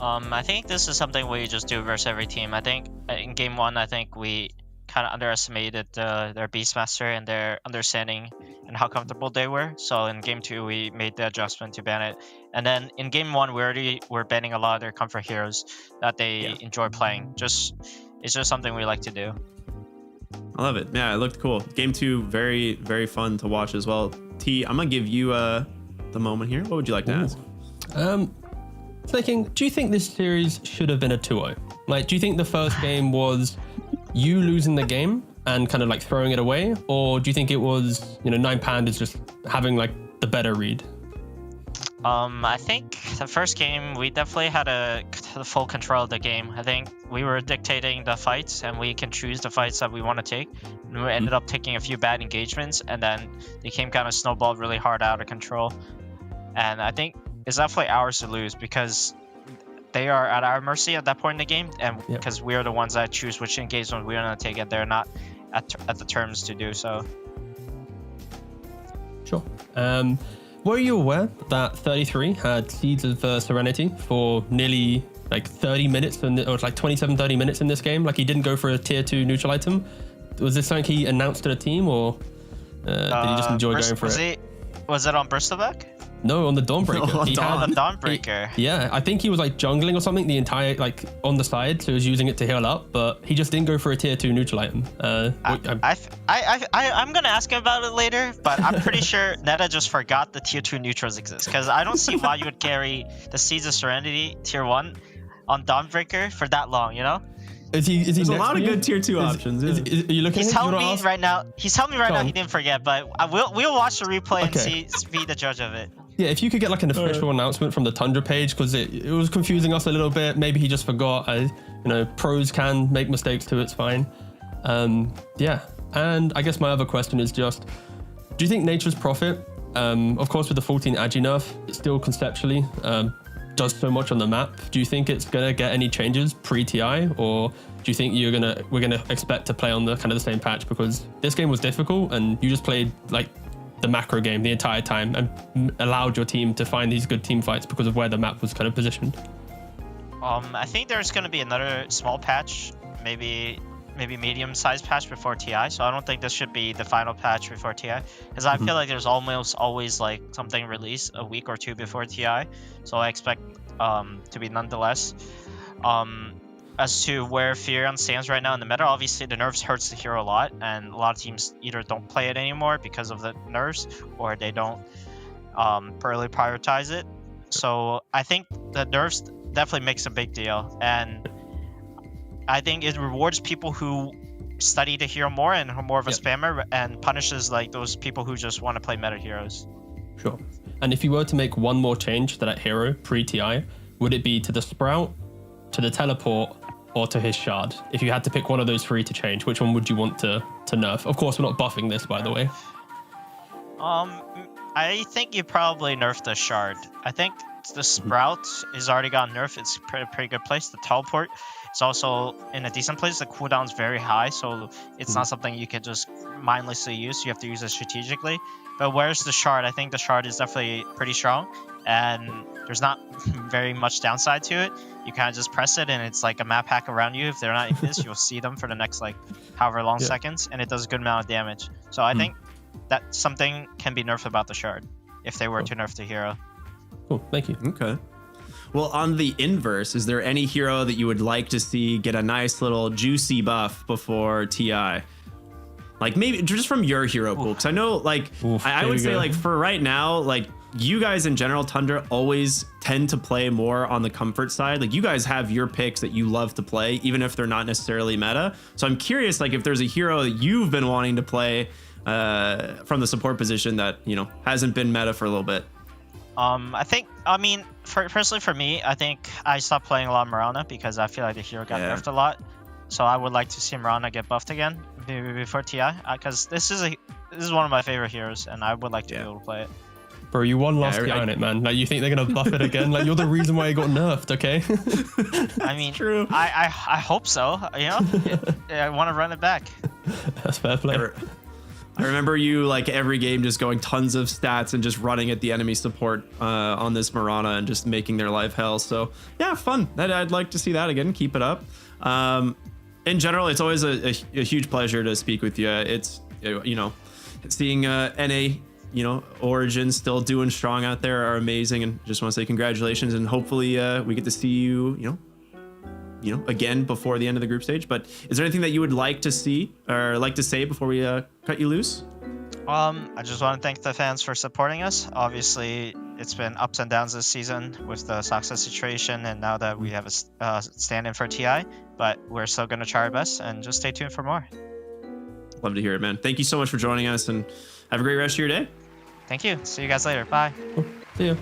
I think this is something we just do versus every team. I think in game 1, I think we kind of underestimated their Beastmaster and their understanding and how comfortable they were. So in game 2, we made the adjustment to ban it. And then in game 1, we already were banning a lot of their comfort heroes that they enjoy playing. It's just something we like to do. I love it. Yeah, it looked cool. Game 2, very, very fun to watch as well. T, I'm gonna give you the moment here. What would you like to ask? Sneyking, do you think this series should have been a 2-0? Like, do you think the first game was you losing the game and kind of like throwing it away, or do you think it was 9 Pandas just having like the better read? I think the first game we definitely had the full control of the game. I think we were dictating the fights, and we can choose the fights that we want to take. And we ended up taking a few bad engagements, and then the game kind of snowballed really hard out of control. And I think it's definitely ours to lose because they are at our mercy at that point in the game, and because we are the ones that choose which engagement we're going to take, and they're not at the terms to do so. Sure. Were you aware that 33 had Seeds of Serenity for nearly like 30 minutes, or like 30 minutes in this game? Like he didn't go for a tier 2 neutral item. Was this something he announced to the team, or did he just enjoy going for it? Was it on Bristleback? No, on the Dawnbreaker. On the Dawnbreaker. Yeah, I think he was like jungling or something the entire like on the side, so he was using it to heal up, but he just didn't go for a tier 2 neutral item. I'm gonna ask him about it later, but I'm pretty sure Neta just forgot the tier 2 neutrals exist, because I don't see why you would carry the Seeds of Serenity tier 1 on Dawnbreaker for that long, Is he There's a lot of good tier 2 options. Are you looking? He's telling me right now. He's telling me right now he didn't forget, but we'll watch the replay and be the judge of it. Yeah, if you could get like an official announcement from the Tundra page, because it was confusing us a little bit. Maybe he just forgot. Pros can make mistakes too. It's fine. Yeah, and I guess my other question is just, do you think Nature's Prophet, of course with the 14 Agi nerf, still conceptually does so much on the map? Do you think it's gonna get any changes pre-TI, or do you think we're gonna expect to play on the kind of the same patch? Because this game was difficult, and you just played like the macro game the entire time and allowed your team to find these good team fights because of where the map was kind of positioned. I think there's gonna be another small patch, maybe medium-sized patch before TI. So I don't think this should be the final patch before TI, because I feel like there's almost always like something released a week or two before TI. So I expect to be nonetheless. As to where Furion stands right now in the meta, obviously the nerfs hurts the hero a lot, and a lot of teams either don't play it anymore because of the nerfs, or they don't really prioritize it. So I think the nerfs definitely makes a big deal, and I think it rewards people who study the hero more and are more of a spammer, and punishes like those people who just want to play meta heroes. Sure. And if you were to make one more change to that hero pre-TI, would it be to the Sprout, to the Teleport, or to his Shard? If you had to pick one of those three to change, which one would you want to nerf? Of course, we're not buffing this, by the way. I think you probably nerf the Shard. I think the Sprout has already got nerfed. It's a pretty good place. The Teleport is also in a decent place. The cooldown's very high, so it's not something you can just mindlessly use. You have to use it strategically. But where's the Shard? I think the Shard is definitely pretty strong, and there's not very much downside to it. You kind of just press it, and it's like a map hack around you. If they're not Ignis, you'll see them for the next like however long seconds, and it does a good amount of damage. So I think that something can be nerfed about the Shard if they were to nerf the hero. Cool, thank you. Okay. Well, on the inverse, is there any hero that you would like to see get a nice little juicy buff before TI? Like maybe just from your hero pool, because I know like I would say like for right now, like you guys in general, Tundra always tend to play more on the comfort side. Like you guys have your picks that you love to play, even if they're not necessarily meta. So I'm curious, like if there's a hero that you've been wanting to play from the support position that, you know, hasn't been meta for a little bit. I mean, personally for me, I think I stopped playing a lot of Mirana because I feel like the hero got nerfed a lot. So I would like to see Mirana get buffed again before TI, because this is one of my favorite heroes, and I would like to be able to play it. Bro, you won last TI on it, man. Like, you think they're gonna buff it again? Like, you're the reason why it got nerfed, okay? I mean, true. I hope so. You know, I want to run it back. That's fair play. I remember you like every game just going tons of stats and just running at the enemy support on this Mirana and just making their life hell. So yeah, fun. I'd like to see that again. Keep it up. In general, it's always a huge pleasure to speak with you. It's, you know, seeing NA, you know, Origin still doing strong out there are amazing, and just want to say congratulations, and hopefully we get to see you, you know, again before the end of the group stage. But is there anything that you would like to see or like to say before we cut you loose? I just want to thank the fans for supporting us. Obviously, it's been ups and downs this season with the Soxa situation, and now that we have a stand-in for TI, but we're still going to try our best, and just stay tuned for more. Love to hear it, man. Thank you so much for joining us, and have a great rest of your day. Thank you. See you guys later. Bye. Cool. See ya.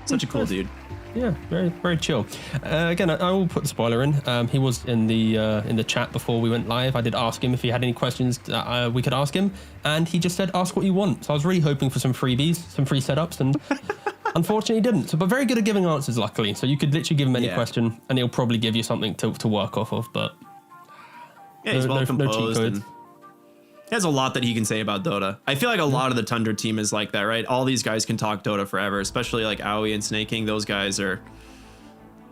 Such a cool dude. Yeah, very, very chill. Again, I will put the spoiler in. He was in the chat before we went live. I did ask him if he had any questions that we could ask him, and he just said, ask what you want. So I was really hoping for some freebies, some free setups, and unfortunately he didn't. So, but very good at giving answers, luckily. So you could literally give him any question, and he'll probably give you something to work off of, but yeah, he's well composed. No cheat codes. He has a lot that he can say about Dota. I feel like a lot of the Tundra team is like that, right? All these guys can talk Dota forever, especially like Aoi and Sneyking. Those guys are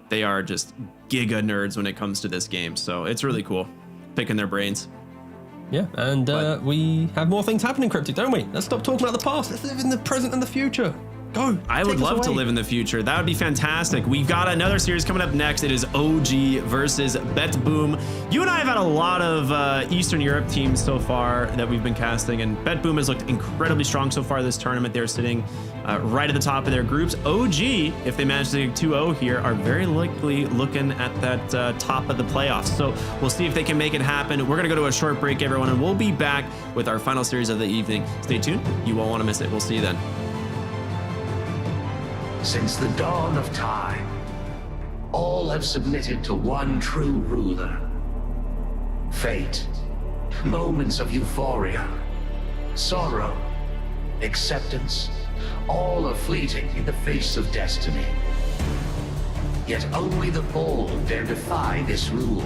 just giga nerds when it comes to this game. So it's really cool picking their brains. Yeah, and we have more things happening, Cryptic, don't we? Let's stop talking about the past. Let's live in the present and the future. Go. I would love to live in the future. That would be fantastic. We've got another series coming up next. It is OG versus Bet Boom. You and I have had a lot of Eastern Europe teams so far that we've been casting, and Bet Boom has looked incredibly strong so far this tournament. They're sitting right at the top of their groups. OG, if they manage to get 2-0 here, are very likely looking at that top of the playoffs. So we'll see if they can make it happen. We're going to go to a short break, everyone, and we'll be back with our final series of the evening. Stay tuned. You won't want to miss it. We'll see you then. Since the dawn of time, all have submitted to one true ruler. Fate, moments of euphoria, sorrow, acceptance, all are fleeting in the face of destiny. Yet only the bold dare defy this rule.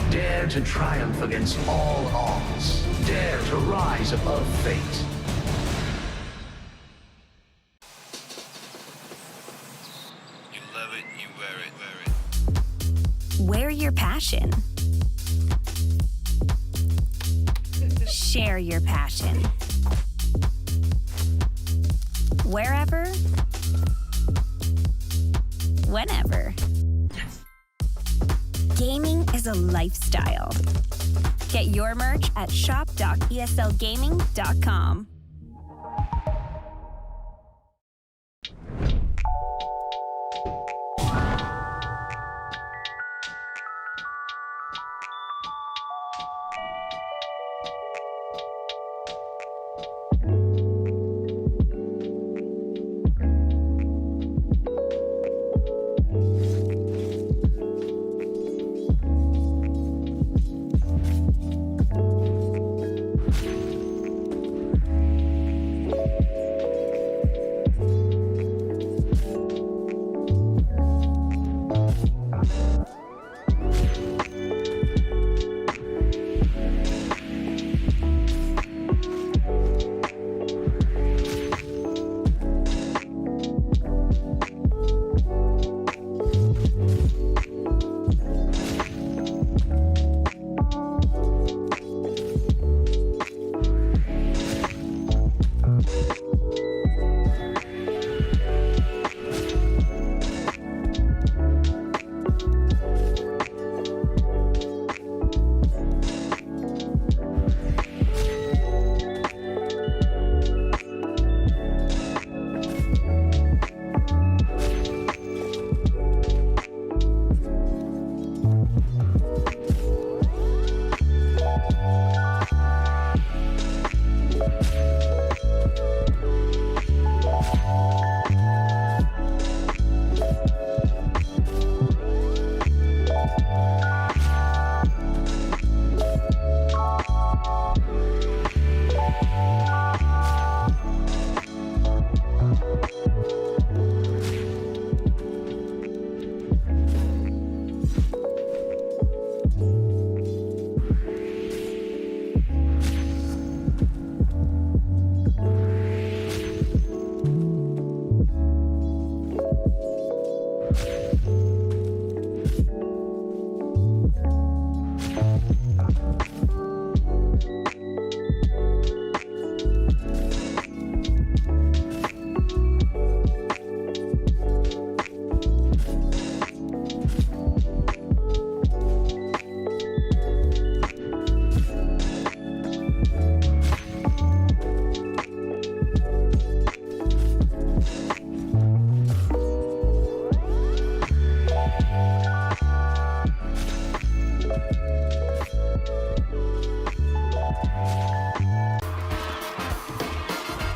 Dare to triumph against all odds. Dare to rise above fate. Wear your passion. Share your passion. Wherever, whenever. Gaming is a lifestyle. Get your merch at shop.eslgaming.com.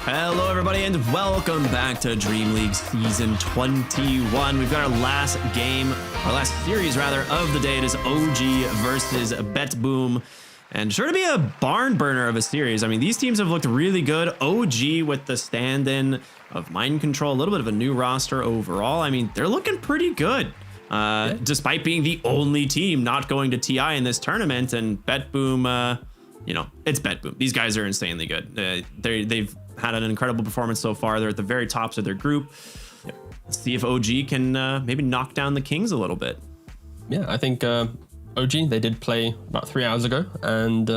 Hello, everybody, and welcome back to Dreamleague Season 21. We've got our last series, of the day. It is OG versus Bet Boom. And sure to be a barn burner of a series. I mean, these teams have looked really good. OG with the stand-in of Mind Control, a little bit of a new roster overall. I mean, they're looking pretty good. Despite being the only team not going to TI in this tournament. And Bet Boom, it's Bet Boom. These guys are insanely good. They've had an incredible performance so far. They're at the very tops of their group. Let's see if OG can maybe knock down the Kings a little bit. Yeah, I think OG, they did play about 3 hours ago, and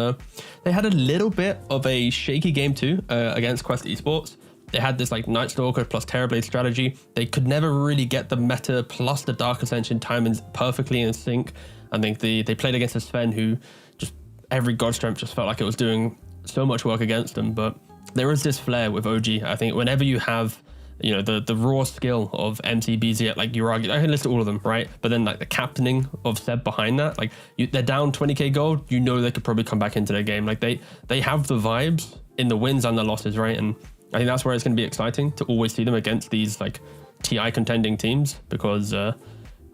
they had a little bit of a shaky game too against Quest Esports. They had this like Night Stalker plus Terrorblade strategy. They could never really get the meta plus the Dark Ascension timings perfectly in sync. I think they played against a Sven who just every God Strength just felt like it was doing so much work against them, but there is this flair with OG. I think whenever you have, the raw skill of MC, BZ, like Uragi, I can list all of them, right? But then like the captaining of Seb behind that, like they're down 20k gold, they could probably come back into their game. Like they have the vibes in the wins and the losses, right? And I think that's where it's going to be exciting to always see them against these like TI contending teams, because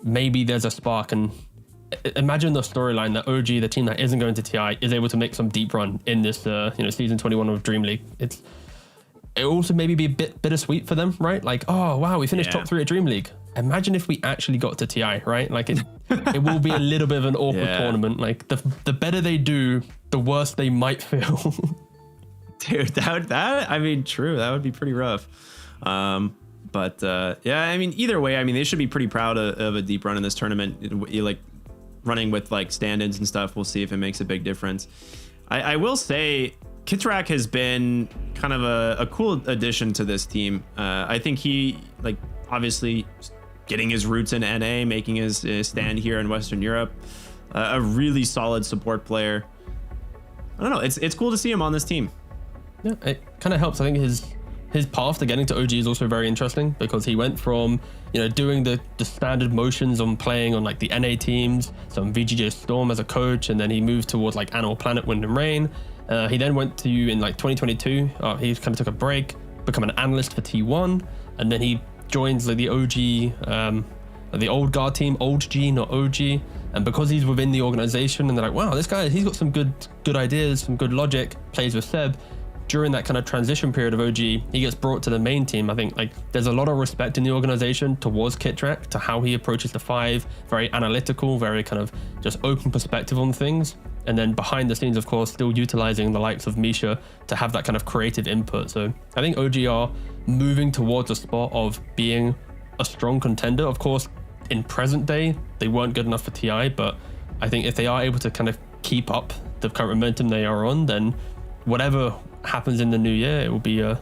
maybe there's a spark. And imagine the storyline that OG, the team that isn't going to TI, is able to make some deep run in this, season 21 of Dreamleague. It also maybe be a bit bittersweet for them, right? Like, oh wow, we finished top 3 at Dreamleague. Imagine if we actually got to TI, right? Like it will be a little bit of an awkward tournament. Like the better they do, the worse they might feel. Dude, true. That would be pretty rough. Either way, they should be pretty proud of a deep run in this tournament. Like running with like stand-ins and stuff. We'll see if it makes a big difference. I will say Kitrak has been kind of a cool addition to this team. I think he, like, obviously getting his roots in NA, making his stand here in Western Europe, a really solid support player. I don't know. It's cool to see him on this team. Yeah, it kind of helps. I think his path to getting to OG is also very interesting, because he went from doing the standard motions on playing on like the NA teams, some VGJ Storm as a coach, and then he moved towards like Animal Planet, Wind and Rain. He then went to, in like 2022, he kind of took a break, become an analyst for T1, and then he joins like the OG, the old guard team, old G, not OG. And because he's within the organization, and they're like, wow, this guy, he's got some good ideas, some good logic, plays with Seb. During that kind of transition period of OG, he gets brought to the main team. I think like there's a lot of respect in the organization towards Kitrak, to how he approaches the 5, very analytical, very kind of just open perspective on things. And then behind the scenes, of course, still utilizing the likes of Misha to have that kind of creative input. So I think OG are moving towards a spot of being a strong contender. Of course, in present day, they weren't good enough for TI, but I think if they are able to kind of keep up the current momentum they are on, then whatever happens in the new year, it will be an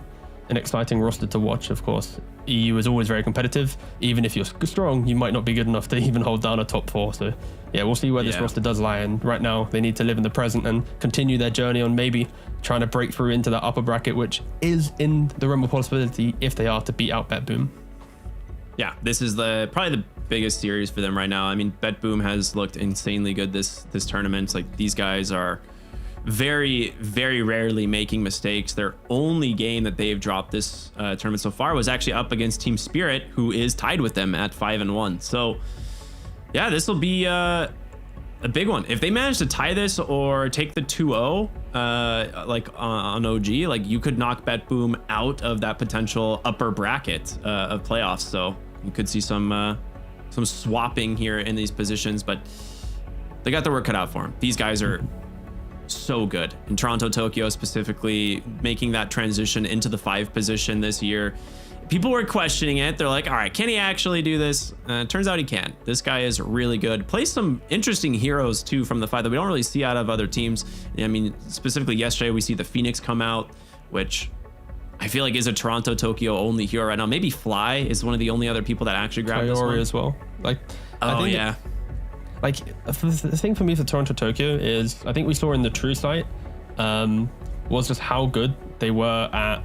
exciting roster to watch. Of course, EU is always very competitive. Even if you're strong, you might not be good enough to even hold down a top 4. So yeah, we'll see where this roster does lie. And right now, they need to live in the present and continue their journey on maybe trying to break through into that upper bracket, which is in the realm of possibility if they are to beat out Bet Boom. Yeah, this is probably the biggest series for them right now. Bet Boom has looked insanely good this tournament. Like, these guys are very, very rarely making mistakes. Their only game that they've dropped this tournament so far was actually up against Team Spirit, who is tied with them at 5-1. So yeah, this will be a big one. If they manage to tie this or take the 2-0 on OG, like, you could knock Bet Boom out of that potential upper bracket of playoffs. So you could see some swapping here in these positions, but they got their work cut out for them. These guys are so good. In Toronto, Tokyo specifically, making that transition into the 5 position this year, people were questioning it. They're like, all right, can he actually do this? Turns out he can. This guy is really good. Plays some interesting heroes too from the 5 that we don't really see out of other teams. Specifically yesterday we see the Phoenix come out, which I feel like is a Toronto, Tokyo only hero right now. Maybe Fly is one of the only other people that actually grabbed this one as well. Like, oh yeah. Like, the thing for me for Toronto, Tokyo is, I think we saw in the True site, was just how good they were at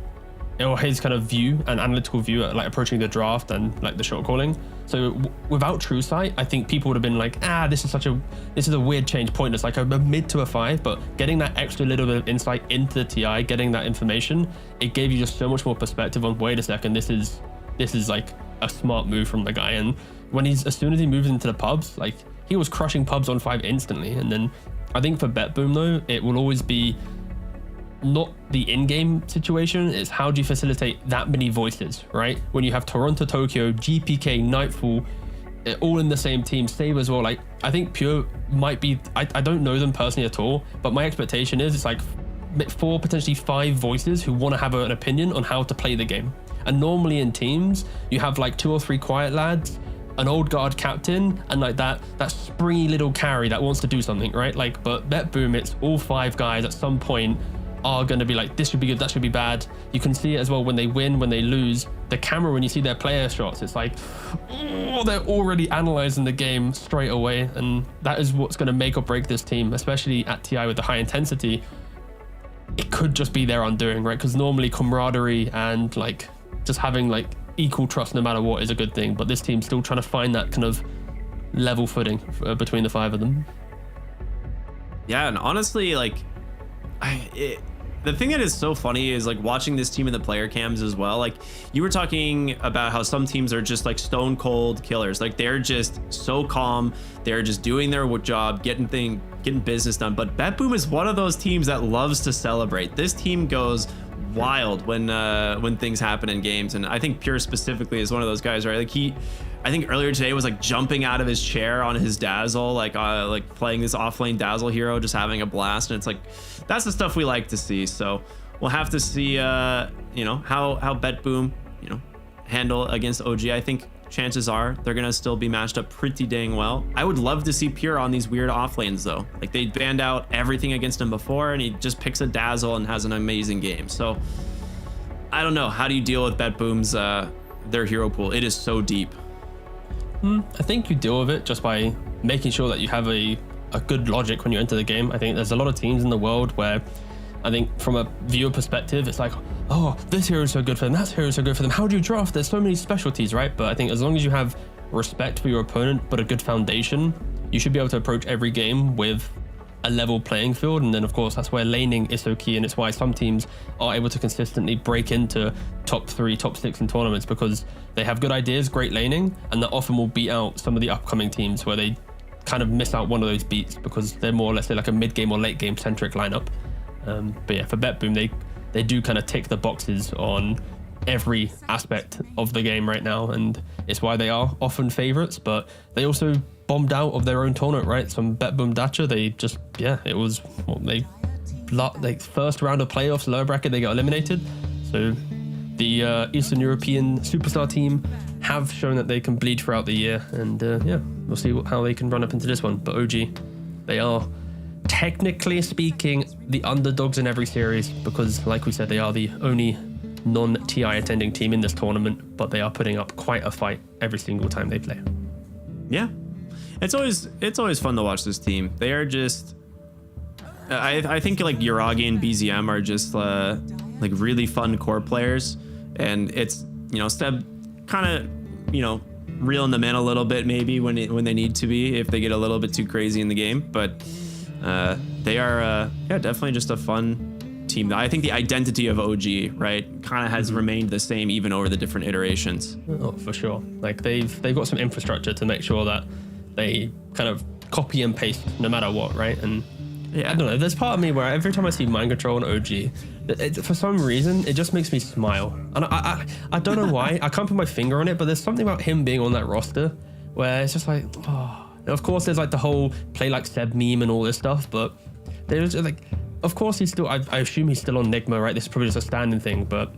or his kind of view and analytical view at like approaching the draft and like the shot calling. So without True Sight, I think people would have been like, this is a weird change, pointless, like a mid to a 5. But getting that extra little bit of insight into the TI, getting that information, it gave you just so much more perspective on, wait a second, this is like a smart move from the guy. And when as soon as he moves into the pubs, like he was crushing pubs on 5 instantly. And then I think for BetBoom though, it will always be not the in-game situation, it's how do you facilitate that many voices, right? When you have Toronto, Tokyo, GPK, Nightfall, all in the same team, Save as well. Like, I think Pure might be, I don't know them personally at all, but my expectation is it's like 4, potentially 5 voices who want to have an opinion on how to play the game. And normally in teams, you have like 2 or 3 quiet lads, an old guard captain, and like that springy little carry that wants to do something, right? Like, but BetBoom, it's all 5 guys at some point are going to be like, this should be good, that should be bad. You can see it as well when they win, when they lose. The camera, when you see their player shots, it's like, oh, they're already analyzing the game straight away. And that is what's going to make or break this team, especially at TI with the high intensity. It could just be their undoing, right? Because normally camaraderie and like just having like equal trust no matter what is a good thing. But this team's still trying to find that kind of level footing between the 5 of them. Yeah, and honestly, like, the thing that is so funny is like watching this team in the player cams as well. Like you were talking about how some teams are just like stone cold killers. Like they're just so calm. They're just doing their job, getting business done. But BetBoom is one of those teams that loves to celebrate. This team goes wild when things happen in games. And I think Pure specifically is one of those guys, right? Like I think earlier today was like jumping out of his chair on his Dazzle, like playing this offlane Dazzle hero, just having a blast. And it's like, that's the stuff we like to see. So we'll have to see, how BetBoom, handle against OG. I think chances are they're gonna still be matched up pretty dang well. I would love to see Pure on these weird off lanes though. Like they banned out everything against him before, and he just picks a Dazzle and has an amazing game. So I don't know. How do you deal with BetBoom's their hero pool? It is so deep. I think you deal with it just by making sure that you have a good logic when you enter the game. I think there's a lot of teams in the world where I think from a viewer perspective, it's like, oh, this hero is so good for them, that hero is so good for them. How do you draft? There's so many specialties, right? But I think as long as you have respect for your opponent, but a good foundation, you should be able to approach every game with a level playing field. And then of course, that's where laning is so key. And it's why some teams are able to consistently break into top 3, top 6 in tournaments, because they have good ideas, great laning, and that often will beat out some of the upcoming teams where they kind of miss out one of those beats because they're more, let's say, like a mid game or late game centric lineup. But yeah, for BetBoom, they do kind of tick the boxes on every aspect of the game right now, and it's why they are often favorites. But they also bombed out of their own tournament, right? Some BetBoom Dacha, they just, it was they first round of playoffs, lower bracket, they got eliminated. So the Eastern European superstar team have shown that they can bleed throughout the year, and we'll see how they can run up into this one. But OG, they are technically speaking the underdogs in every series, because like we said, they are the only non-TI attending team in this tournament, but they are putting up quite a fight every single time they play. Yeah, it's always fun to watch this team. They are just, I think like Yuragi and BZM are just like really fun core players, and it's, Steb kind of reeling them in a little bit maybe when they need to be, if they get a little bit too crazy in the game. But they are definitely just a fun team. I think the identity of OG, right, kind of has remained the same even over the different iterations. Oh, for sure. Like they've got some infrastructure to make sure that they kind of copy and paste no matter what, right? And I don't know, there's part of me where every time I see Mind Control and OG, for some reason it just makes me smile. And I don't know why. I can't put my finger on it, but there's something about him being on that roster where it's just like, oh. And of course there's like the whole play like Seb meme and all this stuff, but there's like, of course he's still, I assume he's still on Nigma, right? This is probably just a standing thing, but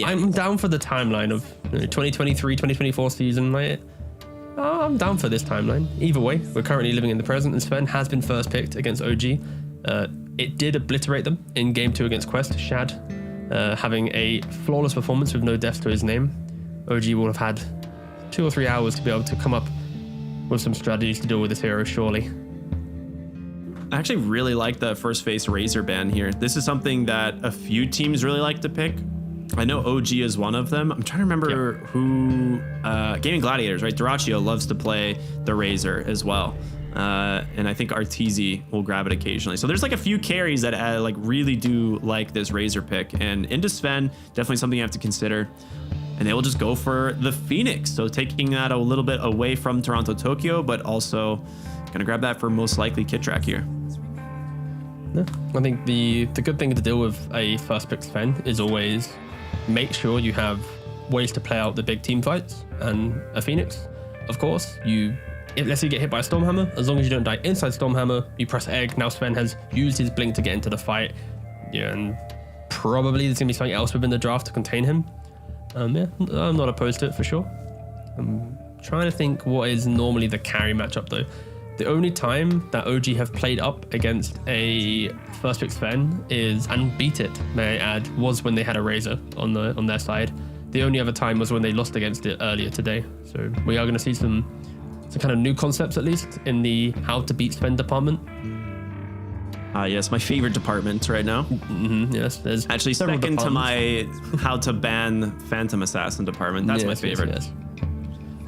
I'm down for the timeline of 2023, 2024 season. Like, I'm down for this timeline. Either way, we're currently living in the present, and Sven has been first picked against OG. It did obliterate them in game 2 against Quest. Shad having a flawless performance with no deaths to his name. OG will have had 2 or 3 hours to be able to come up with some strategies to deal with this hero, surely. I actually really like the first face Razor ban here. This is something that a few teams really like to pick. I know OG is one of them. I'm trying to remember who. Gaming Gladiators, right? Duraccio loves to play the Razor as well. And I think Arteezy will grab it occasionally. So there's like a few carries that like really do like this Razor pick. And into Sven, definitely something you have to consider. And they will just go for the Phoenix. So taking that a little bit away from Toronto Tokyo, but also gonna grab that for most likely Kitrak here. Yeah, I think the good thing to deal with a first pick Sven is always make sure you have ways to play out the big team fights. And a Phoenix, of course, let's say you get hit by a Stormhammer, as long as you don't die inside Stormhammer, you press egg. Now Sven has used his blink to get into the fight. Yeah, and probably there's gonna be something else within the draft to contain him. Yeah, I'm not opposed to it for sure. I'm trying to think what is normally the carry matchup though. The only time that OG have played up against a first pick Sven and beat it, may I add, was when they had a Razor on their side. The only other time was when they lost against it earlier today. So we are going to see some kind of new concepts, at least, in the how to beat Sven department. Yes, my favorite department right now. Yes, there's actually second to my how to ban Phantom Assassin department. That's my favorite. Yes.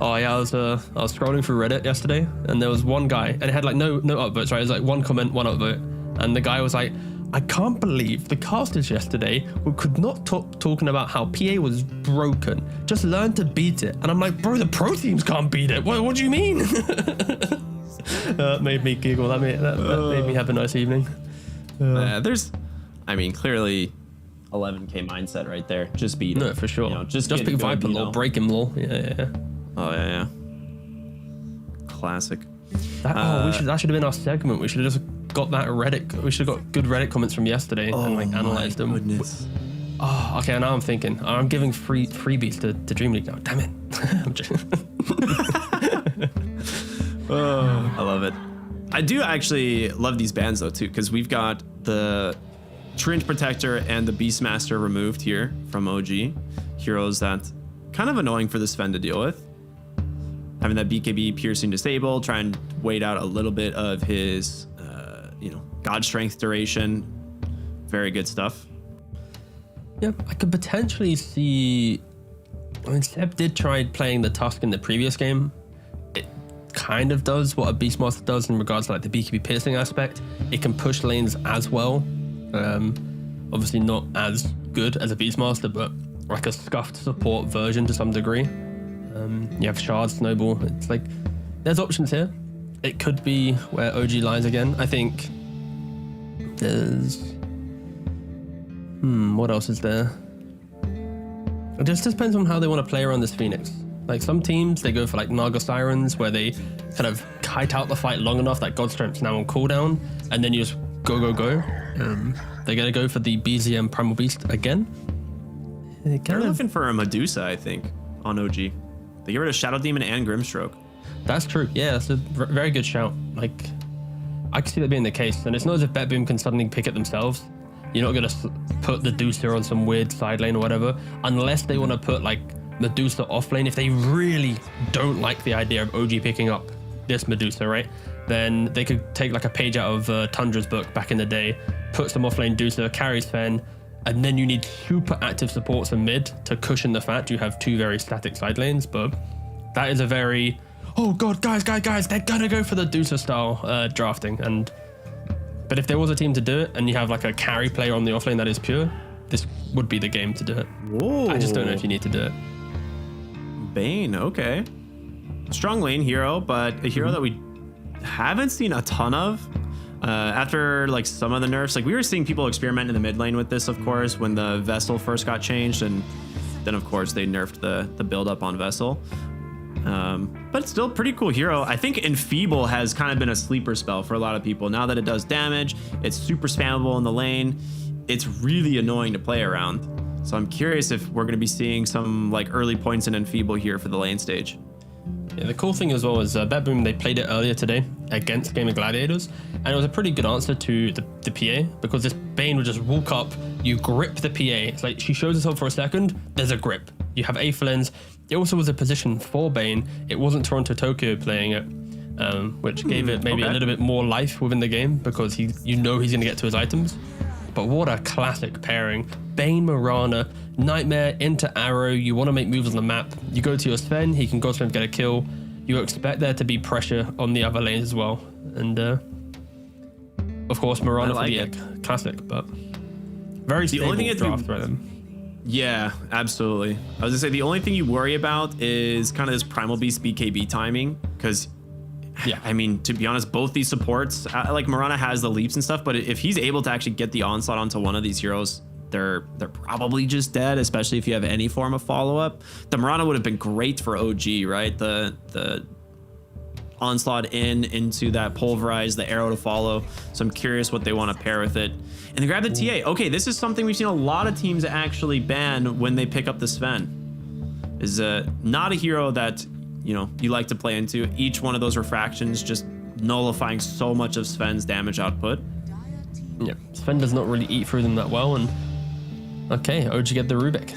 Oh yeah, I was scrolling through Reddit yesterday, and there was one guy, and it had like no upvotes, right? It was like one comment, one upvote, and the guy was like, "I can't believe the casters yesterday who could not stop talking about how PA was broken. Just learn to beat it." And I'm like, "Bro, the pro teams can't beat it. What do you mean?" That made me giggle. That made me have a nice evening. Clearly 11k mindset right there. Just beat it. No, for sure. You know, just pick Viper lore, break him lore. Yeah. Oh yeah. Classic. That should have been our segment. We should have just got that Reddit. We should have got good Reddit comments from yesterday and like analyzed them. Goodness. Oh, okay. Now I'm thinking. I'm giving freebies to Dreamleague now. Damn it. I love it. I do actually love these bans though too, because we've got the Trinity Protector and the Beastmaster removed here from OG. Heroes that kind of annoying for the Sven to deal with. Having that BKB piercing disabled, try and wait out a little bit of his, God Strength duration. Very good stuff. Yeah, I could potentially see. I mean, Seb did try playing the Tusk in the previous game. It kind of does what a Beastmaster does in regards to like the BKB piercing aspect. It can push lanes as well. Obviously not as good as a Beastmaster, but like a scuffed support version to some degree. You have Shard, Snowball. It's like there's options here. It could be where OG lies again. I think there's what else is there? It just depends on how they want to play around this Phoenix. Like some teams, they go for like Naga Sirens, where they kind of kite out the fight long enough that God Strength's now on cooldown, and then you just go. They're gonna go for the BZM Primal Beast again. They're looking for a Medusa, I think, on OG. They get rid of Shadow Demon and Grimstroke. That's true. Yeah, that's a very good shout. Like, I can see that being the case. And it's not as if BetBoom can suddenly pick it themselves. You're not going to put the Medusa on some weird side lane or whatever, unless they want to put like Medusa off lane. If they really don't like the idea of OG picking up this Medusa, right? Then they could take like a page out of Tundra's book back in the day, put some off lane Medusa, carry Sven, and then you need super active supports in mid to cushion the fact you have two very static side lanes. But that is a very, oh god, guys, they're gonna go for the Medusa style drafting. But if there was a team to do it and you have like a carry player on the offlane that is pure, this would be the game to do it. Whoa. I just don't know if you need to do it. Bane, okay. Strong lane hero, but a hero that we haven't seen a ton of. After like some of the nerfs, like we were seeing people experiment in the mid lane with this, of course, when the Vessel first got changed, and then of course they nerfed the build up on Vessel. But it's still a pretty cool hero. I think Enfeeble has kind of been a sleeper spell for a lot of people. Now that it does damage, it's super spammable in the lane. It's really annoying to play around. So I'm curious if we're going to be seeing some like early points in Enfeeble here for the lane stage. Yeah, the cool thing as well is BetBoom, they played it earlier today against Gaming Gladiators, and it was a pretty good answer to the PA, because this Bane would just walk up, you grip the PA. It's like she shows herself for a second, there's a grip. You have Aethelins. It also was a position for Bane. It wasn't Toronto Tokyo playing it, which gave it maybe a little bit more life within the game, because he's going to get to his items. But what a classic pairing. Bane Mirana, Nightmare into Arrow. You want to make moves on the map. You go to your Sven, he can go to him, get a kill. You expect there to be pressure on the other lanes as well. And of course, Mirana for the egg. Classic, but very stable draft right then. Yeah, absolutely. I was gonna say the only thing you worry about is kind of this Primal Beast BKB timing, because yeah, I mean, to be honest, both these supports, like Mirana has the leaps and stuff, but if he's able to actually get the onslaught onto one of these heroes, they're probably just dead, especially if you have any form of follow-up. The Mirana would have been great for OG, right? The onslaught into that pulverize, the arrow to follow. So I'm curious what they want to pair with it. And they grab the TA. Okay, this is something we've seen a lot of teams actually ban when they pick up the Sven. Is not a hero that, you know, you like to play into. Each one of those refractions just nullifying so much of Sven's damage output. Yeah, Sven does not really eat through them that well. And okay, OG get the Rubik.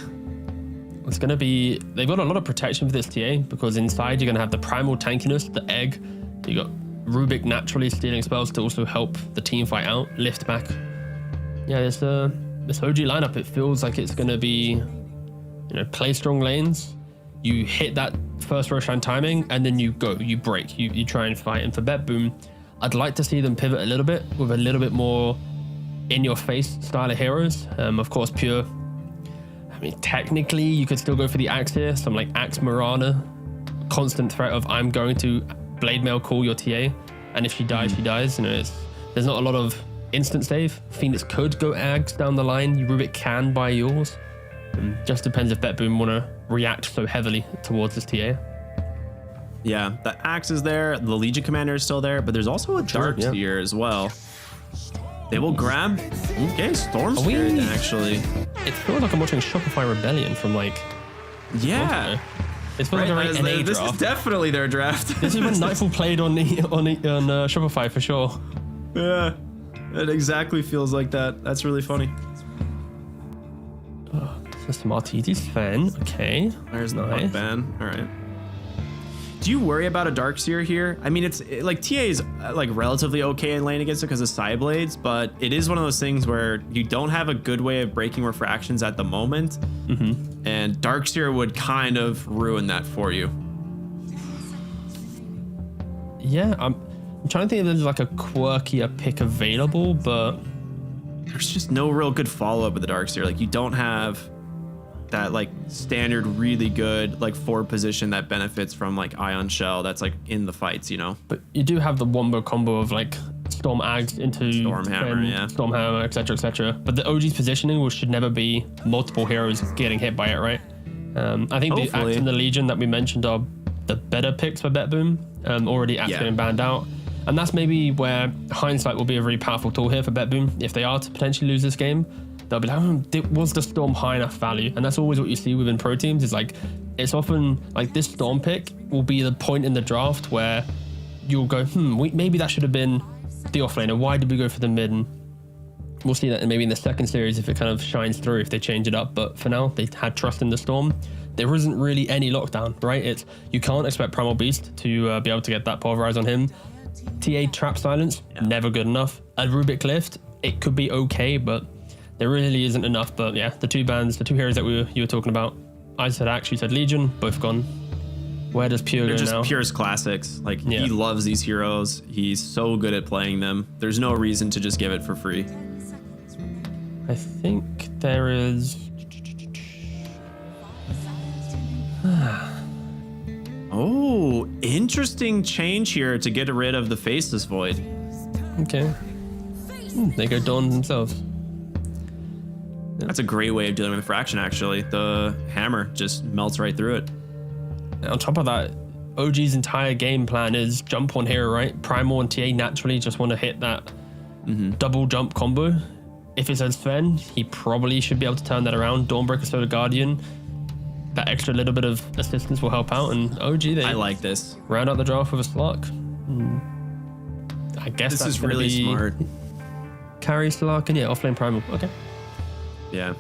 It's going to be, they've got a lot of protection for this TA, because inside you're going to have the primal tankiness, the egg. You got Rubik naturally stealing spells to also help the team fight out, lift back. Yeah, this OG lineup, it feels like it's going to be, you know, play strong lanes. You hit that first Roshan timing, and then you go, you break, you try and fight. And for Bet Boom, I'd like to see them pivot a little bit with a little bit more in-your-face style of heroes. Of course, Pure, I mean, technically, you could still go for the Axe here. Some like Axe Mirana, constant threat of I'm going to Blade Mail call your TA, and if she dies, she dies. You know, there's not a lot of instant save. Phoenix could go Axe down the line. Rubik can buy yours. Just depends if Bet Boom want to react so heavily towards this TA. Yeah, the Axe is there, the Legion Commander is still there, but there's also a Dark Seer as well. They will grab, okay, Storm Spirit actually. It feels like I'm watching Shopify Rebellion from like... Yeah. It feels like a NA draft. This is definitely their draft. This is when Nightfall played on Shopify for sure. Yeah, it exactly feels like that. That's really funny. Oh, so Smartiti's fan, okay. There's the nice. ban, all right. Do you worry about a Darkseer here? I mean, it's like TA is like relatively okay in lane against it because of Side Blades, but it is one of those things where you don't have a good way of breaking refractions at the moment, and Darkseer would kind of ruin that for you. Yeah, I'm trying to think if there's like a quirkier pick available, but there's just no real good follow-up with the Darkseer. Like, you don't have that like standard really good like forward position that benefits from like Ion Shell that's like in the fights, you know. But you do have the wombo combo of like Storm Ags into Stormhammer, Stormhammer, etc., etc. But the OG's positioning should never be multiple heroes getting hit by it, right? I think the Axe and the Legion that we mentioned are the better picks for Bet Boom. Already Axe getting banned out. And that's maybe where hindsight will be a really powerful tool here for Bet Boom. If they are to potentially lose this game, they'll be like, was the Storm high enough value? And that's always what you see within pro teams, is like, it's often like this Storm pick will be the point in the draft where you'll go, maybe that should have been the offlaner. Why did we go for the mid? And we'll see that maybe in the second series if it kind of shines through, if they change it up. But for now, they had trust in the Storm. There isn't really any lockdown, right? You can't expect Primal Beast to be able to get that pulverize on him. TA Trap Silence, never good enough. A Rubik Lift, it could be okay, but there really isn't enough. But yeah, the two heroes that you were talking about, I said Axe, you said Legion, both gone. Where does Pure go now? Pure's classics. Like, he loves these heroes. He's so good at playing them. There's no reason to just give it for free. I think there is... Oh, interesting change here to get rid of the Faceless Void. Okay. They go Dawn themselves. That's a great way of dealing with fraction, actually. The hammer just melts right through it. And on top of that, OG's entire game plan is jump on hero, right? Primal and TA naturally just want to hit that double jump combo. If it's a Sven, he probably should be able to turn that around. Dawnbreaker, Solar Guardian, that extra little bit of assistance will help out. And OG, I like this. Round out the draft with a Slark. I guess this is really smart. Carry Slark and offlane Primal. Okay. Yeah.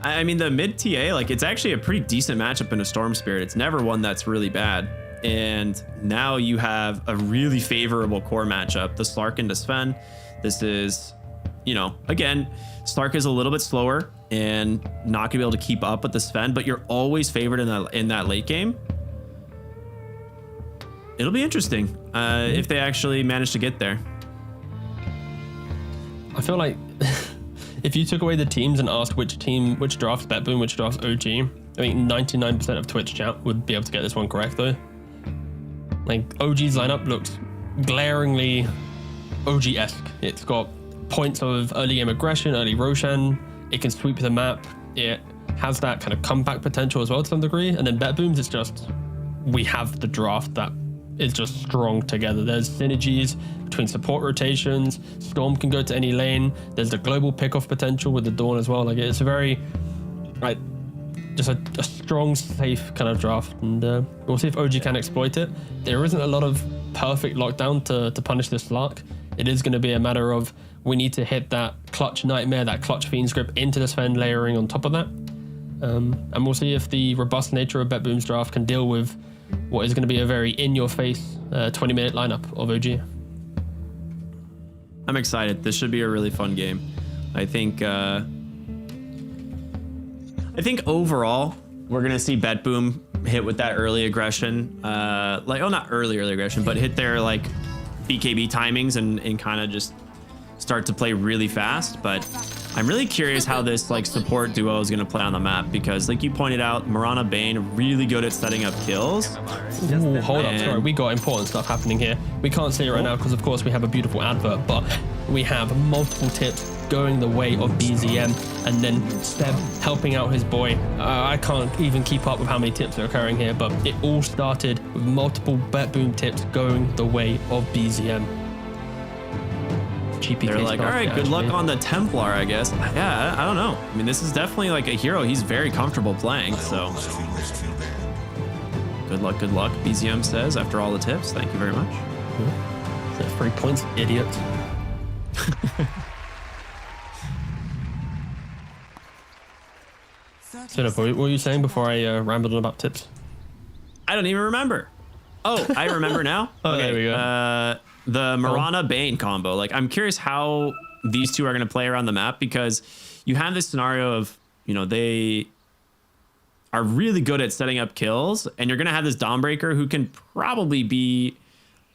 I mean, the mid TA, like, it's actually a pretty decent matchup in a Storm Spirit. It's never one that's really bad. And now you have a really favorable core matchup. The Slark into Sven. This is you know, again, Stark is a little bit slower and not gonna be able to keep up with the Sven, but you're always favored in that late game. It'll be interesting if they actually manage to get there. I feel like if you took away the teams and asked which drafts BetBoom, which drafts OG, I think 99% of Twitch chat would be able to get this one correct though. Like OG's lineup looks glaringly OG-esque. It's got points of early game aggression, early Roshan. It can sweep the map. It has that kind of comeback potential as well to some degree. And then BetBoom's, it's just, we have the draft that is just strong together. There's synergies between support rotations. Storm can go to any lane. There's the global pickoff potential with the Dawn as well. Like it's a very, like, just a strong, safe kind of draft. And we'll see if OG can exploit it. There isn't a lot of perfect lockdown to punish this Slark. It is going to be a matter of we need to hit that clutch nightmare, that clutch fiend script into the Sven layering on top of that. And we'll see if the robust nature of BetBoom's draft can deal with what is going to be a very in-your-face 20-minute lineup of OG. I'm excited. This should be a really fun game. I think overall, we're going to see BetBoom hit with that early aggression. Not early aggression, but hit their like BKB timings and kind of just start to play really fast. But I'm really curious how this like support duo is going to play on the map, because like you pointed out, Mirana Bane really good at setting up kills. Ooh, hold up, sorry, we got important stuff happening here. We can't see it right now because of course we have a beautiful advert, but we have multiple tips going the way of BZM, and then Steb helping out his boy. I can't even keep up with how many tips are occurring here, but it all started with multiple BetBoom tips going the way of BZM. They're like, all right, good luck on the Templar, I guess. Yeah, I don't know. I mean, this is definitely like a hero he's very comfortable playing, so good luck, BZM says after all the tips. Thank you very much. That's 3 points, idiot. So, what were you saying before I rambled on about tips? I don't even remember. Oh, I remember now. Okay, there we go. The Mirana Bane combo. Like, I'm curious how these two are going to play around the map, because you have this scenario of, you know, they are really good at setting up kills, and you're going to have this Dawnbreaker who can probably be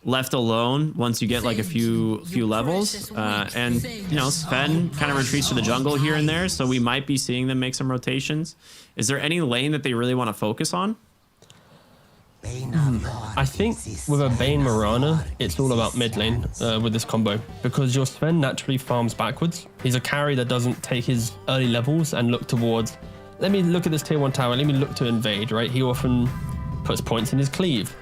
left alone once you get like a few levels. And, you know, Sven kind of retreats to the jungle here and there, so we might be seeing them make some rotations. Is there any lane that they really want to focus on? I think with a Bane Mirana, it's all about mid lane with this combo, because your Sven naturally farms backwards. He's a carry that doesn't take his early levels and look towards, let me look at this tier 1 tower, let me look to invade, right? He often puts points in his cleave,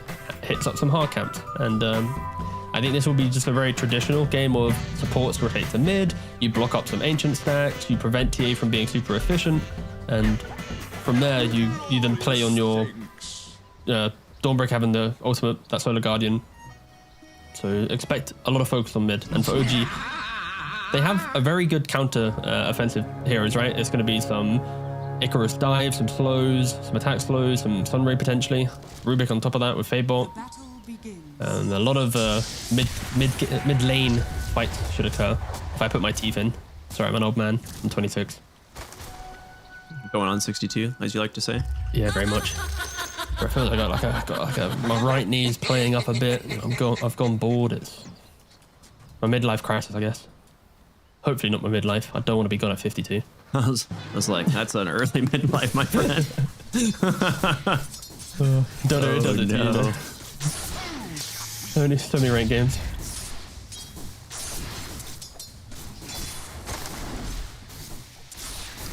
hits up some hard camps, and I think this will be just a very traditional game of supports rotate to mid, you block up some ancient stacks, you prevent TA from being super efficient, and from there you then play on your Dawnbreak having the ultimate, that Solar Guardian. So expect a lot of focus on mid. And for OG, they have a very good counter offensive heroes, right? It's going to be some Icarus dive, some slows, some attack slows, some Sunray potentially. Rubik on top of that with Fadebot. And a lot of mid lane fights should occur if I put my teeth in. Sorry, I'm an old man. I'm 26. Going on 62, as you like to say. Yeah, very much. I feel like I got my right knee's playing up a bit. I've gone bored. It's my midlife crisis, I guess. Hopefully not my midlife. I don't want to be gone at 52. I was like, that's an early midlife, my friend. Dota does it to you, though. Only so many ranked games.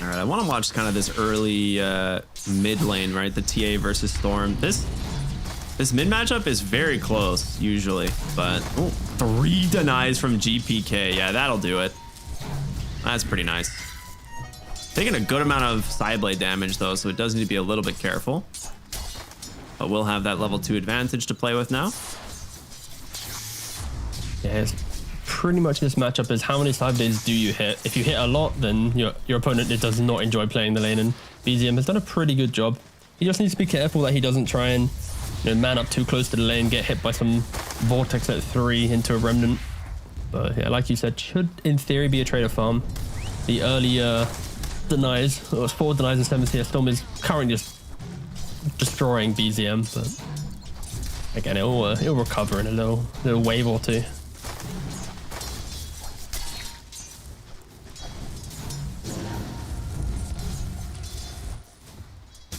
All right, I want to watch kind of this early mid lane, right? The TA versus Storm. This mid matchup is very close usually, but 3 denies from GPK. Yeah, that'll do it. That's pretty nice. Taking a good amount of sideblade damage though, so it does need to be a little bit careful. But we'll have that level 2 advantage to play with now. Yeah, pretty much this matchup is how many sideblades do you hit. If you hit a lot, then your opponent does not enjoy playing the lane, and BZM has done a pretty good job. He just needs to be careful that he doesn't try and man up too close to the lane, get hit by some Vortex at 3 into a Remnant. But yeah, like you said, should in theory be a trader farm. The earlier denies, or 4 denies and 7 tier Storm is currently just destroying BZM, but again, it'll recover in a little wave or two.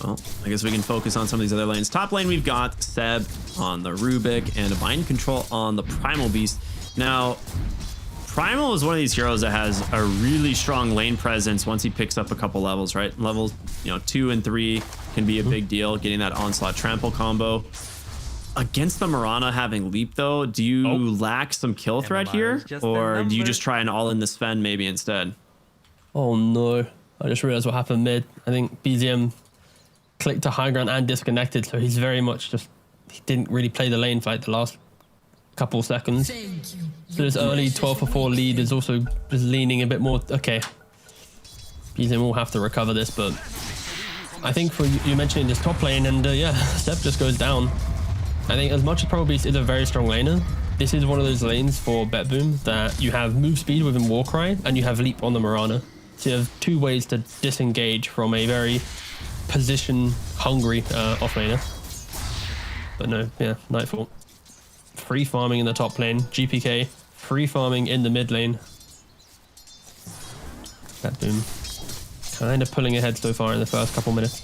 Well, I guess we can focus on some of these other lanes. Top lane, we've got Seb on the Rubik and Mind Control on the Primal Beast. Now, Primal is one of these heroes that has a really strong lane presence once he picks up a couple levels, right? Levels, 2 and 3 can be a big deal, getting that Onslaught Trample combo. Against the Mirana having Leap, though, do you lack some kill threat here? Or do you just try and all in the Sven maybe instead? Oh no, I just realized what happened mid. I think BZM clicked to high ground and disconnected, so he's very much he didn't really play the lane for like the last couple seconds. So this early 12 for 4 lead is also just leaning a bit more. Okay, BZM will have to recover this, but I think for you mentioning this top lane, and yeah, Step just goes down. I think as much as Primal Beast is a very strong laner, this is one of those lanes for Bet Boom that you have move speed within Warcry and you have Leap on the Mirana. So you have 2 ways to disengage from a very position hungry offlaner. But no, yeah, Nightfall. Free farming in the top lane. GPK free farming in the mid lane. Bet Boom kind of pulling ahead so far in the first couple minutes.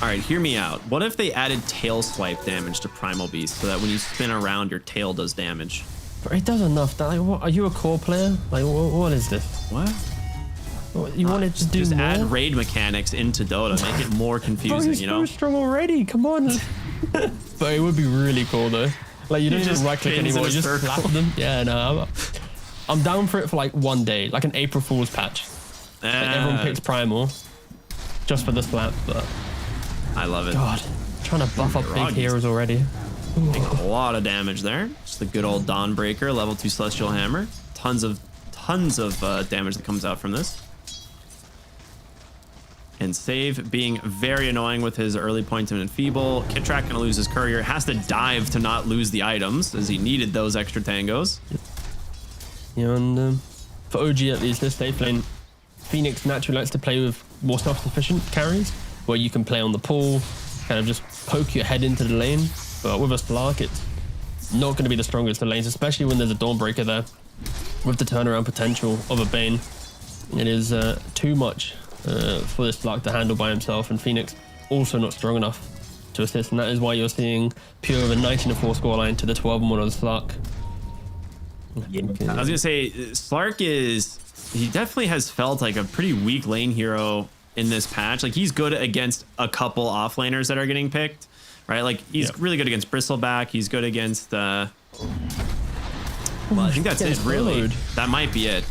All right, hear me out. What if they added tail swipe damage to Primal Beast so that when you spin around, your tail does damage? But it does enough. Like, what, are you a core player? Like, what is this? What? You wanted to do just more? add raid mechanics into Dota, make it more confusing. Bro, he's so strong already. Come on. But it would be really cool though. Like you don't just right click anymore. You just slap them. Yeah, no. I'm down for it for like one day, like an April Fool's patch. Like everyone picks Primal just for the slap, but I love it. God, trying to buff up big heroes already. Taking a lot of damage there. Just the good old Dawnbreaker, level 2 Celestial Hammer. Tons of damage that comes out from this. And Save being very annoying with his early points and Enfeeble. Kitrak gonna lose his Courier. Has to dive to not lose the items as he needed those extra tangos. Yeah, and for OG at least, this safe lane, Phoenix naturally likes to play with more self-sufficient carries, where you can play on the pool, kind of just poke your head into the lane. But with a Slark, it's not going to be the strongest of lanes, especially when there's a Dawnbreaker there. With the turnaround potential of a Bane, it is too much for this Slark to handle by himself, and Phoenix also not strong enough to assist, and that is why you're seeing Pure of a 19-4 scoreline to the 12-1 of the Slark. I was gonna say, Slark he definitely has felt like a pretty weak lane hero in this patch. Like he's good against a couple offlaners that are getting picked, right? Like he's really good against Bristleback. He's good against well, I think that's it really. That might be it.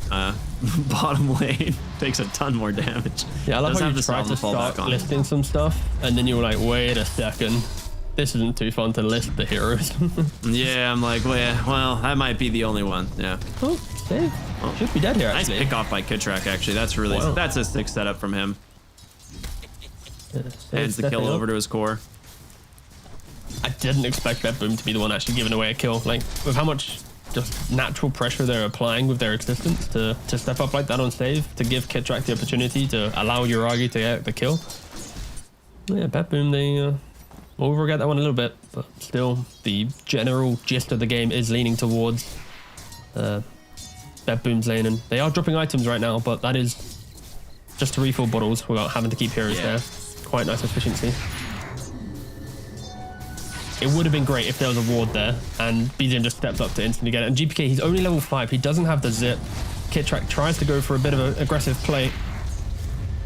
Bottom lane takes a ton more damage. Yeah, I love how you tried to start listing some stuff and then you were like, wait a second, this isn't too fun to list the heroes. Yeah, I'm like, well, that might be the only one. Yeah. Oh, save. Should be dead here, actually. Nice pick off by Kitrak, actually. That's really, that's a sick setup from him. Hands the kill over to his core. I didn't expect Bet Boom to be the one actually giving away a kill. Like, with how much just natural pressure they're applying with their existence to step up like that on save, to give Kitrak the opportunity to allow Uragi to get the kill. Yeah, Bet Boom, they we'll regret that one a little bit, but still, the general gist of the game is leaning towards Bet Boom's lane, and they are dropping items right now, but that is just to refill bottles without having to keep heroes there. Quite nice efficiency. It would have been great if there was a ward there, and BZM just stepped up to instantly get it. And GPK, he's only level 5, he doesn't have the zip. Kitrak tries to go for a bit of an aggressive play.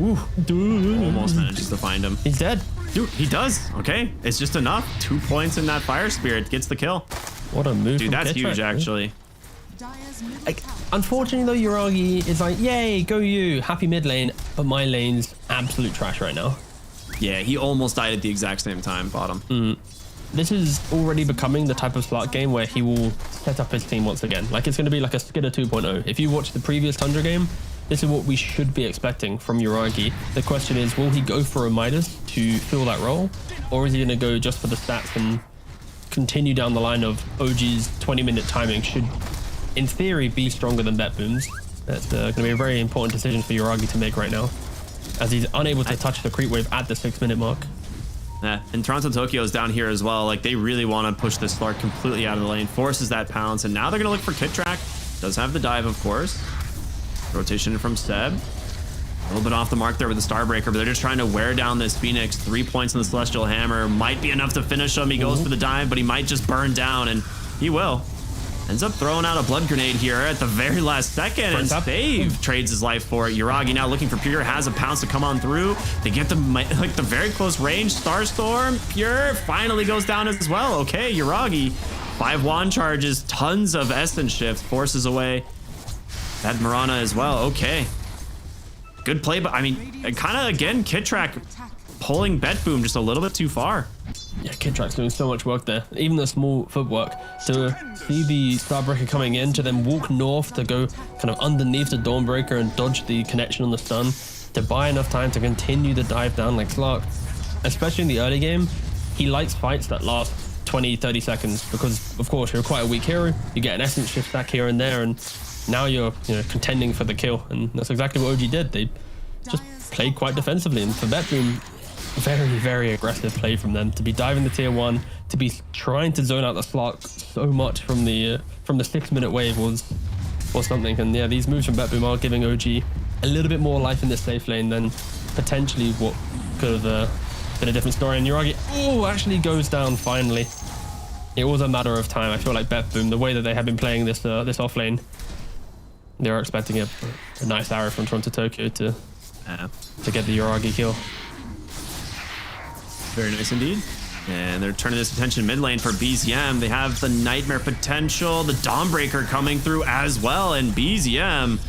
Ooh, almost manages to find him. He's dead. Dude, he does. Okay, it's just enough. 2 points in that Fire Spirit gets the kill. What a move. Dude, that's Kitrak, huge, actually. Like, unfortunately though, Uragi is like, yay, go you, happy mid lane, but my lane's absolute trash right now. Yeah, he almost died at the exact same time, bottom. This is already becoming the type of Slark game where he will set up his team once again. Like, it's going to be like a Skidder 2.0. If you watch the previous Tundra game, this is what we should be expecting from Uragi. The question is, will he go for a Midas to fill that role? Or is he going to go just for the stats and continue down the line of OG's 20-minute timing should, in theory, be stronger than BetBoom's. That's going to be a very important decision for Yuragi to make right now, as he's unable to touch the creep wave at the 6-minute mark. Yeah, and Toronto Tokyo's down here as well. Like, they really want to push this Slark completely out of the lane, forces that pounce, and now they're going to look for Kitrak. Does have the dive, of course. Rotation from Seb. A little bit off the mark there with the Starbreaker, but they're just trying to wear down this Phoenix. 3 points in the Celestial Hammer. Might be enough to finish him. He goes for the dive, but he might just burn down, and he will. Ends up throwing out a blood grenade here at the very last second, and Stave trades his life for it. Yuragi now looking for Pure, has a pounce to come on through. They get the very close range. Starstorm, Pure finally goes down as well. Okay, Yuragi, 5 wand charges, tons of Essence Shift, forces away that Mirana as well. Okay, good play, but I mean, kind of again, Kitrak pulling BetBoom just a little bit too far. Yeah, Kitrak's doing so much work there. Even the small footwork to see the Starbreaker coming in, to then walk north to go kind of underneath the Dawnbreaker and dodge the connection on the stun, to buy enough time to continue the dive down like Slark. Especially in the early game, he likes fights that last 20-30 seconds because, of course, you're quite a weak hero. You get an Essence Shift back here and there, and now you're contending for the kill. And that's exactly what OG did. They just played quite defensively, and for BetBoom, very, very aggressive play from them to be diving the tier 1, to be trying to zone out the Slark so much from the 6-minute wave was something. And yeah, these moves from BetBoom are giving OG a little bit more life in this safe lane than potentially what could have been a different story. And Yuragi actually goes down finally. It was a matter of time. I feel like BetBoom, the way that they have been playing this off lane, they were expecting a nice arrow from Toronto Tokyo to get the Yuragi kill. Very nice indeed. And they're turning this attention mid lane for BZM. They have the Nightmare potential, the Dawnbreaker coming through as well, and BZM,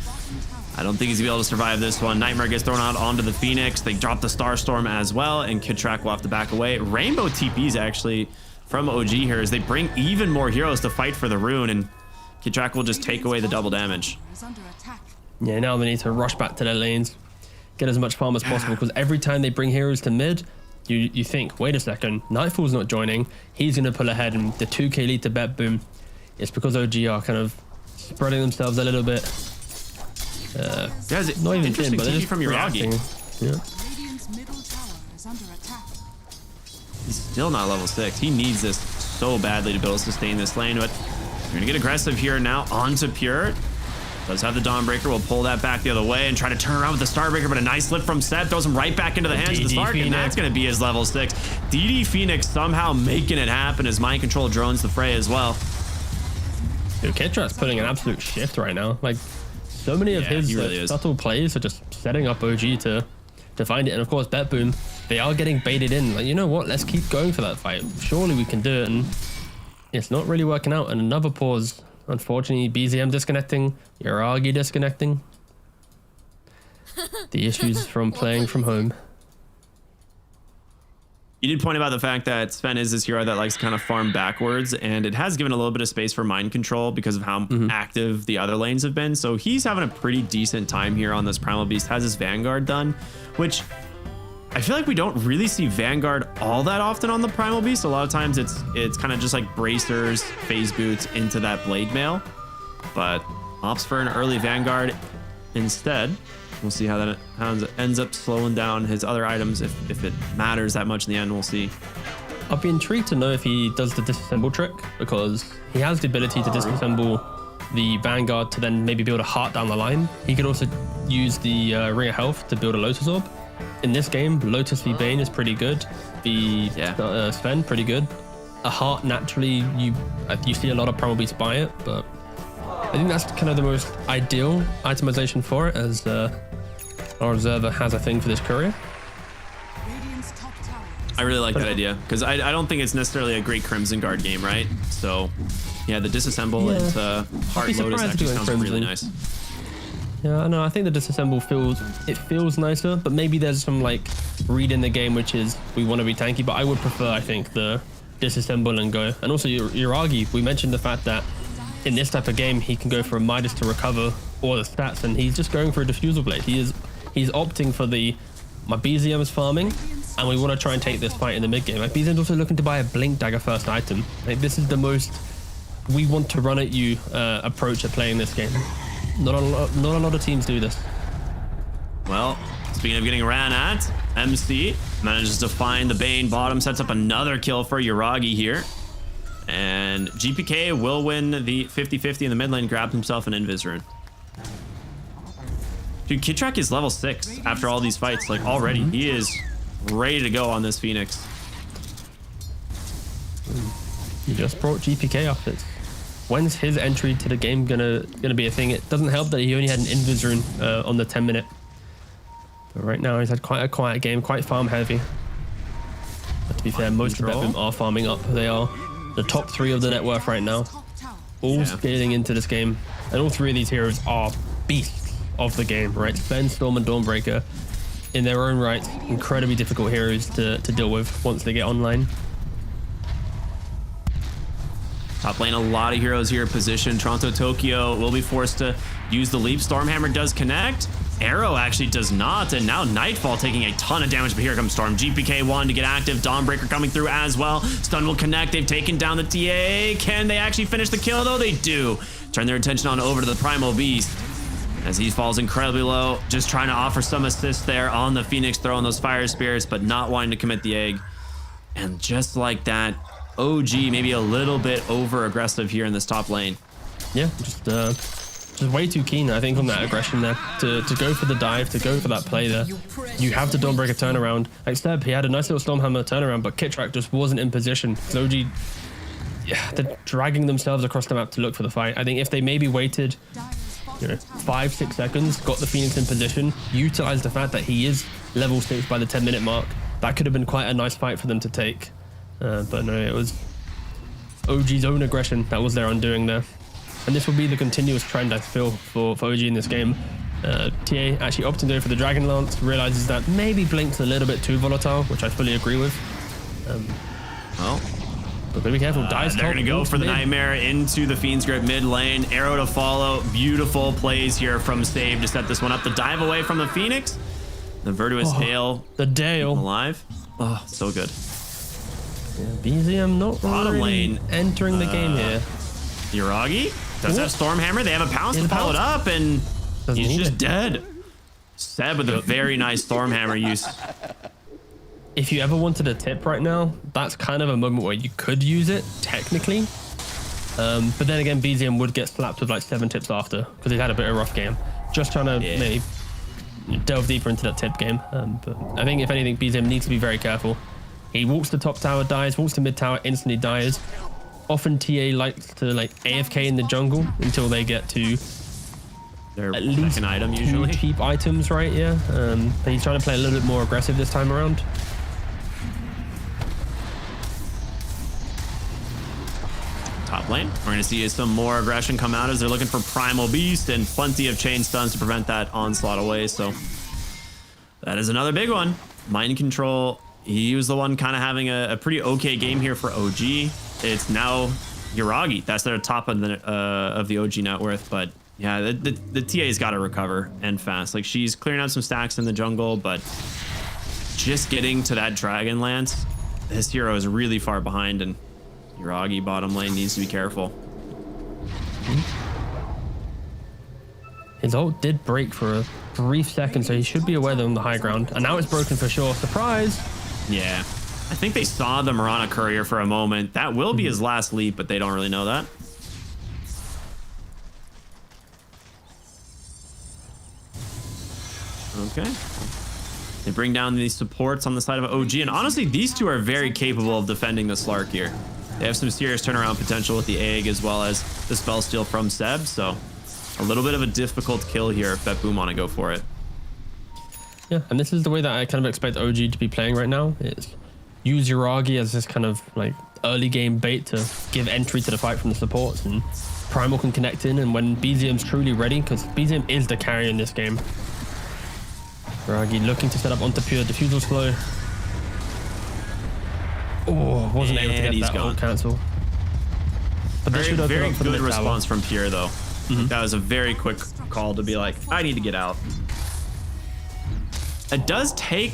I don't think he's gonna be able to survive this one. Nightmare gets thrown out onto the Phoenix. They drop the Starstorm as well, and Kitrak will have to back away. Rainbow TPs actually from OG here as they bring even more heroes to fight for the rune, and Kitrak will just take away the double damage. Yeah, now they need to rush back to their lanes, get as much farm as possible, because every time they bring heroes to mid, you think, wait a second, Nightfall's not joining, he's going to pull ahead, and the 2k lead to BetBoom. It's because OG are kind of spreading themselves a little bit. Not even interesting but they're TP just from Yuragi. Yeah. He's still not level 6. He needs this so badly to be able to sustain this lane, but we're going to get aggressive here now onto Pure. Does have the Dawnbreaker, will pull that back the other way and try to turn around with the Starbreaker, but a nice lift from Seb throws him right back into the hands of the Slark, and that's going to be his level 6. DD Phoenix somehow making it happen as Mind Control drones the fray as well. Dude, Kitrak's putting an absolute shift right now. Like, so many of his really subtle plays are just setting up OG to find it. And of course, BetBoom, they are getting baited in. Like, you know what? Let's keep going for that fight. Surely we can do it. And it's not really working out. And another pause. Unfortunately, BZM disconnecting, Yuragi disconnecting. The issues from playing from home. You did point about the fact that Sven is this hero that likes to kind of farm backwards, and it has given a little bit of space for Mind Control because of how active the other lanes have been. So he's having a pretty decent time here on this Primal Beast, has his Vanguard done, which I feel like we don't really see Vanguard all that often on the Primal Beast. A lot of times it's kind of just like bracers, phase boots into that blade mail, but opts for an early Vanguard instead. We'll see how that ends up slowing down his other items if it matters that much in the end. We'll see. I'd be intrigued to know if he does the disassemble trick, because he has the ability to disassemble the Vanguard to then maybe build a heart down the line. He could also use the Ring of Health to build a Lotus Orb. In this game, Lotus v Bane is pretty good. The Sven, pretty good. A heart, naturally, you see a lot of Primal Beasts buy it, but I think that's kind of the most ideal itemization for it, as our observer has a thing for this courier. I really like that idea, because I don't think it's necessarily a great Crimson Guard game, right? So, yeah, the disassemble into Heart Lotus actually sounds really nice. Yeah, no, I think the disassemble feels nicer, but maybe there's some like read in the game which is we want to be tanky, but I would prefer, I think, the disassemble and go. And also Yuragi, we mentioned the fact that in this type of game he can go for a Midas to recover all the stats, and he's just going for a Diffusal Blade. He's opting for my BZM is farming, and we want to try and take this fight in the mid game. Like BZM's also looking to buy a Blink Dagger first item. Like this is the most we want to run at you approach at playing this game. Not a lot of teams do this. Well, speaking of getting ran at, MC manages to find the Bane bottom, sets up another kill for Yuragi here. And GPK will win the 50-50 in the mid lane, grabs himself an Invis rune. Dude, Kitrak is level 6 after all these fights, like already. He is ready to go on this Phoenix. You just brought GPK up. When's his entry to the game gonna be a thing? It doesn't help that he only had an Invis rune on the 10 minute. But right now he's had quite a quiet game, quite farm heavy. But to be fair, most of them are farming up. They are the top 3 of the net worth right now, all scaling into this game, and all 3 of these heroes are beasts of the game, right? Sven, Storm, and Dawnbreaker, in their own right, incredibly difficult heroes to deal with once they get online. Top lane, a lot of heroes here positioned. Toronto Tokyo will be forced to use the leap. Stormhammer does connect. Arrow actually does not, and now Nightfall taking a ton of damage, but here comes Storm. GPK wanted to get active. Dawnbreaker coming through as well. Stun will connect. They've taken down the TA. Can they actually finish the kill, though? They do. Turn their attention on over to the Primal Beast as he falls incredibly low. Just trying to offer some assist there on the Phoenix, throwing those fire spirits, but not wanting to commit the egg. And just like that, OG maybe a little over aggressive here in this top lane. Yeah, just way too keen, I think, on that aggression there. To go for the dive, to go for that play there. You have the Dawnbreaker turnaround. Like Seb, he had a nice little Stormhammer turnaround, but Kitrak just wasn't in position. So OG, yeah, they're dragging themselves across the map to look for the fight. I think if they maybe waited 5-6 seconds, got the Phoenix in position, utilized the fact that he is level 6 by the 10-minute mark, that could have been quite a nice fight for them to take. But no, it was OG's own aggression that was their undoing there. And this will be the continuous trend, I feel, for OG in this game. TA actually opting to go for the Dragon Lance, realizes that maybe Blink's a little bit too volatile, which I fully agree with. Well, but be careful. Dive's they're going to go for the Nightmare into the Fiend's Grip mid lane. Arrow to follow. Beautiful plays here from Save to set this one up. The dive away from the Phoenix. The Virtuous Hail. The Dale. Alive. Oh, so good. Yeah, BZM not bottom really lane entering the game here. Yuragi does have Stormhammer. They have a pounce to follow it up, and he's just dead. Seb with a very nice Stormhammer use. If you ever wanted a tip right now, that's kind of a moment where you could use it, technically. But then again, BZM would get slapped with like 7 tips after, because he's had a bit of a rough game. Just trying to maybe delve deeper into that tip game. But I think, if anything, BZM needs to be very careful. He walks to top tower, dies, walks to mid tower, instantly dies. Often TA likes to like AFK in the jungle until they get to their at least second item, usually. 2 cheap items, right? Yeah. But he's trying to play a little bit more aggressive this time around. Top lane, we're going to see some more aggression come out as they're looking for Primal Beast and plenty of chain stuns to prevent that onslaught away. So that is another big one. Mind control. He was the one kind of having a pretty okay game here for OG. It's now Yuragi. That's their top of the OG net worth. But yeah, the TA's got to recover and fast. Like, she's clearing out some stacks in the jungle, but just getting to that Dragon Lance, this hero is really far behind, and Yuragi bottom lane needs to be careful. His ult did break for a brief second, so he should be aware they're on the high ground. And now it's broken for sure. Surprise! Yeah, I think they saw the Mirana Courier for a moment. That will be his last leap, but they don't really know that. Okay. They bring down these supports on the side of OG, and honestly, these two are very capable of defending the Slark here. They have some serious turnaround potential with the egg as well as the spell steal from Seb, so a little bit of a difficult kill here if Bet Boom want to go for it. Yeah, and this is the way that I kind of expect OG to be playing right now. Is use Yuragi as this kind of like early game bait to give entry to the fight from the supports, and Primal can connect in, and when BZM's truly ready, because BZM is the carry in this game. Yuragi looking to set up onto Pure, Diffusal slow. Oh, wasn't able to get that ult cancel. But very good response from Pure though. That was a very quick call to be like, I need to get out. It does take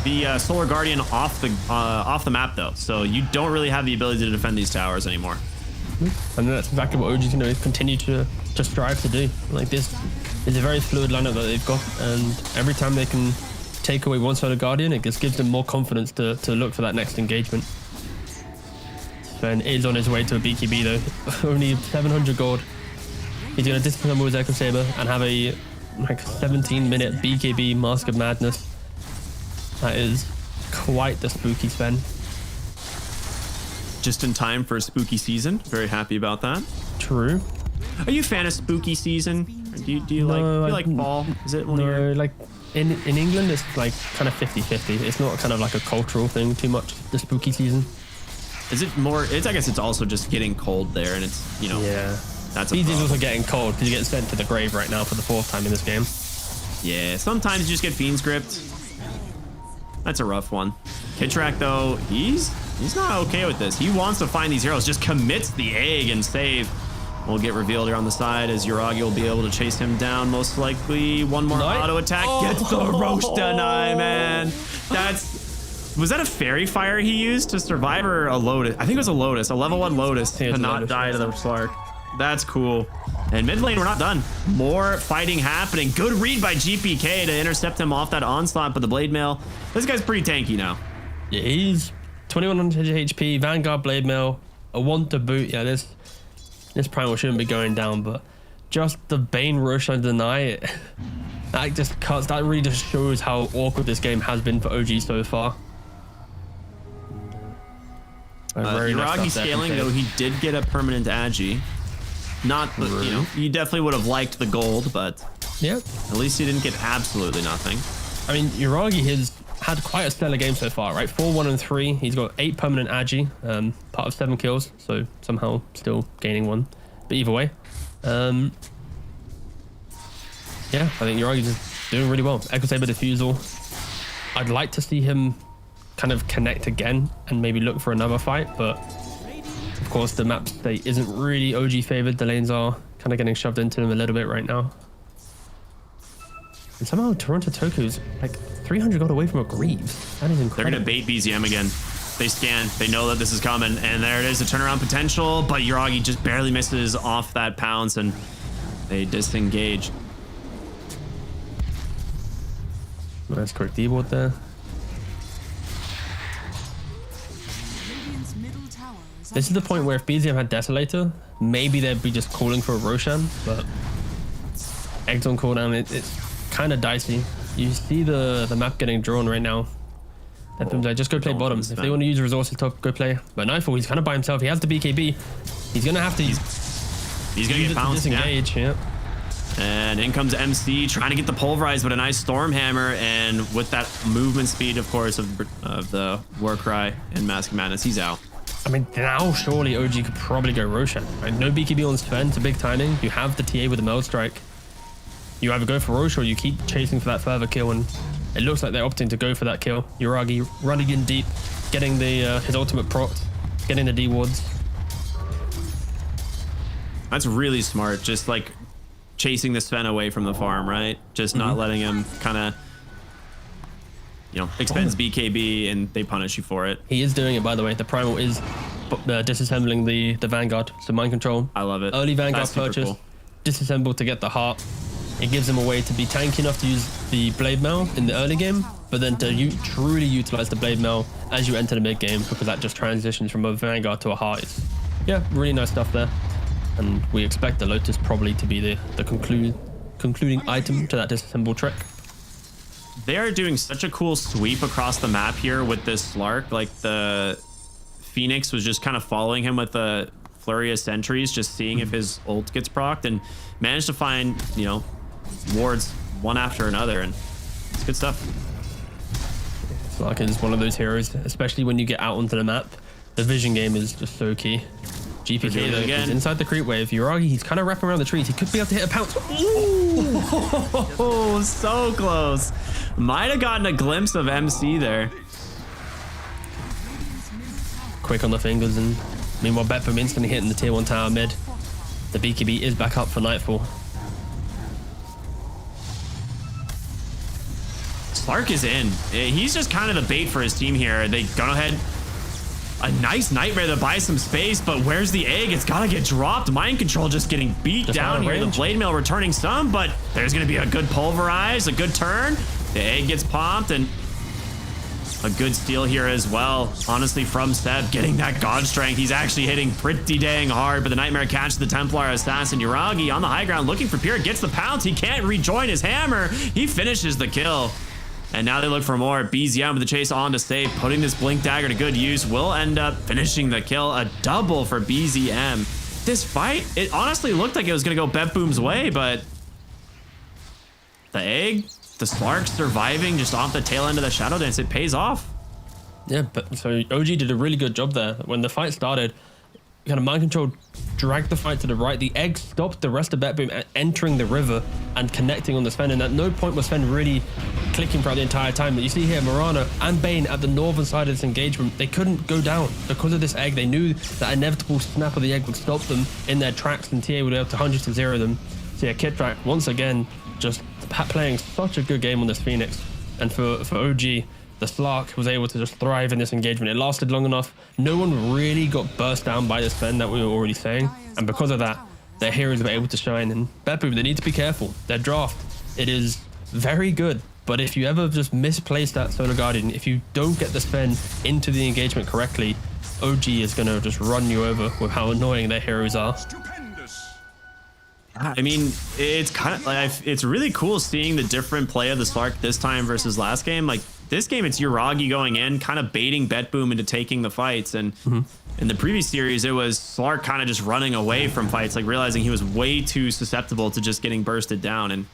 the Solar Guardian off the map though, so you don't really have the ability to defend these towers anymore. And that's exactly what OG's going to continue to strive to do. Like, this is a very fluid lineup that they've got, and every time they can take away one Solar Guardian, it just gives them more confidence to look for that next engagement. Sven is on his way to a BKB though. Only 700 gold. He's going to disassemble his Echo Saber and have a 17-minute BKB Mask of Madness. That is quite the spooky Sven. Just in time for spooky season. Very happy about that. True. Are you a fan of spooky season? Or do you like fall? Is it one of your... like in England it's like kind of 50-50. It's not kind of like a cultural thing too much, the spooky season. Is it more? I guess it's also just getting cold there, and it's, you know. Yeah. That's a BZ's also getting cold because you're getting sent to the grave right now for the 4th time in this game. Yeah, sometimes you just get Fiend's Gripped. That's a rough one. Kitrak though, he's not okay with this. He wants to find these heroes, just commits the egg and save. Will get revealed here on the side as Yuragi will be able to chase him down, most likely. One more auto attack, gets the roast deny, man. Was that a fairy fire he used to survive, or a Lotus? I think it was a Lotus, a level 1 Lotus to not die to the Slark. That's cool. And mid lane, we're not done. More fighting happening. Good read by GPK to intercept him off that onslaught, but the Blade Mail, this guy's pretty tanky now. Yeah, he's 2100 HP, Vanguard Blade Mail, a 1 to boot. Yeah, this Primal shouldn't be going down, but just the Bane Roshan deny, that just cuts, that really just shows how awkward this game has been for OG so far. Yuragi scaling, though, he did get a permanent Agi. Not, you know, he definitely would have liked the gold, but yeah, at least he didn't get absolutely nothing. I mean, Yuragi has had quite a stellar game so far, right? 4, 1, and 3. He's got 8 permanent Agi, part of 7 kills, so somehow still gaining 1. But either way, yeah, I think Yuragi's just doing really well. Echo Saber Diffusal. I'd like to see him kind of connect again and maybe look for another fight, but of course the map state isn't really OG favored. The lanes are kind of getting shoved into them a little bit right now, and somehow Toronto Toku's like 300 gold away from a Greaves. That is incredible. They're gonna bait BZM again. They scan, they know that this is coming, and there it is, a turnaround potential, but Yuragi just barely misses off that pounce and they disengage. Nice quick D-board there. This is the point where if BZM had Desolator, maybe they'd be just calling for a Roshan, but Eggs on cooldown, it's kind of dicey. You see the map getting drawn right now. That just go play bottom. If they want to use resources top, go play. But Nightfall, he's kind of by himself. He has the BKB. He's going to have to he's going to get pounced. Disengage, yeah. And in comes MC trying to get the pulverize, but a nice Stormhammer, and with that movement speed, of course, of the Warcry and Mask of Madness, he's out. I mean, now surely OG could probably go Roshan. Right? No BKB on Sven, it's a big timing. You have the TA with the Meld Strike. You either go for Rosh or you keep chasing for that further kill, and it looks like they're opting to go for that kill. Yuragi running in deep, getting the his ultimate proc, getting the D wards. That's really smart. Just like chasing the Sven away from the farm, right? Just not letting him kind of, you know, expends BKB and they punish you for it. He is doing it, by the way. The Primal is disassembling the Vanguard, so mind control. I love it. Early Vanguard purchase, cool. Disassemble to get the heart. It gives him a way to be tanky enough to use the Blade Mail in the early game, but then to truly utilize the Blade Mail as you enter the mid game, because that just transitions from a Vanguard to a heart. It's, yeah, really nice stuff there. And we expect the Lotus probably to be the concluding item to that disassemble trick. They are doing such a cool sweep across the map here with this Slark. Like the Phoenix was just kind of following him with a flurry of sentries, just seeing if his ult gets procced, and managed to find, you know, wards one after another, and it's good stuff. Slark is one of those heroes, especially when you get out onto the map. The vision game is just so key. GPK though is inside the creep wave. Yuragi, he's kind of wrapping around the trees. He could be able to hit a pounce. Oh, so close. Might have gotten a glimpse of MC there. Quick on the fingers, and meanwhile Betfam instantly hitting the tier 1 tower mid. The BKB is back up for Nightfall. Slark is in. He's just kind of the bait for his team here. They go ahead. A nice Nightmare to buy some space, but where's the egg? It's gotta get dropped. Mind Control just getting beat down here. The Blade Mail returning some, but there's gonna be a good Pulverize, a good turn. The egg gets popped, and a good steal here as well. Honestly, from Seb, getting that God Strength. He's actually hitting pretty dang hard, but the Nightmare catches the Templar Assassin. Yuragi on the high ground looking for Pure, gets the pounce. He can't rejoin his hammer. He finishes the kill. And now they look for more. BZM with the chase on to save, putting this Blink Dagger to good use. Will end up finishing the kill. A double for BZM. This fight, it honestly looked like it was going to go Bet Boom's way, but the egg, the Slark surviving just off the tail end of the Shadow Dance, it pays off. Yeah, but so OG did a really good job there. When the fight started, kind of Mind Control dragged the fight to the right. The egg stopped the rest of Bet Boom entering the river and connecting on the Sven, and at no point was Sven really clicking throughout the entire time. But you see here, Mirana and Bane at the northern side of this engagement, they couldn't go down because of this egg. They knew that inevitable snap of the egg would stop them in their tracks, and TA would be able to 100-0 them. So yeah, Kitrak, once again, just playing such a good game on this Phoenix. And for OG, the Slark was able to just thrive in this engagement. It lasted long enough. No one really got burst down by the Sven that we were already saying. And because of that, their heroes were able to shine. And Bet Boom, they need to be careful. Their draft, it is very good. But if you ever just misplace that Solar Guardian, if you don't get the Sven into the engagement correctly, OG is going to just run you over with how annoying their heroes are. I mean, it's kind of like, it's really cool seeing the different play of the Slark this time versus last game. Like, this game, it's Yuragi going in, kind of baiting Bet Boom into taking the fights. And in the previous series, it was Slark kind of just running away from fights, like realizing he was way too susceptible to just getting bursted down. And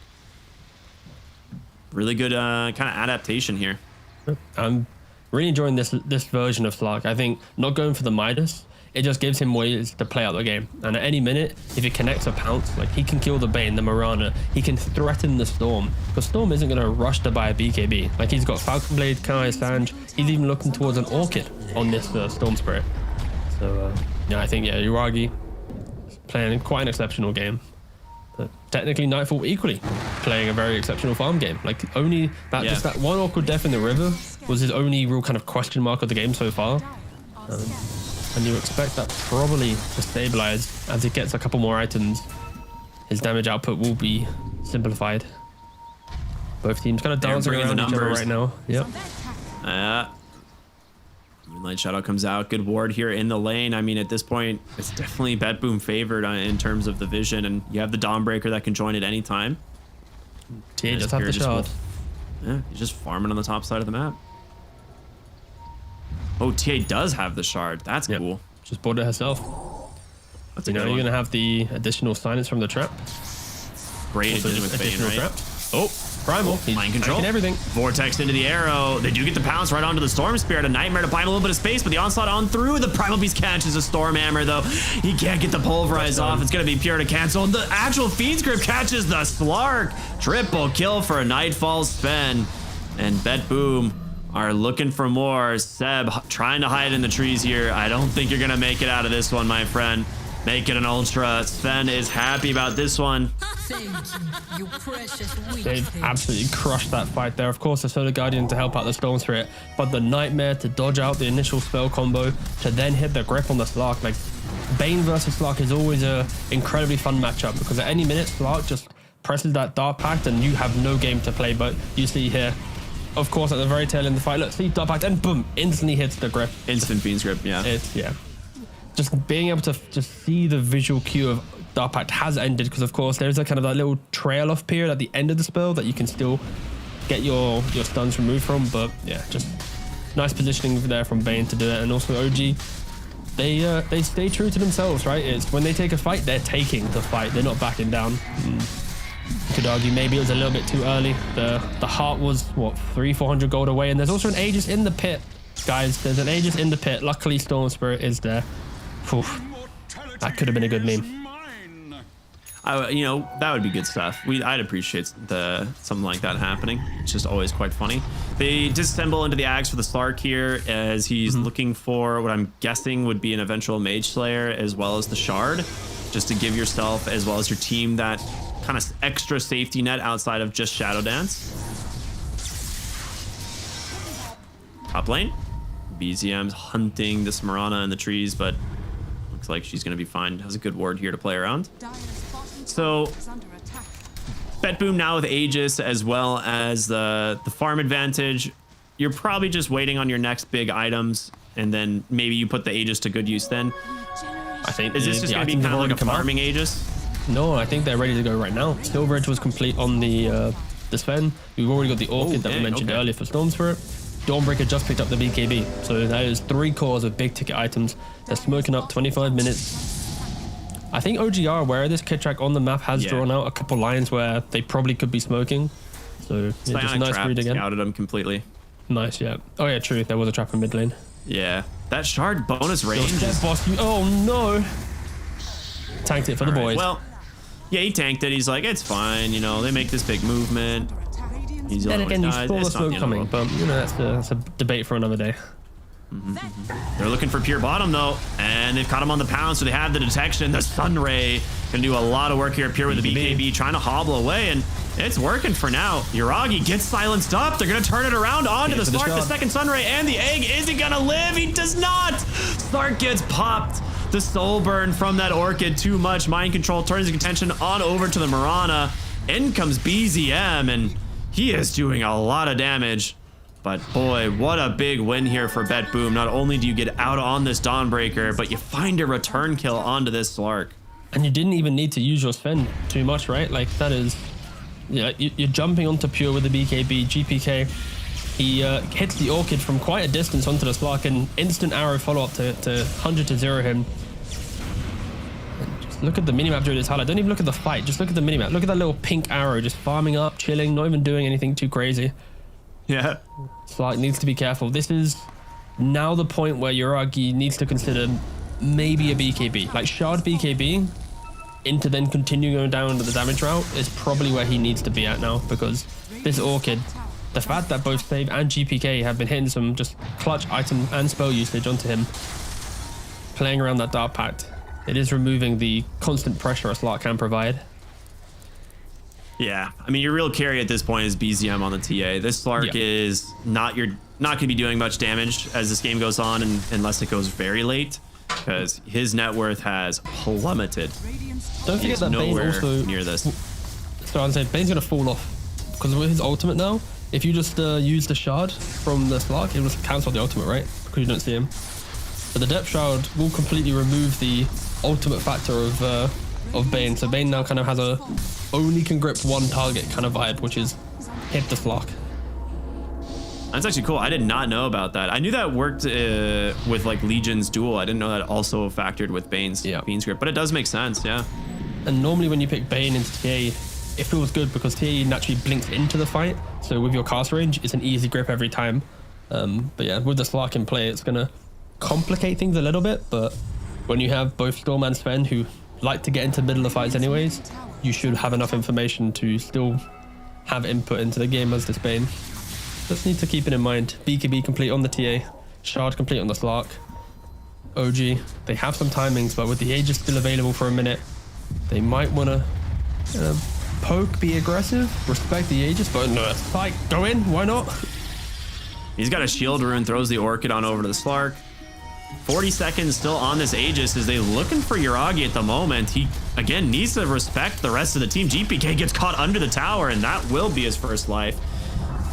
really good kind of adaptation here. I'm really enjoying this version of Slark. I think not going for the Midas, it just gives him ways to play out the game. And at any minute, if he connects a pounce, like he can kill the Bane, the Mirana, he can threaten the Storm. Because Storm isn't going to rush to buy a BKB. Like he's got Falcon Blade, Kai Sange, he's even looking towards an Orchid on this Storm Spirit. So yeah, I think Yuragi is playing quite an exceptional game. But technically Nightfall equally playing a very exceptional farm game. Like only that just that one awkward death in the river was his only real kind of question mark of the game so far. And you expect that probably to stabilize as he gets a couple more items. His damage output will be simplified. Both teams kind of dancing around each other right now. Yep. Moonlight Shadow comes out. Good ward here in the lane. I mean, at this point, it's definitely Bet Boom favored in terms of the vision, and you have the Dawnbreaker that can join at any time. TA just have the shard. Yeah, he's just farming on the top side of the map. Oh, TA does have the shard. That's cool. Just bought it herself. That's you know, you're going to have the additional silence from the trap. Great addition with Bane, right? Trap. Oh, Primal. Mind Control. Everything. Vortex into the arrow. They do get the pounce right onto the Storm Spirit. A Nightmare to buy him a little bit of space, but the onslaught on through. The Primal Beast catches a Storm Hammer, though. He can't get the Pulverize off. It's going to be Pure to cancel. The actual Fiend's Grip catches the Slark. Triple kill for a Nightfall Sven. And Bet Boom are looking for more. Seb trying to hide in the trees here. I don't think you're going to make it out of this one, my friend. Make it an Ultra. Sven is happy about this one. They've absolutely crushed that fight there. Of course, the Solar Guardian to help out the Storm Spirit, but the Nightmare to dodge out the initial spell combo to then hit the grip on the Slark. Like, Bane versus Slark is always a incredibly fun matchup because at any minute, Slark just presses that Dark Pact and you have no game to play. But you see here, of course, at the very tail end of the fight, look, see Dark Pact and boom, instantly hits the grip. Instant Fiend's Grip, yeah. Just being able to just see the visual cue of Dark Pact has ended because, of course, there's a kind of that little trail off period at the end of the spell that you can still get your stuns removed from. But yeah, just nice positioning there from Bane to do it. And also OG, they stay true to themselves, right? It's when they take a fight, they're taking the fight. They're not backing down. You could argue maybe it was a little bit too early. The heart was, what, 300-400 gold away. And there's also an Aegis in the pit. Guys, there's an Aegis in the pit. Luckily, Storm Spirit is there. Oof. That could have been a good meme. You know, that would be good stuff. I'd appreciate something like that happening. It's just always quite funny. They disassemble into the axe for the Slark here as he's looking for what I'm guessing would be an eventual Mage Slayer as well as the Shard, just to give yourself as well as your team that kind of extra safety net outside of just Shadow Dance. Top lane, BZM's hunting this Mirana in the trees, but looks like she's going to be fine. Has a good ward here to play around. So Bet Boom now with Aegis as well as the farm advantage. You're probably just waiting on your next big items, and then maybe you put the Aegis to good use then. I think is this just going to be kind of like a farming Aegis? No, I think they're ready to go right now. Silver Edge was complete on the Sven. We've already got the Orchid that we mentioned earlier for Storm Spirit. Dawnbreaker just picked up the BKB. So that is 3 cores of big ticket items. They're smoking up 25 minutes. I think OG are aware of this. Kitrak on the map has drawn out a couple lines where they probably could be smoking. So yeah, just a nice read again. Scouted them completely. Nice, yeah. Oh yeah, true. There was a trap in mid lane. Yeah. That shard bonus range. Oh no. Tanked it for the boys. Well, yeah, he tanked it. He's like, it's fine. You know, they make this big movement. He's then again, you saw the smoke coming, but you know, that's a debate for another day. They're looking for pure bottom though, and they've caught him on the pound, so they have the detection. The Sunray gonna do a lot of work here. Pure with the BKB, trying to hobble away, and it's working for now. Yuragi gets silenced up. They're gonna turn it around onto the Slark. The second Sunray and the egg. Is he gonna live? He does not. Slark gets popped. The soul burn from that Orchid, too much. Mind control turns his attention on over to the Mirana. In comes BZM, and he is doing a lot of damage. But boy, what a big win here for Bet Boom. Not only do you get out on this Dawnbreaker, but you find a return kill onto this Slark. And you didn't even need to use your Sven too much, right? Like that is, yeah, you're jumping onto Pure with the BKB, GPK. He hits the Orchid from quite a distance onto the Slark, and instant arrow follow-up to 100 to 0 him. And just look at the minimap during this highlight. Don't even look at the fight. Just look at the minimap. Look at that little pink arrow just farming up, chilling, not even doing anything too crazy. Yeah. Slark needs to be careful. This is now the point where Yuragi needs to consider maybe a BKB. Like shard BKB into then continuing going down the damage route is probably where he needs to be at now, because this Orchid, the fact that both Save and GPK have been hitting some just clutch item and spell usage onto him, playing around that Dark Pact, it is removing the constant pressure a Slark can provide. Yeah, I mean, your real carry at this point is BZM on the TA. This Slark is not going to be doing much damage as this game goes on, and unless it goes very late, because his net worth has plummeted. Don't forget that Bane also near this. So I'd say Bane's gonna fall off because with his ultimate now, if you just use the shard from the Slark, it will cancel the ultimate, right? Because you don't see him. But the depth shroud will completely remove the ultimate factor of Bane. So Bane now kind of has a only can grip one target kind of vibe, which is hit the Slark. That's actually cool. I did not know about that. I knew that worked with like Legion's duel. I didn't know that also factored with Bane's grip, but it does make sense, yeah. And normally when you pick Bane into TA, it feels good because TA naturally blinks into the fight. So with your cast range, it's an easy grip every time. But yeah, with the Slark in play, it's gonna complicate things a little bit. But when you have both Storm and Sven who like to get into the middle of fights anyways, you should have enough information to still have input into the game as this Bane. Just need to keep it in mind. BKB complete on the TA, shard complete on the Slark. OG, they have some timings, but with the Aegis still available for a minute, they might want to poke, be aggressive, respect the Aegis, but no, fight, go in, why not? He's got a shield rune, throws the Orchid on over to the Slark. 40 seconds still on this Aegis. Is they looking for Yuragi at the moment. He, again, needs to respect the rest of the team. GPK gets caught under the tower, and that will be his first life.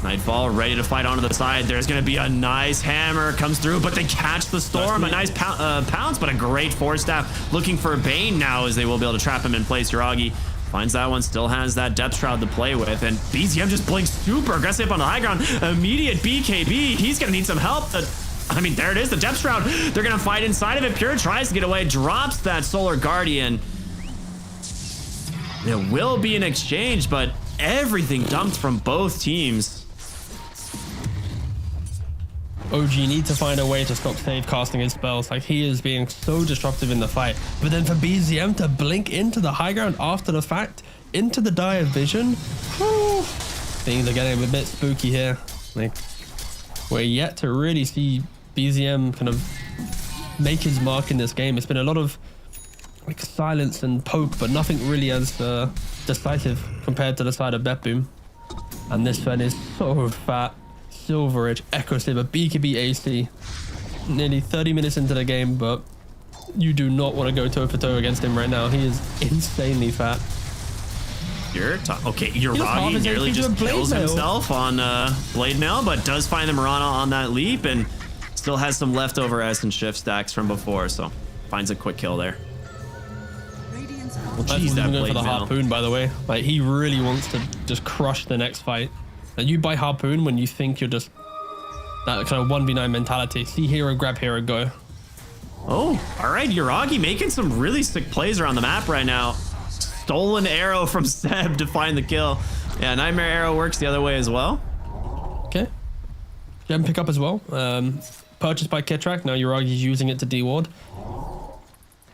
Nightfall ready to fight onto the side. There's going to be a nice hammer comes through, but they catch the storm. A nice pounce, but a great force staff. Looking for Bane now, as they will be able to trap him in place. Yuragi finds that one, still has that depth shroud to play with, and BZM just blinks super aggressive on the high ground. Immediate BKB. He's going to need some help. I mean, there it is, the depth shroud. They're going to fight inside of it. Pure tries to get away, drops that Solar Guardian. There will be an exchange, but everything dumped from both teams. OG need to find a way to stop Save casting his spells. Like, he is being so disruptive in the fight. But then for BZM to blink into the high ground after the fact, into the Dire Vision, whew, things are getting a bit spooky here. Like, we're yet to really see BZM kind of make his mark in this game. It's been a lot of like silence and poke, but nothing really as decisive compared to the side of Bet Boom. And this Sven is so fat, Silver Edge, Echo Saber, BKB AC. Nearly 30 minutes into the game, but you do not want to go toe for toe against him right now. He is insanely fat. Okay, Uragi nearly just kills himself on Blade Mail, but does find the Mirana on that leap and still has some leftover S and shift stacks from before, so finds a quick kill there. Well, Jeez, that going for the Harpoon, by the way. Like, he really wants to just crush the next fight. And you buy Harpoon when you think you're just that kind of 1v9 mentality. See hero, grab hero, go. Oh, all right, Uragi making some really sick plays around the map right now. Stolen arrow from Seb to find the kill. Yeah, Nightmare arrow works the other way as well. Okay. Gem pick up as well. Purchased by Kitrak. Now Uragi's using it to deward.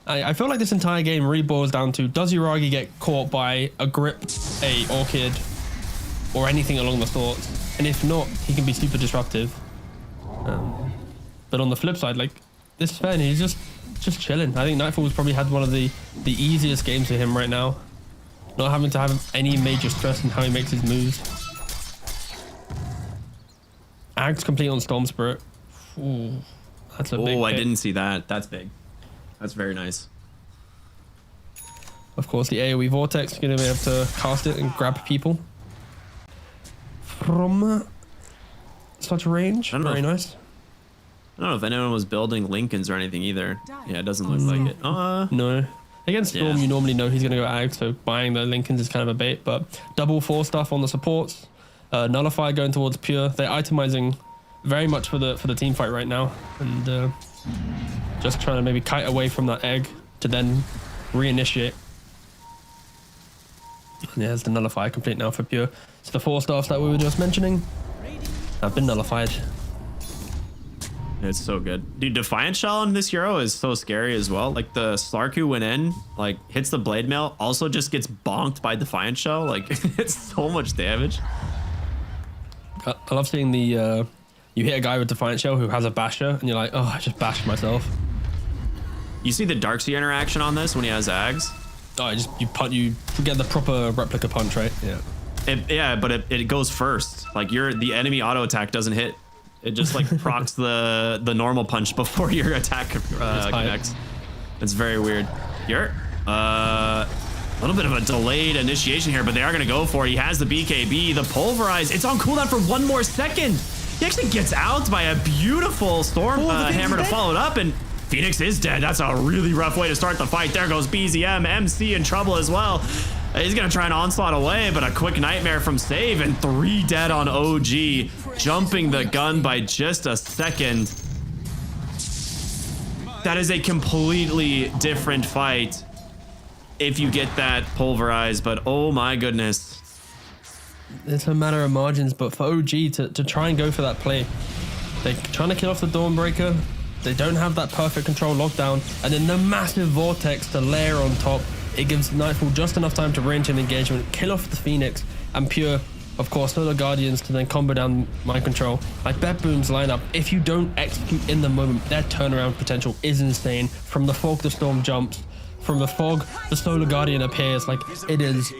I feel like this entire game really boils down to, does Uragi get caught by a grip, a orchid, or anything along the sorts? And if not, he can be super disruptive. But on the flip side, like, this Sven, he's just chilling. I think Nightfall's probably had one of the easiest games for him right now. Not having to have any major stress in how he makes his moves. Ags complete on Storm Spirit. Ooh, that's a big hit. I didn't see that. That's big. That's very nice. Of course, the AoE Vortex, you're going to be able to cast it and grab people from such range. Very nice. I don't know if anyone was building Lincolns or anything either. Yeah, it doesn't look like it. No. Against Storm, you normally know he's going to go Ag, so buying the Lincolns is kind of a bait, but double 4 stuff on the supports. Nullify going towards Pure. They're itemizing very much for the team fight right now, and just trying to maybe kite away from that egg to then reinitiate. And there's the Nullify complete now for Pure. So the 4 staffs that we were just mentioning have been nullified. It's so good. Dude, Defiant Shell on this hero is so scary as well. Like, the Slark who went in, like, hits the Blade Mail, also just gets bonked by Defiant Shell. Like, it's so much damage. I love seeing the, you hit a guy with Defiant Shell who has a basher, and you're like, oh, I just bashed myself. You see the Darkseid interaction on this when he has Ags? Oh, you get the proper replica punch, right? Yeah. But it goes first. Like, the enemy auto attack doesn't hit. It just like procs the normal punch before your attack connects. It's very weird. Here, a little bit of a delayed initiation here, but they are going to go for it. He has the BKB, the Pulverize. It's on cooldown for 1 more second. He actually gets out by a beautiful Storm Hammer to follow it up, and Phoenix is dead. That's a really rough way to start the fight. There goes BZM, MC in trouble as well. He's going to try an onslaught away, but a quick Nightmare from Save, and 3 dead on OG, jumping the gun by just a second. That is a completely different fight if you get that Pulverized, but oh my goodness. It's a matter of margins, but for OG to try and go for that play, they're trying to kill off the Dawnbreaker. They don't have that perfect control lockdown, and then the massive Vortex to layer on top. It gives Nightfall just enough time to range in engagement, kill off the Phoenix, and Pure, of course, Solar Guardians to then combo down Mind Control. Like, Bet Boom's lineup, if you don't execute in the moment, their turnaround potential is insane. From the fog, the Storm jumps. From the fog, the Solar Guardian appears. Like, it is,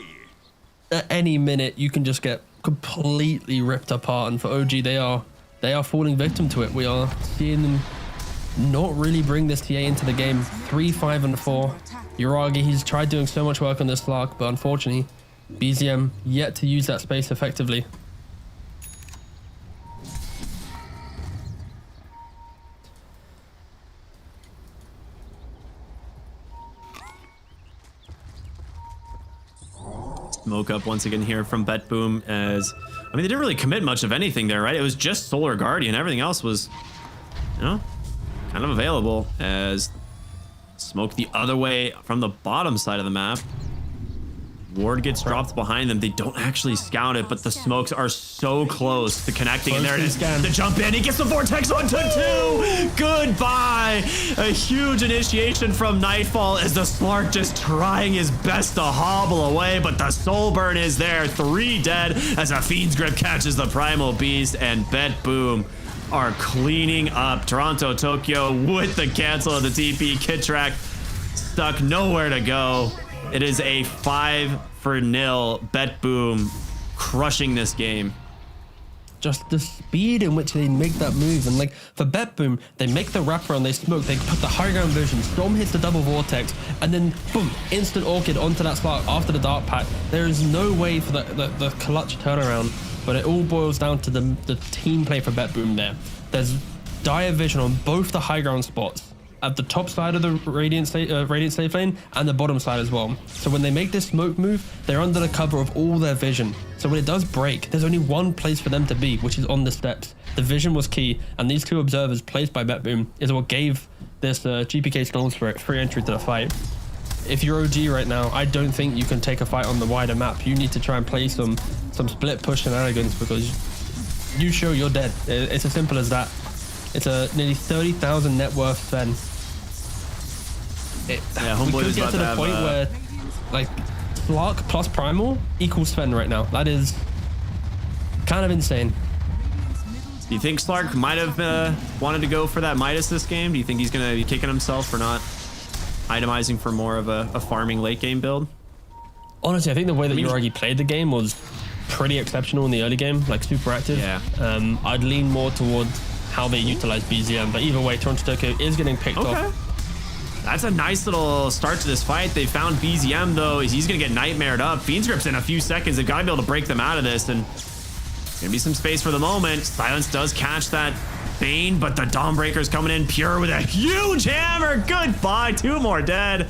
at any minute, you can just get completely ripped apart. And for OG, they are falling victim to it. We are seeing them not really bring this TA into the game. 3, 5, and 4. Uragi, he's tried doing so much work on this Slark, but unfortunately, BZM yet to use that space effectively. Smoke up once again here from Bet Boom, as I mean, they didn't really commit much of anything there, right? It was just Solar Guardian. Everything else was, you know, kind of available, as smoke the other way from the bottom side of the map. Ward gets dropped behind them. They don't actually scout it, but the smokes are so close to connecting. And there it is. The jump in. He gets the Vortex onto 2. Goodbye. A huge initiation from Nightfall as the Slark just trying his best to hobble away, but the Soul Burn is there. 3 dead as a Fiend's Grip catches the Primal Beast, and Bet Boom are cleaning up. Toronto, Tokyo with the cancel of the TP. Kitrak stuck nowhere to go. It is a 5-0 Bet Boom crushing this game. just the speed in which they make that move. And like for BetBoom, they make the wraparound, they smoke, they put the high ground vision, Storm hits the double vortex, and then boom, instant Orchid onto that spark after the Dark Pack. There is no way for the clutch turnaround, but it all boils down to the team play for BetBoom there. There's dire vision on both the high ground spots, at the top side of the Radiant safe lane and the bottom side as well. So when they make this smoke move, they're under the cover of all their vision. So when it does break, there's only one place for them to be, which is on the steps. The vision was key, and these two observers placed by BetBoom is what gave this GPK Storm Spirit free entry to the fight. If you're OG right now, I don't think you can take a fight on the wider map. You need to try and play some split push shenanigans, because you show you're dead. It's as simple as that. It's a nearly 30,000 net worth Sven. Homeboy we could get to the point where like Slark plus Primal equals Sven right now. That is kind of insane. Do you think Slark might have wanted to go for that Midas this game? Do you think he's going to be kicking himself for not itemizing for more of a farming late game build? Honestly, I think the way that Yuragi played the game was pretty exceptional in the early game, like super active. Yeah. I'd lean more towards how they utilize BZM, but either way, Toronto Tokyo is getting picked off. That's a nice little start to this fight. They found BZM though. He's gonna get nightmared up. Fiend's Grip's in a few seconds. They've got to be able to break them out of this, and gonna be some space for the moment. Silence does catch that Bane, but the Dawnbreaker's coming in pure with a huge hammer. Goodbye, 2 more dead.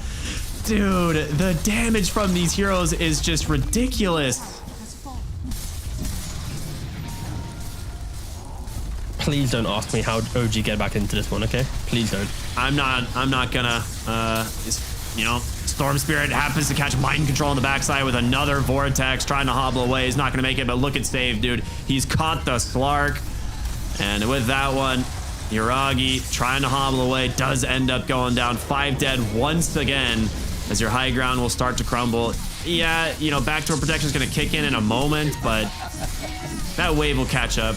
Dude, the damage from these heroes is just ridiculous. Please don't ask me how OG get back into this one, okay? Please don't. I'm not gonna. You know, Storm Spirit happens to catch Mind Control on the backside with another Vortex, trying to hobble away. He's not gonna make it, but look at save, dude. He's caught the Slark. And with that one, Yuragi trying to hobble away does end up going down. 5 dead once again, as your high ground will start to crumble. Yeah, you know, backdoor protection is gonna kick in a moment, but that wave will catch up.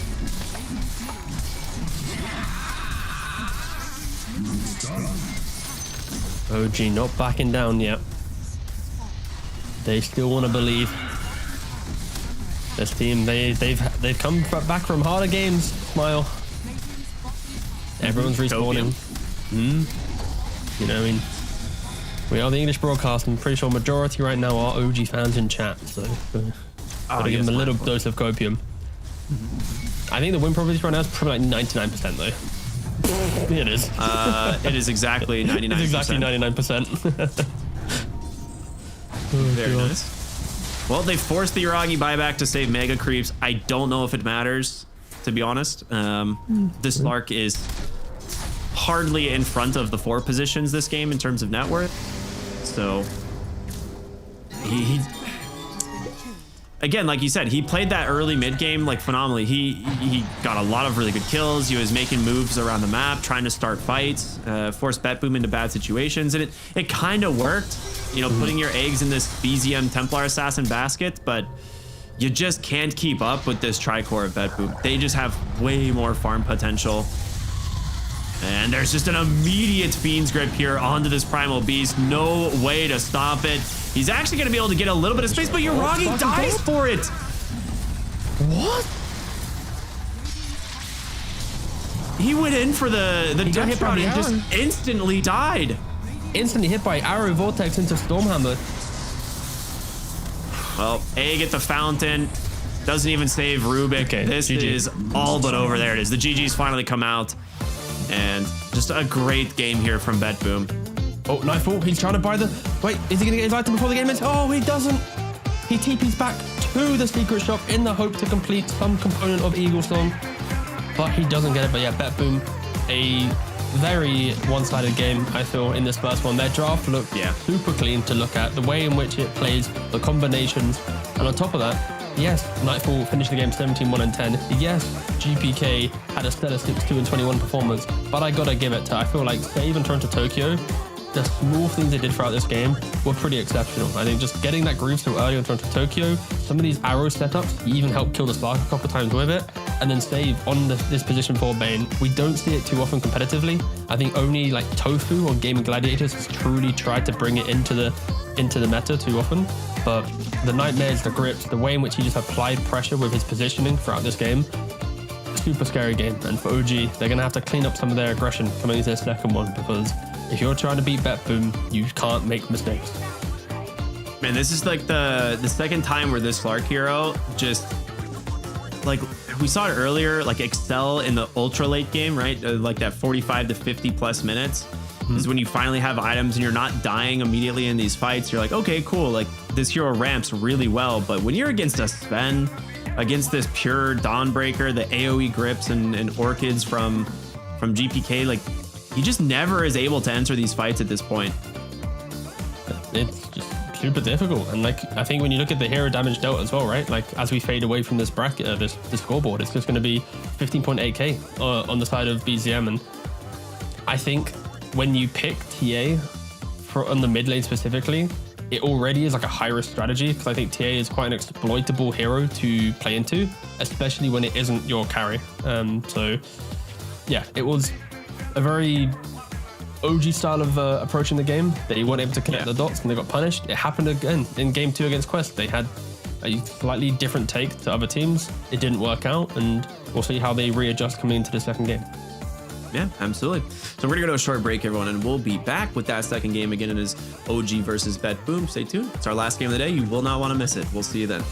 OG not backing down yet. They still want to believe. This team, they've come back from harder games. Smile. Everyone's respawning. You know, I mean, we are the English broadcast. I'm pretty sure majority right now are OG fans in chat, so gotta give them a little dose of copium. I think the win probability right now is probably like 99% though. It is. It is exactly 99%. It's exactly 99%. Very nice. Well, they forced the Yuragi buyback to save Mega Creeps. I don't know if it matters, to be honest. This Slark is hardly in front of the 4 positions this game in terms of net worth. So he again, like you said, he played that early mid game like phenomenally. He got a lot of really good kills. He was making moves around the map, trying to start fights, force BetBoom into bad situations, and it kind of worked. You know, putting your eggs in this BZM Templar Assassin basket, but you just can't keep up with this tricore of BetBoom. They just have way more farm potential. And there's just an immediate Fiend's Grip here onto this Primal Beast. No way to stop it. He's actually going to be able to get a little bit of space, but Yuragi dies for it. What? He went in for the death shot and just instantly died. Instantly hit by Arrow Vortex into Stormhammer. Well, A get the fountain. Doesn't even save Rubik. Okay, this GG. Is all but over. There it is. The GG's finally come out. And just a great game here from BetBoom. Oh, Nightfall, he's trying to buy the... Wait, is he going to get his item before the game ends? Oh, he doesn't. He TP's back to the secret shop in the hope to complete some component of Eagle Song. But he doesn't get it. But yeah, BetBoom, a very one-sided game, I feel, in this first one. Their draft looked super clean to look at. The way in which it plays, the combinations. And on top of that, yes, Nightfall finished the game 17-1-10. Yes, GPK had a stellar 6-2-21 performance, but I gotta give it to, I feel like Save and Toronto Tokyo, the small things they did throughout this game were pretty exceptional. I think just getting that groove so early on Toronto Tokyo, some of these arrow setups, he even helped kill the Slark a couple of times with it, and then Save on this position for Bane. We don't see it too often competitively. I think only like Tofu on Gaming Gladiators has truly tried to bring it into the meta too often. But the nightmares, the grips, the way in which he just applied pressure with his positioning throughout this game, super scary game. And for OG, they're going to have to clean up some of their aggression coming into their second one, because if you're trying to beat BetBoom, you can't make mistakes. Man, this is like the second time where this Slark hero just, like, we saw it earlier, like excel in the ultra late game, right? Like that 45 to 50 plus minutes. This is when you finally have items and you're not dying immediately in these fights. You're like, okay, cool. Like this hero ramps really well. But when you're against a Sven, against this pure Dawnbreaker, the AoE grips and orchids from GPK, like he just never is able to enter these fights at this point. It's just super difficult. And like, I think when you look at the hero damage dealt as well, right? Like as we fade away from this bracket, this scoreboard, it's just going to be 15.8k on the side of BZM. And I think when you pick TA on the mid lane specifically, it already is like a high risk strategy, because I think TA is quite an exploitable hero to play into, especially when it isn't your carry. So yeah, it was a very OG style of approaching the game. They weren't able to connect the dots and they got punished. It happened again in game 2 against Quest. They had a slightly different take to other teams. It didn't work out, and we'll see how they readjust coming into the second game. Yeah, absolutely. So we're gonna go to a short break, everyone, and we'll be back with that second game again. It is OG versus BetBoom. Stay tuned. It's our last game of the day. You will not want to miss it. We'll see you then.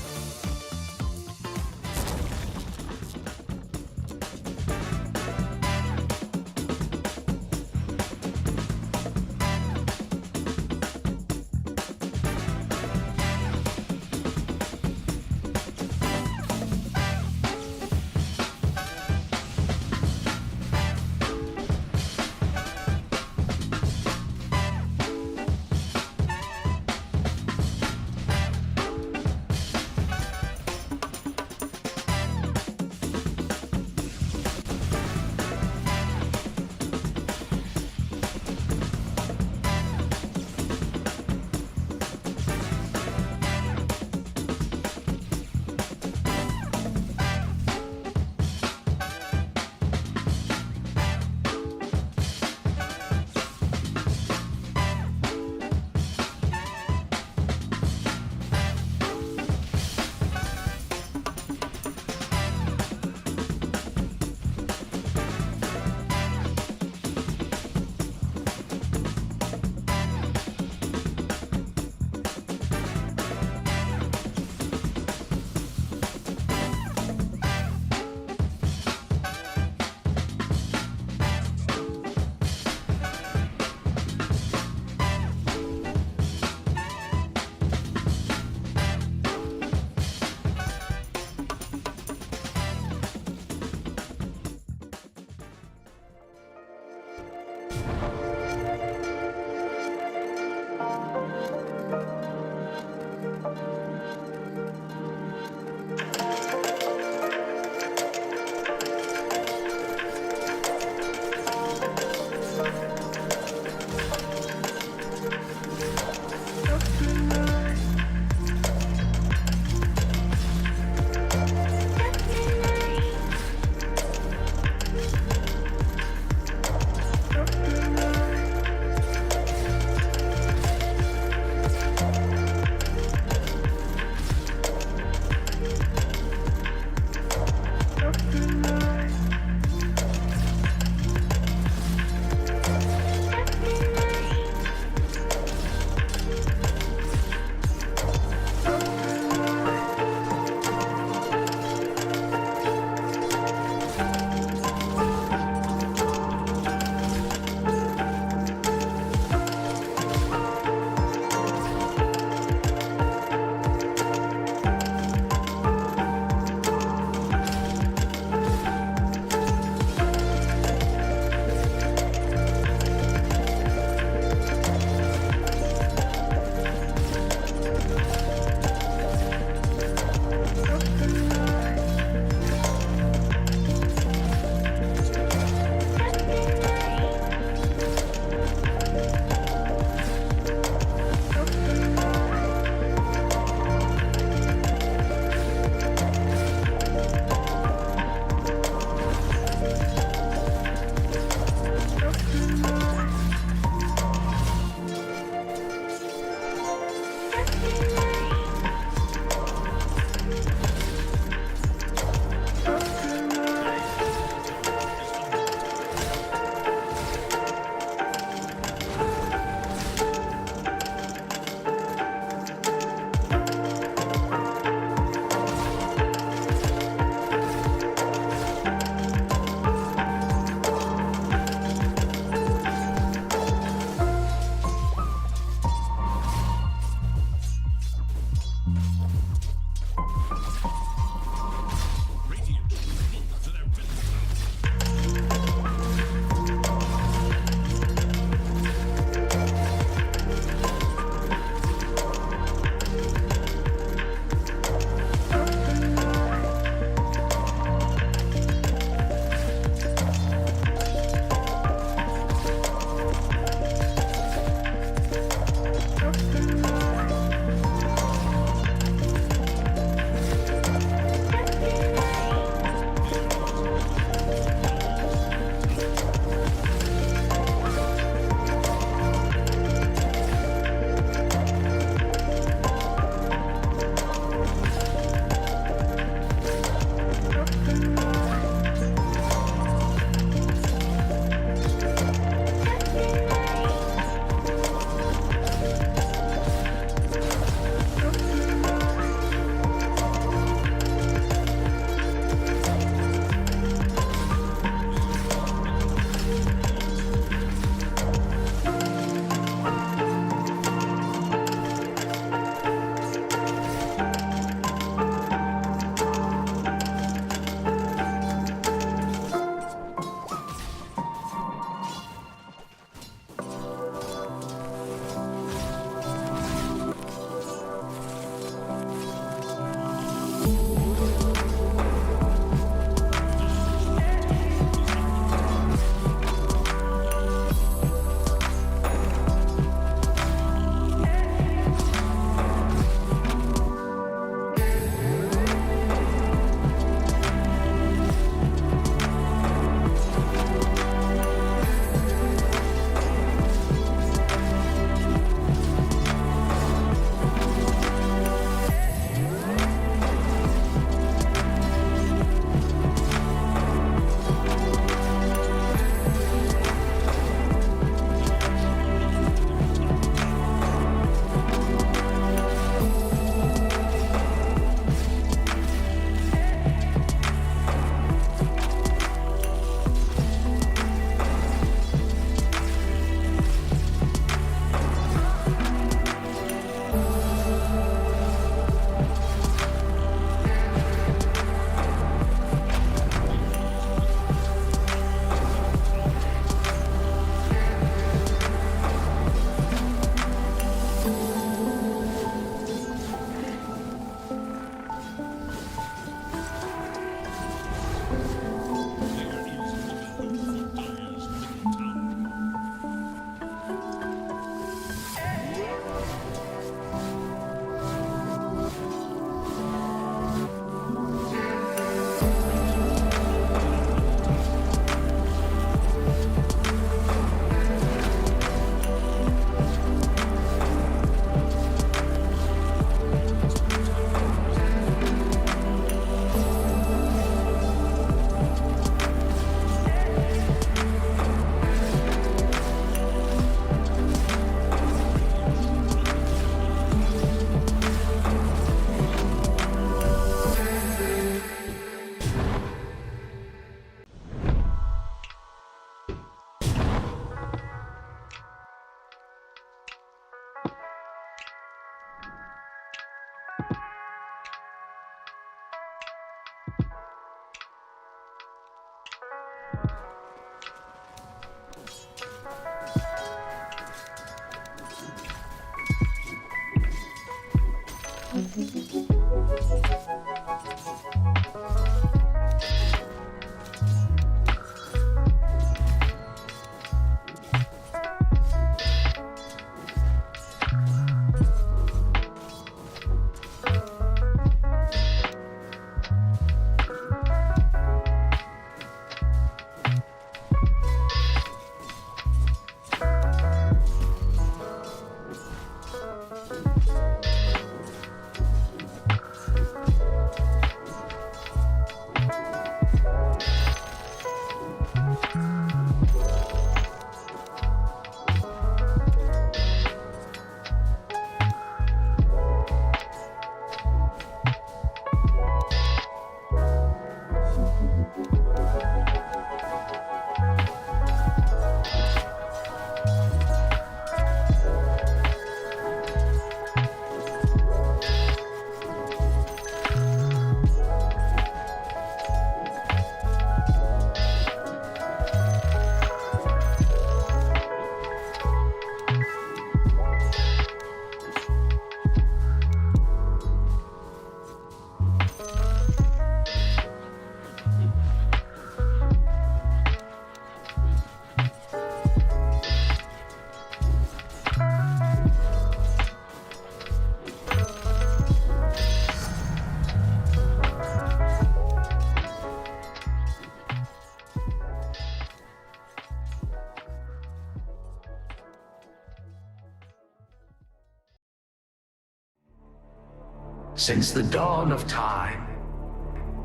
Since the dawn of time,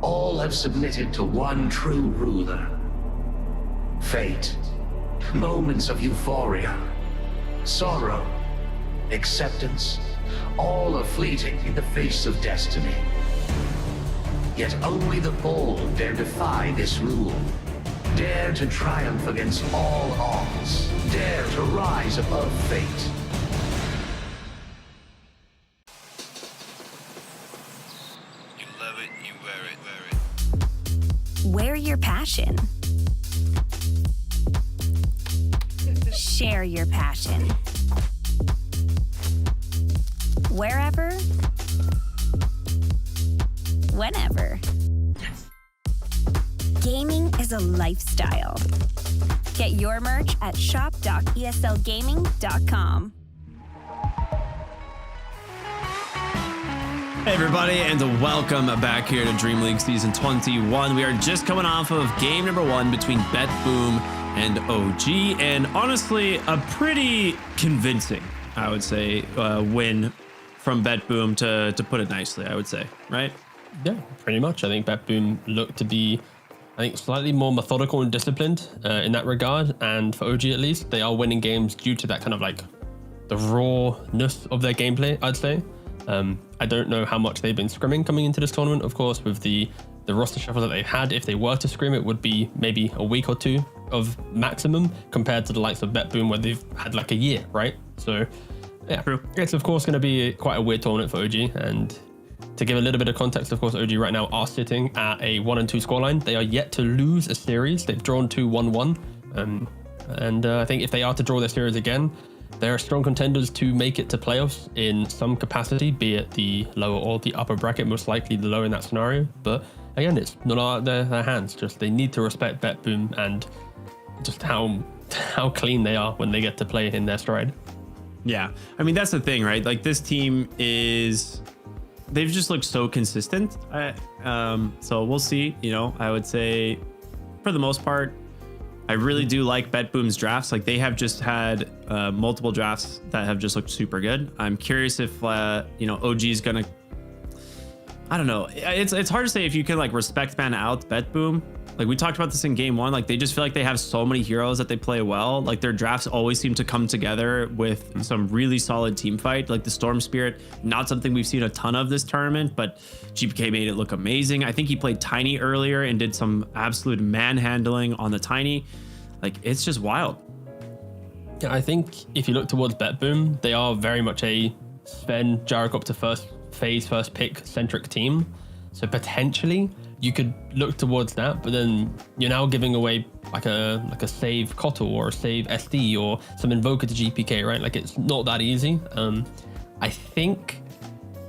all have submitted to one true ruler. Fate, moments of euphoria, sorrow, acceptance, all are fleeting in the face of destiny. Yet only the bold dare defy this rule, dare to triumph against all odds, dare to rise above fate. Wear your passion. Share your passion. Wherever, whenever. Gaming is a lifestyle. Get your merch at shop.eslgaming.com. Hey everybody, and welcome back here to Dreamleague Season 21. We are just coming off of game number 1 between BetBoom and OG, and honestly, a pretty convincing, I would say, win from BetBoom, to put it nicely, I would say, right? Yeah, pretty much. I think BetBoom looked to be, slightly more methodical and disciplined in that regard, and for OG at least, they are winning games due to that kind of like the rawness of their gameplay, I'd say. I don't know how much they've been scrimming coming into this tournament, of course, with the roster shuffle that they've had. If they were to scrim, it would be maybe a week or two of maximum compared to the likes of BetBoom where they've had like a year, right? So yeah, true. It's of course going to be quite a weird tournament for OG. And to give a little bit of context, of course, OG right now are sitting at a 1-2 scoreline. They are yet to lose a series. They've drawn 2-1-1. And I think if they are to draw their series again, there are strong contenders to make it to playoffs in some capacity, be it the lower or the upper bracket, most likely the lower in that scenario. But again, it's not out of their hands. Just they need to respect BetBoom and just how clean they are when they get to play in their stride. Yeah, I mean, that's the thing, right? Like, this team they've just looked so consistent. So we'll see. I would say for the most part, I really do like BetBoom's drafts. Like, they have just had multiple drafts that have just looked super good. I'm curious if OG is gonna, I don't know. It's hard to say if you can like respect ban out BetBoom. Like, we talked about this in game 1. Like, they just feel like they have so many heroes that they play well. Like, their drafts always seem to come together with some really solid team fight. Like the Storm Spirit, not something we've seen a ton of this tournament, but GPK made it look amazing. I think he played Tiny earlier and did some absolute manhandling on the Tiny. Like, it's just wild. Yeah, I think if you look towards BetBoom, they are very much a Sven, Jarekop to first pick centric team. So potentially you could look towards that, but then you're now giving away like a save Kotal or a save SD or some Invoker to GPK, right? Like, it's not that easy. I think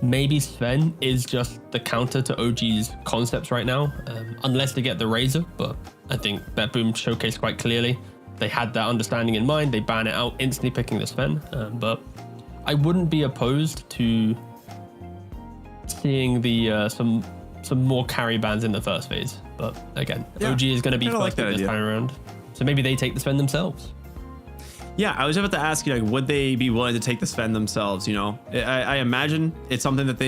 maybe Sven is just the counter to OG's concepts right now, unless they get the Razor. But I think that Boom showcased quite clearly they had that understanding in mind. They ban it out, instantly picking the Sven. But I wouldn't be opposed to seeing the some more carry bans in the first phase. But again, OG is going to be first like that this time around, so maybe they take the Sven themselves. Yeah, I was about to ask you, like, would they be willing to take the Sven themselves? You know, I imagine it's something that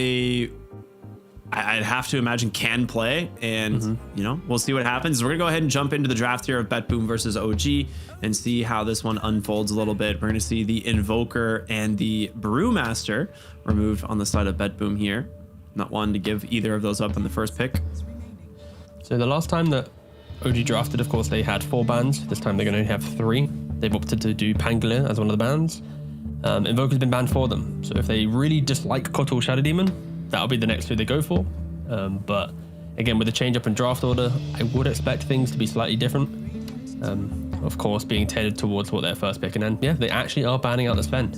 I'd have to imagine can play, and you know, we'll see what happens. We're gonna go ahead and jump into the draft here of BetBoom versus OG and see how this one unfolds a little bit. We're gonna see the Invoker and the Brewmaster removed on the side of BetBoom here. Not wanting to give either of those up on the first pick. So the last time that OG drafted, of course, they had 4 bans. This time they're going to have 3. They've opted to do Pangolier as one of the bans. Invoker's been banned for them. So if they really dislike Kotal Shadow Demon, that'll be the next 2 they go for. But again, with the change up in draft order, I would expect things to be slightly different. Of course, being tailored towards what their first pick. And then, yeah, they actually are banning out the Sven.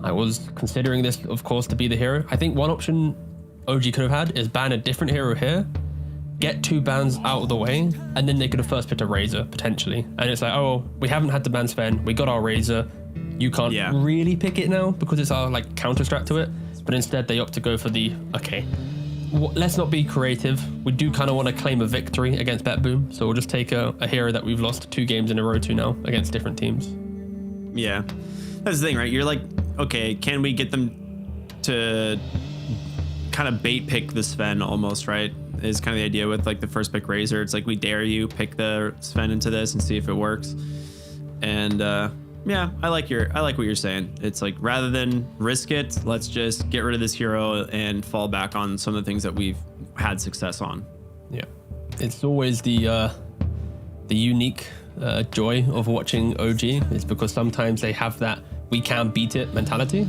I was considering this, of course, to be the hero. I think one option OG could have had is ban a different hero here, get 2 bans out of the way, and then they could have first picked a Razor, potentially. And it's like, oh, we haven't had to ban Sven, we got our Razor, you can't really pick it now because it's our like counter strat to it. But instead they opt to go for the, okay, let's not be creative. We do kind of want to claim a victory against BetBoom, so we'll just take a hero that we've lost 2 games in a row to now against different teams. Yeah, that's the thing, right? You're like, okay, can we get them to kind of bait pick the Sven almost, right? Is kind of the idea with like the first pick Razor. It's like, we dare you, pick the Sven into this and see if it works. And yeah, I like what you're saying. It's like, rather than risk it, let's just get rid of this hero and fall back on some of the things that we've had success on. Yeah, it's always the unique joy of watching OG is because sometimes they have that we can beat it mentality,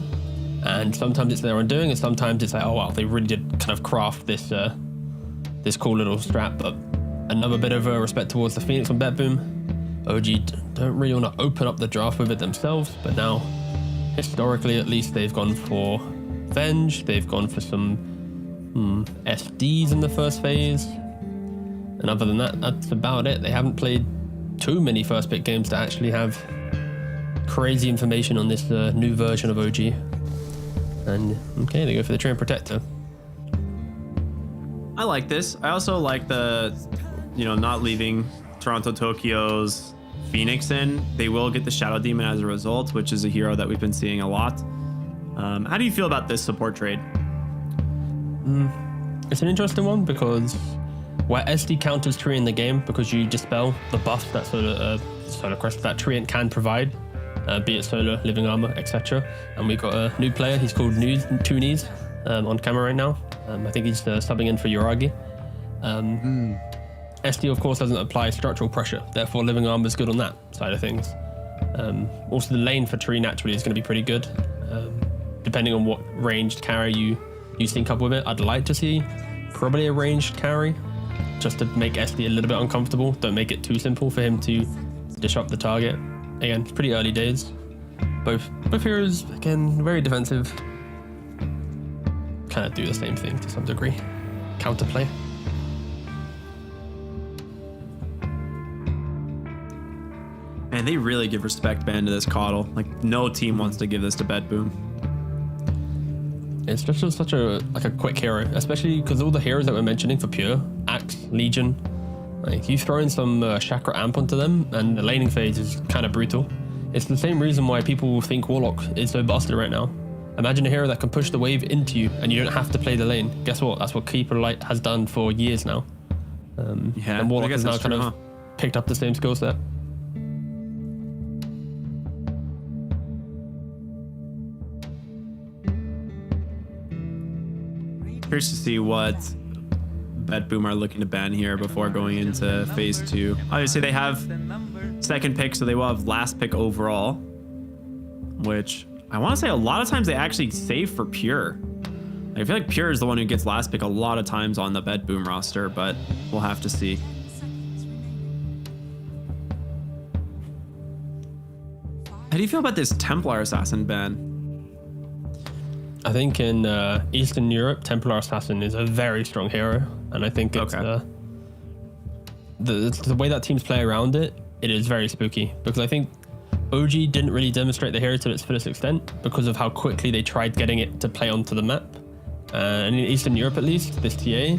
and sometimes it's their undoing, and sometimes it's like, oh wow, they really did kind of craft this this cool little strat. But another bit of respect towards the Phoenix on BetBoom. OG don't really want to open up the draft with it themselves, but now historically at least they've gone for Venge, they've gone for some SDs in the first phase, and other than that, that's about it. They haven't played too many first pick games to actually have crazy information on this new version of OG. And okay, they go for the Treant Protector. I like this. I also like the, you know, not leaving Toronto Tokyo's Phoenix in. They will get the Shadow Demon as a result, which is a hero that we've been seeing a lot. How do you feel about this support trade? It's an interesting one because where SD counters Treant in the game, because you dispel the buff that Solar Crest that Treant can provide, be it Solar, Living Armor, etc. And we've got a new player, he's called Toonies, on camera right now. I think he's subbing in for Uragi. SD, of course, doesn't apply structural pressure, therefore Living Armor is good on that side of things. Also, the lane for Tree naturally is going to be pretty good. Depending on what ranged carry you sync up with it, I'd like to see probably a ranged carry, just to make SD a little bit uncomfortable. Don't make it too simple for him to disrupt the target. Again, it's pretty early days. Both heroes, again, very defensive. Kind of do the same thing to some degree. Counterplay. Man, they really give respect band to this Coddle. Like, no team wants to give this to BetBoom. It's just such a quick hero, especially because all the heroes that we're mentioning for Pure, Axe, Legion, like you throw in some Chakra Amp onto them and the laning phase is kind of brutal. It's the same reason why people think Warlock is so busted right now. Imagine a hero that can push the wave into you and you don't have to play the lane. Guess what? That's what Keeper Light has done for years now. Yeah, and Warlock has now kind of picked up the same skill set. Curious to see what BetBoom are looking to ban here before going into phase 2. Obviously, they have second pick, so they will have last pick overall, which I want to say a lot of times they actually save for Pure. I feel like Pure is the one who gets last pick a lot of times on the BetBoom roster, but we'll have to see. How do you feel about this Templar Assassin ban? I think in Eastern Europe, Templar Assassin is a very strong hero, and I think it's the way that teams play around it. It is very spooky because I think OG didn't really demonstrate the hero to its fullest extent because of how quickly they tried getting it to play onto the map. And in Eastern Europe, at least, this TA,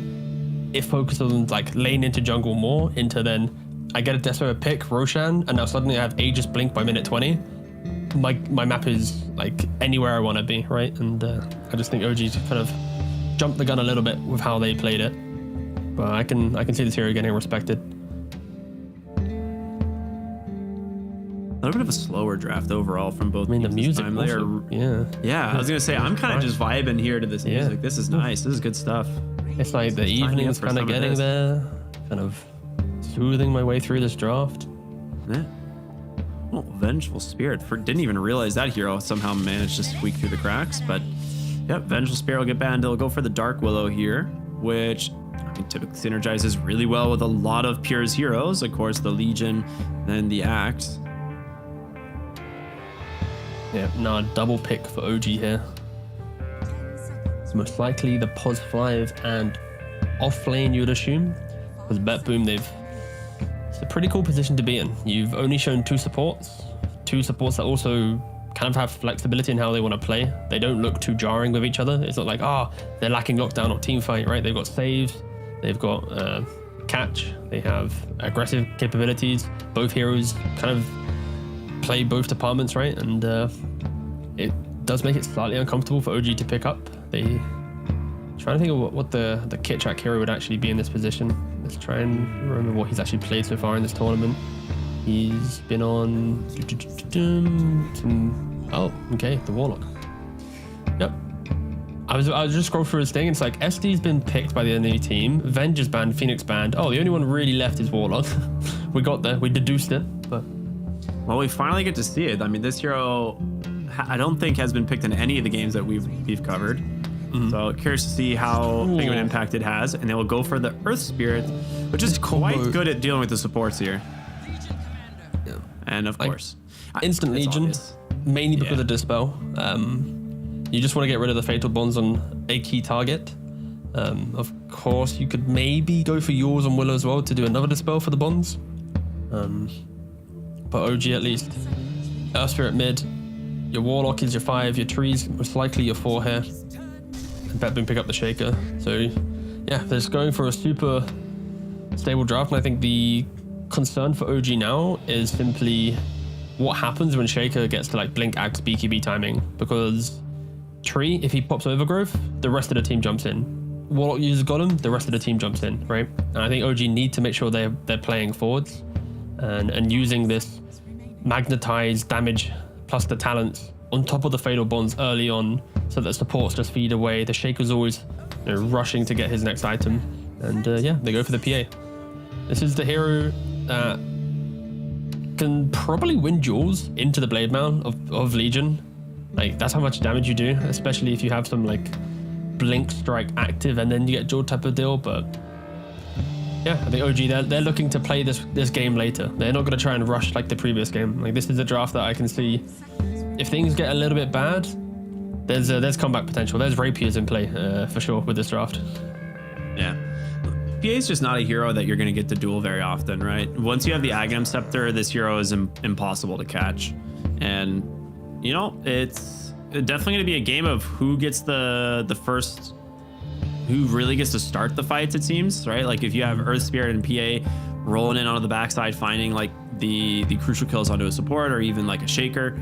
it focuses on like lane into jungle more, into then I get a Despo pick, Roshan, and now suddenly I have Aegis Blink by minute 20. My map is like anywhere I want to be, right? And I just think OG kind of jumped the gun a little bit with how they played it. But I can see this hero getting respected. A little bit of a slower draft overall from both. I mean, the teams music, this time. also, Yeah, I was gonna say I'm kind of just vibing here to this music. This is nice. This is good stuff. It's like the evening's kind of getting there, kind of soothing my way through this draft. Yeah. Well, Vengeful Spirit. Didn't even realize that hero somehow managed to squeak through the cracks, but yep, Vengeful Spirit will get banned. They'll go for the Dark Willow here, which I mean, typically synergizes really well with a lot of Pure's heroes. Of course, the Legion, then the Axe. Yeah, no, double pick for OG here. It's most likely the Pos 5 and off lane, you'd assume. Because Bet Boom, it's a pretty cool position to be in. You've only shown two supports that also kind of have flexibility in how they want to play. They don't look too jarring with each other. It's not like, they're lacking lockdown or team fight, right? They've got saves, they've got catch, they have aggressive capabilities. Both heroes kind of play both departments, right? And it does make it slightly uncomfortable for OG to pick up. Trying to think of what the Kitrak hero would actually be in this position. Let's try and remember what he's actually played so far in this tournament. He's been on the Warlock. Yep. I was just scrolling through his thing. It's like SD's been picked by the enemy team. Venge is banned, Phoenix banned. Oh, the only one really left is Warlock. We got there. We deduced it, but. Well, we finally get to see it. I mean, this hero, I don't think has been picked in any of the games that we've covered. Mm-hmm. So curious to see how big of an impact it has. And they will go for the Earth Spirit, which is quite good at dealing with the supports here. Yeah. And of course, instant Legion, mainly because of Dispel. You just want to get rid of the Fatal Bonds on a key target. Of course, you could maybe go for yours on Willow as well to do another Dispel for the Bonds. But OG at least. Earth Spirit mid. Your Warlock is your 5. Your Tree's most likely your 4 here. And Bet Boom pick up the Shaker. So yeah, they're just going for a super stable draft. And I think the concern for OG now is simply what happens when Shaker gets to like Blink, Axe, BKB timing. Because Tree, if he pops Overgrowth, the rest of the team jumps in. Warlock uses Golem, the rest of the team jumps in, right? And I think OG need to make sure they're playing forwards and using this magnetized damage plus the talents on top of the Fatal Bonds early on, so that supports just feed away. The Shaker's always rushing to get his next item, and yeah, they go for the PA. This is the hero that can probably win duels into the Blade Mail of Legion. Like, that's how much damage you do, especially if you have some like Blink Strike active and then you get duel type of deal. But yeah, I think OG, they're looking to play this game later. They're not going to try and rush like the previous game. Like, this is a draft that I can see, if things get a little bit bad, there's comeback potential. There's rapiers in play for sure with this draft. Yeah. PA is just not a hero that you're going to get to duel very often, right? Once you have the Aghanim Scepter, this hero is impossible to catch. And, you know, it's definitely going to be a game of who gets the first, who really gets to start the fights, it seems, right? Like, if you have Earth Spirit and PA rolling in onto the backside, finding like the crucial kills onto a support or even like a Shaker,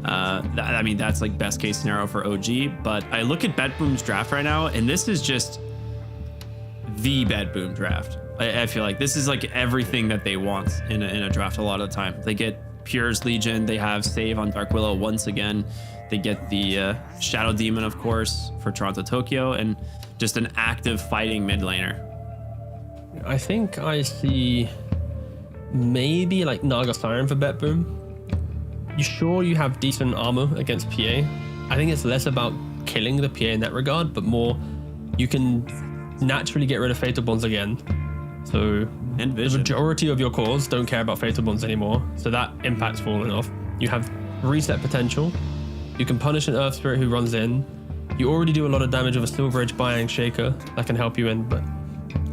I mean, that's like best case scenario for OG. But I look at Bet Boom's draft right now, and this is just the Bet Boom draft. I feel like this is like everything that they want in a draft a lot of the time. They get Pure's Legion, they have save on Dark Willow once again, they get the Shadow Demon, of course, for Toronto Tokyo, and just an active fighting mid laner. I think I see maybe like Naga Siren for Bet Boom. You sure you have decent armor against PA? I think it's less about killing the PA in that regard, but more you can naturally get rid of Fatal Bonds again. So the majority of your cores don't care about Fatal Bonds anymore, so that impact's falling off. You have reset potential. You can punish an Earth Spirit who runs in. You already do a lot of damage with a Silver Edge Buying Shaker that can help you in, but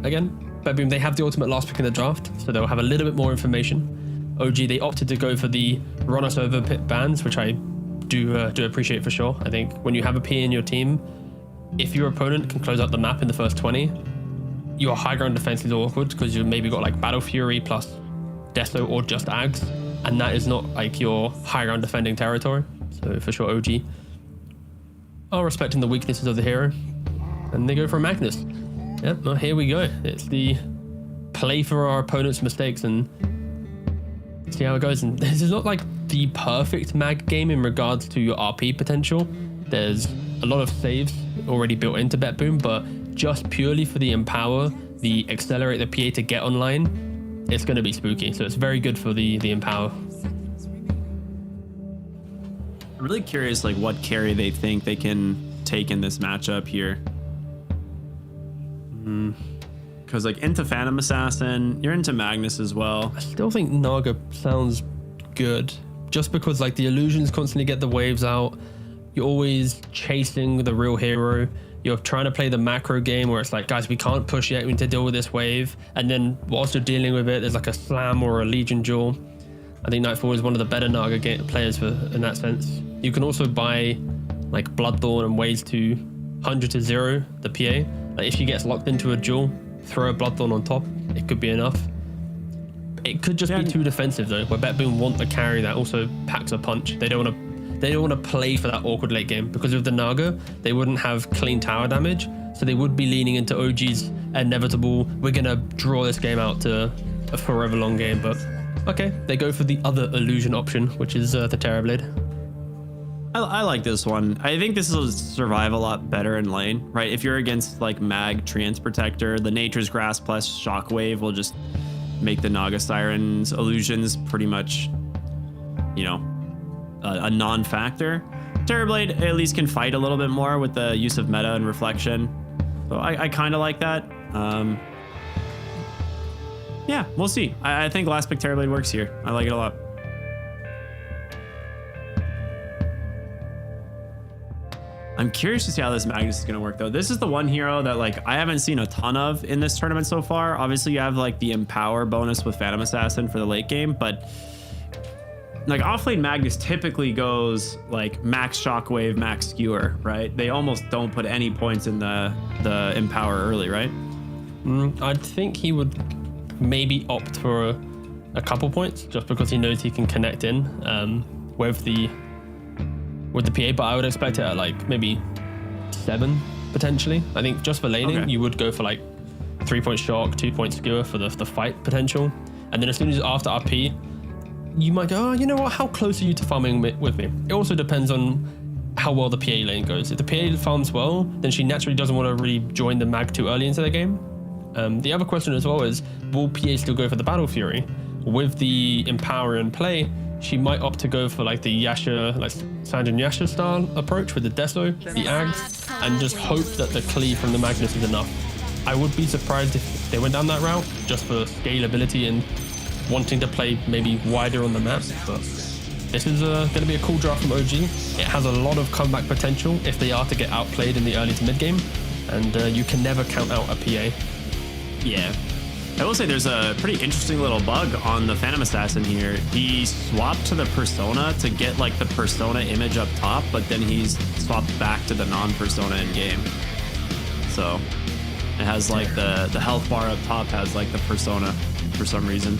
again, Bedboom, they have the ultimate last pick in the draft, so they'll have a little bit more information. OG, they opted to go for the run us over pit bans, which I do appreciate for sure. I think when you have a P in your team, if your opponent can close out the map in the first 20, your high ground defense is awkward because you've maybe got like Battle Fury plus Deso or just Ags, and that is not like your high ground defending territory. So for sure, OG are respecting the weaknesses of the hero, and they go for a Magnus. Yeah, well, here we go. It's the play for our opponent's mistakes and see how it goes. And this is not like the perfect mag game in regards to your RP potential. There's a lot of saves already built into Bedboom, but just purely for the Empower, the Accelerate the PA to get online, it's going to be spooky. So it's very good for the Empower. I'm really curious like what carry they think they can take in this matchup here. Because like into Phantom Assassin, you're into Magnus as well. I still think Naga sounds good, just because like the illusions constantly get the waves out. You're always chasing the real hero. You're trying to play the macro game where it's like, guys, we can't push yet, we need to deal with this wave. And then whilst you're dealing with it, there's like a slam or a Legion duel. I think Nightfall is one of the better Naga players in that sense. You can also buy like Bloodthorn and ways to 100 to 0 the PA. Like if she gets locked into a duel, throw a Bloodthorn on top, it could be enough. It could just be too defensive though, where Bedboom want a carry that also packs a punch. They don't want to play for that awkward late game, because with the Naga, they wouldn't have clean tower damage, so they would be leaning into OG's inevitable, we're gonna draw this game out to a forever long game. But okay, they go for the other illusion option, which is the Terrorblade. I like this one. I think this will survive a lot better in lane, right? If you're against like Mag Treants Protector, the Nature's Grasp plus Shockwave will just make the Naga Siren's illusions pretty much, you know, a non-factor. Terrorblade at least can fight a little bit more with the use of meta and reflection. So I kind of like that. Yeah, we'll see. I think last pick Terrorblade works here. I like it a lot. I'm curious to see how this Magnus is going to work though. This is the one hero that like I haven't seen a ton of in this tournament so far. Obviously you have like the Empower bonus with Phantom Assassin for the late game, but like offlane Magnus typically goes like max Shockwave, max Skewer, right? They almost don't put any points in the Empower early, right? I think he would maybe opt for a couple points just because he knows he can connect in with the PA, but I would expect it at like maybe 7 potentially. I think just for laning, you would go for like 3-point shock, 2-point skewer for the fight potential. And then as soon as after RP, you might go, oh, you know what, how close are you to farming with me? It also depends on how well the PA lane goes. If the PA farms well, then she naturally doesn't want to really join the mag too early into the game. The other question as well is, will PA still go for the Battle Fury? With the Empower in play, she might opt to go for like the Yasha, like Sanjin Yasha style approach with the Deso, the Ags, and just hope that the cleave from the Magnus is enough. I would be surprised if they went down that route just for scalability and wanting to play maybe wider on the map, but this is going to be a cool draft from OG. It has a lot of comeback potential if they are to get outplayed in the early to mid game, and you can never count out a PA. Yeah. I will say there's a pretty interesting little bug on the Phantom Assassin here. He swapped to the Persona to get like the Persona image up top, but then he's swapped back to the non-Persona in game. So it has like the health bar up top has like the Persona for some reason.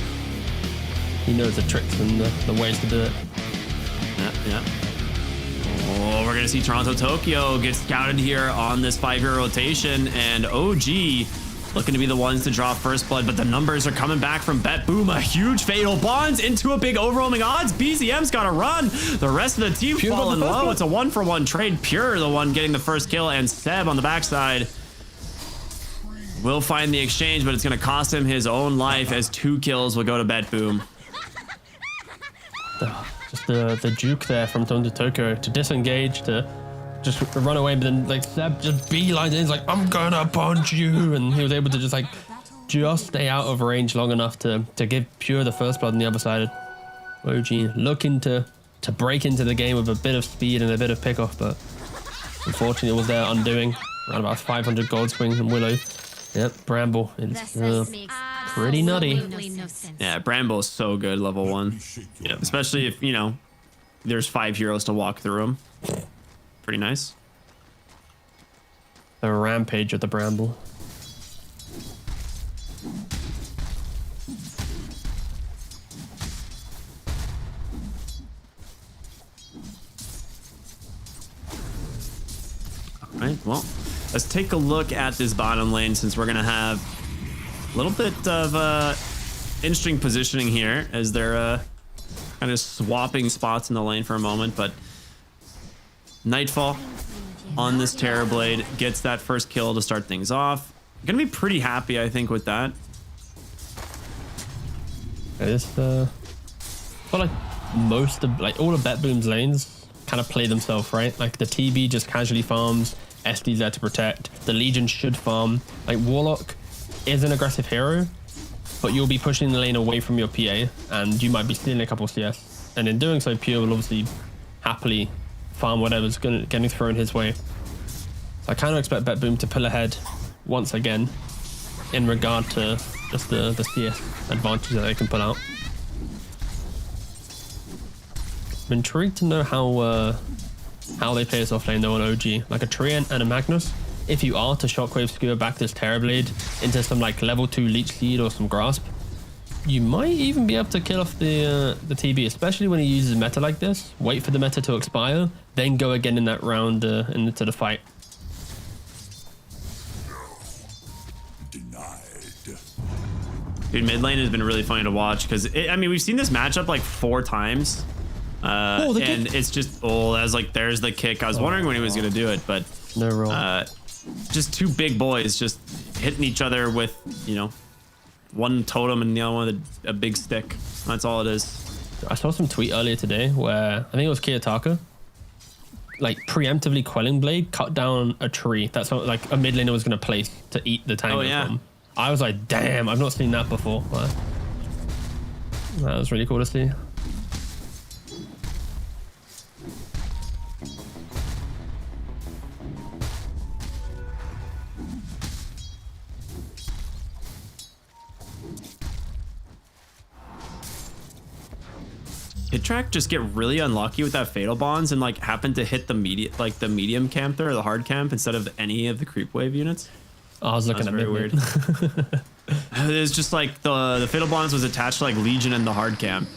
He knows the tricks and the ways to do it. Yeah. Oh, we're gonna see Toronto Tokyo get scouted here on this 5-year rotation, and OG looking to be the ones to draw first blood, but the numbers are coming back from Bedboom. A huge fatal bonds into a big overwhelming odds. BZM's got to run. The rest of the team falling low. It's a 1-for-1 trade. Pure the one getting the first kill, and Seb on the backside will find the exchange, but it's going to cost him his own life as 2 kills will go to Bedboom. Just the juke there from Tundra Tokyo to disengage, to just run away, but then like Seb just beelines in, he's like, I'm gonna punch you, and he was able to just stay out of range long enough to give Pure the first blood on the other side. OG looking to break into the game with a bit of speed and a bit of pickoff, but Unfortunately, it was their undoing. Around about 500 gold swing from Willow. Yep, Bramble. It's pretty nutty. Yeah, Bramble is so good, level 1. Yeah, especially if, you know, there's 5 heroes to walk through them. Pretty nice. The rampage of the Bramble. Right, well, let's take a look at this bottom lane since we're gonna have a little bit of interesting positioning here as they're kind of swapping spots in the lane for a moment. But Nightfall on this Terrorblade gets that first kill to start things off. Gonna be pretty happy, I think, with that. It's well, like most of all of Bet Boom's lanes kind of play themselves, right? Like the TB just casually farms. SD's there to protect. The Legion should farm. Like Warlock is an aggressive hero, but you'll be pushing the lane away from your PA, and you might be stealing a couple of CS. And in doing so, Pure will obviously happily farm whatever's getting thrown his way. So I kind of expect Bet Boom to pull ahead once again in regard to just the CS advantage that they can pull out. I'm intrigued to know how they play this off lane though on OG. Like a Treant and a Magnus, if you are to Shockwave skewer back this Terrorblade into some like level 2 Leech Seed or some Grasp, you might even be able to kill off the TB, especially when he uses meta like this. Wait for the meta to expire, then go again in that round into the fight. Dude, mid lane has been really funny to watch because, I mean, we've seen this matchup like 4 times. And it's just, that's like, there's the kick. I was wondering when he was going to do it, but no roll. Just 2 big boys just hitting each other with, you know, one totem and the other one with a big stick. That's all it is. I saw some tweet earlier today where I think it was Kitrak, like preemptively quelling blade cut down a tree. That's what, like a mid laner was going to place to eat the tango from. I was like, damn, I've not seen that before. But that was really cool to see. Kitrak just get really unlucky with that fatal bonds and like happen to hit the medium camp there or the hard camp instead of any of the creep wave units. I was looking at very weird. It's just like the fatal bonds was attached to like Legion and the hard camp.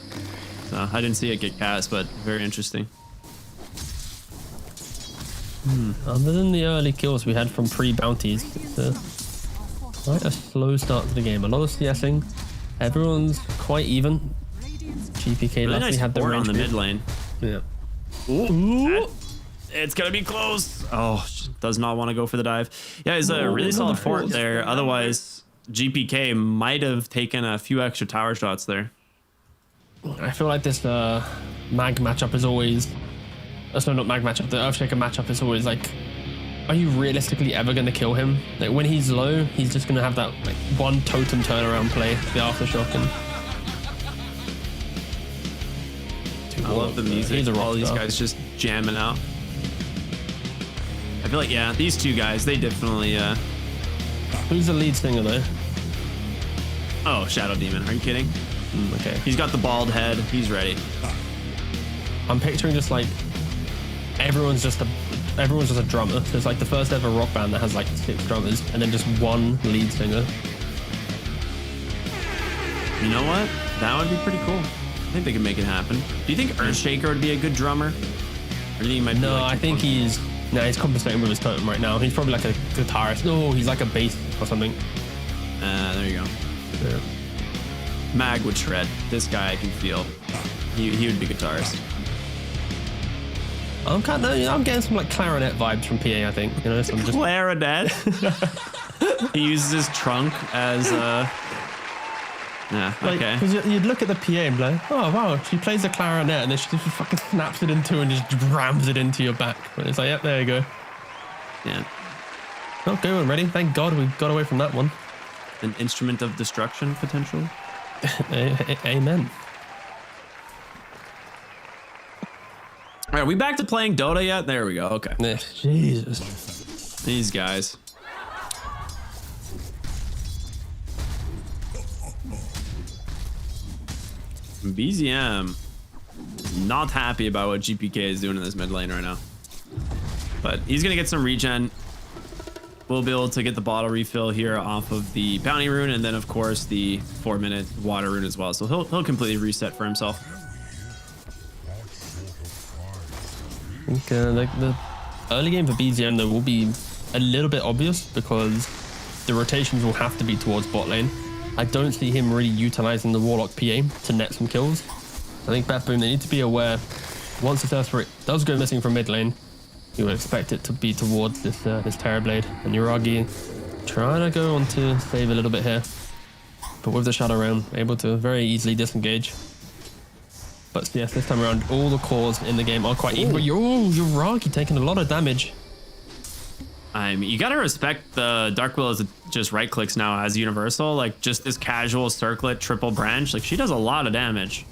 So I didn't see it get cast, but very interesting. Other than the early kills we had from pre-bounties, it's quite a slow start to the game. A lot of CSing. Everyone's quite even. GPK really nice had the port on the range mid lane. Yeah. Ooh. It's gonna be close. Oh, does not want to go for the dive. Yeah, it's a really solid fort there. Otherwise, GPK might have taken a few extra tower shots there. I feel like this mag matchup is always... Sorry, not mag matchup. The Earthshaker matchup is always like, are you realistically ever going to kill him? Like when he's low, he's just going to have that like one totem turnaround play, the aftershock, and I love the music. All these guys just jamming out. I feel like, yeah, these 2 guys, they definitely... Who's the lead singer though? Oh, Shadow Demon. Are you kidding? Okay. He's got the bald head. He's ready. I'm picturing just like everyone's just a drummer. So it's like the first ever rock band that has like 6 drummers and then just one lead singer. You know what? That would be pretty cool. I think they can make it happen. Do you think Earthshaker would be a good drummer? Or do you think he might be I think he's compensating with his totem right now. He's probably like a guitarist. No, he's like a bass or something. There you go. Yeah. Mag would shred. This guy I can feel. He would be guitarist. I'm getting some like clarinet vibes from PA, I think. You know, so I'm just... Clarinet? He uses his trunk as yeah, like, okay. Because you'd look at the PA and be like, oh wow, she plays the clarinet and then she just fucking snaps it into and just rams it into your back. And it's like, yep, there you go. Yeah. Oh, good one, ready. Thank God we got away from that one. An instrument of destruction, potentially. Amen. All right, are we back to playing Dota yet? There we go. Okay. Jesus. These guys. BZM not happy about what GPK is doing in this mid lane right now. But he's gonna get some regen. We'll be able to get the bottle refill here off of the bounty rune, and then of course the 4-minute water rune as well. So he'll completely reset for himself. I think like the early game for BZM though will be a little bit obvious because the rotations will have to be towards bot lane. I don't see him really utilizing the Warlock PA to net some kills. I think Batboom, they need to be aware once the Thirst Spirit does go missing from mid lane, you would expect it to be towards this this Terrorblade. And Yuragi trying to go on to save a little bit here, but with the Shadow Realm, able to very easily disengage. But yes, this time around, all the cores in the game are quite even. Yuragi taking a lot of damage. I mean, you gotta respect the Dark Will as just right clicks now as universal. Like just this casual circlet triple branch. Like she does a lot of damage.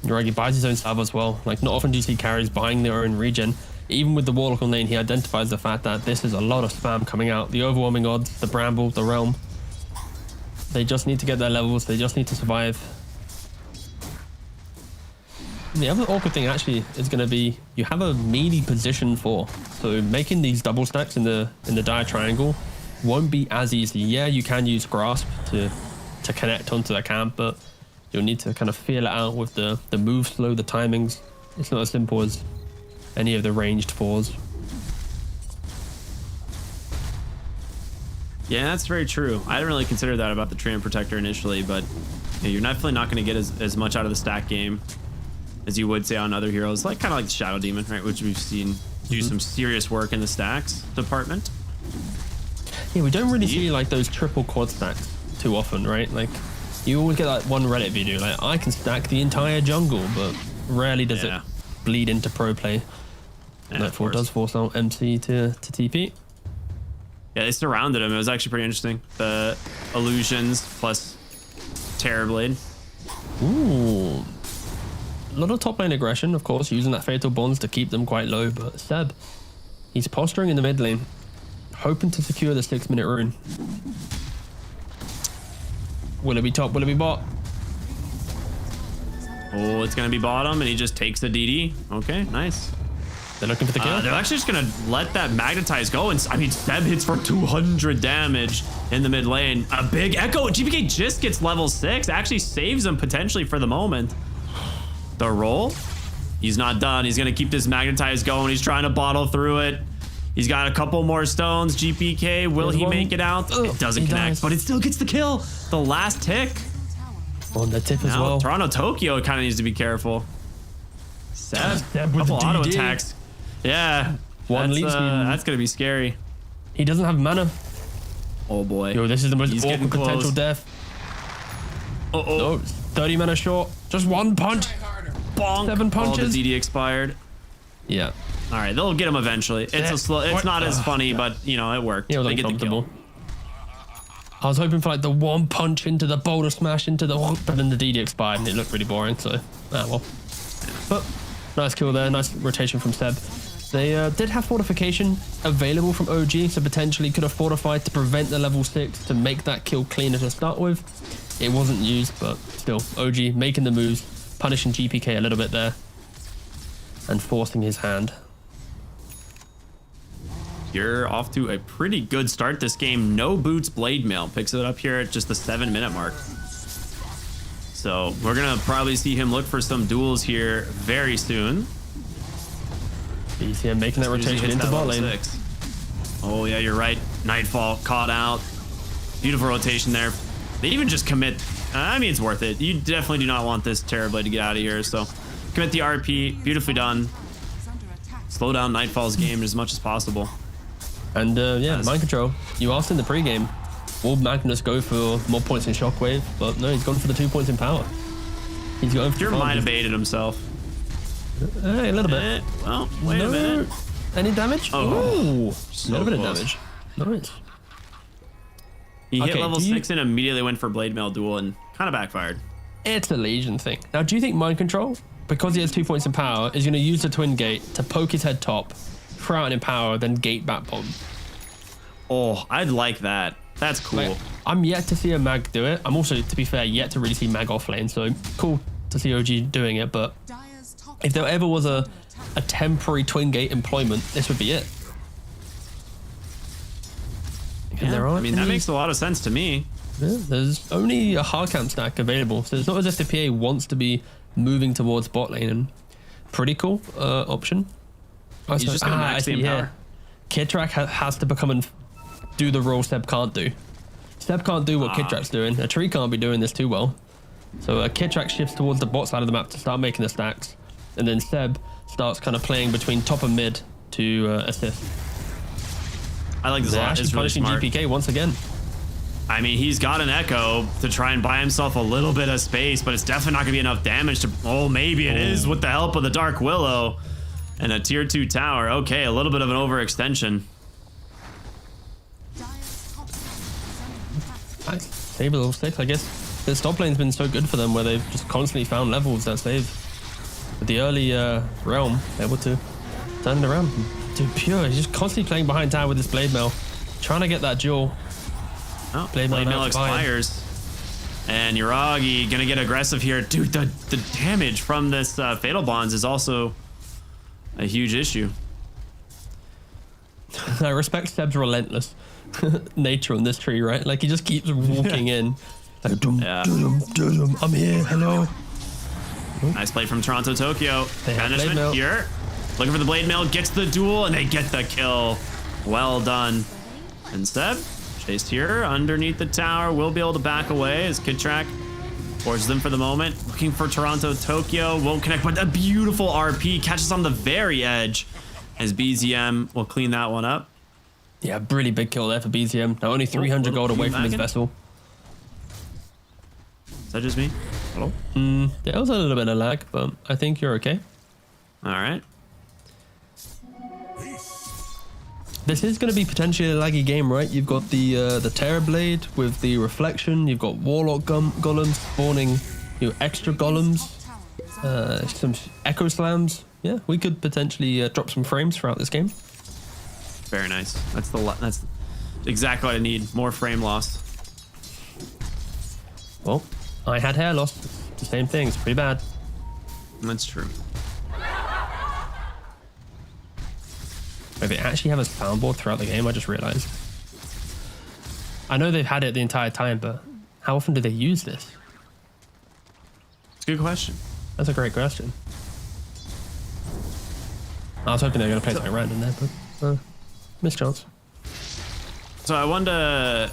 Yuragi buys his own salve as well. Like not often do you see carries buying their own regen. Even with the Warlock on lane, he identifies the fact that this is a lot of spam coming out. The overwhelming odds, the Bramble, the Realm. They just need to get their levels. They just need to survive. The other awkward thing actually is going to be you have a melee position 4, so making these double stacks in the dire triangle won't be as easy. Yeah, you can use grasp to connect onto the camp, but you'll need to kind of feel it out with the move flow, the timings. It's not as simple as any of the ranged 4s. Yeah, that's very true. I didn't really consider that about the Treant Protector initially, but yeah, you're definitely not going to get as much out of the stack game as you would say on other heroes, like kind of like the Shadow Demon, right? Which we've seen do some serious work in the stacks department. Yeah, we don't really see like those triple quad stacks too often, right? Like you always get that one Reddit video, like I can stack the entire jungle, but rarely does it bleed into pro play. Yeah, Nightfall does force out MC to TP. Yeah, they surrounded him. It was actually pretty interesting. The illusions plus Terrorblade. Ooh. A lot of top lane aggression, of course, using that Fatal Bonds to keep them quite low, but Seb, he's posturing in the mid lane, hoping to secure the 6-minute rune. Will it be top? Will it be bot? Oh, it's going to be bottom, and he just takes the DD. Okay, nice. They're looking for the kill. They're actually just going to let that magnetize go. And I mean, Seb hits for 200 damage in the mid lane. A big echo. GPK just gets level 6. Actually saves him potentially for the moment. The roll. He's not done. He's going to keep this magnetize going. He's trying to bottle through it. He's got a couple more stones. GPK, will he make it out? It doesn't connect, but it still gets the kill. The last tick. On the tip as well. Toronto Tokyo kind of needs to be careful. Seb, a couple auto attacks. Yeah. That's going to be scary. He doesn't have mana. Oh boy. Yo, this is the most awkward potential death. No, 30 mana short. Just one punch. Bonk. 7 punches. Oh, the DD expired. Yeah. All right, they'll get him eventually. It's a slow. It's not as funny, but you know it worked. Yeah, they get the kill. I was hoping for like the one punch into the boulder smash into the, but then the DD expired and it looked really boring. So, well. But nice kill there. Nice rotation from Seb. They did have fortification available from OG, so potentially could have fortified to prevent the level 6 to make that kill cleaner to start with. It wasn't used, but still, OG making the moves, punishing GPK a little bit there, and forcing his hand. You're off to a pretty good start this game. No boots, blade mail. Picks it up here at just the 7-minute mark. So we're going to probably see him look for some duels here very soon. BCM making that rotation into bot lane. 6. Oh, yeah, you're right. Nightfall caught out. Beautiful rotation there. They even just commit. I mean, it's worth it. You definitely do not want this Terrorblade to get out of here. So commit the RP. Beautifully done. Slow down Nightfall's game as much as possible. And yeah, mind control. You asked in the pregame, will Magnus go for more points in Shockwave? But no, he's gone for the 2 points in power. He's going for might have baited himself. A little bit. Well, wait a minute. Any damage? Oh, a little bit of damage. Nice. He hit level 6 and immediately went for Blade Mail duel and kind of backfired. It's a Legion thing. Now, do you think Mind Control because he has 2 points in power, is going to use the twin gate to poke his head top, throw out in power, then gate back bottom. Oh, I'd like that. That's cool. Like, I'm yet to see a mag do it. I'm also, to be fair, yet to really see mag off lane. So cool to see OG doing it. But if there ever was a temporary twin gate employment, this would be it. Yeah, I mean, that makes a lot of sense to me. Yeah, there's only a hard camp stack available, so it's not as if the PA wants to be moving towards bot lane. And pretty cool option. He's just gonna max the empower. Kitrak has to become and do the role Seb can't do. Seb can't do what Kitrak's doing. A tree can't be doing this too well. So Kitrak shifts towards the bot side of the map to start making the stacks, and then Seb starts kind of playing between top and mid to assist. I like this a lot. It's really smart. GPK once again. I mean, he's got an Echo to try and buy himself a little bit of space, but it's definitely not going to be enough damage to... Oh, maybe it is with the help of the Dark Willow and a tier 2 tower. Okay, a little bit of an overextension. Nice. Maybe level 6, I guess. The top lane's been so good for them where they've just constantly found levels that they've, with the early realm, able to turn it around. Dude, Pure, he's just constantly playing behind tower with this Blade Mail, trying to get that duel. Oh, Blade Mail expires. And Yuragi gonna get aggressive here. Dude, the damage from this Fatal Bonds is also a huge issue. I respect Seb's relentless nature on this tree, right? Like he just keeps walking in. Like, I'm here, hello. Nice play from Toronto Tokyo. Banishment here. Looking for the Blade Mail, gets the duel, and they get the kill. Well done. And Seb, chased here underneath the tower, will be able to back away as Kitrak forces them for the moment. Looking for Toronto Tokyo, won't connect, but a beautiful RP catches on the very edge as BZM will clean that one up. Yeah, really big kill there for BZM. Now only 300 gold away from his vessel. Is that just me? Hello? There was a little bit of lag, but I think you're okay. All right. This is going to be potentially a laggy game, right? You've got the Terror Blade with the reflection. You've got Warlock golems spawning, extra golems, some Echo Slams. Yeah, we could potentially drop some frames throughout this game. Very nice. That's exactly what I need. More frame loss. Well, I had hair loss. It's the same thing. It's pretty bad. That's true. They actually have a soundboard throughout the game, I just realized. I know they've had it the entire time, but how often do they use this? It's a good question. That's a great question. I was hoping they were going to play something random there, but missed chance. So I wanted to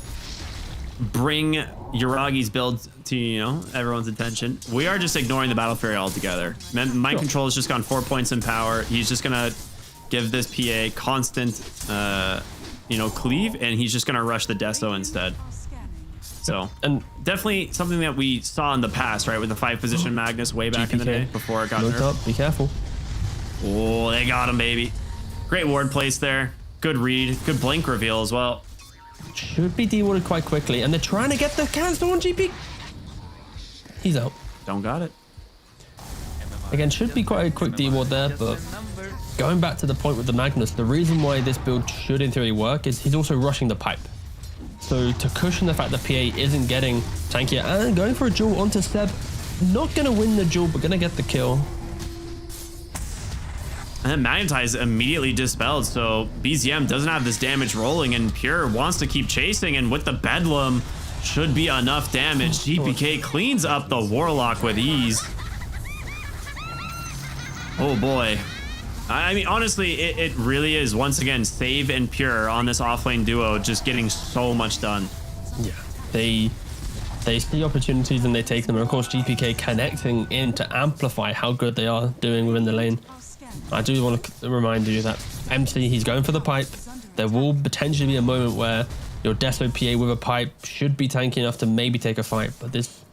bring Yuragi's build to, everyone's attention. We are just ignoring the Battle Fury altogether. Mind Control has just gone 4 points in power. He's just going to give this PA constant, cleave, and he's just going to rush the Deso instead. So, and definitely something that we saw in the past, right? With the 5-position Magnus way back in the day before it got nerfed. Up. Be careful. Oh, they got him, baby. Great ward place there. Good read. Good blink reveal as well. Should be dewarded quite quickly, and they're trying to get the cancel on GP. He's out. Don't got it. Again, should be quite a quick deward there, but going back to the point with the Magnus, the reason why this build should in theory work is he's also rushing the pipe. So to cushion the fact that PA isn't getting tankier and going for a duel onto Seb, not going to win the duel, but going to get the kill. And then Magnetize immediately dispelled, so BZM doesn't have this damage rolling, and Pure wants to keep chasing, and with the Bedlam, should be enough damage. GPK cleans up the Warlock with ease. Oh boy. I mean, honestly, it really is, once again, Save and Pure on this offlane duo just getting so much done. Yeah, they see opportunities and they take them, and of course GPK connecting in to amplify how good they are doing within the lane. I do want to remind you that MC, he's going for the pipe. There will potentially be a moment where your Deso PA with a pipe should be tanky enough to maybe take a fight, but this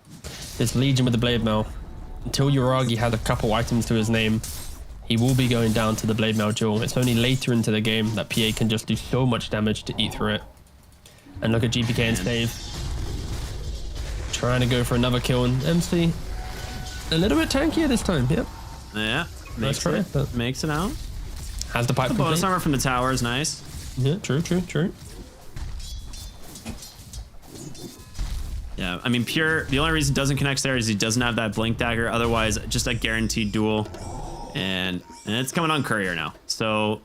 Legion with the Blade Mail, until Yuragi has a couple items to his name, he will be going down to the Blade Mail duel. It's only later into the game that PA can just do so much damage to eat through it. And look at GPK and Save. Trying to go for another kill, and MC a little bit tankier this time, yep. Yeah, Nice makes try, it. Makes it out. Has the pipe The bonus complete. armor from the tower is nice. Yeah, true. Yeah, I mean, Pure, the only reason it doesn't connect there is he doesn't have that blink dagger. Otherwise, just a guaranteed duel. And it's coming on Courier now. So,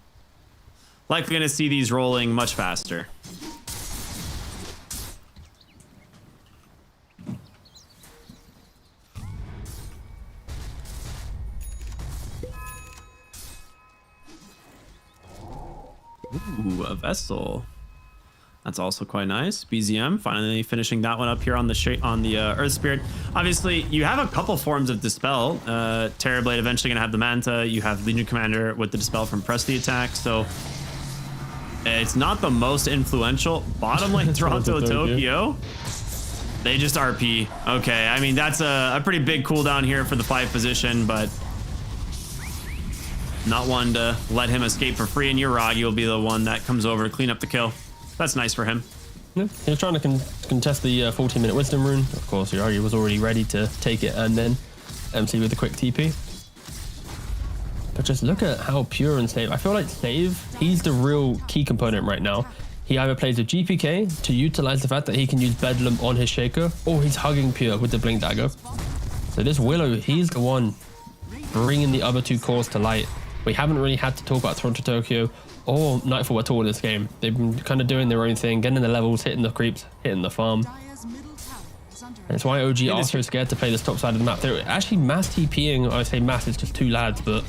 likely going to see these rolling much faster. Ooh, a vessel. That's also quite nice. BZM finally finishing that one up here on the Earth Spirit. Obviously, you have a couple forms of Dispel. Terrorblade eventually going to have the Manta. You have Legion Commander with the Dispel from Press the Attack. So it's not the most influential. Bottom lane Toronto Tokyo. They just RP. Okay, I mean, that's a pretty big cooldown here for the 5 position, but not one to let him escape for free. And Yuragi will be the one that comes over to clean up the kill. That's nice for him. Yeah, he was trying to contest the 14-minute Wisdom Rune. Of course, Yuragi was already ready to take it, and then MC with a quick TP. But just look at how Pure and Save. I feel like Save, he's the real key component right now. He either plays with GPK to utilize the fact that he can use Bedlam on his Shaker, or he's hugging Pure with the Blink Dagger. So this Willow, he's the one bringing the other 2 cores to light. We haven't really had to talk about Toronto Tokyo or Nightfall at all in this game. They've been kind of doing their own thing, getting the levels, hitting the creeps, hitting the farm. That's why OG are so scared to play this top side of the map. They're actually mass TPing. I say mass, it's just 2 lads, but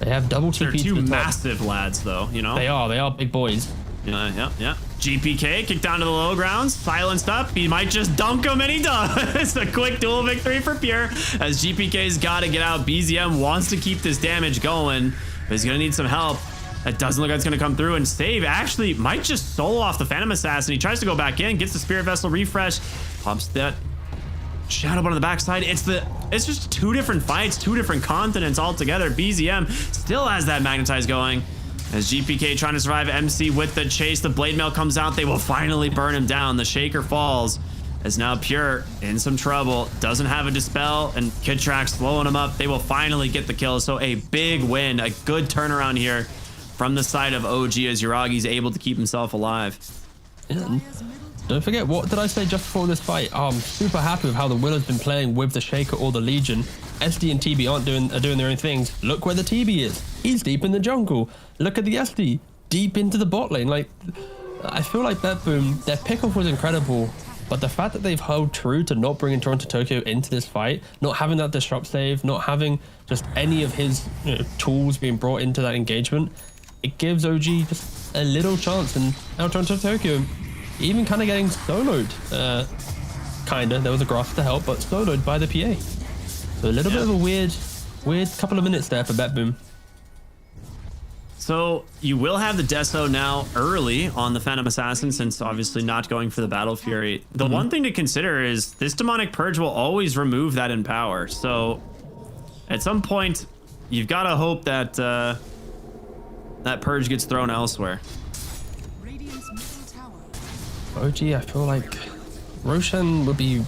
they have double TP. They're 2 massive lads, though, you know? They are big boys. Yeah. GPK kicked down to the low grounds, silenced up. He might just dunk him, and he does. It's a quick duel victory for Pure, as GPK's got to get out. BZM wants to keep this damage going, but he's going to need some help. That doesn't look like it's going to come through, and Save actually might just solo off the Phantom Assassin. He tries to go back in, gets the Spirit Vessel refresh, pumps that Shadow on the backside. It's just 2 different fights, 2 different continents altogether. BZM still has that Magnetize going. As GPK trying to survive MC with the chase, the Blade Mail comes out. They will finally burn him down. The Shaker falls. As now Pure in some trouble, doesn't have a Dispel, and Kitrak slowing him up. They will finally get the kill. So a big win, a good turnaround here from the side of OG, as Yuragi's able to keep himself alive. And don't forget, what did I say just before this fight? I'm super happy with how the Willow's been playing with the Shaker or the Legion. SD and TB are doing their own things. Look where the TB is. He's deep in the jungle. Look at the SD, deep into the bot lane. Like, I feel like that boom, their pickoff was incredible, but the fact that they've held true to not bringing Toronto Tokyo into this fight, not having that disrupt save, not having just any of his tools being brought into that engagement, it gives OG just a little chance. And now Toronto Tokyo even kind of getting soloed. There was a grasp to help, but soloed by the PA. So a little bit of a weird couple of minutes there for BetBoom. So you will have the Deso now early on the Phantom Assassin, since obviously not going for the Battle Fury. The one thing to consider is this Demonic Purge will always remove that Empower. So at some point, you've got to hope that that Purge gets thrown elsewhere. OG, I feel like Roshan would be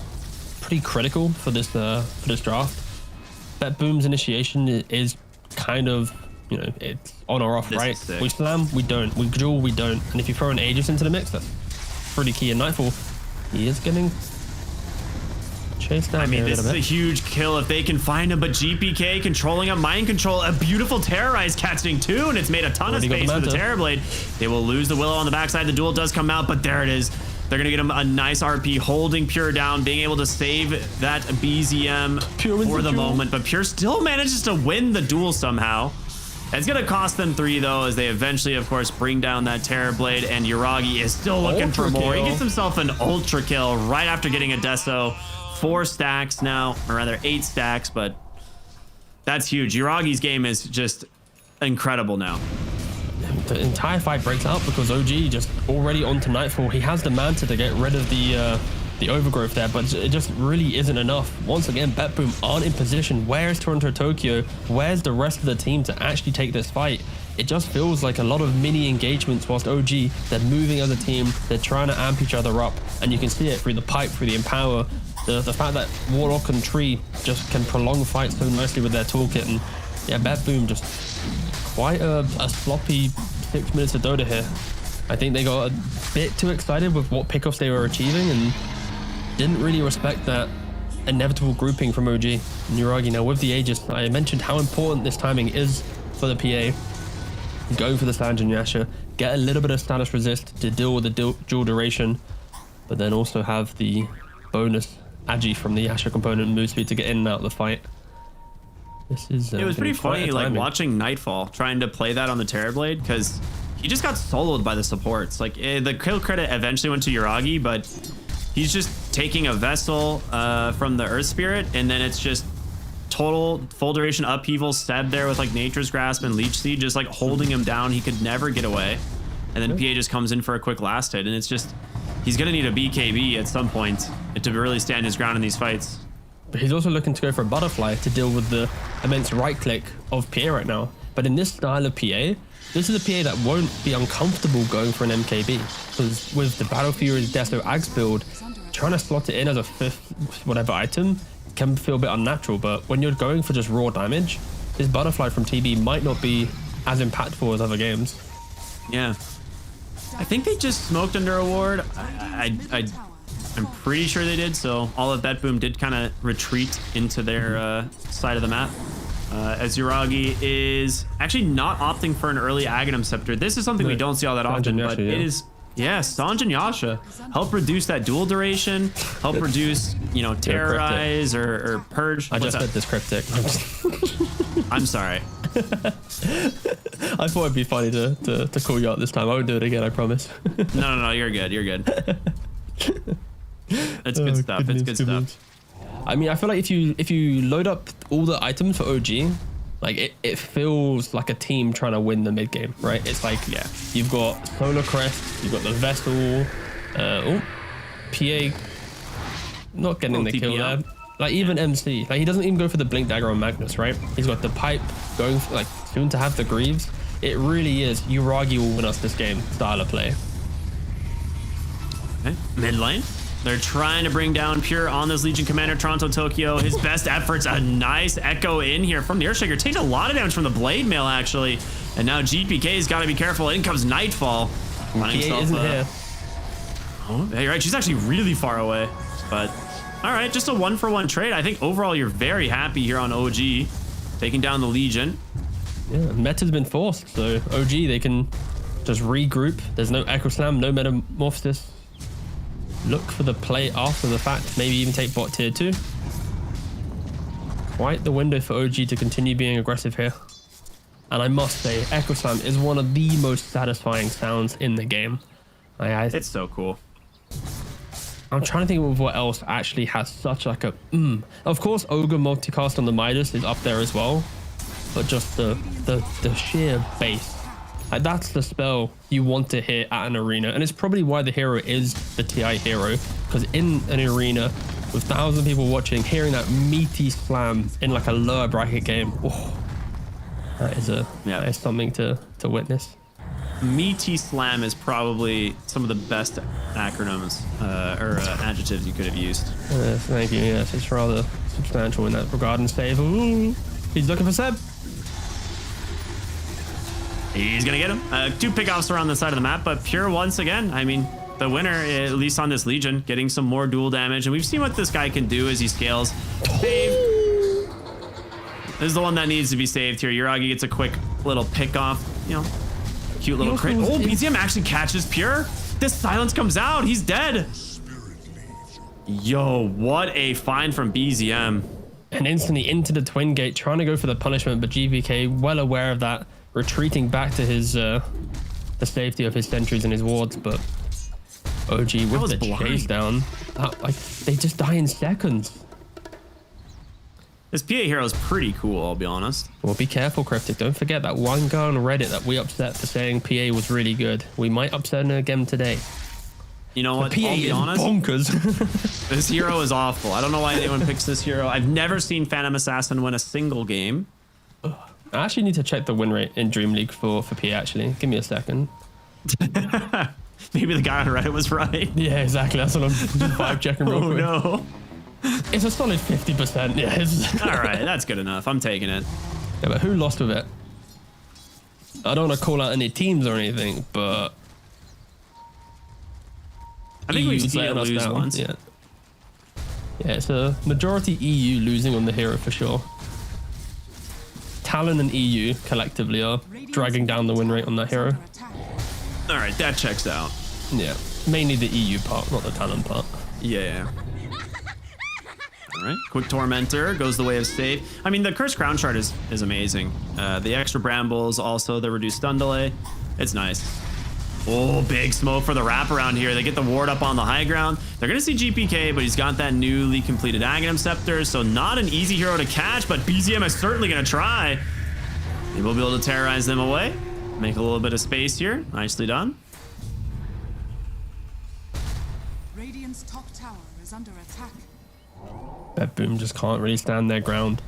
pretty critical for this draft. BetBoom's initiation is kind of, it's on or off, right? We slam, we don't. We duel, we don't. And if you throw an Aegis into the mix, that's pretty key. In Nightfall, he is getting chased down. I mean, this is a huge kill if they can find him, but GPK controlling up Mind Control, a beautiful Terrorize catching too, and it's made a ton of space for the Terrorblade. They will lose the Willow on the backside. The duel does come out, but there it is. They're going to get him a nice RP, holding Pure down, being able to save that BZM for the moment. But Pure still manages to win the duel somehow. It's going to cost them 3, though, as they eventually, of course, bring down that Terrorblade. And Yuragi is still looking for more. He gets himself an Ultra Kill right after getting a Deso. 4 stacks now, or rather 8 stacks, but that's huge. Yuragi's game is just incredible now. The entire fight breaks out because OG just already on to Nightfall. He has the Manta to get rid of the overgrowth there, but it just really isn't enough. Once again, BetBoom aren't in position. Where's Toronto Tokyo? Where's the rest of the team to actually take this fight? It just feels like a lot of mini engagements whilst OG, they're moving as a team, they're trying to amp each other up, and you can see it through the pipe, through the Empower. The fact that Warlock and Tree just can prolong fights so nicely with their toolkit, and yeah, Bad Boom just quite a sloppy 6 minutes of Dota here. I think they got a bit too excited with what pickoffs they were achieving and didn't really respect that inevitable grouping from OG. And Yuragi, now with the Aegis, I mentioned how important this timing is for the PA. Going for the Sanjin Yasha, get a little bit of status resist to deal with the dual duration, but then also have the bonus Agi from the Yasha component move speed to get in and out of the fight. This is it was pretty funny, like watching Nightfall trying to play that on the Terrorblade, because he just got soloed by the supports. Like the kill credit eventually went to Yuragi, but he's just taking a Vessel from the Earth Spirit, and then it's just total full duration upheaval Seb there with like Nature's Grasp and Leech Seed, just like holding him down. He could never get away. And then PA just comes in for a quick last hit, and it's just, he's gonna need a BKB at some point to really stand his ground in these fights. But he's also looking to go for a Butterfly to deal with the immense right click of PA right now. But in this style of PA, this is a PA that won't be uncomfortable going for an MKB, because with the Battle Fury's Deso Axe build, trying to slot it in as a 5th whatever item can feel a bit unnatural. But when you're going for just raw damage, this Butterfly from TB might not be as impactful as other games. Yeah. I think they just smoked under a ward. I'm pretty sure they did, so all of Bet Boom did kind of retreat into their side of the map. As Yuragi is actually not opting for an early Aghanim Scepter. This is something we don't see all that often, but it is, yeah, Sanjin Yasha. Help reduce that dual duration, help reduce, you know, Terrorize or Purge. I just heard this Cryptic. I'm sorry. I thought it'd be funny to call you out this time. I won't do it again, I promise. No, you're good. You're good. It's good stuff. It's good stuff. I mean, I feel like if you load up all the items for OG, like it feels like a team trying to win the mid game, right? It's like, yeah, you've got Solar Crest, you've got the Vessel, PA not getting the kill there. Like even MC, like he doesn't even go for the Blink Dagger on Magnus, right? He's got the Pipe going for, like, soon to have the Greaves. It really is Yuragi will win us this game style of play. Okay. Mid lane. They're trying to bring down Pure on this Legion Commander, Toronto Tokyo. His best efforts, a nice echo in here from the Earthshaker. Takes a lot of damage from the Blade Mail, actually. And now GPK's got to be careful. In comes Nightfall. PA isn't here. Oh, yeah, you're right. She's actually really far away. But, all right, just a 1-for-1 trade. I think overall you're very happy here on OG. Taking down the Legion. Yeah, meta's been forced. So OG, they can just regroup. There's no Echo Slam, no Metamorphosis. Look for the play after the fact, maybe even take bot tier 2. Quite the window for OG to continue being aggressive here. And I must say, Echo Slam is one of the most satisfying sounds in the game. It's so cool. I'm trying to think of what else actually has such like a Of course, Ogre multicast on the Midas is up there as well, but just the sheer bass. Like, that's the spell you want to hear at an arena, and it's probably why the hero is the TI hero, because in an arena with 1,000 people watching, hearing that meaty slam in like a lower bracket game, that is something to witness. Meaty slam is probably some of the best acronyms or adjectives you could have used. Thank you. Yes, it's rather substantial in that regard. And save. Ooh, he's looking for Seb. He's gonna get him. 2 pickoffs around the side of the map, but Pure once again, I mean, the winner, at least on this Legion, getting some more dual damage, and we've seen what this guy can do as he scales. Save. This is the one that needs to be saved here. Yuragi gets a quick little pick off, you know, cute little crit. Oh, BZM actually catches Pure. This silence comes out. He's dead. Yo, what a find from BZM. And instantly into the Twin Gate, trying to go for the punishment, but GVK, well aware of that, retreating back to his the safety of his sentries and his wards. But OG with the chase down, like they just die in seconds. This PA hero is pretty cool, I'll be honest. Well, be careful, Cryptic. Don't forget that one guy on Reddit that we upset for saying PA was really good. We might upset him again today. You know what? PA I'll be is honest. Bonkers. This hero is awful. I don't know why anyone picks this hero. I've never seen Phantom Assassin win a single game. I actually need to check the win rate in Dreamleague for PA, actually. Give me a second. Maybe the guy on Reddit was right. Yeah, exactly. That's what I'm vibe checking real quick. No. It's a solid 50%. Yeah. All right, that's good enough. I'm taking it. Yeah, but who lost with it? I don't want to call out any teams or anything, but I think we've EU's seen it letting us lose down. once. Yeah, it's a majority EU losing on the hero for sure. Talon and EU collectively are dragging down the win rate on that hero. All right, that checks out. Yeah, mainly the EU part, not the Talon part. Yeah. All right, quick Tormentor goes the way of save. I mean, the Cursed Crown shard is amazing. The extra Brambles, also the reduced stun delay. It's nice. Oh, big smoke for the wraparound here. They get the ward up on the high ground. They're going to see GPK, but he's got that newly completed Aghanim Scepter, so not an easy hero to catch, but BZM is certainly going to try. He will be able to terrorize them away. Make a little bit of space here. Nicely done. Radiant's top tower is under attack. That Boom just can't really stand their ground.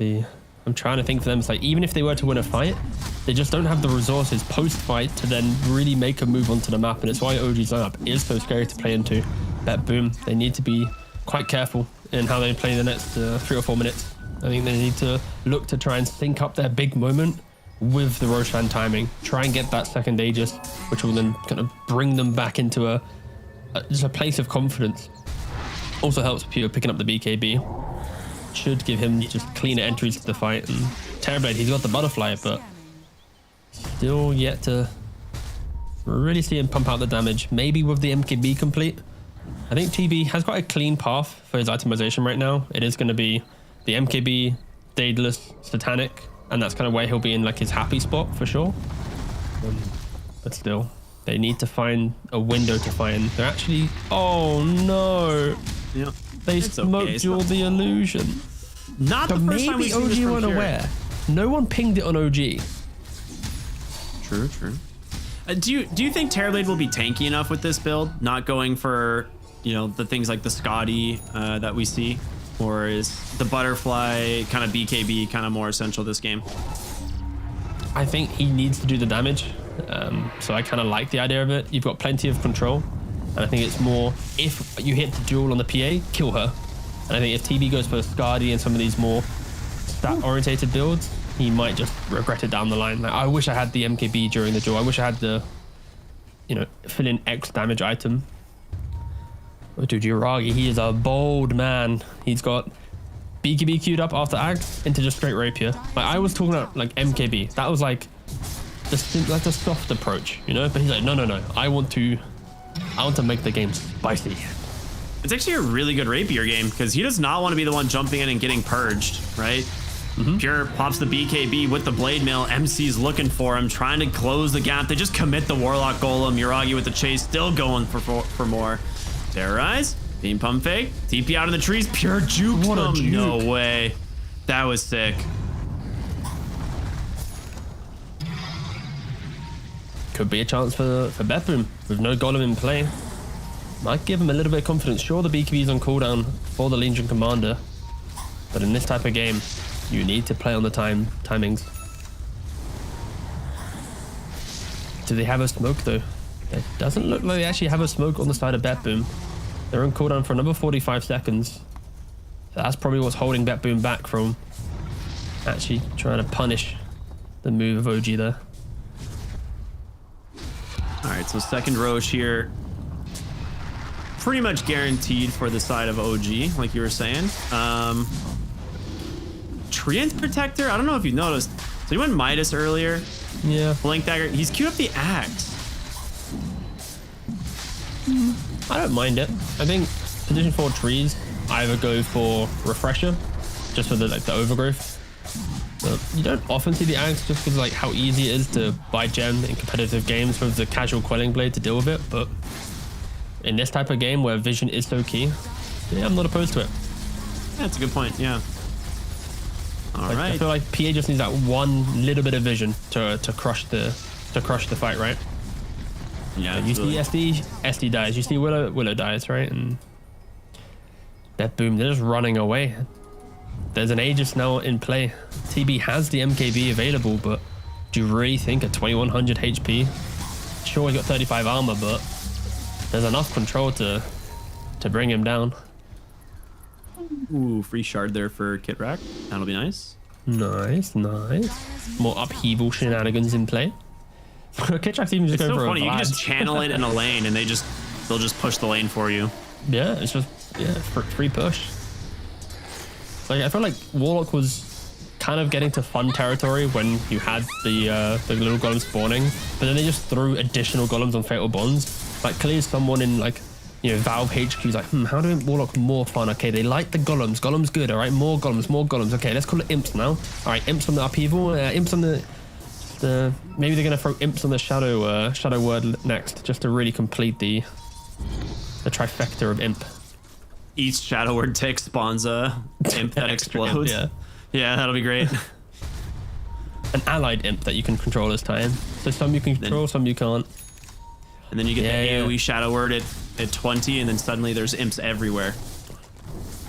I'm trying to think for them, it's like, even if they were to win a fight, they just don't have the resources post-fight to then really make a move onto the map, and it's why OG's lineup is so scary to play into. Bet Boom, they need to be quite careful in how they play the next 3 or 4 minutes. I think they need to look to try and sync up their big moment with the Roshan timing. Try and get that second Aegis, which will then kind of bring them back into just a place of confidence. Also helps Pure picking up the BKB. Should give him just cleaner entries to the fight. And Terrorblade, he's got the butterfly, but still yet to really see him pump out the damage. Maybe with the MKB complete. I think TB has quite a clean path for his itemization right now. It is going to be the MKB, Daedalus, Satanic, and that's kind of where he'll be in like his happy spot for sure. But still, they need to find a window to find. They're actually, oh no. Yeah. They smoked you all the illusion. Not the first time we've seen this OG from weren't Pure. aware. No one pinged it on OG. True. Do you think Terrorblade will be tanky enough with this build? Not going for, the things like the Scotty that we see? Or is the butterfly kind of BKB kind of more essential this game? I think he needs to do the damage. So I kind of like the idea of it. You've got plenty of control. And I think it's more, if you hit the duel on the PA, kill her. And I think if TB goes for Skadi and some of these more stat-orientated builds, he might just regret it down the line. Like, I wish I had the MKB during the duel. I wish I had the, fill in X damage item. Oh, dude, Yuragi, he is a bold man. He's got BKB queued up after Axe into just straight Rapier. Like, I was talking about like MKB. That was like the soft approach, But he's like, no. I want to make the game spicy. It's actually a really good Rapier game because he does not want to be the one jumping in and getting purged, right? Pure pops the BKB with the Blade Mail. MC's looking for him, trying to close the gap. They just commit the Warlock Golem. Yuragi with the chase, still going for more. Terrorize, Beam Pump Fake, TP out in the trees. Pure juke him. No way. That was sick. Could be a chance for Bethroom with no Golem in play. Might give him a little bit of confidence. Sure, the BKB's on cooldown for the Legion Commander, but in this type of game, you need to play on the timings. Do they have a smoke though? It doesn't look like they actually have a smoke on the side of Betboom. They're on cooldown for another 45 seconds. So that's probably what's holding Betboom back from actually trying to punish the move of OG there. All right, so second Roche here. Pretty much guaranteed for the side of OG, like you were saying. Treant Protector, I don't know if you noticed. So he went Midas earlier. Yeah. Blink Dagger. He's queued up the Axe. I don't mind it. I think position 4 trees either go for Refresher, just for the overgrowth. But you don't often see the Axe just because how easy it is to buy gem in competitive games with the casual Quelling Blade to deal with it. But in this type of game where vision is so key, yeah, I'm not opposed to it. Yeah, that's a good point. Yeah. All right. I feel like PA just needs that one little bit of vision to crush the fight, right? Yeah. You see SD dies. You see Willow dies, right? And that boom, they're just running away. There's an Aegis now in play. TB has the MKB available, but do you really think at 2100 HP? Sure, he got 35 armor, but there's enough control to bring him down. Ooh, free shard there for Kitrak. That'll be nice. Nice. More upheaval shenanigans in play. Kitrak's even just It's going so for funny. a You can Vlad. just channel it in a lane, and they'll just push the lane for you. Yeah, it's just free push. Like I feel like Warlock was kind of getting to fun territory when you had the little golem spawning, but then they just threw additional golems on Fatal Bonds. Like clearly someone in like Valve HQ's like, how do we make Warlock more fun? Okay, they like the golems. Golems good. All right, more golems. Okay, let's call it imps now. All right, imps on the upheaval. Imps on the maybe they're gonna throw imps on the shadow word next, just to really complete the trifecta of imp. Each shadow word tick spawns a imp that explodes. Yeah, that'll be great. An allied imp that you can control this time. So some you can control, some you can't. And then you get the AoE shadow word at 20, and then suddenly there's imps everywhere.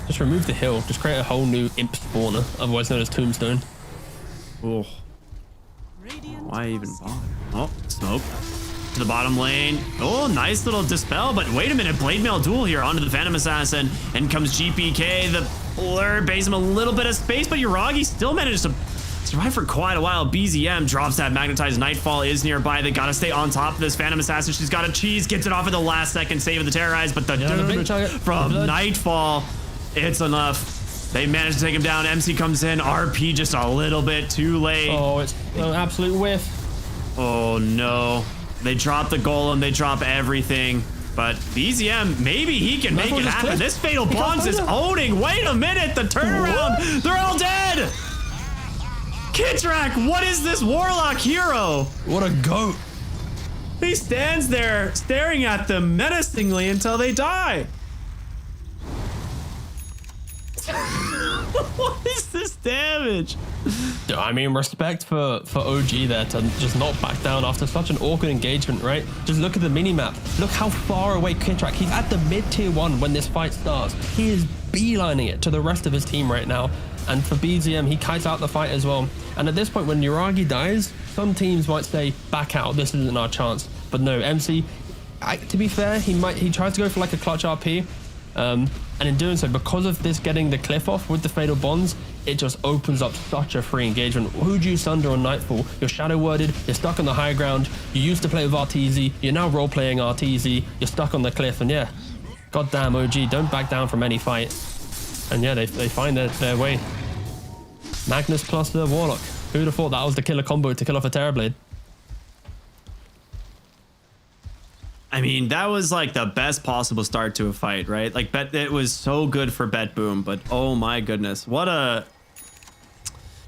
Just remove the hill. Just create a whole new imp spawner, otherwise known as Tombstone. Oh. Why even bother? Oh, smoke. To the bottom lane. Oh, nice little dispel, but wait a minute. Blade Mail duel here onto the Phantom Assassin. And comes GPK. The blur bays him a little bit of space, but Yuragi still manages to survive for quite a while. BZM drops that Magnetized Nightfall, is nearby. They gotta stay on top of this Phantom Assassin. She's got a cheese, gets it off at the last second, save of the Terrorize, but the damage from Nightfall, it's enough. They manage to take him down. MC comes in, RP just a little bit too late. Oh, it's an absolute whiff. Oh no. They drop the golem, they drop everything. But BZM, maybe he can make it happen. This Fatal Bonds is owning. Wait a minute, the turnaround. They're all dead. Kitrak, what is this Warlock hero? What a goat. He stands there staring at them menacingly until they die. What is this damage? I mean, respect for OG there to just not back down after such an awkward engagement, right? Just look at the minimap. Look how far away Kitrak. He's at the mid tier 1 when this fight starts. He is beelining it to the rest of his team right now. And for BZM, he kites out the fight as well. And at this point, when Yuragi dies, some teams might say, back out, this isn't our chance. But no, MC, to be fair, he tries to go for like a clutch RP. And in doing so, because of this getting the cliff off with the Fatal Bonds, it just opens up such a free engagement. Who'd you sunder on Nightfall? You're shadow worded, you're stuck on the high ground, you used to play with RTZ, you're now role-playing RTZ, you're stuck on the cliff, and yeah, goddamn OG, don't back down from any fight. And yeah, they find their way. Magnus plus the Warlock. Who'd have thought that was the killer combo to kill off a Terrorblade? I mean, that was like the best possible start to a fight, right? Like, it was so good for Bet Boom, but oh my goodness, what a...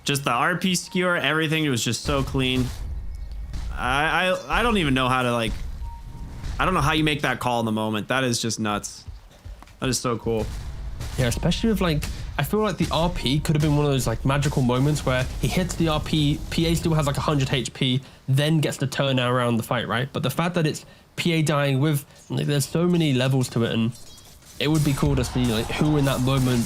Just the RP skewer, everything was just so clean. I don't even know how to like... I don't know how you make that call in the moment. That is just nuts. That is so cool. Yeah, especially with like... I feel like the RP could have been one of those like magical moments where he hits the RP, PA still has like 100 HP, then gets to turn around the fight, right? But the fact that it's PA dying with, like, there's so many levels to it, and it would be cool to see like who in that moment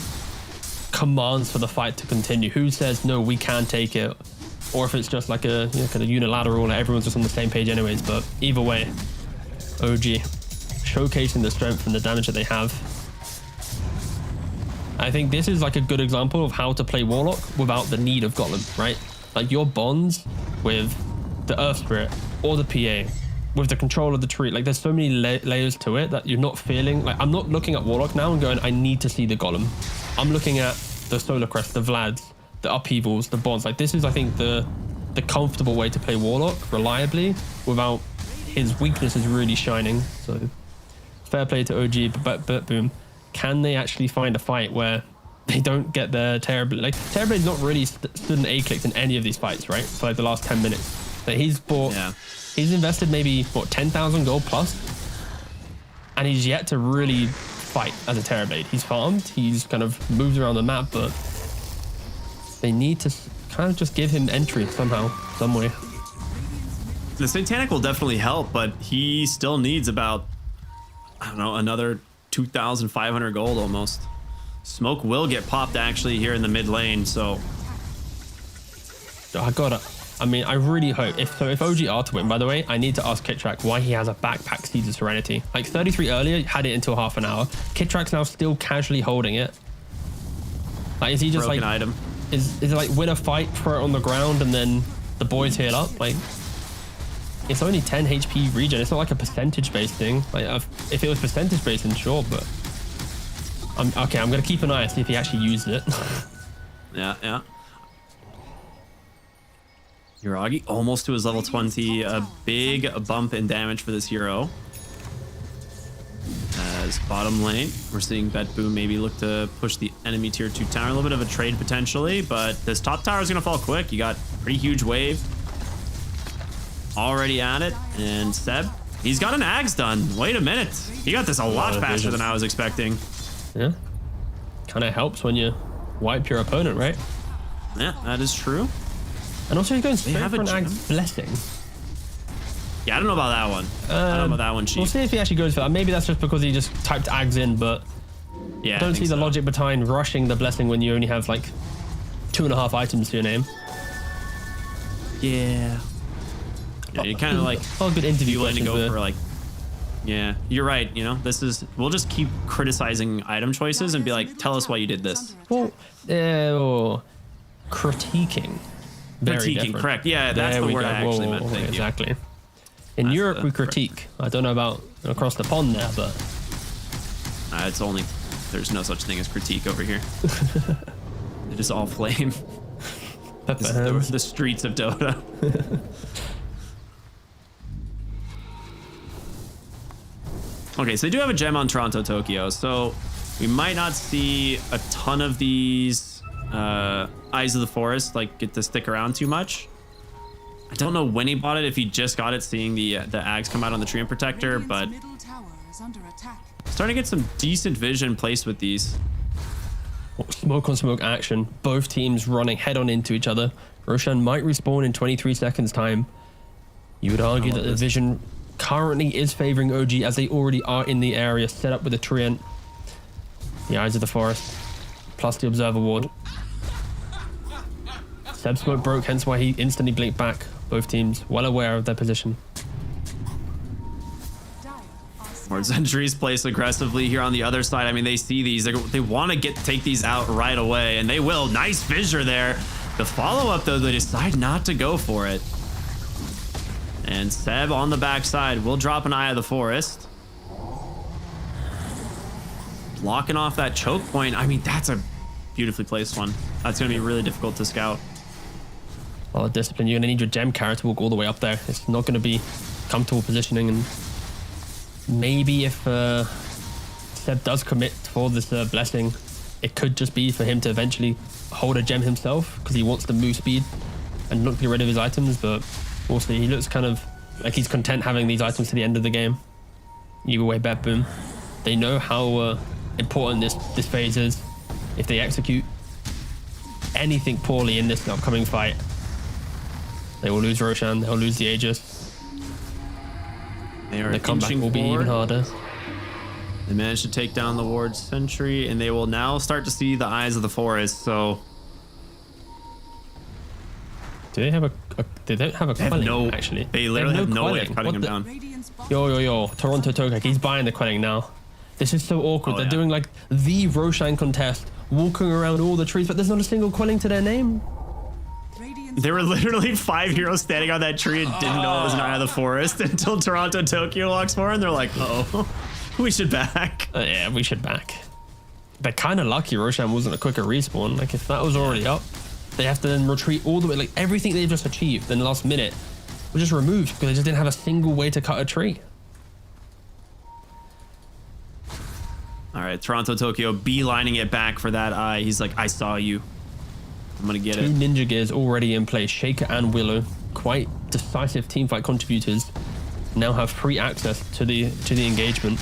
commands for the fight to continue, who says no, we can take it, or if it's just like a kind of unilateral, like everyone's just on the same page anyways. But either way, OG showcasing the strength and the damage that they have. I think this is like a good example of how to play Warlock without the need of Golem, right? Like your bonds with the Earth Spirit or the PA, with the control of the tree, like there's so many layers to it that you're not feeling, like I'm not looking at Warlock now and going, I need to see the Golem. I'm looking at the Solar Crest, the Vlads, the upheavals, the bonds. Like this is, I think, the comfortable way to play Warlock reliably without his weaknesses really shining. So fair play to OG, but boom. Can they actually find a fight where they don't get their Terrorblade? Like Terrorblade's not really stood an A-click in any of these fights, right? For like the last 10 minutes. Like he's bought, he's invested maybe, what, 10,000 gold plus? And he's yet to really fight as a Terrorblade. He's farmed, he's kind of moved around the map, but they need to kind of just give him entry somehow, some way. The Satanic will definitely help, but he still needs about, I don't know, another 2,500 gold almost. Smoke will get popped actually here in the mid lane, so I mean, I really hope if OG are to win, by the way, I need to ask Kitrak why he has a backpack Seeds of Serenity. Like 33 earlier had it until half an hour. Kitrak's now still casually holding it. Like, is he just broken like item. Is it like win a fight, throw it on the ground, and then the boys heal up? Like, it's only 10 HP regen. It's not like a percentage-based thing. Like, if it was percentage-based, then sure, but I'm gonna keep an eye and see if he actually used it. Yeah. Yuragi almost to his level 20. A big bump in damage for this hero. As bottom lane, we're seeing Bet Boom maybe look to push the enemy tier 2 tower. A little bit of a trade potentially, but this top tower is going to fall quick. You got a pretty huge wave already at it. And Seb, he's got an Ags done. Wait a minute. He got this a lot faster than I was expecting. Yeah. Kind of helps when you wipe your opponent, right? Yeah, that is true. And also he's going straight for an Ags Blessing. Yeah, I don't know about that one. I don't know about that one, Chief. We'll see if he actually goes for that. Maybe that's just because he just typed Ags in, but yeah, I don't see the logic behind rushing the Blessing when you only have like 2.5 items to your name. Yeah. Yeah, you kind of like all good interview willing to go there. for like. Yeah, you're right. You know, we'll just keep criticizing item choices and be like, tell us why you did this. Well, critiquing. Very different. Correct. Yeah, that's the word I actually meant. Thank you. Exactly. In Europe, we critique. I don't know about across the pond there, but it's only there's no such thing as critique over here. It is all flame. The streets of Dota. Okay, so they do have a gem on Toronto, Tokyo, so we might not see a ton of these Eyes of the Forest like get to stick around too much. I don't know when he bought it, if he just got it seeing the Ags come out on the Treant Protector, but starting to get some decent vision placed with these. Smoke on smoke action. Both teams running head on into each other. Roshan might respawn in 23 seconds time. You would argue that the vision currently is favoring OG as they already are in the area set up with the Treant. The Eyes of the Forest plus the Observer Ward. Seb smoke broke, hence why he instantly blinked back. Both teams well aware of their position. Ward sentries placed aggressively here on the other side. I mean, they see these. They want to take these out right away, and they will. Nice fissure there. The follow-up, though, they decide not to go for it. And Seb on the backside will drop an Eye of the Forest. Blocking off that choke point. I mean, that's a beautifully placed one. That's going to be really difficult to scout. A lot of discipline. You're going to need your gem carrot to walk all the way up there. It's not going to be comfortable positioning. And maybe if Seb does commit for this blessing, it could just be for him to eventually hold a gem himself because he wants the move speed and not get rid of his items. But we'll see. He looks kind of like he's content having these items to the end of the game. Either way, Bet Boom. They know how important this phase is. If they execute anything poorly in this upcoming fight, they will lose Roshan, they'll lose the Aegis. Their comeback will be even harder. They managed to take down the Ward Sentry, and they will now start to see the Eyes of the Forest, so... Do they have they don't have a quelling, actually. They literally have no way of cutting him down. Yo, Toronto Tokak, he's buying the quelling now. This is so awkward. They're doing like the Roshan contest, walking around all the trees, but there's not a single quelling to their name. There were literally 5 heroes standing on that tree and didn't know it was an Eye of the Forest until Toronto Tokyo walks forward, and they're like, oh, we should back. Yeah, we should back. They're kind of lucky Roshan wasn't a quicker respawn. Like, if that was already up, they have to then retreat all the way. Like, everything they've just achieved in the last minute was just removed because they just didn't have a single way to cut a tree. All right, Toronto Tokyo beelining it back for that eye. He's like, I saw you. I'm gonna get 2 ninja gears already in place. Shaker and Willow, quite decisive teamfight contributors, now have free access to the engagement.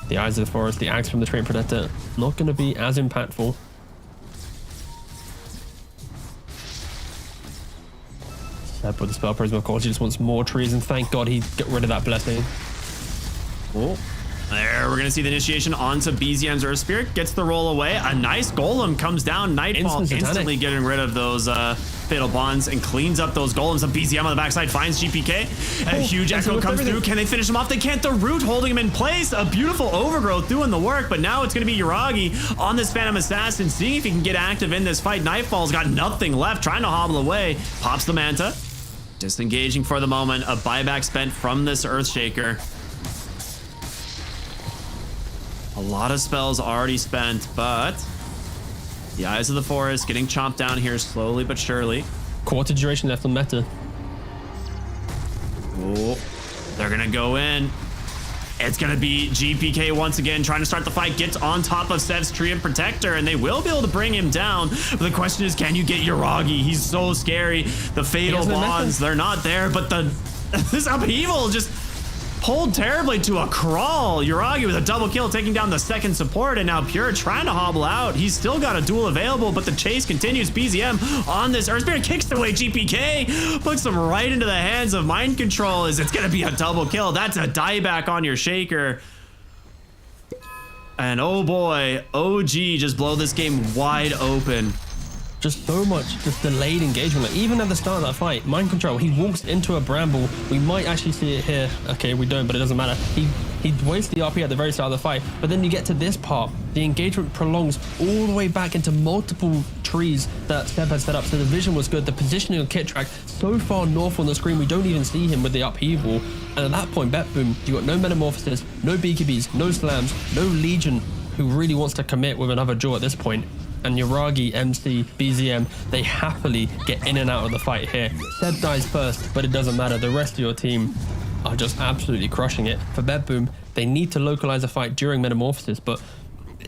The Eyes of the Forest, the Axe from the Treant Protector, not going to be as impactful. Seb with the Spell Prism, of course, he just wants more trees, and thank God he got rid of that blessing. Oh. There, we're going to see the initiation onto BZM's Earth Spirit. Gets the roll away. A nice golem comes down. Nightfall instantly getting rid of those Fatal Bonds and cleans up those golems. A BZM on the backside finds GPK. A huge echo comes through. Can they finish him off? They can't. The root holding him in place. A beautiful overgrowth doing the work, but now it's going to be Yuragi on this Phantom Assassin, seeing if he can get active in this fight. Nightfall's got nothing left, trying to hobble away. Pops the Manta. Disengaging for the moment. A buyback spent from this Earthshaker. A lot of spells already spent, but the Eyes of the Forest getting chomped down here slowly but surely. Quarter duration left on meta. Oh, they're gonna go in. It's gonna be GPK once again trying to start the fight, gets on top of Sev's Treant Protector, and they will be able to bring him down. But the question is, can you get Yuragi? He's so scary. The Fatal Bonds, they're not there, but this upheaval just pulled terribly to a crawl. Yuragi with a double kill, taking down the second support, and now Pure trying to hobble out. He's still got a duel available, but the chase continues. BZM on this Earth Spirit kicks away GPK, puts him right into the hands of Mind Control. It's gonna be a double kill. That's a dieback on your Shaker. And oh boy, OG just blow this game wide open. Just so much just delayed engagement. Like, even at the start of that fight, Mind Control, he walks into a bramble. We might actually see it here. Okay, we don't, but it doesn't matter. He wastes the RP at the very start of the fight, but then you get to this part, the engagement prolongs all the way back into multiple trees that Seb had set up. So the vision was good. The positioning of Kitrak so far north on the screen, we don't even see him with the upheaval. And at that point, Boom, you got no Metamorphosis, no BKBs, no slams, no Legion, who really wants to commit with another jaw at this point. And Yuragi, MC, BZM, they happily get in and out of the fight here. Seb dies first, but it doesn't matter. The rest of your team are just absolutely crushing it. For Boom, they need to localize a fight during Metamorphosis, but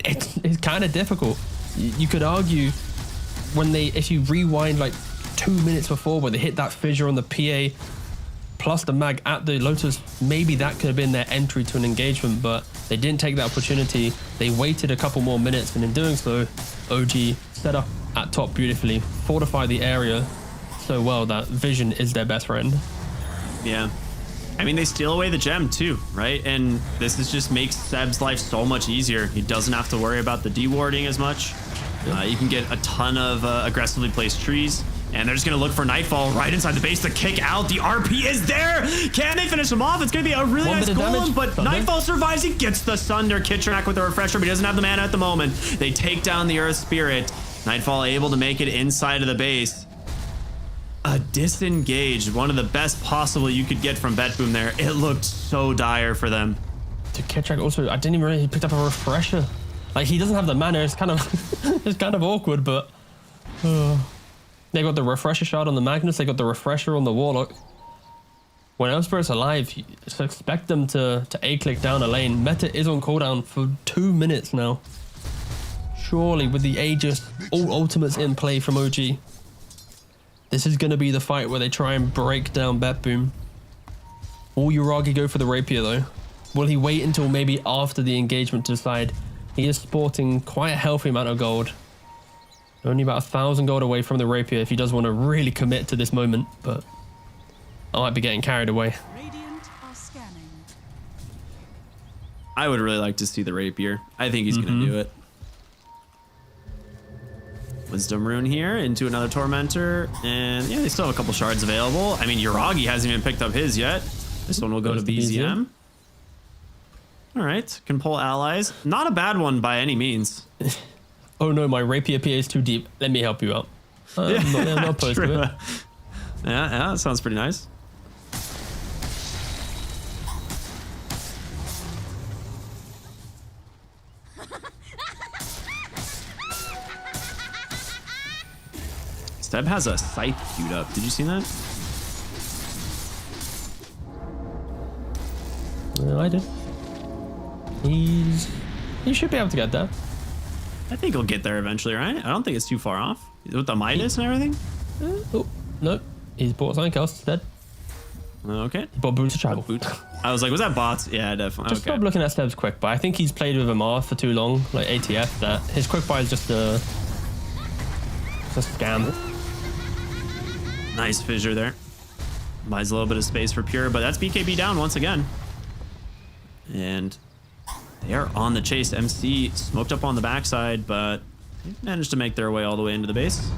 it's kind of difficult. You could argue if you rewind like 2 minutes before where they hit that fissure on the PA plus the mag at the Lotus, maybe that could have been their entry to an engagement, but they didn't take that opportunity. They waited a couple more minutes, and in doing so, OG set up at top beautifully, fortify the area so well that vision is their best friend. Yeah. I mean, they steal away the gem too, right? And this just makes Seb's life so much easier. He doesn't have to worry about the dewarding as much. You can get a ton of aggressively placed trees. And they're just going to look for Nightfall right inside the base to kick out. The RP is there. Can they finish him off? It's going to be a really nice golem, but Nightfall survives. He gets the Sunder. Kitrak with a refresher, but he doesn't have the mana at the moment. They take down the Earth Spirit. Nightfall able to make it inside of the base. A disengaged, one of the best possible you could get from Boom there. It looked so dire for them. To Kitrak also, I didn't even realize he picked up a refresher. Like, he doesn't have the mana. It's kind of, it's kind of awkward, but... They got the refresher shard on the Magnus, they got the refresher on the Warlock. When Elspirit's alive, you just expect them to A-click down a lane. Meta is on cooldown for 2 minutes now. Surely, with the Aegis, all ultimates in play from OG, this is going to be the fight where they try and break down Boom. Will Yuragi go for the Rapier though? Will he wait until maybe after the engagement to decide? He is sporting quite a healthy amount of gold. Only about 1,000 gold away from the Rapier if he does want to really commit to this moment, but I might be getting carried away. Radiant are scanning. I would really like to see the Rapier. I think he's going to do it. Wisdom Rune here into another Tormentor, and yeah, they still have a couple shards available. I mean, Yuragi hasn't even picked up his yet. This one will go to BZM. All right, can pull allies. Not a bad one by any means. Oh no, my Rapier PA is too deep. Let me help you out. Yeah, I'm not opposed to it. Yeah, that sounds pretty nice. Steb has a scythe queued up. Did you see that? I did. He should be able to get that. I think he'll get there eventually, right? I don't think it's too far off. With the Midas and everything? Oh, no. He's bought something else instead. Okay. He bought boots to travel. I was like, was that bots? Yeah, definitely. Just stop looking at Steb's quick buy. I think he's played with MR for too long, like ATF, that his quick buy is just a scam. Nice fissure there. Buys a little bit of space for Pure, but that's BKB down once again. And they are on the chase. MC smoked up on the backside, but they managed to make their way all the way into the base.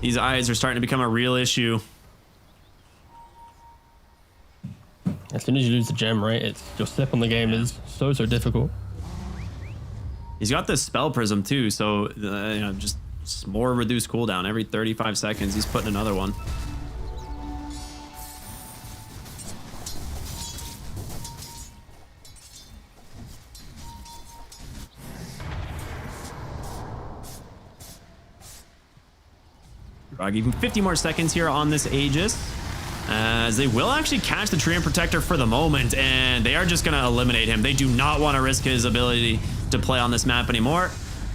These eyes are starting to become a real issue. As soon as you lose the gem, right, it's your step on the game is so difficult. He's got this spell prism too, so you know, just more reduced cooldown every 35 seconds. He's putting another one. Even 50 more seconds here on this Aegis, as they will actually catch the Treant Protector for the moment, and they are just going to eliminate him. They do not want to risk his ability to play on this map anymore.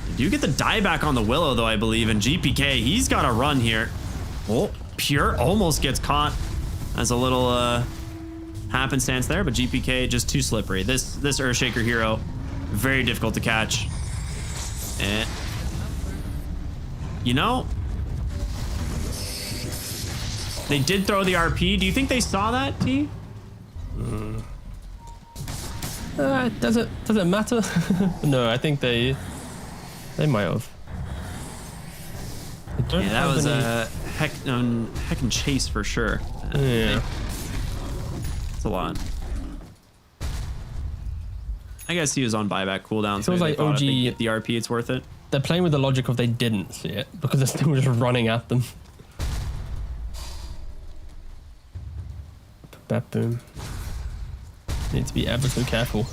They do get the dieback on the Willow, though, I believe, and GPK, he's got to run here. Oh, Pure almost gets caught as a little happenstance there, but GPK just too slippery. This Earthshaker hero, very difficult to catch. And, you know, they did throw the RP. Do you think they saw that, T? Does it matter? No, I think they might have. Yeah, that was a heck and chase for sure. Yeah, it's a lot. I guess he was on buyback cooldown. So it was like OG. If they get the RP, it's worth it. They're playing with the logic of they didn't see it because they're still just running at them. That boom. Need to be ever so careful.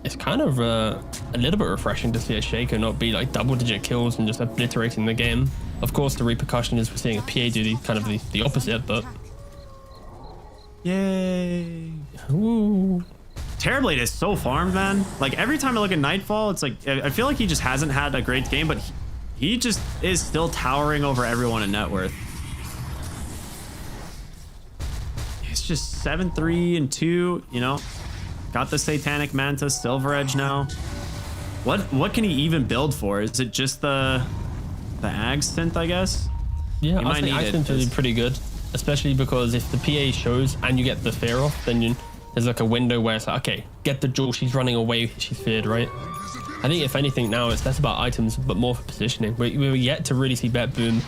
It's kind of a little bit refreshing to see a Shaker not be like double-digit kills and just obliterating the game. Of course, the repercussion is we're seeing a PA do the opposite, but yay! Woo! Terrorblade is so farmed, man. Like every time I look at Nightfall, it's like I feel like he just hasn't had a great game, but he just is still towering over everyone in net worth. It's just 7-3 and 2, you know. Got the Satanic Manta, Silver Edge now. What can he even build for? Is it just the Ag synth, I guess? Yeah, he I think Ag synth is pretty good, especially because if the PA shows and you get the fear off, then there's like a window where it's like, okay, get the jewel, she's running away, she's feared, right? I think if anything now, it's less about items, but more for positioning. We're yet to really see Bet Boom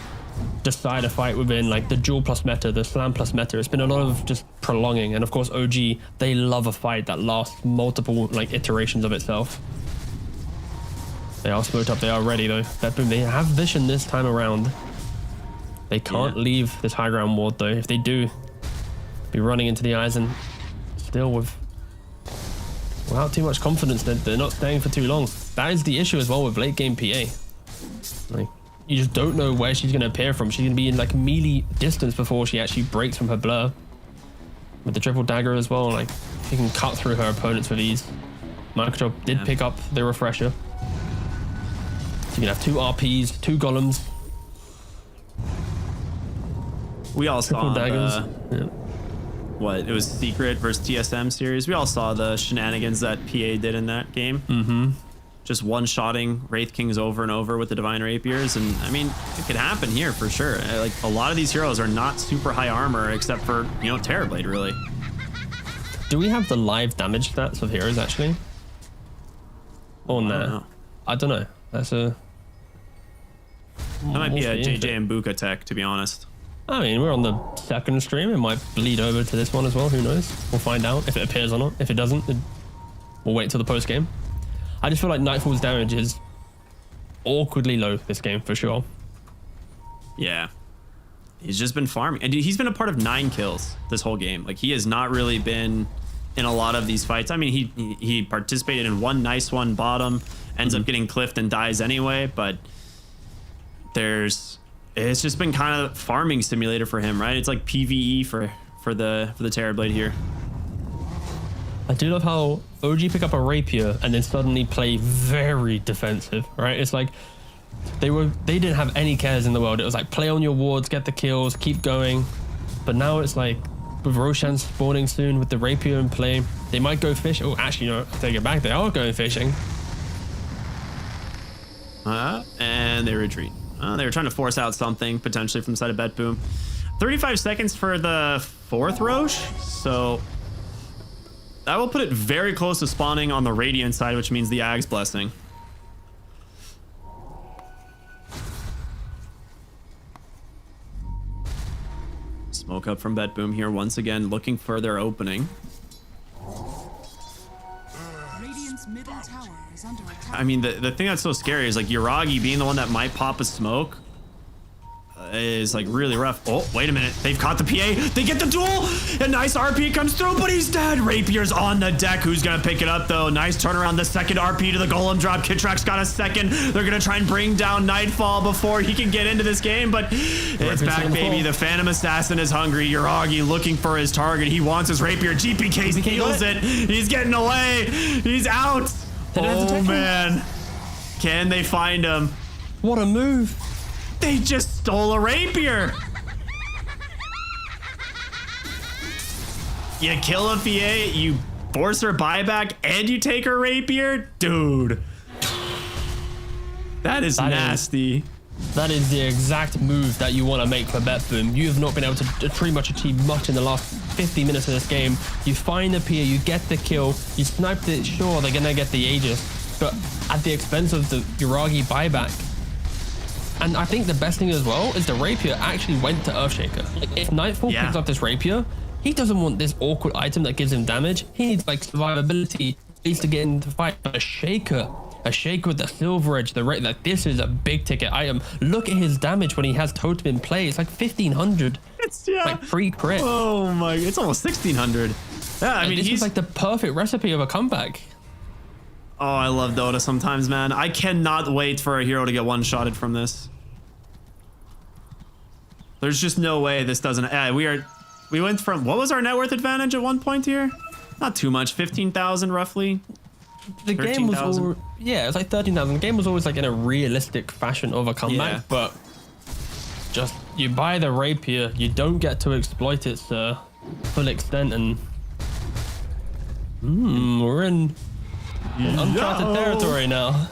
decide a fight within like the duel plus meta, the slam plus meta. It's been a lot of just prolonging, and of course OG, they love a fight that lasts multiple like iterations of itself. They are smoked up, they are ready though. Bet Boom, they have vision this time around. They can't leave this high ground ward though. If they do, be running into the eyes and still without too much confidence that they're not staying for too long. That is the issue as well with late game PA. Like, you just don't know where she's going to appear from. She's going to be in like melee distance before she actually breaks from her blur. With the triple dagger as well, like she can cut through her opponents with ease. Microchop did pick up the refresher. So you can have 2 RPs, 2 golems. We all triple saw daggers. What it was Secret versus TSM series. We all saw the shenanigans that PA did in that game. Mm-hmm. Just one-shotting Wraith Kings over and over with the Divine Rapiers, and I mean, it could happen here for sure. Like a lot of these heroes are not super high armor, except for Terrorblade, really. Do we have the live damage stats of heroes actually? Or no? I don't know. That's a. That might be a JJ and Buka tech, to be honest. I mean, we're on the second stream. It might bleed over to this one as well. Who knows? We'll find out if it appears or not. If it doesn't, we'll wait till the post game. I just feel like Nightfall's damage is awkwardly low this game for sure. Yeah. He's just been farming. And dude, he's been a part of 9 kills this whole game. Like, he has not really been in a lot of these fights. I mean, he participated in one nice one bottom, ends up getting cliffed and dies anyway, but it's just been kind of farming simulator for him, right? It's like PvE for the Terrorblade here. I do love how OG pick up a rapier and then suddenly play very defensive, right? It's like they didn't have any cares in the world. It was like play on your wards, get the kills, keep going. But now it's like with Roshan spawning soon with the rapier in play, they might go fish. Oh, actually, no, I take it back. They are going fishing. And they retreat. They were trying to force out something potentially from the side of Bet Boom. 35 seconds for the 4th Roche, so that will put it very close to spawning on the Radiant side, which means the Ag's Blessing. Smoke up from Bet Boom here once again, looking for their opening. Radiant's middle tower is under attack. I mean, the thing that's so scary is like Yuragi being the one that might pop a smoke is like really rough. Oh, wait a minute. They've caught the PA. They get the duel. A nice RP comes through, but he's dead. Rapier's on the deck. Who's going to pick it up, though? Nice turnaround. The second RP to the golem drop. Kitrak's got a second. They're going to try and bring down Nightfall before he can get into this game, but it's back, baby. The Phantom Assassin is hungry. Yuragi looking for his target. He wants his Rapier. GPK steals it. He's getting away. He's out. Oh, man. Can they find him? What a move. They just stole a Rapier. You kill a PA, you force her buyback, and you take her Rapier? Dude. That is nasty. That is the exact move that you want to make for Bet Boom. You have not been able to pretty much achieve much in the last 50 minutes of this game. You find the PA, you get the kill, you sniped it, sure, they're going to get the Aegis, but at the expense of the Yuragi buyback. And I think the best thing as well is the Rapier actually went to Earthshaker. Like, if Nightfall picks up this Rapier, he doesn't want this awkward item that gives him damage. He needs like survivability. He needs to get into the fight. But a Shaker with the Silver Edge, like this is a big ticket item. Look at his damage when he has Totem in play. It's like 1500. It's like free crit. Oh my, it's almost 1600. Yeah, I mean, he's like the perfect recipe of a comeback. Oh, I love Dota sometimes, man. I cannot wait for a hero to get one-shotted from this. There's just no way this doesn't... we went from... What was our net worth advantage at one point here? Not too much. 15,000 roughly. The game was all... Yeah, it's like 13,000. The game was always like in a realistic fashion of a comeback, but just you buy the Rapier, you don't get to exploit its full extent, and we're in uncharted territory now.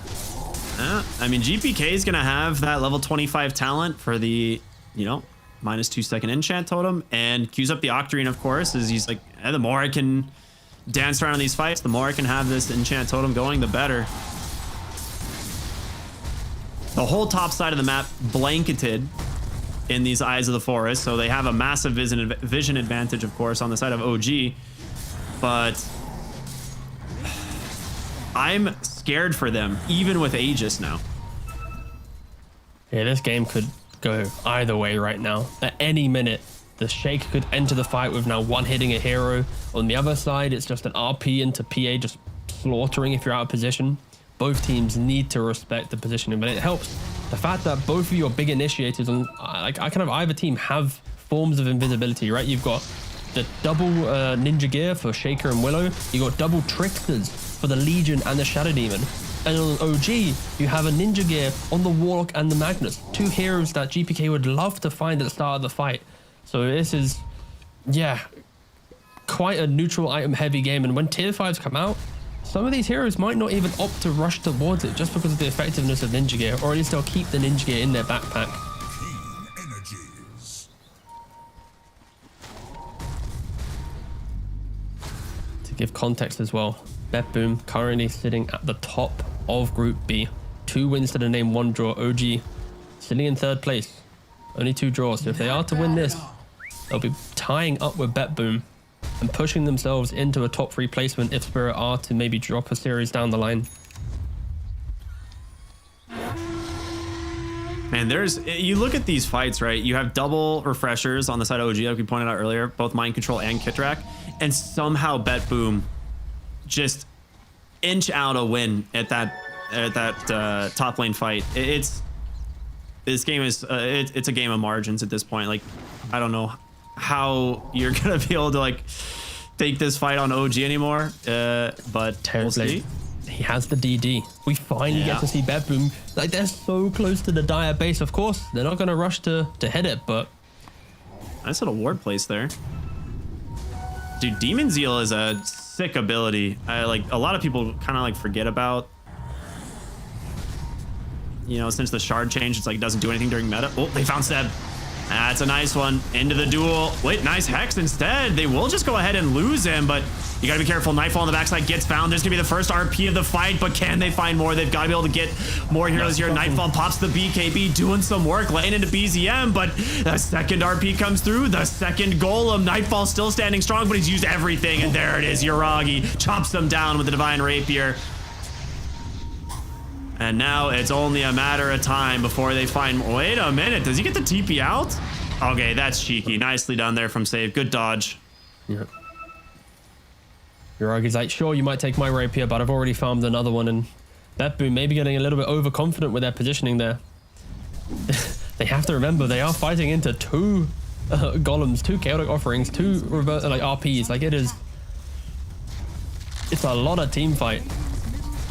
I mean, GPK is going to have that level 25 talent for the, you know, -2 second enchant totem, and queues up the Octarine, of course, as he's like, the more I can dance around in these fights, the more I can have this enchant totem going, the better. The whole top side of the map blanketed in these Eyes of the Forest, so they have a massive vision advantage, of course, on the side of OG, but I'm scared for them, even with Aegis now. Yeah, this game could go either way right now. At any minute, the Shake could enter the fight with now one hitting a hero. On the other side, it's just an RP into PA just slaughtering if you're out of position. Both teams need to respect the positioning, but it helps. The fact that both of your big initiators on like kind of either team have forms of invisibility, right? You've got the double ninja gear for Shaker and Willow. You got double tricksters for the Legion and the Shadow Demon. And on OG, you have a ninja gear on the Warlock and the Magnus, two heroes that GPK would love to find at the start of the fight. So this is, yeah, quite a neutral item heavy game. And when tier 5s come out, some of these heroes might not even opt to rush towards it just because of the effectiveness of ninja gear, or at least they'll keep the ninja gear in their backpack. To give context as well, Bet Boom currently sitting at the top of Group B. 2 wins to the name, 1 draw. OG sitting in 3rd place. Only 2 draws. So if they are to win this, they'll be tying up with Bet Boom and pushing themselves into a top 3 placement if Spirit are to maybe drop a series down the line. Man, you look at these fights, right? You have double refreshers on the side of OG, like we pointed out earlier, both Mind Control and Kitrak, and somehow Bet Boom just inch out a win at that top lane fight. This game is it's a game of margins at this point. Like, I don't know how you're gonna be able to like take this fight on OG anymore, but we'll see. He has the DD. We finally get to see Bet Boom. Like, they're so close to the Dire base. Of course, they're not gonna rush to hit it, but nice little ward place there. Dude, Demon Zeal is a sick ability. Like, a lot of people kind of like forget about, you know, since the shard change, it's like doesn't do anything during meta. Oh, they found Seb. That's a nice one. Into the duel. Wait, nice Hex instead. They will just go ahead and lose him, but you gotta be careful. Nightfall on the backside gets found. There's gonna be the first RP of the fight, but can they find more? They've gotta be able to get more heroes here. Nightfall pops the BKB, doing some work, laying into BZM, but the second RP comes through. The second Golem. Nightfall still standing strong, but he's used everything, and there it is. Yuragi chops them down with the Divine Rapier. And now it's only a matter of time before they find... Wait a minute. Does he get the TP out? Okay, that's cheeky. Nicely done there from Save. Good dodge. Yep. Yuragi's like, sure, you might take my rapier, but I've already farmed another one. And Beppu maybe getting a little bit overconfident with their positioning there. They have to remember they are fighting into two golems, two chaotic offerings, two reverse like RPs. Like it's a lot of team fight.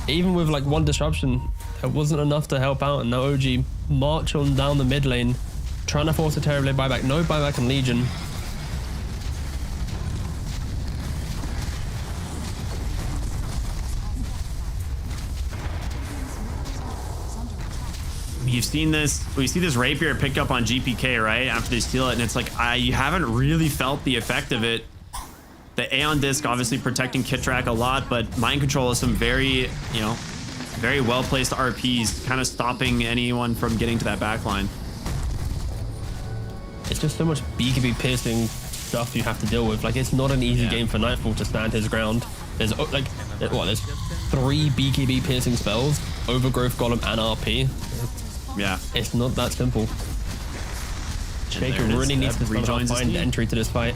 Even with like one disruption, it wasn't enough to help out, and now OG march on down the mid lane, trying to force a Terrorblade buyback. No buyback on Legion. You've seen this. We see this Rapier pick up on GPK, right? After they steal it, and it's like, you haven't really felt the effect of it. The Aeon Disc obviously protecting Kitrak a lot, but Mind Control is some very, very well-placed RPs, kind of stopping anyone from getting to that backline. It's just so much BKB piercing stuff you have to deal with. Like, it's not an easy game for Nightfall to stand his ground. There's like, there's 3 BKB piercing spells, Overgrowth Golem and RP. Yeah. It's not that simple. Shaker really needs to find an entry to this fight.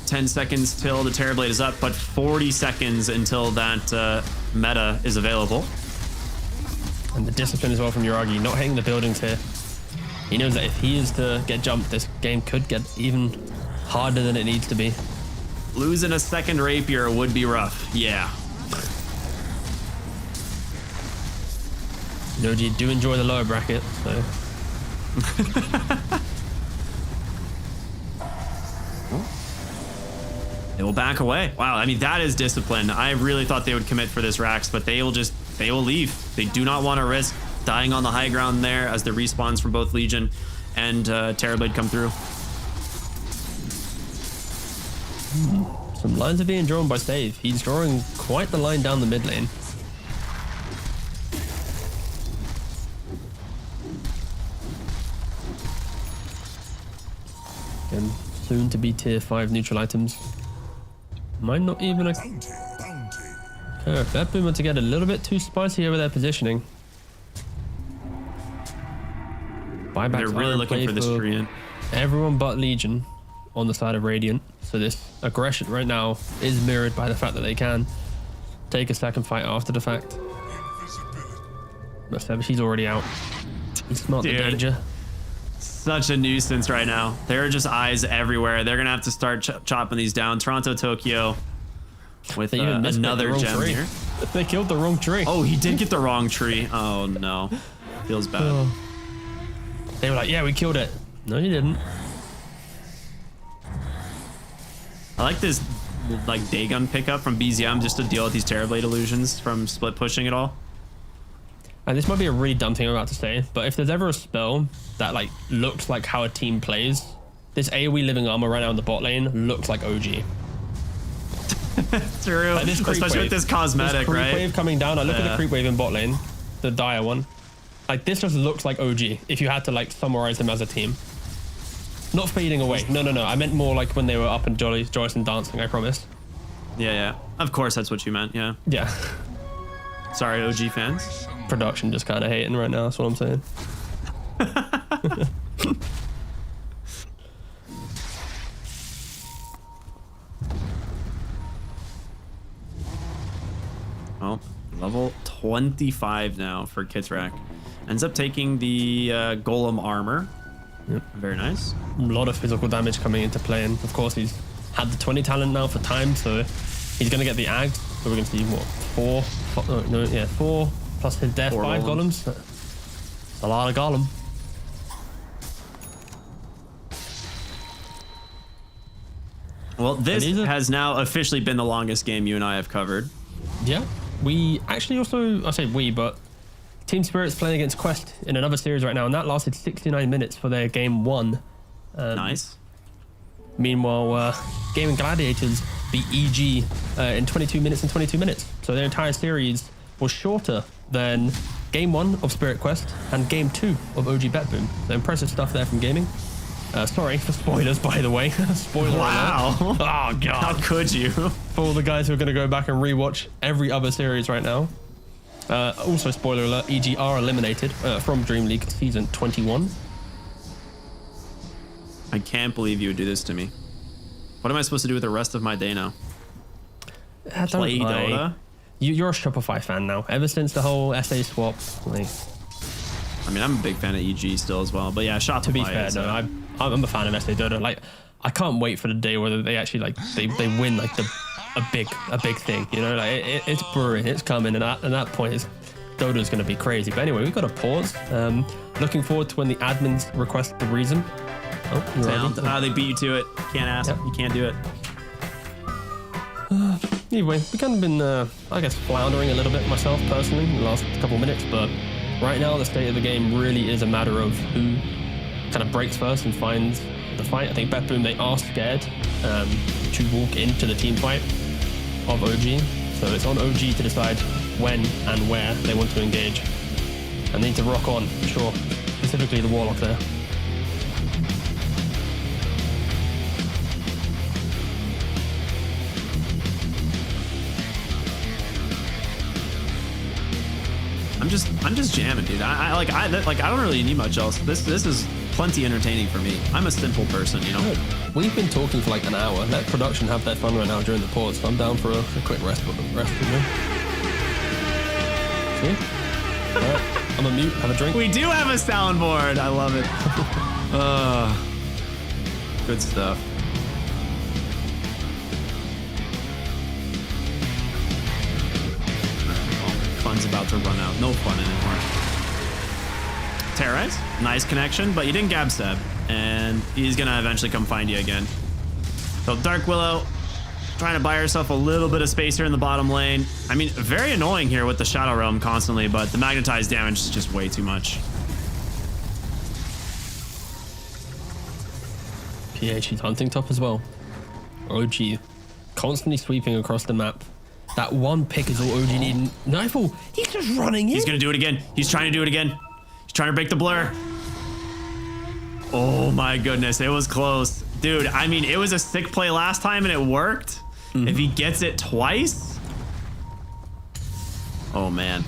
10 seconds till the Terrorblade is up, but 40 seconds until that meta is available. And the discipline as well from Yuragi, not hitting the buildings here. He knows that if he is to get jumped, this game could get even harder than it needs to be. Losing a second Rapier would be rough. Yeah. Noji do enjoy the lower bracket, so. They will back away. Wow, I mean, that is discipline. I really thought they would commit for this Rax, but they will leave. They do not want to risk dying on the high ground there as the respawns from both Legion and Terrorblade come through. Some lines are being drawn by Save. He's drawing quite the line down the mid lane. And soon to be tier 5 neutral items. Might not even a... Beppu want to get a little bit too spicy over their positioning. Buybacks. They're really looking for this Treant. Everyone but Legion on the side of Radiant. So this aggression right now is mirrored by the fact that they can take a second fight after the fact. But she's already out. He's not the danger. Such a nuisance right now. There are just eyes everywhere. They're gonna have to start chopping these down. Toronto, Tokyo with another gem here. They killed the wrong tree. Oh, he did get the wrong tree. Oh no, feels bad. Oh. They were like, yeah, we killed it. No, you didn't. I like this like Dagon pickup from BZM just to deal with these Terrorblade illusions from split pushing it all. And this might be a really dumb thing I'm about to say, but if there's ever a spell that like looks like how a team plays, this AoE living armor right now in the bot lane looks like OG. True, like this especially with this cosmetic, creep right? Wave coming down. Look at the creep wave in bot lane, the dire one. Like this just looks like OG if you had to like summarize them as a team. Not fading away. No. I meant more like when they were up and joyous and dancing. I promise. Yeah. Of course, that's what you meant. Yeah. Yeah. Sorry, OG fans. Production just kind of hating right now. That's what I'm saying. Well, level 25 now for Kitrak. Ends up taking the Golem armor. Yep. Very nice. A lot of physical damage coming into play, and of course he's had the 20 talent now for time, so he's gonna get the Ag. So we're gonna see what 4 plus his death, 5 golems. That's a lot of golem. Well, this has now officially been the longest game you and I have covered. Yeah, we actually also, I say we, but Team Spirit's playing against Quest in another series right now, and that lasted 69 minutes for their game 1. Nice. Meanwhile, Gaming Gladiators beat EG in 22 minutes and 22 minutes. So their entire series was shorter than game 1 of Spirit Quest and game 2 of OG Bet-Boom. So impressive stuff there from Gaming. Sorry for spoilers, by the way. Spoiler Wow. alert. Oh, God. How could you? For all the guys who are going to go back and rewatch every other series right now. Also, spoiler alert, EG are eliminated from Dreamleague Season 21. I can't believe you would do this to me. What am I supposed to do with the rest of my day now? Play Dota? You're a Shopify fan now. Ever since the whole SA swap. Like, I mean, I'm a big fan of EG still as well. But yeah, Shopify. To be fair, no, I'm a fan of SA Dota. Like, I can't wait for the day where they actually like they win like a big thing. You know, like it's brewing, it's coming, and at that point, Dota's going to be crazy. But anyway, we've got to pause. Looking forward to when the admins request the reason. Oh, they beat you to it. Can't ask. Yep. You can't do it. Anyway, we kind of been, I guess, floundering a little bit myself personally in the last couple of minutes, but right now the state of the game really is a matter of who kind of breaks first and finds the fight. I think Bet-Boom, they are scared to walk into the team fight of OG, so it's on OG to decide when and where they want to engage. And they need to rock on, for sure, specifically the Warlock there. I'm just jamming, dude. I don't really need much else. This is plenty entertaining for me. I'm a simple person, you know. We've been talking for like an hour. Let production have their fun right now during the pause. So I'm down for a quick rest with them. See? All right, I'm a mute. Have a drink. We do have a soundboard. I love it. Good stuff. Fun's about to run out. No fun anymore. Terrorize. Nice connection, but you didn't gab Seb, and he's gonna eventually come find you again. So Dark Willow trying to buy herself a little bit of space here in the bottom lane. I mean, very annoying here with the Shadow Realm constantly, but the magnetized damage is just way too much. PH, he's hunting top as well. OG constantly sweeping across the map. That one pick is all OG needing. Knifel, he's just running in. He's gonna do it again. He's trying to do it again. He's trying to break the blur. Oh my goodness, it was close. Dude, I mean, it was a sick play last time and it worked. If he gets it twice. Oh man.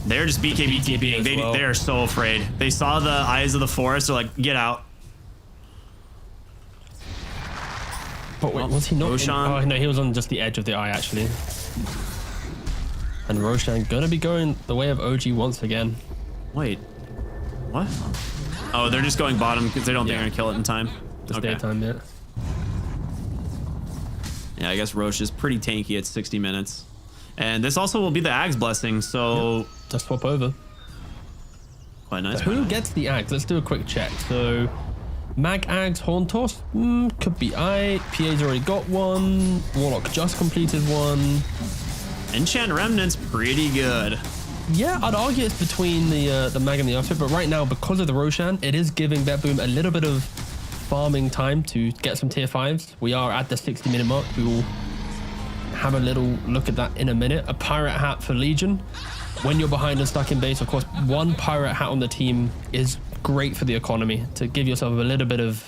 They're just BKBTBing. They are so afraid. They saw the eyes of the forest. They're like, get out. But wait, was he not? Roshan. Oh no, he was on just the edge of the eye actually. And Roshan gonna be going the way of OG once again. Wait, what? Oh, they're just going bottom because they don't think they're gonna kill it in time. Just their time, yeah. Yeah, I guess Roche is pretty tanky at 60 minutes. And this also will be the Ag's blessing, so... Just swap over. Quite nice. So who gets the Ags? Let's do a quick check. So, Mag Ags, Horn Toss, could be I. PA's already got one. Warlock just completed one. Enchant Remnant's pretty good. Yeah, I'd argue it's between the Mag and the Outfit, but right now, because of the Roshan, it is giving Bet-Boom a little bit of farming time to get some tier 5s. We are at the 60-minute mark. We will have a little look at that in a minute. A pirate hat for Legion. When you're behind and stuck in base, of course, one pirate hat on the team is great for the economy to give yourself a little bit of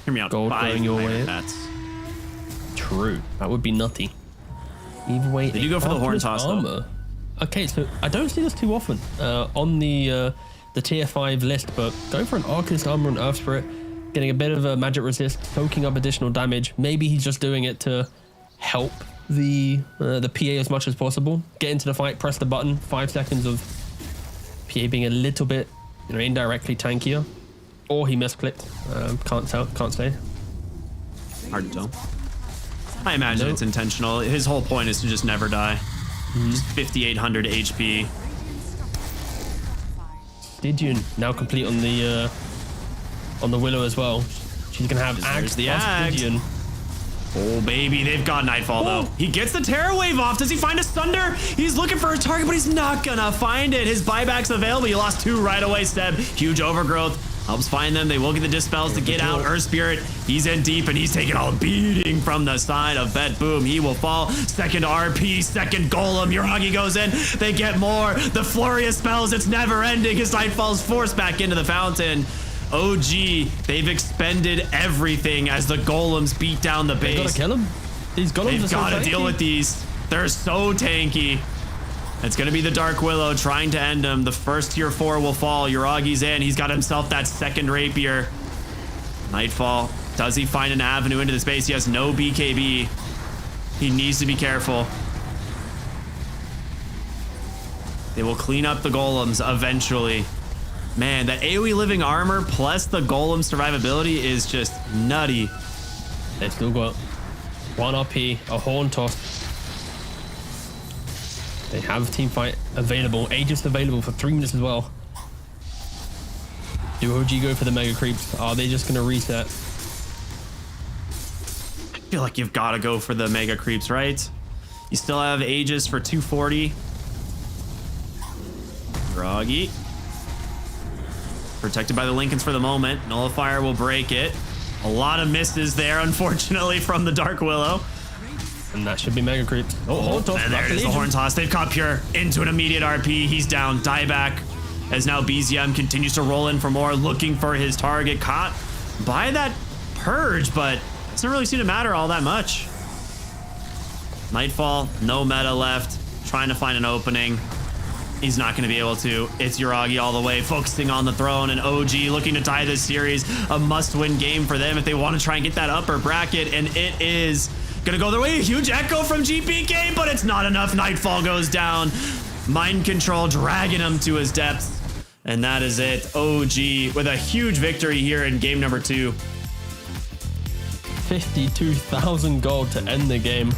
Hear me out. gold going your way. Hats. True. That would be nutty. Either way, Did you go for the horn toss though? Okay, so I don't see this too often on the tier 5 list, but going for an Arcanist Armor and Earth Spirit, getting a bit of a magic resist, soaking up additional damage. Maybe he's just doing it to help the PA as much as possible. Get into the fight, press the button. 5 seconds of PA being a little bit, indirectly tankier, or he misclicked. Can't say. Hard to tell. I imagine it's intentional. His whole point is to just never die. Just 5,800 HP. Stygian now complete on the Willow as well. She's gonna have Ags the plus Ags. Stygian. Oh, baby, they've got Nightfall, though. He gets the Terror Wave off. Does he find a Sunder? He's looking for a target, but he's not gonna find it. His buyback's available. He lost 2 right away, Seb. Huge overgrowth. Helps find them. They will get the Dispels to get out. Earth Spirit, he's in deep, and he's taking a beating from the side of Bet Boom. He will fall. Second RP, second Golem. Yuragi goes in. They get more. The flurry of spells, it's never ending. His Nightfall's forced back into the fountain. OG, they've expended everything as the Golems beat down the base. They gotta kill him. These Golems They've are so got to tanky. deal with these. They're so tanky. It's going to be the Dark Willow trying to end him. The first tier 4 will fall. Yuragi's in. He's got himself that second rapier. Nightfall. Does he find an avenue into the space? He has no BKB. He needs to be careful. They will clean up the Golems eventually. Man, that AoE living armor plus the Golem survivability is just nutty. They've still got 1 RP, a Horn Toss. They have team fight available, Aegis available for 3 minutes as well. Do OG go for the Mega Creeps? Are they just going to reset? I feel like you've got to go for the Mega Creeps, right? You still have Aegis for 240. Groggy. Protected by the Lincolns for the moment. Nullifier will break it. A lot of misses there, unfortunately, from the Dark Willow. And that should be Mega Creeps. Oh, Horn Toss. And there it is, the Horn Toss. They've caught Pure into an immediate RP. He's down. Dieback as now BZM continues to roll in for more, looking for his target. Caught by that Purge, but it doesn't really seem to matter all that much. Nightfall, no meta left. Trying to find an opening. He's not going to be able to. It's Yuragi all the way, focusing on the throne, and OG looking to tie this series. A must-win game for them if they want to try and get that upper bracket, and it is going to go their way. A huge echo from GPK, but it's not enough. Nightfall goes down. Mind control dragging him to his depths, and that is it. OG with a huge victory here in game number 2. 52,000 gold to end the game.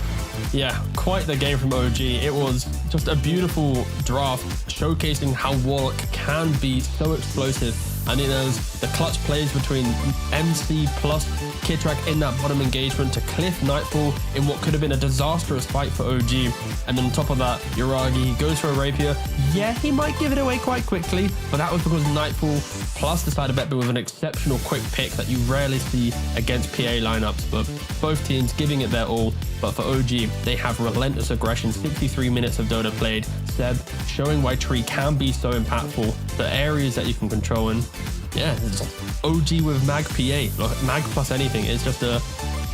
Yeah, quite the game from OG. It was just a beautiful draft showcasing how Warlock can be so explosive. I think there's the clutch plays between MC plus Kitrak in that bottom engagement to cliff Nightfall in what could have been a disastrous fight for OG. And then on top of that, Yuragi goes for a rapier. Yeah, he might give it away quite quickly, but that was because Nightfall plus decided bet with an exceptional quick pick that you rarely see against PA lineups. But both teams giving it their all. But for OG, they have relentless aggression, 63 minutes of Dota played. Seb showing why Tree can be so impactful, the areas that you can control, and yeah, it's OG with Mag PA, like Mag plus anything. It's just a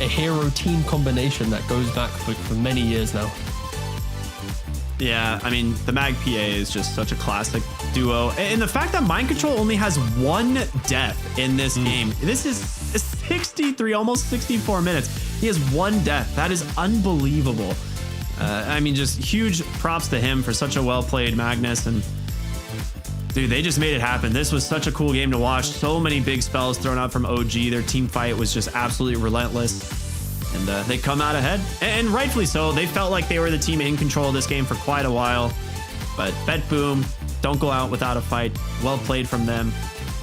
hero team combination that goes back for many years now. Yeah, I mean, the Mag PA is just such a classic duo. And the fact that Mind Control only has 1 death in this game. This is 63, almost 64 minutes. He has 1 death. That is unbelievable. I mean, just huge props to him for such a well-played Magnus. And dude, they just made it happen. This was such a cool game to watch. So many big spells thrown out from OG. Their team fight was just absolutely relentless. And they come out ahead. And rightfully so. They felt like they were the team in control of this game for quite a while. But Bet Boom, don't go out without a fight. Well played from them.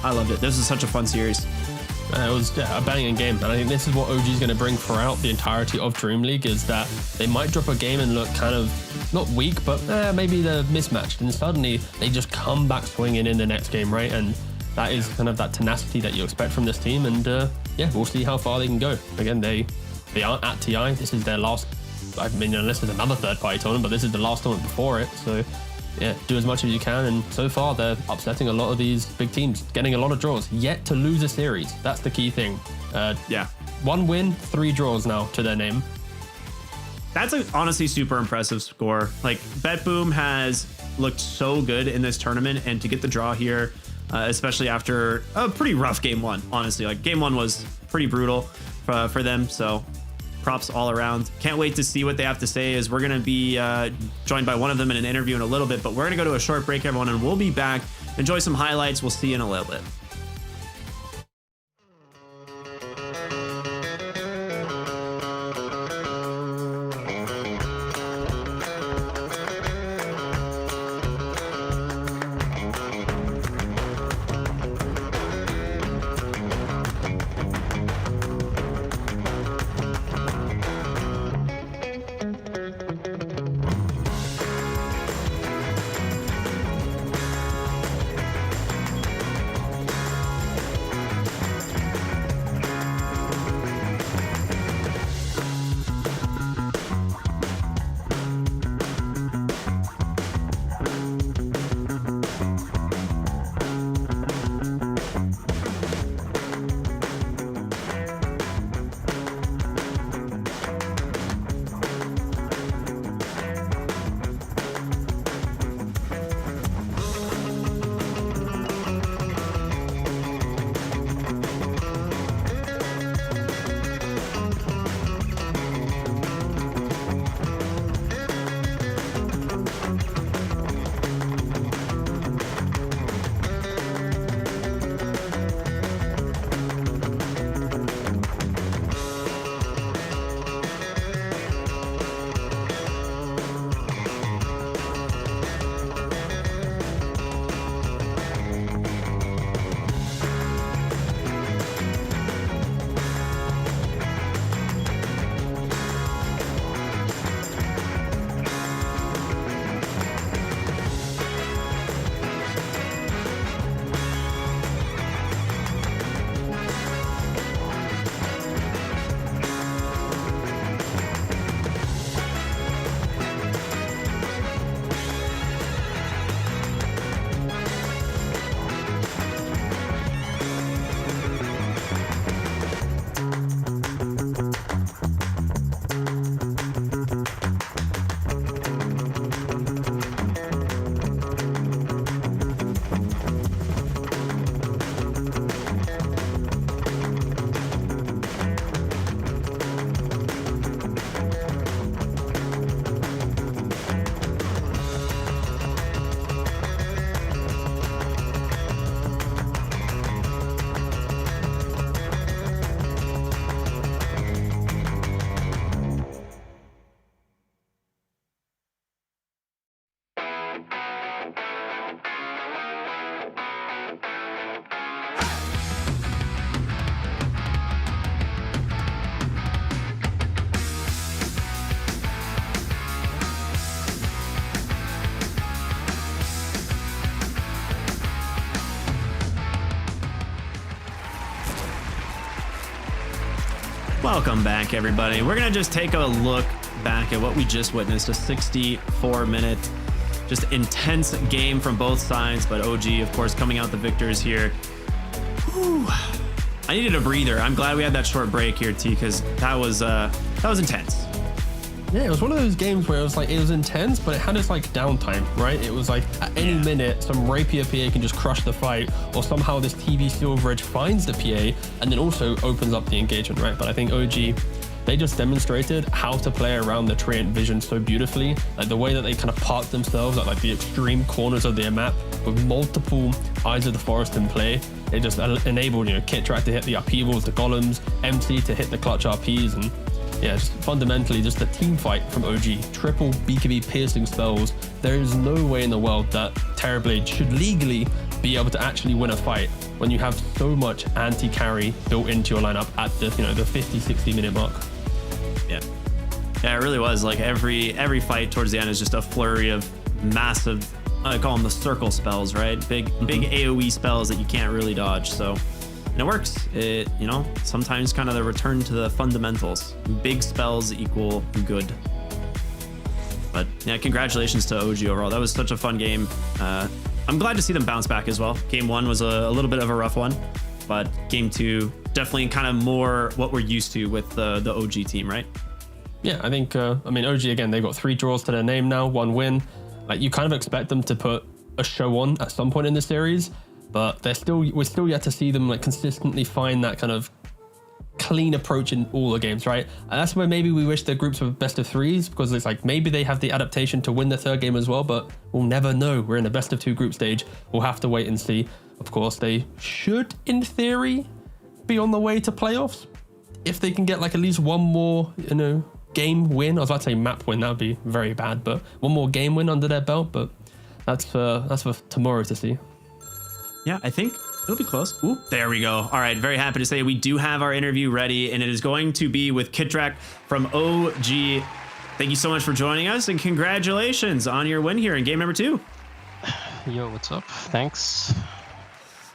I loved it. This was such a fun series. It was a banging game, and I think this is what OG is going to bring throughout the entirety of Dreamleague, is that they might drop a game and look kind of not weak, but maybe they're mismatched, and suddenly they just come back swinging in the next game, right? And that is kind of that tenacity that you expect from this team, and yeah, we'll see how far they can go. Again, they aren't at TI. This is their last, I mean, unless there's another third-party tournament, but this is the last tournament before it, so yeah, do as much as you can, and so far they're upsetting a lot of these big teams, getting a lot of draws, yet to lose a series. That's the key thing. Yeah. 1 win, 3 draws now to their name. That's a honestly super impressive score. Like, Bet Boom has looked so good in this tournament, and to get the draw here, especially after a pretty rough game 1, honestly. Like, game 1 was pretty brutal for them, so props all around. Can't wait to see what they have to say, as we're going to be joined by one of them in an interview in a little bit, but we're going to go to a short break, everyone, and we'll be back. Enjoy some highlights. We'll see you in a little bit. Welcome back, everybody. We're going to just take a look back at what we just witnessed, a 64-minute, just intense game from both sides, but OG, of course, coming out the victors here. Whew. I needed a breather. I'm glad we had that short break here, T, because that was intense. Yeah, it was one of those games where it was intense, but it had its like downtime, right? It was like at any minute, some rapier PA can just crush the fight, or somehow this TV Silver Edge finds the PA and then also opens up the engagement, right? But I think OG, they just demonstrated how to play around the Treant vision so beautifully. Like the way that they kind of parked themselves at like the extreme corners of their map with multiple Eyes of the Forest in play. It just enabled, Kitrak to hit the upheavals, the golems, MC to hit the clutch RPs, and yeah, just fundamentally just the team fight from OG. Triple BKB piercing spells. There is no way in the world that Terrorblade should legally be able to actually win a fight when you have so much anti-carry built into your lineup at the the 50-60 minute mark. Yeah, it really was. Like every fight towards the end is just a flurry of massive, I call them the circle spells, right? Big AoE spells that you can't really dodge. So, and it works. It, sometimes kind of the return to the fundamentals. Big spells equal good. But yeah, congratulations to OG overall. That was such a fun game. I'm glad to see them bounce back as well. Game 1 was a little bit of a rough one, but game 2 definitely kind of more what we're used to with the OG team, right? Yeah, I think, OG, again, they've got 3 draws to their name now, 1 win. Like, you kind of expect them to put a show on at some point in the series, but we're still yet to see them like consistently find that kind of clean approach in all the games, right? And that's where maybe we wish the groups were best of 3s, because it's like maybe they have the adaptation to win the 3rd game as well, but we'll never know. We're in a best of 2 group stage. We'll have to wait and see. Of course, they should, in theory, be on the way to playoffs. If they can get like at least one more, game win. I was about to say map win, that would be very bad, but one more game win under their belt, but that's for tomorrow to see. Yeah, I think it'll be close. Ooh, there we go. All right, very happy to say we do have our interview ready, and it is going to be with Kitrak from OG. Thank you so much for joining us, and congratulations on your win here in game number 2. Yo, what's up? Thanks.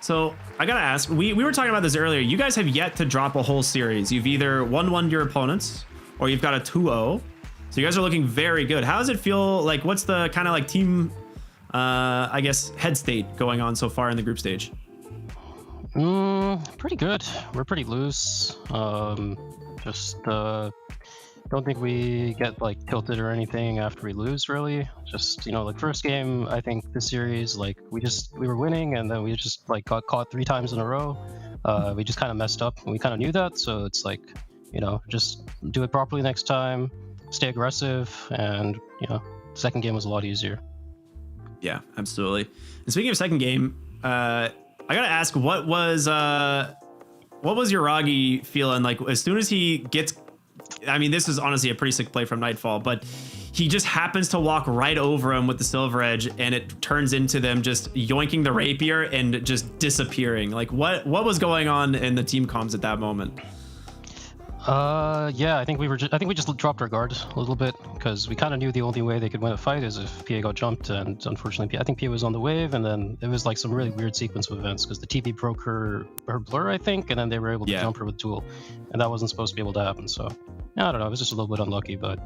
So I gotta ask, we were talking about this earlier. You guys have yet to drop a whole series. You've either 1-1 your opponents, or you've got a 2-0. So you guys are looking very good. How does it feel like? What's the kind of like team, I guess, head state going on so far in the group stage? Pretty good. We're pretty loose. Don't think we get like tilted or anything after we lose, really. Just, like first game, I think this series, like we were winning and then we just like got caught 3 times in a row. We just kind of messed up and we kind of knew that. So it's like, just do it properly next time, stay aggressive, and, second game was a lot easier. Yeah, absolutely. And speaking of second game, I gotta ask, what was Yuragi feeling like as soon as he gets? I mean, this is honestly a pretty sick play from Nightfall, but he just happens to walk right over him with the Silver Edge, and it turns into them just yoinking the rapier and just disappearing. Like, what was going on in the team comms at that moment? Yeah, I think we just dropped our guard a little bit because we kind of knew the only way they could win a fight is if PA got jumped, and unfortunately, I think PA was on the wave, and then it was like some really weird sequence of events because the TP broke her blur, I think, and then they were able to jump her with duel, and that wasn't supposed to be able to happen. So I don't know, it was just a little bit unlucky, but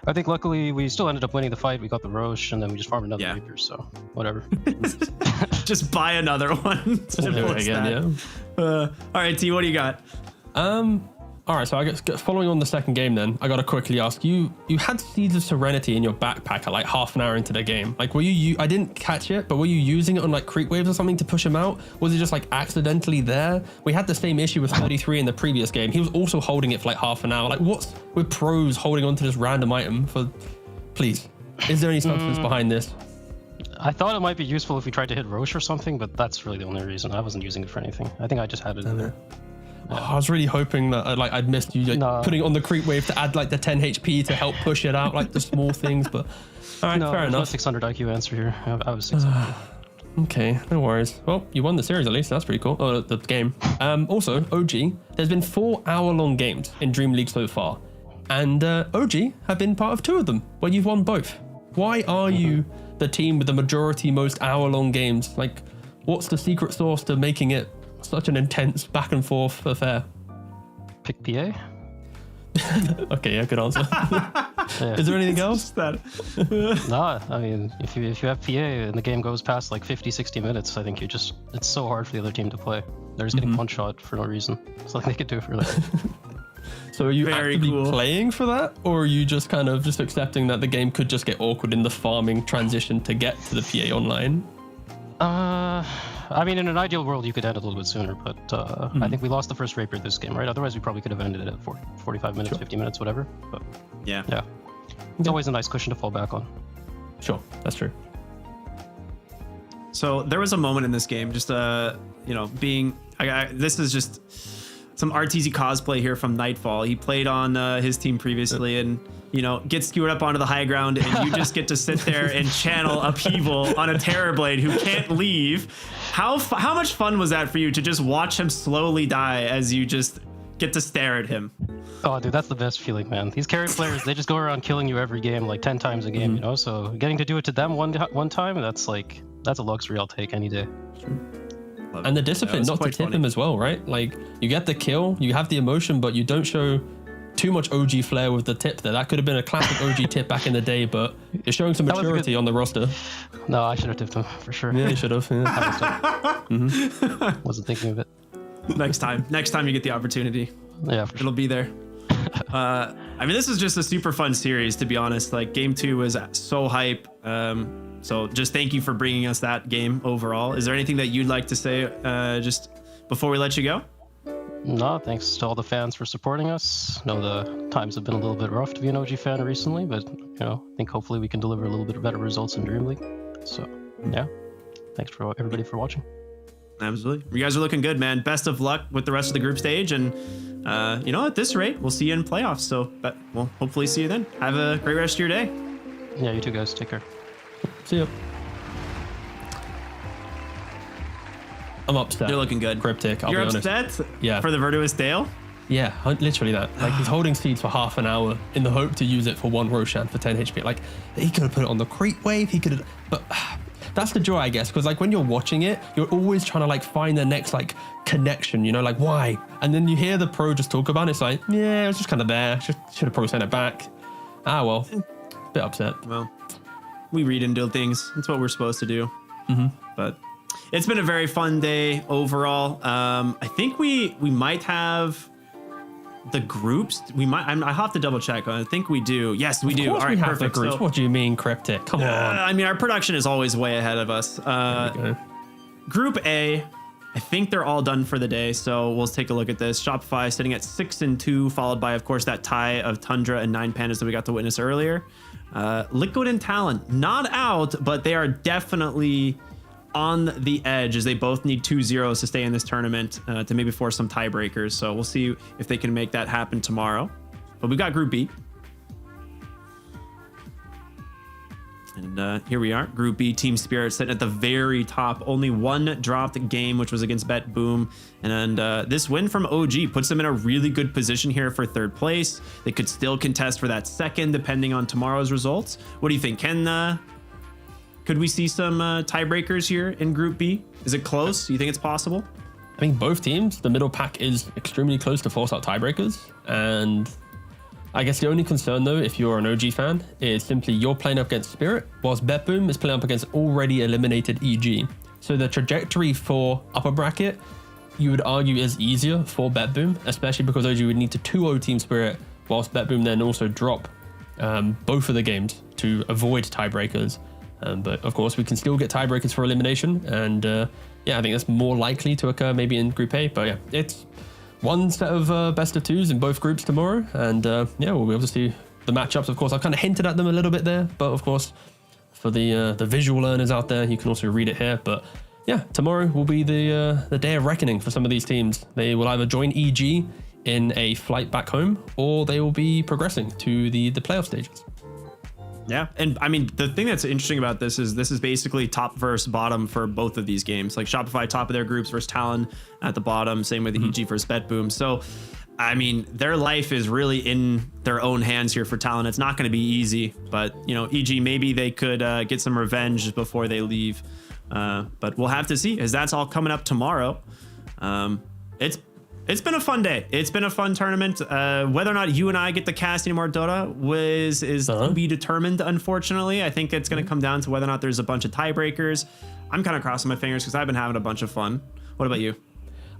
I think luckily we still ended up winning the fight. We got the Roche, and then we just farmed another rapier, so whatever. Just buy another one. All right, T, what do you got? All right, so I guess following on the second game then, I got to quickly ask you, you had Seeds of Serenity in your backpack at like half an hour into the game. Like, were you, I didn't catch it, but were you using it on like creep waves or something to push him out? Was it just like accidentally there? We had the same issue with 33 in the previous game. He was also holding it for like half an hour. Like, what's with pros holding onto this random item for, please, is there any substance behind this? I thought it might be useful if we tried to hit Roche or something, but that's really the only reason. I wasn't using it for anything. I think I just had it in there. I was really hoping that I'd missed you putting it on the creep wave to add like the 10 HP to help push it out, like the small things, but all right, fair enough. No 600 IQ answer here. I was 600. Okay, no worries. Well, you won the series at least. That's pretty cool. Oh, the game. Also, OG, there's been 4 hour-long games in Dreamleague so far, and OG have been part of 2 of them where you've won both. Why are you the team with the majority most hour-long games? Like, what's the secret sauce to making it such an intense back and forth affair? Pick PA? Okay, yeah, good answer. Is there anything else? Nah, I mean, if you have PA and the game goes past like 50, 60 minutes, I think it's so hard for the other team to play. They're just getting one shot for no reason. It's like they could do it for like. So are you actively playing for that, or are you just kind of just accepting that the game could just get awkward in the farming transition to get to the PA online? I mean, in an ideal world, you could end it a little bit sooner, but I think we lost the first Rapier this game, right? Otherwise, we probably could have ended it at 45 minutes, 50 minutes, whatever. But yeah. It's always a nice cushion to fall back on. Sure, that's true. So there was a moment in this game, just this is just some RTZ cosplay here from Nightfall. He played on his team previously, and gets skewered up onto the high ground, and you just get to sit there and channel Upheaval on a Terrorblade who can't leave. How much fun was that for you to just watch him slowly die as you just get to stare at him? Oh, dude, that's the best feeling, man. These carry players, they just go around killing you every game, like 10 times a game, So getting to do it to them one time, that's a luxury I'll take any day. And the discipline not to tip him as well, right? Like, you get the kill, you have the emotion, but you don't show too much OG flair with the tip there. That could have been a classic OG tip back in the day, but you're showing some maturity on the roster. No, I should have tipped him for sure. Yeah, you should have. Yeah. Wasn't thinking of it. Next time you get the opportunity. Yeah, for sure. It'll be there. I mean, this is just a super fun series, to be honest. Like, game 2 was so hype. So just thank you for bringing us that game overall. Is there anything that you'd like to say just before we let you go? No, thanks to all the fans for supporting us. I know the times have been a little bit rough to be an OG fan recently, but I think hopefully we can deliver a little bit better results in Dreamleague. So yeah, thanks for everybody for watching. Absolutely. You guys are looking good, man. Best of luck with the rest of the group stage, and at this rate, we'll see you in playoffs. So we'll hopefully see you then. Have a great rest of your day. Yeah, you too, guys. Take care. See ya. I'm upset. You're looking good. Cryptic, I'll You're be honest. upset? Yeah. For the Virtuous Dale? Yeah, literally that. Like, he's holding seeds for half an hour in the hope to use it for one Roshan for 10 HP. Like, he could have put it on the creep wave. He could have, but that's the joy, I guess, because like when you're watching it, you're always trying to like find the next like connection, like why? And then you hear the pro just talk about it. It's like, yeah, it was just kind of there. Should have probably sent it back. Ah, well, bit upset. Well, we read into things. That's what we're supposed to do. But it's been a very fun day overall. I think we might have the groups. I have to double check. I think we do. Yes, we do. All right, perfect. The groups. What do you mean, Cryptic? Come on. I mean, our production is always way ahead of us. Group A, I think they're all done for the day. So we'll take a look at this. Shopify sitting at 6-2, followed by, of course, that tie of Tundra and 9 Pandas that we got to witness earlier. Liquid and Talon not out, but they are definitely on the edge, as they both need 2-0s to stay in this tournament to maybe force some tiebreakers. So we'll see if they can make that happen tomorrow. But we've got Group B. And here we are. Group B, Team Spirit sitting at the very top. Only one dropped game, which was against Bet Boom. And this win from OG puts them in a really good position here for third place. They could still contest for that second, depending on tomorrow's results. What do you think? Could we see some tiebreakers here in Group B? Is it close? Do you think it's possible? I think both teams, the middle pack is extremely close to force out tiebreakers. And I guess the only concern, though, if you're an OG fan, is simply you're playing up against Spirit, whilst BetBoom is playing up against already eliminated EG. So the trajectory for upper bracket, you would argue, is easier for BetBoom, especially because OG would need to 2-0 Team Spirit, whilst BetBoom then also drop both of the games to avoid tiebreakers. But of course, we can still get tiebreakers for elimination. And I think that's more likely to occur maybe in Group A. But yeah, it's one set of best of twos in both groups tomorrow. And we'll be able to see the matchups. Of course, I've kind of hinted at them a little bit there. But of course, for the visual learners out there, you can also read it here. But yeah, tomorrow will be the day of reckoning for some of these teams. They will either join EG in a flight back home, or they will be progressing to the playoff stages. Yeah, and I mean, the thing that's interesting about this is basically top versus bottom for both of these games. Like Shopify, top of their groups versus Talon at the bottom. Same with EG versus BetBoom. So, I mean, their life is really in their own hands here for Talon. It's not going to be easy, but EG, maybe they could get some revenge before they leave. But we'll have to see, as that's all coming up tomorrow. It's It's been a fun day. It's been a fun tournament. Whether or not you and I get to cast any more Dota is to be determined, unfortunately. I think it's going to come down to whether or not there's a bunch of tiebreakers. I'm kind of crossing my fingers because I've been having a bunch of fun. What about you?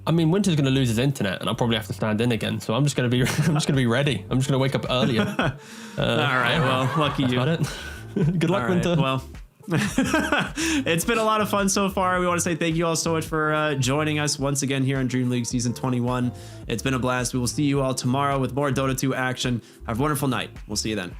I mean, Winter's going to lose his internet, and I'll probably have to stand in again. So I'm just going to be, ready. I'm just going to wake up earlier. All right. Well, lucky you. That's about it. Good luck, All right, Winter. Well, it's been a lot of fun so far. We want to say thank you all so much for joining us once again here on Dreamleague Season 21. It's been a blast. We will see you all tomorrow with more Dota 2 action. Have a wonderful night. We'll see you then.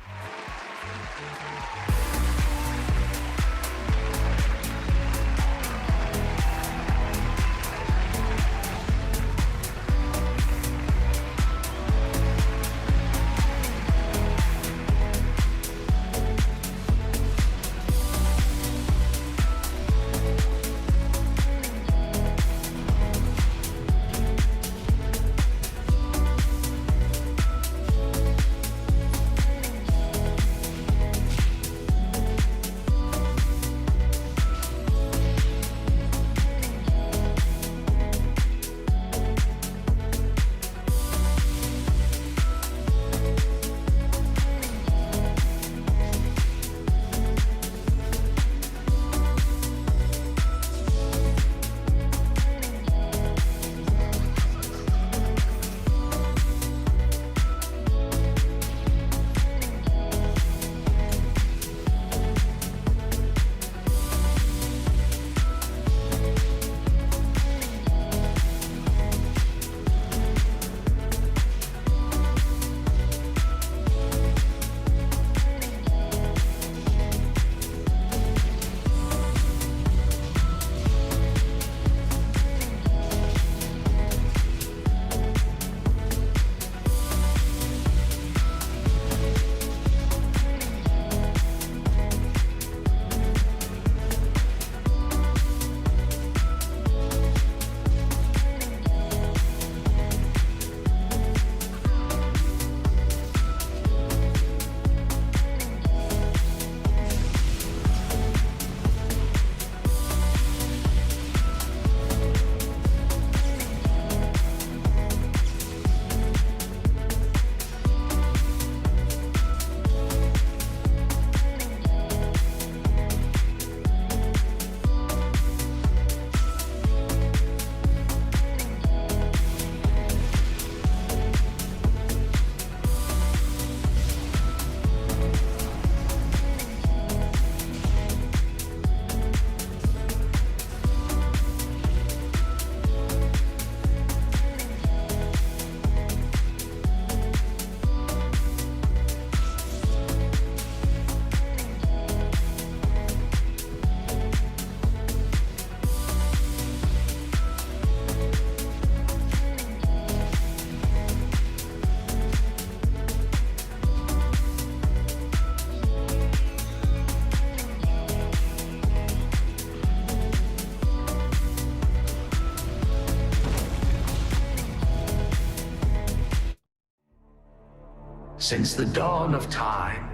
Since the dawn of time,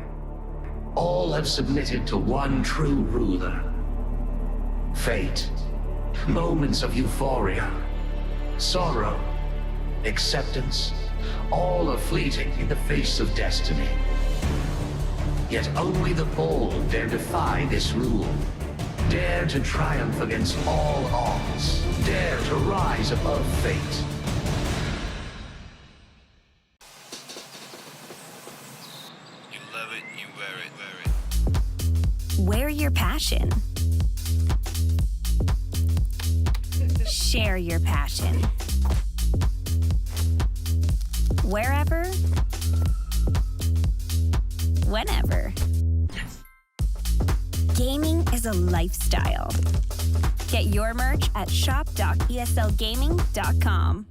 all have submitted to one true ruler. Fate, moments of euphoria, sorrow, acceptance, all are fleeting in the face of destiny. Yet only the bold dare defy this rule. Dare to triumph against all odds. Dare to rise above fate. Wear your passion. Share your passion. Wherever, whenever. Gaming is a lifestyle. Get your merch at shop.eslgaming.com.